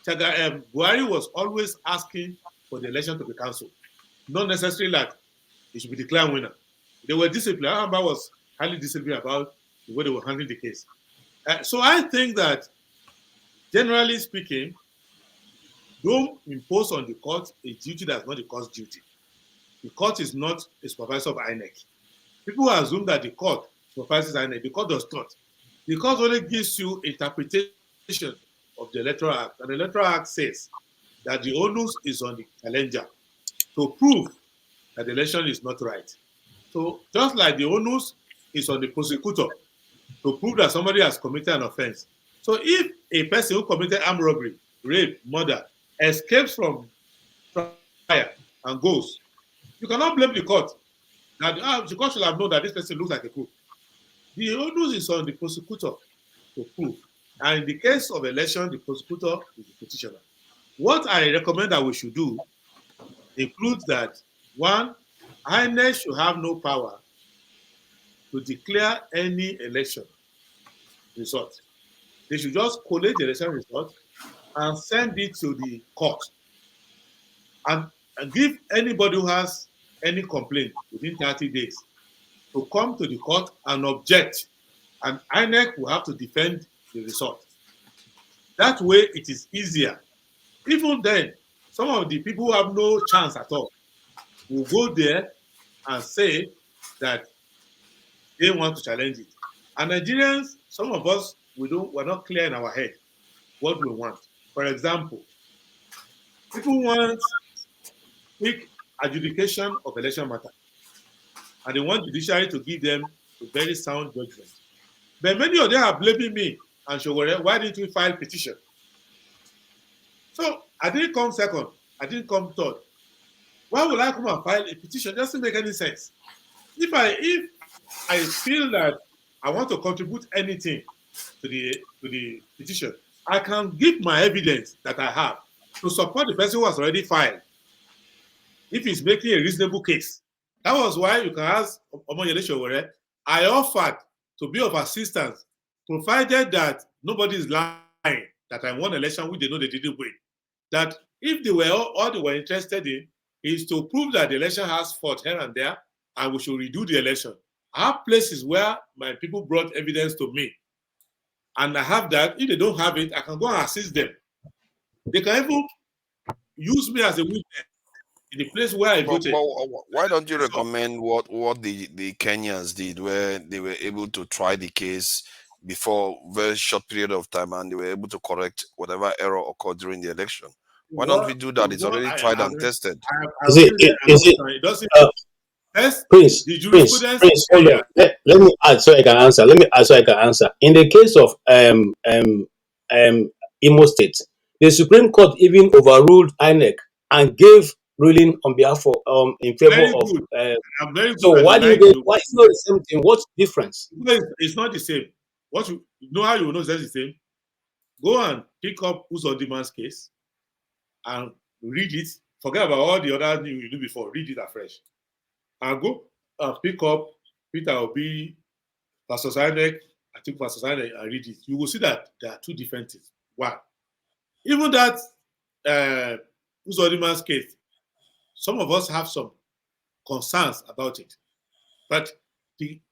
Buhari was always asking for the election to be cancelled. Not necessarily like he should be declared winner. They were disciplined. Akamba was highly disciplined about the way they were handling the case. So I think that, generally speaking, don't impose on the court a duty that's not the court's duty. The court is not a supervisor of INEC. People assume that the court supervises INEC. The court does not. The court only gives you interpretation of the Electoral Act. And the Electoral Act says that the onus is on the challenger to prove that the election is not right. So just like the onus is on the prosecutor to prove that somebody has committed an offense. So if a person who committed armed robbery, rape, murder, escapes from trial and goes, you cannot blame the court. Now, the court should have known that this person looks like a crook. The onus is on the prosecutor to prove. And in the case of election, the prosecutor is the petitioner. What I recommend that we should do includes that, one, INEC should have no power to declare any election result. They should just collate the election result and send it to the court and give anybody who has any complaint within 30 days to come to the court and object, and INEC will have to defend the result. That way it is easier. Even then, some of the people who have no chance at all will go there and say that they want to challenge it. And Nigerians, some of us, we're not clear in our head what we want. For example, people want quick adjudication of election matter. And they want judiciary to give them a very sound judgment. But many of them are blaming me and Shogore, why didn't we file petition? So I didn't come second. I didn't come third. Why would I come and file a petition? It doesn't make any sense. If I feel that I want to contribute anything to the petition, I can give my evidence that I have to support the person who has already filed. If he's making a reasonable case. That was why you can ask Omoyele Shogore, I offered to be of assistance, provided that nobody is lying that I won election which they know they didn't win. That if they were all they were interested in is to prove that the election has fault here and there, and we should redo the election. I have places where my people brought evidence to me. And I have that. If they don't have it, I can go and assist them. They can even use me as a witness in the place where I voted. Why don't you recommend what the Kenyans did, where they were able to try the case before a very short period of time, and they were able to correct whatever error occurred during the election? Why don't we do that? It's already tried and tested. It doesn't. Prince, hold on. Let me add so I can answer. In the case of Imo State, the Supreme Court even overruled INEC and gave ruling on behalf of in favor of. So why do you? Why is it not the same thing? What's the difference? It's not the same. What you know how you know that's the same? Go and pick up Uzodiman's case and read it. Forget about all the other things you do before. Read it afresh. And go and pick up Peter Obi versus INEC. I think versus INEC and read it. You will see that there are two different things. One, even that Uzodiman's case, some of us have some concerns about it. But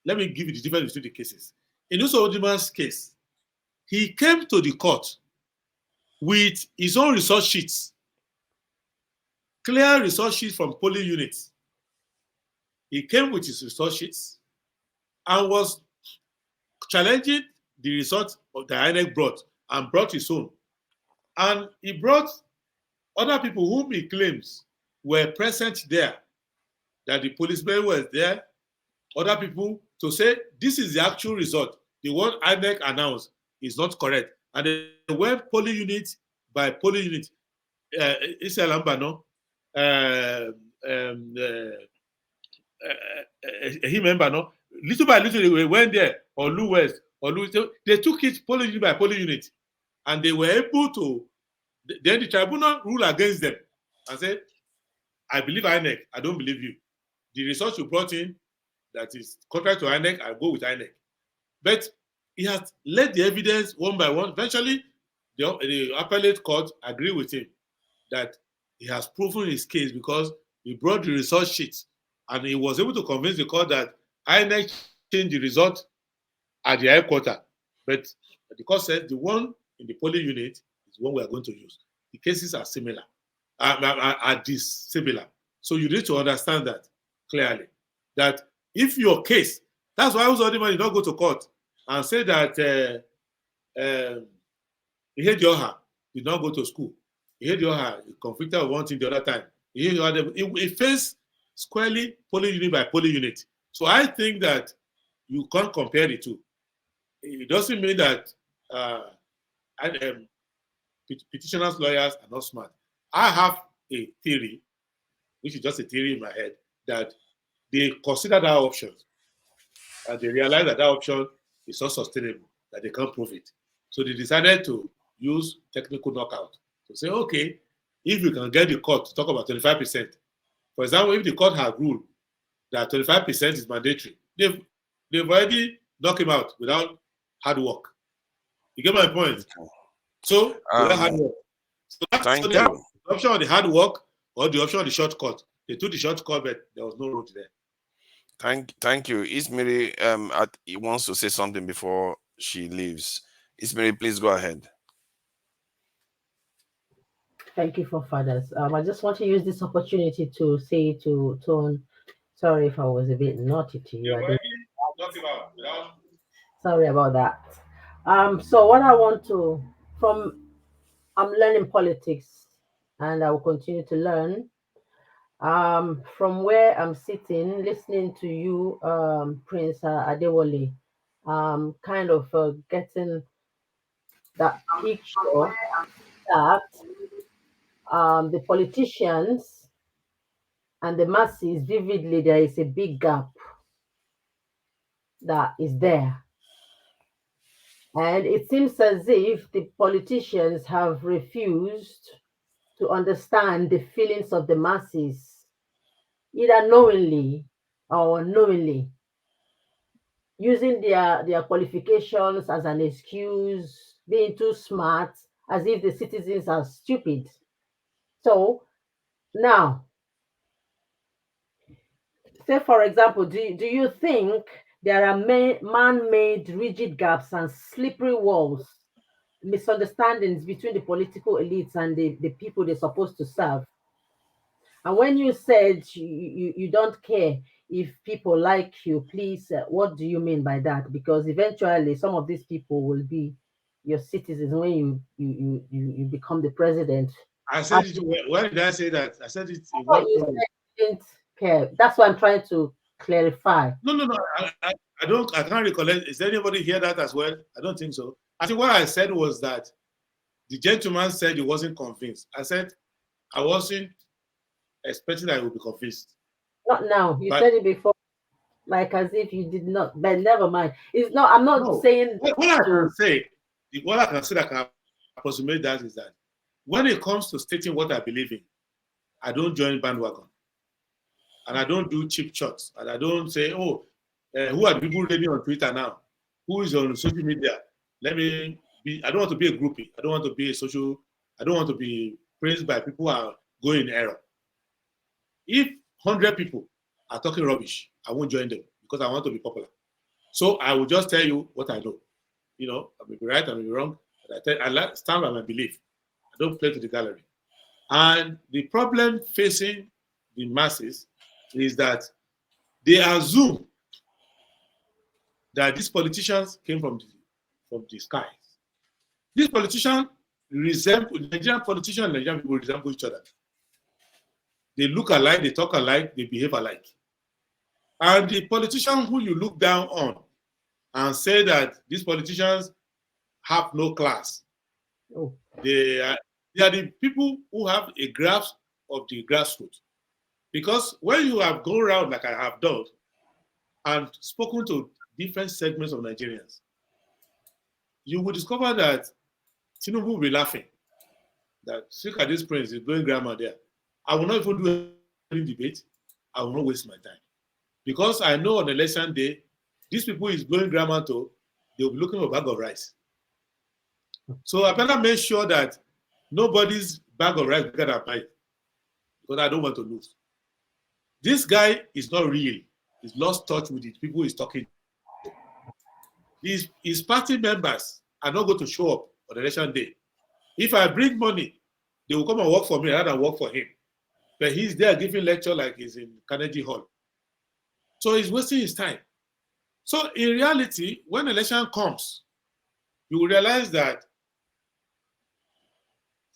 let me give you the difference between the cases. In Uzodiman's case, he came to the court with his own resource sheets, clear resource sheets from polling units. He came with his resource sheets and was challenging the results of the INEC brought and brought his own. And he brought other people whom he claims were present there, that the policemen were there, other people to say this is the actual result. The one INEC announced is not correct. And they went polling unit by polling unit. He remember, no? Little by little, they went there, or Lu West, or Lu. They took it polling unit by polling unit, and they were able to. Then the tribunal ruled against them and said, "I believe INEC. I don't believe you. The results you brought in that is contrary to INEC, I go with INEC." But he has led the evidence one by one. Eventually, the appellate court agreed with him that he has proven his case because he brought the result sheets. And he was able to convince the court that INEC changed the result at the headquarters. But the court said the one in the polling unit is one we are going to use. The cases are similar, are dissimilar. So you need to understand that clearly. That if your case, that's why Uzodinma did not go to court and say that Ihedioha did not go to school. Ihedioha conflicted of one thing the other time. He faced squarely polling unit by polling unit. So I think that you can't compare the two. It doesn't mean that petitioners' lawyers are not smart. I have a theory, which is just a theory in my head, that they consider that option and they realize that that option is not sustainable, that they can't prove it. So they decided to use technical knockout to say, okay, if you can get the court to talk about 25%, for example, if the court had ruled that 25% is mandatory, they've already knocked him out without hard work. You get my point? So, without hard work. So the option of the hard work or the option of the shortcut. They took the shortcut, but there was no road there. Thank you. Ismiri he wants to say something before she leaves. Ismiri, please go ahead. Thank you, forefathers. I just want to use this opportunity to say to Tone, sorry if I was a bit naughty to you. Sorry about that. So what I want to, I'm learning politics and I will continue to learn. From where I'm sitting, listening to you, Prince Adewale, kind of getting that picture that the politicians and the masses vividly, there is a big gap that is there. And it seems as if the politicians have refused to understand the feelings of the masses, either knowingly or unknowingly, using their qualifications as an excuse, being too smart, as if the citizens are stupid. So now, say for example, do you think there are man-made rigid gaps and slippery walls, misunderstandings between the political elites and the people they're supposed to serve? And when you said you don't care if people like you, please, what do you mean by that? Because eventually some of these people will be your citizens when you become the president. I said it. Why did I say that? I said it in Oh, what you way? said you didn't care. That's what I'm trying to clarify. No. I don't. I can't recollect. Is anybody hear that as well? I don't think so. I think what I said was that the gentleman said he wasn't convinced. I said I wasn't expecting that I would be convinced. Not now. You But said it before, like as if you did not. But never mind. It's not. I'm not no, saying what I can say, what I can say that can approximate that is that when it comes to stating what I believe in, I don't join bandwagon, and I don't do cheap shots, and I don't say, "Oh, who are the people reading on Twitter now? Who is on social media? Let me be." I don't want to be a groupie. I don't want to be a social. I don't want to be praised by people who are going in error. If 100 people are talking rubbish, I won't join them because I want to be popular. So I will just tell you what I know. You know, I may be right, I may be wrong, but I stand by my belief. I don't play to the gallery. And the problem facing the masses is that they assume that these politicians came from the skies. These politicians resemble, Nigerian politicians and Nigerian people resemble each other. They look alike, they talk alike, they behave alike. And the politician who you look down on and say that these politicians have no class, they are the people who have a grasp of the grassroots. Because when you have gone around like I have done and spoken to different segments of Nigerians, you will discover that Tinubu will be laughing. That look at this prince, he's blowing grammar there. I will not even do any debate. I will not waste my time. Because I know on election day, these people is blowing grammar to, they'll be looking for a bag of rice. So I better make sure that nobody's bag of rice bigger than mine, because I don't want to lose. This guy is not real. He's lost touch with the people he's talking to. His party members are not going to show up on election day. If I bring money, they will come and work for me rather than work for him. But he's there giving lecture like he's in Carnegie Hall. So he's wasting his time. So in reality, when election comes, you will realize that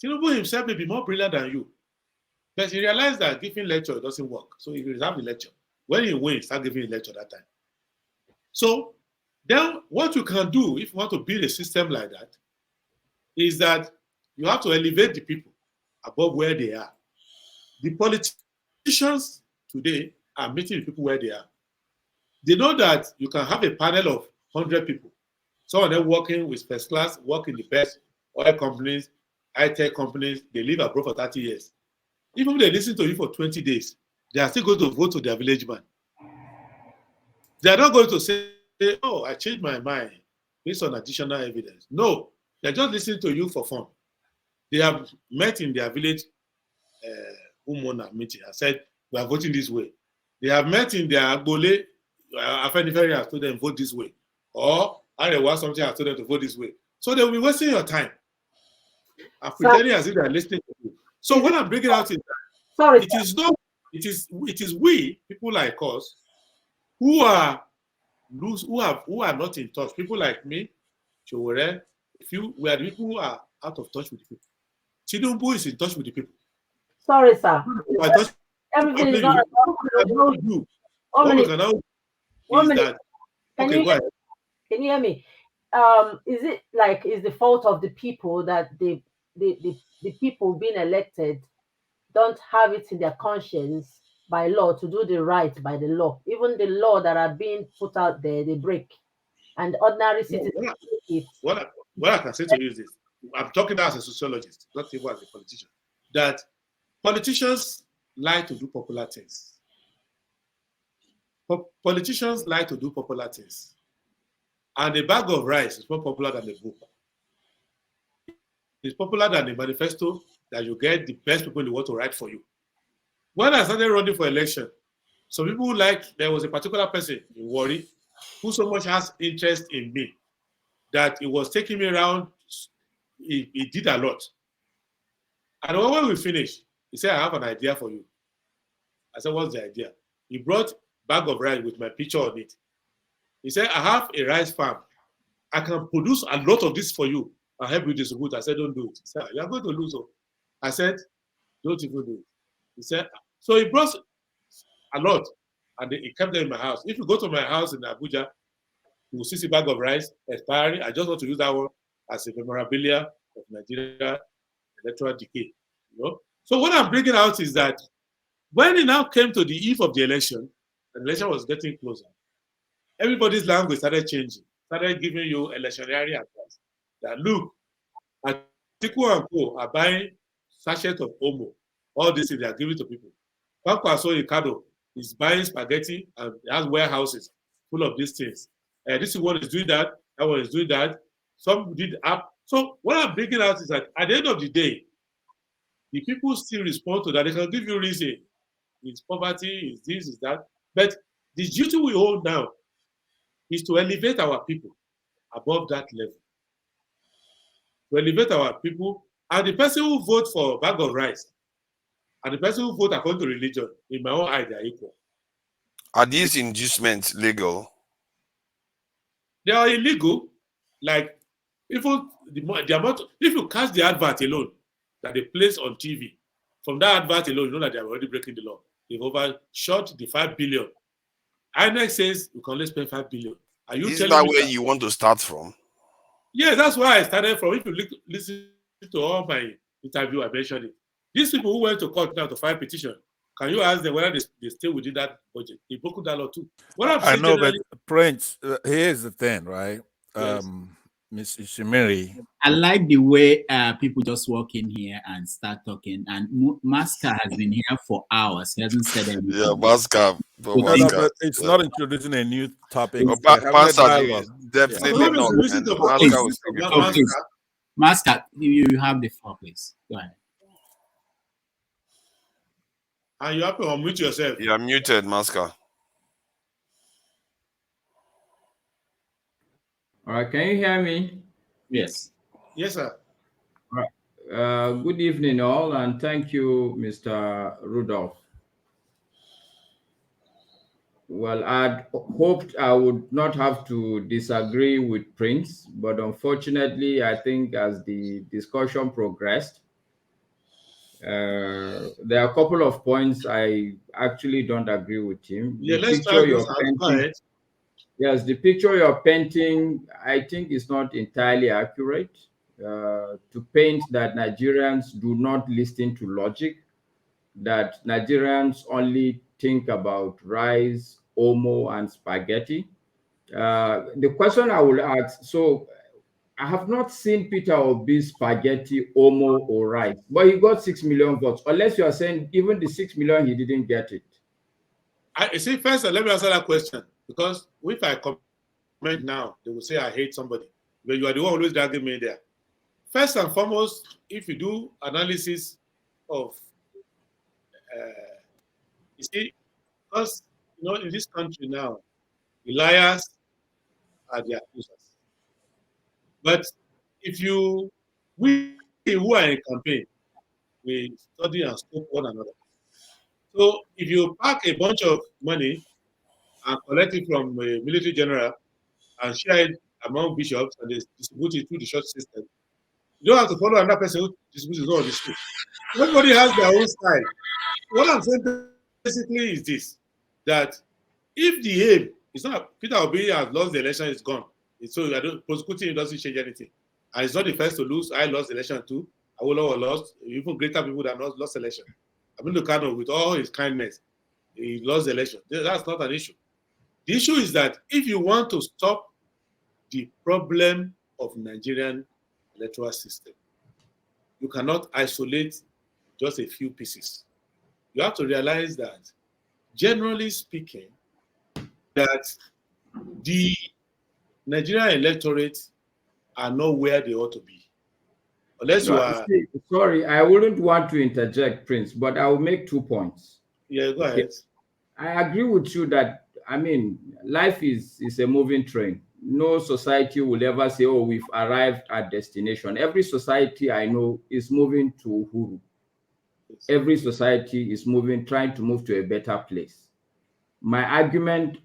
Tinubu himself may be more brilliant than you. But he realized that giving lecture doesn't work. So he reserved the lecture. When he wins, start giving a lecture that time. So then what you can do if you want to build a system like that is that you have to elevate the people above where they are. The politicians today are meeting the people where they are. They know that you can have a panel of 100 people. Some of them working with first class, work in the best oil companies, high-tech companies. They live abroad for 30 years. Even if they listen to you for 20 days, they are still going to vote to their village man. They are not going to say, oh, I changed my mind based on additional evidence. No, they're just listening to you for fun. They have met in their village homeowner meeting and said, we are voting this way. They have met in their Agbole, Afenifere has told them vote this way. Or Arewa something has told them to vote this way. So they will be wasting your time and pretending as if they are listening to you. So what I'm bringing out is that it is we, people like us, who are not in touch. People like me, Chowore, we are the people who are out of touch with the people. Tinubu is in touch with the people. Sorry, sir. everything is Probably not what we do. one What we minute. can now One is minute. that Can okay, you go ahead. can you hear me? Is it like is the fault of the people that the people being elected don't have it in their conscience by law to do the right by the law? Even the law that are being put out there, they break, and ordinary No, citizens break it. what I can say to you is this. I'm talking as a sociologist, not even as a politician. That politicians like to do popular things. Politicians like to do popular things. And a bag of rice is more popular than a book. It's popular than a manifesto that you get the best people in the world to write for you. When I started running for election, some people there was a particular person in Warri who so much has interest in me that it was taking me around. He did a lot. And when we finished, he said, I have an idea for you. I said, what's the idea? He brought bag of rice with my picture on it. He said, I have a rice farm. I can produce a lot of this for you. I'll help you distribute. I said, don't do it. He said, you're going to lose. I said, don't even do it. He said, so he brought a lot and he kept them in my house. If you go to my house in Abuja, you will see a bag of rice expiring. I just want to use that one as a memorabilia of Nigeria electoral decay. You know? So what I'm bringing out is that when it now came to the eve of the election, and the election was getting closer, everybody's language started changing, started giving you electionary advice. That look, Atiku and Co are buying sachets of Omo. All this things they are giving to people. Kwankwaso Kano is buying spaghetti and has warehouses full of these things. This one is doing that one is doing that. Some did up. So what I'm bringing out is that at the end of the day, the people still respond to that. They can give you reason. It's poverty, it's this, it's that. But the duty we hold now is to elevate our people above that level. To elevate our people, and the person who vote for a bag of rice and the person who vote according to religion, in my own eye, they are equal. Are these inducements legal? They are illegal. Like, even the amount, if you catch the advert alone that they place on TV, from that advert alone, you know that they are already breaking the law. They've overshot the 5 billion. INEC says you can only spend 5 billion. Are you Isn't telling that me where that? you want to start from? Yeah, that's where I started from. If you listen to all my interview, I mentioned it. These people who went to court now to file petition, can you ask them whether they stay within that budget? They broke that law too. What I'm I saying know, but generally, Prince, here's the thing, right? yes. Miss Ishimiri. I like the way people just walk in here and start talking. And Masker has been here for hours. He hasn't said anything. Yeah, Maska. So No, but it's not introducing a new topic. Oh, We're having a dialogue. definitely not. And Maska was speaking to me. please, Masker, you have the floor, please. Go ahead. And you have to unmute yourself. You are muted, Maska. All right, can you hear me? Yes. Yes, sir. All right. Good evening, all, and thank you, Mr. Rudolph. Well, I'd hoped I would not have to disagree with Prince, but unfortunately, I think as the discussion progressed, there are a couple of points I actually don't agree with him. Yeah, The let's picture try this you're out. Go painting, ahead. yes, the picture you're painting, I think is not entirely accurate. To paint that Nigerians do not listen to logic, that Nigerians only think about rice, omo, and spaghetti. The question I will ask, so I have not seen Peter Obi's spaghetti, omo, or rice, but he got 6 million votes. Unless you are saying even the 6 million, he didn't get it. I see. First, let me answer that question, because if I comment now, they will say I hate somebody. But you are the one always dragging me there. First and foremost, if you do analysis of, you see, because in this country now, the liars are the accusers. But if we who are in campaign, we study and scope one another. So if you pack a bunch of money and collect it from a military general and share it among bishops and they distribute it through the church system, you don't have to follow another person who distributes it on the street. Everybody has their own style. What I'm saying to basically is this, that if the aim is not, Peter Obi has lost the election, it's gone. So prosecuting doesn't change anything. And it's not the first to lose. I lost the election too. Awolowo lost. Even greater people that lost the election. I've been to Kano with all his kindness. He lost the election. That's not an issue. The issue is that if you want to stop the problem of Nigerian electoral system, you cannot isolate just a few pieces. You have to realize that, generally speaking, that the Nigerian electorate are not where they ought to be. Unless you are... Sorry, I wouldn't want to interject, Prince, but I will make 2 points. Yeah, go ahead. I agree with you that, I mean, life is a moving train. No society will ever say, oh, we've arrived at destination. Every society I know is moving to Uhuru. Every society is trying to move to a better place. My argument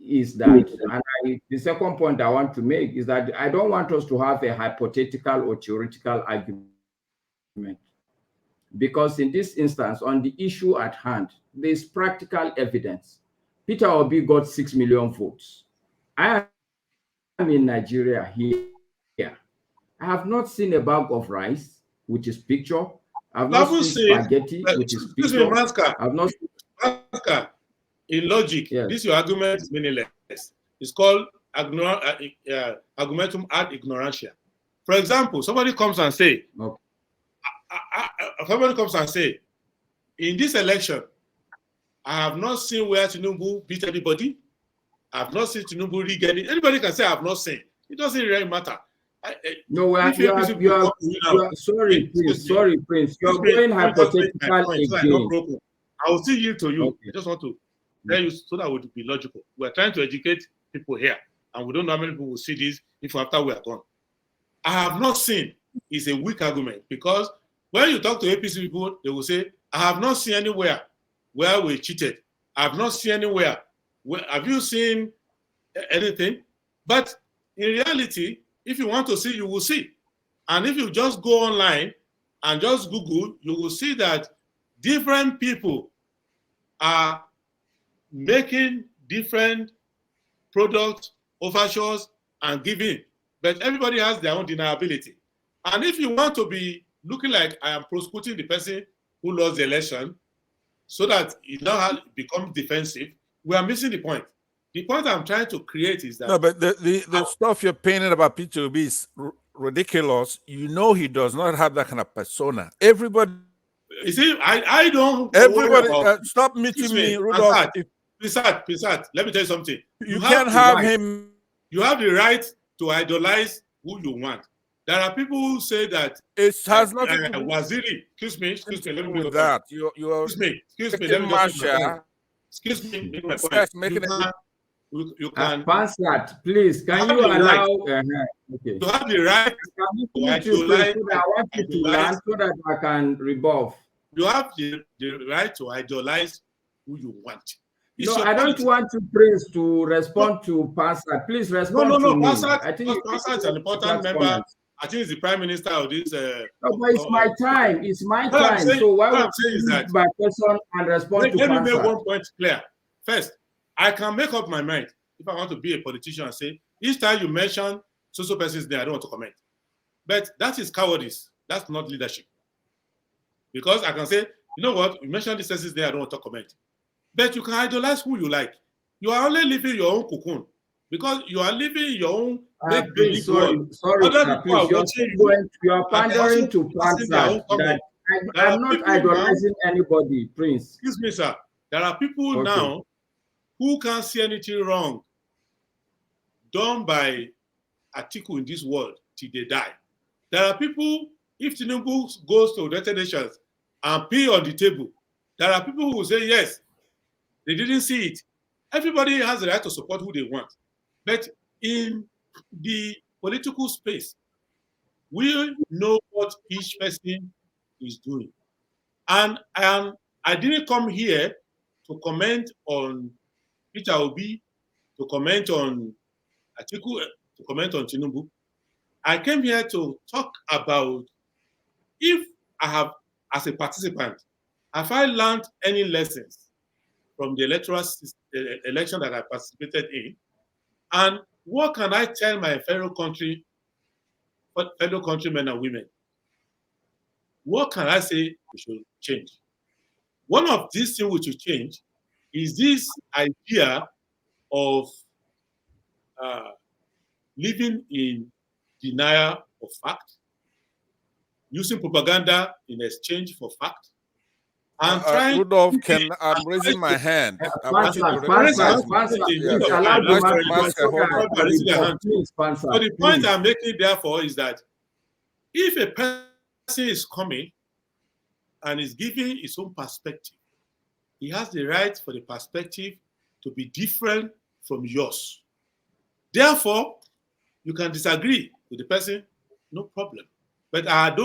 is that, and the second point I want to make is that I don't want us to have a hypothetical or theoretical argument. Because in this instance, on the issue at hand, there's practical evidence. Peter Obi got 6 million votes. I am in Nigeria here. I have not seen a bag of rice, which is picture. I've not seen spaghetti, which is picture. I've not seen... Maska, in logic, yes. This your argument is meaningless. It's called argumentum ad ignorantia. For example, somebody comes and say, in this election, I have not seen where Tinubu beat anybody. I have not seen Tinubu rig any. Anybody can say I have not seen. It doesn't really matter. No, you are sorry, Prince. Sorry, Prince. You are going hypothetical again. I will still yield to you. Okay. I just want to tell you so that we will be logical. We are trying to educate people here, and we don't know how many people will see this if after we are gone. I have not seen is a weak argument, because when you talk to APC people, they will say, I have not seen anywhere where we cheated. I have not seen anywhere. Have you seen anything? But in reality, if you want to see, you will see. And if you just go online and just Google, you will see that different people are making different products, overtures, and giving. But everybody has their own deniability. And if you want to be looking like I am prosecuting the person who lost the election so that it now becomes defensive, we are missing the point. The point I'm trying to create is that... No, but the stuff you're painting about Peter Obi is ridiculous. You know he does not have that kind of persona. Everybody... You see, I don't... Everybody... stop meeting me, Rudolph. Pisat, let me tell you something. You can't have him... You have the right to idolize who you want. There are people who say that it has nothing to do Waziri. Excuse me. Let me with that. You are excuse me. Let me excuse me. Make my point. You can. Pansat, please. Can you allow? Okay. You have the right. I want you to learn so that I can rebuff. You have the right to idolize who you want. No, I don't want to Prince to respond to Pansat. Please respond to me. I think Pansat is an important member. I think it's the Prime Minister of this. No, but it's my time. It's my time. So why would you use my person and respond to Pansat? Let me make one point clear. First, I can make up my mind if I want to be a politician and say, each time you mention social persons there, I don't want to comment. But that is cowardice. That's not leadership. Because I can say, you know what, you mentioned these persons there, I don't want to comment. But you can idolize who you like. You are only living your own cocoon. Because you are living your own make-believe world. Sorry, you are pandering to Pansat. I'm not idolizing anybody, Prince. Excuse me, sir. There are people now who can't see anything wrong done by Atiku in this world till they die. There are people, if Tinubu goes to United Nations and pee on the table, there are people who will say, yes, they didn't see it. Everybody has the right to support who they want. But in the political space, we know what each person is doing. And I didn't come here to comment on Peter Obi, to comment on Atiku, to comment on Tinubu. I came here to talk about if I have, as a participant, Have I learned any lessons from the electoral election that I participated in? And what can I tell my fellow countrymen and women? What can I say we should change? One of these things we should change is this idea of living in denial of fact, using propaganda in exchange for fact, and trying. Rudolph, I'm raising my hand. I want you to recognize me. Yes. So the point I'm making, therefore, is that if a person is coming and is giving his own perspective, he has the right for the perspective to be different from yours. Therefore, you can disagree with the person, no problem. But I'm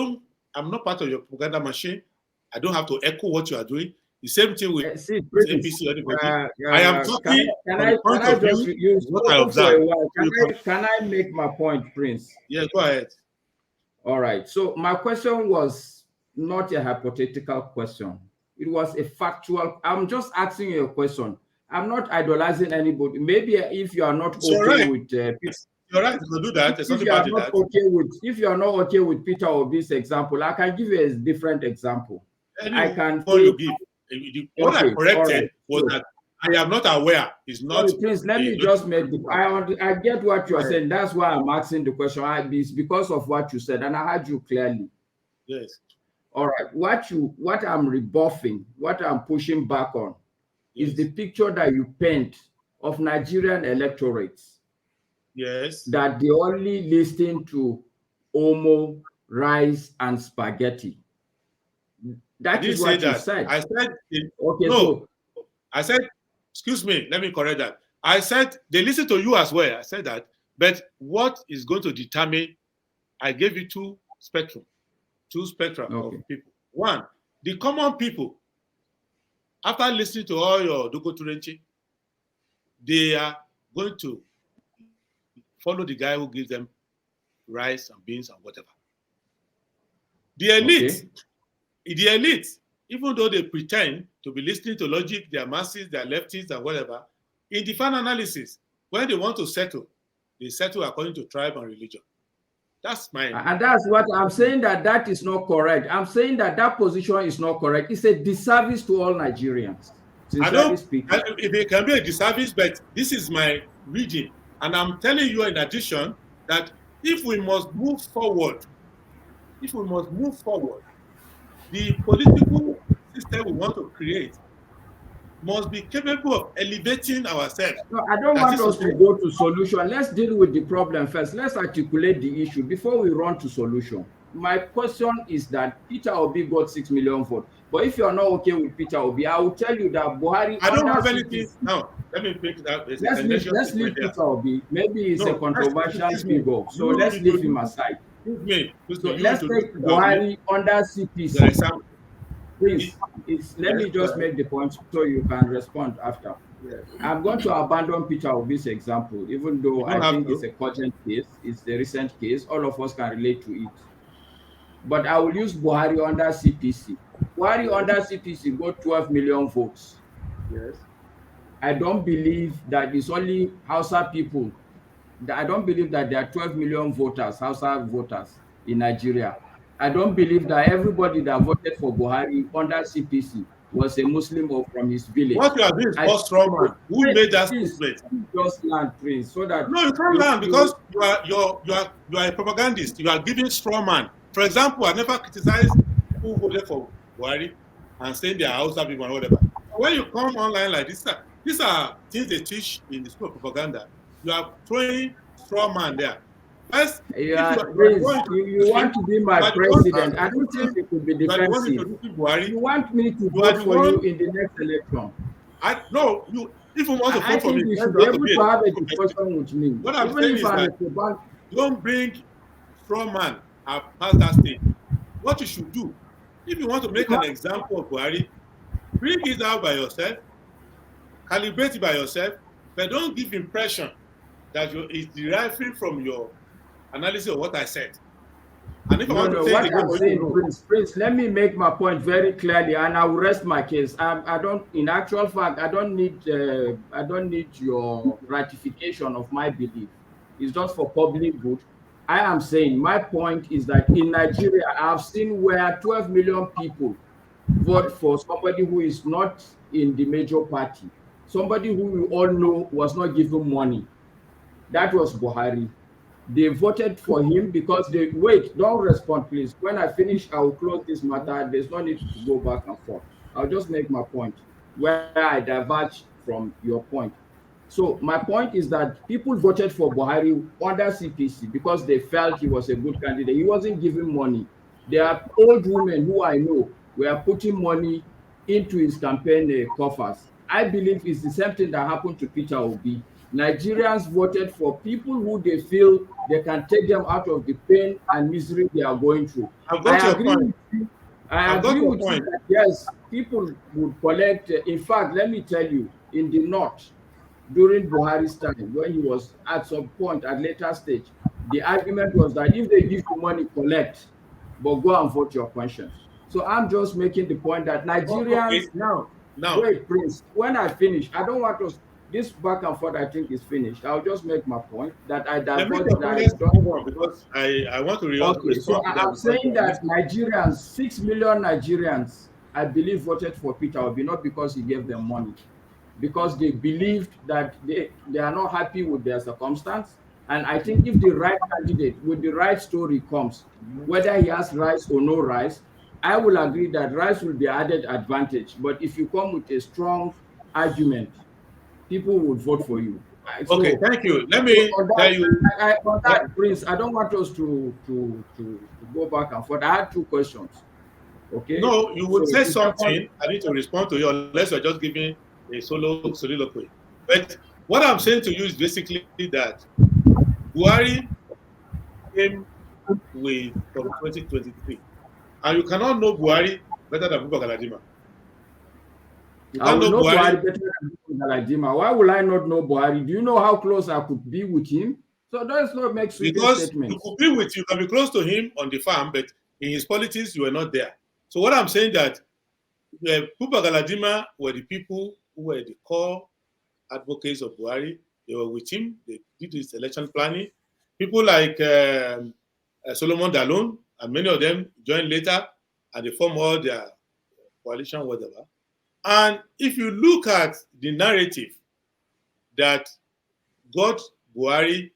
not part of your propaganda machine. I don't have to echo what you are doing. The same thing with APC or anybody. I am talking from the point of view what I observe. Can I make my point, Prince? Yeah, go ahead. All right. So my question was not a hypothetical question. It was a factual. I'm just asking you a question. I'm not idolizing anybody. Maybe if you are not okay with you're right to do that. If you are not okay with Peter Obi's example, I can give you a different example. I can give. What I corrected was that I am not aware. It's not. Please let me just make the. I get what you're saying. That's why I'm asking the question. It's because of what you said, and I heard you clearly. Yes. All right. What I'm rebuffing, what I'm pushing back on, is the picture that you paint of Nigerian electorates. Yes. That they only listen to Omo, rice, and spaghetti. That is what you said. I said okay. No, So I said, excuse me, let me correct that. I said they listen to you as well. I said that, but what is going to determine? I gave you two spectra of people. One, the common people. After listening to all your Doko Turenchi, they are going to follow the guy who gives them rice and beans and whatever. The elite, even though they pretend to be listening to logic, their masses, their leftists and whatever, in the final analysis, when they want to settle, they settle according to tribe and religion. That's my... And that's what I'm saying, that is not correct. I'm saying that position is not correct. It's a disservice to all Nigerians. I don't, if it can be a disservice, but this is my reading. And I'm telling you in addition that if we must move forward, the political system we want to create must be capable of elevating ourselves. No, I don't want us to go to solution. Let's deal with the problem first. Let's articulate the issue before we run to solution. My question is that Peter Obi got 6 million votes. But if you're not okay with Peter Obi, I will tell you that Buhari... I don't have anything... No, let me pick that. Let's leave Peter Obi. Maybe he's a controversial figure. So let's leave him aside. So let's take Buhari under CPC. Please, let me just make the point so you can respond after. Yes. I'm going to abandon Peter Obi's example, even though I think it's a cogent case, it's the recent case, all of us can relate to it. But I will use Buhari under CPC. Buhari under CPC got 12 million votes. Yes. I don't believe that it's only Hausa people. I don't believe that there are 12 million voters, Hausa voters in Nigeria. I don't believe that everybody that voted for Buhari under CPC was a Muslim or from his village. What you are doing is first strong. Who made that statement? Just land, please, so that no, you can't land because you are a propagandist. You are giving straw man. For example, I never criticized who voted for Buhari and saying they are Hausa people and whatever. When you come online like this, these are things they teach in the school of propaganda. You are throwing straw man there. First, you want to be my president. I don't think it could be defensive. You want me to vote for you in the next election. No, if you want to vote for me, you should be able to have a discussion with me. What I'm saying is that don't bring straw man past that stage. What you should do, if you want to make an example of Buhari, bring it out by yourself, calibrate it by yourself, but don't give impression that it's deriving from your analysis of what I said. And if I want to say it What again I'm for you to saying, know, Prince, let me make my point very clearly, and I will rest my case. I don't, in actual fact, I don't need your ratification of my belief. It's just for public good. I am saying my point is that in Nigeria, I've seen where 12 million people vote for somebody who is not in the major party, somebody who we all know was not given money. That was Buhari. They voted for him because they wait, don't respond, please. When I finish, I will close this matter. There's no need to go back and forth. I'll just make my point where I diverge from your point. So my point is that people voted for Buhari under CPC because they felt he was a good candidate. He wasn't giving money. There are old women who I know were putting money into his campaign coffers. I believe it's the same thing that happened to Peter Obi. Nigerians voted for people who they feel they can take them out of the pain and misery they are going through. I've got I your agree point. with you. I I've got agree your with you point. that yes, people would collect. In fact, let me tell you, in the north, during Buhari's time, when he was at some point at later stage, the argument was that if they give you money, collect, but go and vote your conscience. So I'm just making the point that Nigerians, Okay, now, wait, Prince, when I finish, I don't want us, this back and forth, I think is finished. I'll just make my point that I let me diverge, your that point. I Let's don't. move on because I want to Okay, so respond to that I'm because saying that Nigerians, 6 million Nigerians, I believe, voted for Peter Obi, not because he gave them money, because they believed that they are not happy with their circumstance. And I think if the right candidate with the right story comes, whether he has rice or no rice, I will agree that rice will be added advantage. But if you come with a strong argument, people would vote for you. Okay, So, thank you. Let so me on tell that, you. on that, Prince, I don't want us to go back and forth. I had two questions. Okay, No, you so would say the second, something. I need to respond to you unless you're just giving a solo soliloquy. But what I'm saying to you is basically that Buhari came with from 2023, and you cannot know Buhari better than Buba Galadima. You I can't will know know Buhari Buhari better than Galadima. Why will I not know Buhari? Do you know how close I could be with him? So let's not make sweeping because statements. you can be close to him on the farm, but in his politics you were not there. So what I'm saying that Buba Galadima were the people who were the core advocates of Buhari. They were with him. They did his election planning. People like Solomon Dalun and many of them joined later, and they formed all their coalition, whatever. And if you look at the narrative that got Buhari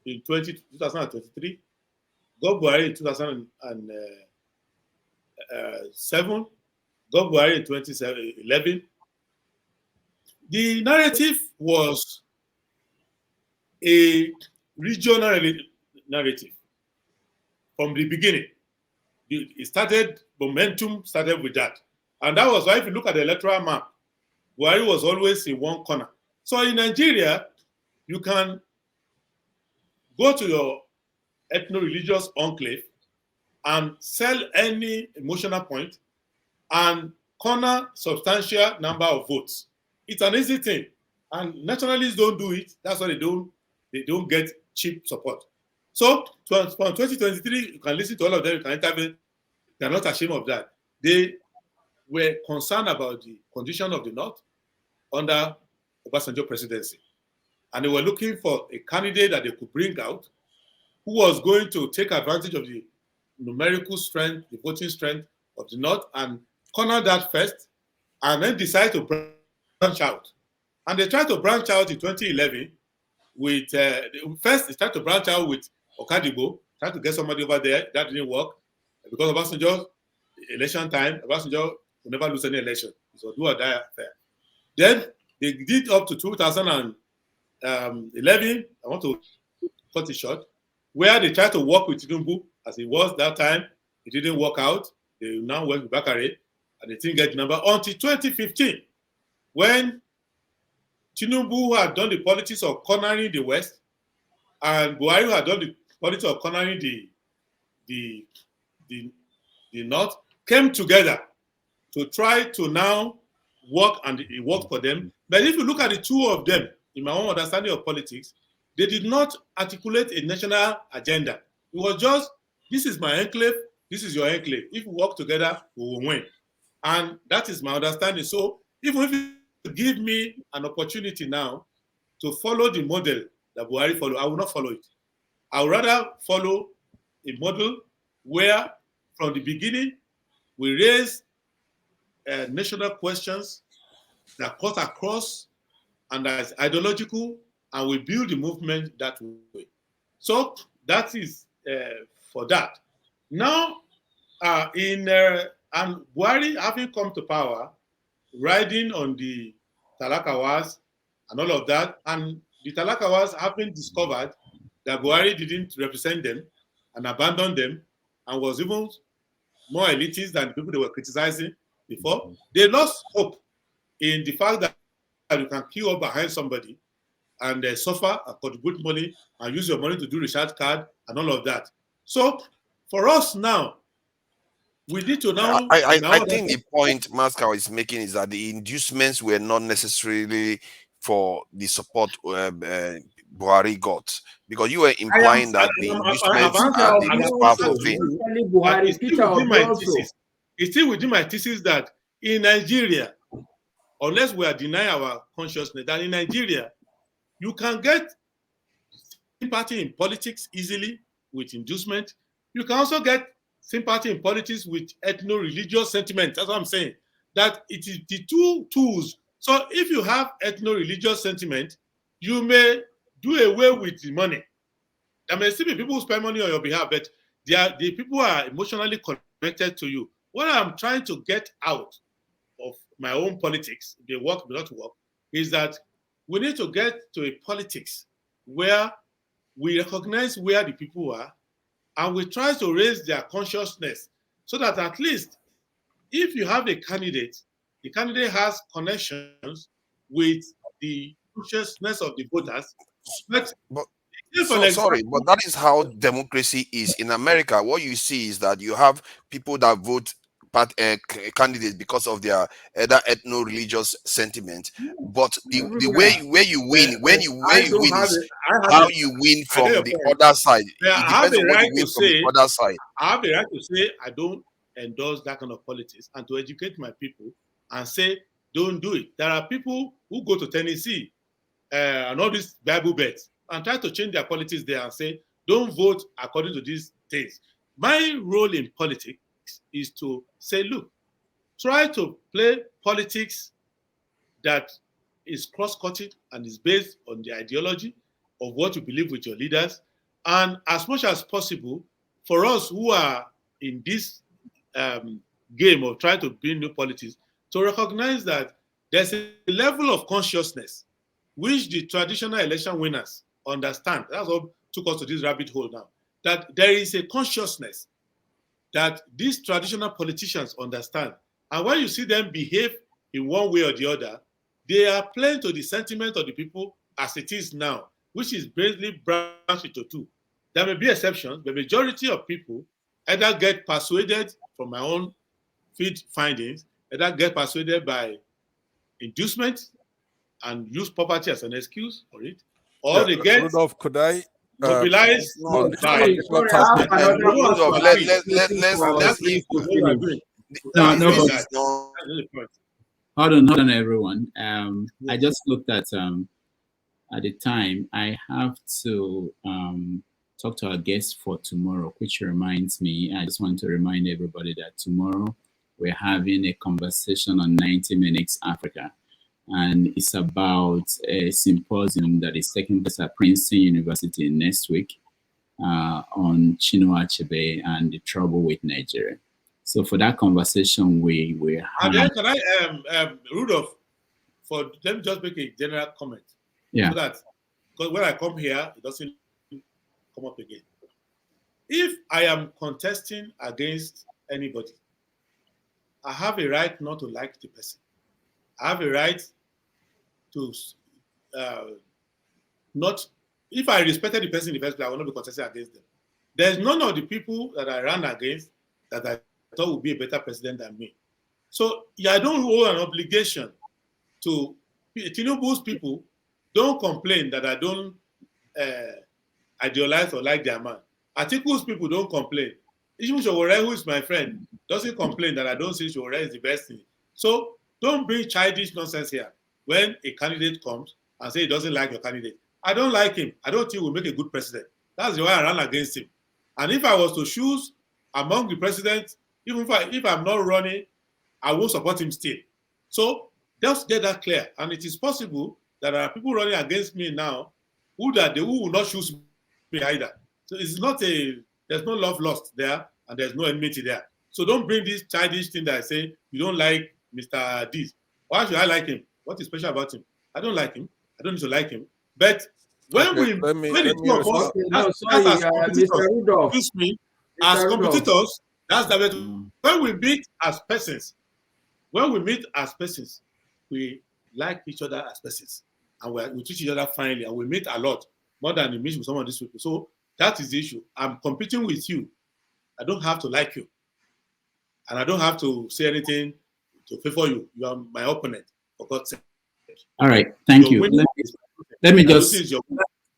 in 2023, got Buhari in 2007, got Buhari in 2011, the narrative was a regional narrative from the beginning. It started, momentum started with that. And that was why if you look at the electoral map, Buhari was always in one corner. So in Nigeria, you can go to your ethno-religious enclave and sell any emotional point and corner substantial number of votes. It's an easy thing. And nationalists don't do it. That's why they don't get cheap support. So from 2023, you can listen to all of them, you can interview. They're not ashamed of that. They were concerned about the condition of the North under Obasanjo presidency. And they were looking for a candidate that they could bring out who was going to take advantage of the numerical strength, the voting strength of the North and corner that first and then decide to branch out. And they tried to branch out in 2011 with, first they tried to branch out with Okadibo, tried to get somebody over there. That didn't work because Obasanjo, election time, Obasanjo will never lose any election. So do or die affair. Then they did up to 2011. I want to cut it short, where they tried to work with Tinubu as it was that time. It didn't work out. They now went with Bakare and they didn't get the number until 2015, when Tinubu had done the politics of cornering the West and Buhari had done the politics of cornering the North, came together to try to now work, and it worked for them. But if you look at the two of them, in my own understanding of politics, they did not articulate a national agenda. It was just this is my enclave, this is your enclave. If we work together, we will win. And that is my understanding. So even if you give me an opportunity now to follow the model that Buhari followed, I will not follow it. I would rather follow a model where from the beginning we raise national questions that cut across and that is ideological, and we build the movement that way. So that is for that. Now, and Buhari having come to power, riding on the Talakawas and all of that, and the Talakawas having discovered that Buhari didn't represent them and abandoned them and was even more elitist than the people they were criticizing before, they lost hope in the fact that you can queue up behind somebody and suffer and contribute money and use your money to do recharge card and all of that. So for us now, we need to now. I think the point Moscow is making is that the inducements were not necessarily for the support Buhari got, because you were implying that the inducements are the most powerful thing. It's still within my thesis that in Nigeria, unless we are denying our consciousness, that in Nigeria, you can get sympathy in politics easily with inducement. You can also get sympathy in politics with ethno-religious sentiment. That's what I'm saying. That it is the two tools. So if you have ethno-religious sentiment, you may do away with the money. There may still be people who spend money on your behalf, but the people are emotionally connected to you. What I'm trying to get out of my own politics, they work, may not work, is that we need to get to a politics where we recognize where the people are and we try to raise their consciousness so that at least if you have a candidate, the candidate has connections with the consciousness of the voters. But sorry, but that is how democracy is. In America, what you see is that you have people that vote candidates because of their either ethno-religious sentiment, but the way where you win when you win is how you win from the other side. It depends on what you win from the other side. I have the right to say I don't endorse that kind of politics and to educate my people and say don't do it. There are people who go to Tennessee and all these Bible bets and try to change their politics there and say don't vote according to these things. My role in politics is to say, look, try to play politics that is cross-cutting and is based on the ideology of what you believe with your leaders. And as much as possible, for us who are in this game of trying to build new politics, to recognize that there's a level of consciousness which the traditional election winners understand. That's what took us to this rabbit hole now. That there is a consciousness that these traditional politicians understand. And when you see them behave in one way or the other, they are playing to the sentiment of the people as it is now, which is basically branched into two. There may be exceptions, but the majority of people either get persuaded from my own field findings, either get persuaded by inducement and use poverty as an excuse for it, or they get Rudolph, could I mobilized by Hold on, everyone. I just looked at the time. I have to talk to our guest for tomorrow, which reminds me, I just want to remind everybody that tomorrow we're having a conversation on 90 Minutes Africa. And it's about a symposium that is taking place at Princeton University next week on Chinua Achebe and the trouble with Nigeria. So for that conversation, we have... And then can I, Rudolph, let me just make a general comment. Yeah. So that, because when I come here, it doesn't come up again. If I am contesting against anybody, I have a right not to like the person. I have a right to not, if I respected the person in the first place, I will not be contesting against them. There's none of the people that I ran against that I thought would be a better president than me. So yeah, I don't owe an obligation to Tinubu's people. Don't complain that I don't idealize or like their man. Atiku's people don't complain. Even Showore, who is my friend, doesn't complain that I don't see Showore is the best thing. So don't bring childish nonsense here. When a candidate comes and say he doesn't like your candidate, I don't like him. I don't think we'll make a good president. That's the way I ran against him. And if I was to choose among the presidents, even if I'm not running, I will support him still. So just get that clear. And it is possible that there are people running against me now who will not choose me either. So it's not there's no love lost there and there's no enmity there. So don't bring this childish thing that I say you don't like Mr. This. Why should I like him? What is special about him? I don't like him. I don't need to like him. But when the two of us, that's as competitors, Mr. Rudolph. excuse me, as competitors, that's the way when we meet as persons, we like each other as persons. And we treat each other finely, and we meet a lot more than we meet with some of these people. So that is the issue. I'm competing with you. I don't have to like you. And I don't have to say anything to favor you. You are my opponent, for God's sake. All right, thank you. Let me just...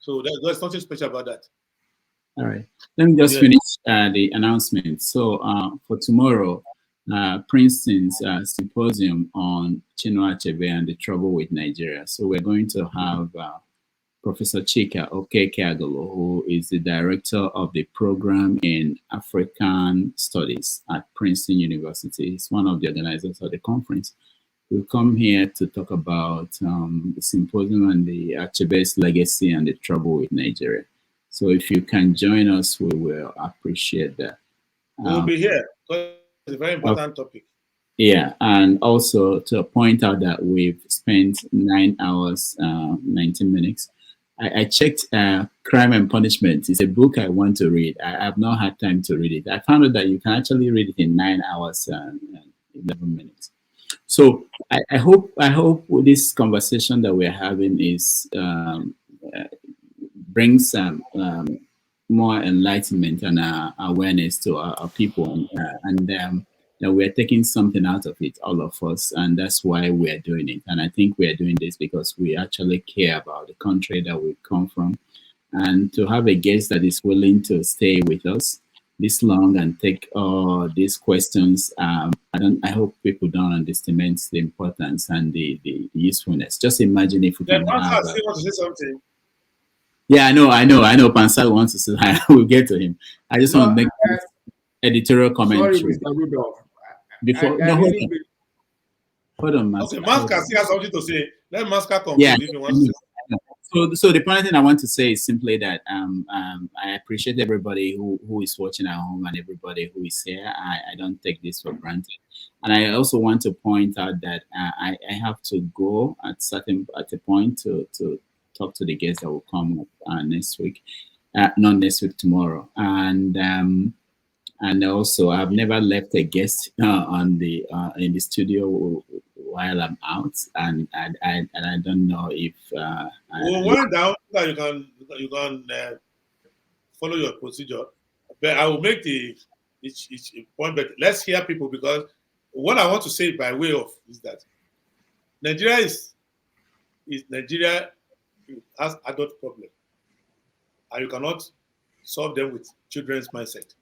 So there's nothing special about that. All right. Let me just finish the announcement. So for tomorrow, Princeton's symposium on Chinua Achebe and the trouble with Nigeria. So we're going to have Professor Chika Okeke-Agolo, who is the director of the program in African Studies at Princeton University. He's one of the organizers of the conference. We'll come here to talk about the symposium and the Achebe's legacy and the trouble with Nigeria. So if you can join us, we will appreciate that. We'll be here because it's a very important topic. Yeah, and also to point out that we've spent 9 hours, 19 minutes. I checked Crime and Punishment. It's a book I want to read. I have not had time to read it. I found out that you can actually read it in 9 hours and 11 minutes. So I hope this conversation that we're having is brings more enlightenment and awareness to our people, and that we're taking something out of it, all of us, and that's why we're doing it. And I think we're doing this because we actually care about the country that we come from, and to have a guest that is willing to stay with us this long and take all these questions. I hope people don't underestimate the importance and the usefulness. Just imagine if we can have... still want to say something. Yeah, I know. Pansal wants to say hi. We'll get to him. I just want to make this editorial comment. Sorry, Mr. Rudolph. Before, hold on, Master. Okay, Master still has something to say. Let Master conclude if he wants to. So the point thing I want to say is simply that I appreciate everybody who is watching at home and everybody who is here. I don't take this for granted. And I also want to point out that I have to go at a point to talk to the guests that will come up next week, not next week, tomorrow. And also I've never left a guest in the studio while I'm out, and I don't know if we'll wind down so that you can follow your procedure. But I will make each point. But let's hear people, because what I want to say by way of is that Nigeria has adult problem, and you cannot solve them with children's mindset.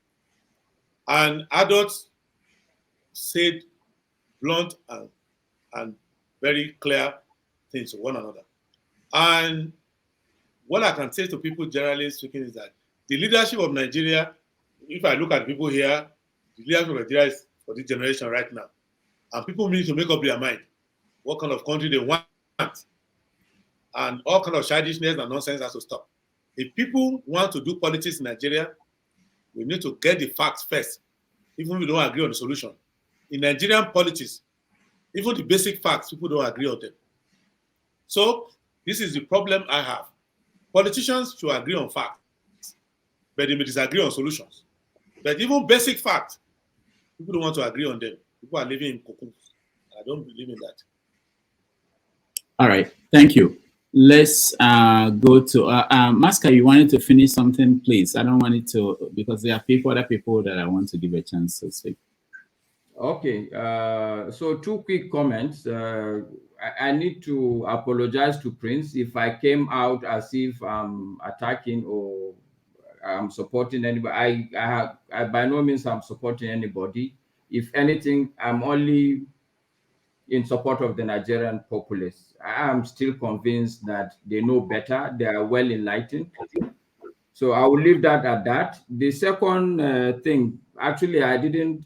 And adults said blunt and very clear things to one another. And what I can say to people, generally speaking, is that the leadership of Nigeria, if I look at people here, the leadership of Nigeria is for this generation right now. And people need to make up their mind what kind of country they want. And all kind of childishness and nonsense has to stop. If people want to do politics in Nigeria, we need to get the facts first, even if we don't agree on the solution. In Nigerian politics, even the basic facts, people don't agree on them. So this is the problem I have. Politicians should agree on facts, but they may disagree on solutions. But even basic facts, people don't want to agree on them. People are living in cocoons. I don't believe in that. All right, thank you. Let's go to Maska. You wanted to finish something, please. I don't want it to, because there are other people that I want to give a chance to speak. Okay, so 2 quick comments. I need to apologize to Prince if I came out as if I'm attacking or I'm supporting anybody. I by no means I'm supporting anybody. If anything, I'm only in support of the Nigerian populace. I am still convinced that they know better. They are well enlightened. So I will leave that at that. The second thing, actually, I didn't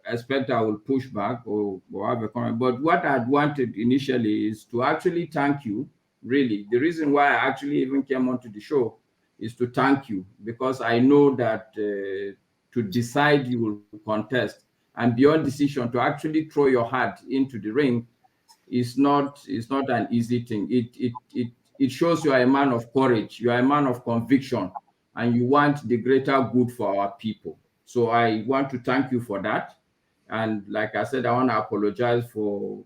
expect I will push back or have a comment, but what I'd wanted initially is to actually thank you. Really, the reason why I actually even came onto the show is to thank you, because I know that to decide you will contest, and beyond decision to actually throw your heart into the ring is not an easy thing. It shows you are a man of courage, you are a man of conviction, and you want the greater good for our people. So I want to thank you for that. And like I said, I want to apologize for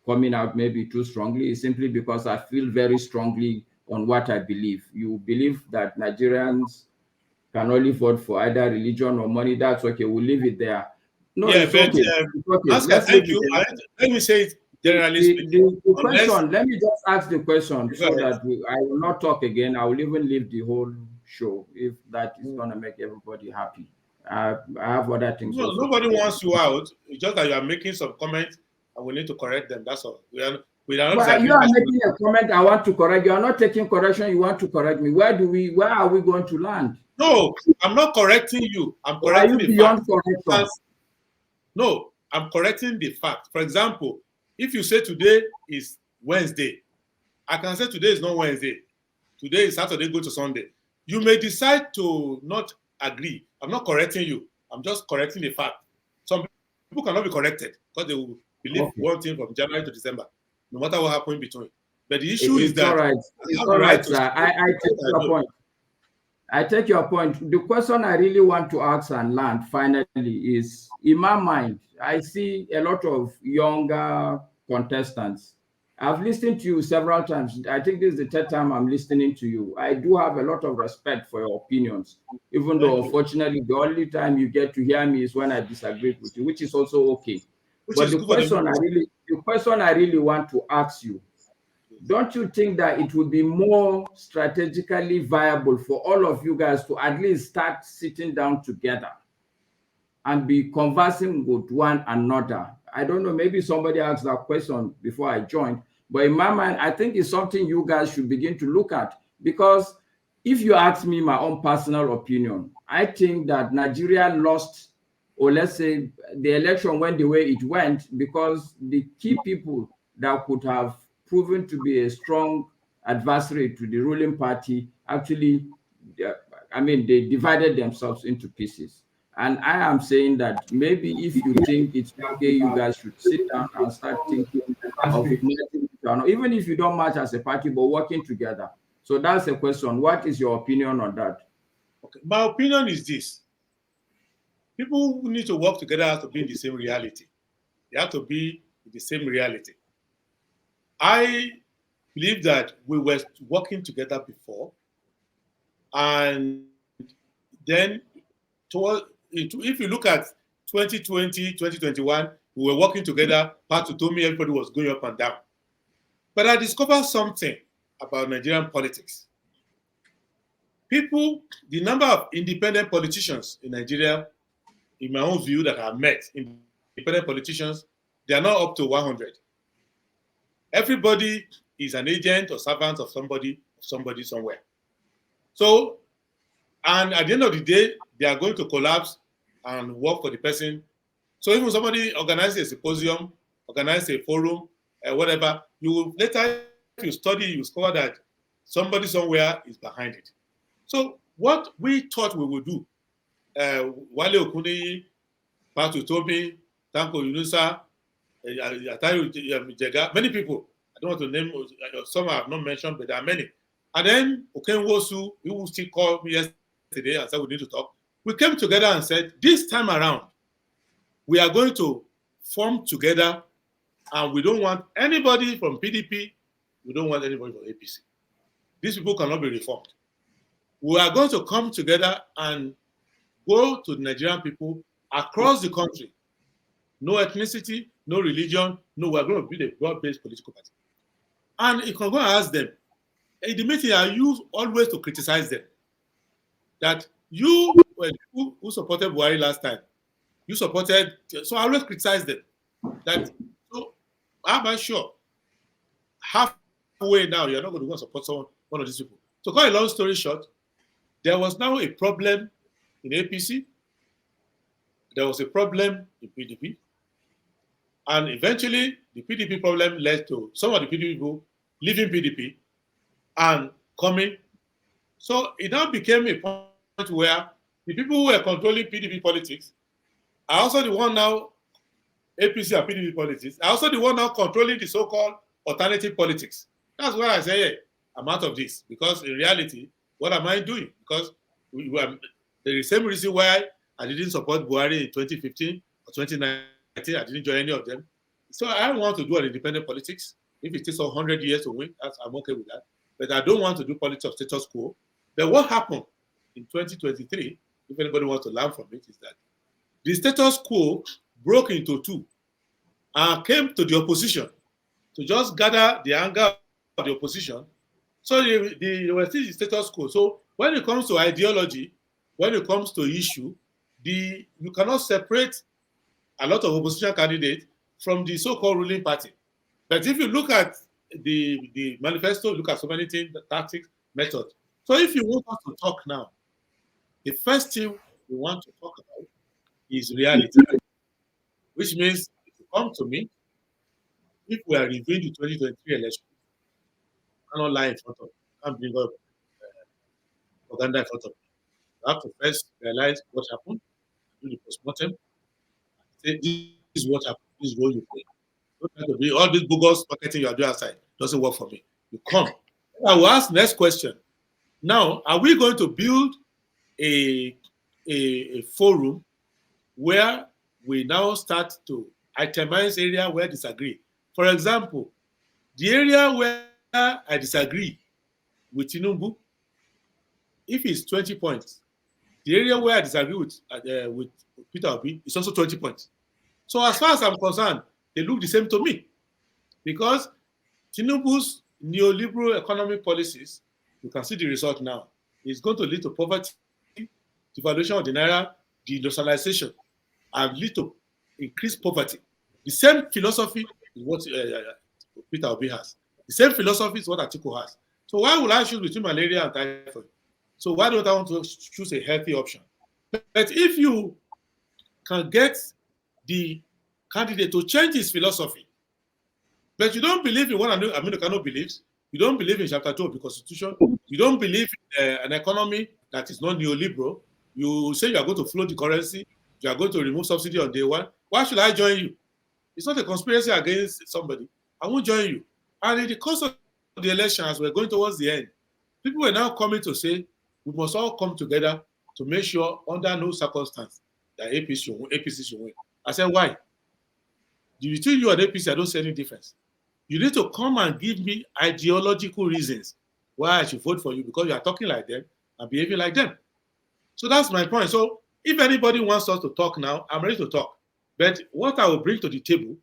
coming out maybe too strongly. It's simply because I feel very strongly on what I believe. You believe that Nigerians can only vote for either religion or money. That's okay. We'll leave it there. No, Yeah, it's but okay. It's okay. Oscar, Let's leave thank it you. there. Let me say it generally speaking. The Unless question, let me just ask the question go so ahead. that I will not talk again. I will even leave the whole show if that is going to make everybody happy. I have other things No, also to nobody do. wants you out. It's just that you are making some comments and we need to correct them. That's all. We are not Well, you disagreeing are personally. making a comment I want to correct. You are not taking correction. You want to correct me. Where are we going to land? No, I'm not correcting you. I'm Or are correcting you the beyond fact. correction? No, I'm correcting the fact. For example, if you say today is Wednesday, I can say today is not Wednesday. Today is Saturday, go to Sunday. You may decide to not agree. I'm not correcting you. I'm just correcting the fact. Some people cannot be corrected because they will believe one thing from January to December, no matter what happens in between. But the issue is It's all that right. I It's have all the right right, to sir. I take what I your do. point. I take your point. The question I really want to ask and land finally is, in my mind, I see a lot of younger contestants. I've listened to you several times. I think this is the third time I'm listening to you. I do have a lot of respect for your opinions, even though unfortunately the only time you get to hear me is when I disagree with you, which is also okay. Which But is good for the question I really want to ask you, don't you think that it would be more strategically viable for all of you guys to at least start sitting down together and be conversing with one another? I don't know, maybe somebody asked that question before I joined, but in my mind, I think it's something you guys should begin to look at, because if you ask me my own personal opinion, I think that Nigeria lost, or let's say the election went the way it went, because the key people that could have proven to be a strong adversary to the ruling party actually, they divided themselves into pieces. And I am saying that maybe if you think it's okay, you guys should sit down and start thinking of merging, even if you don't match as a party, but working together. So that's the question. What is your opinion on that? Okay. My opinion is this. People who need to work together have to be in the same reality. They have to be in the same reality. I believe that we were working together before, and then if you look at 2020, 2021, we were working together. Part told me everybody was going up and down. But I discovered something about Nigerian politics. The number of independent politicians in Nigeria, in my own view, that I've met, independent politicians, they are not up to 100. Everybody is an agent or servant of somebody somewhere. So, and at the end of the day, they are going to collapse and work for the person. So even somebody organizes a symposium, organizes a forum, whatever, you will later, if you study, you discover that somebody somewhere is behind it. So what we thought we would do, Wale Okuni, Patu Tobi, Tanko Yunusa, Atayu Jega, many people, I don't want to name, some I have not mentioned, but there are many. And then Okenwosu, who still called me yesterday and said we need to talk. We came together and said, this time around, we are going to form together, and we don't want anybody from PDP, we don't want anybody from APC. These people cannot be reformed. We are going to come together and go to the Nigerian people across the country. No ethnicity, no religion, no, we're going to build a broad-based political party. And you can go and ask them, in the meeting, I use always to criticize them, that You were who supported Buhari last time. You supported, so I always criticize them. That so am I sure? Halfway now, you're not going to go and support one of these people. So, cut a long story short, there was now a problem in APC. There was a problem in PDP. And eventually, the PDP problem led to some of the PDP people leaving PDP and coming. So it now became a point where the people who were controlling PDP politics are also the one now, APC and PDP politics, are also the one now controlling the so-called alternative politics. That's why I say, hey, I'm out of this. Because in reality, what am I doing? Because the same reason why I didn't support Buhari in 2015 or 2019, I didn't join any of them. So I don't want to do an independent politics. If it takes 100 years to win, I'm okay with that. But I don't want to do politics of status quo. But what happened in 2023, if anybody wants to learn from it, is that the status quo broke into two and came to the opposition to just gather the anger of the opposition. So they were still the status quo. So when it comes to ideology, when it comes to issue, you cannot separate a lot of opposition candidates from the so-called ruling party. But if you look at the manifesto, look at so many things, the tactics, methods. So if you want us to talk now, the first thing we want to talk about is reality, which means if you come to me, if we are reviewing the 2023 election, I cannot lie in front of you. I can't bring up propaganda in front of you. You have to first realize what happened, do the postmortem, say this is what happened, this is what you play. Don't try to be all this bogus marketing you are doing outside. Doesn't work for me. You come. I will ask next question. Now, are we going to build a forum where we now start to itemize area where disagree? For example, the area where I disagree with Tinubu, if it's 20 points, the area where I disagree with Peter Obi is also 20 points. So as far as I'm concerned, they look the same to me, because Tinubu's neoliberal economic policies, you can see the result now, is going to lead to poverty, devaluation of the naira, deindustrialization, and lead to increased poverty. The same philosophy is what Peter Obi has. The same philosophy is what Atiku has. So why would I choose between malaria and typhoid? So why don't I want to choose a healthy option? But if you can get the candidate to change his philosophy, but you don't believe in what Aminu Kano believes, you don't believe in Chapter 2 of the Constitution, you don't believe in an economy that is not neoliberal, you say you are going to float the currency, you are going to remove subsidy on day one, why should I join you? It's not a conspiracy against somebody. I won't join you. And in the course of the election, as we're going towards the end, people are now coming to say, we must all come together to make sure under no circumstance that APC should win. I said, why? Between you and APC, I don't see any difference. You need to come and give me ideological reasons why I should vote for you, because you are talking like them and behaving like them. So that's my point. So if anybody wants us to talk now, I'm ready to talk. But what I will bring to the table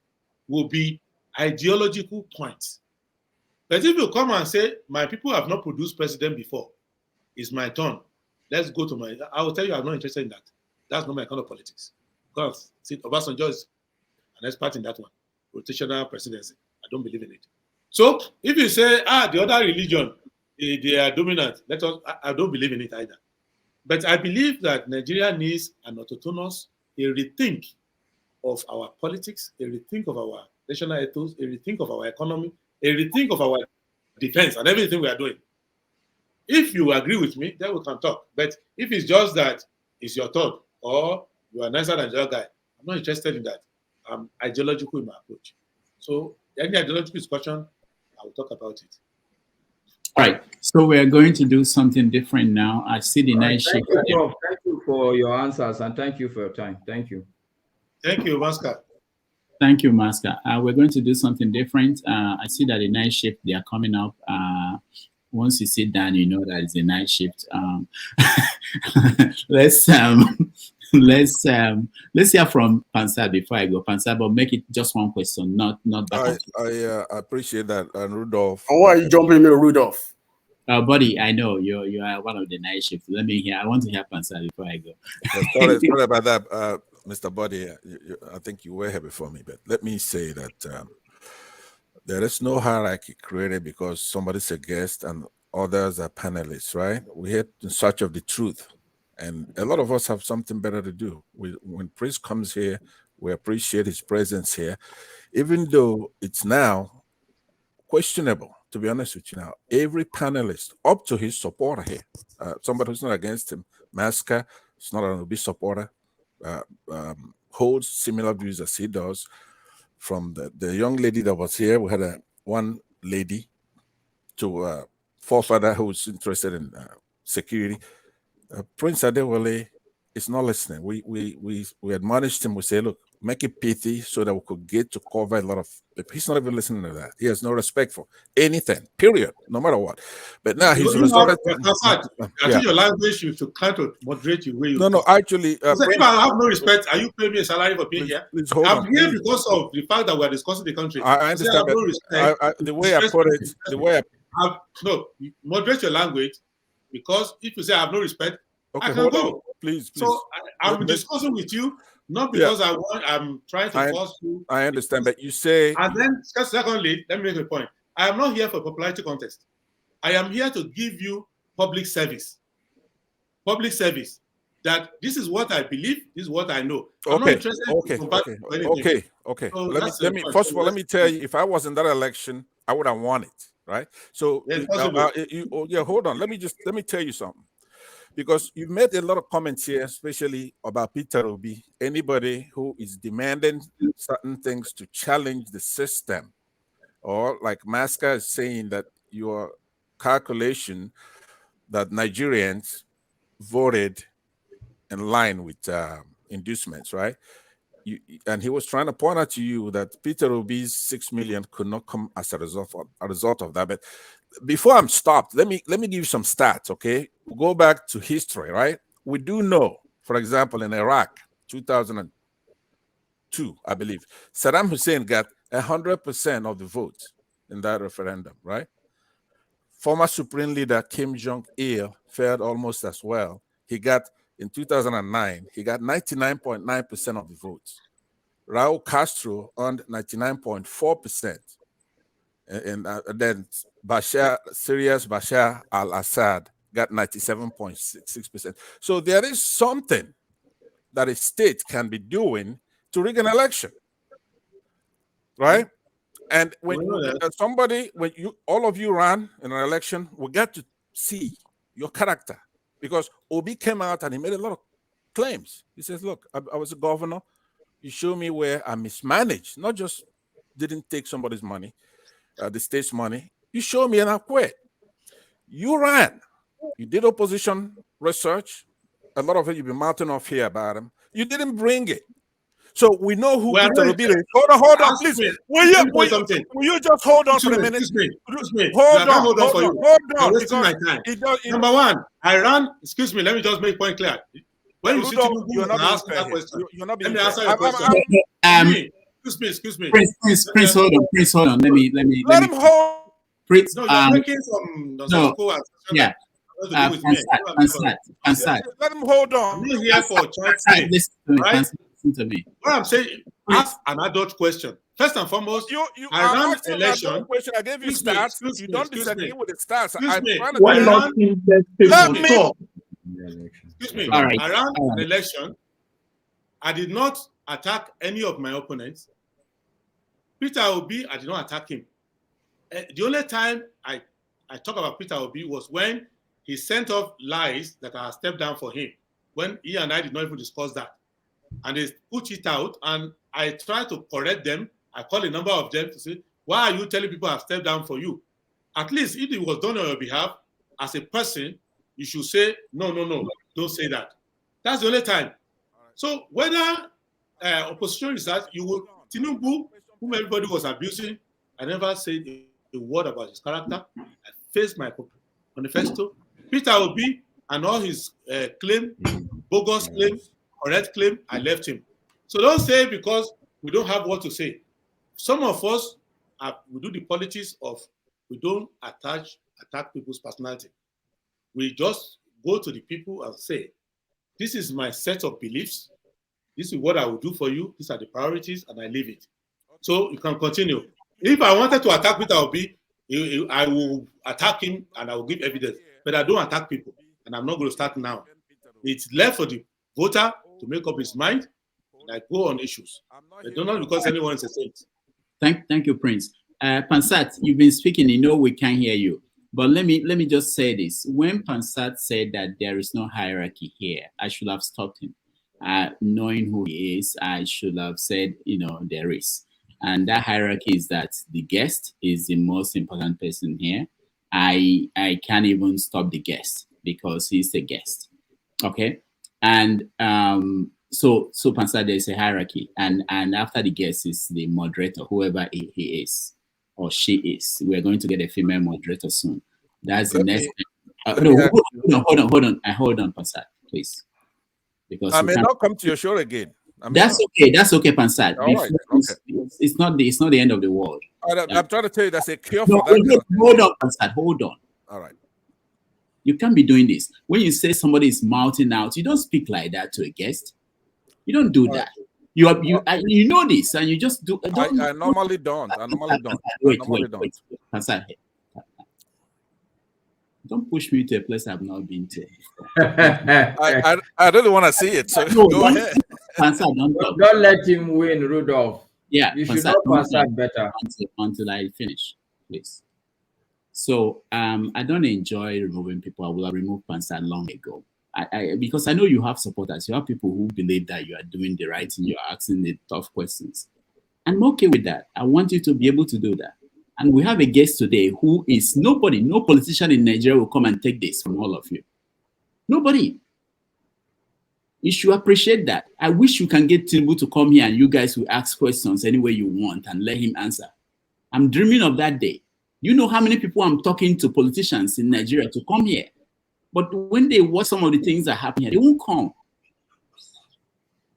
will be ideological points. But if you come and say, my people have not produced president before, it's my turn. Let's go to I will tell you I'm not interested in that. That's not my kind of politics. Because Obasanjo is an expert in that one. Rotational presidency. I don't believe in it. So if you say, the other religion, they are dominant, I don't believe in it either. But I believe that Nigeria needs an autonomous, a rethink of our politics, a rethink of our national ethos, a rethink of our economy, a rethink of our defense and everything we are doing. If you agree with me, then we can talk. But if it's just that it's your thought or you are nicer than the other guy, I'm not interested in that. I'm ideological in my approach. So any ideological discussion, I will talk about it. All right. So we're going to do something different now. I see the night shift. Thank you for your answers and thank you for your time. Thank you. Thank you, Maska. Thank you, Maska. We're going to do something different. I see that the night shift, they are coming up. Once you sit down, you know that it's a night shift. Let's hear from Pansab before I go. Pansab, but make it just one question, not back. I appreciate that, and Rudolph. And why are you jumping me, Rudolph? Buddy, I know you are one of the night shifts. Let me hear. I want to hear Pansa before I go. Sorry about that, Mr. Buddy. I think you were here before me, but let me say that there is no hierarchy created because somebody's a guest and others are panelists, right? We're here in search of the truth. And a lot of us have something better to do. When Prince comes here, we appreciate his presence here, even though it's now questionable, to be honest with you now. Every panelist, up to his supporter here, somebody who's not against him, Masca, is not an Obi supporter, holds similar views as he does. From the young lady that was here, we had one lady to forefather who's interested in security. Prince Adewale is not listening. We admonished him. We say, look, make it pithy so that we could get to cover a lot of. He's not even listening to that. He has no respect for anything. Period. No matter what. But now he's resorted. I think your language you to kind of moderate your way. No. Actually, if I have no respect, are you paying me a salary for being here? Please hold on. I'm here because of the fact that we are discussing the country. I understand. No respect, the way I put it, no, moderate your language, because if you say I have no respect, okay, I can go. Please. So I'm discussing with you, not because I'm trying to force you. I understand, but you say. And then, secondly, let me make a point. I am not here for a popularity contest. I am here to give you public service. Public service. That this is what I believe, this is what I know. I'm not interested in Okay. So let me first of all, let me tell you, if I was in that election, I would have won it, right? So hold on. Let me tell you something. Because you've made a lot of comments here, especially about Peter Obi. Anybody who is demanding certain things to challenge the system, or like Masca is saying that your calculation that Nigerians voted in line with inducements, right? And he was trying to point out to you that Peter Obi's 6 million could not come as a result of that. But before I'm stopped, let me give you some stats, okay? We'll go back to history, right? We do know, for example, in Iraq, 2002, I believe, Saddam Hussein got 100% of the votes in that referendum, right? Former Supreme Leader Kim Jong-il fared almost as well. In 2009, he got 99.9% of the votes. Raul Castro earned 99.4%. And then Syria's Bashar al-Assad got 97.6%. So there is something that a state can be doing to rig an election, right? And when all of you ran in an election, we get to see your character, because Obi came out and he made a lot of claims. He says, look, I was a governor. You show me where I mismanaged, not just didn't take somebody's money, the state's money. You show me and I quit. You ran. You did opposition research. A lot of it you've been mounting off here about him. You didn't bring it. So we know who Peter Obi is. Hold on, please. Will you just hold on for a minute? Excuse me. Hold on. Wasting my time. Number one, I ran. Excuse me. Let me just make point clear. When you see Tinubu, you're not asking that question. You're not being fair. Let me answer your question. Excuse me. Prince, hold on. Let him hold. Prince, no, you're breaking from yeah. Let him hold on. I'm not here for chat. Right? To me. What I'm saying, ask an adult question. First and foremost, I ran election. I gave you stats. You don't disagree with the stats. Why not let me talk? Excuse me. Right. I ran an election. I did not attack any of my opponents. Peter Obi, I did not attack him. The only time I talk about Peter Obi was when he sent off lies that I stepped down for him. When he and I did not even discuss that. And they put it out, and I try to correct them. I call a number of them to say, why are you telling people I've stepped down for you? At least if it was done on your behalf, as a person, you should say, no, don't say that. That's the only time. So whether opposition research, Tinubu, whom everybody was abusing, I never said a word about his character. I faced my manifesto. Peter Obi and all his claim, bogus claim, correct claim, I left him. So don't say because we don't have what to say. Some of us, we do the politics of we don't attach attack people's personality. We just go to the people and say, this is my set of beliefs. This is what I will do for you. These are the priorities, and I leave it. So you can continue. If I wanted to attack Peter Obi, I will attack him and I will give evidence. But I don't attack people, and I'm not going to start now. It's left for the voter to make up his mind, and I go on issues. But not because anyone is a saint. Thank you, Prince. Pansat, you've been speaking. You know we can't hear you. But let me just say this. When Pansat said that there is no hierarchy here, I should have stopped him. Knowing who he is, I should have said, there is. And that hierarchy is that the guest is the most important person here. I can't even stop the guest because he's the guest. Okay? And so Pansat, there's a hierarchy. And after the guest is the moderator, whoever he is or she is. We're going to get a female moderator soon. That's the next. Hold on, Pansat, please. Because I may not come to your show again. That's okay, Pansat. All right, okay. It's not the end of the world. I'm trying to tell you that's a cure for that. Hold on, Pansat, hold on. All right. You can't be doing this. When you say somebody is mouthing out, you don't speak like that to a guest. You don't do that. You know this, and you just do. I normally don't. Wait. Pansat, don't push me to a place I've not been to. I really want to see it. So go ahead. Pansat, don't let him win, Rudolph. Yeah, you should not Pansat better until I finish, please. So I don't enjoy removing people. I will have removed Pansat long ago. Because I know you have supporters. You have people who believe that you are doing the right thing. You are asking the tough questions. I'm okay with that. I want you to be able to do that. And we have a guest today who is no politician in Nigeria will come and take this from all of you. Nobody. You should appreciate that. I wish you can get Tinubu to come here and you guys will ask questions any way you want and let him answer. I'm dreaming of that day. You know how many people I'm talking to, politicians in Nigeria, to come here. But when they watch some of the things that happen here, they won't come.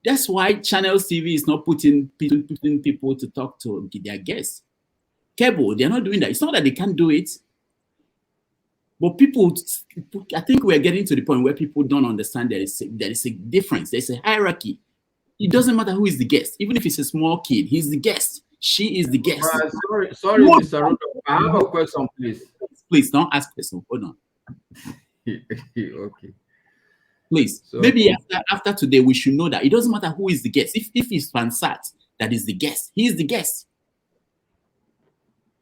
That's why Channels TV is not putting people to talk to their guests. Cable, they're not doing that. It's not that they can't do it. But people, I think we're getting to the point where people don't understand there is a difference. There's a hierarchy. It doesn't matter who is the guest. Even if it's a small kid, he's the guest. She is the guest. Sorry, Mr. Rudolph. I have a question, please. Please don't ask question. Hold on. Okay. Please. So, maybe after today, we should know that it doesn't matter who is the guest. If it's Pansat that is the guest, he is the guest.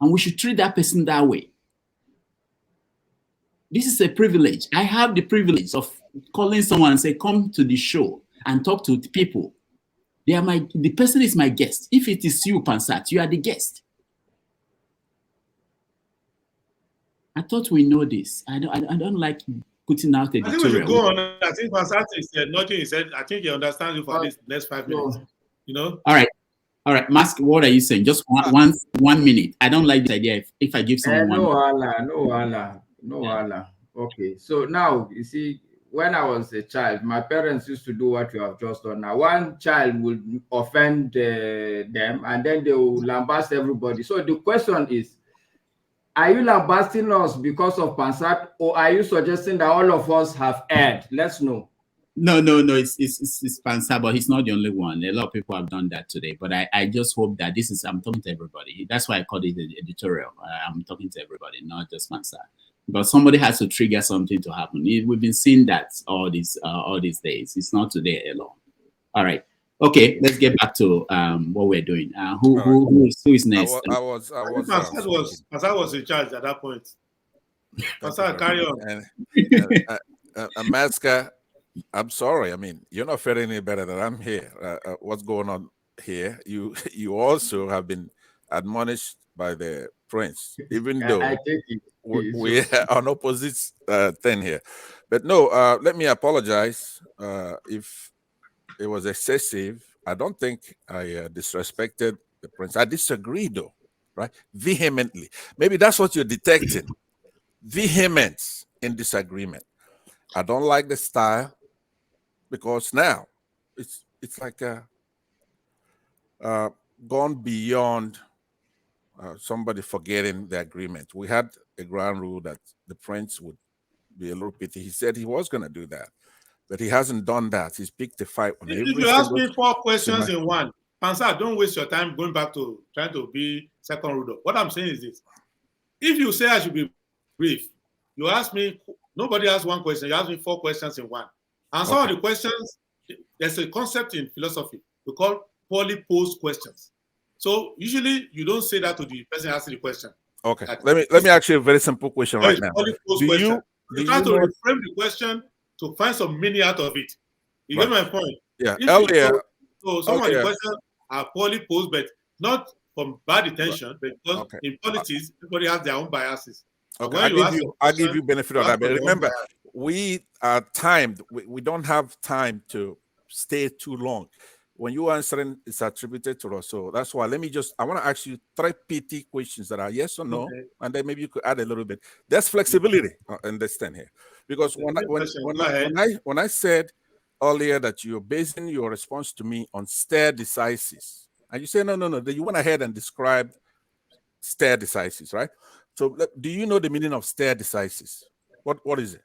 And we should treat that person that way. This is a privilege. I have the privilege of calling someone and say, come to the show and talk to the people. The person is my guest. If it is you, Pansat, you are the guest. I thought we know this. I don't like putting out a I think we should go on. I think Pansat is nothing. He said, I think he understands you for this next 5 minutes. You know? All right, Mask, what are you saying? Just 1 minute. I don't like this idea if I give someone no Allah. Okay, so now, you see, when I was a child, my parents used to do what you have just done. Now, one child would offend them, and then they will lambast everybody. So the question is, are you lambasting us because of Pansat, or are you suggesting that all of us have erred? Let's know. No, it's Pansat, but he's not the only one. A lot of people have done that today. But I just hope that I'm talking to everybody. That's why I call it the editorial. I'm talking to everybody, not just Pansat. But somebody has to trigger something to happen. We've been seeing that all these days. It's not today alone. All right. Okay, let's get back to what we're doing. Who is next? Pansat was in charge at that point. Pansat, carry on. Amaska, I'm sorry. I mean, you're not faring any better than I'm here. What's going on here? You also have been admonished by the prince, even though we are on opposite thing here. But no, let me apologize if it was excessive. I don't think I disrespected the prince. I disagree, though, right? Vehemently. Maybe that's what you're detecting. Vehemence in disagreement. I don't like the style because now it's like gone beyond somebody forgetting the agreement. We had a ground rule that the prince would be a little pity. He said he was going to do that, but he hasn't done that. He's picked a fight on If every you ask single me 4 questions scenario. in one, Pansat, don't waste your time going back to trying to be second Rudolph. What I'm saying is this. If you say I should be brief, you ask me, nobody has one question. You ask me 4 questions in one. And some of the questions, there's a concept in philosophy we call poorly posed questions. So usually you don't say that to the person asking the question. Okay. Let me ask you a very simple question right now. Do you try to reframe the question to find some meaning out of it? You get my point? Yeah. So some of the questions are poorly posed, but not from bad intention, but because in politics, everybody has their own biases. Okay, I give you benefit of that. But remember, we are timed. We don't have time to stay too long. When you are answering, it's attributed to us. So that's why I want to ask you 3 PT questions that are yes or no, and then maybe you could add a little bit. There's flexibility, understand here. Because when I said earlier that you're basing your response to me on stare decisis, and you say, no, then you went ahead and described stare decisis, right? So do you know the meaning of stare decisis? What is it?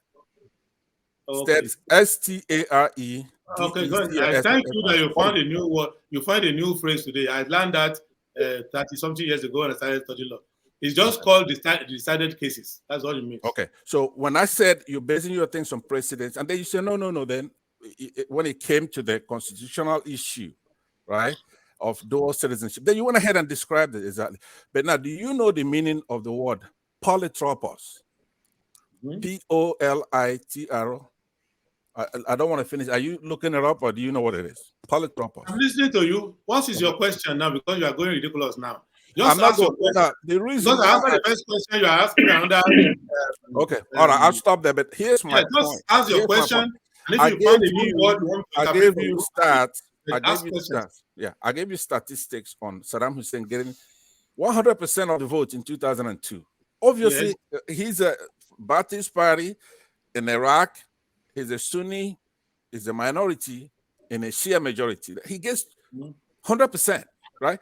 Okay. S-T-A-R-E. Okay, good. I thank you that you found a new word. You find a new phrase today. I learned that 30-something years ago when I started studying law. It's just called decided cases. That's what it means. Okay. So when I said you're basing your things on precedents, and then you say no. Then when it came to the constitutional issue, right, of dual citizenship, then you went ahead and described it exactly. But now, do you know the meaning of the word polytropos? P-O-L-I-T-R-O. I don't want to finish. Are you looking it up, or do you know what it is? Polytropos. I'm listening to you. What is your question now? Because you are going ridiculous now. Just ask your question. The reason because I answered the first question, you are asking me another. Okay, all right, I'll stop there. But here's my point. Just ask your question. And if you find a new word, I gave you stats. I gave you statistics on Saddam Hussein getting 100% of the votes in 2002. Obviously, he's a Ba'athist party in Iraq. He's a Sunni. He's a minority in a Shia majority. He gets 100%, right?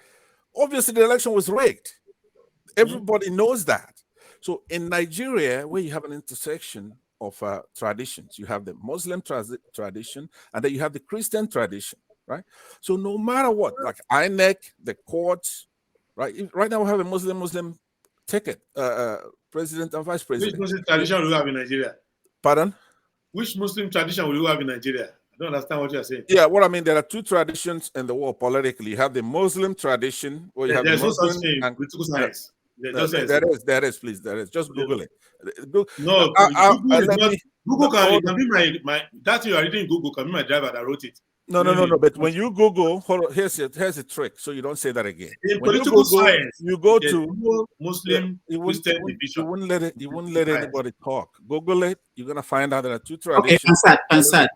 Obviously, the election was rigged. Everybody knows that. So in Nigeria, where you have an intersection of traditions, you have the Muslim tradition, and then you have the Christian tradition, right? So no matter what, like INEC, the courts, right? Right now we have a Muslim ticket, president and vice president. Which Muslim tradition do you have in Nigeria? Pardon? Which Muslim tradition will you have in Nigeria? I don't understand what you're saying. Yeah, what I mean, there are 2 traditions in the world politically. You have the Muslim tradition, where you have there's the Muslim no such thing. Political science. There is, please. There is. Just Google it. No, Google can be my that you are reading Google can be my driver that wrote it. No. But when you Google, here's a trick, so you don't say that again. In political science, you go to Muslim Christian division. You wouldn't let anybody talk. Google it. You're gonna find out there are 2 traditions. Okay, Pansat.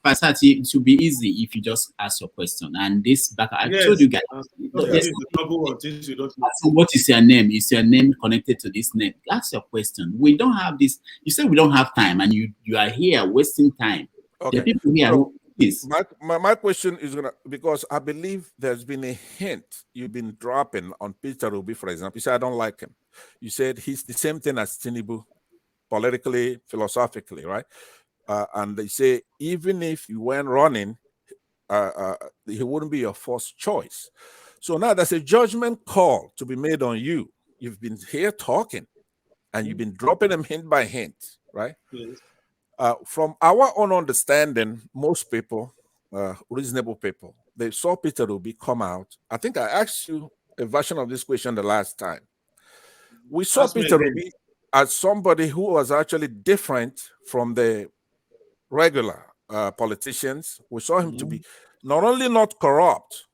Pansat, it will be easy if you just ask your question. And this back, I told you guys. So what is your name? Is your name connected to this name? That's your question. We don't have this. You say we don't have time, and you are here wasting time. Okay. The people here. My question is because I believe there's been a hint you've been dropping on Peter Obi, for example. You said I don't like him. You said he's the same thing as Tinubu, politically, philosophically, right? And they say even if you weren't running, he wouldn't be your first choice. So now there's a judgment call to be made on you. You've been here talking, and you've been dropping them hint by hint, right? Yes. From our own understanding, most people, reasonable people, they saw Peter Obi come out. I think I asked you a version of this question the last time. We saw Peter Obi as somebody who was actually different from the regular politicians. We saw him to be not only not corrupt,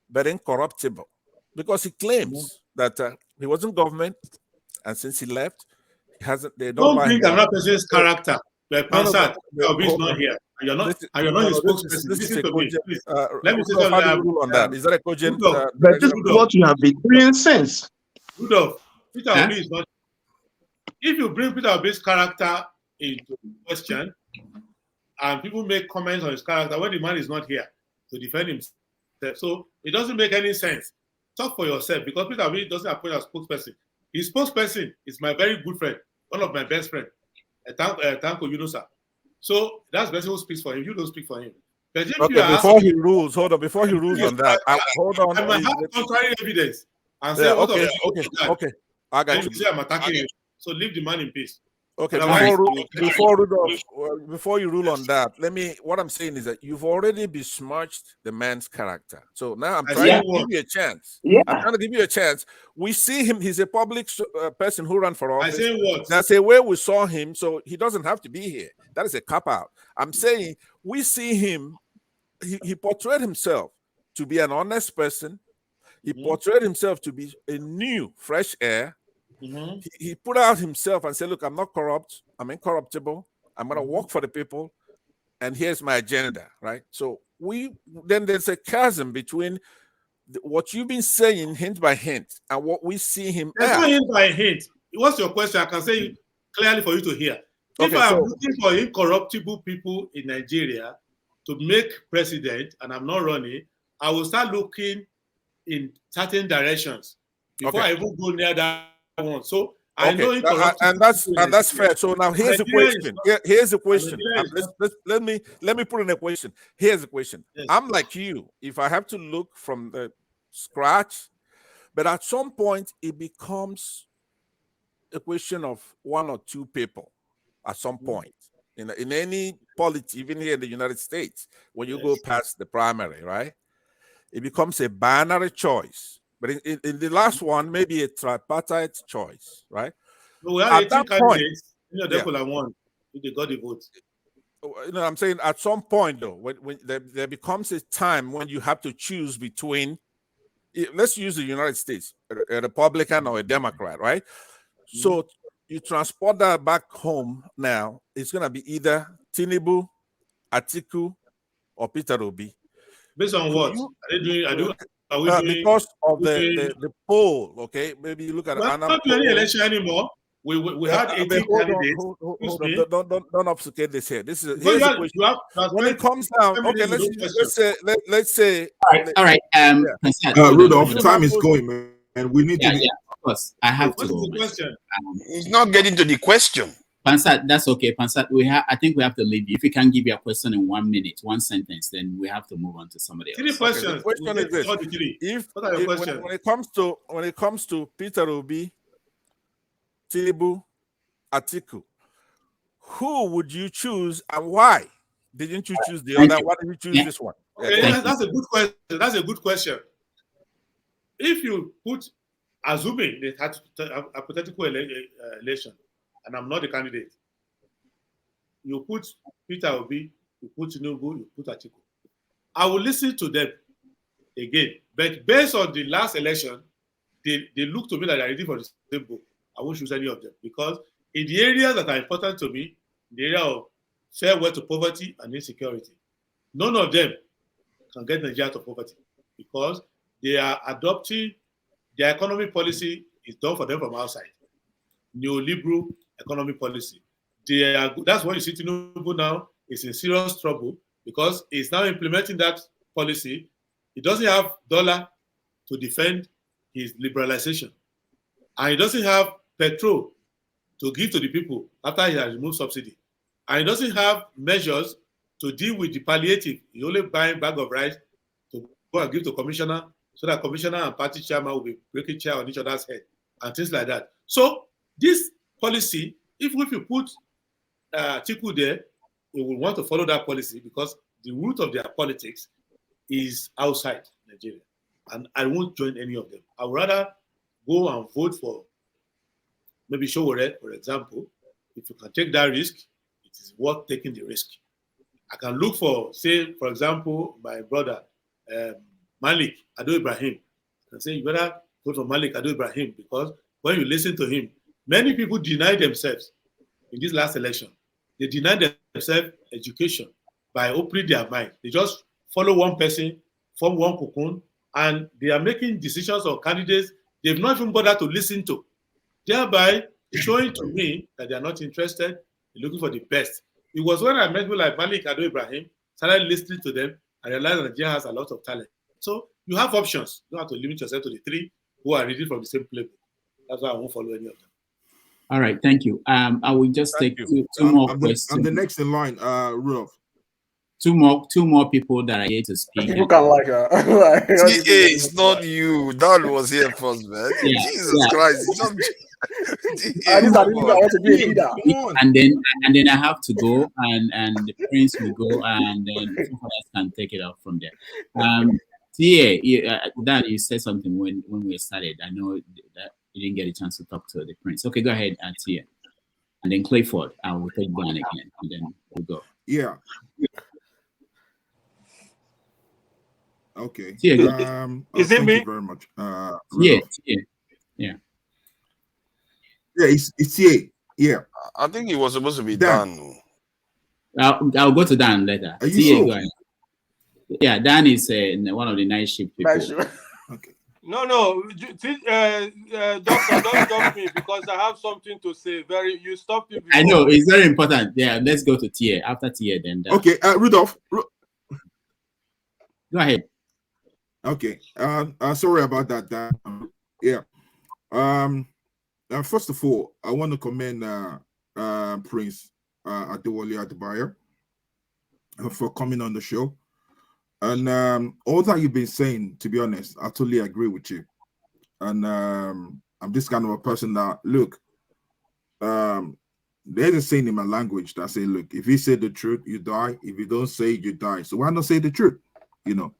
but incorruptible, because he claims that he was in government, and since he left, he hasn't. They don't bring another person's character. Like Pansat, Obi is not here. And you're not his spokesperson. Listen to me, please. Let me say something on that. Is that a cogent? But this is what you have been doing since. Rudolph, Peter Obi is not. If you bring Peter Obi's character into question, and people make comments on his character when the man is not here to defend himself, So it doesn't make any sense. Talk for yourself, because Peter Obi doesn't appoint a spokesperson. His spokesperson is my very good friend, one of my best friends, Tanko Yunusa. So that's the person who speaks for him. You don't speak for him. But if you Okay, are before asking, he rules, hold on. Before he rules on that, hold on. I might have contrary evidence and say, Yeah, what okay, of you? okay. I got Then you. you say I'm attacking you. So leave the man in peace. Okay, Otherwise, before you rule on that, what I'm saying is that you've already besmirched the man's character. So now I'm trying to give you a chance. I'm trying to give you a chance. We see him, he's a public person who ran for office. I say what? That's a way we saw him, so he doesn't have to be here. That is a cop-out. I'm saying we see him, he portrayed himself to be an honest person. He portrayed himself to be a new, fresh air. He put out himself and said, look, I'm not corrupt. I'm incorruptible. I'm going to work for the people. And here's my agenda, right? So then there's a chasm between what you've been saying hint by hint and what we see him There's no hint by hint. What's your question? I can say it clearly for you to hear. If I'm looking for incorruptible people in Nigeria to make president and I'm not running, I will start looking in certain directions before I even go near that one. So I know and that's fair. So now here's the question. Here's the question. Let me put in a question. Here's the question. Yes. I'm like you. If I have to look from the scratch, but at some point it becomes a question of one or two people. At some point, in any politics, even here in the United States, when you go past the primary, right, it becomes a binary choice. But in the last one, maybe a tripartite choice, right? We have 18 candidates. They got the vote. I'm saying at some point, though, when there becomes a time when you have to choose between, let's use the United States, a Republican or a Democrat, right? So you transport that back home now, it's going to be either Tinubu, Atiku, or Peter Obi. Based on what? Because of the poll, okay? Maybe you look at we're not doing any election anymore. We had 18 candidates. Don't obfuscate this here. Here's the question. When it comes down, okay, let's say. All right. Rudolph, time is going, man. And we need to be. Yeah, of course. I have to go. He's not getting to the question. Pansat, that's okay. Pansat, I think we have to leave you. If you can give your question in 1 minute, one sentence, then we have to move on to somebody else. 3 questions. The question is this: when it comes to Peter Obi, Tinubu, Atiku, who would you choose and why? Didn't you choose the other? Why did you choose this one? Okay, that's a good question. That's a good question. If you put, assuming they had a hypothetical election, and I'm not the candidate, you put Peter Obi, you put Tinubu, you put Atiku. I will listen to them again. But based on the last election, they look to me like they're ready for the same book. I won't choose any of them because in the areas that are important to me, the area of fair way to poverty and insecurity, none of them can get Nigeria out of poverty because they are adopting their economic policy is done for them from outside. Neoliberal economic policy. That's why you see Tinubu now is in serious trouble because he's now implementing that policy. He doesn't have dollar to defend his liberalization. And he doesn't have petrol to give to the people after he has removed subsidy. And he doesn't have measures to deal with the palliative. He only buying bag of rice to go and give to commissioner so that commissioner and party chairman will be breaking chair on each other's head and things like that. So this policy, if you put Atiku there, they will want to follow that policy because the root of their politics is outside Nigeria. And I won't join any of them. I would rather go and vote for maybe Showore, for example. If you can take that risk, it is worth taking the risk. I can look for, say, for example, my brother, Malik Ado Ibrahim. I can say, you better vote for Malik Ado Ibrahim because when you listen to him, many people deny themselves in this last election. They deny themselves education by opening their mind. They just follow one person, form one cocoon, and they are making decisions on candidates they've not even bothered to listen to, thereby showing to me that they are not interested in looking for the best. It was when I met people like Malik Ado Ibrahim, started listening to them, I realized that Nigeria has a lot of talent. So you have options. You don't have to limit yourself to the three who are reading from the same playbook. That's why I won't follow any of them. All right, thank you. I will just Thank take you. two more I'm questions. the next in line, Rudolph. Two more people that are here to speak. People can like her. It's not you. Dan was here first, man. Yeah, Jesus Christ. Just These are the people that want to be a leader. and then I have to go, and the prince will go, and then someone else can take it up from there. Dan, you said something when we started. I know that you didn't get a chance to talk to the prince. Okay, go ahead, Tia. And then Clayford, I will take Dan again, and then we'll go. Yeah. Okay. Is it thank me? you very much. Yeah. Yeah, it's here. Yeah. I think it was supposed to be Dan. Dan. I'll go to Dan later. Are you sure? Go ahead. Yeah, Dan is one of the night shift people. Okay. No, doctor, don't jump me because I have something to say. You stopped me before. I know it's very important. Yeah, let's go to Tia. After Tia, then Dan. Okay, Rudolph. Go ahead. Okay. Sorry about that, Dan. Yeah. First of all, I want to commend Prince Adewale Adebayo for coming on the show. And all that you've been saying, to be honest, I totally agree with you. And I'm this kind of a person that, look, there's a saying in my language that say, look, if you say the truth, you die. If you don't say it, you die. So why not say the truth? You know.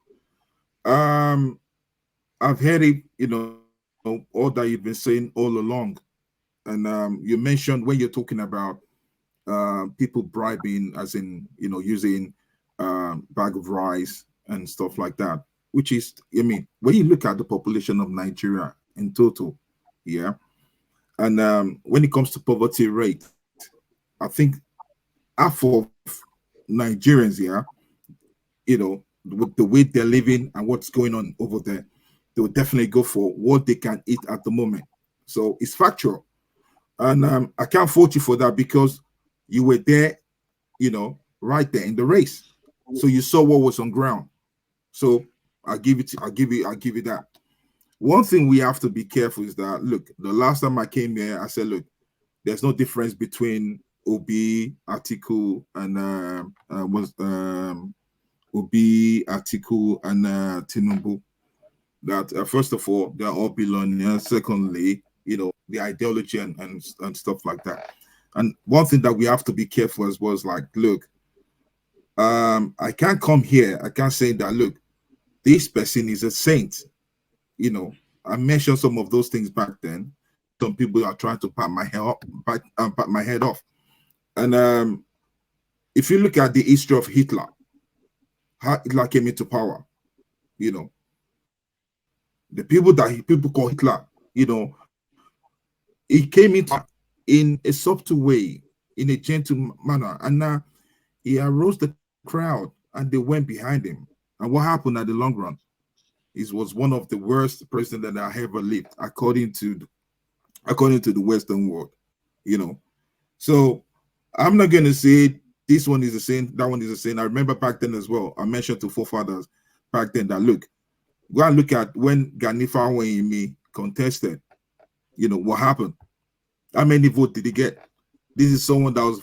I've heard it, all that you've been saying all along. And you mentioned when you're talking about people bribing, as in, using bag of rice and stuff like that, which is, when you look at the population of Nigeria in total, yeah, and when it comes to poverty rate, I think half of Nigerians, yeah, with the way they're living and what's going on over there, they will definitely go for what they can eat at the moment. So it's factual. And I can't fault you for that because you were there, right there in the race. So you saw what was on ground. So I'll give you that. One thing we have to be careful is that, look, the last time I came here, I said, look, there's no difference between Obi, Atiku, and Obi, Atiku, and Tinubu. That first of all, they're all billionaires. Secondly, the ideology and stuff like that. And one thing that we have to be careful as well is like, look, I can't come here. I can't say that, look, this person is a saint. I mentioned some of those things back then. Some people are trying to pat my head off. And if you look at the history of Hitler, how Hitler came into power, the people that people call Hitler, he came in a subtle way, in a gentle manner, and he arose the crowd, and they went behind him. And what happened at the long run? He was one of the worst presidents that I ever lived, according to the Western world. So I'm not going to say this one is the same, that one is the same. I remember back then as well, I mentioned to forefathers back then that, look, go and look at when Ganifa Wayimi contested, what happened. How many votes did he get? This is someone that was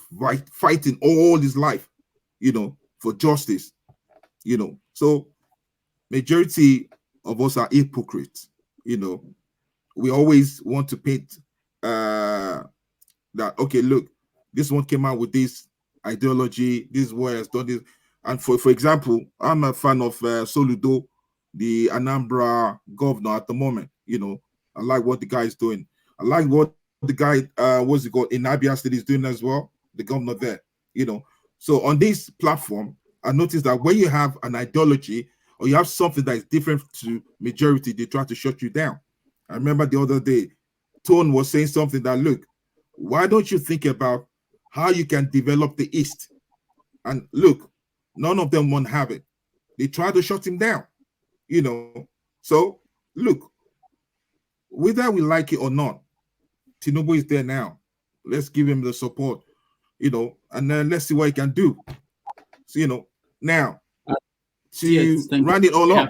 fighting all his life, for justice, So majority of us are hypocrites, We always want to paint that, okay, look, this one came out with this ideology, this one has done this. And for example, I'm a fan of Soludo, the Anambra governor at the moment. I like what the guy is doing. I like what the guy, what's it called, in Abia State is doing as well, the governor there. So on this platform, I noticed that when you have an ideology or you have something that is different to majority, they try to shut you down. I remember the other day, Tone was saying something that, look, why don't you think about how you can develop the East? And look, none of them won't have it. They try to shut him down, So, look, whether we like it or not, Tinubu is there now. Let's give him the support, and then let's see what he can do. So, now, to round it all up,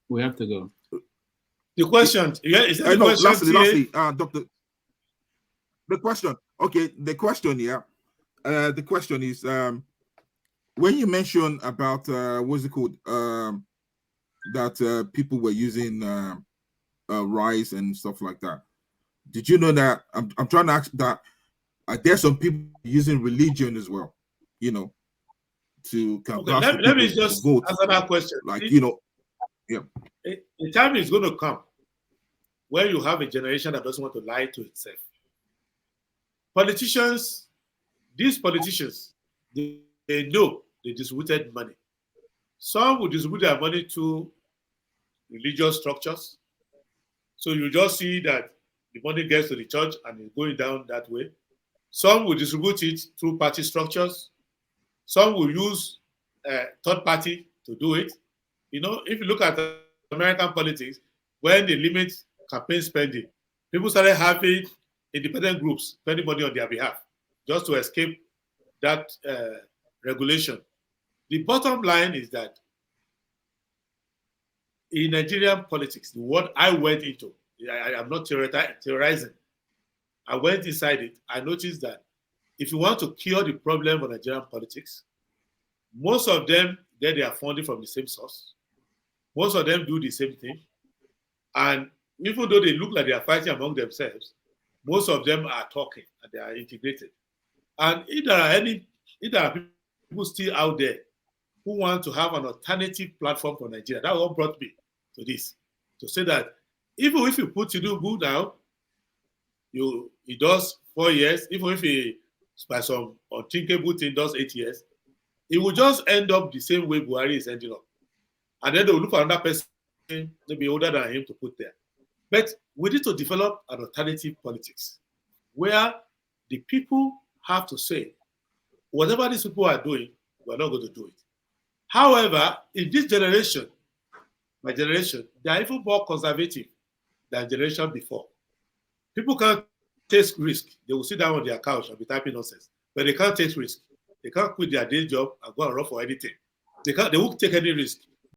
We have to go. The question, is that the no, question? lastly, Doctor. The question, okay, the question, yeah. The question is, when you mentioned about what's it called, that people were using rice and stuff like that. Did you know that? I'm trying to ask that. There's some people using religion as well, you know, to canvass okay, let me just vote. answer that question. Like, you know, yeah. The time is going to come where you have a generation that doesn't want to lie to itself. Politicians, these politicians, they know they distributed money. Some will distribute their money to religious structures. So you just see that the money gets to the church and it's going down that way. Some will distribute it through party structures. Some will use third party to do it. You know, if you look at American politics, when they limit campaign spending, people started having independent groups spending money on their behalf just to escape that regulation. The bottom line is that in Nigerian politics, what I went into, I am not theorizing. I went inside it. I noticed that if you want to cure the problem of Nigerian politics, most of them get their funding from the same source. Most of them do the same thing. And even though they look like they are fighting among themselves, most of them are talking and they are integrated. And if there are people still out there who want to have an alternative platform for Nigeria, that's what brought me to this. To say that even if you put Tinubu down, he does 4 years, even if he, by some unthinkable thing, does 8 years, it will just end up the same way Buhari is ending up. And then they will look for another person, maybe older than him, to put there. But we need to develop an alternative politics where the people have to say, whatever these people are doing, we're not going to do it. However, in this generation, my generation, they are even more conservative than generation before. People can't take risk. They will sit down on their couch and be typing nonsense, but they can't take risk. They can't quit their day job and go and run for anything. They won't take any risk.